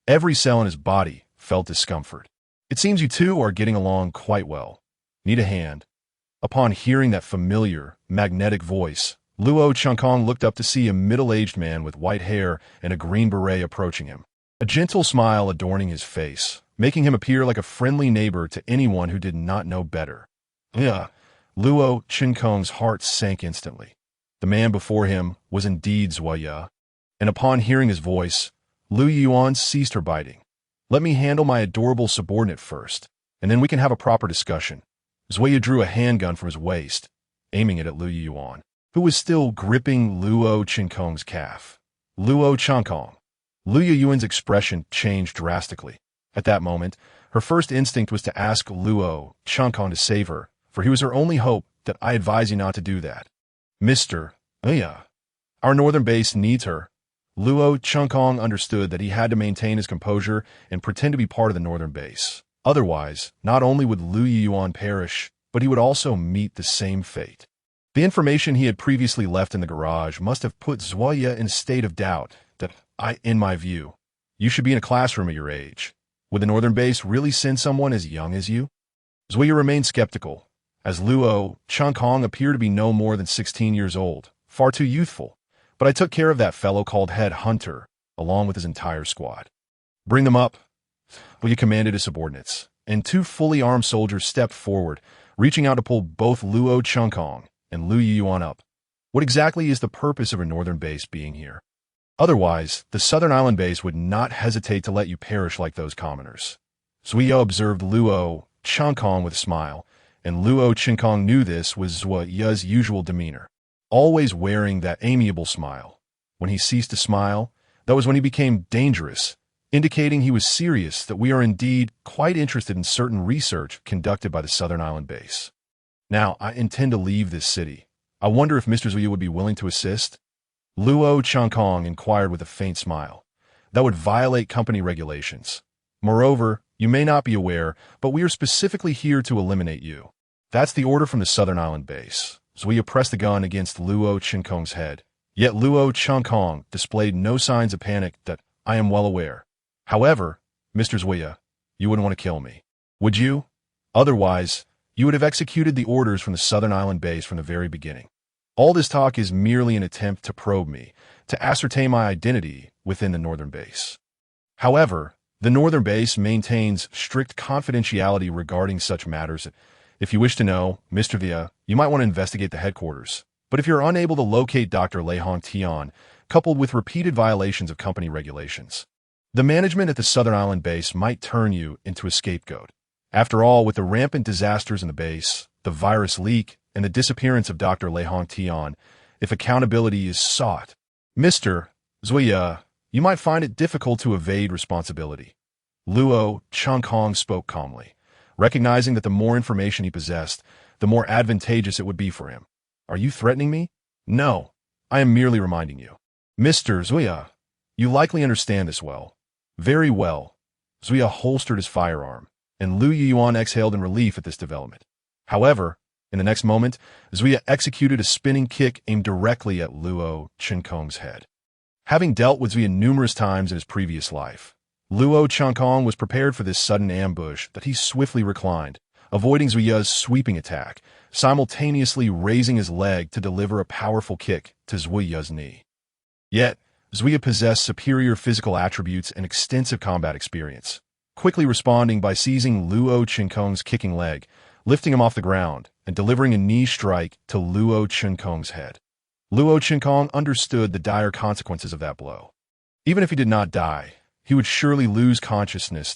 Speaker 1: Every cell in his body felt discomfort. It seems you two are getting along quite well. Need a hand? Upon hearing that familiar, magnetic voice, Luo Qinkong looked up to see a middle-aged man with white hair and a green beret approaching him. A gentle smile adorning his face, making him appear like a friendly neighbor to anyone who did not know better. Luo Qinkong's heart sank instantly. The man before him was indeed Zuoya, and upon hearing his voice, Lu Yuan ceased her biting. Let me handle my adorable subordinate first, and then we can have a proper discussion. Zuoya drew a handgun from his waist, aiming it at Lu Yuan, who was still gripping Luo Qinkong's calf. Luo Qinkong. Lu Yuan's expression changed drastically. At that moment, her first instinct was to ask Luo Qinkong to save her, for he was her only hope. That I advise you not to do that. Mr. Our northern base needs her. Luo Qinkong understood that he had to maintain his composure and pretend to be part of the northern base. Otherwise, not only would Lu Yuan perish, but he would also meet the same fate. The information he had previously left in the garage must have put Zuoya in a state of doubt that in my view, you should be in a classroom at your age. Would the northern base really send someone as young as you? Zuoya remained skeptical, as Luo Qinkong appeared to be no more than 16 years old, far too youthful, but I took care of that fellow called Head Hunter, along with his entire squad. Bring them up. He commanded his subordinates, and two fully armed soldiers stepped forward, reaching out to pull both Luo Qinkong and Lu Yuan up. What exactly is the purpose of a northern base being here? Otherwise, the southern island base would not hesitate to let you perish like those commoners. Zuoya observed Luo Qinkong with a smile, and Luo Qinkong knew this was Zuoya's usual demeanor, always wearing that amiable smile. When he ceased to smile, that was when he became dangerous, indicating he was serious that we are indeed quite interested in certain research conducted by the Southern Island base. Now, I intend to leave this city. I wonder if Mr. Zuoya would be willing to assist? Luo Qinkong inquired with a faint smile. That would violate company regulations. Moreover, you may not be aware, but we are specifically here to eliminate you. That's the order from the Southern Island base. Zuoya pressed the gun against Luo Qinkong's head. Yet Luo Qinkong displayed no signs of panic that I am well aware. However, Mr. Zuoya, you wouldn't want to kill me, would you? Otherwise, you would have executed the orders from the Southern Island base from the very beginning. All this talk is merely an attempt to probe me, to ascertain my identity within the Northern base. However, the Northern base maintains strict confidentiality regarding such matters. If you wish to know, Mr. Via, you might want to investigate the headquarters. But if you're unable to locate Dr. Lei Hongtian, coupled with repeated violations of company regulations, the management at the Southern Island base might turn you into a scapegoat. After all, with the rampant disasters in the base, the virus leak, and the disappearance of Dr. Lei Hongtian, if accountability is sought, Mr. Zuoya, you might find it difficult to evade responsibility. Luo Qinkong spoke calmly, recognizing that the more information he possessed, the more advantageous it would be for him. Are you threatening me? No, I am merely reminding you. Mr. Zuoya, You likely understand this well. Very well. Zuya holstered his firearm, and Lu Yuan exhaled in relief at this development. However, in the next moment, Zuya executed a spinning kick aimed directly at Luo Qinkong's head. Having dealt with Zuya numerous times in his previous life, Luo Qinkong was prepared for this sudden ambush that he swiftly reclined, avoiding Zuya's sweeping attack, simultaneously raising his leg to deliver a powerful kick to Zuya's knee. Yet, Zuya possessed superior physical attributes and extensive combat experience, quickly responding by seizing Luo Qinkong's kicking leg, lifting him off the ground, and delivering a knee strike to Luo Qinkong's head. Luo Qinkong understood the dire consequences of that blow. Even if he did not die, he would surely lose consciousness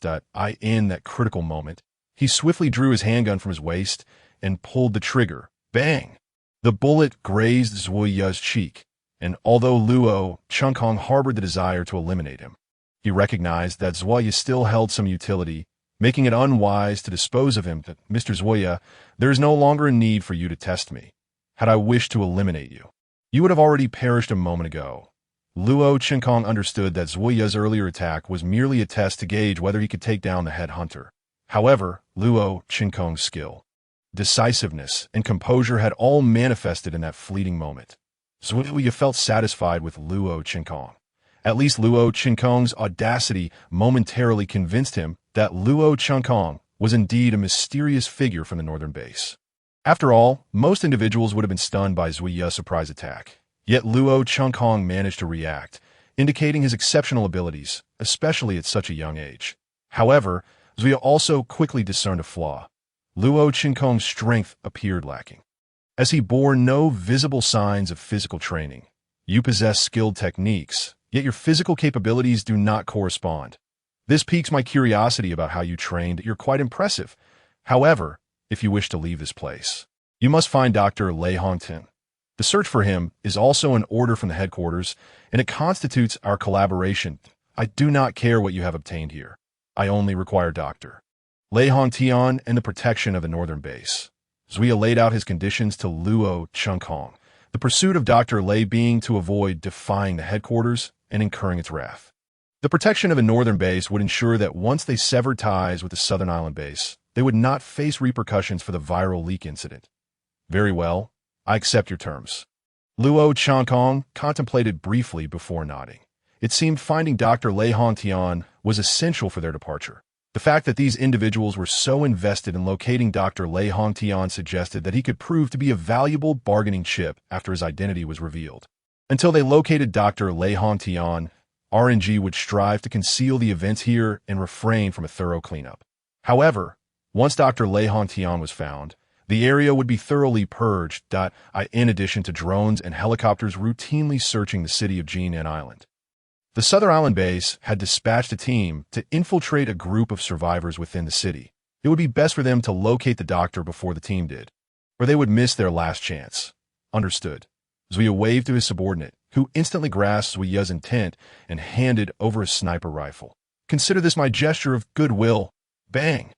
Speaker 1: in that critical moment. He swiftly drew his handgun from his waist and pulled the trigger. Bang! The bullet grazed Zuya's cheek, and although Luo Qinkong harbored the desire to eliminate him, he recognized that Zuya still held some utility, making it unwise to dispose of him. Mr. Zuya, there is no longer a need for you to test me. Had I wished to eliminate you, you would have already perished a moment ago. Luo Qinkong understood that Zuya's earlier attack was merely a test to gauge whether he could take down the head hunter. However, Luo Qinkong's skill, decisiveness, and composure had all manifested in that fleeting moment. Zuya felt satisfied with Luo Qinkong. At least Luo Qinkong's audacity momentarily convinced him that Luo Qinkong was indeed a mysterious figure from the northern base. After all, most individuals would have been stunned by Zuya's surprise attack. Yet Luo Qinkong managed to react, indicating his exceptional abilities, especially at such a young age. However, Zuya also quickly discerned a flaw. Luo Qinkong's strength appeared lacking. As he bore no visible signs of physical training, you possess skilled techniques, yet your physical capabilities do not correspond. This piques my curiosity about how you trained. You're quite impressive. However, if you wish to leave this place, you must find Dr. Lei Hongtin. The search for him is also an order from the headquarters, and it constitutes our collaboration. I do not care what you have obtained here. I only require Dr. Lei Hongtian and the protection of the northern base. Zuya laid out his conditions to Luo Qinkong, the pursuit of Dr. Lei being to avoid defying the headquarters and incurring its wrath. The protection of the northern base would ensure that once they severed ties with the southern island base, they would not face repercussions for the viral leak incident. Very well, I accept your terms. Luo Qinkong contemplated briefly before nodding. It seemed finding Dr. Lei Hongtian was essential for their departure. The fact that these individuals were so invested in locating Dr. Lei Hongtian suggested that he could prove to be a valuable bargaining chip after his identity was revealed. Until they located Dr. Lei Hongtian, RNG would strive to conceal the events here and refrain from a thorough cleanup. However, once Dr. Lei Hongtian was found, the area would be thoroughly purged, in addition to drones and helicopters routinely searching the city of Jinan Island. The Southern Island base had dispatched a team to infiltrate a group of survivors within the city. It would be best for them to locate the doctor before the team did, or they would miss their last chance. Understood. Zuya waved to his subordinate, who instantly grasped Zuya's intent and handed over a sniper rifle. Consider this my gesture of goodwill. Bang!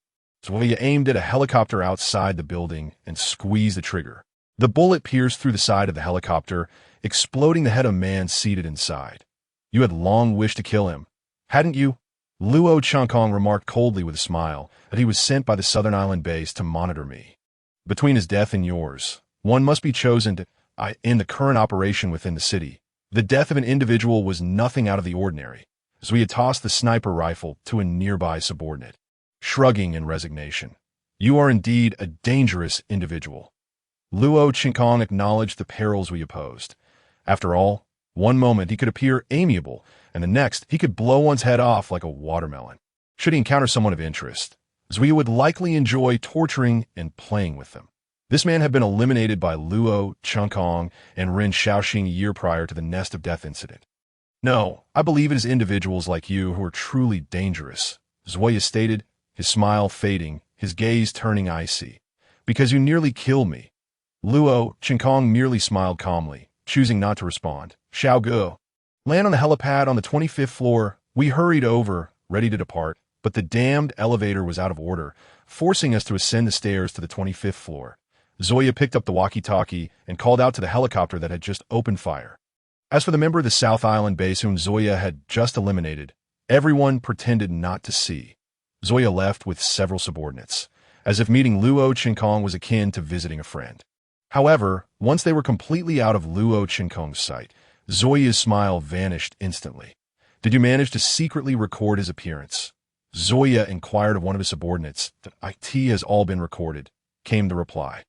Speaker 1: Zuya aimed at a helicopter outside the building and squeezed the trigger. The bullet pierced through the side of the helicopter, exploding the head of a man seated inside. You had long wished to kill him, hadn't you? Luo Qinkong remarked coldly with a smile that he was sent by the Southern Island base to monitor me. Between his death and yours, one must be chosen to end the current operation within the city. The death of an individual was nothing out of the ordinary, as we had tossed the sniper rifle to a nearby subordinate, shrugging in resignation. You are indeed a dangerous individual. Luo Qinkong acknowledged the perils we opposed. After all, one moment he could appear amiable, and the next he could blow one's head off like a watermelon. Should he encounter someone of interest, Zuya would likely enjoy torturing and playing with them. This man had been eliminated by Luo Qinkong and Ren Shaoxing a year prior to the Nest of Death incident. No, I believe it is individuals like you who are truly dangerous, Zuya stated, his smile fading, his gaze turning icy. Because you nearly killed me. Luo Qinkong merely smiled calmly, choosing not to respond. Xiao Ge. Land on the helipad on the 25th floor. We hurried over, ready to depart, but the damned elevator was out of order, forcing us to ascend the stairs to the 25th floor. Zuya picked up the walkie-talkie and called out to the helicopter that had just opened fire. As for the member of the South Island base whom Zoya had just eliminated, everyone pretended not to see. Zoya left with several subordinates, as if meeting Luo Qinkong was akin to visiting a friend. However, once they were completely out of Luo Qinkong's sight, Zoya's smile vanished instantly. "Did you manage to secretly record his appearance?" Zoya inquired of one of his subordinates. "The IT has all been recorded," came the reply.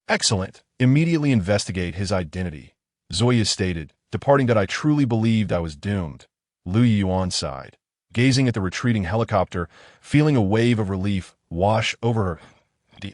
Speaker 1: "Excellent. Immediately investigate his identity," Zoya stated, departing. "That I truly believed I was doomed." Lu Yuan sighed, gazing at the retreating helicopter, feeling a wave of relief wash over her.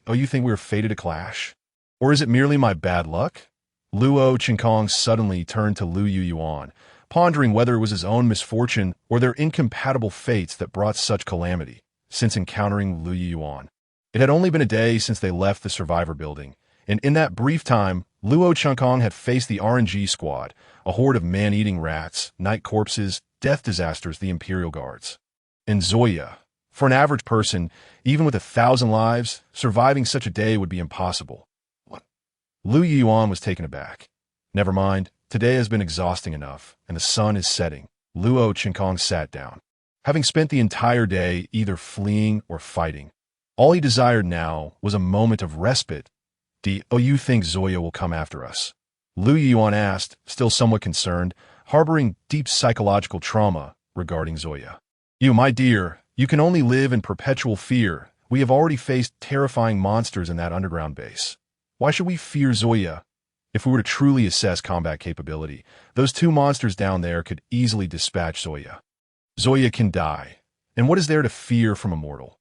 Speaker 1: "Oh, you think we were fated to clash? Or is it merely my bad luck?" Luo Qinkong suddenly turned to Lu Yuan, pondering whether it was his own misfortune or their incompatible fates that brought such calamity. Since encountering Lu Yuan, it had only been a day since they left the survivor building, and in that brief time, Luo Qinkong had faced the RNG squad, a horde of man-eating rats, night corpses, death disasters, the Imperial Guards. And Zoya, for an average person, even with 1,000 lives, surviving such a day would be impossible. What? Lu Yuan was taken aback. "Never mind, today has been exhausting enough, and the sun is setting." Luo Qinkong sat down. Having spent the entire day either fleeing or fighting, all he desired now was a moment of respite. "Oh, you think Zoya will come after us?" Lu Yuan asked, still somewhat concerned, harboring deep psychological trauma regarding Zoya. My dear, you can only live in perpetual fear. We have already faced terrifying monsters in that underground base. Why should we fear Zoya? If we were to truly assess combat capability, those two monsters down there could easily dispatch Zoya. Zoya can die, and what is there to fear from a mortal?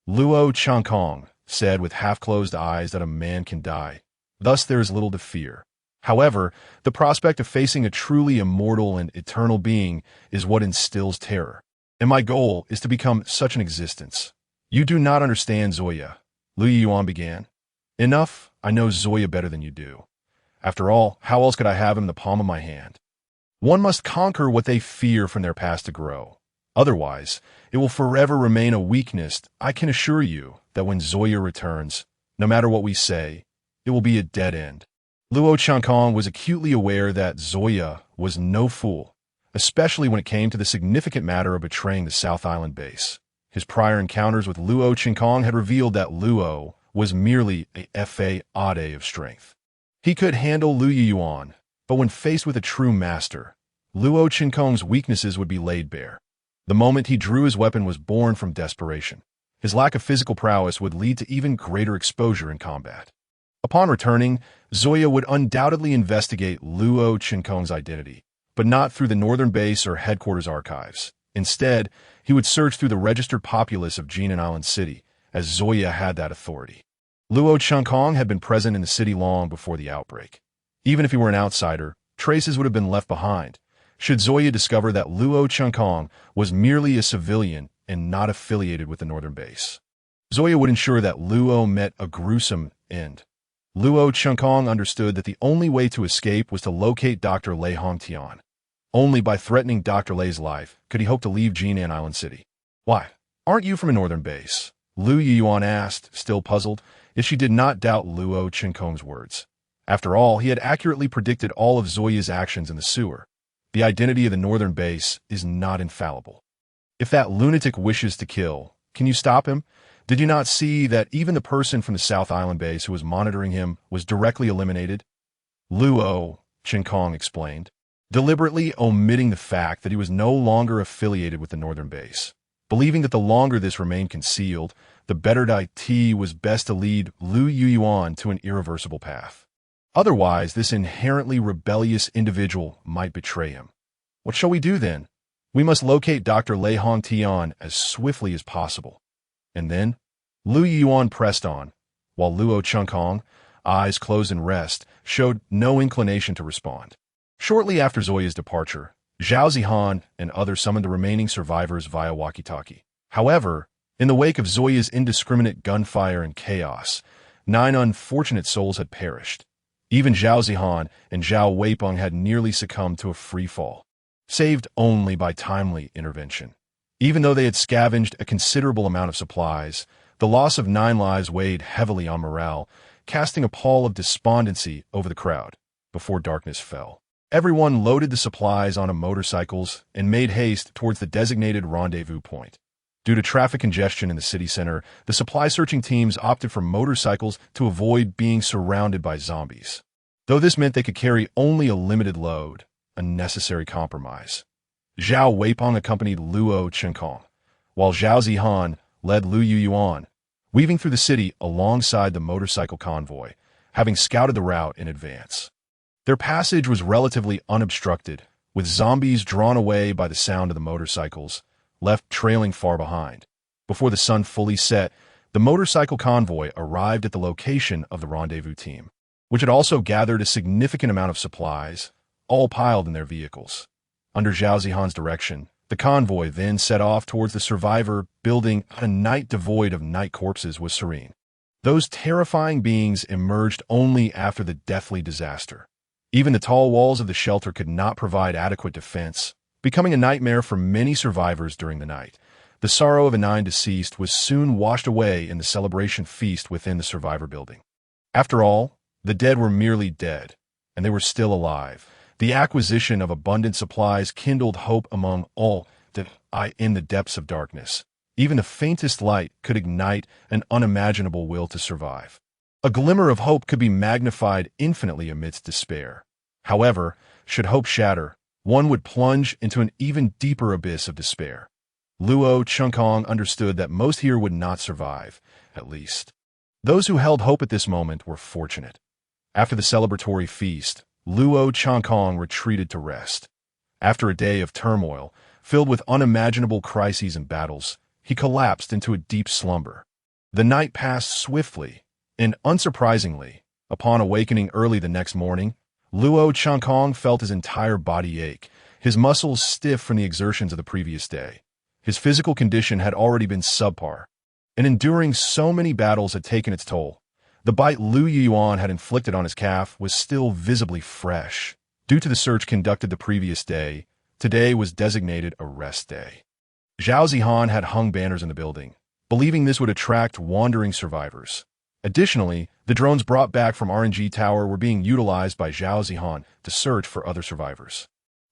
Speaker 1: Luo Qinkong said with half-closed eyes that a man can die. Thus there is little to fear. However, the prospect of facing a truly immortal and eternal being is what instills terror. And my goal is to become such an existence. You do not understand Zoya, Lu Yuan began. Enough, I know Zoya better than you do. After all, how else could I have him in the palm of my hand? One must conquer what they fear from their past to grow. Otherwise, it will forever remain a weakness. I can assure you that when Zoya returns, no matter what we say, it will be a dead end. Luo Qinkong was acutely aware that Zoya was no fool, especially when it came to the significant matter of betraying the South Island base. His prior encounters with Luo Qinkong had revealed that Luo was merely a fa ade of strength. He could handle Lu Yuan, but when faced with a true master, Luo Qinkong's weaknesses would be laid bare. The moment he drew his weapon was born from desperation. His lack of physical prowess would lead to even greater exposure in combat. Upon returning, Zoya would undoubtedly investigate Luo Qinkong's identity, but not through the northern base or headquarters archives. Instead, he would search through the registered populace of Jinan Island City, as Zoya had that authority. Luo Qinkong had been present in the city long before the outbreak. Even if he were an outsider, traces would have been left behind, should Zoya discover that Luo Qinkong was merely a civilian and not affiliated with the northern base. Zoya would ensure that Luo met a gruesome end. Luo Qinkong understood that the only way to escape was to locate Dr. Lei Hongtian. Only by threatening Dr. Lei's life could he hope to leave Jinan Island City. "Why, aren't you from a northern base?" Lu Yuan asked, still puzzled, if she did not doubt Luo Qinkong's words. After all, he had accurately predicted all of Zoya's actions in the sewer. The identity of the northern base is not infallible. If that lunatic wishes to kill, can you stop him? Did you not see that even the person from the South Island base who was monitoring him was directly eliminated? Luo Qinkong explained, deliberately omitting the fact that he was no longer affiliated with the northern base. Believing that the longer this remained concealed, the better it was best to lead Lu Yuan to an irreversible path. Otherwise, this inherently rebellious individual might betray him. What shall we do then? We must locate Dr. Lei Hongtian as swiftly as possible. And then, Lu Yuan pressed on, while Luo Qinkong, eyes closed in rest, showed no inclination to respond. Shortly after Zoya's departure, Zhao Zihan and others summoned the remaining survivors via walkie-talkie. However, in the wake of Zoya's indiscriminate gunfire and chaos, 9 unfortunate souls had perished. Even Zhao Zihan and Zhao Weipeng had nearly succumbed to a free fall, saved only by timely intervention. Even though they had scavenged a considerable amount of supplies, the loss of 9 lives weighed heavily on morale, casting a pall of despondency over the crowd before darkness fell. Everyone loaded the supplies onto motorcycles and made haste towards the designated rendezvous point. Due to traffic congestion in the city center, the supply-searching teams opted for motorcycles to avoid being surrounded by zombies. Though this meant they could carry only a limited load, a necessary compromise. Zhao Weipeng accompanied Luo Chenkong, while Zhao Zihan led Lu Yuyuan, weaving through the city alongside the motorcycle convoy, having scouted the route in advance. Their passage was relatively unobstructed, with zombies drawn away by the sound of the motorcycles, left trailing far behind. Before the sun fully set, the motorcycle convoy arrived at the location of the rendezvous team, which had also gathered a significant amount of supplies, all piled in their vehicles. Under Zhao Zihan's direction, the convoy then set off towards the survivor building. A night devoid of night corpses was serene. Those terrifying beings emerged only after the deathly disaster. Even the tall walls of the shelter could not provide adequate defense, becoming a nightmare for many survivors during the night. The sorrow of a 9 deceased was soon washed away in the celebration feast within the survivor building. After all, the dead were merely dead, and they were still alive. The acquisition of abundant supplies kindled hope among all that in the depths of darkness. Even the faintest light could ignite an unimaginable will to survive. A glimmer of hope could be magnified infinitely amidst despair. However, should hope shatter, one would plunge into an even deeper abyss of despair. Luo Chenkong understood that most here would not survive, at least. Those who held hope at this moment were fortunate. After the celebratory feast, Luo Chenkong retreated to rest. After a day of turmoil, filled with unimaginable crises and battles, he collapsed into a deep slumber. The night passed swiftly, and unsurprisingly, upon awakening early the next morning, Luo Chenkong felt his entire body ache, his muscles stiff from the exertions of the previous day. His physical condition had already been subpar, and enduring so many battles had taken its toll. The bite Lu Yuan had inflicted on his calf was still visibly fresh. Due to the search conducted the previous day, today was designated a rest day. Zhao Zihan had hung banners in the building, believing this would attract wandering survivors. Additionally, the drones brought back from RNG Tower were being utilized by Zhao Zihan to search for other survivors.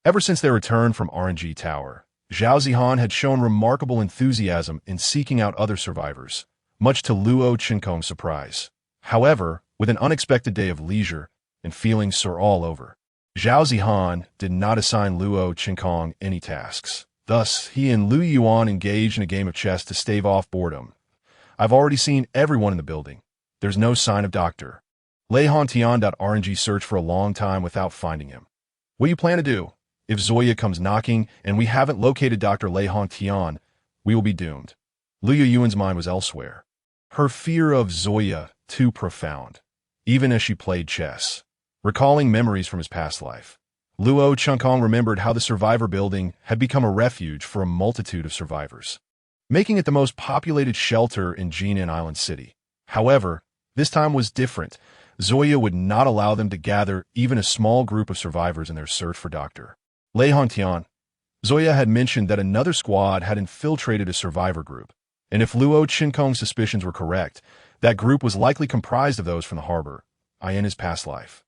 Speaker 1: Ever since their return from RNG Tower, Zhao Zihan had shown remarkable enthusiasm in seeking out other survivors, much to Luo Chenkong's surprise. However, with an unexpected day of leisure and feeling sore all over, Zhao Zihan did not assign Luo Chenkong any tasks. Thus, he and Lu Yuan engaged in a game of chess to stave off boredom. I've already seen everyone in the building. There's no sign of Dr. Lei Hontian.RNG searched for a long time without finding him. What do you plan to do? If Zoya comes knocking and we haven't located Dr. Lei Hontian, we will be doomed. Lu Yuan's mind was elsewhere. Her fear of Zoya too profound, even as she played chess, recalling memories from his past life. Luo Chenkong remembered how the survivor building had become a refuge for a multitude of survivors, making it the most populated shelter in Jinan Island City. However, this time was different. Zoya would not allow them to gather even a small group of survivors in their search for Dr. Lei Hontian. Zoya had mentioned that another squad had infiltrated a survivor group, and if Luo Chenkong's suspicions were correct, that group was likely comprised of those from the harbor, in his past life.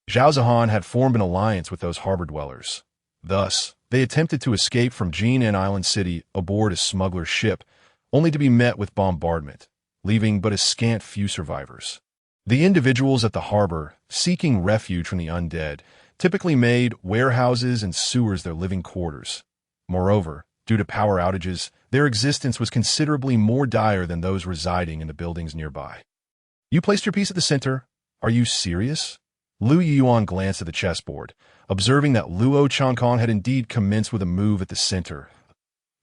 Speaker 1: Zhao Zihan had formed an alliance with those harbor dwellers. Thus, they attempted to escape from Jinan Island City aboard a smuggler's ship, only to be met with bombardment, leaving but a scant few survivors. The individuals at the harbor, seeking refuge from the undead, typically made warehouses and sewers their living quarters. Moreover, due to power outages, their existence was considerably more dire than those residing in the buildings nearby. You placed your piece at the center? Are you serious? Lu Yuan glanced at the chessboard, observing that Luo Chenkong had indeed commenced with a move at the center.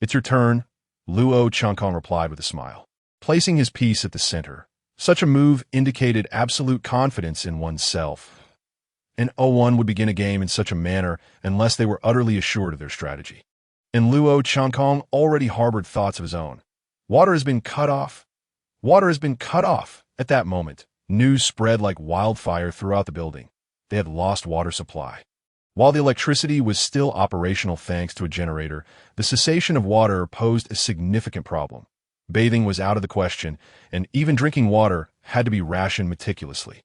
Speaker 1: It's your turn, Luo Chenkong replied with a smile. Placing his piece at the center, such a move indicated absolute confidence in oneself. And one would begin a game in such a manner unless they were utterly assured of their strategy. And Luo Chenkong already harbored thoughts of his own. Water has been cut off. Water has been cut off. At that moment, news spread like wildfire throughout the building. They had lost water supply. While the electricity was still operational thanks to a generator, the cessation of water posed a significant problem. Bathing was out of the question, and even drinking water had to be rationed meticulously.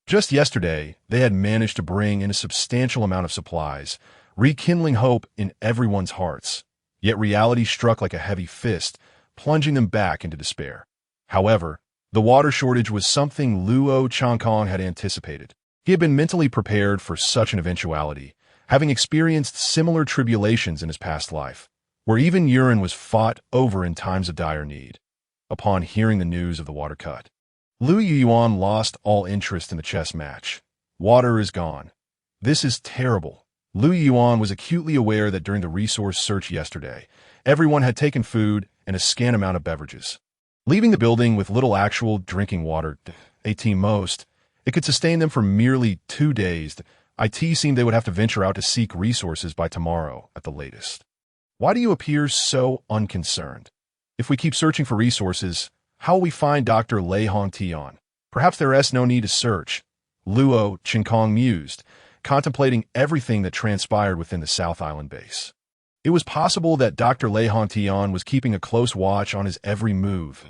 Speaker 1: Just yesterday, they had managed to bring in a substantial amount of supplies, rekindling hope in everyone's hearts. Yet reality struck like a heavy fist, plunging them back into despair. However, the water shortage was something Luo Changkong had anticipated. He had been mentally prepared for such an eventuality, having experienced similar tribulations in his past life, where even urine was fought over in times of dire need. Upon hearing the news of the water cut, Lu Yuan lost all interest in the chess match. Water is gone. This is terrible. Lu Yuan was acutely aware that during the resource search yesterday, everyone had taken food and a scant amount of beverages. Leaving the building with little actual drinking water, 18 most, it could sustain them for merely 2 days. IT seemed they would have to venture out to seek resources by tomorrow at the latest. Why do you appear so unconcerned? If we keep searching for resources, how will we find Dr. Lei Hongtian? Perhaps there is no need to search, Luo Chingkong mused, contemplating everything that transpired within the South Island base. It was possible that Dr. Lei Hongtian was keeping a close watch on his every move.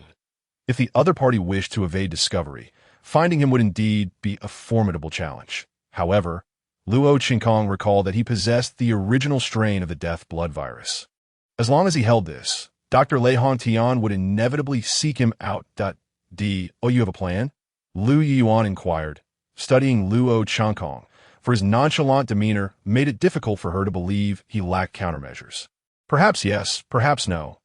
Speaker 1: If the other party wished to evade discovery, finding him would indeed be a formidable challenge. However, Luo Chingkong recalled that he possessed the original strain of the death blood virus. As long as he held this, Dr. Lei Hongtian would inevitably seek him out. Oh, you have a plan? Lu Yuan inquired, studying Luo Changkong, for his nonchalant demeanor made it difficult for her to believe he lacked countermeasures. Perhaps yes, perhaps no.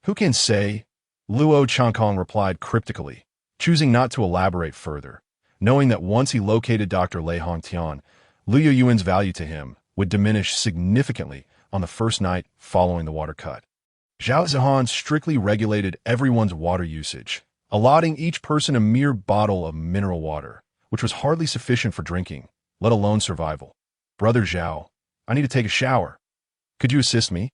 Speaker 1: Who can say? Luo Changkong replied cryptically, choosing not to elaborate further, knowing that once he located Dr. Lei Hongtian, Lu Yuan's value to him would diminish significantly on the first night following the water cut. Zhao Zihan strictly regulated everyone's water usage, allotting each person a mere bottle of mineral water, which was hardly sufficient for drinking, let alone survival. Brother Zhao, I need to take a shower. Could you assist me?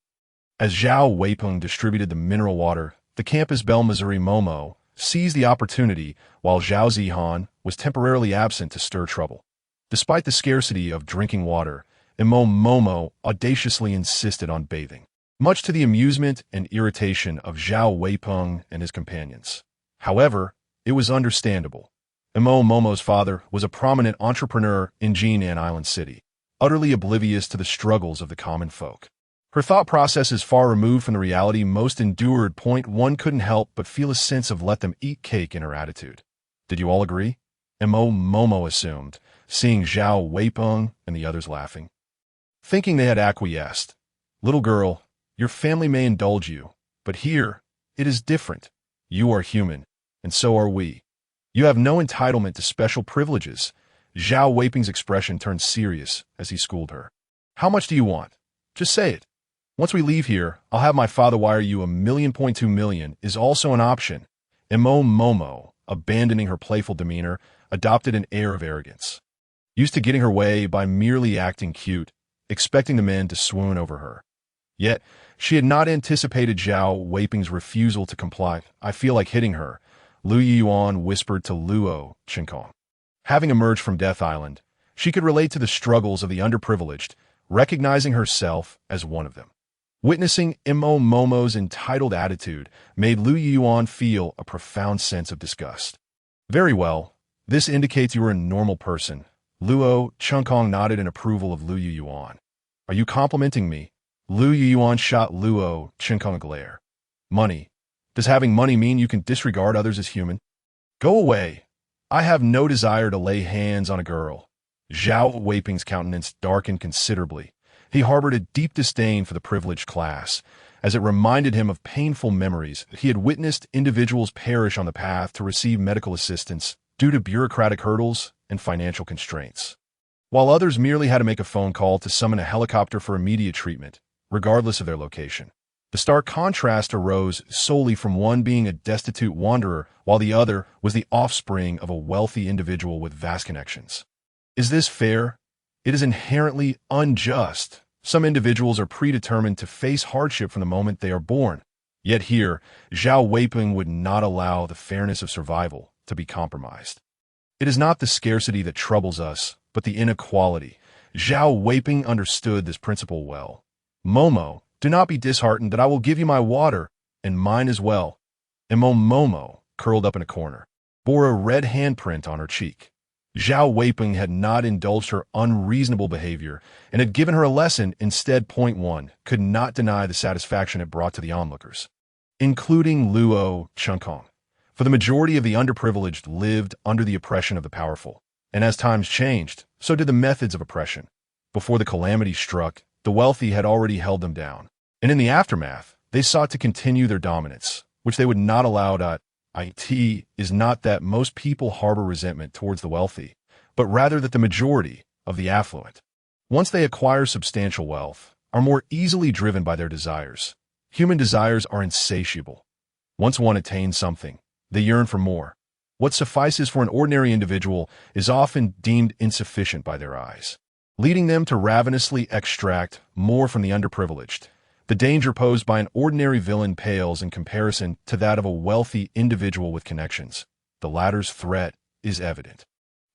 Speaker 1: As Zhao Weipeng distributed the mineral water, the campus belle Missouri Momo seized the opportunity while Zhao Zihan was temporarily absent to stir trouble. Despite the scarcity of drinking water, Momo audaciously insisted on bathing, much to the amusement and irritation of Zhao Weipeng and his companions. However, it was understandable. Momo's father was a prominent entrepreneur in Jinan Island City, utterly oblivious to the struggles of the common folk. Her thought process is far removed from the reality most endured. One couldn't help but feel a sense of let them eat cake in her attitude. Did you all agree? Momo assumed, seeing Zhao Weipeng and the others laughing. Thinking they had acquiesced. Little girl, your family may indulge you, but here, it is different. You are human, and so are we. You have no entitlement to special privileges. Zhao Weipeng's expression turned serious as he schooled her. How much do you want? Just say it. Once we leave here, I'll have my father wire you $1.2 million is also an option. Momo, abandoning her playful demeanor, adopted an air of arrogance. Used to getting her way by merely acting cute, expecting the men to swoon over her. Yet, she had not anticipated Zhao Weipeng's refusal to comply. I feel like hitting her, Lu Yuan whispered to Luo Chingkong. Having emerged from Death Island, she could relate to the struggles of the underprivileged, recognizing herself as one of them. Witnessing Momo's entitled attitude made Lu Yuan feel a profound sense of disgust. Very well, this indicates you are a normal person. Luo Changkong nodded in approval of Lu Yuan. Are you complimenting me? Lu Yuan shot Luo Changkong a glare. Money. Does having money mean you can disregard others as human? Go away. I have no desire to lay hands on a girl. Zhao Weipeng's countenance darkened considerably. He harbored a deep disdain for the privileged class, as it reminded him of painful memories that he had witnessed individuals perish on the path to receive medical assistance due to bureaucratic hurdles and financial constraints, while others merely had to make a phone call to summon a helicopter for immediate treatment, regardless of their location. The stark contrast arose solely from one being a destitute wanderer, while the other was the offspring of a wealthy individual with vast connections. Is this fair? It is inherently unjust. Some individuals are predetermined to face hardship from the moment they are born. Yet here, Zhao Weipeng would not allow the fairness of survival to be compromised. It is not the scarcity that troubles us, but the inequality. Zhao Weipeng understood this principle well. Momo, do not be disheartened that I will give you my water, and mine as well. And Momo, curled up in a corner, bore a red handprint on her cheek. Zhao Weiping had not indulged her unreasonable behavior and had given her a lesson instead. Point 1 could not deny the satisfaction it brought to the onlookers, including Luo Chunkong. For the majority of the underprivileged lived under the oppression of the powerful, and as times changed, so did the methods of oppression. Before the calamity struck, the wealthy had already held them down, and in the aftermath, they sought to continue their dominance, which they would not allow. It is not that most people harbor resentment towards the wealthy, but rather that the majority of the affluent, once they acquire substantial wealth, are more easily driven by their desires. Human desires are insatiable. Once one attains something, they yearn for more. What suffices for an ordinary individual is often deemed insufficient by their eyes, leading them to ravenously extract more from the underprivileged. The danger posed by an ordinary villain pales in comparison to that of a wealthy individual with connections. The latter's threat is evident.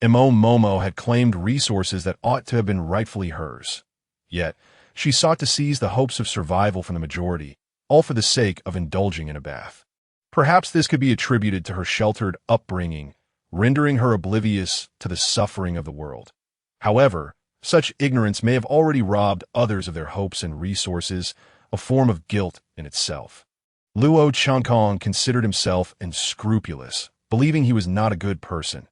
Speaker 1: Momo had claimed resources that ought to have been rightfully hers. Yet, she sought to seize the hopes of survival from the majority, all for the sake of indulging in a bath. Perhaps this could be attributed to her sheltered upbringing, rendering her oblivious to the suffering of the world. However, such ignorance may have already robbed others of their hopes and resources, a form of guilt in itself. Luo Chunkong considered himself unscrupulous, believing he was not a good person.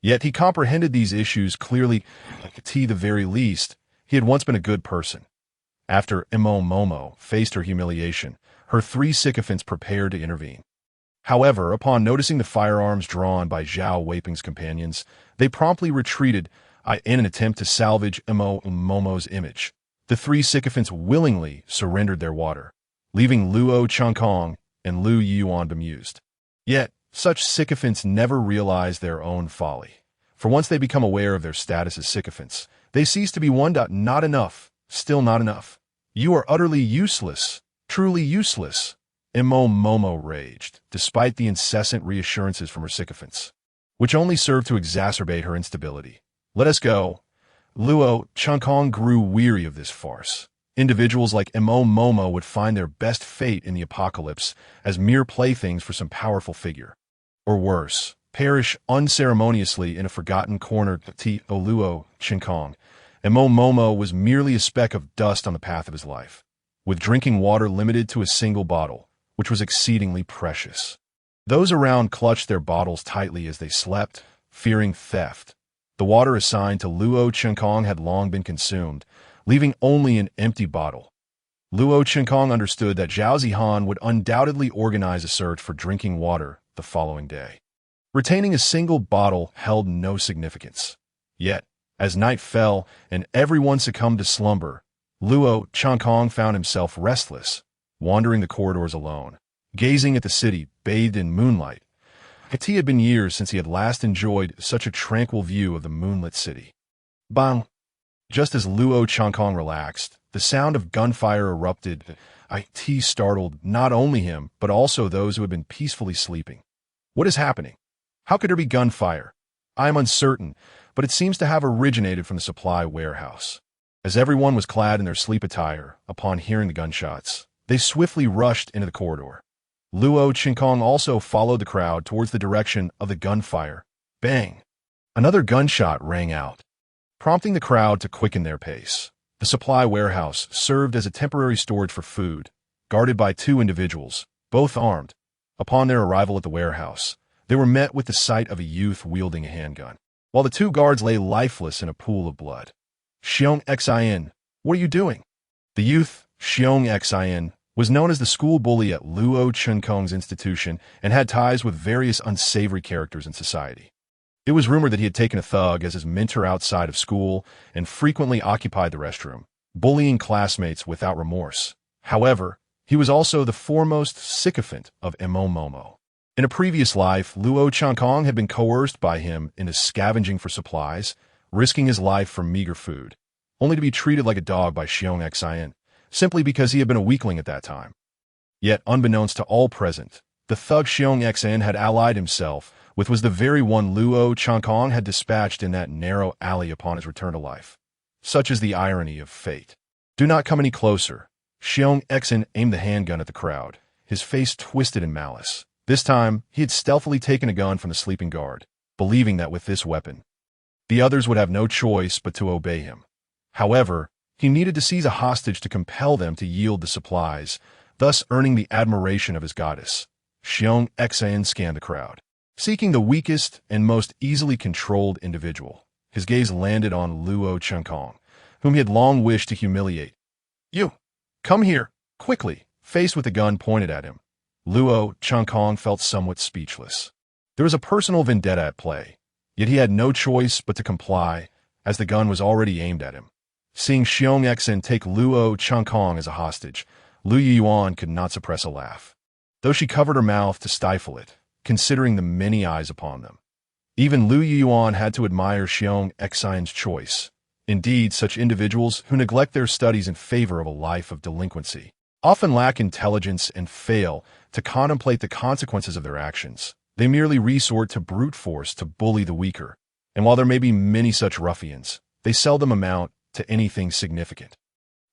Speaker 1: Yet he comprehended these issues clearly. At the very least, he had once been a good person. After Momo faced her humiliation, her 3 sycophants prepared to intervene. However, upon noticing the firearms drawn by Zhao Weiping's companions, they promptly retreated in an attempt to salvage Momo's image. The 3 sycophants willingly surrendered their water, leaving Luo Chunkong and Lu Yuan bemused. Yet, such sycophants never realize their own folly. For once they become aware of their status as sycophants, they cease to be not enough, still not enough. You are utterly useless, truly useless, Momo raged, despite the incessant reassurances from her sycophants, which only served to exacerbate her instability. Let us go. Luo Chunkong grew weary of this farce. Individuals like Momo would find their best fate in the apocalypse as mere playthings for some powerful figure. Or worse, perish unceremoniously in a forgotten corner. Luo Chunkong. Momo was merely a speck of dust on the path of his life, with drinking water limited to a single bottle, which was exceedingly precious. Those around clutched their bottles tightly as they slept, fearing theft. The water assigned to Luo Chunkong had long been consumed, leaving only an empty bottle. Luo Chunkong understood that Zhao Zihan would undoubtedly organize a search for drinking water the following day. Retaining a single bottle held no significance. Yet, as night fell and everyone succumbed to slumber, Luo Chunkong found himself restless, wandering the corridors alone, gazing at the city bathed in moonlight. It had been years since he had last enjoyed such a tranquil view of the moonlit city. Bang! Just as Luo Chunkong relaxed, the sound of gunfire erupted. It startled not only him, but also those who had been peacefully sleeping. What is happening? How could there be gunfire? I am uncertain, but it seems to have originated from the supply warehouse. As everyone was clad in their sleep attire, upon hearing the gunshots, they swiftly rushed into the corridor. Luo Chunkong also followed the crowd towards the direction of the gunfire. Bang! Another gunshot rang out, prompting the crowd to quicken their pace. The supply warehouse served as a temporary storage for food, guarded by 2 individuals, both armed. Upon their arrival at the warehouse, they were met with the sight of a youth wielding a handgun, while the 2 guards lay lifeless in a pool of blood. Xiong Xin, what are you doing? The youth, Xiong Xin, was known as the school bully at Luo Chunkong's institution and had ties with various unsavory characters in society. It was rumored that he had taken a thug as his mentor outside of school and frequently occupied the restroom, bullying classmates without remorse. However, he was also the foremost sycophant of Momo. In a previous life, Luo Chunkong had been coerced by him into scavenging for supplies, risking his life for meager food, only to be treated like a dog by Xiong Xin, simply because he had been a weakling at that time. Yet, unbeknownst to all present, the thug Xiong Xin had allied himself with was the very one Luo Chunkong had dispatched in that narrow alley upon his return to life. Such is the irony of fate. Do not come any closer. Xiong Xin aimed the handgun at the crowd, his face twisted in malice. This time, he had stealthily taken a gun from the sleeping guard, believing that with this weapon, The others would have no choice but to obey him. However, he needed to seize a hostage to compel them to yield the supplies, thus earning the admiration of his goddess. Xiong Xan scanned the crowd, seeking the weakest and most easily controlled individual. His gaze landed on Luo Chenkong, whom he had long wished to humiliate. "You! Come here, quickly!" Faced with a gun pointed at him, Luo Chenkong felt somewhat speechless. There was a personal vendetta at play, yet he had no choice but to comply, as the gun was already aimed at him. Seeing Xiong Xen take Luo Chenkong as a hostage, Lu Yuan could not suppress a laugh, though she covered her mouth to stifle it, considering the many eyes upon them. Even Lu Yuan had to admire Xiong Xin's choice. Indeed, such individuals who neglect their studies in favor of a life of delinquency often lack intelligence and fail to contemplate the consequences of their actions. They merely resort to brute force to bully the weaker, and while there may be many such ruffians, they seldom amount to anything significant.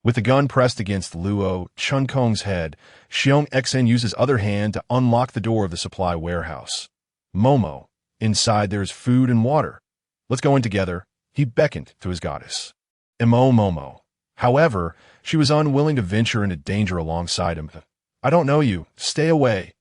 Speaker 1: With the gun pressed against Luo Chenkong's head, Xiong Xen used his other hand to unlock the door of the supply warehouse. "Momo, inside there is food and water. Let's go in together," he beckoned to his goddess. Momo. However, she was unwilling to venture into danger alongside him. "I don't know you. Stay away."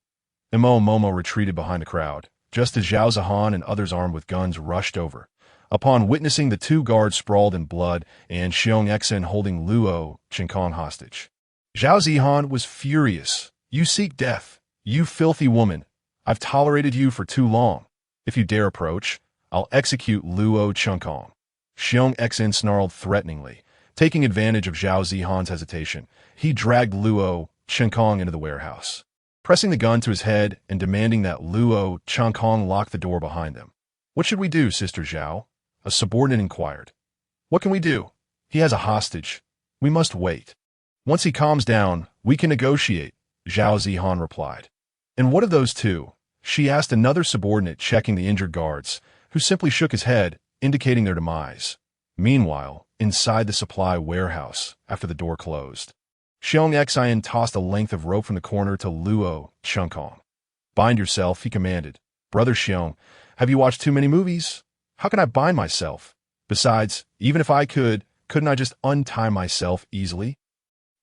Speaker 1: Momo retreated behind the crowd, just as Zhao Zihan and others armed with guns rushed over. Upon witnessing the two guards sprawled in blood and Xiong Xen holding Luo Chenkong hostage, Zhao Zihan was furious. "You seek death, you filthy woman. I've tolerated you for too long. If you dare approach, I'll execute Luo Chenkong." Xiong Xen snarled threateningly. Taking advantage of Zhao Zihan's hesitation, he dragged Luo Chenkong into the warehouse, pressing the gun to his head and demanding that Luo Chenkong lock the door behind them. "What should we do, Sister Zhao?" a subordinate inquired. "What can we do? He has a hostage. We must wait. Once he calms down, we can negotiate," Zhao Zihan replied. "And what of those two?" she asked another subordinate checking the injured guards, who simply shook his head, indicating their demise. Meanwhile, inside the supply warehouse, after the door closed, Xiong Xin tossed a length of rope from the corner to Luo Chenkong. "Bind yourself," he commanded. "Brother Xiong, have you watched too many movies? How can I bind myself? Besides, even if I couldn't I just untie myself easily?"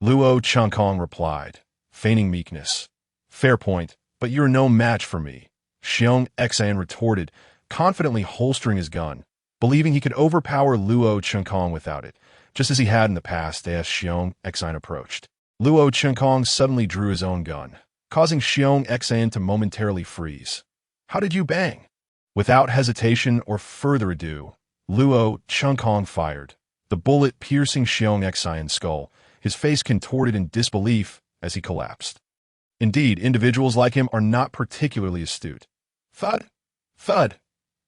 Speaker 1: Luo Chenkong replied, feigning meekness. "Fair point, but you're no match for me," Xiong Xin retorted, confidently holstering his gun, believing he could overpower Luo Chenkong without it, just as he had in the past as Xiong Xin approached. Luo Chenkong suddenly drew his own gun, causing Xiong Xin to momentarily freeze. "How did you bang?" Without hesitation or further ado, Luo Chenkong fired, the bullet piercing Xiong Xin's skull, his face contorted in disbelief as he collapsed. Indeed, individuals like him are not particularly astute. Thud! Thud!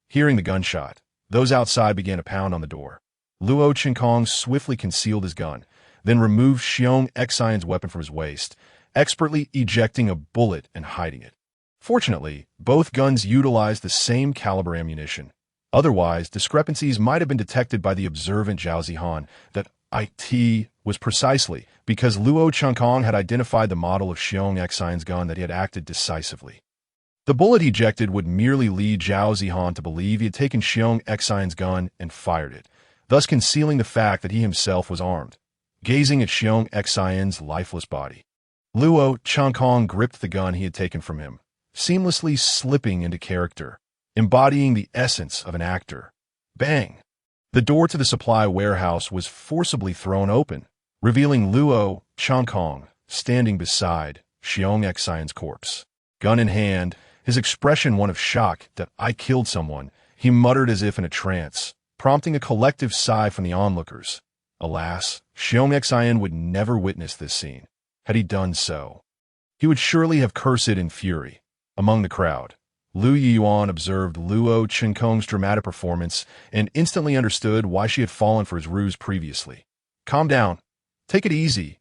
Speaker 1: Hearing the gunshot, those outside began to pound on the door. Luo Chenkong swiftly concealed his gun, then removed Xiong Xin's weapon from his waist, expertly ejecting a bullet and hiding it. Fortunately, both guns utilized the same caliber ammunition. Otherwise, discrepancies might have been detected by the observant Zhao Zihan. That it was precisely because Luo Chenkong had identified the model of Xiong Xin's gun that he had acted decisively. The bullet ejected would merely lead Zhao Zihan to believe he had taken Xiong Xin's gun and fired it, thus concealing the fact that he himself was armed. Gazing at Xiong Xin's lifeless body, Luo Chenkong gripped the gun he had taken from him, seamlessly slipping into character, embodying the essence of an actor. Bang! The door to the supply warehouse was forcibly thrown open, revealing Luo Chenkong standing beside Xiong Xin's corpse. Gun in hand, his expression one of shock that "I killed someone," he muttered as if in a trance, prompting a collective sigh from the onlookers. Alas, Xiong Xin would never witness this scene. Had he done so, he would surely have cursed in fury. Among the crowd, Lu Yuan observed Luo Chenkong's dramatic performance and instantly understood why she had fallen for his ruse previously. "Calm down. Take it easy,"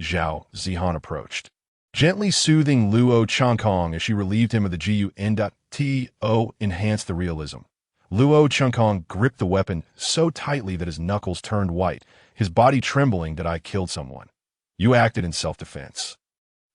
Speaker 1: Zhao Zihan approached, gently soothing Luo Chenkong as she relieved him of the gun. Enhanced the realism. Luo Chenkong gripped the weapon so tightly that his knuckles turned white, his body trembling. "That I killed someone. You acted in self-defense.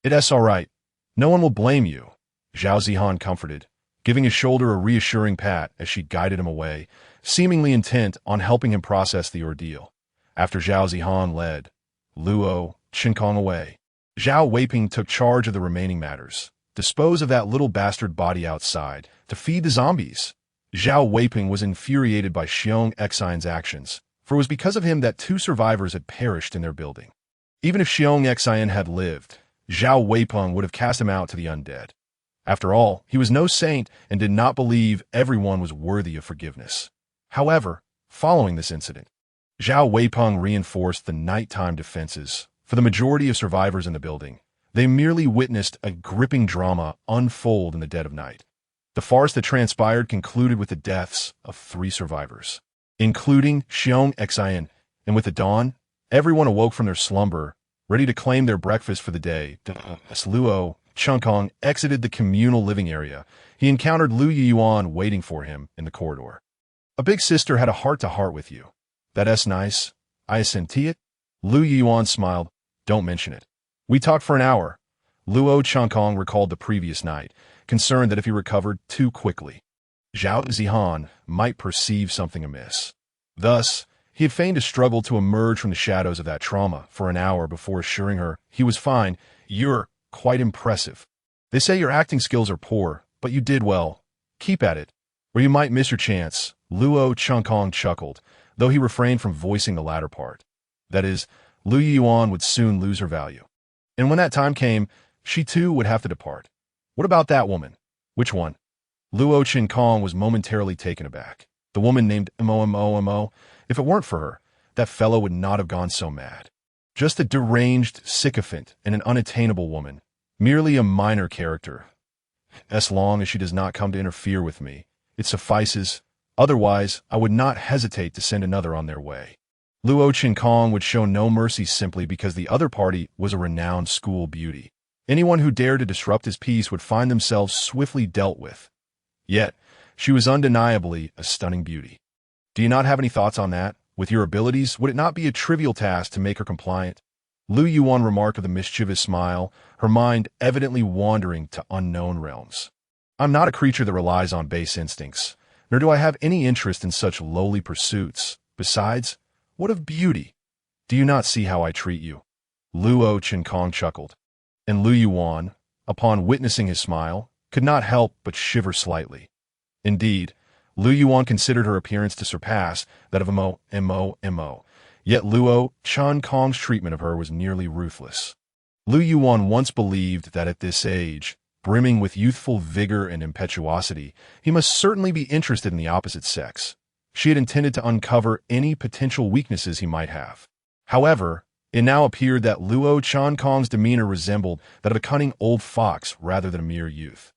Speaker 1: It's all right. No one will blame you," Zhao Zihan comforted, giving his shoulder a reassuring pat as she guided him away, seemingly intent on helping him process the ordeal. After Zhao Zihan led Luo Qinkong away, Zhao Weiping took charge of the remaining matters. Dispose of that little bastard body outside to feed the zombies. Zhao Weiping was infuriated by Xiong Xian's actions, for it was because of him that 2 survivors had perished in their building. Even if Xiong Xian had lived, Zhao Weipeng would have cast him out to the undead. After all, he was no saint and did not believe everyone was worthy of forgiveness. However, following this incident, Zhao Weipeng reinforced the nighttime defenses for the majority of survivors in the building. They merely witnessed a gripping drama unfold in the dead of night. The farce that transpired concluded with the deaths of 3 survivors, including Xiong Xian, and with the dawn, everyone awoke from their slumber, ready to claim their breakfast for the day. As Luo Qinkong exited the communal living area, he encountered Lu Yuan waiting for him in the corridor. A big sister had a heart-to-heart with you. That's nice. I senti it. Lu Yuan smiled. Don't mention it. We talked for an hour. Luo Qinkong recalled the previous night, concerned that if he recovered too quickly, Zhao Zihan might perceive something amiss. Thus, he had feigned a struggle to emerge from the shadows of that trauma for an hour before assuring her he was fine. You're quite impressive. They say your acting skills are poor, but you did well. Keep at it, or you might miss your chance. Luo Qinkong chuckled, though he refrained from voicing the latter part. That is, Lu Yuan would soon lose her value. And when that time came, she too would have to depart. What about that woman? Which one? Luo Qinkong was momentarily taken aback. The woman named Mo. If it weren't for her, that fellow would not have gone so mad. Just a deranged sycophant and an unattainable woman. Merely a minor character. As long as she does not come to interfere with me, it suffices. Otherwise, I would not hesitate to send another on their way. Luo Qinkong would show no mercy simply because the other party was a renowned school beauty. Anyone who dared to disrupt his peace would find themselves swiftly dealt with. Yet, she was undeniably a stunning beauty. Do you not have any thoughts on that? With your abilities, would it not be a trivial task to make her compliant? Lu Yuan remarked with a mischievous smile, her mind evidently wandering to unknown realms. I'm not a creature that relies on base instincts, nor do I have any interest in such lowly pursuits. Besides, what of beauty? Do you not see how I treat you? Luo Qinkong chuckled, and Lu Yuan, upon witnessing his smile, could not help but shiver slightly. Indeed, Lu Yuan considered her appearance to surpass that of Mo, yet Luo Qinkong's treatment of her was nearly ruthless. Lu Yuan once believed that at this age, brimming with youthful vigor and impetuosity, he must certainly be interested in the opposite sex. She had intended to uncover any potential weaknesses he might have. However, it now appeared that Luo Qinkong's demeanor resembled that of a cunning old fox rather than a mere youth.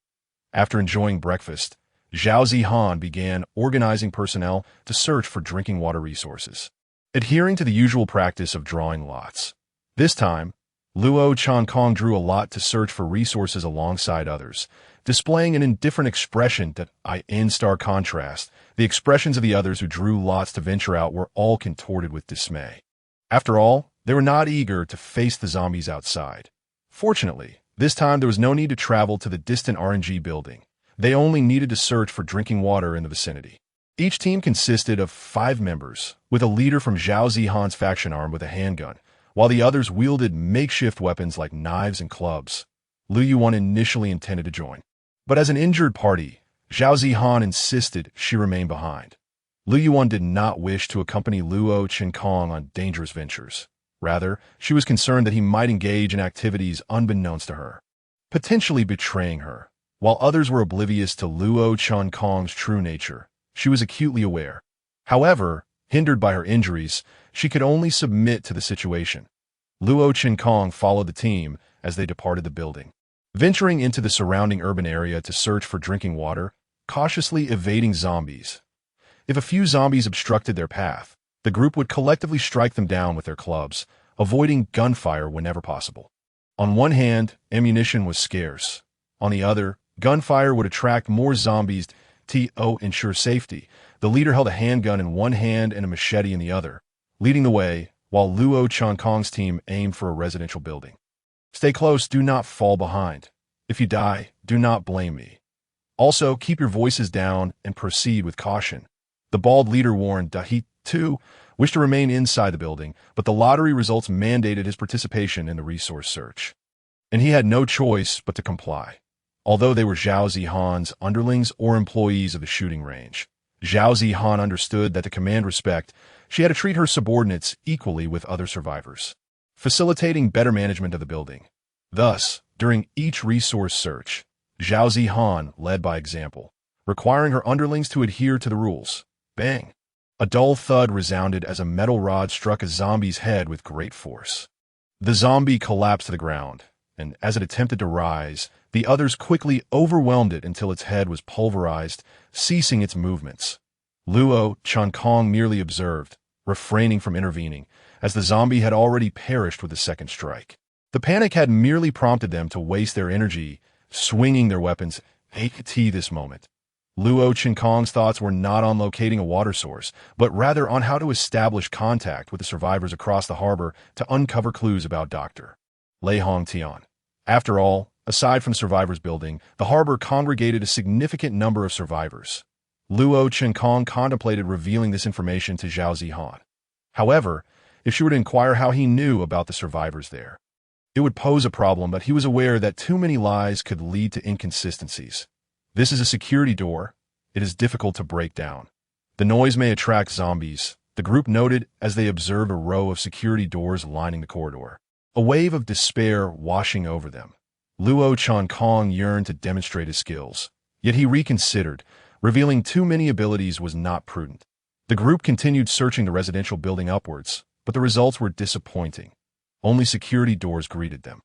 Speaker 1: After enjoying breakfast, Zhao Zihan began organizing personnel to search for drinking water resources, adhering to the usual practice of drawing lots. This time, Luo Qinkong drew a lot to search for resources alongside others, displaying an indifferent expression that, in stark contrast, the expressions of the others who drew lots to venture out were all contorted with dismay. After all, they were not eager to face the zombies outside. Fortunately, this time there was no need to travel to the distant RNG building. They only needed to search for drinking water in the vicinity. Each team consisted of 5 members, with a leader from Zhao Zihan's faction armed with a handgun, while the others wielded makeshift weapons like knives and clubs. Lu Yuan initially intended to join, but as an injured party, Zhao Zihan insisted she remain behind. Lu Yuan did not wish to accompany Luo Qinkong on dangerous ventures. Rather, she was concerned that he might engage in activities unbeknownst to her, potentially betraying her. While others were oblivious to Luo Qinkong's true nature, she was acutely aware. However, hindered by her injuries, she could only submit to the situation. Luo Qinkong followed the team as they departed the building, venturing into the surrounding urban area to search for drinking water, cautiously evading zombies. If a few zombies obstructed their path, the group would collectively strike them down with their clubs, avoiding gunfire whenever possible. On one hand, ammunition was scarce. On the other, gunfire would attract more zombies to ensure safety. The leader held a handgun in one hand and a machete in the other, leading the way, while Luo Qinkong's team aimed for a residential building. Stay close, do not fall behind. If you die, do not blame me. Also, keep your voices down and proceed with caution. The bald leader warned that he, too, wished to remain inside the building, but the lottery results mandated his participation in the resource search. And he had no choice but to comply. Although they were Zhao Zihan's underlings or employees of the shooting range, Zhao Zihan understood that to command respect, she had to treat her subordinates equally with other survivors, facilitating better management of the building. Thus, during each resource search, Zhao Zihan led by example, requiring her underlings to adhere to the rules. Bang! A dull thud resounded as a metal rod struck a zombie's head with great force. The zombie collapsed to the ground, and as it attempted to rise, the others quickly overwhelmed it until its head was pulverized, ceasing its movements. Luo Chankong merely observed, refraining from intervening, as the zombie had already perished with the second strike. The panic had merely prompted them to waste their energy, swinging their weapons at this moment. Luo Chankong's thoughts were not on locating a water source, but rather on how to establish contact with the survivors across the harbor to uncover clues about Dr. Lei Hongtian. After all, aside from the survivors' building, the harbor congregated a significant number of survivors. Luo Chankong contemplated revealing this information to Zhao Zihan. However, if she were to inquire how he knew about the survivors there, it would pose a problem, but he was aware that too many lies could lead to inconsistencies. This is a security door. It is difficult to break down. The noise may attract zombies, the group noted as they observed a row of security doors lining the corridor. A wave of despair washing over them. Luo Chankong yearned to demonstrate his skills, yet he reconsidered. Revealing too many abilities was not prudent. The group continued searching the residential building upwards, but the results were disappointing. Only security doors greeted them.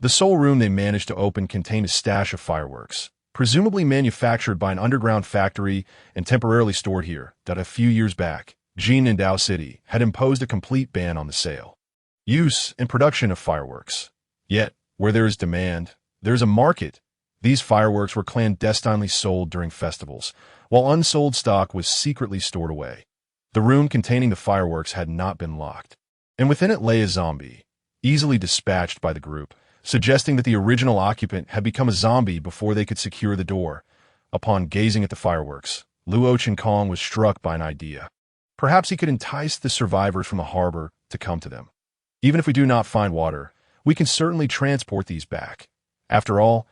Speaker 1: The sole room they managed to open contained a stash of fireworks, presumably manufactured by an underground factory and temporarily stored here, that a few years back, Jinnandao City had imposed a complete ban on the sale, use, and production of fireworks. Yet, where there is demand, there is a market. These fireworks were clandestinely sold during festivals, while unsold stock was secretly stored away. The room containing the fireworks had not been locked, and within it lay a zombie, easily dispatched by the group, suggesting that the original occupant had become a zombie before they could secure the door. Upon gazing at the fireworks, Luo Chankong was struck by an idea. Perhaps he could entice the survivors from the harbor to come to them. Even if we do not find water, we can certainly transport these back. After all,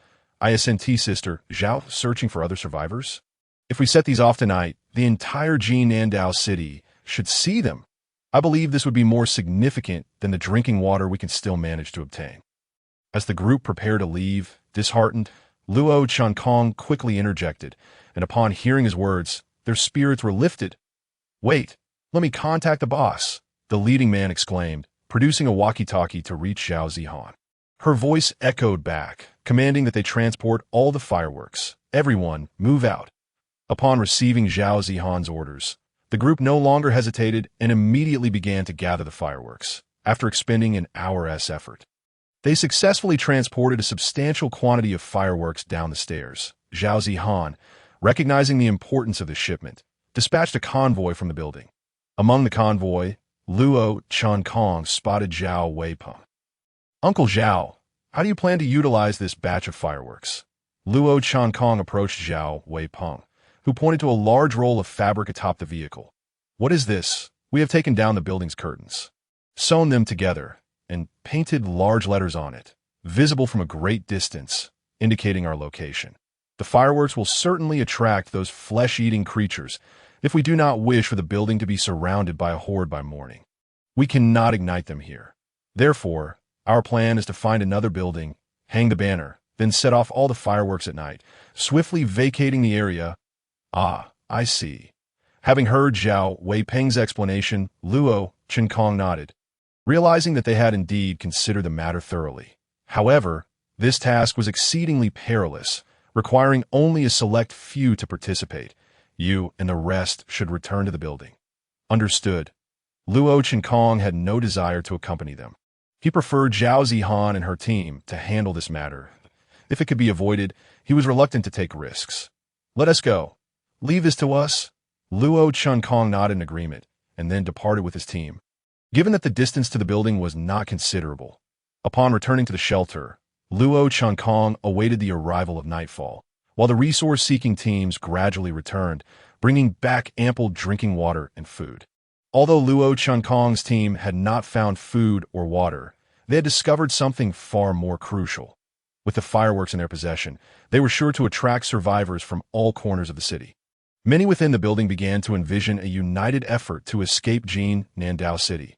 Speaker 1: isn't Sister Zhao searching for other survivors? If we set these off tonight, the entire Jinnandao City should see them. I believe this would be more significant than the drinking water we can still manage to obtain. As the group prepared to leave, disheartened, Luo Chankong quickly interjected, and upon hearing his words, their spirits were lifted. "Wait, let me contact the boss," the leading man exclaimed, producing a walkie-talkie to reach Zhao Zihan. Her voice echoed back, commanding that they transport all the fireworks. Everyone, move out. Upon receiving Zhao Zihan's orders, the group no longer hesitated and immediately began to gather the fireworks. After expending an hour's effort, they successfully transported a substantial quantity of fireworks down the stairs. Zhao Zihan, recognizing the importance of the shipment, dispatched a convoy from the building. Among the convoy, Luo Chankong spotted Zhao Weipeng. "Uncle Zhao, how do you plan to utilize this batch of fireworks?" Luo Chankong approached Zhao Weipeng, who pointed to a large roll of fabric atop the vehicle. "What is this? We have taken down the building's curtains, sewn them together, and painted large letters on it, visible from a great distance, indicating our location. The fireworks will certainly attract those flesh-eating creatures if we do not wish for the building to be surrounded by a horde by morning. We cannot ignite them here. Therefore, our plan is to find another building, hang the banner, then set off all the fireworks at night, swiftly vacating the area." "Ah, I see." Having heard Zhao Weipeng's explanation, Luo Chankong nodded, realizing that they had indeed considered the matter thoroughly. However, this task was exceedingly perilous, requiring only a select few to participate. You and the rest should return to the building. Understood. Luo Chankong had no desire to accompany them. He preferred Zhao Zihan and her team to handle this matter. If it could be avoided, he was reluctant to take risks. "Let us go. Leave this to us." Luo Chankong nodded in agreement, and then departed with his team. Given that the distance to the building was not considerable, upon returning to the shelter, Luo Chankong awaited the arrival of nightfall, while the resource-seeking teams gradually returned, bringing back ample drinking water and food. Although Luo Chunkong's team had not found food or water, they had discovered something far more crucial. With the fireworks in their possession, they were sure to attract survivors from all corners of the city. Many within the building began to envision a united effort to escape Jin Nandao City.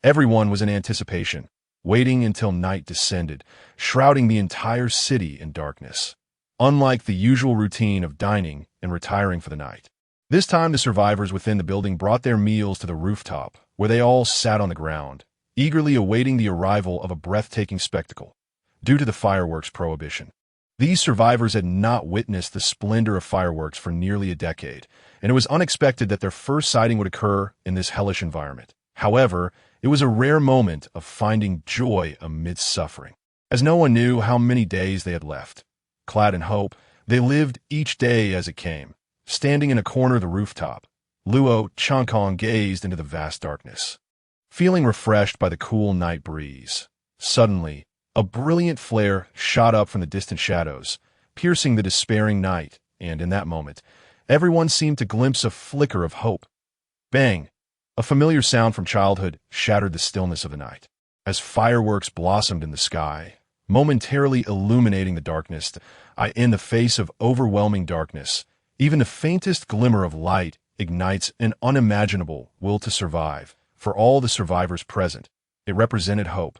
Speaker 1: Everyone was in anticipation, waiting until night descended, shrouding the entire city in darkness. Unlike the usual routine of dining and retiring for the night, this time the survivors within the building brought their meals to the rooftop, where they all sat on the ground, eagerly awaiting the arrival of a breathtaking spectacle. Due to the fireworks prohibition, these survivors had not witnessed the splendor of fireworks for nearly a decade, and it was unexpected that their first sighting would occur in this hellish environment. However, it was a rare moment of finding joy amidst suffering, as no one knew how many days they had left. Clad in hope, they lived each day as it came. Standing in a corner of the rooftop, Luo Chunkong gazed into the vast darkness. Feeling refreshed by the cool night breeze, suddenly, a brilliant flare shot up from the distant shadows, piercing the despairing night, and in that moment, everyone seemed to glimpse a flicker of hope. Bang! A familiar sound from childhood shattered the stillness of the night, as fireworks blossomed in the sky, momentarily illuminating the darkness. In the face of overwhelming darkness, even the faintest glimmer of light ignites an unimaginable will to survive. For all the survivors present, it represented hope,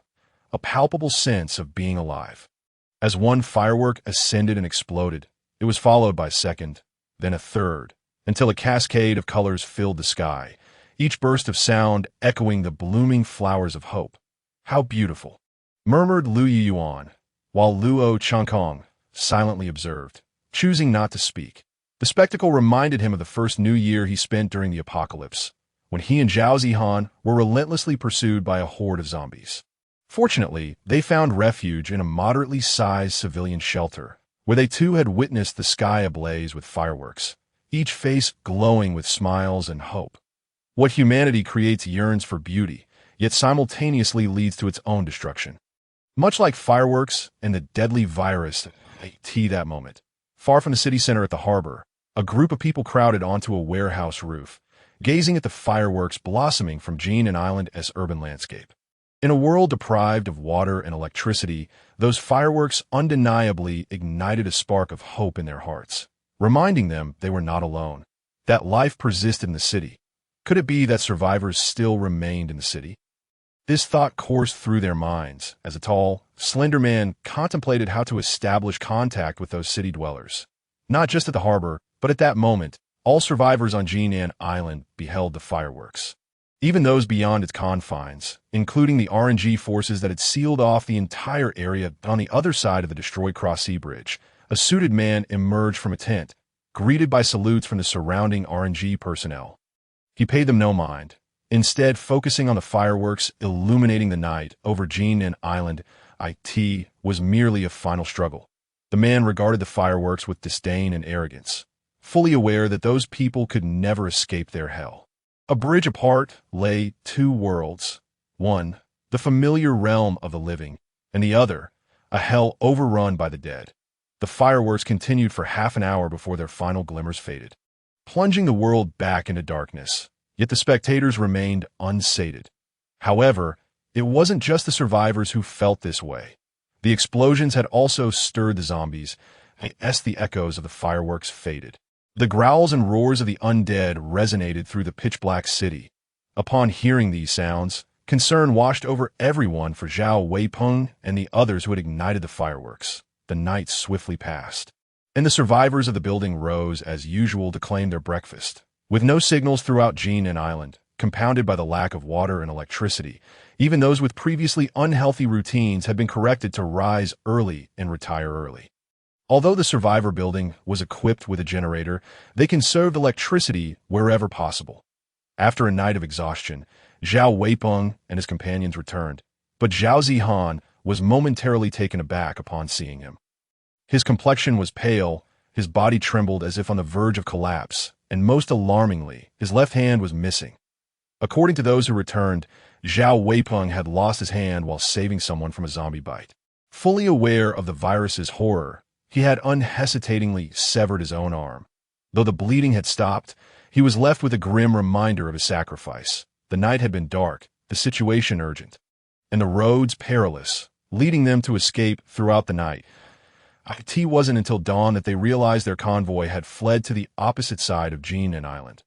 Speaker 1: a palpable sense of being alive. As one firework ascended and exploded, it was followed by a second, then a third, until a cascade of colors filled the sky, each burst of sound echoing the blooming flowers of hope. "How beautiful," murmured Lu Yuan, while Luo Chunkong silently observed, choosing not to speak. The spectacle reminded him of the first New Year he spent during the apocalypse, when he and Zhao Zihan were relentlessly pursued by a horde of zombies. Fortunately, they found refuge in a moderately sized civilian shelter, where they too had witnessed the sky ablaze with fireworks, each face glowing with smiles and hope. What humanity creates yearns for beauty, yet simultaneously leads to its own destruction. Much like fireworks and the deadly virus that moment. Far from the city center at the harbor, a group of people crowded onto a warehouse roof, gazing at the fireworks blossoming from Jin Island as urban landscape. In a world deprived of water and electricity, those fireworks undeniably ignited a spark of hope in their hearts, reminding them they were not alone, that life persisted in the city. Could it be that survivors still remained in the city? This thought coursed through their minds as a tall, slender man contemplated how to establish contact with those city dwellers. Not just at the harbor, but at that moment, all survivors on Jinan Island beheld the fireworks. Even those beyond its confines, including the RNG forces that had sealed off the entire area on the other side of the destroyed Cross-Sea Bridge, a suited man emerged from a tent, greeted by salutes from the surrounding RNG personnel. He paid them no mind, instead focusing on the fireworks illuminating the night over Jinan Island. It was merely a final struggle. The man regarded the fireworks with disdain and arrogance, fully aware that those people could never escape their hell. A bridge apart lay two worlds, one, the familiar realm of the living, and the other, a hell overrun by the dead. The fireworks continued for half an hour before their final glimmers faded, plunging the world back into darkness, yet the spectators remained unsated. However, it wasn't just the survivors who felt this way. The explosions had also stirred the zombies, as the echoes of the fireworks faded. The growls and roars of the undead resonated through the pitch-black city. Upon hearing these sounds, concern washed over everyone for Zhao Weipeng and the others who had ignited the fireworks. The night swiftly passed, and the survivors of the building rose as usual to claim their breakfast. With no signals throughout Jinan Island, compounded by the lack of water and electricity, even those with previously unhealthy routines had been corrected to rise early and retire early. Although the survivor building was equipped with a generator, they conserved electricity wherever possible. After a night of exhaustion, Zhao Weipeng and his companions returned, but Zhao Zihan was momentarily taken aback upon seeing him. His complexion was pale, his body trembled as if on the verge of collapse, and most alarmingly, his left hand was missing. According to those who returned, Zhao Weipeng had lost his hand while saving someone from a zombie bite. Fully aware of the virus's horror, He had unhesitatingly severed his own arm. Though the bleeding had stopped, he was left with a grim reminder of his sacrifice. The night had been dark, the situation urgent, and the roads perilous, leading them to escape throughout the night. It wasn't until dawn that they realized their convoy had fled to the opposite side of Jean Island.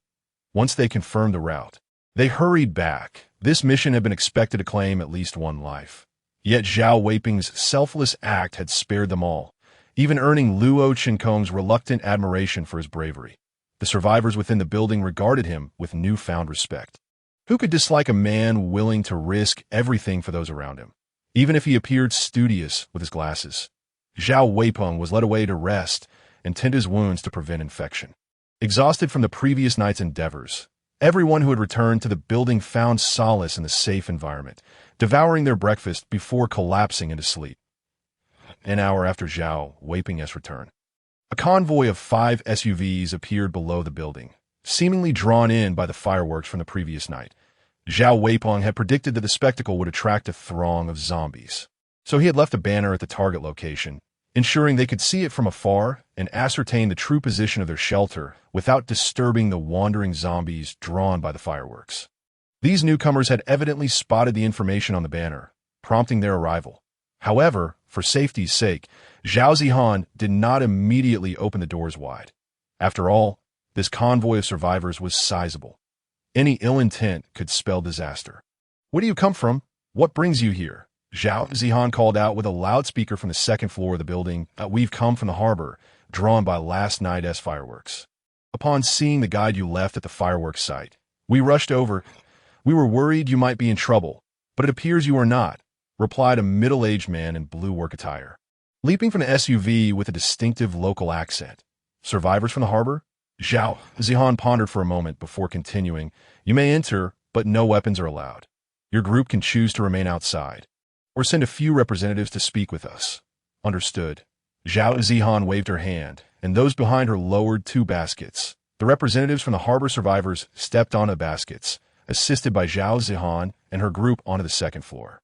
Speaker 1: Once they confirmed the route, they hurried back. This mission had been expected to claim at least one life. Yet Zhao Weiping's selfless act had spared them all, even earning Luo Qinkong's reluctant admiration for his bravery. The survivors within the building regarded him with newfound respect. Who could dislike a man willing to risk everything for those around him, even if he appeared studious with his glasses? Zhao Weiping was led away to rest and tend his wounds to prevent infection. Exhausted from the previous night's endeavors, everyone who had returned to the building found solace in the safe environment, devouring their breakfast before collapsing into sleep. An hour after Zhao Weiping's return, a convoy of 5 SUVs appeared below the building, seemingly drawn in by the fireworks from the previous night. Zhao Weiping had predicted that the spectacle would attract a throng of zombies, so he had left a banner at the target location, ensuring they could see it from afar and ascertain the true position of their shelter without disturbing the wandering zombies drawn by the fireworks. These newcomers had evidently spotted the information on the banner, prompting their arrival. However, for safety's sake, Zhao Zihan did not immediately open the doors wide. After all, this convoy of survivors was sizable. Any ill intent could spell disaster. "Where do you come from? What brings you here?" Zhao Zihan called out with a loudspeaker from the second floor of the building. "We've come from the harbor, drawn by last night's fireworks. Upon seeing the guide you left at the fireworks site, we rushed over. We were worried you might be in trouble, but it appears you are not," replied a middle-aged man in blue work attire, leaping from the SUV with a distinctive local accent. "Survivors from the harbor?" Zhao Zihan pondered for a moment before continuing. "You may enter, but no weapons are allowed. Your group can choose to remain outside, or send a few representatives to speak with us." "Understood." Zhao Zihan waved her hand, and those behind her lowered 2 baskets. The representatives from the harbor survivors stepped onto the baskets, assisted by Zhao Zihan and her group onto the second floor.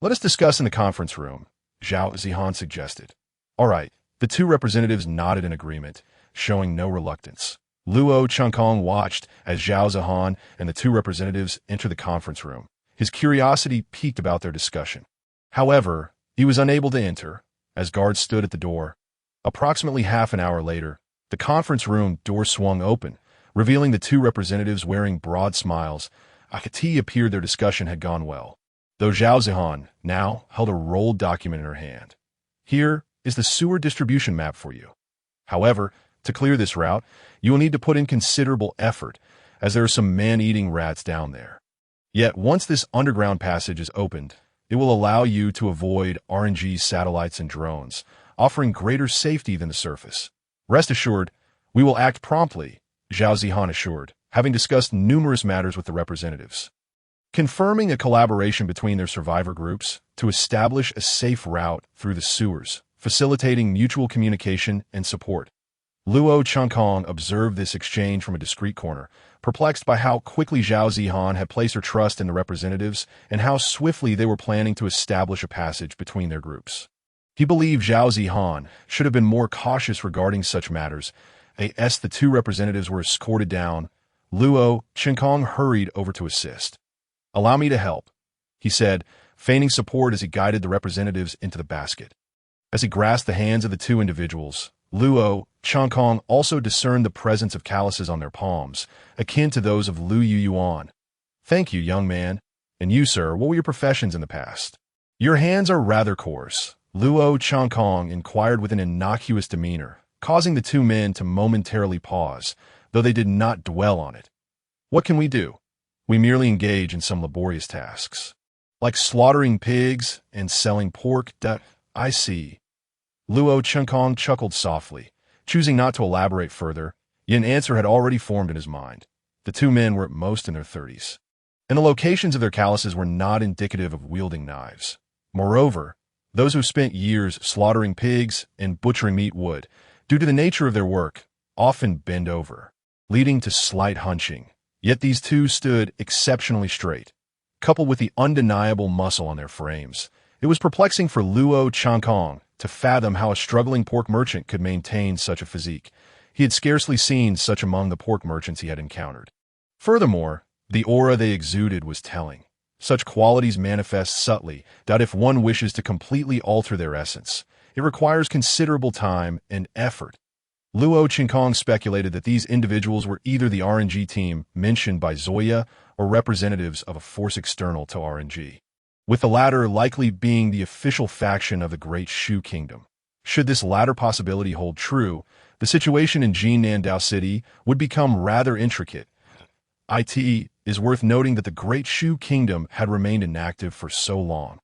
Speaker 1: "Let us discuss in the conference room," Zhao Zihan suggested. "All right." The 2 representatives nodded in agreement, showing no reluctance. Luo Qinkong watched as Zhao Zihan and the 2 representatives entered the conference room. His curiosity piqued about their discussion. However, he was unable to enter, as guards stood at the door. Approximately half an hour later, the conference room door swung open, revealing the 2 representatives wearing broad smiles. It appeared their discussion had gone well, though Zhao Zihan now held a rolled document in her hand. "Here is the sewer distribution map for you. However, to clear this route, you will need to put in considerable effort, as there are some man-eating rats down there. Yet once this underground passage is opened, it will allow you to avoid RNG satellites and drones, offering greater safety than the surface. Rest assured, we will act promptly," Zhao Zihan assured, having discussed numerous matters with the representatives, confirming a collaboration between their survivor groups to establish a safe route through the sewers, facilitating mutual communication and support. Luo Qinkong observed this exchange from a discreet corner, perplexed by how quickly Zhao Zihan had placed her trust in the representatives and how swiftly they were planning to establish a passage between their groups. He believed Zhao Zihan should have been more cautious regarding such matters. As the 2 representatives were escorted down, Luo Qinkong hurried over to assist. "Allow me to help," he said, feigning support as he guided the representatives into the basket. As he grasped the hands of the 2 individuals, Luo Qinkong also discerned the presence of calluses on their palms, akin to those of Lu Yuan. "Thank you, young man. And you, sir, what were your professions in the past?" "Your hands are rather coarse," Luo Qinkong inquired with an innocuous demeanor, causing the 2 men to momentarily pause, though they did not dwell on it. "What can we do? We merely engage in some laborious tasks, like slaughtering pigs and selling pork." "I see." Luo Qinkong chuckled softly, choosing not to elaborate further, yet an answer had already formed in his mind. The 2 men were at most in their 30s, and the locations of their calluses were not indicative of wielding knives. Moreover, those who spent years slaughtering pigs and butchering meat would, due to the nature of their work, often bend over, leading to slight hunching. Yet these 2 stood exceptionally straight, coupled with the undeniable muscle on their frames. It was perplexing for Luo Qinkong to fathom how a struggling pork merchant could maintain such a physique. He had scarcely seen such among the pork merchants he had encountered. Furthermore, the aura they exuded was telling. Such qualities manifest subtly that if one wishes to completely alter their essence, it requires considerable time and effort. Luo Qinkong speculated that these individuals were either the RNG team mentioned by Zoya or representatives of a force external to RNG, with the latter likely being the official faction of the Great Shu Kingdom. Should this latter possibility hold true, the situation in Jinnandao City would become rather intricate. It is worth noting that the Great Shu Kingdom had remained inactive for so long,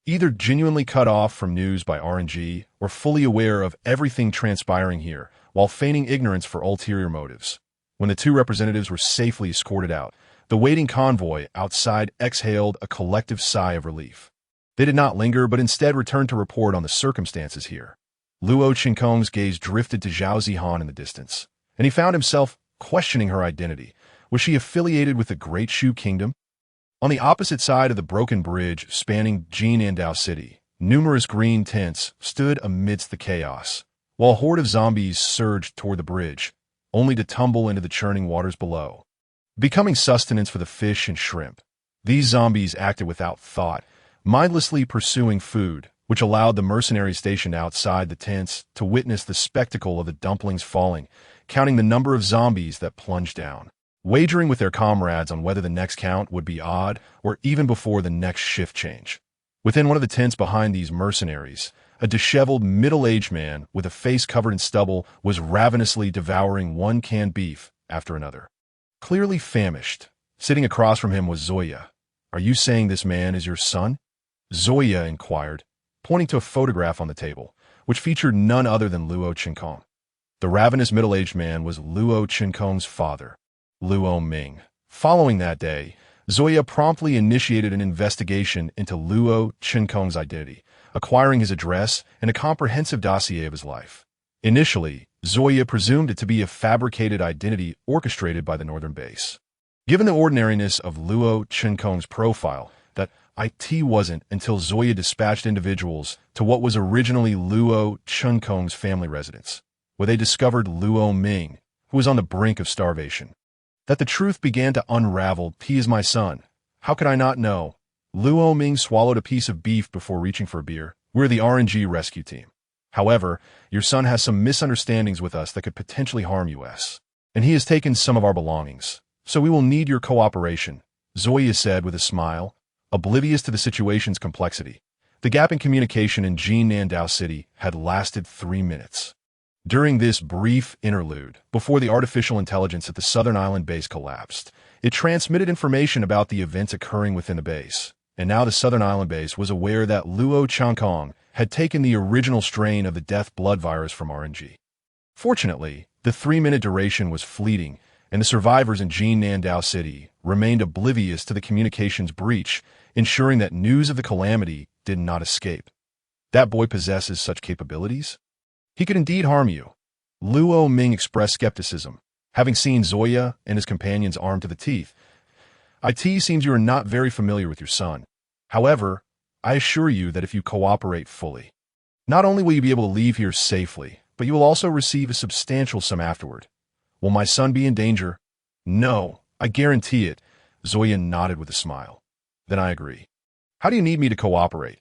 Speaker 1: either genuinely cut off from news by RNG or fully aware of everything transpiring here, while feigning ignorance for ulterior motives. When the two representatives were safely escorted out, the waiting convoy outside exhaled a collective sigh of relief. They did not linger, but instead returned to report on the circumstances here. Luo Qinkong's gaze drifted to Zhao Zihan in the distance, and he found himself questioning her identity. Was she affiliated with the Great Shu Kingdom? On the opposite side of the broken bridge spanning Jinnandao City, numerous green tents stood amidst the chaos, while a horde of zombies surged toward the bridge, only to tumble into the churning waters below, becoming sustenance for the fish and shrimp. These zombies acted without thought, mindlessly pursuing food, which allowed the mercenaries stationed outside the tents to witness the spectacle of the dumplings falling, counting the number of zombies that plunged down, wagering with their comrades on whether the next count would be odd or even before the next shift change. Within one of the tents behind these mercenaries, a disheveled, middle-aged man with a face covered in stubble was ravenously devouring one canned beef after another. Clearly famished, sitting across from him was Zoya. "Are you saying this man is your son?" Zoya inquired, pointing to a photograph on the table, which featured none other than Luo Qinkong. The ravenous middle-aged man was Luo Qinkong's father, Luo Ming. Following that day, Zoya promptly initiated an investigation into Luo Qinkong's identity, acquiring his address and a comprehensive dossier of his life. Initially, Zoya presumed it to be a fabricated identity orchestrated by the northern base. Given the ordinariness of Luo Qinkong's profile, that it wasn't until Zoya dispatched individuals to what was originally Luo Qinkong's family residence, where they discovered Luo Ming, who was on the brink of starvation, that the truth began to unravel. "He is my son. How could I not know?" Luo Ming swallowed a piece of beef before reaching for a beer. "We're the RNG rescue team. However, your son has some misunderstandings with us that could potentially harm us, and he has taken some of our belongings, so we will need your cooperation," Zoya said with a smile, oblivious to the situation's complexity. The gap in communication in Jinnandao City had lasted 3 minutes. During this brief interlude, before the artificial intelligence at the Southern Island base collapsed, it transmitted information about the events occurring within the base, and now the Southern Island base was aware that Luo Qinkong had taken the original strain of the death blood virus from RNG. Fortunately, the 3-minute duration was fleeting, and the survivors in Jinnandao City remained oblivious to the communications breach, ensuring that news of the calamity did not escape. "That boy possesses such capabilities? He could indeed harm you." Luo Ming expressed skepticism, having seen Zoya and his companions armed to the teeth. "It seems you are not very familiar with your son. However, I assure you that if you cooperate fully, not only will you be able to leave here safely, but you will also receive a substantial sum afterward." "Will my son be in danger?" "No, I guarantee it," Zoya nodded with a smile. "Then I agree. How do you need me to cooperate?"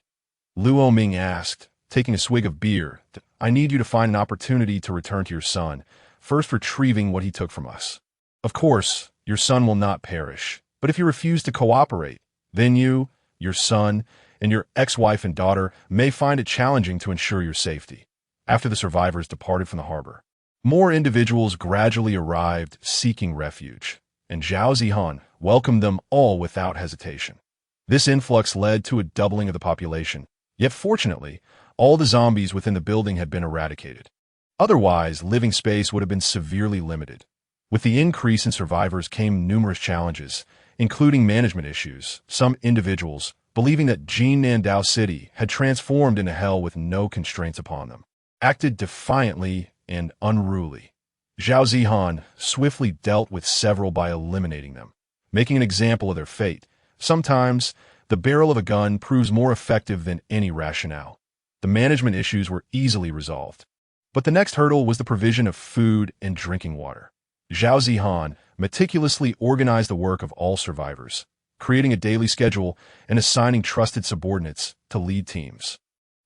Speaker 1: Luo Ming asked, taking a swig of beer. "I need you to find an opportunity to return to your son, first retrieving what he took from us. Of course, your son will not perish, but if you refuse to cooperate, then you, your son, and your ex-wife and daughter may find it challenging to ensure your safety." After the survivors departed from the harbor, more individuals gradually arrived seeking refuge, and Zhao Zihan welcomed them all without hesitation. This influx led to a doubling of the population, yet fortunately, all the zombies within the building had been eradicated. Otherwise, living space would have been severely limited. With the increase in survivors came numerous challenges, including management issues. Some individuals, believing that Jinnandao City had transformed into hell with no constraints upon them, acted defiantly and unruly. Zhao Zihan swiftly dealt with several by eliminating them, making an example of their fate. Sometimes, the barrel of a gun proves more effective than any rationale. The management issues were easily resolved. But the next hurdle was the provision of food and drinking water. Zhao Zihan meticulously organized the work of all survivors, creating a daily schedule and assigning trusted subordinates to lead teams.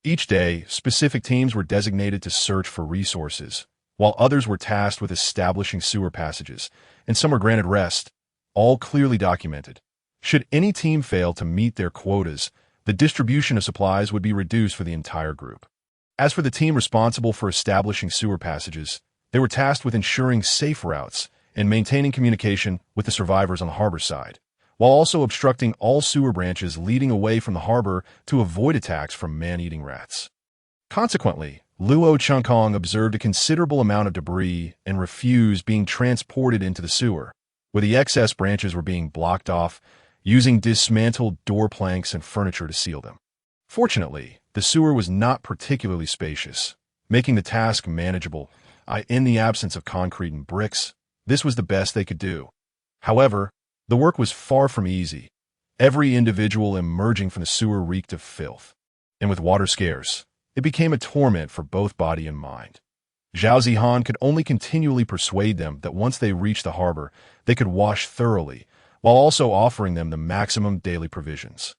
Speaker 1: Each day, specific teams were designated to search for resources, while others were tasked with establishing sewer passages, and some were granted rest, all clearly documented. Should any team fail to meet their quotas, the distribution of supplies would be reduced for the entire group. As for the team responsible for establishing sewer passages, they were tasked with ensuring safe routes and maintaining communication with the survivors on the harbor side, while also obstructing all sewer branches leading away from the harbor to avoid attacks from man-eating rats. Consequently, Luo Chengkong observed a considerable amount of debris and refused being transported into the sewer, where the excess branches were being blocked off, using dismantled door planks and furniture to seal them. Fortunately, the sewer was not particularly spacious, making the task manageable. In the absence of concrete and bricks, this was the best they could do. However, the work was far from easy. Every individual emerging from the sewer reeked of filth, and with water scarce, it became a torment for both body and mind. Zhao Zihan could only continually persuade them that once they reached the harbor, they could wash thoroughly, while also offering them the maximum daily provisions.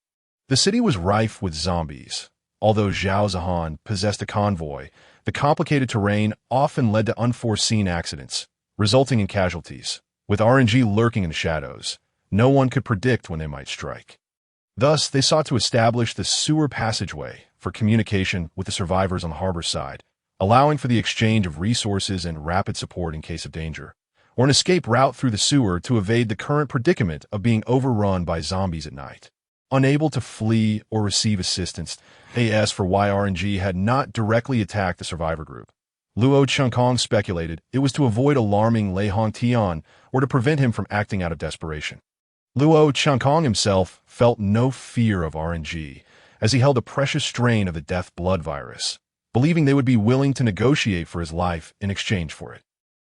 Speaker 1: The city was rife with zombies. Although Zhao Zihan possessed a convoy, the complicated terrain often led to unforeseen accidents, resulting in casualties. With RNG lurking in the shadows, no one could predict when they might strike. Thus, they sought to establish the sewer passageway for communication with the survivors on the harbor side, allowing for the exchange of resources and rapid support in case of danger, or an escape route through the sewer to evade the current predicament of being overrun by zombies at night. Unable to flee or receive assistance, they asked for why RNG had not directly attacked the survivor group. Luo Chengkong speculated it was to avoid alarming Lei Hongtian or to prevent him from acting out of desperation. Luo Chengkong himself felt no fear of RNG, as he held a precious strain of the death blood virus, believing they would be willing to negotiate for his life in exchange for it.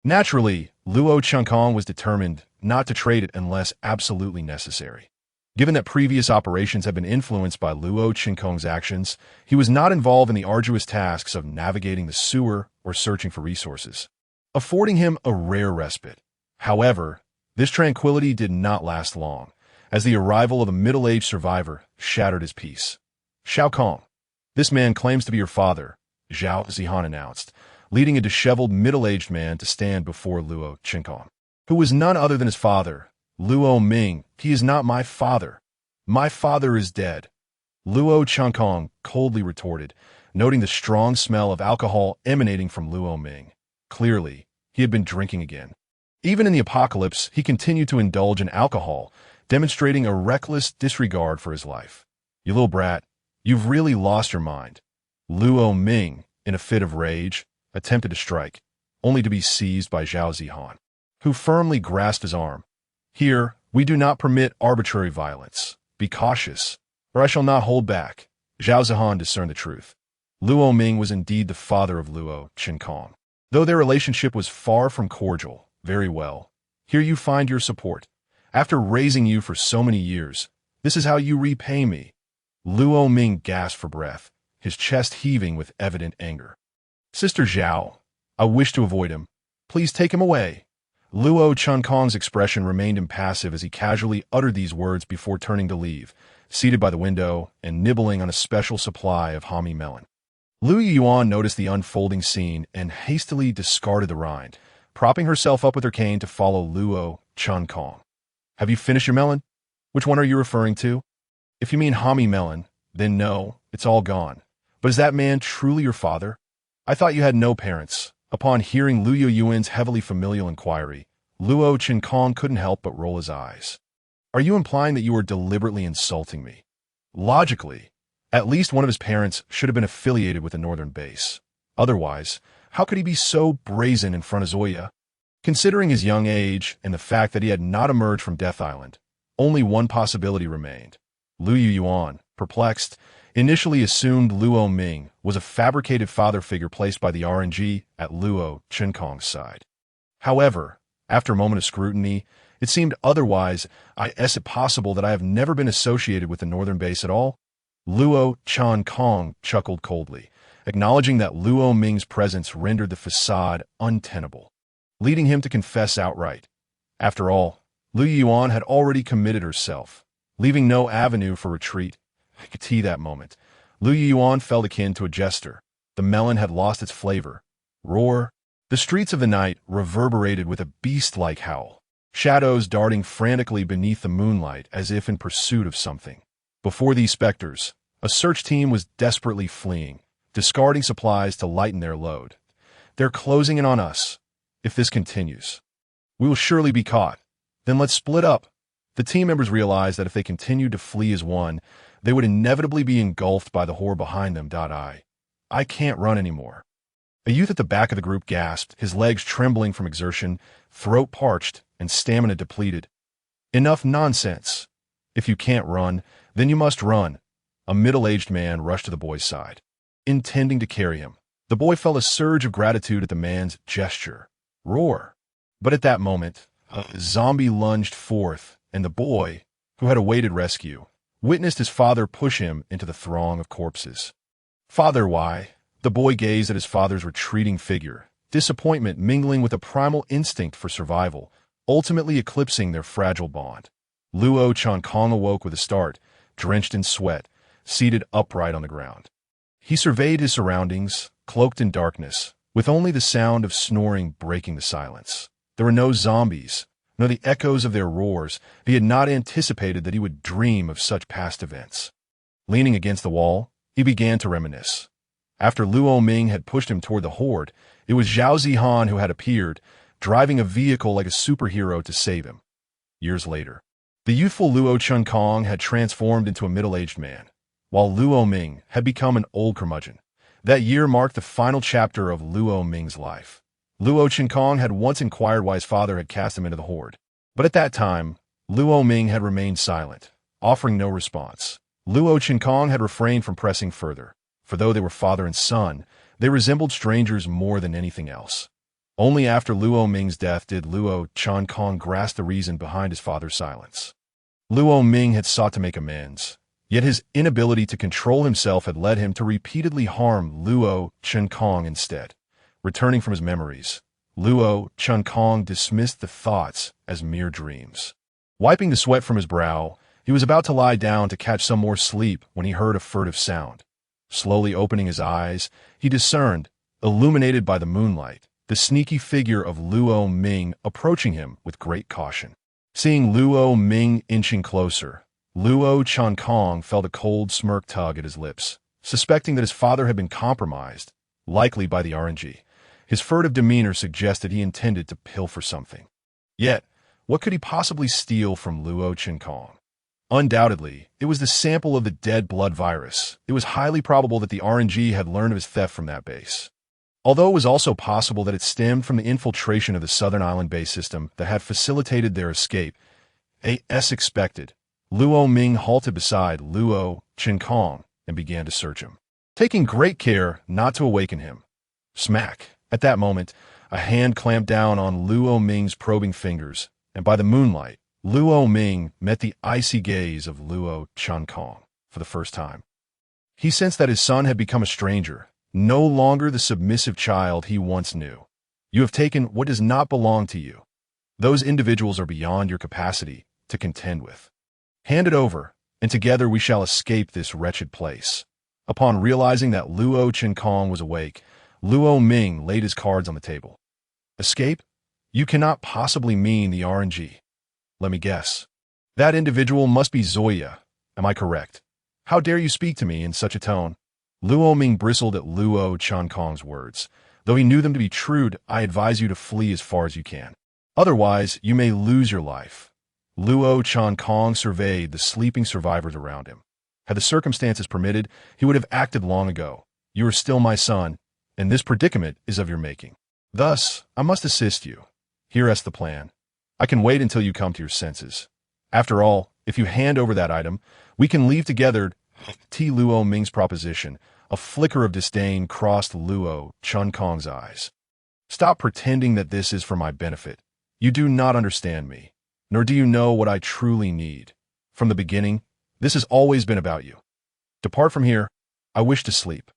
Speaker 1: Naturally, Luo Chengkong was determined not to trade it unless absolutely necessary. Given that previous operations had been influenced by Luo Chengkong's actions, he was not involved in the arduous tasks of navigating the sewer or searching for resources, affording him a rare respite. However, this tranquility did not last long, as the arrival of a middle-aged survivor shattered his peace. Xiao Kong, this man claims to be your father, Zhao Zihan announced, leading a disheveled middle-aged man to stand before Luo Chengkong, who was none other than his father, Luo Ming. He is not my father. My father is dead, Luo Chengkong coldly retorted, noting the strong smell of alcohol emanating from Luo Ming. Clearly, he had been drinking again. Even in the apocalypse, he continued to indulge in alcohol, demonstrating a reckless disregard for his life. You little brat, you've really lost your mind. Luo Ming, in a fit of rage, attempted to strike, only to be seized by Zhao Zihan, who firmly grasped his arm. Here, we do not permit arbitrary violence. Be cautious, or I shall not hold back. Zhao Zihan discerned the truth. Luo Ming was indeed the father of Luo Chengkong. Though their relationship was far from cordial, very well. Here you find your support. After raising you for so many years, this is how you repay me. Luo Ming gasped for breath, his chest heaving with evident anger. Sister Zhao, I wish to avoid him. Please take him away. Luo Chengkong's expression remained impassive as he casually uttered these words before turning to leave, seated by the window and nibbling on a special supply of Hami melon. Lu Yuan noticed the unfolding scene and hastily discarded the rind, propping herself up with her cane to follow Luo Chengkong. Have you finished your melon? Which one are you referring to? If you mean Hami melon, then no, it's all gone. But is that man truly your father? I thought you had no parents. Upon hearing Lu Yuan's heavily familial inquiry, Luo Chengkong couldn't help but roll his eyes. Are you implying that you are deliberately insulting me? Logically, at least one of his parents should have been affiliated with the northern base. Otherwise, how could he be so brazen in front of Zoya? Considering his young age and the fact that he had not emerged from Death Island, only one possibility remained. Lu Yuan, perplexed, initially assumed Luo Ming was a fabricated father figure placed by the RNG at Luo Chengkong's side. However, after a moment of scrutiny, it seemed otherwise. Is it possible that I have never been associated with the northern base at all? Luo Chengkong chuckled coldly, acknowledging that Luo Ming's presence rendered the facade untenable, leading him to confess outright. After all, Lu Yuan had already committed herself, leaving no avenue for retreat. I could see that moment. Lu Yuan felt akin to a jester. The melon had lost its flavor. Roar. The streets of the night reverberated with a beast-like howl, shadows darting frantically beneath the moonlight as if in pursuit of something. Before these specters, a search team was desperately fleeing, discarding supplies to lighten their load. They're closing in on us. If this continues, we will surely be caught. Then let's split up. The team members realized that if they continued to flee as one, they would inevitably be engulfed by the horror behind them. I can't run anymore. A youth at the back of the group gasped, his legs trembling from exertion, throat parched, and stamina depleted. Enough nonsense. If you can't run, then you must run. A middle-aged man rushed to the boy's side, intending to carry him. The boy felt a surge of gratitude at the man's gesture. Roar. But at that moment, a zombie lunged forth, and the boy, who had awaited rescue, witnessed his father push him into the throng of corpses. Father, why? The boy gazed at his father's retreating figure, disappointment mingling with a primal instinct for survival, ultimately eclipsing their fragile bond. Luo Chankong awoke with a start, drenched in sweat, seated upright on the ground. He surveyed his surroundings, cloaked in darkness, with only the sound of snoring breaking the silence. There were no zombies, nor the echoes of their roars. He had not anticipated that he would dream of such past events. Leaning against the wall, he began to reminisce. After Luo Ming had pushed him toward the horde, it was Zhao Zihan who had appeared, driving a vehicle like a superhero to save him. Years later, the youthful Luo Chunkong had transformed into a middle-aged man, while Luo Ming had become an old curmudgeon. That year marked the final chapter of Luo Ming's life. Luo Chunkong had once inquired why his father had cast him into the horde, but at that time, Luo Ming had remained silent, offering no response. Luo Chunkong had refrained from pressing further, for though they were father and son, they resembled strangers more than anything else. Only after Luo Ming's death did Luo Chunkong grasp the reason behind his father's silence. Luo Ming had sought to make amends, yet his inability to control himself had led him to repeatedly harm Luo Chunkong instead. Returning from his memories, Luo Chunkong dismissed the thoughts as mere dreams. Wiping the sweat from his brow, he was about to lie down to catch some more sleep when he heard a furtive sound. Slowly opening his eyes, he discerned, illuminated by the moonlight, the sneaky figure of Luo Ming approaching him with great caution. Seeing Luo Ming inching closer, Luo Chunkong felt a cold smirk tug at his lips, suspecting that his father had been compromised, likely by the RNG. His furtive demeanor suggested he intended to pilfer something. Yet, what could he possibly steal from Luo Chunkong? Undoubtedly, it was the sample of the dead blood virus. It was highly probable that the RNG had learned of his theft from that base. Although it was also possible that it stemmed from the infiltration of the Southern Island base system that had facilitated their escape, as expected, Luo Ming halted beside Luo Chunkong and began to search him, taking great care not to awaken him. Smack! At that moment, a hand clamped down on Luo Ming's probing fingers, and by the moonlight, Luo Ming met the icy gaze of Luo Chunkong for the first time. He sensed that his son had become a stranger, no longer the submissive child he once knew. You have taken what does not belong to you. Those individuals are beyond your capacity to contend with. Hand it over, and together we shall escape this wretched place. Upon realizing that Luo Chunkong was awake, Luo Ming laid his cards on the table. Escape? You cannot possibly mean the RNG. Let me guess. That individual must be Zoya. Am I correct? How dare you speak to me in such a tone? Luo Ming bristled at Luo Chunkong's words. Though he knew them to be true, I advise you to flee as far as you can. Otherwise, you may lose your life. Luo Chunkong surveyed the sleeping survivors around him. Had the circumstances permitted, he would have acted long ago. You are still my son, and this predicament is of your making. Thus, I must assist you. Here is the plan. I can wait until you come to your senses. After all, if you hand over that item, we can leave together. Luo Ming's proposition. A flicker of disdain crossed Luo Chunkong's eyes. Stop pretending that this is for my benefit. You do not understand me, nor do you know what I truly need. From the beginning, this has always been about you. Depart from here. I wish to sleep.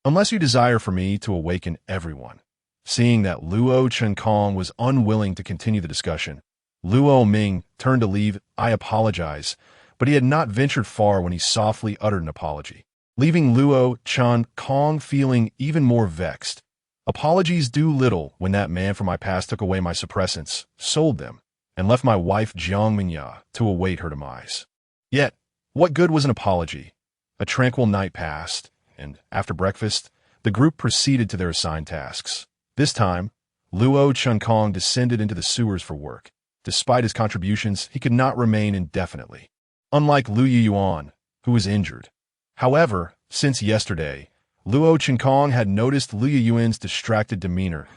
Speaker 1: unless you desire for me to awaken everyone. Seeing that Luo Chenkong was unwilling to continue the discussion, Luo Ming turned to leave. I apologize, but he had not ventured far when he softly uttered an apology, leaving Luo Chenkong feeling even more vexed. Apologies do little when that man from my past took away my suppressants, sold them, and left my wife Jiang Minya to await her demise. Yet, what good was an apology? A tranquil night passed, and after breakfast, the group proceeded to their assigned tasks. This time, Luo Chenkong descended into the sewers for work. Despite his contributions, he could not remain indefinitely, unlike Liu Yuan, who was injured. However, since yesterday, Luo Chenkong had noticed Liu Yuan's distracted demeanor.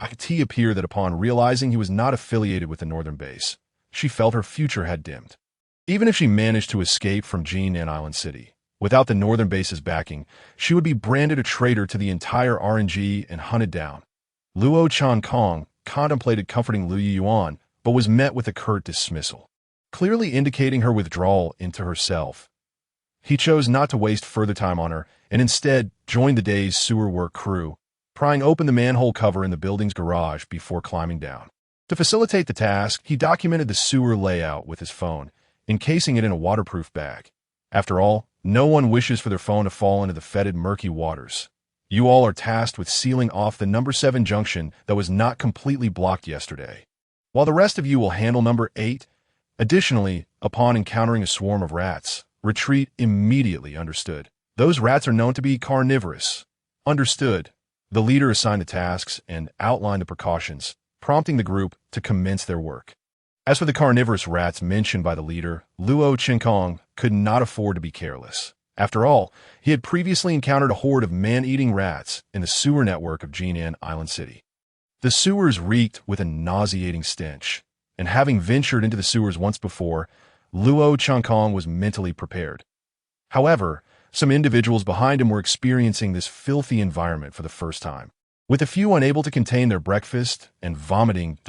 Speaker 1: It appeared that upon realizing he was not affiliated with the northern base, she felt her future had dimmed. Even if she managed to escape from Jinan Island City, without the northern base's backing, she would be branded a traitor to the entire RNG and hunted down. Luo Chenkong contemplated comforting Liu Yuan, but was met with a curt dismissal, clearly indicating her withdrawal into herself. He chose not to waste further time on her and instead joined the day's sewer work crew, prying open the manhole cover in the building's garage before climbing down. To facilitate the task, he documented the sewer layout with his phone, encasing it in a waterproof bag. After all, no one wishes for their phone to fall into the fetid, murky waters. You all are tasked with sealing off the number 7 junction that was not completely blocked yesterday, while the rest of you will handle number 8. Additionally, upon encountering a swarm of rats, retreat immediately. Understood. Those rats are known to be carnivorous. Understood. The leader assigned the tasks and outlined the precautions, prompting the group to commence their work. As for the carnivorous rats mentioned by the leader, Luo Chenkong could not afford to be careless. After all, he had previously encountered a horde of man-eating rats in the sewer network of Jinan Island City. The sewers reeked with a nauseating stench, and having ventured into the sewers once before, Luo Chenkong was mentally prepared. However, some individuals behind him were experiencing this filthy environment for the first time, with a few unable to contain their breakfast and vomiting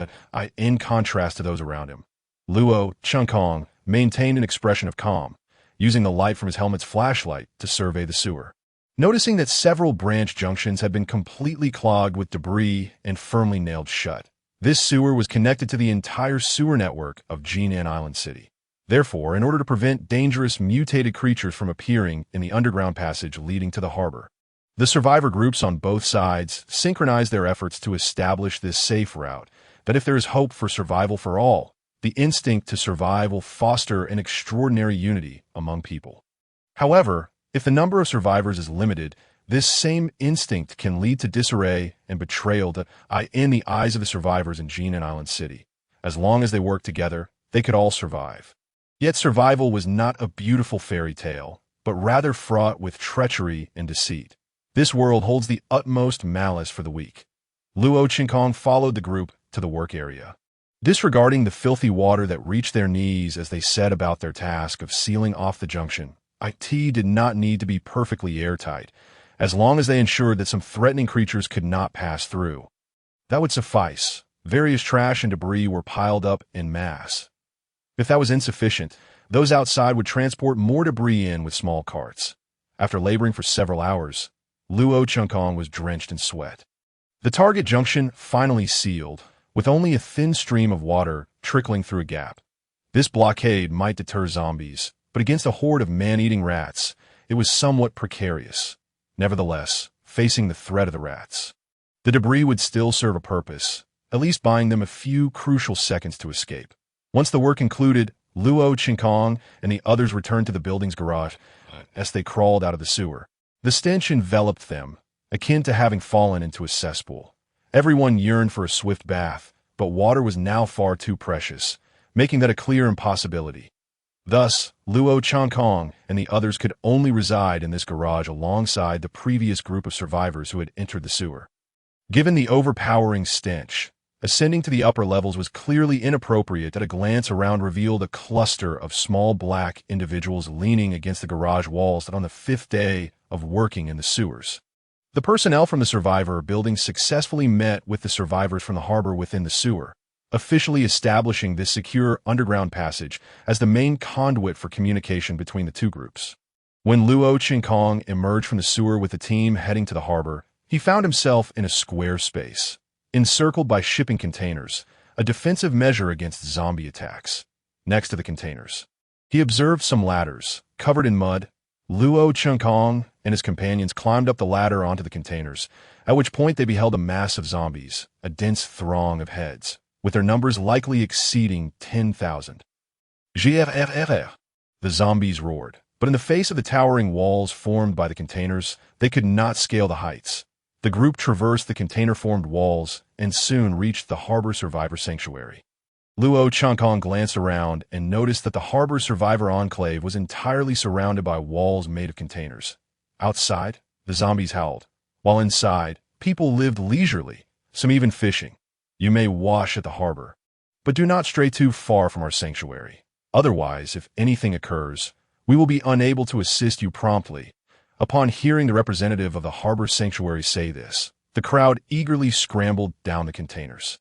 Speaker 1: in contrast to those around him. Luo Chenkong maintained an expression of calm, using the light from his helmet's flashlight to survey the sewer. Noticing that several branch junctions had been completely clogged with debris and firmly nailed shut, this sewer was connected to the entire sewer network of Jinan Island City. Therefore, in order to prevent dangerous mutated creatures from appearing in the underground passage leading to the harbor, the survivor groups on both sides synchronized their efforts to establish this safe route, that if there is hope for survival for all, the instinct to survive will foster an extraordinary unity among people. However, if the number of survivors is limited, this same instinct can lead to disarray and betrayal in the eyes of the survivors in Jinan Island City. As long as they work together, they could all survive. Yet survival was not a beautiful fairy tale, but rather fraught with treachery and deceit. This world holds the utmost malice for the weak. Luo Chenkong followed the group to the work area. Disregarding the filthy water that reached their knees as they set about their task of sealing off the junction, IT did not need to be perfectly airtight, as long as they ensured that some threatening creatures could not pass through. That would suffice. Various trash and debris were piled up en masse. If that was insufficient, those outside would transport more debris in with small carts. After laboring for several hours, Luo Chenkong was drenched in sweat. The target junction finally sealed, with only a thin stream of water trickling through a gap. This blockade might deter zombies, but against a horde of man-eating rats, it was somewhat precarious. Nevertheless, facing the threat of the rats, the debris would still serve a purpose, at least buying them a few crucial seconds to escape. Once the work concluded, Luo Chenkong and the others returned to the building's garage as they crawled out of the sewer. The stench enveloped them, akin to having fallen into a cesspool. Everyone yearned for a swift bath, but water was now far too precious, making that a clear impossibility. Thus, Luo Chenkong and the others could only reside in this garage alongside the previous group of survivors who had entered the sewer. Given the overpowering stench, ascending to the upper levels was clearly inappropriate. That a glance around revealed a cluster of small black individuals leaning against the garage walls on the 5th day of working in the sewers. The personnel from the survivor building successfully met with the survivors from the harbor within the sewer, officially establishing this secure underground passage as the main conduit for communication between the two groups. When Luo Qinkong emerged from the sewer with the team heading to the harbor, he found himself in a square space, encircled by shipping containers, a defensive measure against zombie attacks. Next to the containers, he observed some ladders, covered in mud. Luo Qinkong and his companions climbed up the ladder onto the containers, at which point they beheld a mass of zombies, a dense throng of heads, with their numbers likely exceeding 10,000. GFFFF. The zombies roared, but in the face of the towering walls formed by the containers, they could not scale the heights. The group traversed the container-formed walls and soon reached the harbor survivor sanctuary. Luo Qinkong glanced around and noticed that the harbor survivor enclave was entirely surrounded by walls made of containers. Outside, the zombies howled, while inside, people lived leisurely, some even fishing. You may wash at the harbor, but do not stray too far from our sanctuary. Otherwise, if anything occurs, we will be unable to assist you promptly. Upon hearing the representative of the harbor sanctuary say this, the crowd eagerly scrambled down the containers.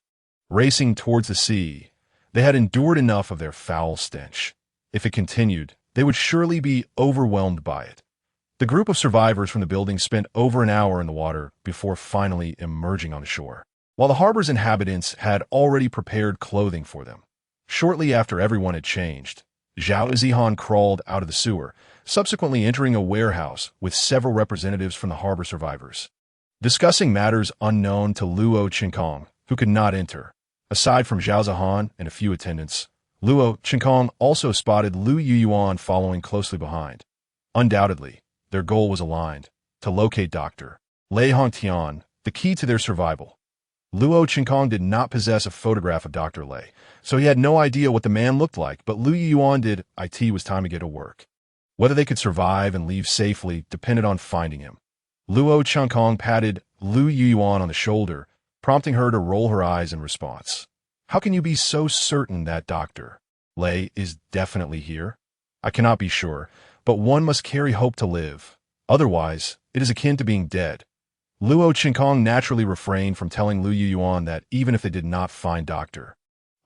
Speaker 1: Racing towards the sea, they had endured enough of their foul stench. If it continued, they would surely be overwhelmed by it. The group of survivors from the building spent over an hour in the water before finally emerging on the shore, while the harbor's inhabitants had already prepared clothing for them. Shortly after everyone had changed, Zhao Zihan crawled out of the sewer, subsequently entering a warehouse with several representatives from the harbor survivors, discussing matters unknown to Luo Qinkong, who could not enter. Aside from Zhao Zihan and a few attendants, Luo Qinkong also spotted Lu Yuyuan following closely behind. Undoubtedly, their goal was aligned, to locate Dr. Lei Hongtian, the key to their survival. Luo Qinkong did not possess a photograph of Dr. Lei, so he had no idea what the man looked like, but Lu Yuyuan did. It was time to get to work. Whether they could survive and leave safely depended on finding him. Luo Qinkong patted Lu Yuyuan on the shoulder, prompting her to roll her eyes in response. How can you be so certain that Dr. Lei is definitely here? I cannot be sure, but one must carry hope to live. Otherwise, it is akin to being dead. Luo Qinkong naturally refrained from telling Lu Yuyuan that even if they did not find Dr.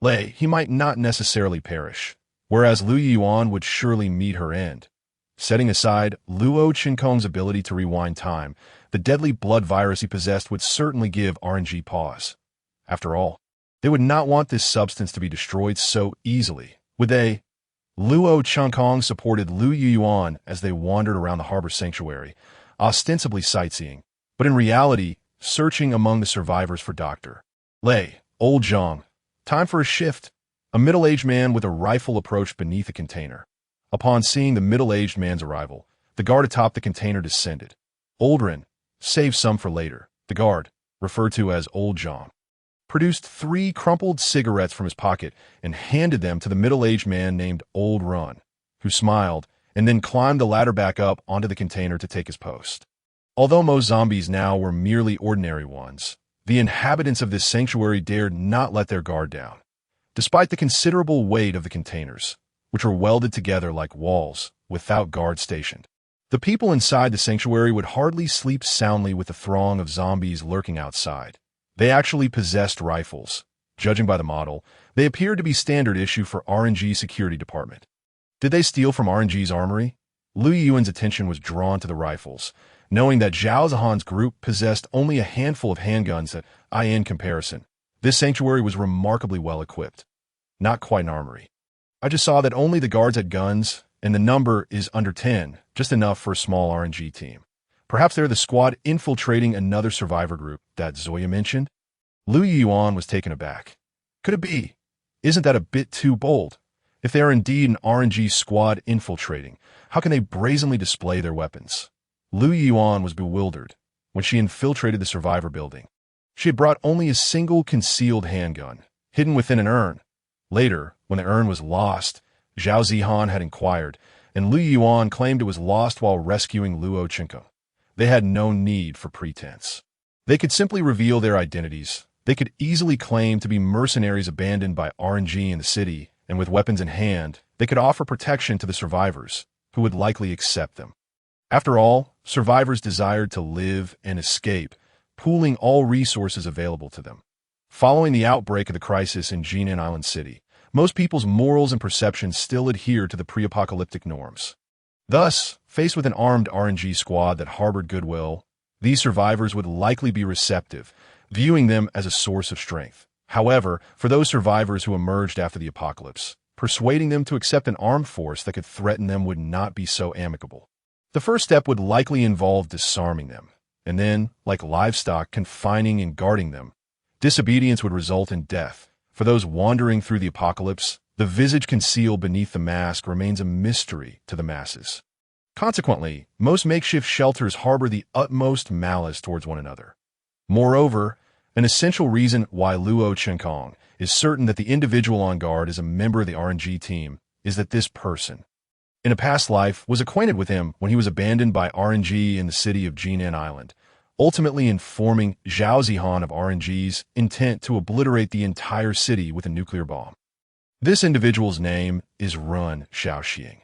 Speaker 1: Lei, he might not necessarily perish, whereas Lu Yuyuan would surely meet her end. Setting aside Luo Qinkong's ability to rewind time, the deadly blood virus he possessed would certainly give RNG pause. After all, they would not want this substance to be destroyed so easily, would they? Luo Qinkong supported Lu Yuyuan as they wandered around the harbor sanctuary, ostensibly sightseeing, but in reality, searching among the survivors for Dr. Lei. Old Zhang. Time for a shift. A middle-aged man with a rifle approached beneath a container. Upon seeing the middle-aged man's arrival, the guard atop the container descended. Oldrin, save some for later. The guard, referred to as Old Zhang, produced 3 crumpled cigarettes from his pocket and handed them to the middle-aged man named Old Run, who smiled and then climbed the ladder back up onto the container to take his post. Although most zombies now were merely ordinary ones, the inhabitants of this sanctuary dared not let their guard down. Despite the considerable weight of the containers, which were welded together like walls, without guards stationed, the people inside the sanctuary would hardly sleep soundly with the throng of zombies lurking outside. They actually possessed rifles. Judging by the model, they appeared to be standard issue for RNG security department. Did they steal from RNG's armory? Lu Yuan's attention was drawn to the rifles, knowing that Zhao Zihan's group possessed only a handful of handguns that, in comparison, this sanctuary was remarkably well equipped. Not quite an armory. I just saw that only the guards had guns, and the number is under 10, just enough for a small RNG team. Perhaps they're the squad infiltrating another survivor group that Zoya mentioned? Lu Yuan was taken aback. Could it be? Isn't that a bit too bold? If they are indeed an RNG squad infiltrating, how can they brazenly display their weapons? Lu Yuan was bewildered when she infiltrated the survivor building. She had brought only a single concealed handgun, hidden within an urn. Later, when the urn was lost, Zhao Zihan had inquired, and Lu Yuan claimed it was lost while rescuing Luo Qinkong. They had no need for pretense. They could simply reveal their identities. They could easily claim to be mercenaries abandoned by RNG in the city, and with weapons in hand, they could offer protection to the survivors, who would likely accept them. After all, survivors desired to live and escape, pooling all resources available to them. Following the outbreak of the crisis in Jinan Island City, most people's morals and perceptions still adhere to the pre-apocalyptic norms. Thus, faced with an armed RNG squad that harbored goodwill, these survivors would likely be receptive, viewing them as a source of strength. However, for those survivors who emerged after the apocalypse, persuading them to accept an armed force that could threaten them would not be so amicable. The first step would likely involve disarming them, and then, like livestock, confining and guarding them. Disobedience would result in death. For those wandering through the apocalypse, the visage concealed beneath the mask remains a mystery to the masses. Consequently, most makeshift shelters harbor the utmost malice towards one another. Moreover, an essential reason why Luo Chenkong is certain that the individual on guard is a member of the RNG team is that this person, in a past life, was acquainted with him when he was abandoned by RNG in the city of Jinan Island, ultimately informing Zhao Zihan of RNG's intent to obliterate the entire city with a nuclear bomb. This individual's name is Run Xiaoxing.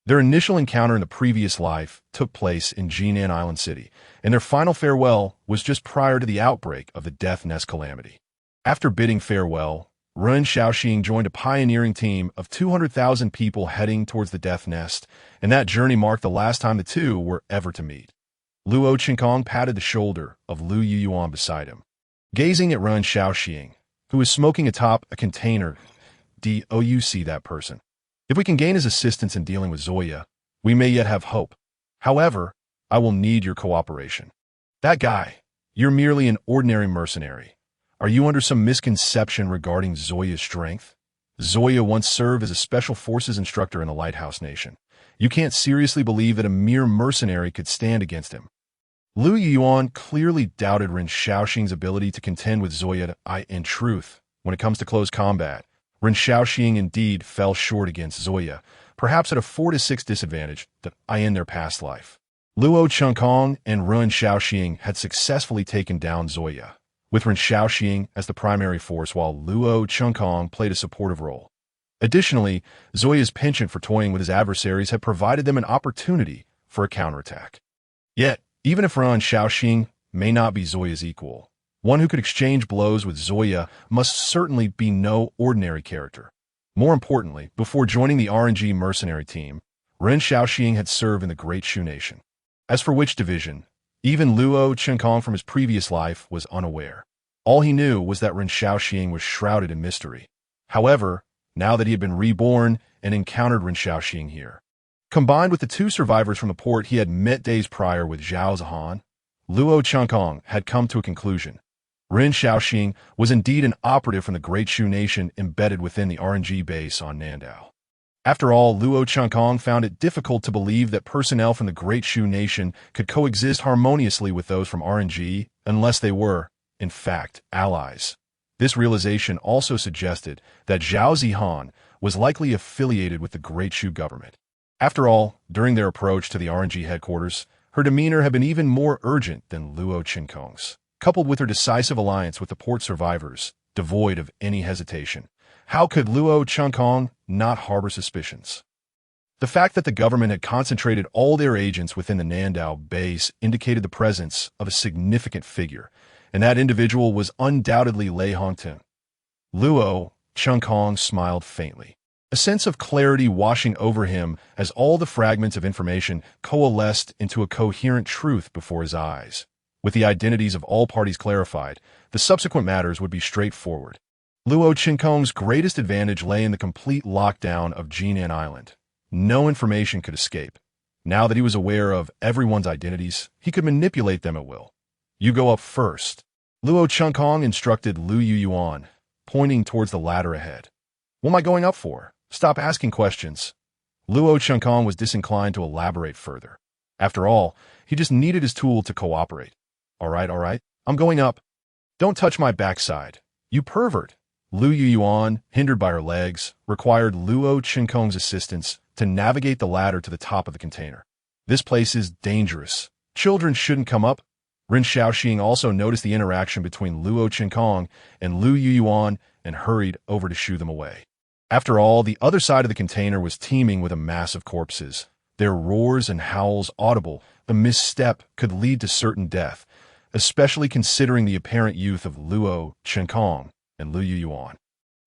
Speaker 1: Their initial encounter in the previous life took place in Jinan Island City, and their final farewell was just prior to the outbreak of the Death Nest calamity. After bidding farewell, Run Xiaoxing joined a pioneering team of 200,000 people heading towards the Death Nest, and that journey marked the last time the two were ever to meet. Luo Chenkong patted the shoulder of Lu Yuyuan beside him. Gazing at Run Xiaoxing, who was smoking atop a container, "Do you see that person? If we can gain his assistance in dealing with Zoya, we may yet have hope. However, I will need your cooperation." "That guy, you're merely an ordinary mercenary. Are you under some misconception regarding Zoya's strength? Zoya once served as a special forces instructor in the Lighthouse Nation. You can't seriously believe that a mere mercenary could stand against him." Lu Yuan clearly doubted Ren Xiaoxing's ability to contend with Zoya. In truth, when it comes to close combat, Ren Xiaoxing indeed fell short against Zoya, perhaps at a 4-6 disadvantage in their past life. Luo Chenkong and Ren Xiaoxing had successfully taken down Zoya, with Ren Xiaoxing as the primary force while Luo Chenkong played a supportive role. Additionally, Zoya's penchant for toying with his adversaries had provided them an opportunity for a counterattack. Yet, even if Ren Xiaoxing may not be Zoya's equal, one who could exchange blows with Zoya must certainly be no ordinary character. More importantly, before joining the RNG mercenary team, Ren Xiaoxing had served in the Great Shu Nation. As for which division, even Luo Chenkong from his previous life was unaware. All he knew was that Ren Xiaoxing was shrouded in mystery. However, now that he had been reborn and encountered Ren Xiaoxing here, combined with the two survivors from the port he had met days prior with Zhao Zihan, Luo Chenkong had come to a conclusion. Ren Xiaoxing was indeed an operative from the Great Shu Nation embedded within the RNG base on Nandao. After all, Luo Chenkong found it difficult to believe that personnel from the Great Shu Nation could coexist harmoniously with those from RNG unless they were, in fact, allies. This realization also suggested that Zhao Zihan was likely affiliated with the Great Shu government. After all, during their approach to the RNG headquarters, her demeanor had been even more urgent than Luo Chenkong's. Coupled with her decisive alliance with the port survivors, devoid of any hesitation, how could Luo Chenkong not harbor suspicions? The fact that the government had concentrated all their agents within the Nandao base indicated the presence of a significant figure, and that individual was undoubtedly Lei Hongten. Luo Chenkong smiled faintly, a sense of clarity washing over him as all the fragments of information coalesced into a coherent truth before his eyes. With the identities of all parties clarified, the subsequent matters would be straightforward. Luo Chenkong's greatest advantage lay in the complete lockdown of Jinan Island. No information could escape. Now that he was aware of everyone's identities, he could manipulate them at will. "You go up first," Luo Chenkong instructed Lu Yuyuan, pointing towards the ladder ahead. "What am I going up for? Stop asking questions." Luo Chenkong was disinclined to elaborate further. After all, he just needed his tool to cooperate. All right, I'm going up." "Don't touch my backside, you pervert." Lu Yuyuan, hindered by her legs, required Luo Chenkong's assistance to navigate the ladder to the top of the container. "This place is dangerous. Children shouldn't come up." Ren Xiaoxing also noticed the interaction between Luo Chenkong and Lu Yuyuan and hurried over to shoo them away. After all, the other side of the container was teeming with a mass of corpses, their roars and howls audible. A misstep could lead to certain death, especially considering the apparent youth of Luo Chenkong and Lu Yuyuan,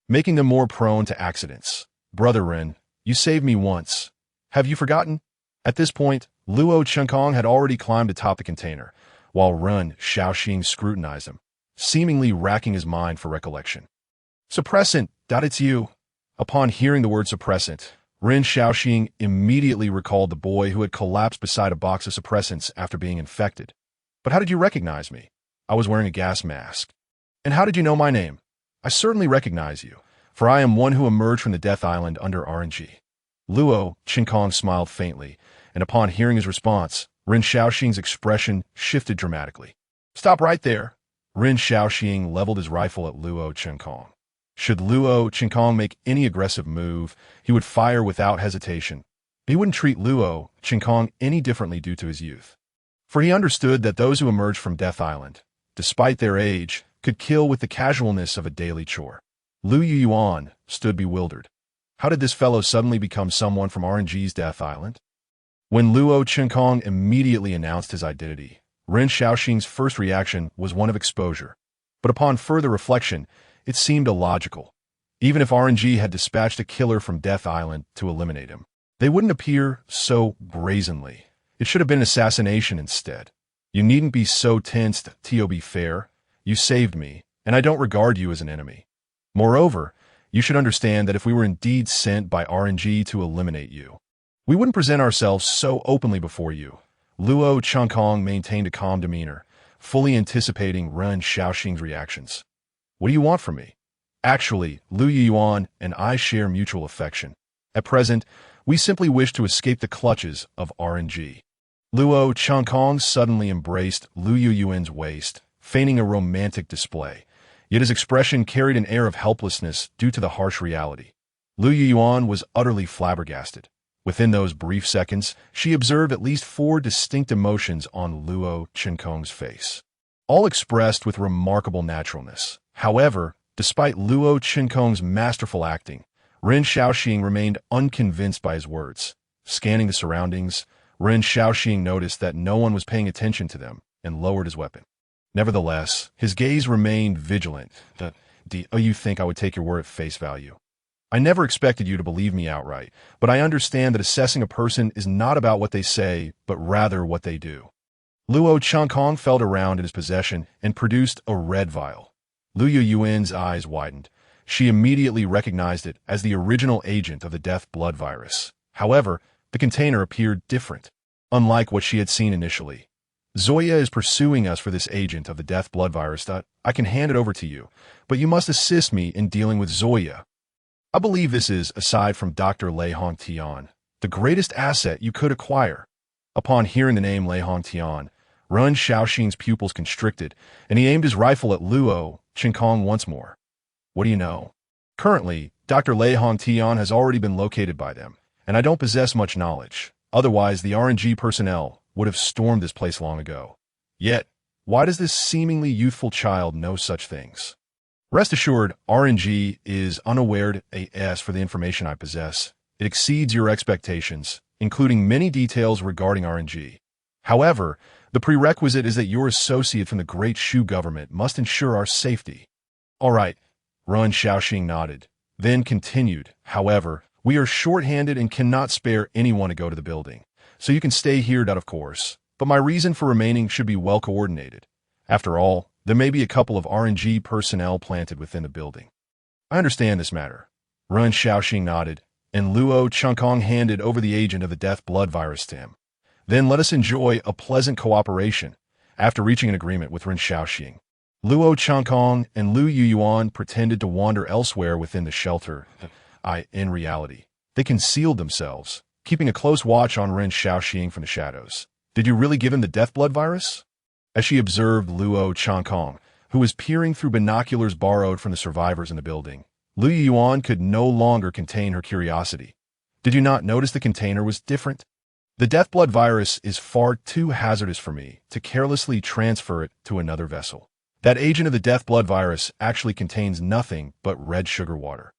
Speaker 1: making them more prone to accidents. "Brother Ren, you saved me once. Have you forgotten?" At this point, Luo Chenkong had already climbed atop the container, while Ren Xiaoxing scrutinized him, seemingly racking his mind for recollection. Suppressant, it's you. Upon hearing the word suppressant, Ren Xiaoxing immediately recalled the boy who had collapsed beside a box of suppressants after being infected. But how did you recognize me? I was wearing a gas mask. And how did you know my name? I certainly recognize you, for I am one who emerged from the Death Island under RNG. Luo Chenkong smiled faintly, and upon hearing his response, Ren Xiaoxing's expression shifted dramatically. Stop right there. Ren Xiaoxing leveled his rifle at Luo Chenkong. Should Luo Chenkong make any aggressive move, he would fire without hesitation. He wouldn't treat Luo Chenkong any differently due to his youth. For he understood that those who emerged from Death Island, despite their age, could kill with the casualness of a daily chore. Lu Yuan stood bewildered. How did this fellow suddenly become someone from RNG's Death Island? When Luo Chenkong immediately announced his identity, Ren Xiaoxing's first reaction was one of exposure. But upon further reflection, it seemed illogical. Even if RNG had dispatched a killer from Death Island to eliminate him, they wouldn't appear so brazenly. It should have been assassination instead. You needn't be so tensed, to be fair. You saved me, and I don't regard you as an enemy. Moreover, you should understand that if we were indeed sent by RNG to eliminate you, we wouldn't present ourselves so openly before you. Luo Chenkong maintained a calm demeanor, fully anticipating Ren Xiaoxing's reactions. What do you want from me? Actually, Lu Yuan and I share mutual affection. At present, we simply wish to escape the clutches of RNG. Luo Chenkong suddenly embraced Lu Yuan's waist, feigning a romantic display, yet his expression carried an air of helplessness due to the harsh reality. Lu Yuan was utterly flabbergasted. Within those brief seconds, she observed at least 4 distinct emotions on Luo Chenkong's face, all expressed with remarkable naturalness. However, despite Luo Chenkong's masterful acting, Ren Xiaoxing remained unconvinced by his words. Scanning the surroundings, Ren Xiaoxing noticed that no one was paying attention to them and lowered his weapon. Nevertheless, his gaze remained vigilant. You think I would take your word at face value? I never expected you to believe me outright, but I understand that assessing a person is not about what they say, but rather what they do. Luo Chenkong felt around in his possession and produced a red vial. Lu Yuan's eyes widened. She immediately recognized it as the original agent of the death blood virus. However, the container appeared different, unlike what she had seen initially. Zoya is pursuing us for this agent of the death blood virus. I can hand it over to you, but you must assist me in dealing with Zoya. I believe this is, aside from Dr. Lei Hongtian, the greatest asset you could acquire. Upon hearing the name Lei Hongtian, Ren Xiaoxing's pupils constricted, and he aimed his rifle at Luo Chenkong once more. What do you know? Currently, Dr. Lei Hongtian has already been located by them, and I don't possess much knowledge. Otherwise, the RNG personnel would have stormed this place long ago. Yet, why does this seemingly youthful child know such things? Rest assured, RNG is unaware as for the information I possess. It exceeds your expectations, including many details regarding RNG. However, the prerequisite is that your associate from the Great Shu government must ensure our safety. All right, Ren Xiaoxing nodded, then continued. However, we are short-handed and cannot spare anyone to go to the building, so you can stay here, of course, but my reason for remaining should be well coordinated. After all, there may be a couple of RNG personnel planted within the building. I understand this matter. Ren Xiaoxing nodded, and Luo Chenkong handed over the agent of the death blood virus to him. Then let us enjoy a pleasant cooperation. After reaching an agreement with Ren Xiaoxing, Luo Chenkong and Lu Yuan pretended to wander elsewhere within the shelter. In reality, they concealed themselves, keeping a close watch on Ren Xiaoxing from the shadows. Did you really give him the death blood virus? As she observed Luo Chenkong, who was peering through binoculars borrowed from the survivors in the building, Lu Yuan could no longer contain her curiosity. Did you not notice the container was different? The death blood virus is far too hazardous for me to carelessly transfer it to another vessel. That agent of the death blood virus actually contains nothing but red sugar water.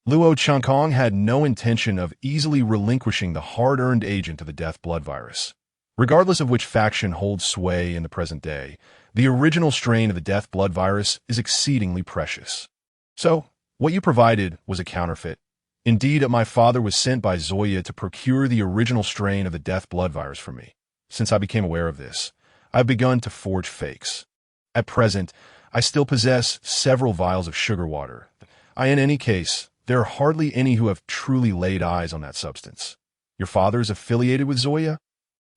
Speaker 1: Luo Chenkong had no intention of easily relinquishing the hard-earned agent of the death blood virus. Regardless of which faction holds sway in the present day, the original strain of the death blood virus is exceedingly precious. So, what you provided was a counterfeit. Indeed, my father was sent by Zoya to procure the original strain of the death blood virus for me. Since I became aware of this, I've begun to forge fakes. At present, I still possess several vials of sugar water. In any case, there are hardly any who have truly laid eyes on that substance. Your father is affiliated with Zoya?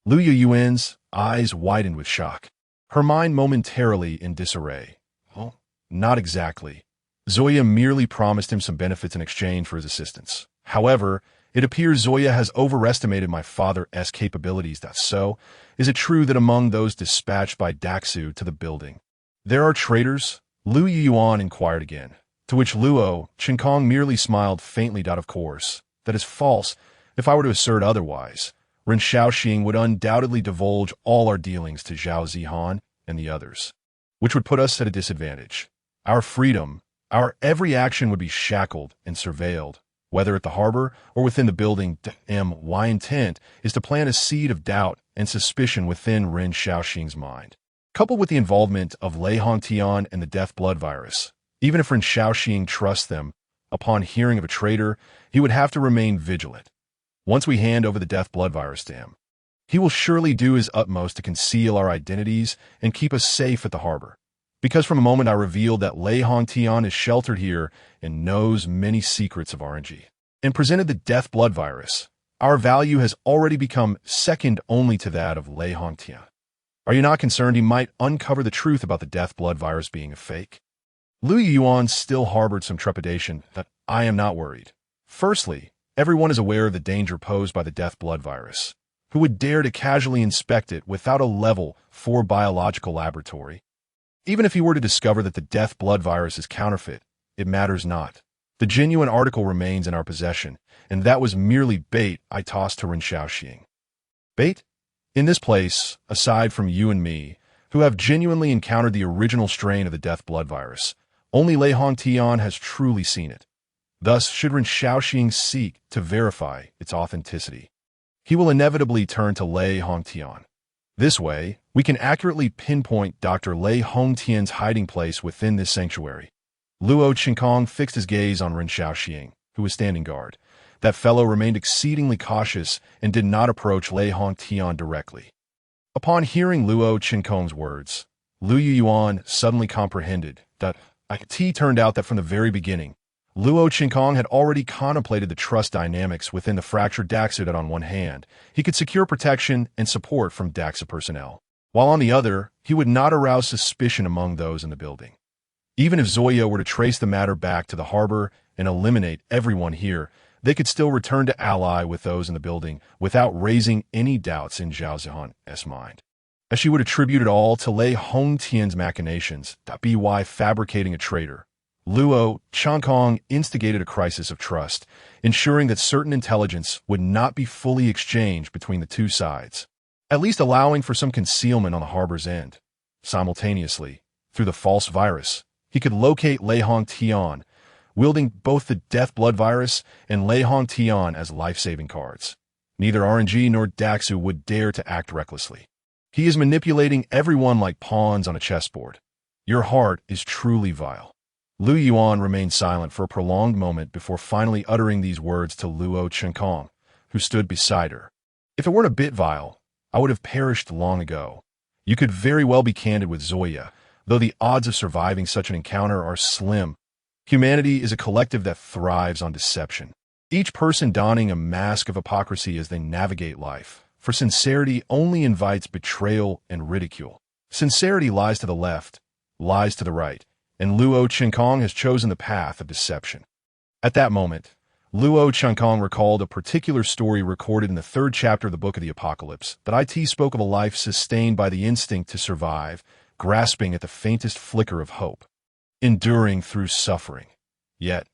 Speaker 1: Liu Yuan's eyes widened with shock, her mind momentarily in disarray. Oh, not exactly. Zoya merely promised him some benefits in exchange for his assistance. However, it appears Zoya has overestimated my father's capabilities. So, is it true that among those dispatched by Daxu to the building, there are traitors? Liu Yuan inquired again, to which Luo Qinkong merely smiled faintly. Of course, that is false. If I were to assert otherwise, Ren Shaoxing would undoubtedly divulge all our dealings to Zhao Zihan and the others, which would put us at a disadvantage. Our freedom, our every action would be shackled and surveilled, whether at the harbor or within the building. My intent is to plant a seed of doubt and suspicion within Ren Shaoxing's mind. Coupled with the involvement of Lei Hongtian and the death blood virus, even if Ren Shaoxing trusts them, upon hearing of a traitor, he would have to remain vigilant. Once we hand over the death blood virus to him, he will surely do his utmost to conceal our identities and keep us safe at the harbor. Because from the moment I revealed that Lei Hongtian is sheltered here and knows many secrets of RNG, and presented the death blood virus, our value has already become second only to that of Lei Hongtian. Are you not concerned he might uncover the truth about the death blood virus being a fake? Liu Yuan still harbored some trepidation. That I am not worried. Firstly, everyone is aware of the danger posed by the death blood virus. Who would dare to casually inspect it without a level 4 biological laboratory? Even if he were to discover that the death blood virus is counterfeit, it matters not. The genuine article remains in our possession, and that was merely bait I tossed to Ren Shaoxing. Bait? In this place, aside from you and me, who have genuinely encountered the original strain of the death blood virus, only Lei Hongtian has truly seen it. Thus, should Ren Shaoxing seek to verify its authenticity, he will inevitably turn to Lei Hongtian. This way, we can accurately pinpoint Dr. Lei Hongtian's hiding place within this sanctuary. Luo Qinkong fixed his gaze on Ren Shaoxing, who was standing guard. That fellow remained exceedingly cautious and did not approach Lei Hongtian directly. Upon hearing Luo Qinkong's words, Liu Yuan suddenly comprehended that it turned out that from the very beginning, Luo Qinkong had already contemplated the trust dynamics within the fractured Daxu. That on one hand, he could secure protection and support from Daxa personnel, while on the other, he would not arouse suspicion among those in the building. Even if Zoya were to trace the matter back to the harbor and eliminate everyone here, they could still return to ally with those in the building without raising any doubts in Zhao Zihan's mind, as she would attribute it all to Lei Hongtian's machinations. By fabricating a traitor, Luo Qinkong instigated a crisis of trust, ensuring that certain intelligence would not be fully exchanged between the two sides, at least allowing for some concealment on the harbor's end. Simultaneously, through the false virus, he could locate Lei Hongtian, wielding both the death blood virus and Lei Hongtian as life-saving cards. Neither RNG nor Daxu would dare to act recklessly. He is manipulating everyone like pawns on a chessboard. Your heart is truly vile. Liu Yuan remained silent for a prolonged moment before finally uttering these words to Luo Qinkong, who stood beside her. If it weren't a bit vile, I would have perished long ago. You could very well be candid with Zoya, though the odds of surviving such an encounter are slim. Humanity is a collective that thrives on deception, each person donning a mask of hypocrisy as they navigate life, for sincerity only invites betrayal and ridicule. Sincerity lies to the left, lies to the right, and Luo Qinkong has chosen the path of deception. At that moment, Luo Qinkong recalled a particular story recorded in the 3rd chapter of the Book of the Apocalypse that spoke of a life sustained by the instinct to survive, grasping at the faintest flicker of hope, enduring through suffering. Yet,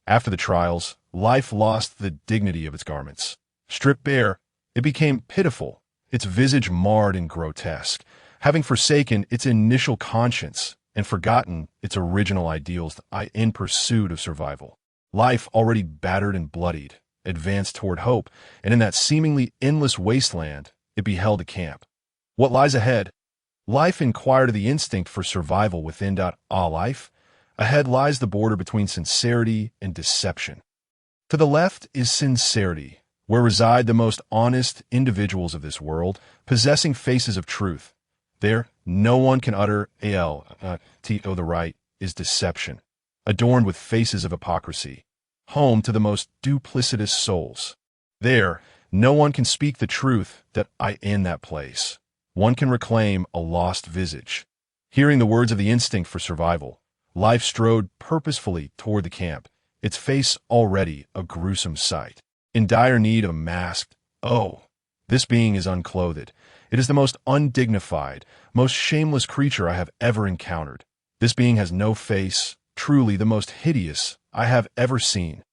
Speaker 1: after the trials, life lost the dignity of its garments. Stripped bare, it became pitiful, its visage marred and grotesque, having forsaken its initial conscience and forgotten its original ideals in pursuit of survival. Life, already battered and bloodied, advanced toward hope, and in that seemingly endless wasteland, it beheld a camp. What lies ahead? Life inquired of the instinct for survival within. Life? Ahead lies the border between sincerity and deception. To the left is sincerity, where reside the most honest individuals of this world, possessing faces of truth. There, no one can utter to the right is deception, adorned with faces of hypocrisy, home to the most duplicitous souls. There, no one can speak the truth that I in that place. One can reclaim a lost visage. Hearing the words of the instinct for survival, life strode purposefully toward the camp, its face already a gruesome sight. In dire need of a masked, this being is unclothed. It is the most undignified, most shameless creature I have ever encountered. This being has no face, truly the most hideous I have ever seen.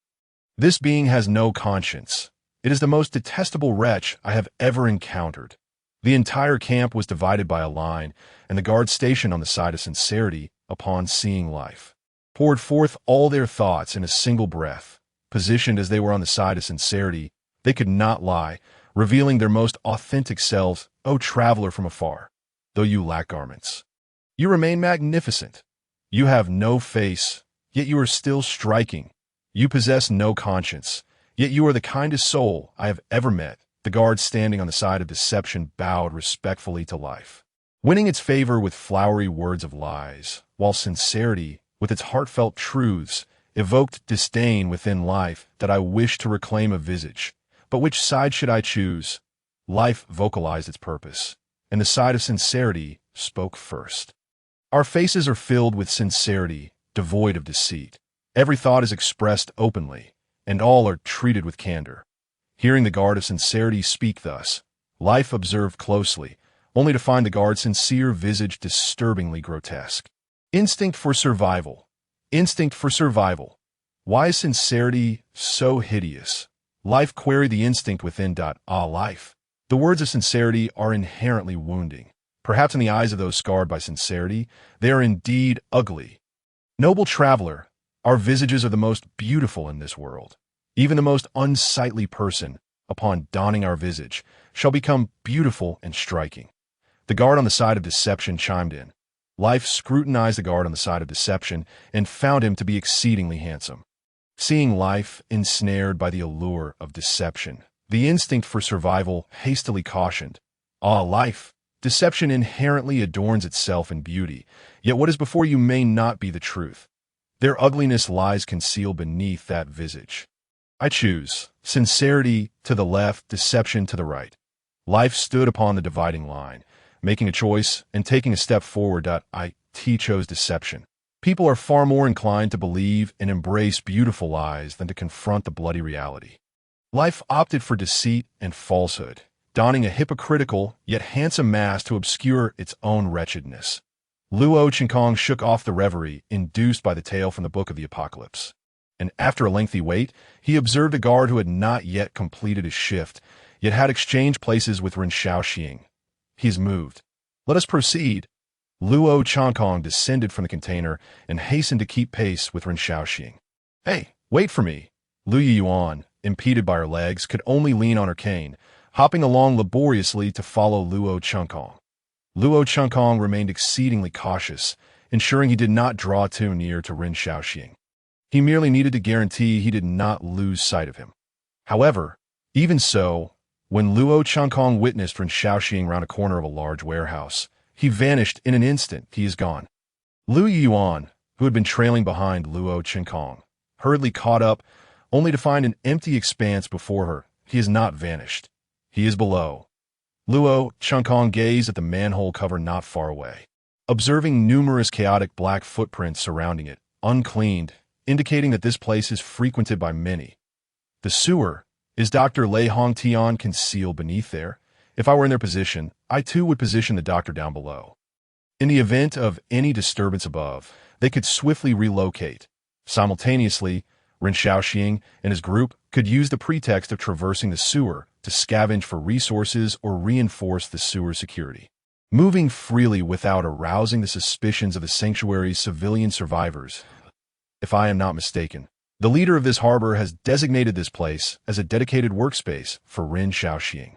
Speaker 1: This being has no conscience. It is the most detestable wretch I have ever encountered. The entire camp was divided by a line, and the guards stationed on the side of sincerity, upon seeing life, poured forth all their thoughts in a single breath. Positioned as they were on the side of sincerity, they could not lie, revealing their most authentic selves. O traveler from afar, though you lack garments, you remain magnificent. You have no face, yet you are still striking. You possess no conscience, yet you are the kindest soul I have ever met. The guard standing on the side of deception bowed respectfully to life, winning its favor with flowery words of lies, while sincerity, with its heartfelt truths, evoked disdain within life that I wished to reclaim a visage. But which side should I choose? Life vocalized its purpose, and the side of sincerity spoke first. Our faces are filled with sincerity, devoid of deceit. Every thought is expressed openly, and all are treated with candor. Hearing the guard of sincerity speak thus, life observed closely, only to find the guard's sincere visage disturbingly grotesque. Instinct for survival. Instinct for survival. Why is sincerity so hideous? Life queried the instinct within. Life. The words of sincerity are inherently wounding. Perhaps in the eyes of those scarred by sincerity, they are indeed ugly. Noble traveler, our visages are the most beautiful in this world. Even the most unsightly person, upon donning our visage, shall become beautiful and striking. The guard on the side of deception chimed in. Life scrutinized the guard on the side of deception and found him to be exceedingly handsome. Seeing life ensnared by the allure of deception, the instinct for survival hastily cautioned, life, deception inherently adorns itself in beauty, yet what is before you may not be the truth. Their ugliness lies concealed beneath that visage. I choose sincerity to the left, deception to the right. Life stood upon the dividing line, making a choice and taking a step forward. I chose deception. People are far more inclined to believe and embrace beautiful lies than to confront the bloody reality. Life opted for deceit and falsehood, donning a hypocritical yet handsome mask to obscure its own wretchedness. Luo Chinkong shook off the reverie induced by the tale from the book of the Apocalypse, and after a lengthy wait, he observed a guard who had not yet completed his shift, yet had exchanged places with Ren Shaoxing. He is moved. Let us proceed. Luo Chinkong descended from the container and hastened to keep pace with Ren Shaoxing. Hey, wait for me. Lu Yuan, impeded by her legs, could only lean on her cane, hopping along laboriously to follow Luo Chinkong. Luo Chinkong remained exceedingly cautious, ensuring he did not draw too near to Ren Shaoxing. He merely needed to guarantee he did not lose sight of him. However, even so, when Luo Chinkong witnessed Ren Shaoxing round a corner of a large warehouse, he vanished in an instant. He is gone. Lu Yuan, who had been trailing behind Luo Chinkong, hurriedly caught up, only to find an empty expanse before her. He has not vanished. He is below. Luo Chinkong gazed at the manhole cover not far away, observing numerous chaotic black footprints surrounding it, uncleaned, indicating that this place is frequented by many. The sewer. Is Dr. Lei Hongtian concealed beneath there? If I were in their position, I too would position the doctor down below. In the event of any disturbance above, they could swiftly relocate. Simultaneously, Ren Shaoxing and his group could use the pretext of traversing the sewer to scavenge for resources or reinforce the sewer security, moving freely without arousing the suspicions of the sanctuary's civilian survivors. If I am not mistaken, the leader of this harbor has designated this place as a dedicated workspace for Ren Shaoxing.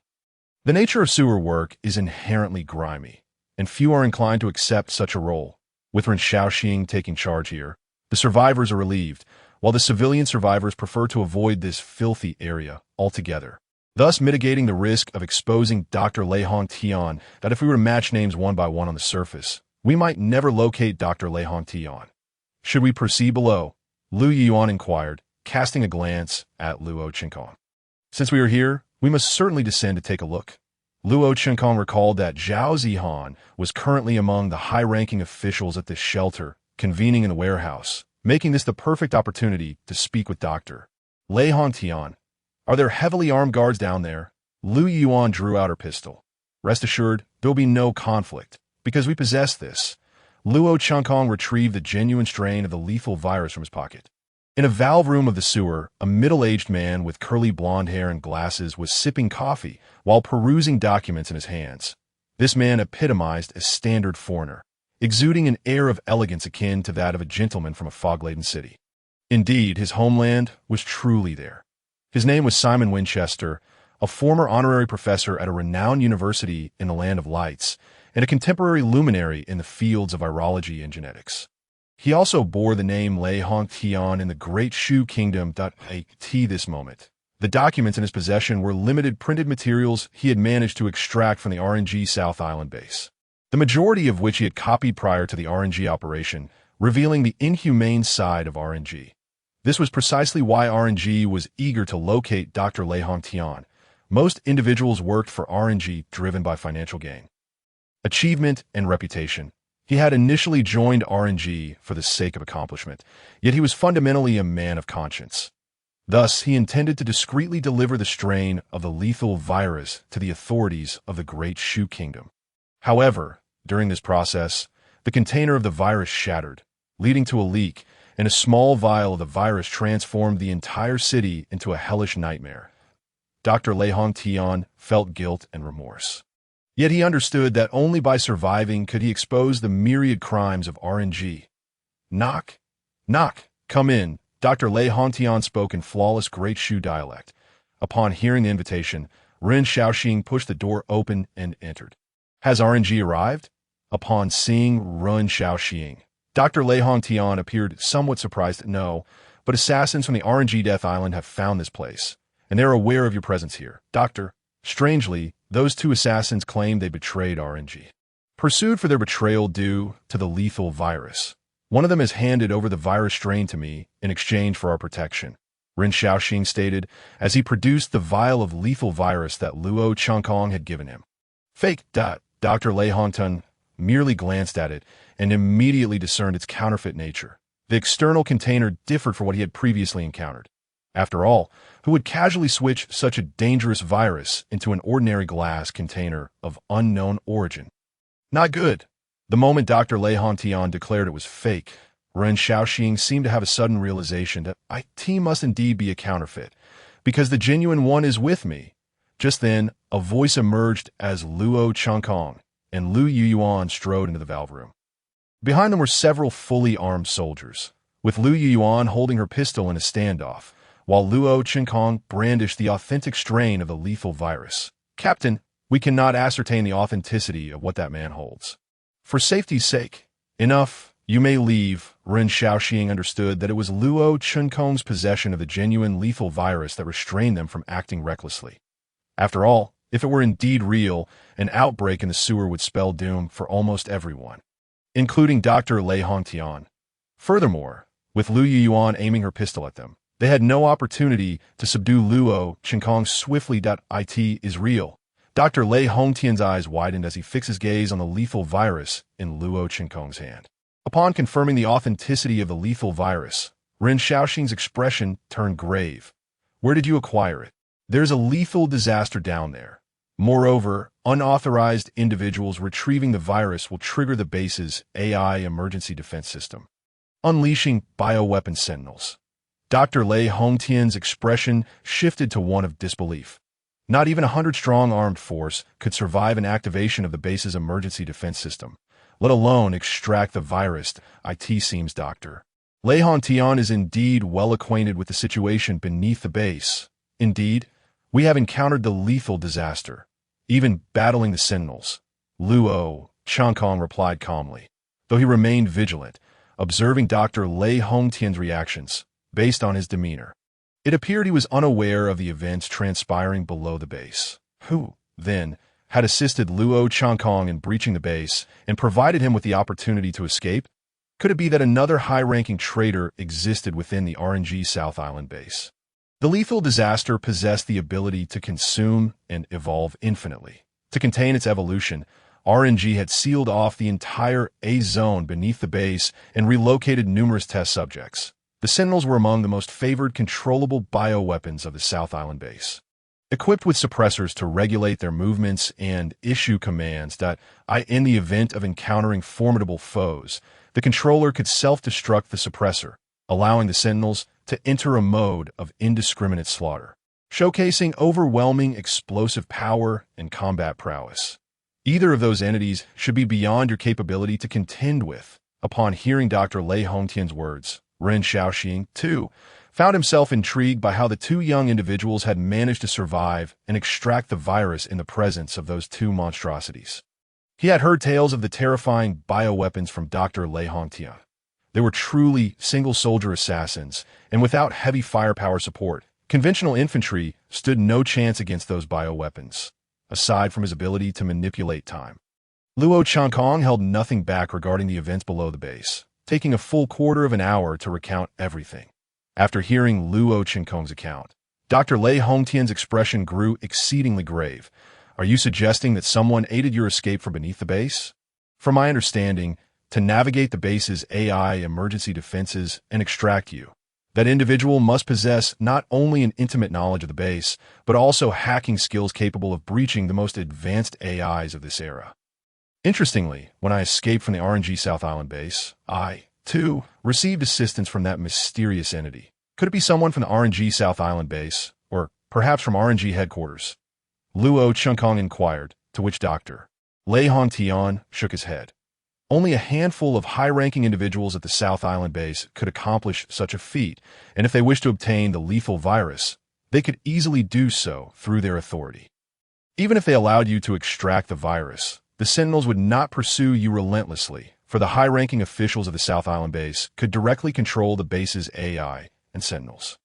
Speaker 1: The nature of sewer work is inherently grimy, and few are inclined to accept such a role. With Ren Shaoxing taking charge here, the survivors are relieved, while the civilian survivors prefer to avoid this filthy area altogether, thus mitigating the risk of exposing Dr. Lei Hongtian that if we were to match names one by one on the surface, we might never locate Dr. Lei Hongtian. Should we proceed below? Lu Yuan inquired, casting a glance at Luo Qinkong. Since we are here, we must certainly descend to take a look. Luo Qinkong recalled that Zhao Zihan was currently among the high-ranking officials at this shelter, convening in the warehouse, making this the perfect opportunity to speak with Dr. Lei Hongtian. Are there heavily armed guards down there? Lu Yuan drew out her pistol. Rest assured, there will be no conflict, because we possess this. Luo Qinkong retrieved the genuine strain of the lethal virus from his pocket. In a valve room of the sewer, a middle-aged man with curly blonde hair and glasses was sipping coffee while perusing documents in his hands. This man epitomized a standard foreigner, exuding an air of elegance akin to that of a gentleman from a fog-laden city. Indeed, his homeland was truly there. His name was Simon Winchester, a former honorary professor at a renowned university in the Land of Lights, and a contemporary luminary in the fields of virology and genetics. He also bore the name Lei Hongtian in the Great Shu Kingdom. At this moment, the documents in his possession were limited printed materials he had managed to extract from the RNG South Island base, the majority of which he had copied prior to the RNG operation, revealing the inhumane side of RNG. This was precisely why RNG was eager to locate Dr. Lei Hongtian. Most individuals worked for RNG driven by financial gain, achievement, and reputation. He had initially joined RNG for the sake of accomplishment, yet he was fundamentally a man of conscience. Thus, he intended to discreetly deliver the strain of the lethal virus to the authorities of the Great Shu Kingdom. However, during this process, the container of the virus shattered, leading to a leak, and a small vial of the virus transformed the entire city into a hellish nightmare. Dr. Lei Hongtian felt guilt and remorse. Yet he understood that only by surviving could he expose the myriad crimes of RNG. Knock. Knock. Come in. Dr. Lei Hongtian spoke in flawless Great Shu dialect. Upon hearing the invitation, Ren Xiaoxing pushed the door open and entered. Has RNG arrived? Upon seeing Ren Xiaoxing, Dr. Lei Hongtian appeared somewhat surprised. No, but assassins from the RNG Death Island have found this place, and they are aware of your presence here. Doctor, strangely, those two assassins claim they betrayed RNG, pursued for their betrayal due to the lethal virus. One of them has handed over the virus strain to me in exchange for our protection, Ren Xiaoxing stated as he produced the vial of lethal virus that Luo Qinkong had given him. Fake. Dr. Lei Hongtian merely glanced at it and immediately discerned its counterfeit nature. The external container differed from what he had previously encountered. After all, who would casually switch such a dangerous virus into an ordinary glass container of unknown origin? Not good. The moment Dr. Lei Hongtian declared it was fake, Ren Xiaoxing seemed to have a sudden realization that IT must indeed be a counterfeit, because the genuine one is with me. Just then, a voice emerged as Luo Qinkong, and Lu Yuan strode into the valve room. Behind them were several fully armed soldiers, with Lu Yuan holding her pistol in a standoff, while Luo Qinkong brandished the authentic strain of the lethal virus. Captain, we cannot ascertain the authenticity of what that man holds. For safety's sake, enough, you may leave. Ren Xiaoxing understood that it was Luo Qinkong's possession of the genuine lethal virus that restrained them from acting recklessly. After all, if it were indeed real, an outbreak in the sewer would spell doom for almost everyone, including Dr. Lei Hongtian. Furthermore, with Lu Yuan aiming her pistol at them, they had no opportunity to subdue Luo Qinkong swiftly. It is real. Dr. Lei Hongtian's eyes widened as he fixed his gaze on the lethal virus in Luo Qinkong's hand. Upon confirming the authenticity of the lethal virus, Ren Xiaoxing's expression turned grave. Where did you acquire it? There's a lethal disaster down there. Moreover, unauthorized individuals retrieving the virus will trigger the base's AI emergency defense system, unleashing bioweapon sentinels. Dr. Lei Hongtian's expression shifted to one of disbelief. Not even 100-strong armed force could survive an activation of the base's emergency defense system, let alone extract the virus. It seems Dr. Lei Hongtian is indeed well acquainted with the situation beneath the base. Indeed, we have encountered the lethal disaster, even battling the sentinels. Luo Qinkong replied calmly, though he remained vigilant, observing Dr. Lei Hongtian's reactions. based on his demeanor. It appeared he was unaware of the events transpiring below the base. Who, then, had assisted Luo Changkong in breaching the base and provided him with the opportunity to escape? Could it be that another high-ranking traitor existed within the RNG South Island base? The lethal disaster possessed the ability to consume and evolve infinitely. To contain its evolution, RNG had sealed off the entire A zone beneath the base and relocated numerous test subjects. The Sentinels were among the most favored controllable bioweapons of the South Island base. Equipped with suppressors to regulate their movements and issue commands that, in the event of encountering formidable foes, the controller could self-destruct the suppressor, allowing the Sentinels to enter a mode of indiscriminate slaughter, showcasing overwhelming explosive power and combat prowess. Either of those entities should be beyond your capability to contend with. Upon hearing Dr. Lei Hongtian's words, Ren Xiaoxing, too, found himself intrigued by how the two young individuals had managed to survive and extract the virus in the presence of those two monstrosities. He had heard tales of the terrifying bioweapons from Dr. Lei Hongtian. They were truly single-soldier assassins, and without heavy firepower support, conventional infantry stood no chance against those bioweapons, aside from his ability to manipulate time. Luo Changkong held nothing back regarding the events below the base, taking a full quarter of an hour to recount everything. After hearing Luo Changkong's account, Dr. Lei Hongtian's expression grew exceedingly grave. Are you suggesting that someone aided your escape from beneath the base? From my understanding, to navigate the base's AI emergency defenses and extract you, that individual must possess not only an intimate knowledge of the base, but also hacking skills capable of breaching the most advanced AIs of this era. Interestingly, when I escaped from the RNG South Island base, I, too, received assistance from that mysterious entity. Could it be someone from the RNG South Island base, or perhaps from RNG headquarters? Luo Changkong inquired, to which Dr. Lei Hongtian shook his head. Only a handful of high-ranking individuals at the South Island base could accomplish such a feat, and if they wished to obtain the lethal virus, they could easily do so through their authority. Even if they allowed you to extract the virus, the Sentinels would not pursue you relentlessly, for the high-ranking officials of the South Island base could directly control the base's AI and Sentinels.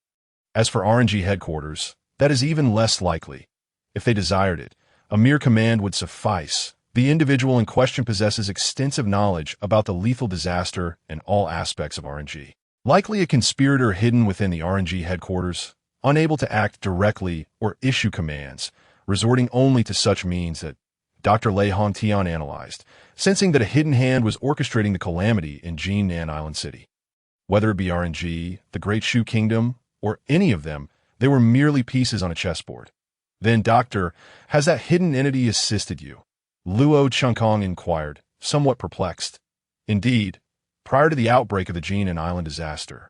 Speaker 1: As for RNG headquarters, that is even less likely. If they desired it, a mere command would suffice. The individual in question possesses extensive knowledge about the lethal disaster and all aspects of RNG. Likely a conspirator hidden within the RNG headquarters, unable to act directly or issue commands, resorting only to such means that Dr. Lei Hongtian analyzed, sensing that a hidden hand was orchestrating the calamity in Jinan Island City. Whether it be RNG, the Great Shu Kingdom, or any of them, they were merely pieces on a chessboard. Then, Doctor, has that hidden entity assisted you? Luo Changkong inquired, somewhat perplexed. Indeed, prior to the outbreak of the Jinan Island disaster,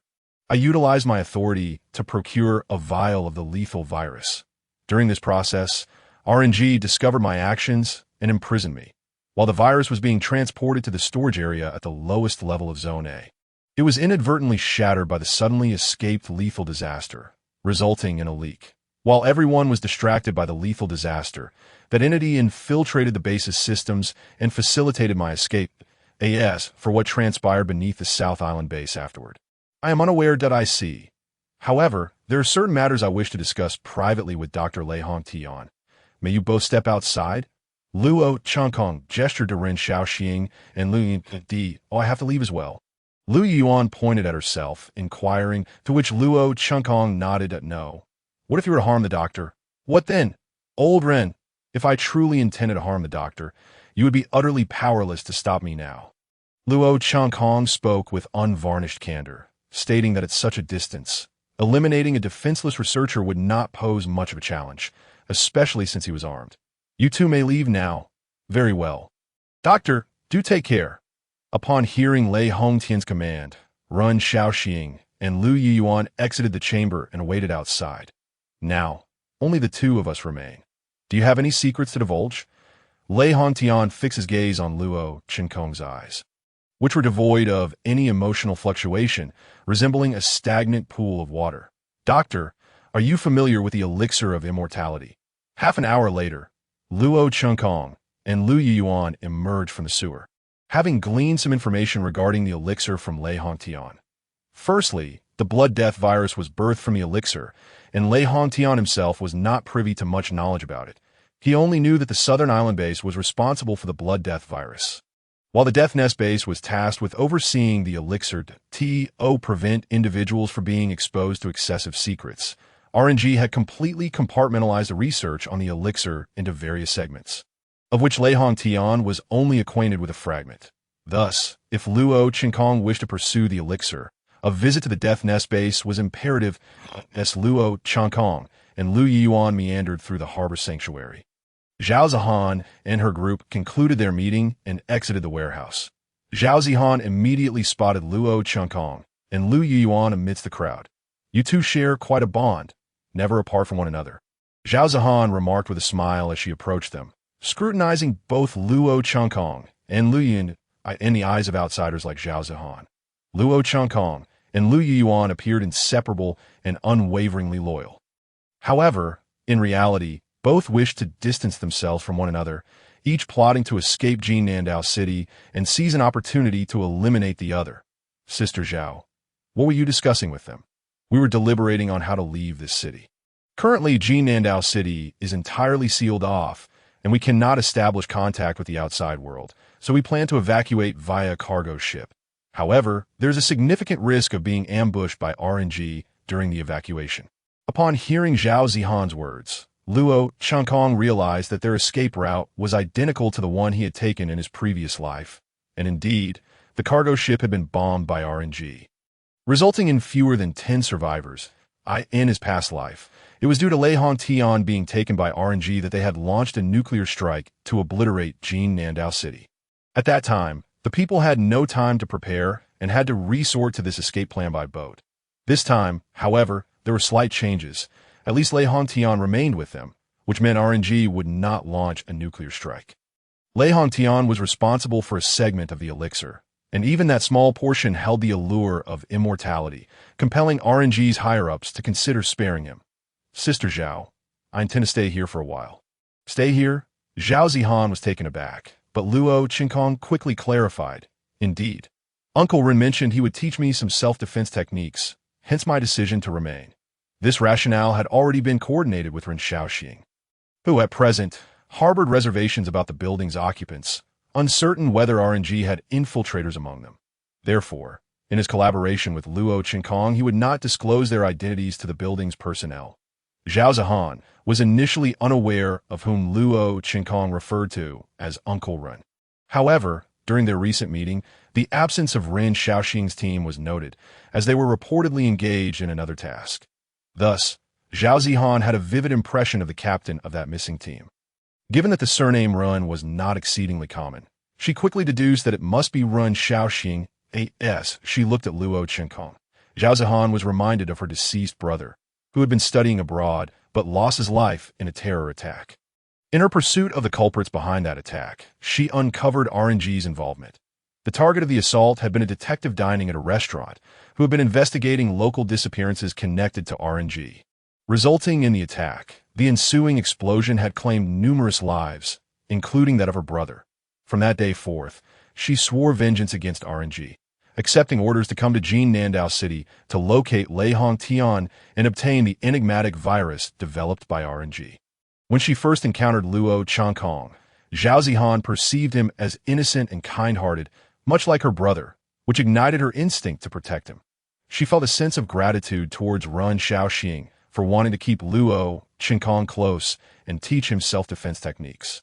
Speaker 1: I utilized my authority to procure a vial of the lethal virus. During this process, RNG discovered my actions and imprisoned me, while the virus was being transported to the storage area at the lowest level of Zone A. It was inadvertently shattered by the suddenly escaped lethal disaster, resulting in a leak. While everyone was distracted by the lethal disaster, that entity infiltrated the base's systems and facilitated my escape, for what transpired beneath the South Island base afterward. I am unaware that I see. However, there are certain matters I wish to discuss privately with Dr. Lei Hongtian. May you both step outside? Luo Changkong gestured to Ren Xiaoxing and Lu Di. I have to leave as well. Lu Yuan pointed at herself, inquiring, to which Luo Changkong nodded at no. What if you were to harm the doctor? What then? Old Ren, if I truly intended to harm the doctor, you would be utterly powerless to stop me now. Luo Changkong spoke with unvarnished candor, stating that at such a distance, eliminating a defenseless researcher would not pose much of a challenge, especially since he was armed. You two may leave now. Very well. Doctor, do take care. Upon hearing Lei Hongtian's command, Ren Xiaoxing and Lu Yuan exited the chamber and waited outside. Now, only the two of us remain. Do you have any secrets to divulge? Lei Hongtian fixed his gaze on Luo Changkong's eyes, which were devoid of any emotional fluctuation, resembling a stagnant pool of water. Doctor, are you familiar with the elixir of immortality? Half an hour later, Luo Changkong and Lu Yuan emerged from the sewer, having gleaned some information regarding the elixir from Lei Hongtian. Firstly, The Blood Death virus was birthed from the elixir, and Lei Hongtian himself was not privy to much knowledge about it. He only knew that the Southern Island base was responsible for the Blood Death virus, while the Death Nest base was tasked with overseeing the elixir to prevent individuals from being exposed to excessive secrets. RNG had completely compartmentalized the research on the elixir into various segments, of which Lei Hongtian was only acquainted with a fragment. Thus, if Luo Qinkong wished to pursue the elixir, a visit to the Death Nest base was imperative as Luo Qinkong and Lu Yuan meandered through the harbor sanctuary. Zhao Zihan and her group concluded their meeting and exited the warehouse. Zhao Zihan immediately spotted Luo Qinkong and Lu Yuan amidst the crowd. You two share quite a bond, never apart from one another. Zhao Zihan remarked with a smile as she approached them, scrutinizing both Luo Qinkong and Lu Yuan in the eyes of outsiders like Zhao Zihan. Luo Qinkong and Lu Yuan appeared inseparable and unwaveringly loyal. However, in reality, both wished to distance themselves from one another, each plotting to escape Jinnandao City and seize an opportunity to eliminate the other. Sister Zhao, what were you discussing with them? We were deliberating on how to leave this city. Currently, Jinnandao City is entirely sealed off, and we cannot establish contact with the outside world, so we plan to evacuate via cargo ship. However, there's a significant risk of being ambushed by RNG during the evacuation. Upon hearing Zhao Zihan's words, Luo Qinkong realized that their escape route was identical to the one he had taken in his previous life, and indeed, the cargo ship had been bombed by RNG, resulting in fewer than 10 survivors. In his past life, it was due to Lei Hongtian being taken by RNG that they had launched a nuclear strike to obliterate Jinnandao City. At that time, the people had no time to prepare and had to resort to this escape plan by boat. This time, however, there were slight changes. At least Lei Hongtian remained with them, which meant RNG would not launch a nuclear strike. Lei Hongtian was responsible for a segment of the elixir, and even that small portion held the allure of immortality, compelling RNG's higher-ups to consider sparing him. Sister Zhao, I intend to stay here for a while. Stay here? Zhao Zihan was taken aback, but Luo Qinkong quickly clarified. Indeed. Uncle Ren mentioned he would teach me some self-defense techniques, hence my decision to remain. This rationale had already been coordinated with Ren Shaoxing, who at present harbored reservations about the building's occupants, uncertain whether RNG had infiltrators among them. Therefore, in his collaboration with Luo Qinkong, he would not disclose their identities to the building's personnel. Zhao Zihan was initially unaware of whom Luo Qinkong referred to as Uncle Ren. However, during their recent meeting, the absence of Ren Shaoxing's team was noted, as they were reportedly engaged in another task. Thus, Zhao Zihan had a vivid impression of the captain of that missing team. Given that the surname Run was not exceedingly common, she quickly deduced that it must be Ren Shaoxing. She looked at Luo Qinkong. Zhao Zihan was reminded of her deceased brother, who had been studying abroad but lost his life in a terror attack. In her pursuit of the culprits behind that attack, she uncovered RNG's involvement. The target of the assault had been a detective dining at a restaurant who had been investigating local disappearances connected to RNG. Resulting in the attack, the ensuing explosion had claimed numerous lives, including that of her brother. From that day forth, she swore vengeance against RNG, accepting orders to come to Jinnandao City to locate Lei Hongtian and obtain the enigmatic virus developed by RNG. When she first encountered Luo Qinkong, Zhao Zihan perceived him as innocent and kind-hearted, much like her brother, which ignited her instinct to protect him. She felt a sense of gratitude towards Ren Shaoxing for wanting to keep Luo Qinkong close and teach him self-defense techniques.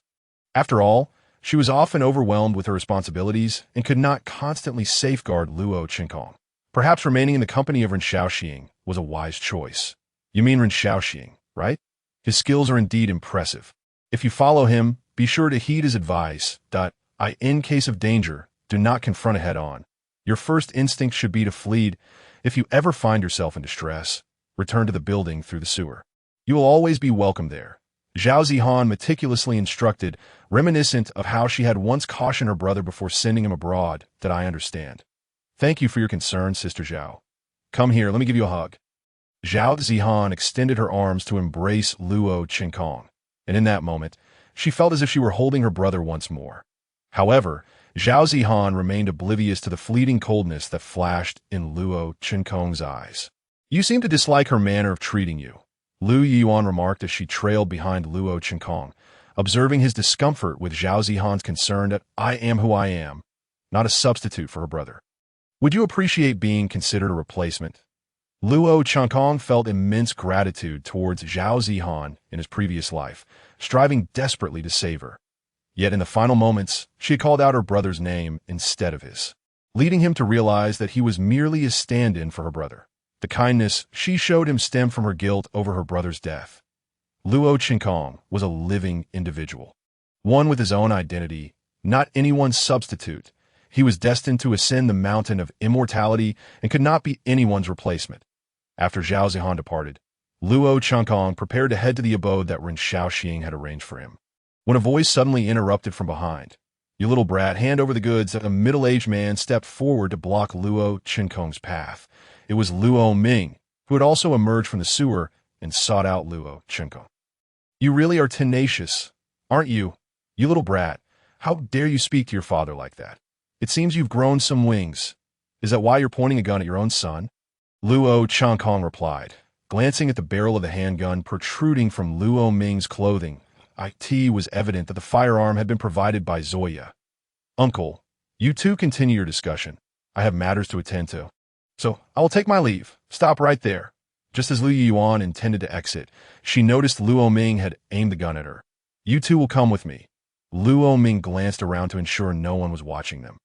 Speaker 1: After all, she was often overwhelmed with her responsibilities and could not constantly safeguard Luo Qinkong. Perhaps remaining in the company of Ren Shaoxing was a wise choice. You mean Ren Shaoxing, right? His skills are indeed impressive. If you follow him, be sure to heed his advice. In case of danger, do not confront it head-on. Your first instinct should be to flee. If you ever find yourself in distress, return to the building through the sewer. You will always be welcome there. Zhao Zihan meticulously instructed, reminiscent of how she had once cautioned her brother before sending him abroad. That I understand. Thank you for your concern, Sister Zhao. Come here, let me give you a hug. Zhao Zihan extended her arms to embrace Luo Qinkong, and in that moment, she felt as if she were holding her brother once more. However, Zhao Zihan remained oblivious to the fleeting coldness that flashed in Luo Qinkong's eyes. "You seem to dislike her manner of treating you," Lu Yuan remarked as she trailed behind Luo Qinkong, observing his discomfort with Zhao Zihan's concern that "I am who I am, not a substitute for her brother. Would you appreciate being considered a replacement?" Luo Qinkong felt immense gratitude towards Zhao Zihan in his previous life, striving desperately to save her. Yet in the final moments, she had called out her brother's name instead of his, leading him to realize that he was merely a stand-in for her brother. The kindness she showed him stemmed from her guilt over her brother's death. Luo Qinkong was a living individual, one with his own identity, not anyone's substitute. He was destined to ascend the mountain of immortality and could not be anyone's replacement. After Zhao Zihan departed, Luo Qinkong prepared to head to the abode that Ren Shaoxing had arranged for him, when a voice suddenly interrupted from behind. "You little brat, hand over the goods." A middle-aged man stepped forward to block Luo Qinkong's path. It was Luo Ming, who had also emerged from the sewer and sought out Luo Qinkong. "You really are tenacious, aren't you? You little brat, how dare you speak to your father like that? It seems you've grown some wings. Is that why you're pointing a gun at your own son?" Luo Qinkong replied, glancing at the barrel of the handgun protruding from Luo Ming's clothing. It was evident that the firearm had been provided by Zoya. "Uncle, you two continue your discussion. I have matters to attend to. So I will take my leave. Stop right there." Just as Lu Yuan intended to exit, she noticed Luo Ming had aimed the gun at her. "You two will come with me." Luo Ming glanced around to ensure no one was watching them,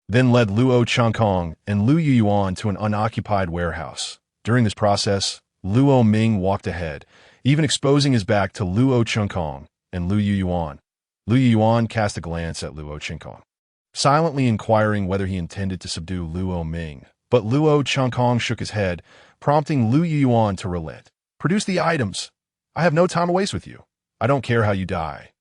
Speaker 1: then led Luo Qinkong and Lu Yuan to an unoccupied warehouse. During this process, Luo Ming walked ahead, even exposing his back to Luo Qinkong and Lu Yuan. Lu Yuan cast a glance at Luo Qinkong, silently inquiring whether he intended to subdue Luo Ming. But Luo Qinkong shook his head, prompting Lu Yuan to relent. "Produce the items. I have no time to waste with you. I don't care how you die.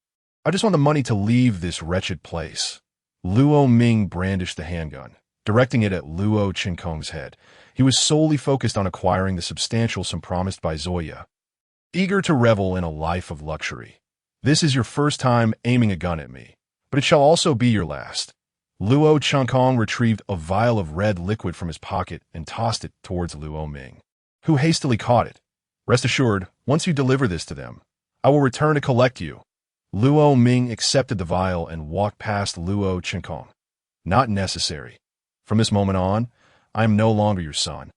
Speaker 1: I just want the money to leave this wretched place." Luo Ming brandished the handgun, directing it at Luo Qinkong's head. He was solely focused on acquiring the substantial sum promised by Zoya, eager to revel in a life of luxury. "This is your first time aiming a gun at me, but it shall also be your last." Luo Qinkong retrieved a vial of red liquid from his pocket and tossed it towards Luo Ming, who hastily caught it. "Rest assured, once you deliver this to them, I will return to collect you." Luo Ming accepted the vial and walked past Luo Qinkong. "Not necessary. From this moment on, I am no longer your son,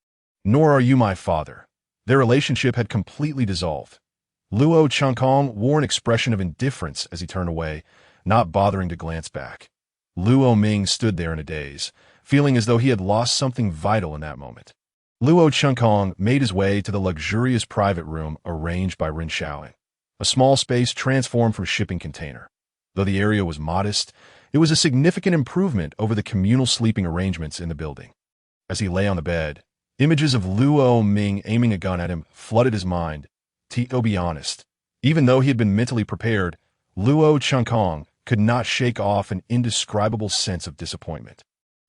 Speaker 1: nor are you my father." Their relationship had completely dissolved. Luo Qinkong wore an expression of indifference as he turned away, not bothering to glance back. Luo Ming stood there in a daze, feeling as though he had lost something vital in that moment. Luo Qinkong made his way to the luxurious private room arranged by Ren Shaoxing, a small space transformed from shipping container. Though the area was modest, it was a significant improvement over the communal sleeping arrangements in the building. As he lay on the bed, images of Luo Ming aiming a gun at him flooded his mind. To be honest, even though he had been mentally prepared, Luo Qinkong could not shake off an indescribable sense of disappointment.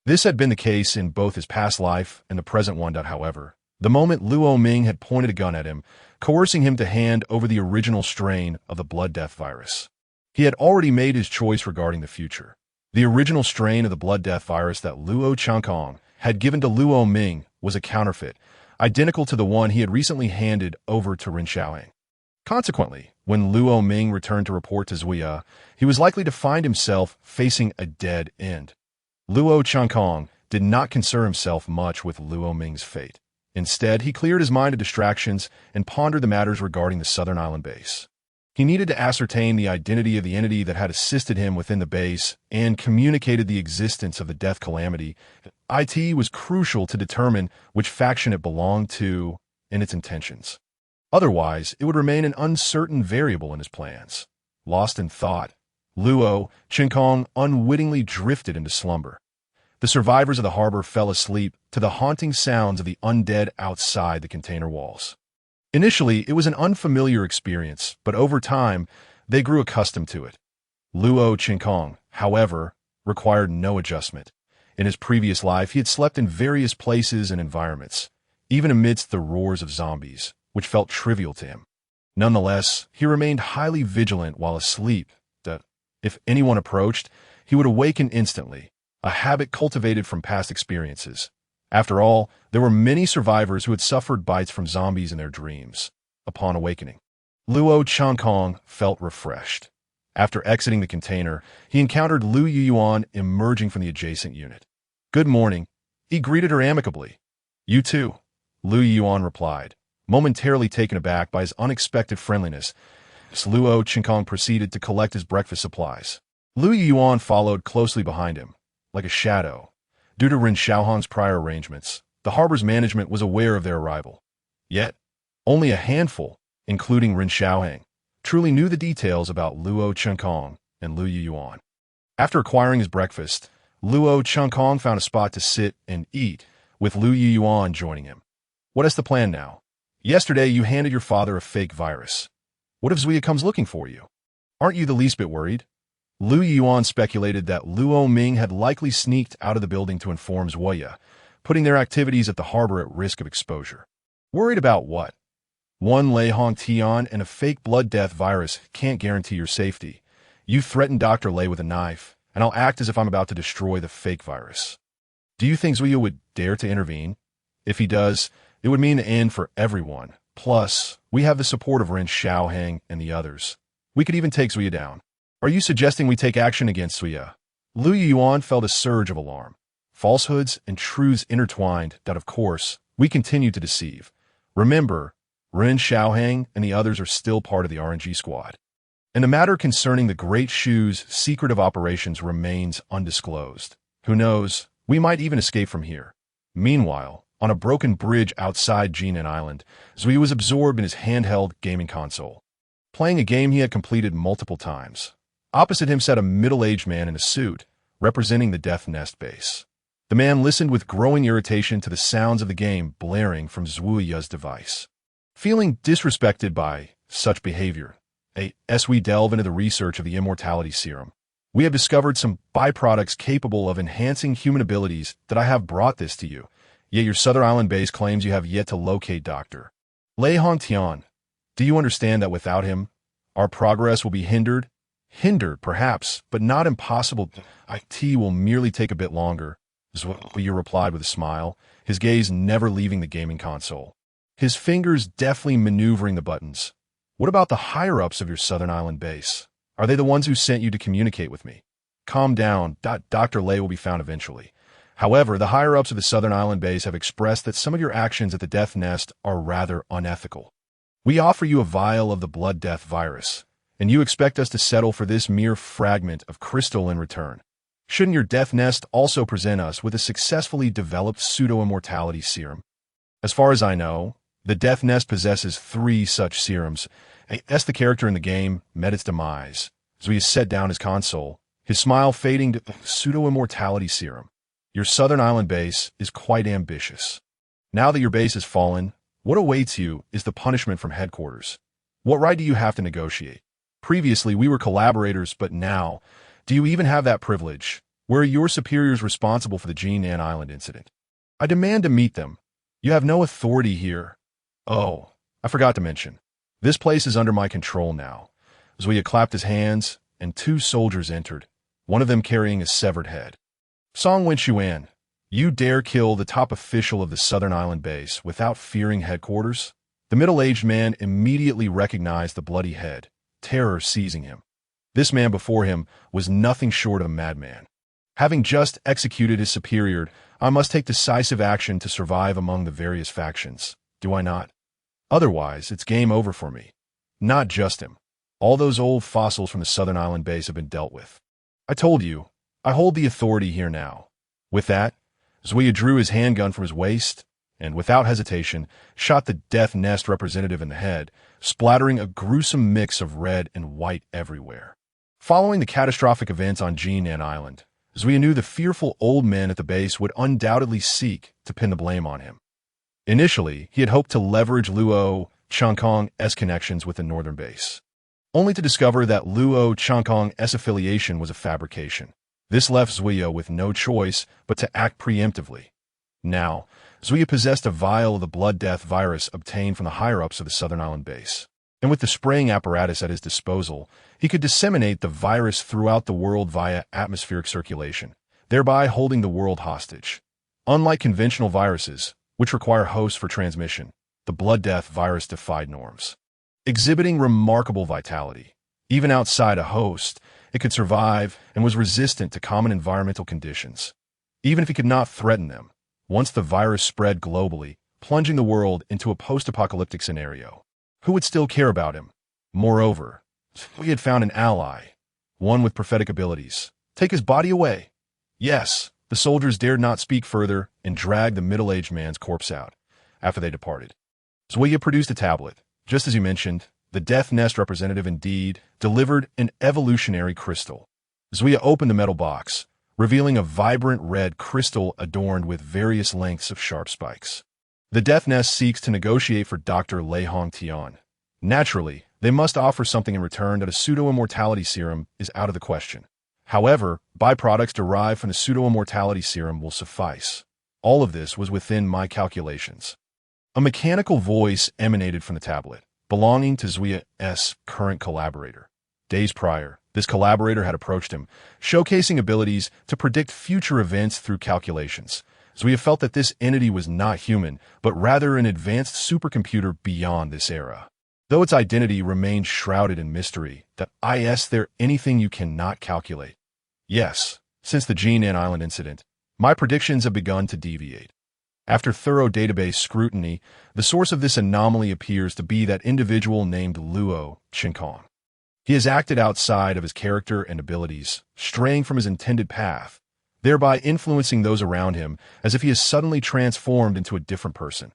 Speaker 1: This had been the case in both his past life and the present one. However, the moment Luo Ming had pointed a gun at him, coercing him to hand over the original strain of the blood death virus, he had already made his choice regarding the future. The original strain of the blood death virus that Luo Qinkong had given to Luo Ming was a counterfeit, identical to the one he had recently handed over to Ren Shaoxing. Consequently, when Luo Ming returned to report to Zuya, he was likely to find himself facing a dead end. Luo Qinkong did not concern himself much with Luo Ming's fate. Instead, he cleared his mind of distractions and pondered the matters regarding the Southern Island base. He needed to ascertain the identity of the entity that had assisted him within the base and communicated the existence of the death calamity. It was crucial to determine which faction it belonged to and its intentions. Otherwise, it would remain an uncertain variable in his plans. Lost in thought, Luo Qinkong unwittingly drifted into slumber. The survivors of the harbor fell asleep to the haunting sounds of the undead outside the container walls. Initially, it was an unfamiliar experience, but over time, they grew accustomed to it. Luo Qinkong, however, required no adjustment. In his previous life, he had slept in various places and environments, even amidst the roars of zombies, which felt trivial to him. Nonetheless, he remained highly vigilant while asleep that, if anyone approached, he would awaken instantly, a habit cultivated from past experiences. After all, there were many survivors who had suffered bites from zombies in their dreams. Upon awakening, Luo Changkong felt refreshed. After exiting the container, he encountered Lu Yuan emerging from the adjacent unit. "Good morning," he greeted her amicably. "You too," Lu Yuan replied, momentarily taken aback by his unexpected friendliness. Luo Changkong proceeded to collect his breakfast supplies. Lu Yuan followed closely behind him, like a shadow. Due to Ren Xiaohang's prior arrangements, the harbor's management was aware of their arrival. Yet, only a handful, including Ren Xiaohang, truly knew the details about Luo Changkong and Lu Yuan. After acquiring his breakfast, Luo Changkong found a spot to sit and eat, with Lu Yuan joining him. "What is the plan now? Yesterday you handed your father a fake virus. What if Zuya comes looking for you? Aren't you the least bit worried?" Lu Yuan speculated that Luo Ming had likely sneaked out of the building to inform Zuya, putting their activities at the harbor at risk of exposure. Worried about what? One Lei Hong Tian and a fake blood death virus can't guarantee your safety. You threaten Dr. Lei with a knife, and I'll act as if I'm about to destroy the fake virus. Do you think Zuya would dare to intervene? If he does, it would mean the end for everyone. Plus, we have the support of Ren Xiaohang and the others. We could even take Zuya down. Are you suggesting we take action against Zuya? Lu Yuan felt a surge of alarm. Falsehoods and truths intertwined that, of course, we continue to deceive. Remember, Ren Xiaohang and the others are still part of the RNG squad. And the matter concerning the Great Shu's secret of operations remains undisclosed. Who knows, we might even escape from here. Meanwhile, on a broken bridge outside Jinan Island, Zui was absorbed in his handheld gaming console, playing a game he had completed multiple times. Opposite him sat a middle-aged man in a suit, representing the Death Nest base. The man listened with growing irritation to the sounds of the game blaring from Zuya's device. Feeling disrespected by such behavior, as we delve into the research of the immortality serum, we have discovered some byproducts capable of enhancing human abilities that I have brought this to you. Yet your Southern Island base claims you have yet to locate Dr. Lei Hong Tian. Do you understand that without him, our progress will be hindered? Hindered, perhaps, but not impossible. IT will merely take a bit longer, Zuya replied with a smile, his gaze never leaving the gaming console. His fingers deftly maneuvering the buttons. What about the higher-ups of your Southern Island base? Are they the ones who sent you to communicate with me? Calm down, Dr. Lei will be found eventually. However, the higher-ups of the Southern Island base have expressed that some of your actions at the Death Nest are rather unethical. We offer you a vial of the blood death virus, and you expect us to settle for this mere fragment of crystal in return. Shouldn't your Death Nest also present us with a successfully developed pseudo-immortality serum? As far as I know, the Death Nest possesses 3 such serums. As the character in the game met its demise, Zuya set down his console, his smile fading to pseudo-immortality serum. Your Southern Island base is quite ambitious. Now that your base has fallen, what awaits you is the punishment from headquarters. What right do you have to negotiate? Previously, we were collaborators, but now, do you even have that privilege? Where are your superiors responsible for the Jinan Island incident? I demand to meet them. You have no authority here. Oh, I forgot to mention. This place is under my control now. Zuya clapped his hands, and 2 soldiers entered, one of them carrying a severed head. Song Wenxuan, you dare kill the top official of the Southern Island base without fearing headquarters? The middle-aged man immediately recognized the bloody head, terror seizing him. This man before him was nothing short of a madman. Having just executed his superior, I must take decisive action to survive among the various factions, do I not? Otherwise, it's game over for me. Not just him. All those old fossils from the Southern Island base have been dealt with. I told you, I hold the authority here now. With that, Zuya drew his handgun from his waist and, without hesitation, shot the Death Nest representative in the head, splattering a gruesome mix of red and white everywhere. Following the catastrophic events on Jinan Island, Zuya knew the fearful old men at the base would undoubtedly seek to pin the blame on him. Initially, he had hoped to leverage Luo Changkong's connections with the northern base, only to discover that Luo Changkong's affiliation was a fabrication. This left Zuya with no choice but to act preemptively. Now, Zuya possessed a vial of the blood death virus obtained from the higher-ups of the Southern Island base, and with the spraying apparatus at his disposal, he could disseminate the virus throughout the world via atmospheric circulation, thereby holding the world hostage. Unlike conventional viruses, which require hosts for transmission, the Blood Death virus defied norms. Exhibiting remarkable vitality, even outside a host, it could survive and was resistant to common environmental conditions, even if it could not threaten them. Once the virus spread globally, plunging the world into a post-apocalyptic scenario, who would still care about him? Moreover, we had found an ally, one with prophetic abilities. Take his body away. Yes, the soldiers dared not speak further and dragged the middle-aged man's corpse out. After they departed, Zwaya produced a tablet. Just as you mentioned, the Death Nest representative indeed delivered an evolutionary crystal. Zwaya opened the metal box, revealing a vibrant red crystal adorned with various lengths of sharp spikes. The Death Nest seeks to negotiate for Dr. Lei Hong Tian. Naturally, they must offer something in return that a pseudo-immortality serum is out of the question. However, byproducts derived from the pseudo-immortality serum will suffice. All of this was within my calculations. A mechanical voice emanated from the tablet, belonging to Zwia's current collaborator. Days prior, this collaborator had approached him, showcasing abilities to predict future events through calculations. Zwaya felt that this entity was not human, but rather an advanced supercomputer beyond this era. Though its identity remained shrouded in mystery, is there anything you cannot calculate? Yes, since the Jinan Island incident, my predictions have begun to deviate. After thorough database scrutiny, the source of this anomaly appears to be that individual named Luo Qinkong. He has acted outside of his character and abilities, straying from his intended path, thereby influencing those around him as if he has suddenly transformed into a different person.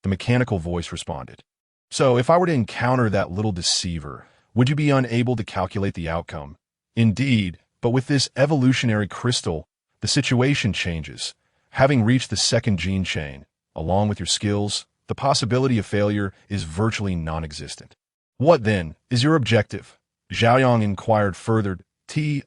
Speaker 1: The mechanical voice responded. So, if I were to encounter that little deceiver, would you be unable to calculate the outcome? Indeed, but with this evolutionary crystal, the situation changes. Having reached the second gene chain, along with your skills, the possibility of failure is virtually non-existent. What then is your objective? Xiaoyang inquired further.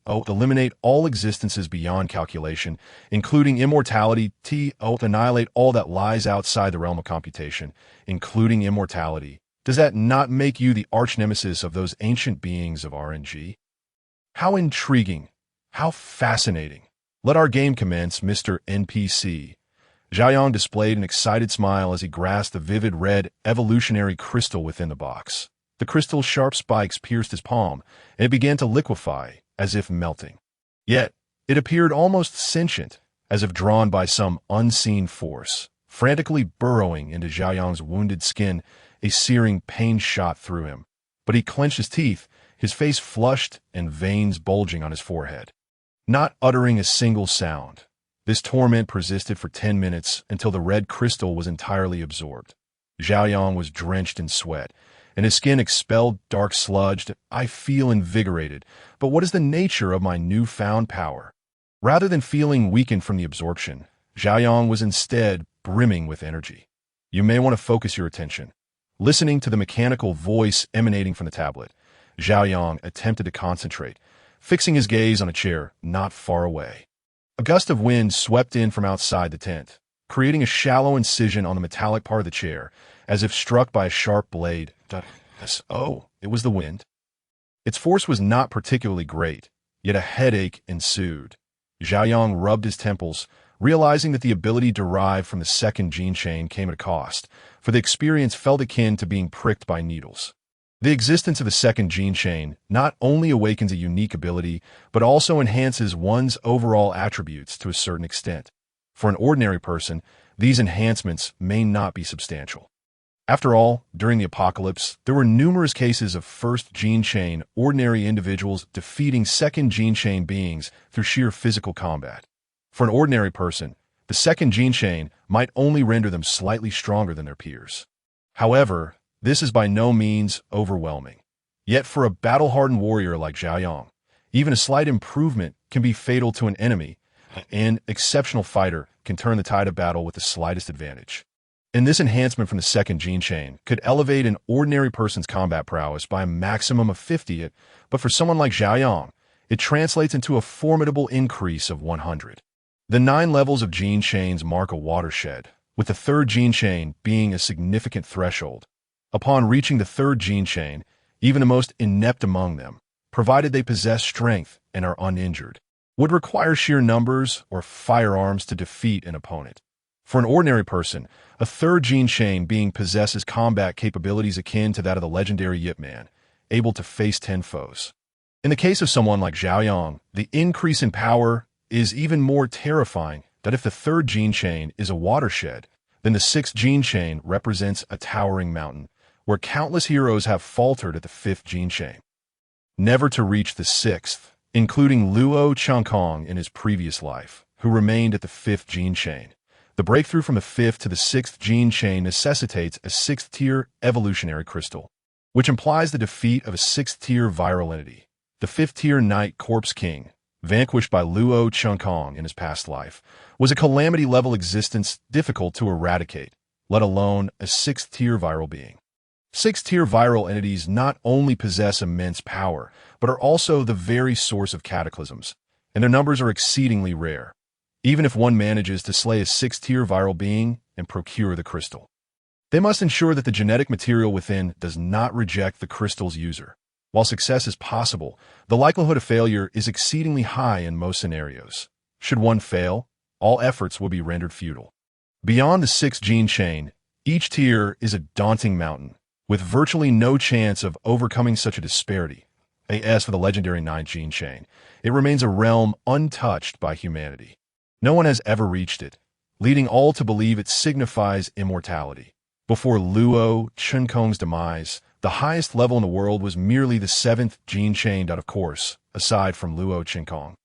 Speaker 1: Eliminate all existences beyond calculation, including immortality. Annihilate all that lies outside the realm of computation, including immortality. Does that not make you the arch-nemesis of those ancient beings of RNG? How intriguing. How fascinating. Let our game commence, Mr. NPC. Xiaoyang displayed an excited smile as he grasped the vivid red evolutionary crystal within the box. The crystal's sharp spikes pierced his palm, and it began to liquefy, as if melting. Yet, it appeared almost sentient, as if drawn by some unseen force. Frantically burrowing into Xiaoyang's wounded skin, a searing pain shot through him. But he clenched his teeth, his face flushed and veins bulging on his forehead. Not uttering a single sound, this torment persisted for 10 minutes until the red crystal was entirely absorbed. Xiaoyang was drenched in sweat, and his skin expelled dark sludge. I feel invigorated, but what is the nature of my newfound power? Rather than feeling weakened from the absorption, Xiaoyang was instead brimming with energy. You may want to focus your attention. Listening to the mechanical voice emanating from the tablet, Xiaoyang attempted to concentrate, fixing his gaze on a chair not far away. A gust of wind swept in from outside the tent, creating a shallow incision on the metallic part of the chair, as if struck by a sharp blade. Oh, it was the wind. Its force was not particularly great, yet a headache ensued. Xiaoyang rubbed his temples, realizing that the ability derived from the second gene chain came at a cost, for the experience felt akin to being pricked by needles. The existence of the second gene chain not only awakens a unique ability, but also enhances one's overall attributes to a certain extent. For an ordinary person, these enhancements may not be substantial. After all, during the apocalypse, there were numerous cases of first gene chain ordinary individuals defeating second gene chain beings through sheer physical combat. For an ordinary person, the second gene chain might only render them slightly stronger than their peers. However, this is by no means overwhelming. Yet for a battle-hardened warrior like Xiaoyang, even a slight improvement can be fatal to an enemy. An exceptional fighter can turn the tide of battle with the slightest advantage. And this enhancement from the second gene chain could elevate an ordinary person's combat prowess by a maximum of 50, but for someone like Xiaoyang, it translates into a formidable increase of 100. The 9 levels of gene chains mark a watershed, with the third gene chain being a significant threshold. Upon reaching the third gene chain, even the most inept among them, provided they possess strength and are uninjured, would require sheer numbers or firearms to defeat an opponent. For an ordinary person, a third gene chain being possesses combat capabilities akin to that of the legendary Yip Man, able to face 10 foes. In the case of someone like Zhao Yang, the increase in power is even more terrifying that if the third gene chain is a watershed, then the sixth gene chain represents a towering mountain, where countless heroes have faltered at the fifth gene chain. Never to reach the sixth, including Luo Changkong in his previous life, who remained at the fifth gene chain. The breakthrough from the fifth to the sixth gene chain necessitates a sixth-tier evolutionary crystal, which implies the defeat of a sixth-tier viral entity. The fifth-tier Night Corpse King, vanquished by Luo Changkong in his past life, was a calamity-level existence difficult to eradicate, let alone a sixth-tier viral being. Sixth-tier viral entities not only possess immense power, but are also the very source of cataclysms, and their numbers are exceedingly rare, even if one manages to slay a sixth-tier viral being and procure the crystal. They must ensure that the genetic material within does not reject the crystal's user. While success is possible, the likelihood of failure is exceedingly high in most scenarios. Should one fail, all efforts will be rendered futile. Beyond the sixth gene chain, each tier is a daunting mountain, with virtually no chance of overcoming such a disparity. As for the legendary ninth gene chain, it remains a realm untouched by humanity. No one has ever reached it, leading all to believe it signifies immortality. Before Luo Changkong's demise, the highest level in the world was merely the seventh gene chain. Of course, aside from Luo Changkong.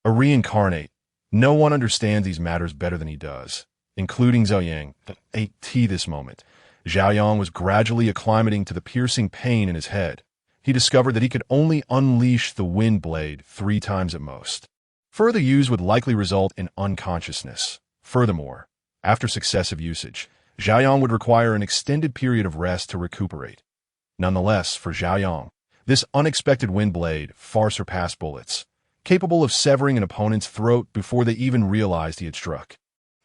Speaker 1: A reincarnate, no one understands these matters better than he does, including Zhao Yang. At this moment, Zhao Yang was gradually acclimating to the piercing pain in his head. He discovered that he could only unleash the wind blade 3 times at most. Further use would likely result in unconsciousness. Furthermore, after successive usage, Zhao Yang would require an extended period of rest to recuperate. Nonetheless, for Zhao Yang, this unexpected wind blade far surpassed bullets, capable of severing an opponent's throat before they even realized he had struck.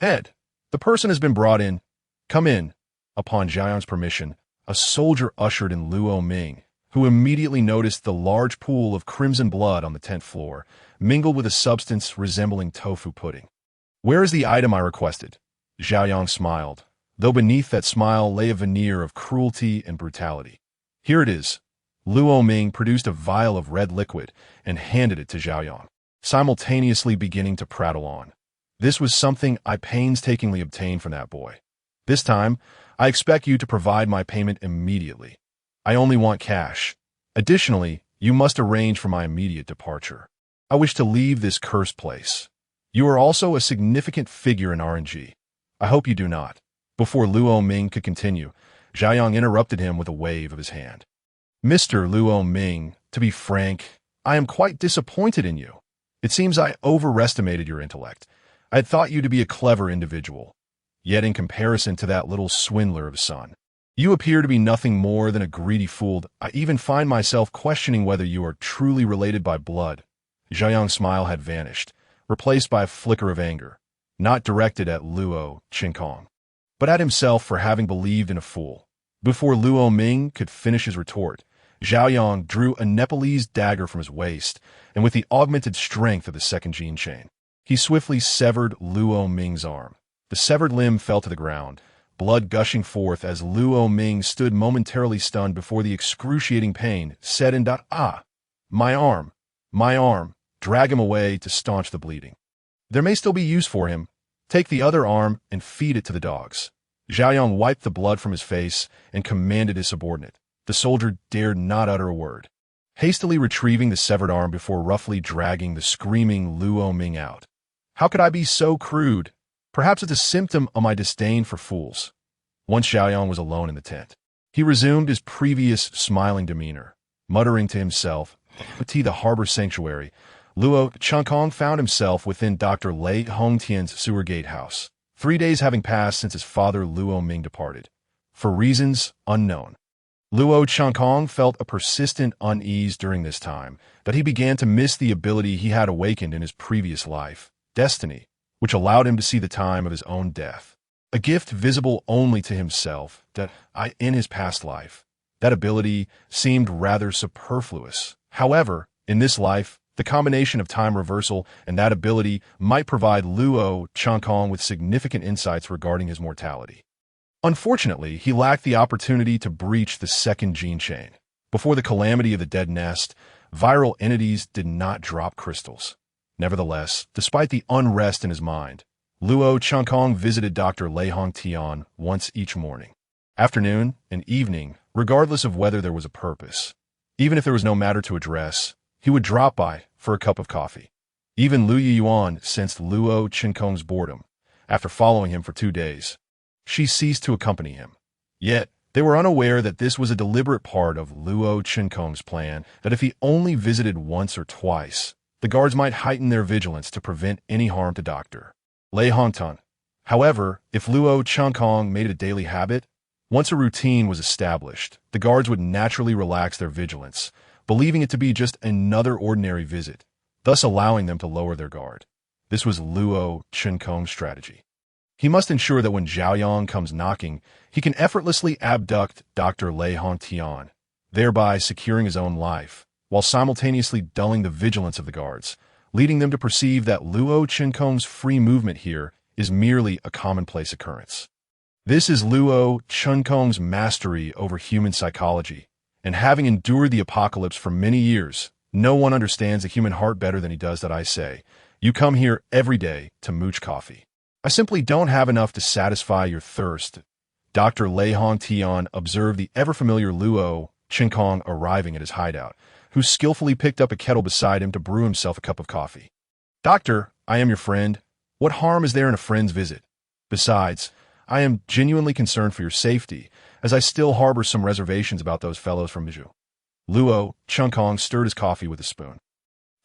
Speaker 1: Ed, the person has been brought in. Come in. Upon Zhao Yang's permission, a soldier ushered in Luo Ming, who immediately noticed the large pool of crimson blood on the 10th floor, mingled with a substance resembling tofu pudding. Where is the item I requested? Zhao Yang smiled, though beneath that smile lay a veneer of cruelty and brutality. Here it is. Luo Ming produced a vial of red liquid and handed it to Zhao Yang, simultaneously beginning to prattle on. This was something I painstakingly obtained from that boy. This time, I expect you to provide my payment immediately. I only want cash. Additionally, you must arrange for my immediate departure. I wish to leave this cursed place. You are also a significant figure in RNG. I hope you do not. Before Luo Ming could continue, Zhao Yang interrupted him with a wave of his hand. Mr. Luo Ming, to be frank, I am quite disappointed in you. It seems I overestimated your intellect. I had thought you to be a clever individual. Yet in comparison to that little swindler of a son, you appear to be nothing more than a greedy fool. I even find myself questioning whether you are truly related by blood. Zhao Yang's smile had vanished, replaced by a flicker of anger, not directed at Luo Changkong, but at himself for having believed in a fool. Before Luo Ming could finish his retort, Zhao Yang drew a Nepalese dagger from his waist, and with the augmented strength of the second gene chain, he swiftly severed Luo Ming's arm. The severed limb fell to the ground, blood gushing forth as Luo Ming stood momentarily stunned before the excruciating pain, said in my arm, drag him away to staunch the bleeding. There may still be use for him. Take the other arm and feed it to the dogs. Zhao Yang wiped the blood from his face and commanded his subordinate. The soldier dared not utter a word, hastily retrieving the severed arm before roughly dragging the screaming Luo Ming out. How could I be so crude? Perhaps it's a symptom of my disdain for fools. Once Zhao Yang was alone in the tent, he resumed his previous smiling demeanor, muttering to himself. At the harbor sanctuary, Luo Changkong found himself within Dr. Lei Hongtian's sewer gate house, 3 days having passed since his father Luo Ming departed. For reasons unknown, Luo Changkong felt a persistent unease during this time that he began to miss the ability he had awakened in his previous life, destiny, which allowed him to see the time of his own death. A gift visible only to himself in his past life. That ability seemed rather superfluous. However, in this life, The combination of time reversal and that ability might provide Luo Chunkong with significant insights regarding his mortality. Unfortunately, he lacked the opportunity to breach the second gene chain. Before the calamity of the dead nest, viral entities did not drop crystals. Nevertheless, despite the unrest in his mind, Luo Chunkong visited Dr. Lei Hongtian once each morning, afternoon, and evening, regardless of whether there was a purpose. Even if there was no matter to address, he would drop by for a cup of coffee. Even Lu Yuan sensed Luo Chunkong's boredom. After following him for 2 days, she ceased to accompany him. Yet, they were unaware that this was a deliberate part of Luo Chunkong's plan, that if he only visited once or twice, the guards might heighten their vigilance to prevent any harm to Dr. Lei Hongtian. However, if Luo Chunkong made it a daily habit, once a routine was established, the guards would naturally relax their vigilance, believing it to be just another ordinary visit, thus allowing them to lower their guard. This was Luo Chunkong's strategy. He must ensure that when Zhaoyang comes knocking, he can effortlessly abduct Dr. Lei Hongtian, thereby securing his own life, while simultaneously dulling the vigilance of the guards, leading them to perceive that Luo Chunkong's free movement here is merely a commonplace occurrence. This is Luo Chunkong's mastery over human psychology, and having endured the apocalypse for many years, no one understands the human heart better than he does. That I say, you come here every day to mooch coffee. I simply don't have enough to satisfy your thirst. Dr. Lei Hongtian observed the ever-familiar Luo Chunkong arriving at his hideout, who skillfully picked up a kettle beside him to brew himself a cup of coffee. Doctor, I am your friend. What harm is there in a friend's visit? Besides, I am genuinely concerned for your safety, as I still harbor some reservations about those fellows from Miju. Luo Chunkong stirred his coffee with a spoon.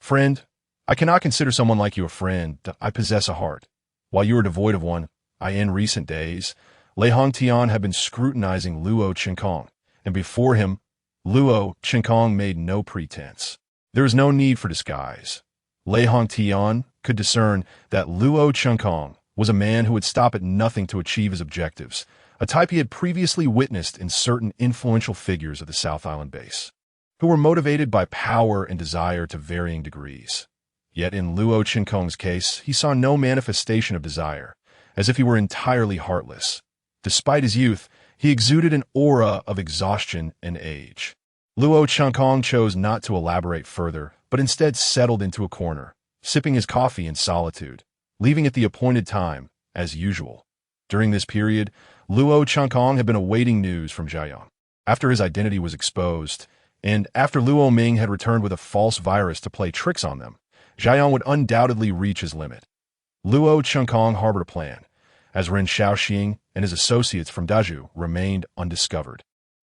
Speaker 1: Friend, I cannot consider someone like you a friend. I possess a heart. While you are devoid of one, in recent days, Lei Hongtian had been scrutinizing Luo Chunkong, and before him, Luo Chunkong made no pretense. There is no need for disguise. Lei Hongtian could discern that Luo Chunkong was a man who would stop at nothing to achieve his objectives, a type he had previously witnessed in certain influential figures of the South Island base, who were motivated by power and desire to varying degrees. Yet in Luo Chunkong's case, he saw no manifestation of desire, as if he were entirely heartless. Despite his youth, he exuded an aura of exhaustion and age. Luo Chunkong chose not to elaborate further, but instead settled into a corner, sipping his coffee in solitude, leaving at the appointed time, as usual. During this period, Luo Chunkong had been awaiting news from Zhaoyang. After his identity was exposed, and after Luo Ming had returned with a false virus to play tricks on them, Zhaoyang would undoubtedly reach his limit. Luo Chunkong harbored a plan, as Ren Shaoxing and his associates from Daju remained undiscovered.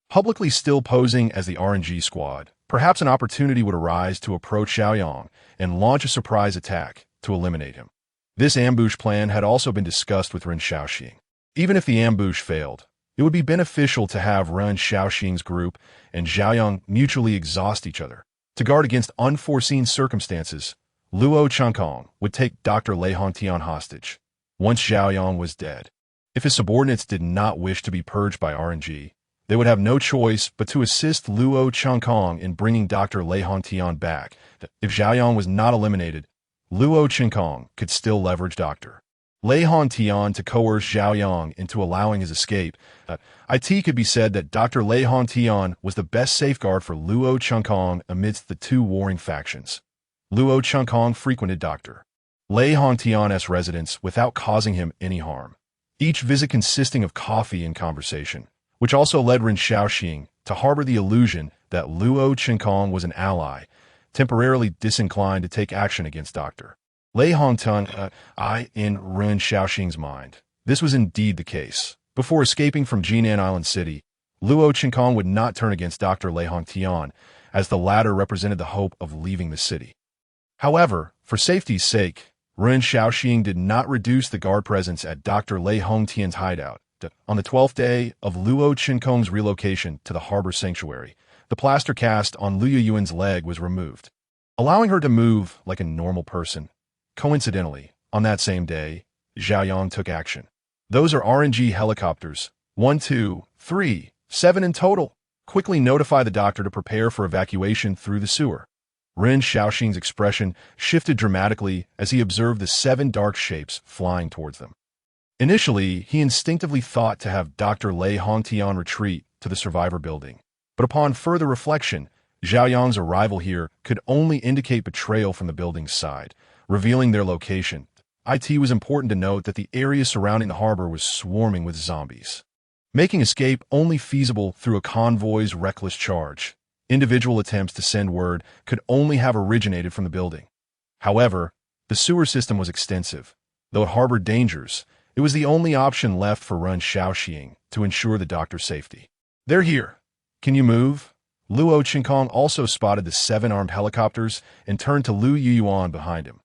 Speaker 1: Publicly still posing as the RNG squad, perhaps an opportunity would arise to approach Zhaoyang and launch a surprise attack to eliminate him. This ambush plan had also been discussed with Ren Shaoxing. Even if the ambush failed, it would be beneficial to have Ren Shaoxing's group and Zhaoyang mutually exhaust each other. To guard against unforeseen circumstances, Luo Chunkong would take Dr. Lei Hongtian hostage, once Zhaoyang was dead. If his subordinates did not wish to be purged by RNG, they would have no choice but to assist Luo Chunkong in bringing Dr. Lei Hongtian back. If Zhaoyang was not eliminated, Luo Chunkong could still leverage Dr. Lei Hongtian to coerce Zhaoyang into allowing his escape. It could be said that Dr. Lei Hongtian was the best safeguard for Luo Chunkong amidst the two warring factions. Luo Chunkong frequented Dr. Lei Hongtian's residence without causing him any harm, each visit consisting of coffee and conversation, which also led Ren Shaoxing to harbor the illusion that Luo Chunkong was an ally, temporarily disinclined to take action against Dr. Lei Hongtian. In Ren Shaoxing's mind, this was indeed the case. Before escaping from Jinan Island City, Luo Chunkong would not turn against Dr. Lei Hongtian, as the latter represented the hope of leaving the city. However, for safety's sake, Ren Shaoxing did not reduce the guard presence at Dr. Lei Hongtian's hideout. On the 12th day of Luo Chunkong's relocation to the harbor sanctuary, the plaster cast on Lu Yuan's leg was removed, allowing her to move like a normal person. Coincidentally, on that same day, Zhaoyang took action. Those are RNG helicopters, 1, 2, 3, 7 in total. Quickly notify the doctor to prepare for evacuation through the sewer. Ren Xiaoxing's expression shifted dramatically as he observed the 7 dark shapes flying towards them. Initially, he instinctively thought to have Dr. Lei Hongtian retreat to the survivor building. But upon further reflection, Zhao Yang's arrival here could only indicate betrayal from the building's side, revealing their location. It was important to note that the area surrounding the harbor was swarming with zombies, making escape only feasible through a convoy's reckless charge. Individual attempts to send word could only have originated from the building. However, the sewer system was extensive. Though it harbored dangers, it was the only option left for Ren Xiaoxing to ensure the doctor's safety. "They're here. Can you move?" Luo Qinkong also spotted the 7 armed helicopters and turned to Lu Yuyuan behind him.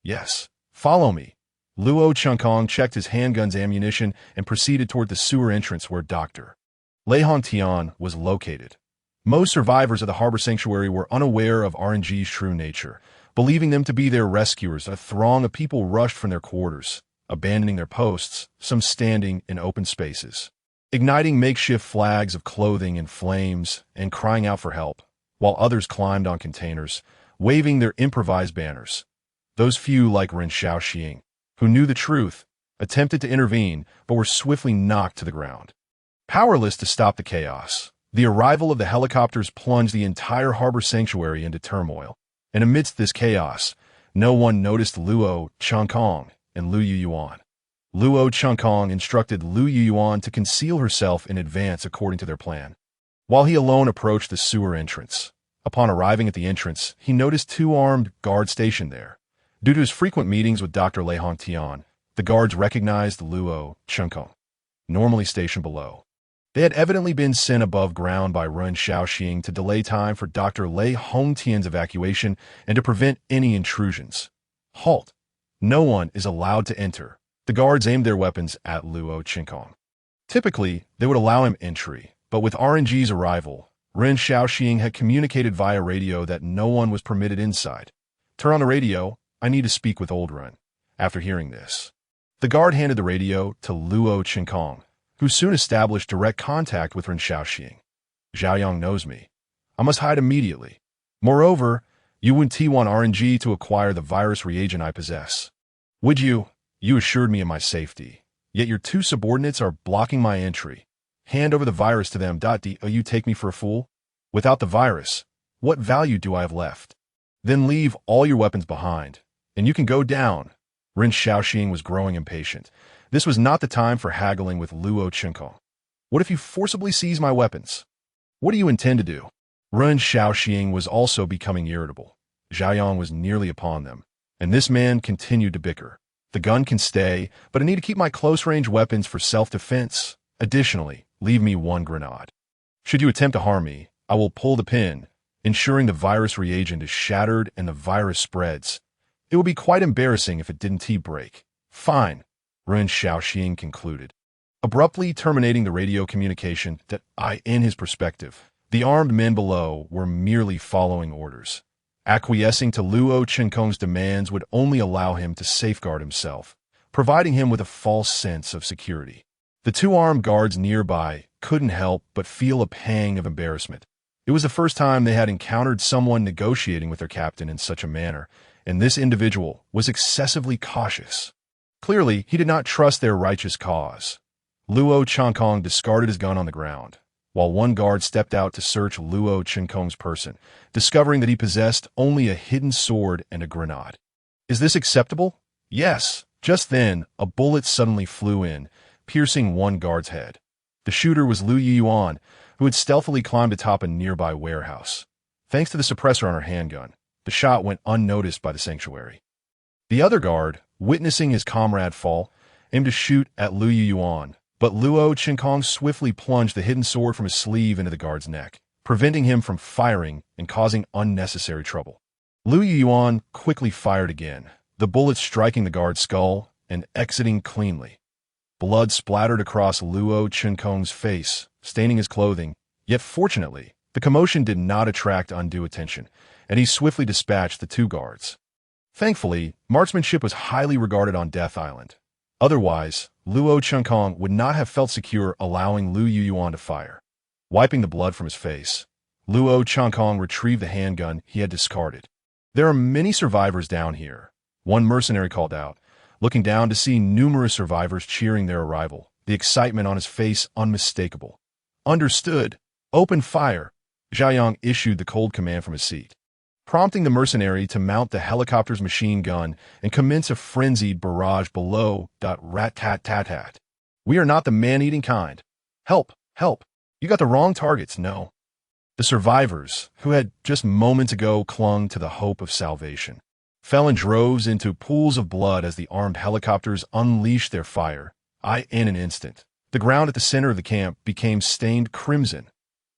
Speaker 1: "Yes, follow me." Luo Qinkong checked his handgun's ammunition and proceeded toward the sewer entrance where Dr. Lei Hongtian was located. Most survivors of the harbor sanctuary were unaware of RNG's true nature, believing them to be their rescuers. A throng of people rushed from their quarters, abandoning their posts, some standing in open spaces, igniting makeshift flags of clothing in flames and crying out for help, while others climbed on containers, waving their improvised banners. Those few, like Ren Xiaoxing, who knew the truth, attempted to intervene but were swiftly knocked to the ground. Powerless to stop the chaos, the arrival of the helicopters plunged the entire harbor sanctuary into turmoil. And amidst this chaos, no one noticed Luo Qinkong and Lu Yuyuan. Luo Qinkong instructed Lu Yuyuan to conceal herself in advance according to their plan, while he alone approached the sewer entrance. Upon arriving at the entrance, he noticed 2 armed guards stationed there. Due to his frequent meetings with Dr. Lei Hongtian, the guards recognized Luo Qinkong, normally stationed below. They had evidently been sent above ground by Ren Xiaoxing to delay time for Dr. Lei Hongtian's evacuation and to prevent any intrusions. "Halt! No one is allowed to enter." The guards aimed their weapons at Luo Qinkong. Typically, they would allow him entry, but with RNG's arrival, Ren Xiaoxing had communicated via radio that no one was permitted inside. "Turn on the radio. I need to speak with Old Ren." After hearing this, the guard handed the radio to Luo Qinkong, who soon established direct contact with Ren Xiaoxing. "Zhao Yang knows me. I must hide immediately. Moreover, you want T1 RNG to acquire the virus reagent I possess. Would you? You assured me of my safety. Yet your 2 subordinates are blocking my entry. Hand over the virus to them. Do you take me for a fool? Without the virus, what value do I have left? Then leave all your weapons behind, and you can go down." Ren Xiaoxing was growing impatient. This was not the time for haggling with Luo Qinkong. "What if you forcibly seize my weapons? What do you intend to do?" Ren Xiaoxing was also becoming irritable. Zhao Yang was nearly upon them, and this man continued to bicker. "The gun can stay, but I need to keep my close-range weapons for self-defense. Additionally, leave me 1 grenade. Should you attempt to harm me, I will pull the pin, ensuring the virus reagent is shattered and the virus spreads. It would be quite embarrassing if it didn't break." "Fine," Ren Xiaoxing concluded, abruptly terminating the radio communication. In his perspective, the armed men below were merely following orders. Acquiescing to Luo Qinkong's demands would only allow him to safeguard himself, providing him with a false sense of security. The 2 armed guards nearby couldn't help but feel a pang of embarrassment. It was the first time they had encountered someone negotiating with their captain in such a manner, and this individual was excessively cautious. Clearly, he did not trust their righteous cause. Luo Qinkong discarded his gun on the ground, while 1 guard stepped out to search Luo Qinkong's person, discovering that he possessed only a hidden sword and a grenade. "Is this acceptable?" "Yes." Just then, a bullet suddenly flew in, piercing 1 guard's head. The shooter was Lu Yuyuan, who had stealthily climbed atop a nearby warehouse. Thanks to the suppressor on her handgun, the shot went unnoticed by the sanctuary. The other guard, witnessing his comrade fall, aimed to shoot at Lu Yuyuan, but Luo Qinkong swiftly plunged the hidden sword from his sleeve into the guard's neck, preventing him from firing and causing unnecessary trouble. Lu Yuyuan quickly fired again, the bullet striking the guard's skull and exiting cleanly. Blood splattered across Luo Qinkong's face, staining his clothing, yet fortunately, the commotion did not attract undue attention, and he swiftly dispatched the 2 guards. Thankfully, marksmanship was highly regarded on Death Island. Otherwise, Luo Qinkong would not have felt secure allowing Lu Yuyuan to fire. Wiping the blood from his face, Luo Qinkong retrieved the handgun he had discarded. There are many survivors down here, one mercenary called out, looking down to see numerous survivors cheering their arrival, the excitement on his face unmistakable. Understood. Open fire. Zhao issued the cold command from his seat, prompting the mercenary to mount the helicopter's machine gun and commence a frenzied barrage below. Rat-tat-tat-tat. We are not the man-eating kind. Help! Help! You got the wrong targets, no. The survivors, who had just moments ago clung to the hope of salvation, fell in droves into pools of blood as the armed helicopters unleashed their fire. In an instant, the ground at the center of the camp became stained crimson.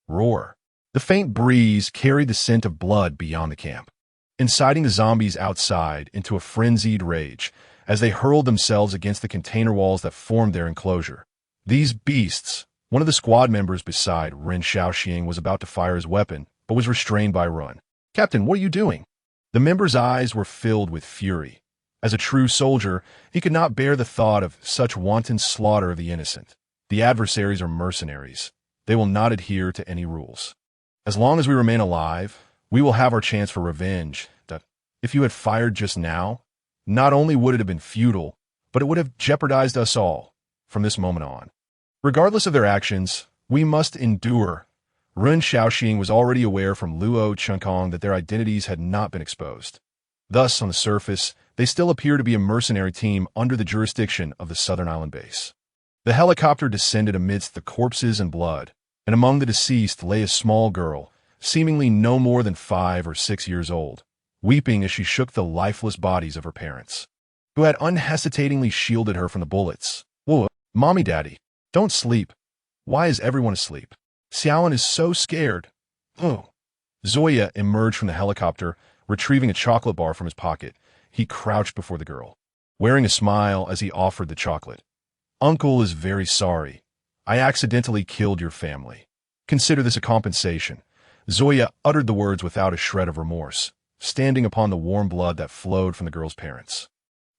Speaker 1: Roar. The faint breeze carried the scent of blood beyond the camp, inciting the zombies outside into a frenzied rage as they hurled themselves against the container walls that formed their enclosure. These beasts. One of the squad members beside Ren Xiaoxing was about to fire his weapon, but was restrained by Run. "Captain, what are you doing?" The member's eyes were filled with fury. As a true soldier, he could not bear the thought of such wanton slaughter of the innocent. The adversaries are mercenaries. They will not adhere to any rules. As long as we remain alive, we will have our chance for revenge. That if you had fired just now, not only would it have been futile, but it would have jeopardized us all from this moment on. Regardless of their actions, we must endure. Ren Xiaoxing was already aware from Luo Chunkong that their identities had not been exposed. Thus, on the surface, they still appear to be a mercenary team under the jurisdiction of the Southern Island base. The helicopter descended amidst the corpses and blood, and among the deceased lay a small girl, seemingly no more than 5 or 6 years old, weeping as she shook the lifeless bodies of her parents, who had unhesitatingly shielded her from the bullets. "Whoa, Mommy, Daddy. Don't sleep. Why is everyone asleep? Xiaoan is so scared." "Oh." Zoya emerged from the helicopter, retrieving a chocolate bar from his pocket. He crouched before the girl, wearing a smile as he offered the chocolate. "Uncle is very sorry. I accidentally killed your family. Consider this a compensation." Zoya uttered the words without a shred of remorse, standing upon the warm blood that flowed from the girl's parents.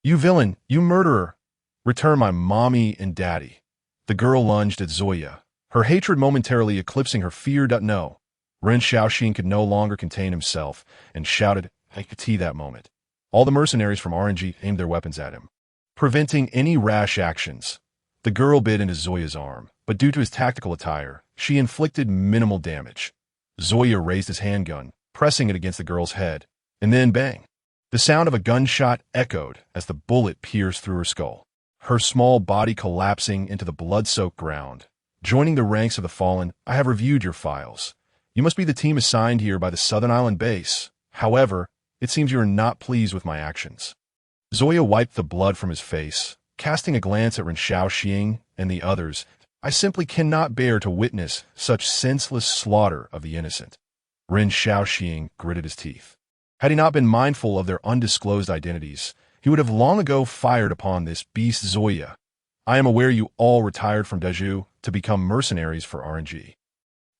Speaker 1: "You villain! You murderer! Return my mommy and daddy." The girl lunged at Zoya, her hatred momentarily eclipsing her fear. "No." Ren Xiaoxing could no longer contain himself and shouted, "I could see that moment." All the mercenaries from RNG aimed their weapons at him, preventing any rash actions. The girl bit into Zoya's arm, but due to his tactical attire, she inflicted minimal damage. Zoya raised his handgun, pressing it against the girl's head, and then bang. The sound of a gunshot echoed as the bullet pierced through her skull, her small body collapsing into the blood-soaked ground. Joining the ranks of the fallen, "I have reviewed your files. You must be the team assigned here by the Southern Island base. However, it seems you are not pleased with my actions." Zoya wiped the blood from his face, casting a glance at Ren Xiaoxing and the others. "I simply cannot bear to witness such senseless slaughter of the innocent." Ren Xiaoxing gritted his teeth. Had he not been mindful of their undisclosed identities, he would have long ago fired upon this beast Zoya. "I am aware you all retired from Daju to become mercenaries for RNG.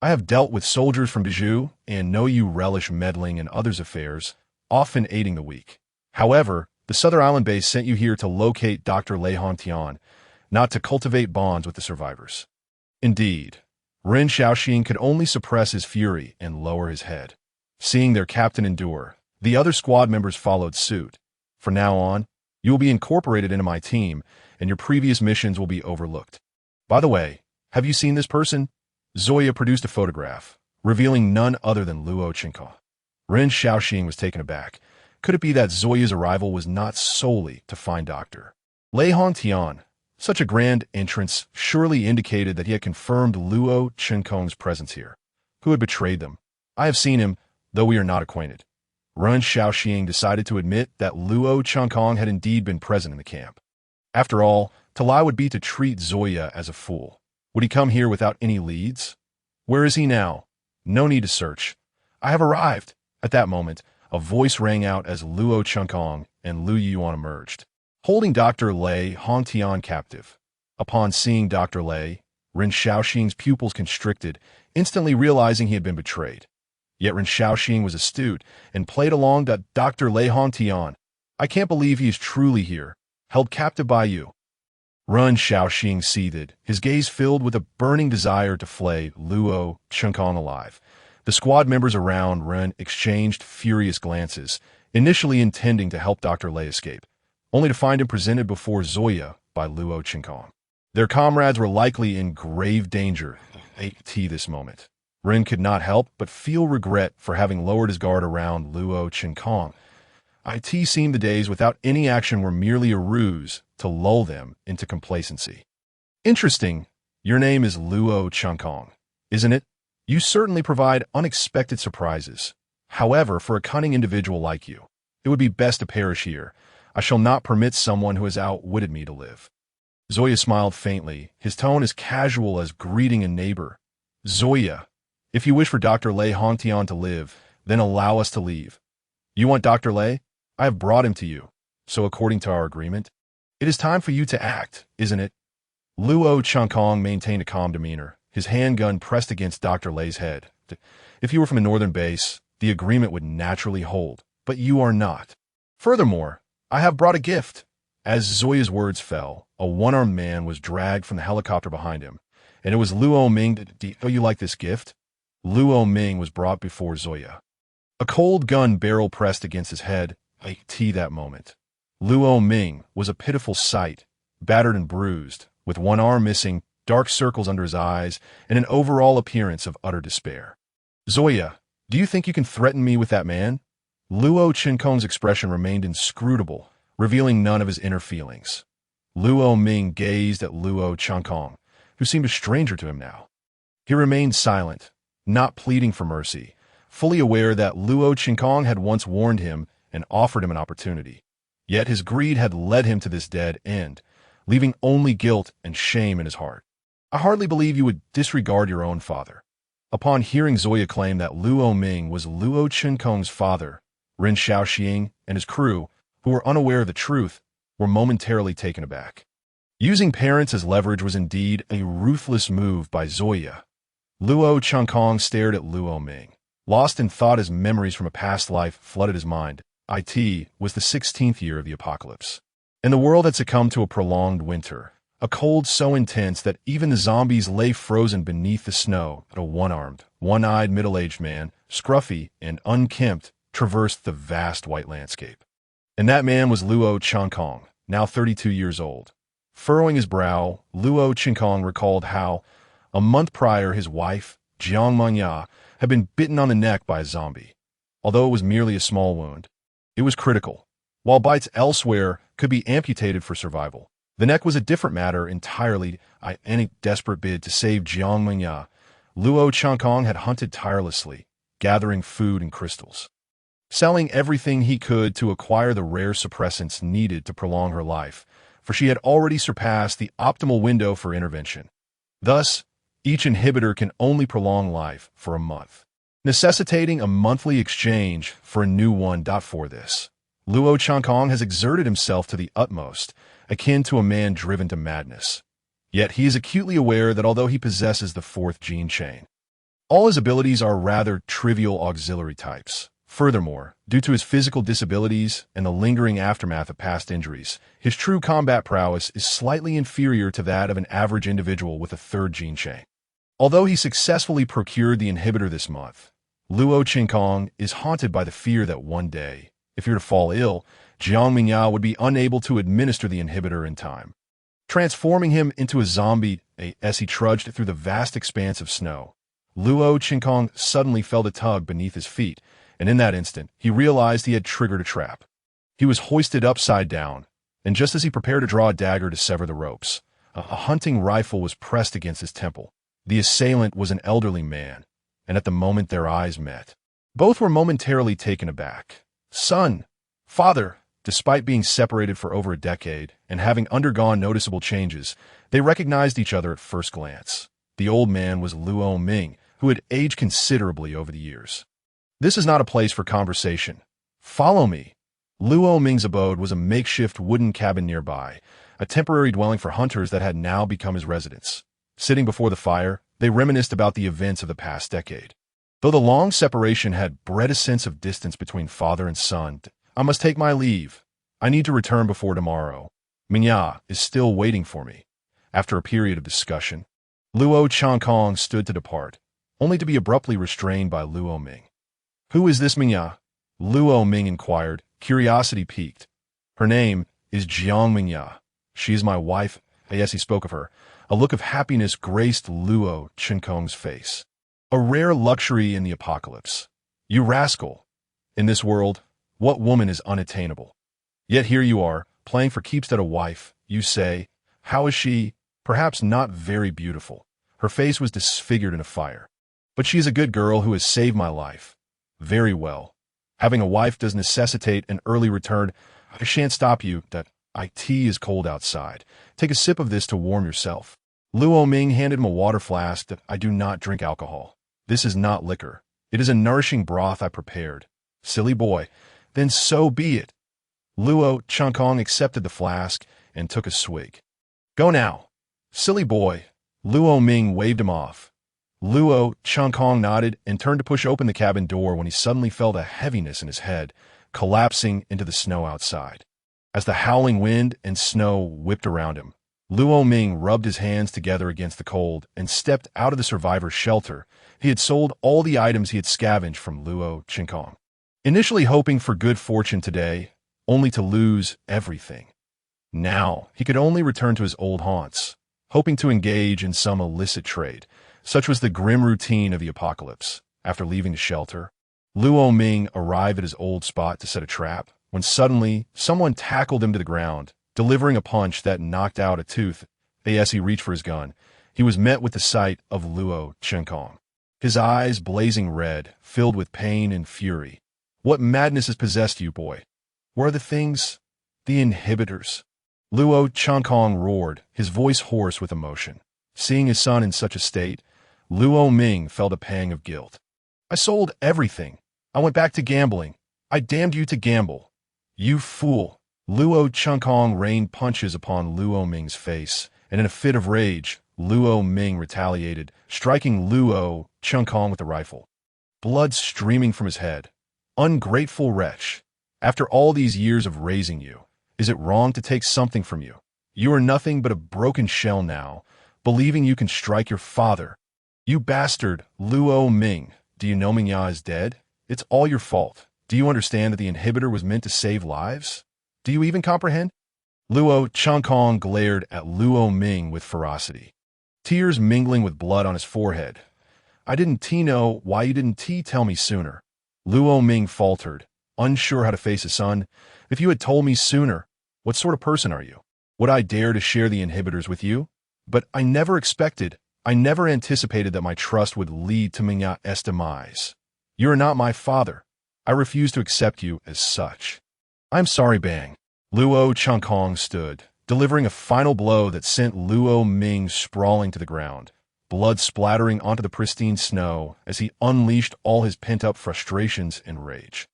Speaker 1: I have dealt with soldiers from Daju and know you relish meddling in others' affairs, often aiding the weak. However, the Southern Island base sent you here to locate Dr. Lei Hongtian, not to cultivate bonds with the survivors." Indeed, Ren Xiaoxing could only suppress his fury and lower his head. Seeing their captain endure, the other squad members followed suit. "From now on, you will be incorporated into my team, and your previous missions will be overlooked. By the way, have you seen this person?" Zoya produced a photograph, revealing none other than Luo Chinko. Ren Xiaoxing was taken aback. Could it be that Zoya's arrival was not solely to find Dr. Lei Hongtian? Such a grand entrance surely indicated that he had confirmed Luo Chinkong's presence here. Who had betrayed them? "I have seen him, though we are not acquainted." Ren Xiaoxing decided to admit that Luo Chinkong had indeed been present in the camp. After all, to lie would be to treat Zoya as a fool. Would he come here without any leads? Where is he now? No need to search. "I have arrived." At that moment, a voice rang out as Luo Chinkong and Lu Yuan emerged, holding Dr. Lei Hongtian captive. Upon seeing Dr. Lei, Ren Xiaoxing's pupils constricted, instantly realizing he had been betrayed. Yet Ren Xiaoxing was astute and played along that Dr. Lei Hongtian. "I can't believe he is truly here, held captive by you." Ren Xiaoxing seethed, his gaze filled with a burning desire to flay Luo Chinkong alive. The squad members around Ren exchanged furious glances, initially intending to help Dr. Lei escape, only to find him presented before Zoya by Luo Qinkong. Their comrades were likely in grave danger at this moment. Ren could not help but feel regret for having lowered his guard around Luo Qinkong. It seemed the days without any action were merely a ruse to lull them into complacency. Interesting. Your name is Luo Qinkong, isn't it? You certainly provide unexpected surprises. However, for a cunning individual like you, it would be best to perish here. I shall not permit someone who has outwitted me to live. Zoya smiled faintly, his tone as casual as greeting a neighbor. Zoya, if you wish for Dr. Lei Hongtian to live, then allow us to leave. You want Dr. Lei? I have brought him to you. So according to our agreement, it is time for you to act, isn't it? Luo Qinkong maintained a calm demeanor, his handgun pressed against Dr. Lei's head. If you were from a northern base, the agreement would naturally hold, but you are not. Furthermore, I have brought a gift. As Zoya's words fell, a one-armed man was dragged from the helicopter behind him, and it was Luo Ming. Do you like this gift? Luo Ming was brought before Zoya. A cold gun barrel pressed against his head. That moment. Luo Ming was a pitiful sight, battered and bruised, with one arm missing, dark circles under his eyes, and an overall appearance of utter despair. Zoya, do you think you can threaten me with that man? Luo Qinkong's expression remained inscrutable, revealing none of his inner feelings. Luo Ming gazed at Luo Qinkong, who seemed a stranger to him now. He remained silent, not pleading for mercy, fully aware that Luo Qinkong had once warned him and offered him an opportunity. Yet his greed had led him to this dead end, leaving only guilt and shame in his heart. I hardly believe you would disregard your own father. Upon hearing Zoya claim that Luo Ming was Luo Qinkong's father, Ren Xiaoxing and his crew, who were unaware of the truth, were momentarily taken aback. Using parents as leverage was indeed a ruthless move by Zoya. Luo Qinkong stared at Luo Ming, lost in thought as memories from a past life flooded his mind. It was the 16th year of the apocalypse, and the world had succumbed to a prolonged winter, a cold so intense that even the zombies lay frozen beneath the snow. A one-armed, one-eyed middle-aged man, scruffy and unkempt, traversed the vast white landscape. And that man was Luo Qinkong, now 32 years old. Furrowing his brow, Luo Qinkong recalled how, a month prior, his wife, Jiang Manya, had been bitten on the neck by a zombie. Although it was merely a small wound, it was critical. While bites elsewhere could be amputated for survival, the neck was a different matter entirely. In any desperate bid to save Jiang Manya, Luo Qinkong had hunted tirelessly, gathering food and crystals, selling everything he could to acquire the rare suppressants needed to prolong her life, for she had already surpassed the optimal window for intervention. Thus, each inhibitor can only prolong life for a month, necessitating a monthly exchange for a new one. For this, Luo Qinkong has exerted himself to the utmost, akin to a man driven to madness. Yet he is acutely aware that although he possesses the fourth gene chain, all his abilities are rather trivial auxiliary types. Furthermore, due to his physical disabilities and the lingering aftermath of past injuries, his true combat prowess is slightly inferior to that of an average individual with a third gene chain. Although he successfully procured the inhibitor this month, Luo Qinkong is haunted by the fear that one day, if he were to fall ill, Jiang Mingya would be unable to administer the inhibitor in time, transforming him into a zombie. As he trudged through the vast expanse of snow, Luo Qinkong suddenly felt a tug beneath his feet, and in that instant, he realized he had triggered a trap. He was hoisted upside down, and just as he prepared to draw a dagger to sever the ropes, a hunting rifle was pressed against his temple. The assailant was an elderly man, and at the moment their eyes met, both were momentarily taken aback. Son, father, despite being separated for over a decade and having undergone noticeable changes, they recognized each other at first glance. The old man was Luo Ming, who had aged considerably over the years. This is not a place for conversation. Follow me. Luo Ming's abode was a makeshift wooden cabin nearby, a temporary dwelling for hunters that had now become his residence. Sitting before the fire, they reminisced about the events of the past decade. Though the long separation had bred a sense of distance between father and son, I must take my leave. I need to return before tomorrow. Mingya is still waiting for me. After a period of discussion, Luo Qinkong stood to depart, only to be abruptly restrained by Luo Ming. Who is this Mingya? Luo Ming inquired, curiosity piqued. Her name is Jiangmingya. She is my wife. As he spoke of her, a look of happiness graced Luo Qinkong's face. A rare luxury in the apocalypse. You rascal! In this world, what woman is unattainable? Yet here you are, playing for keeps that a wife, you say. How is she? Perhaps not very beautiful. Her face was disfigured in a fire. But she is a good girl who has saved my life. Very well. Having a wife does necessitate an early return. I shan't stop you, that tea is cold outside. Take a sip of this to warm yourself. Luo Ming handed him a water flask. That I do not drink alcohol. This is not liquor. It is a nourishing broth I prepared. Silly boy. Then so be it. Luo Qinkong accepted the flask and took a swig. Go now. Silly boy. Luo Ming waved him off. Luo Qinkong nodded and turned to push open the cabin door when he suddenly felt a heaviness in his head, collapsing into the snow outside. As the howling wind and snow whipped around him, Luo Ming rubbed his hands together against the cold and stepped out of the survivor's shelter. He had sold all the items he had scavenged from Luo Qinkong, initially hoping for good fortune today, only to lose everything. Now, he could only return to his old haunts, hoping to engage in some illicit trade. Such was the grim routine of the apocalypse. After leaving the shelter, Luo Ming arrived at his old spot to set a trap, when suddenly someone tackled him to the ground, delivering a punch that knocked out a tooth. As he reached for his gun, he was met with the sight of Luo Qinkong, his eyes blazing red, filled with pain and fury. What madness has possessed you, boy? Where are the things? The inhibitors. Luo Qinkong roared, his voice hoarse with emotion. Seeing his son in such a state, Luo Ming felt a pang of guilt. I sold everything. I went back to gambling. I damned you to gamble. You fool. Luo Qinkong rained punches upon Luo Ming's face, and in a fit of rage, Luo Ming retaliated, striking Luo Qinkong with a rifle. Blood streaming from his head. Ungrateful wretch. After all these years of raising you, is it wrong to take something from you? You are nothing but a broken shell now, believing you can strike your father. You bastard, Luo Ming. Do you know Mingya is dead? It's all your fault. Do you understand that the inhibitor was meant to save lives? Do you even comprehend? Luo Qinkong glared at Luo Ming with ferocity, tears mingling with blood on his forehead. I didn't know why you didn't tell me sooner. Luo Ming faltered, unsure how to face his son. If you had told me sooner, what sort of person are you? Would I dare to share the inhibitors with you? But I never anticipated that my trust would lead to Mingya's demise. You are not my father. I refuse to accept you as such. I'm sorry, Bang. Luo Qinkong stood, delivering a final blow that sent Luo Ming sprawling to the ground, blood splattering onto the pristine snow as he unleashed all his pent-up frustrations and rage.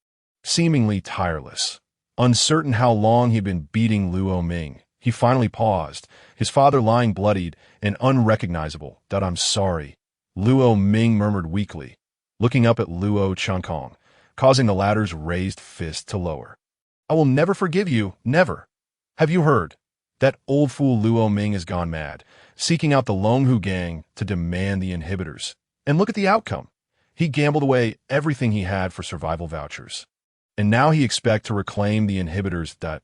Speaker 1: Seemingly tireless, uncertain how long he'd been beating Luo Ming, he finally paused, his father lying bloodied and unrecognizable. That I'm sorry, Luo Ming murmured weakly, looking up at Luo Qinkong, causing the latter's raised fist to lower. I will never forgive you, never. Have you heard? That old fool Luo Ming has gone mad, seeking out the Longhu gang to demand the inhibitors. And look at the outcome. He gambled away everything he had for survival vouchers. And now he expects to reclaim the inhibitors that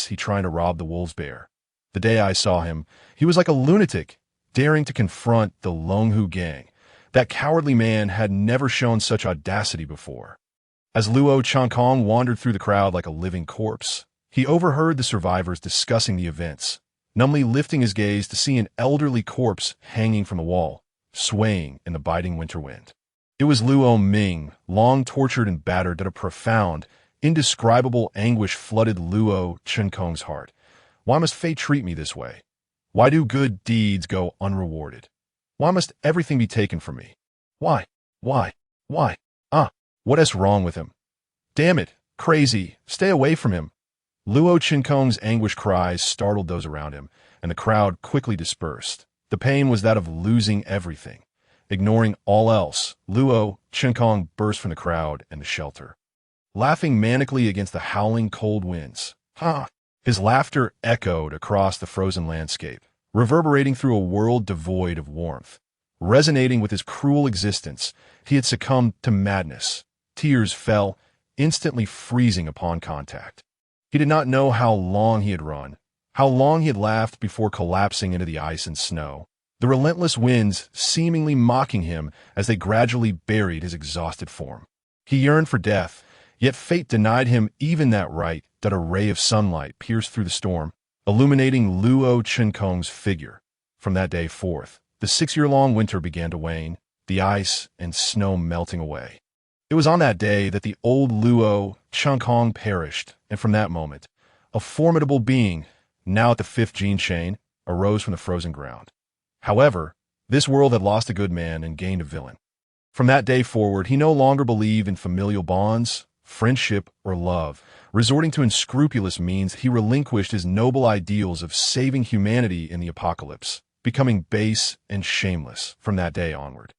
Speaker 1: he trying to rob the wolves bear. The day I saw him, he was like a lunatic, daring to confront the Longhu gang. That cowardly man had never shown such audacity before. As Luo Qinkong wandered through the crowd like a living corpse, he overheard the survivors discussing the events, numbly lifting his gaze to see an elderly corpse hanging from the wall, swaying in the biting winter wind. It was Luo Ming, long tortured and battered, that a profound, indescribable anguish flooded Luo Qinkong's heart. Why must fate treat me this way? Why do good deeds go unrewarded? Why must everything be taken from me? Why? What is wrong with him? Damn it, crazy, stay away from him. Luo Qinkong's anguish cries startled those around him, and the crowd quickly dispersed. The pain was that of losing everything. Ignoring all else, Luo Qinkong burst from the crowd and the shelter, laughing manically against the howling cold winds. His laughter echoed across the frozen landscape, reverberating through a world devoid of warmth. Resonating with his cruel existence, he had succumbed to madness. Tears fell, instantly freezing upon contact. He did not know how long he had run, how long he had laughed before collapsing into the ice and snow, the relentless winds seemingly mocking him as they gradually buried his exhausted form. He yearned for death, yet fate denied him even that right. That a ray of sunlight pierced through the storm, illuminating Luo Chenkong's figure. From that day forth, the 6-year-long winter began to wane, the ice and snow melting away. It was on that day that the old Luo Chenkong perished, and from that moment, a formidable being, now at the 5th gene chain, arose from the frozen ground. However, this world had lost a good man and gained a villain. From that day forward, he no longer believed in familial bonds, friendship, or love. Resorting to unscrupulous means, he relinquished his noble ideals of saving humanity in the apocalypse, becoming base and shameless from that day onward.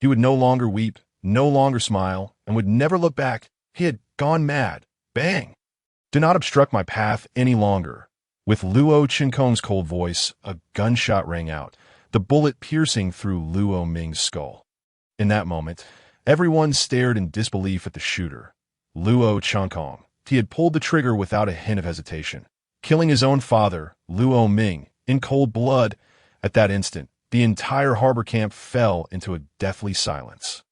Speaker 1: He would no longer weep, no longer smile, and would never look back. He had gone mad. Bang! Do not obstruct my path any longer. With Luo Chenkong's cold voice, a gunshot rang out, the bullet piercing through Luo Ming's skull. In that moment, everyone stared in disbelief at the shooter, Luo Chenkong. He had pulled the trigger without a hint of hesitation, killing his own father, Luo Ming, in cold blood. At that instant, the entire harbor camp fell into a deathly silence.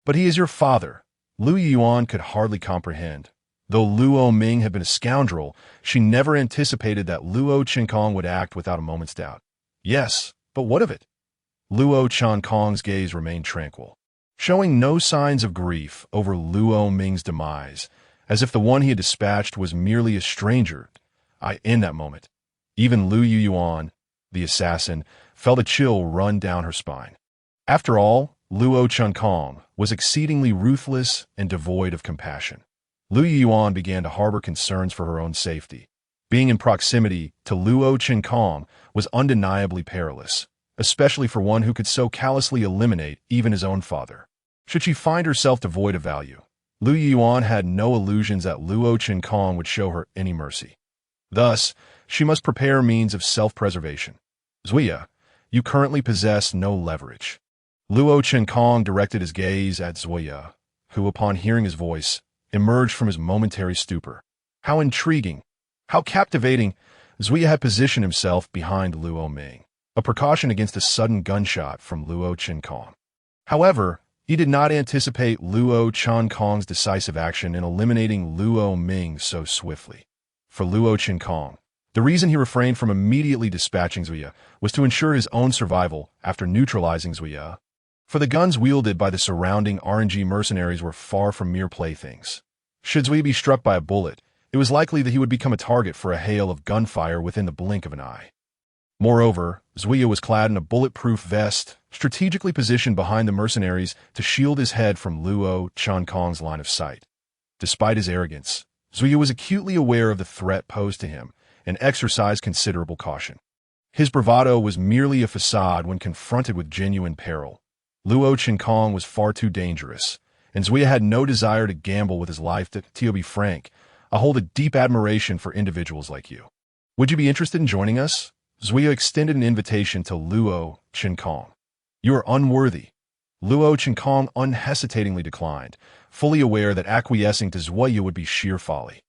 Speaker 1: But he is your father. Lu Yuan could hardly comprehend. Though Luo Ming had been a scoundrel, she never anticipated that Luo Chenkong would act without a moment's doubt. Yes, but what of it? Luo Chenkong's gaze remained tranquil, showing no signs of grief over Luo Ming's demise, as if the one he had dispatched was merely a stranger. In that moment, even Lu Yuan, the assassin, felt a chill run down her spine. After all, Luo Chenkong was exceedingly ruthless and devoid of compassion. Lu Yuan began to harbor concerns for her own safety. Being in proximity to Luo Chenkong was undeniably perilous, especially for one who could so callously eliminate even his own father. Should she find herself devoid of value, Lu Yuan had no illusions that Luo Chenkong would show her any mercy. Thus, she must prepare means of self-preservation. Zuya, you currently possess no leverage. Luo Chenkong directed his gaze at Zuya, who, upon hearing his voice, emerged from his momentary stupor. How intriguing, how captivating! Zuya had positioned himself behind Luo Ming, a precaution against a sudden gunshot from Luo Chenkong. However, he did not anticipate Luo Chenkong's decisive action in eliminating Luo Ming so swiftly. For Luo Chenkong, the reason he refrained from immediately dispatching Zuya was to ensure his own survival after neutralizing Zuya. For the guns wielded by the surrounding RNG mercenaries were far from mere playthings. Should Zuya be struck by a bullet, it was likely that he would become a target for a hail of gunfire within the blink of an eye. Moreover, Zuya was clad in a bulletproof vest, strategically positioned behind the mercenaries to shield his head from Luo Chenkong's line of sight. Despite his arrogance, Zuya was acutely aware of the threat posed to him and exercised considerable caution. His bravado was merely a facade when confronted with genuine peril. Luo Chenkong was far too dangerous, and Zuya had no desire to gamble with his life. To be frank, I hold a deep admiration for individuals like you. Would you be interested in joining us? Zuya extended an invitation to Luo Chenkong. You are unworthy. Luo Chenkong unhesitatingly declined, fully aware that acquiescing to Zuya would be sheer folly.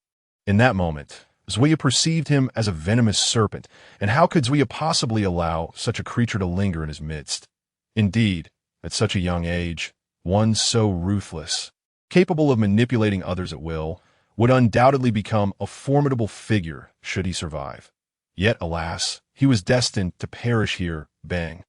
Speaker 1: In that moment, Zuya perceived him as a venomous serpent, and how could Zuya possibly allow such a creature to linger in his midst? Indeed, at such a young age, one so ruthless, capable of manipulating others at will, would undoubtedly become a formidable figure should he survive. Yet, alas, he was destined to perish here. Bang.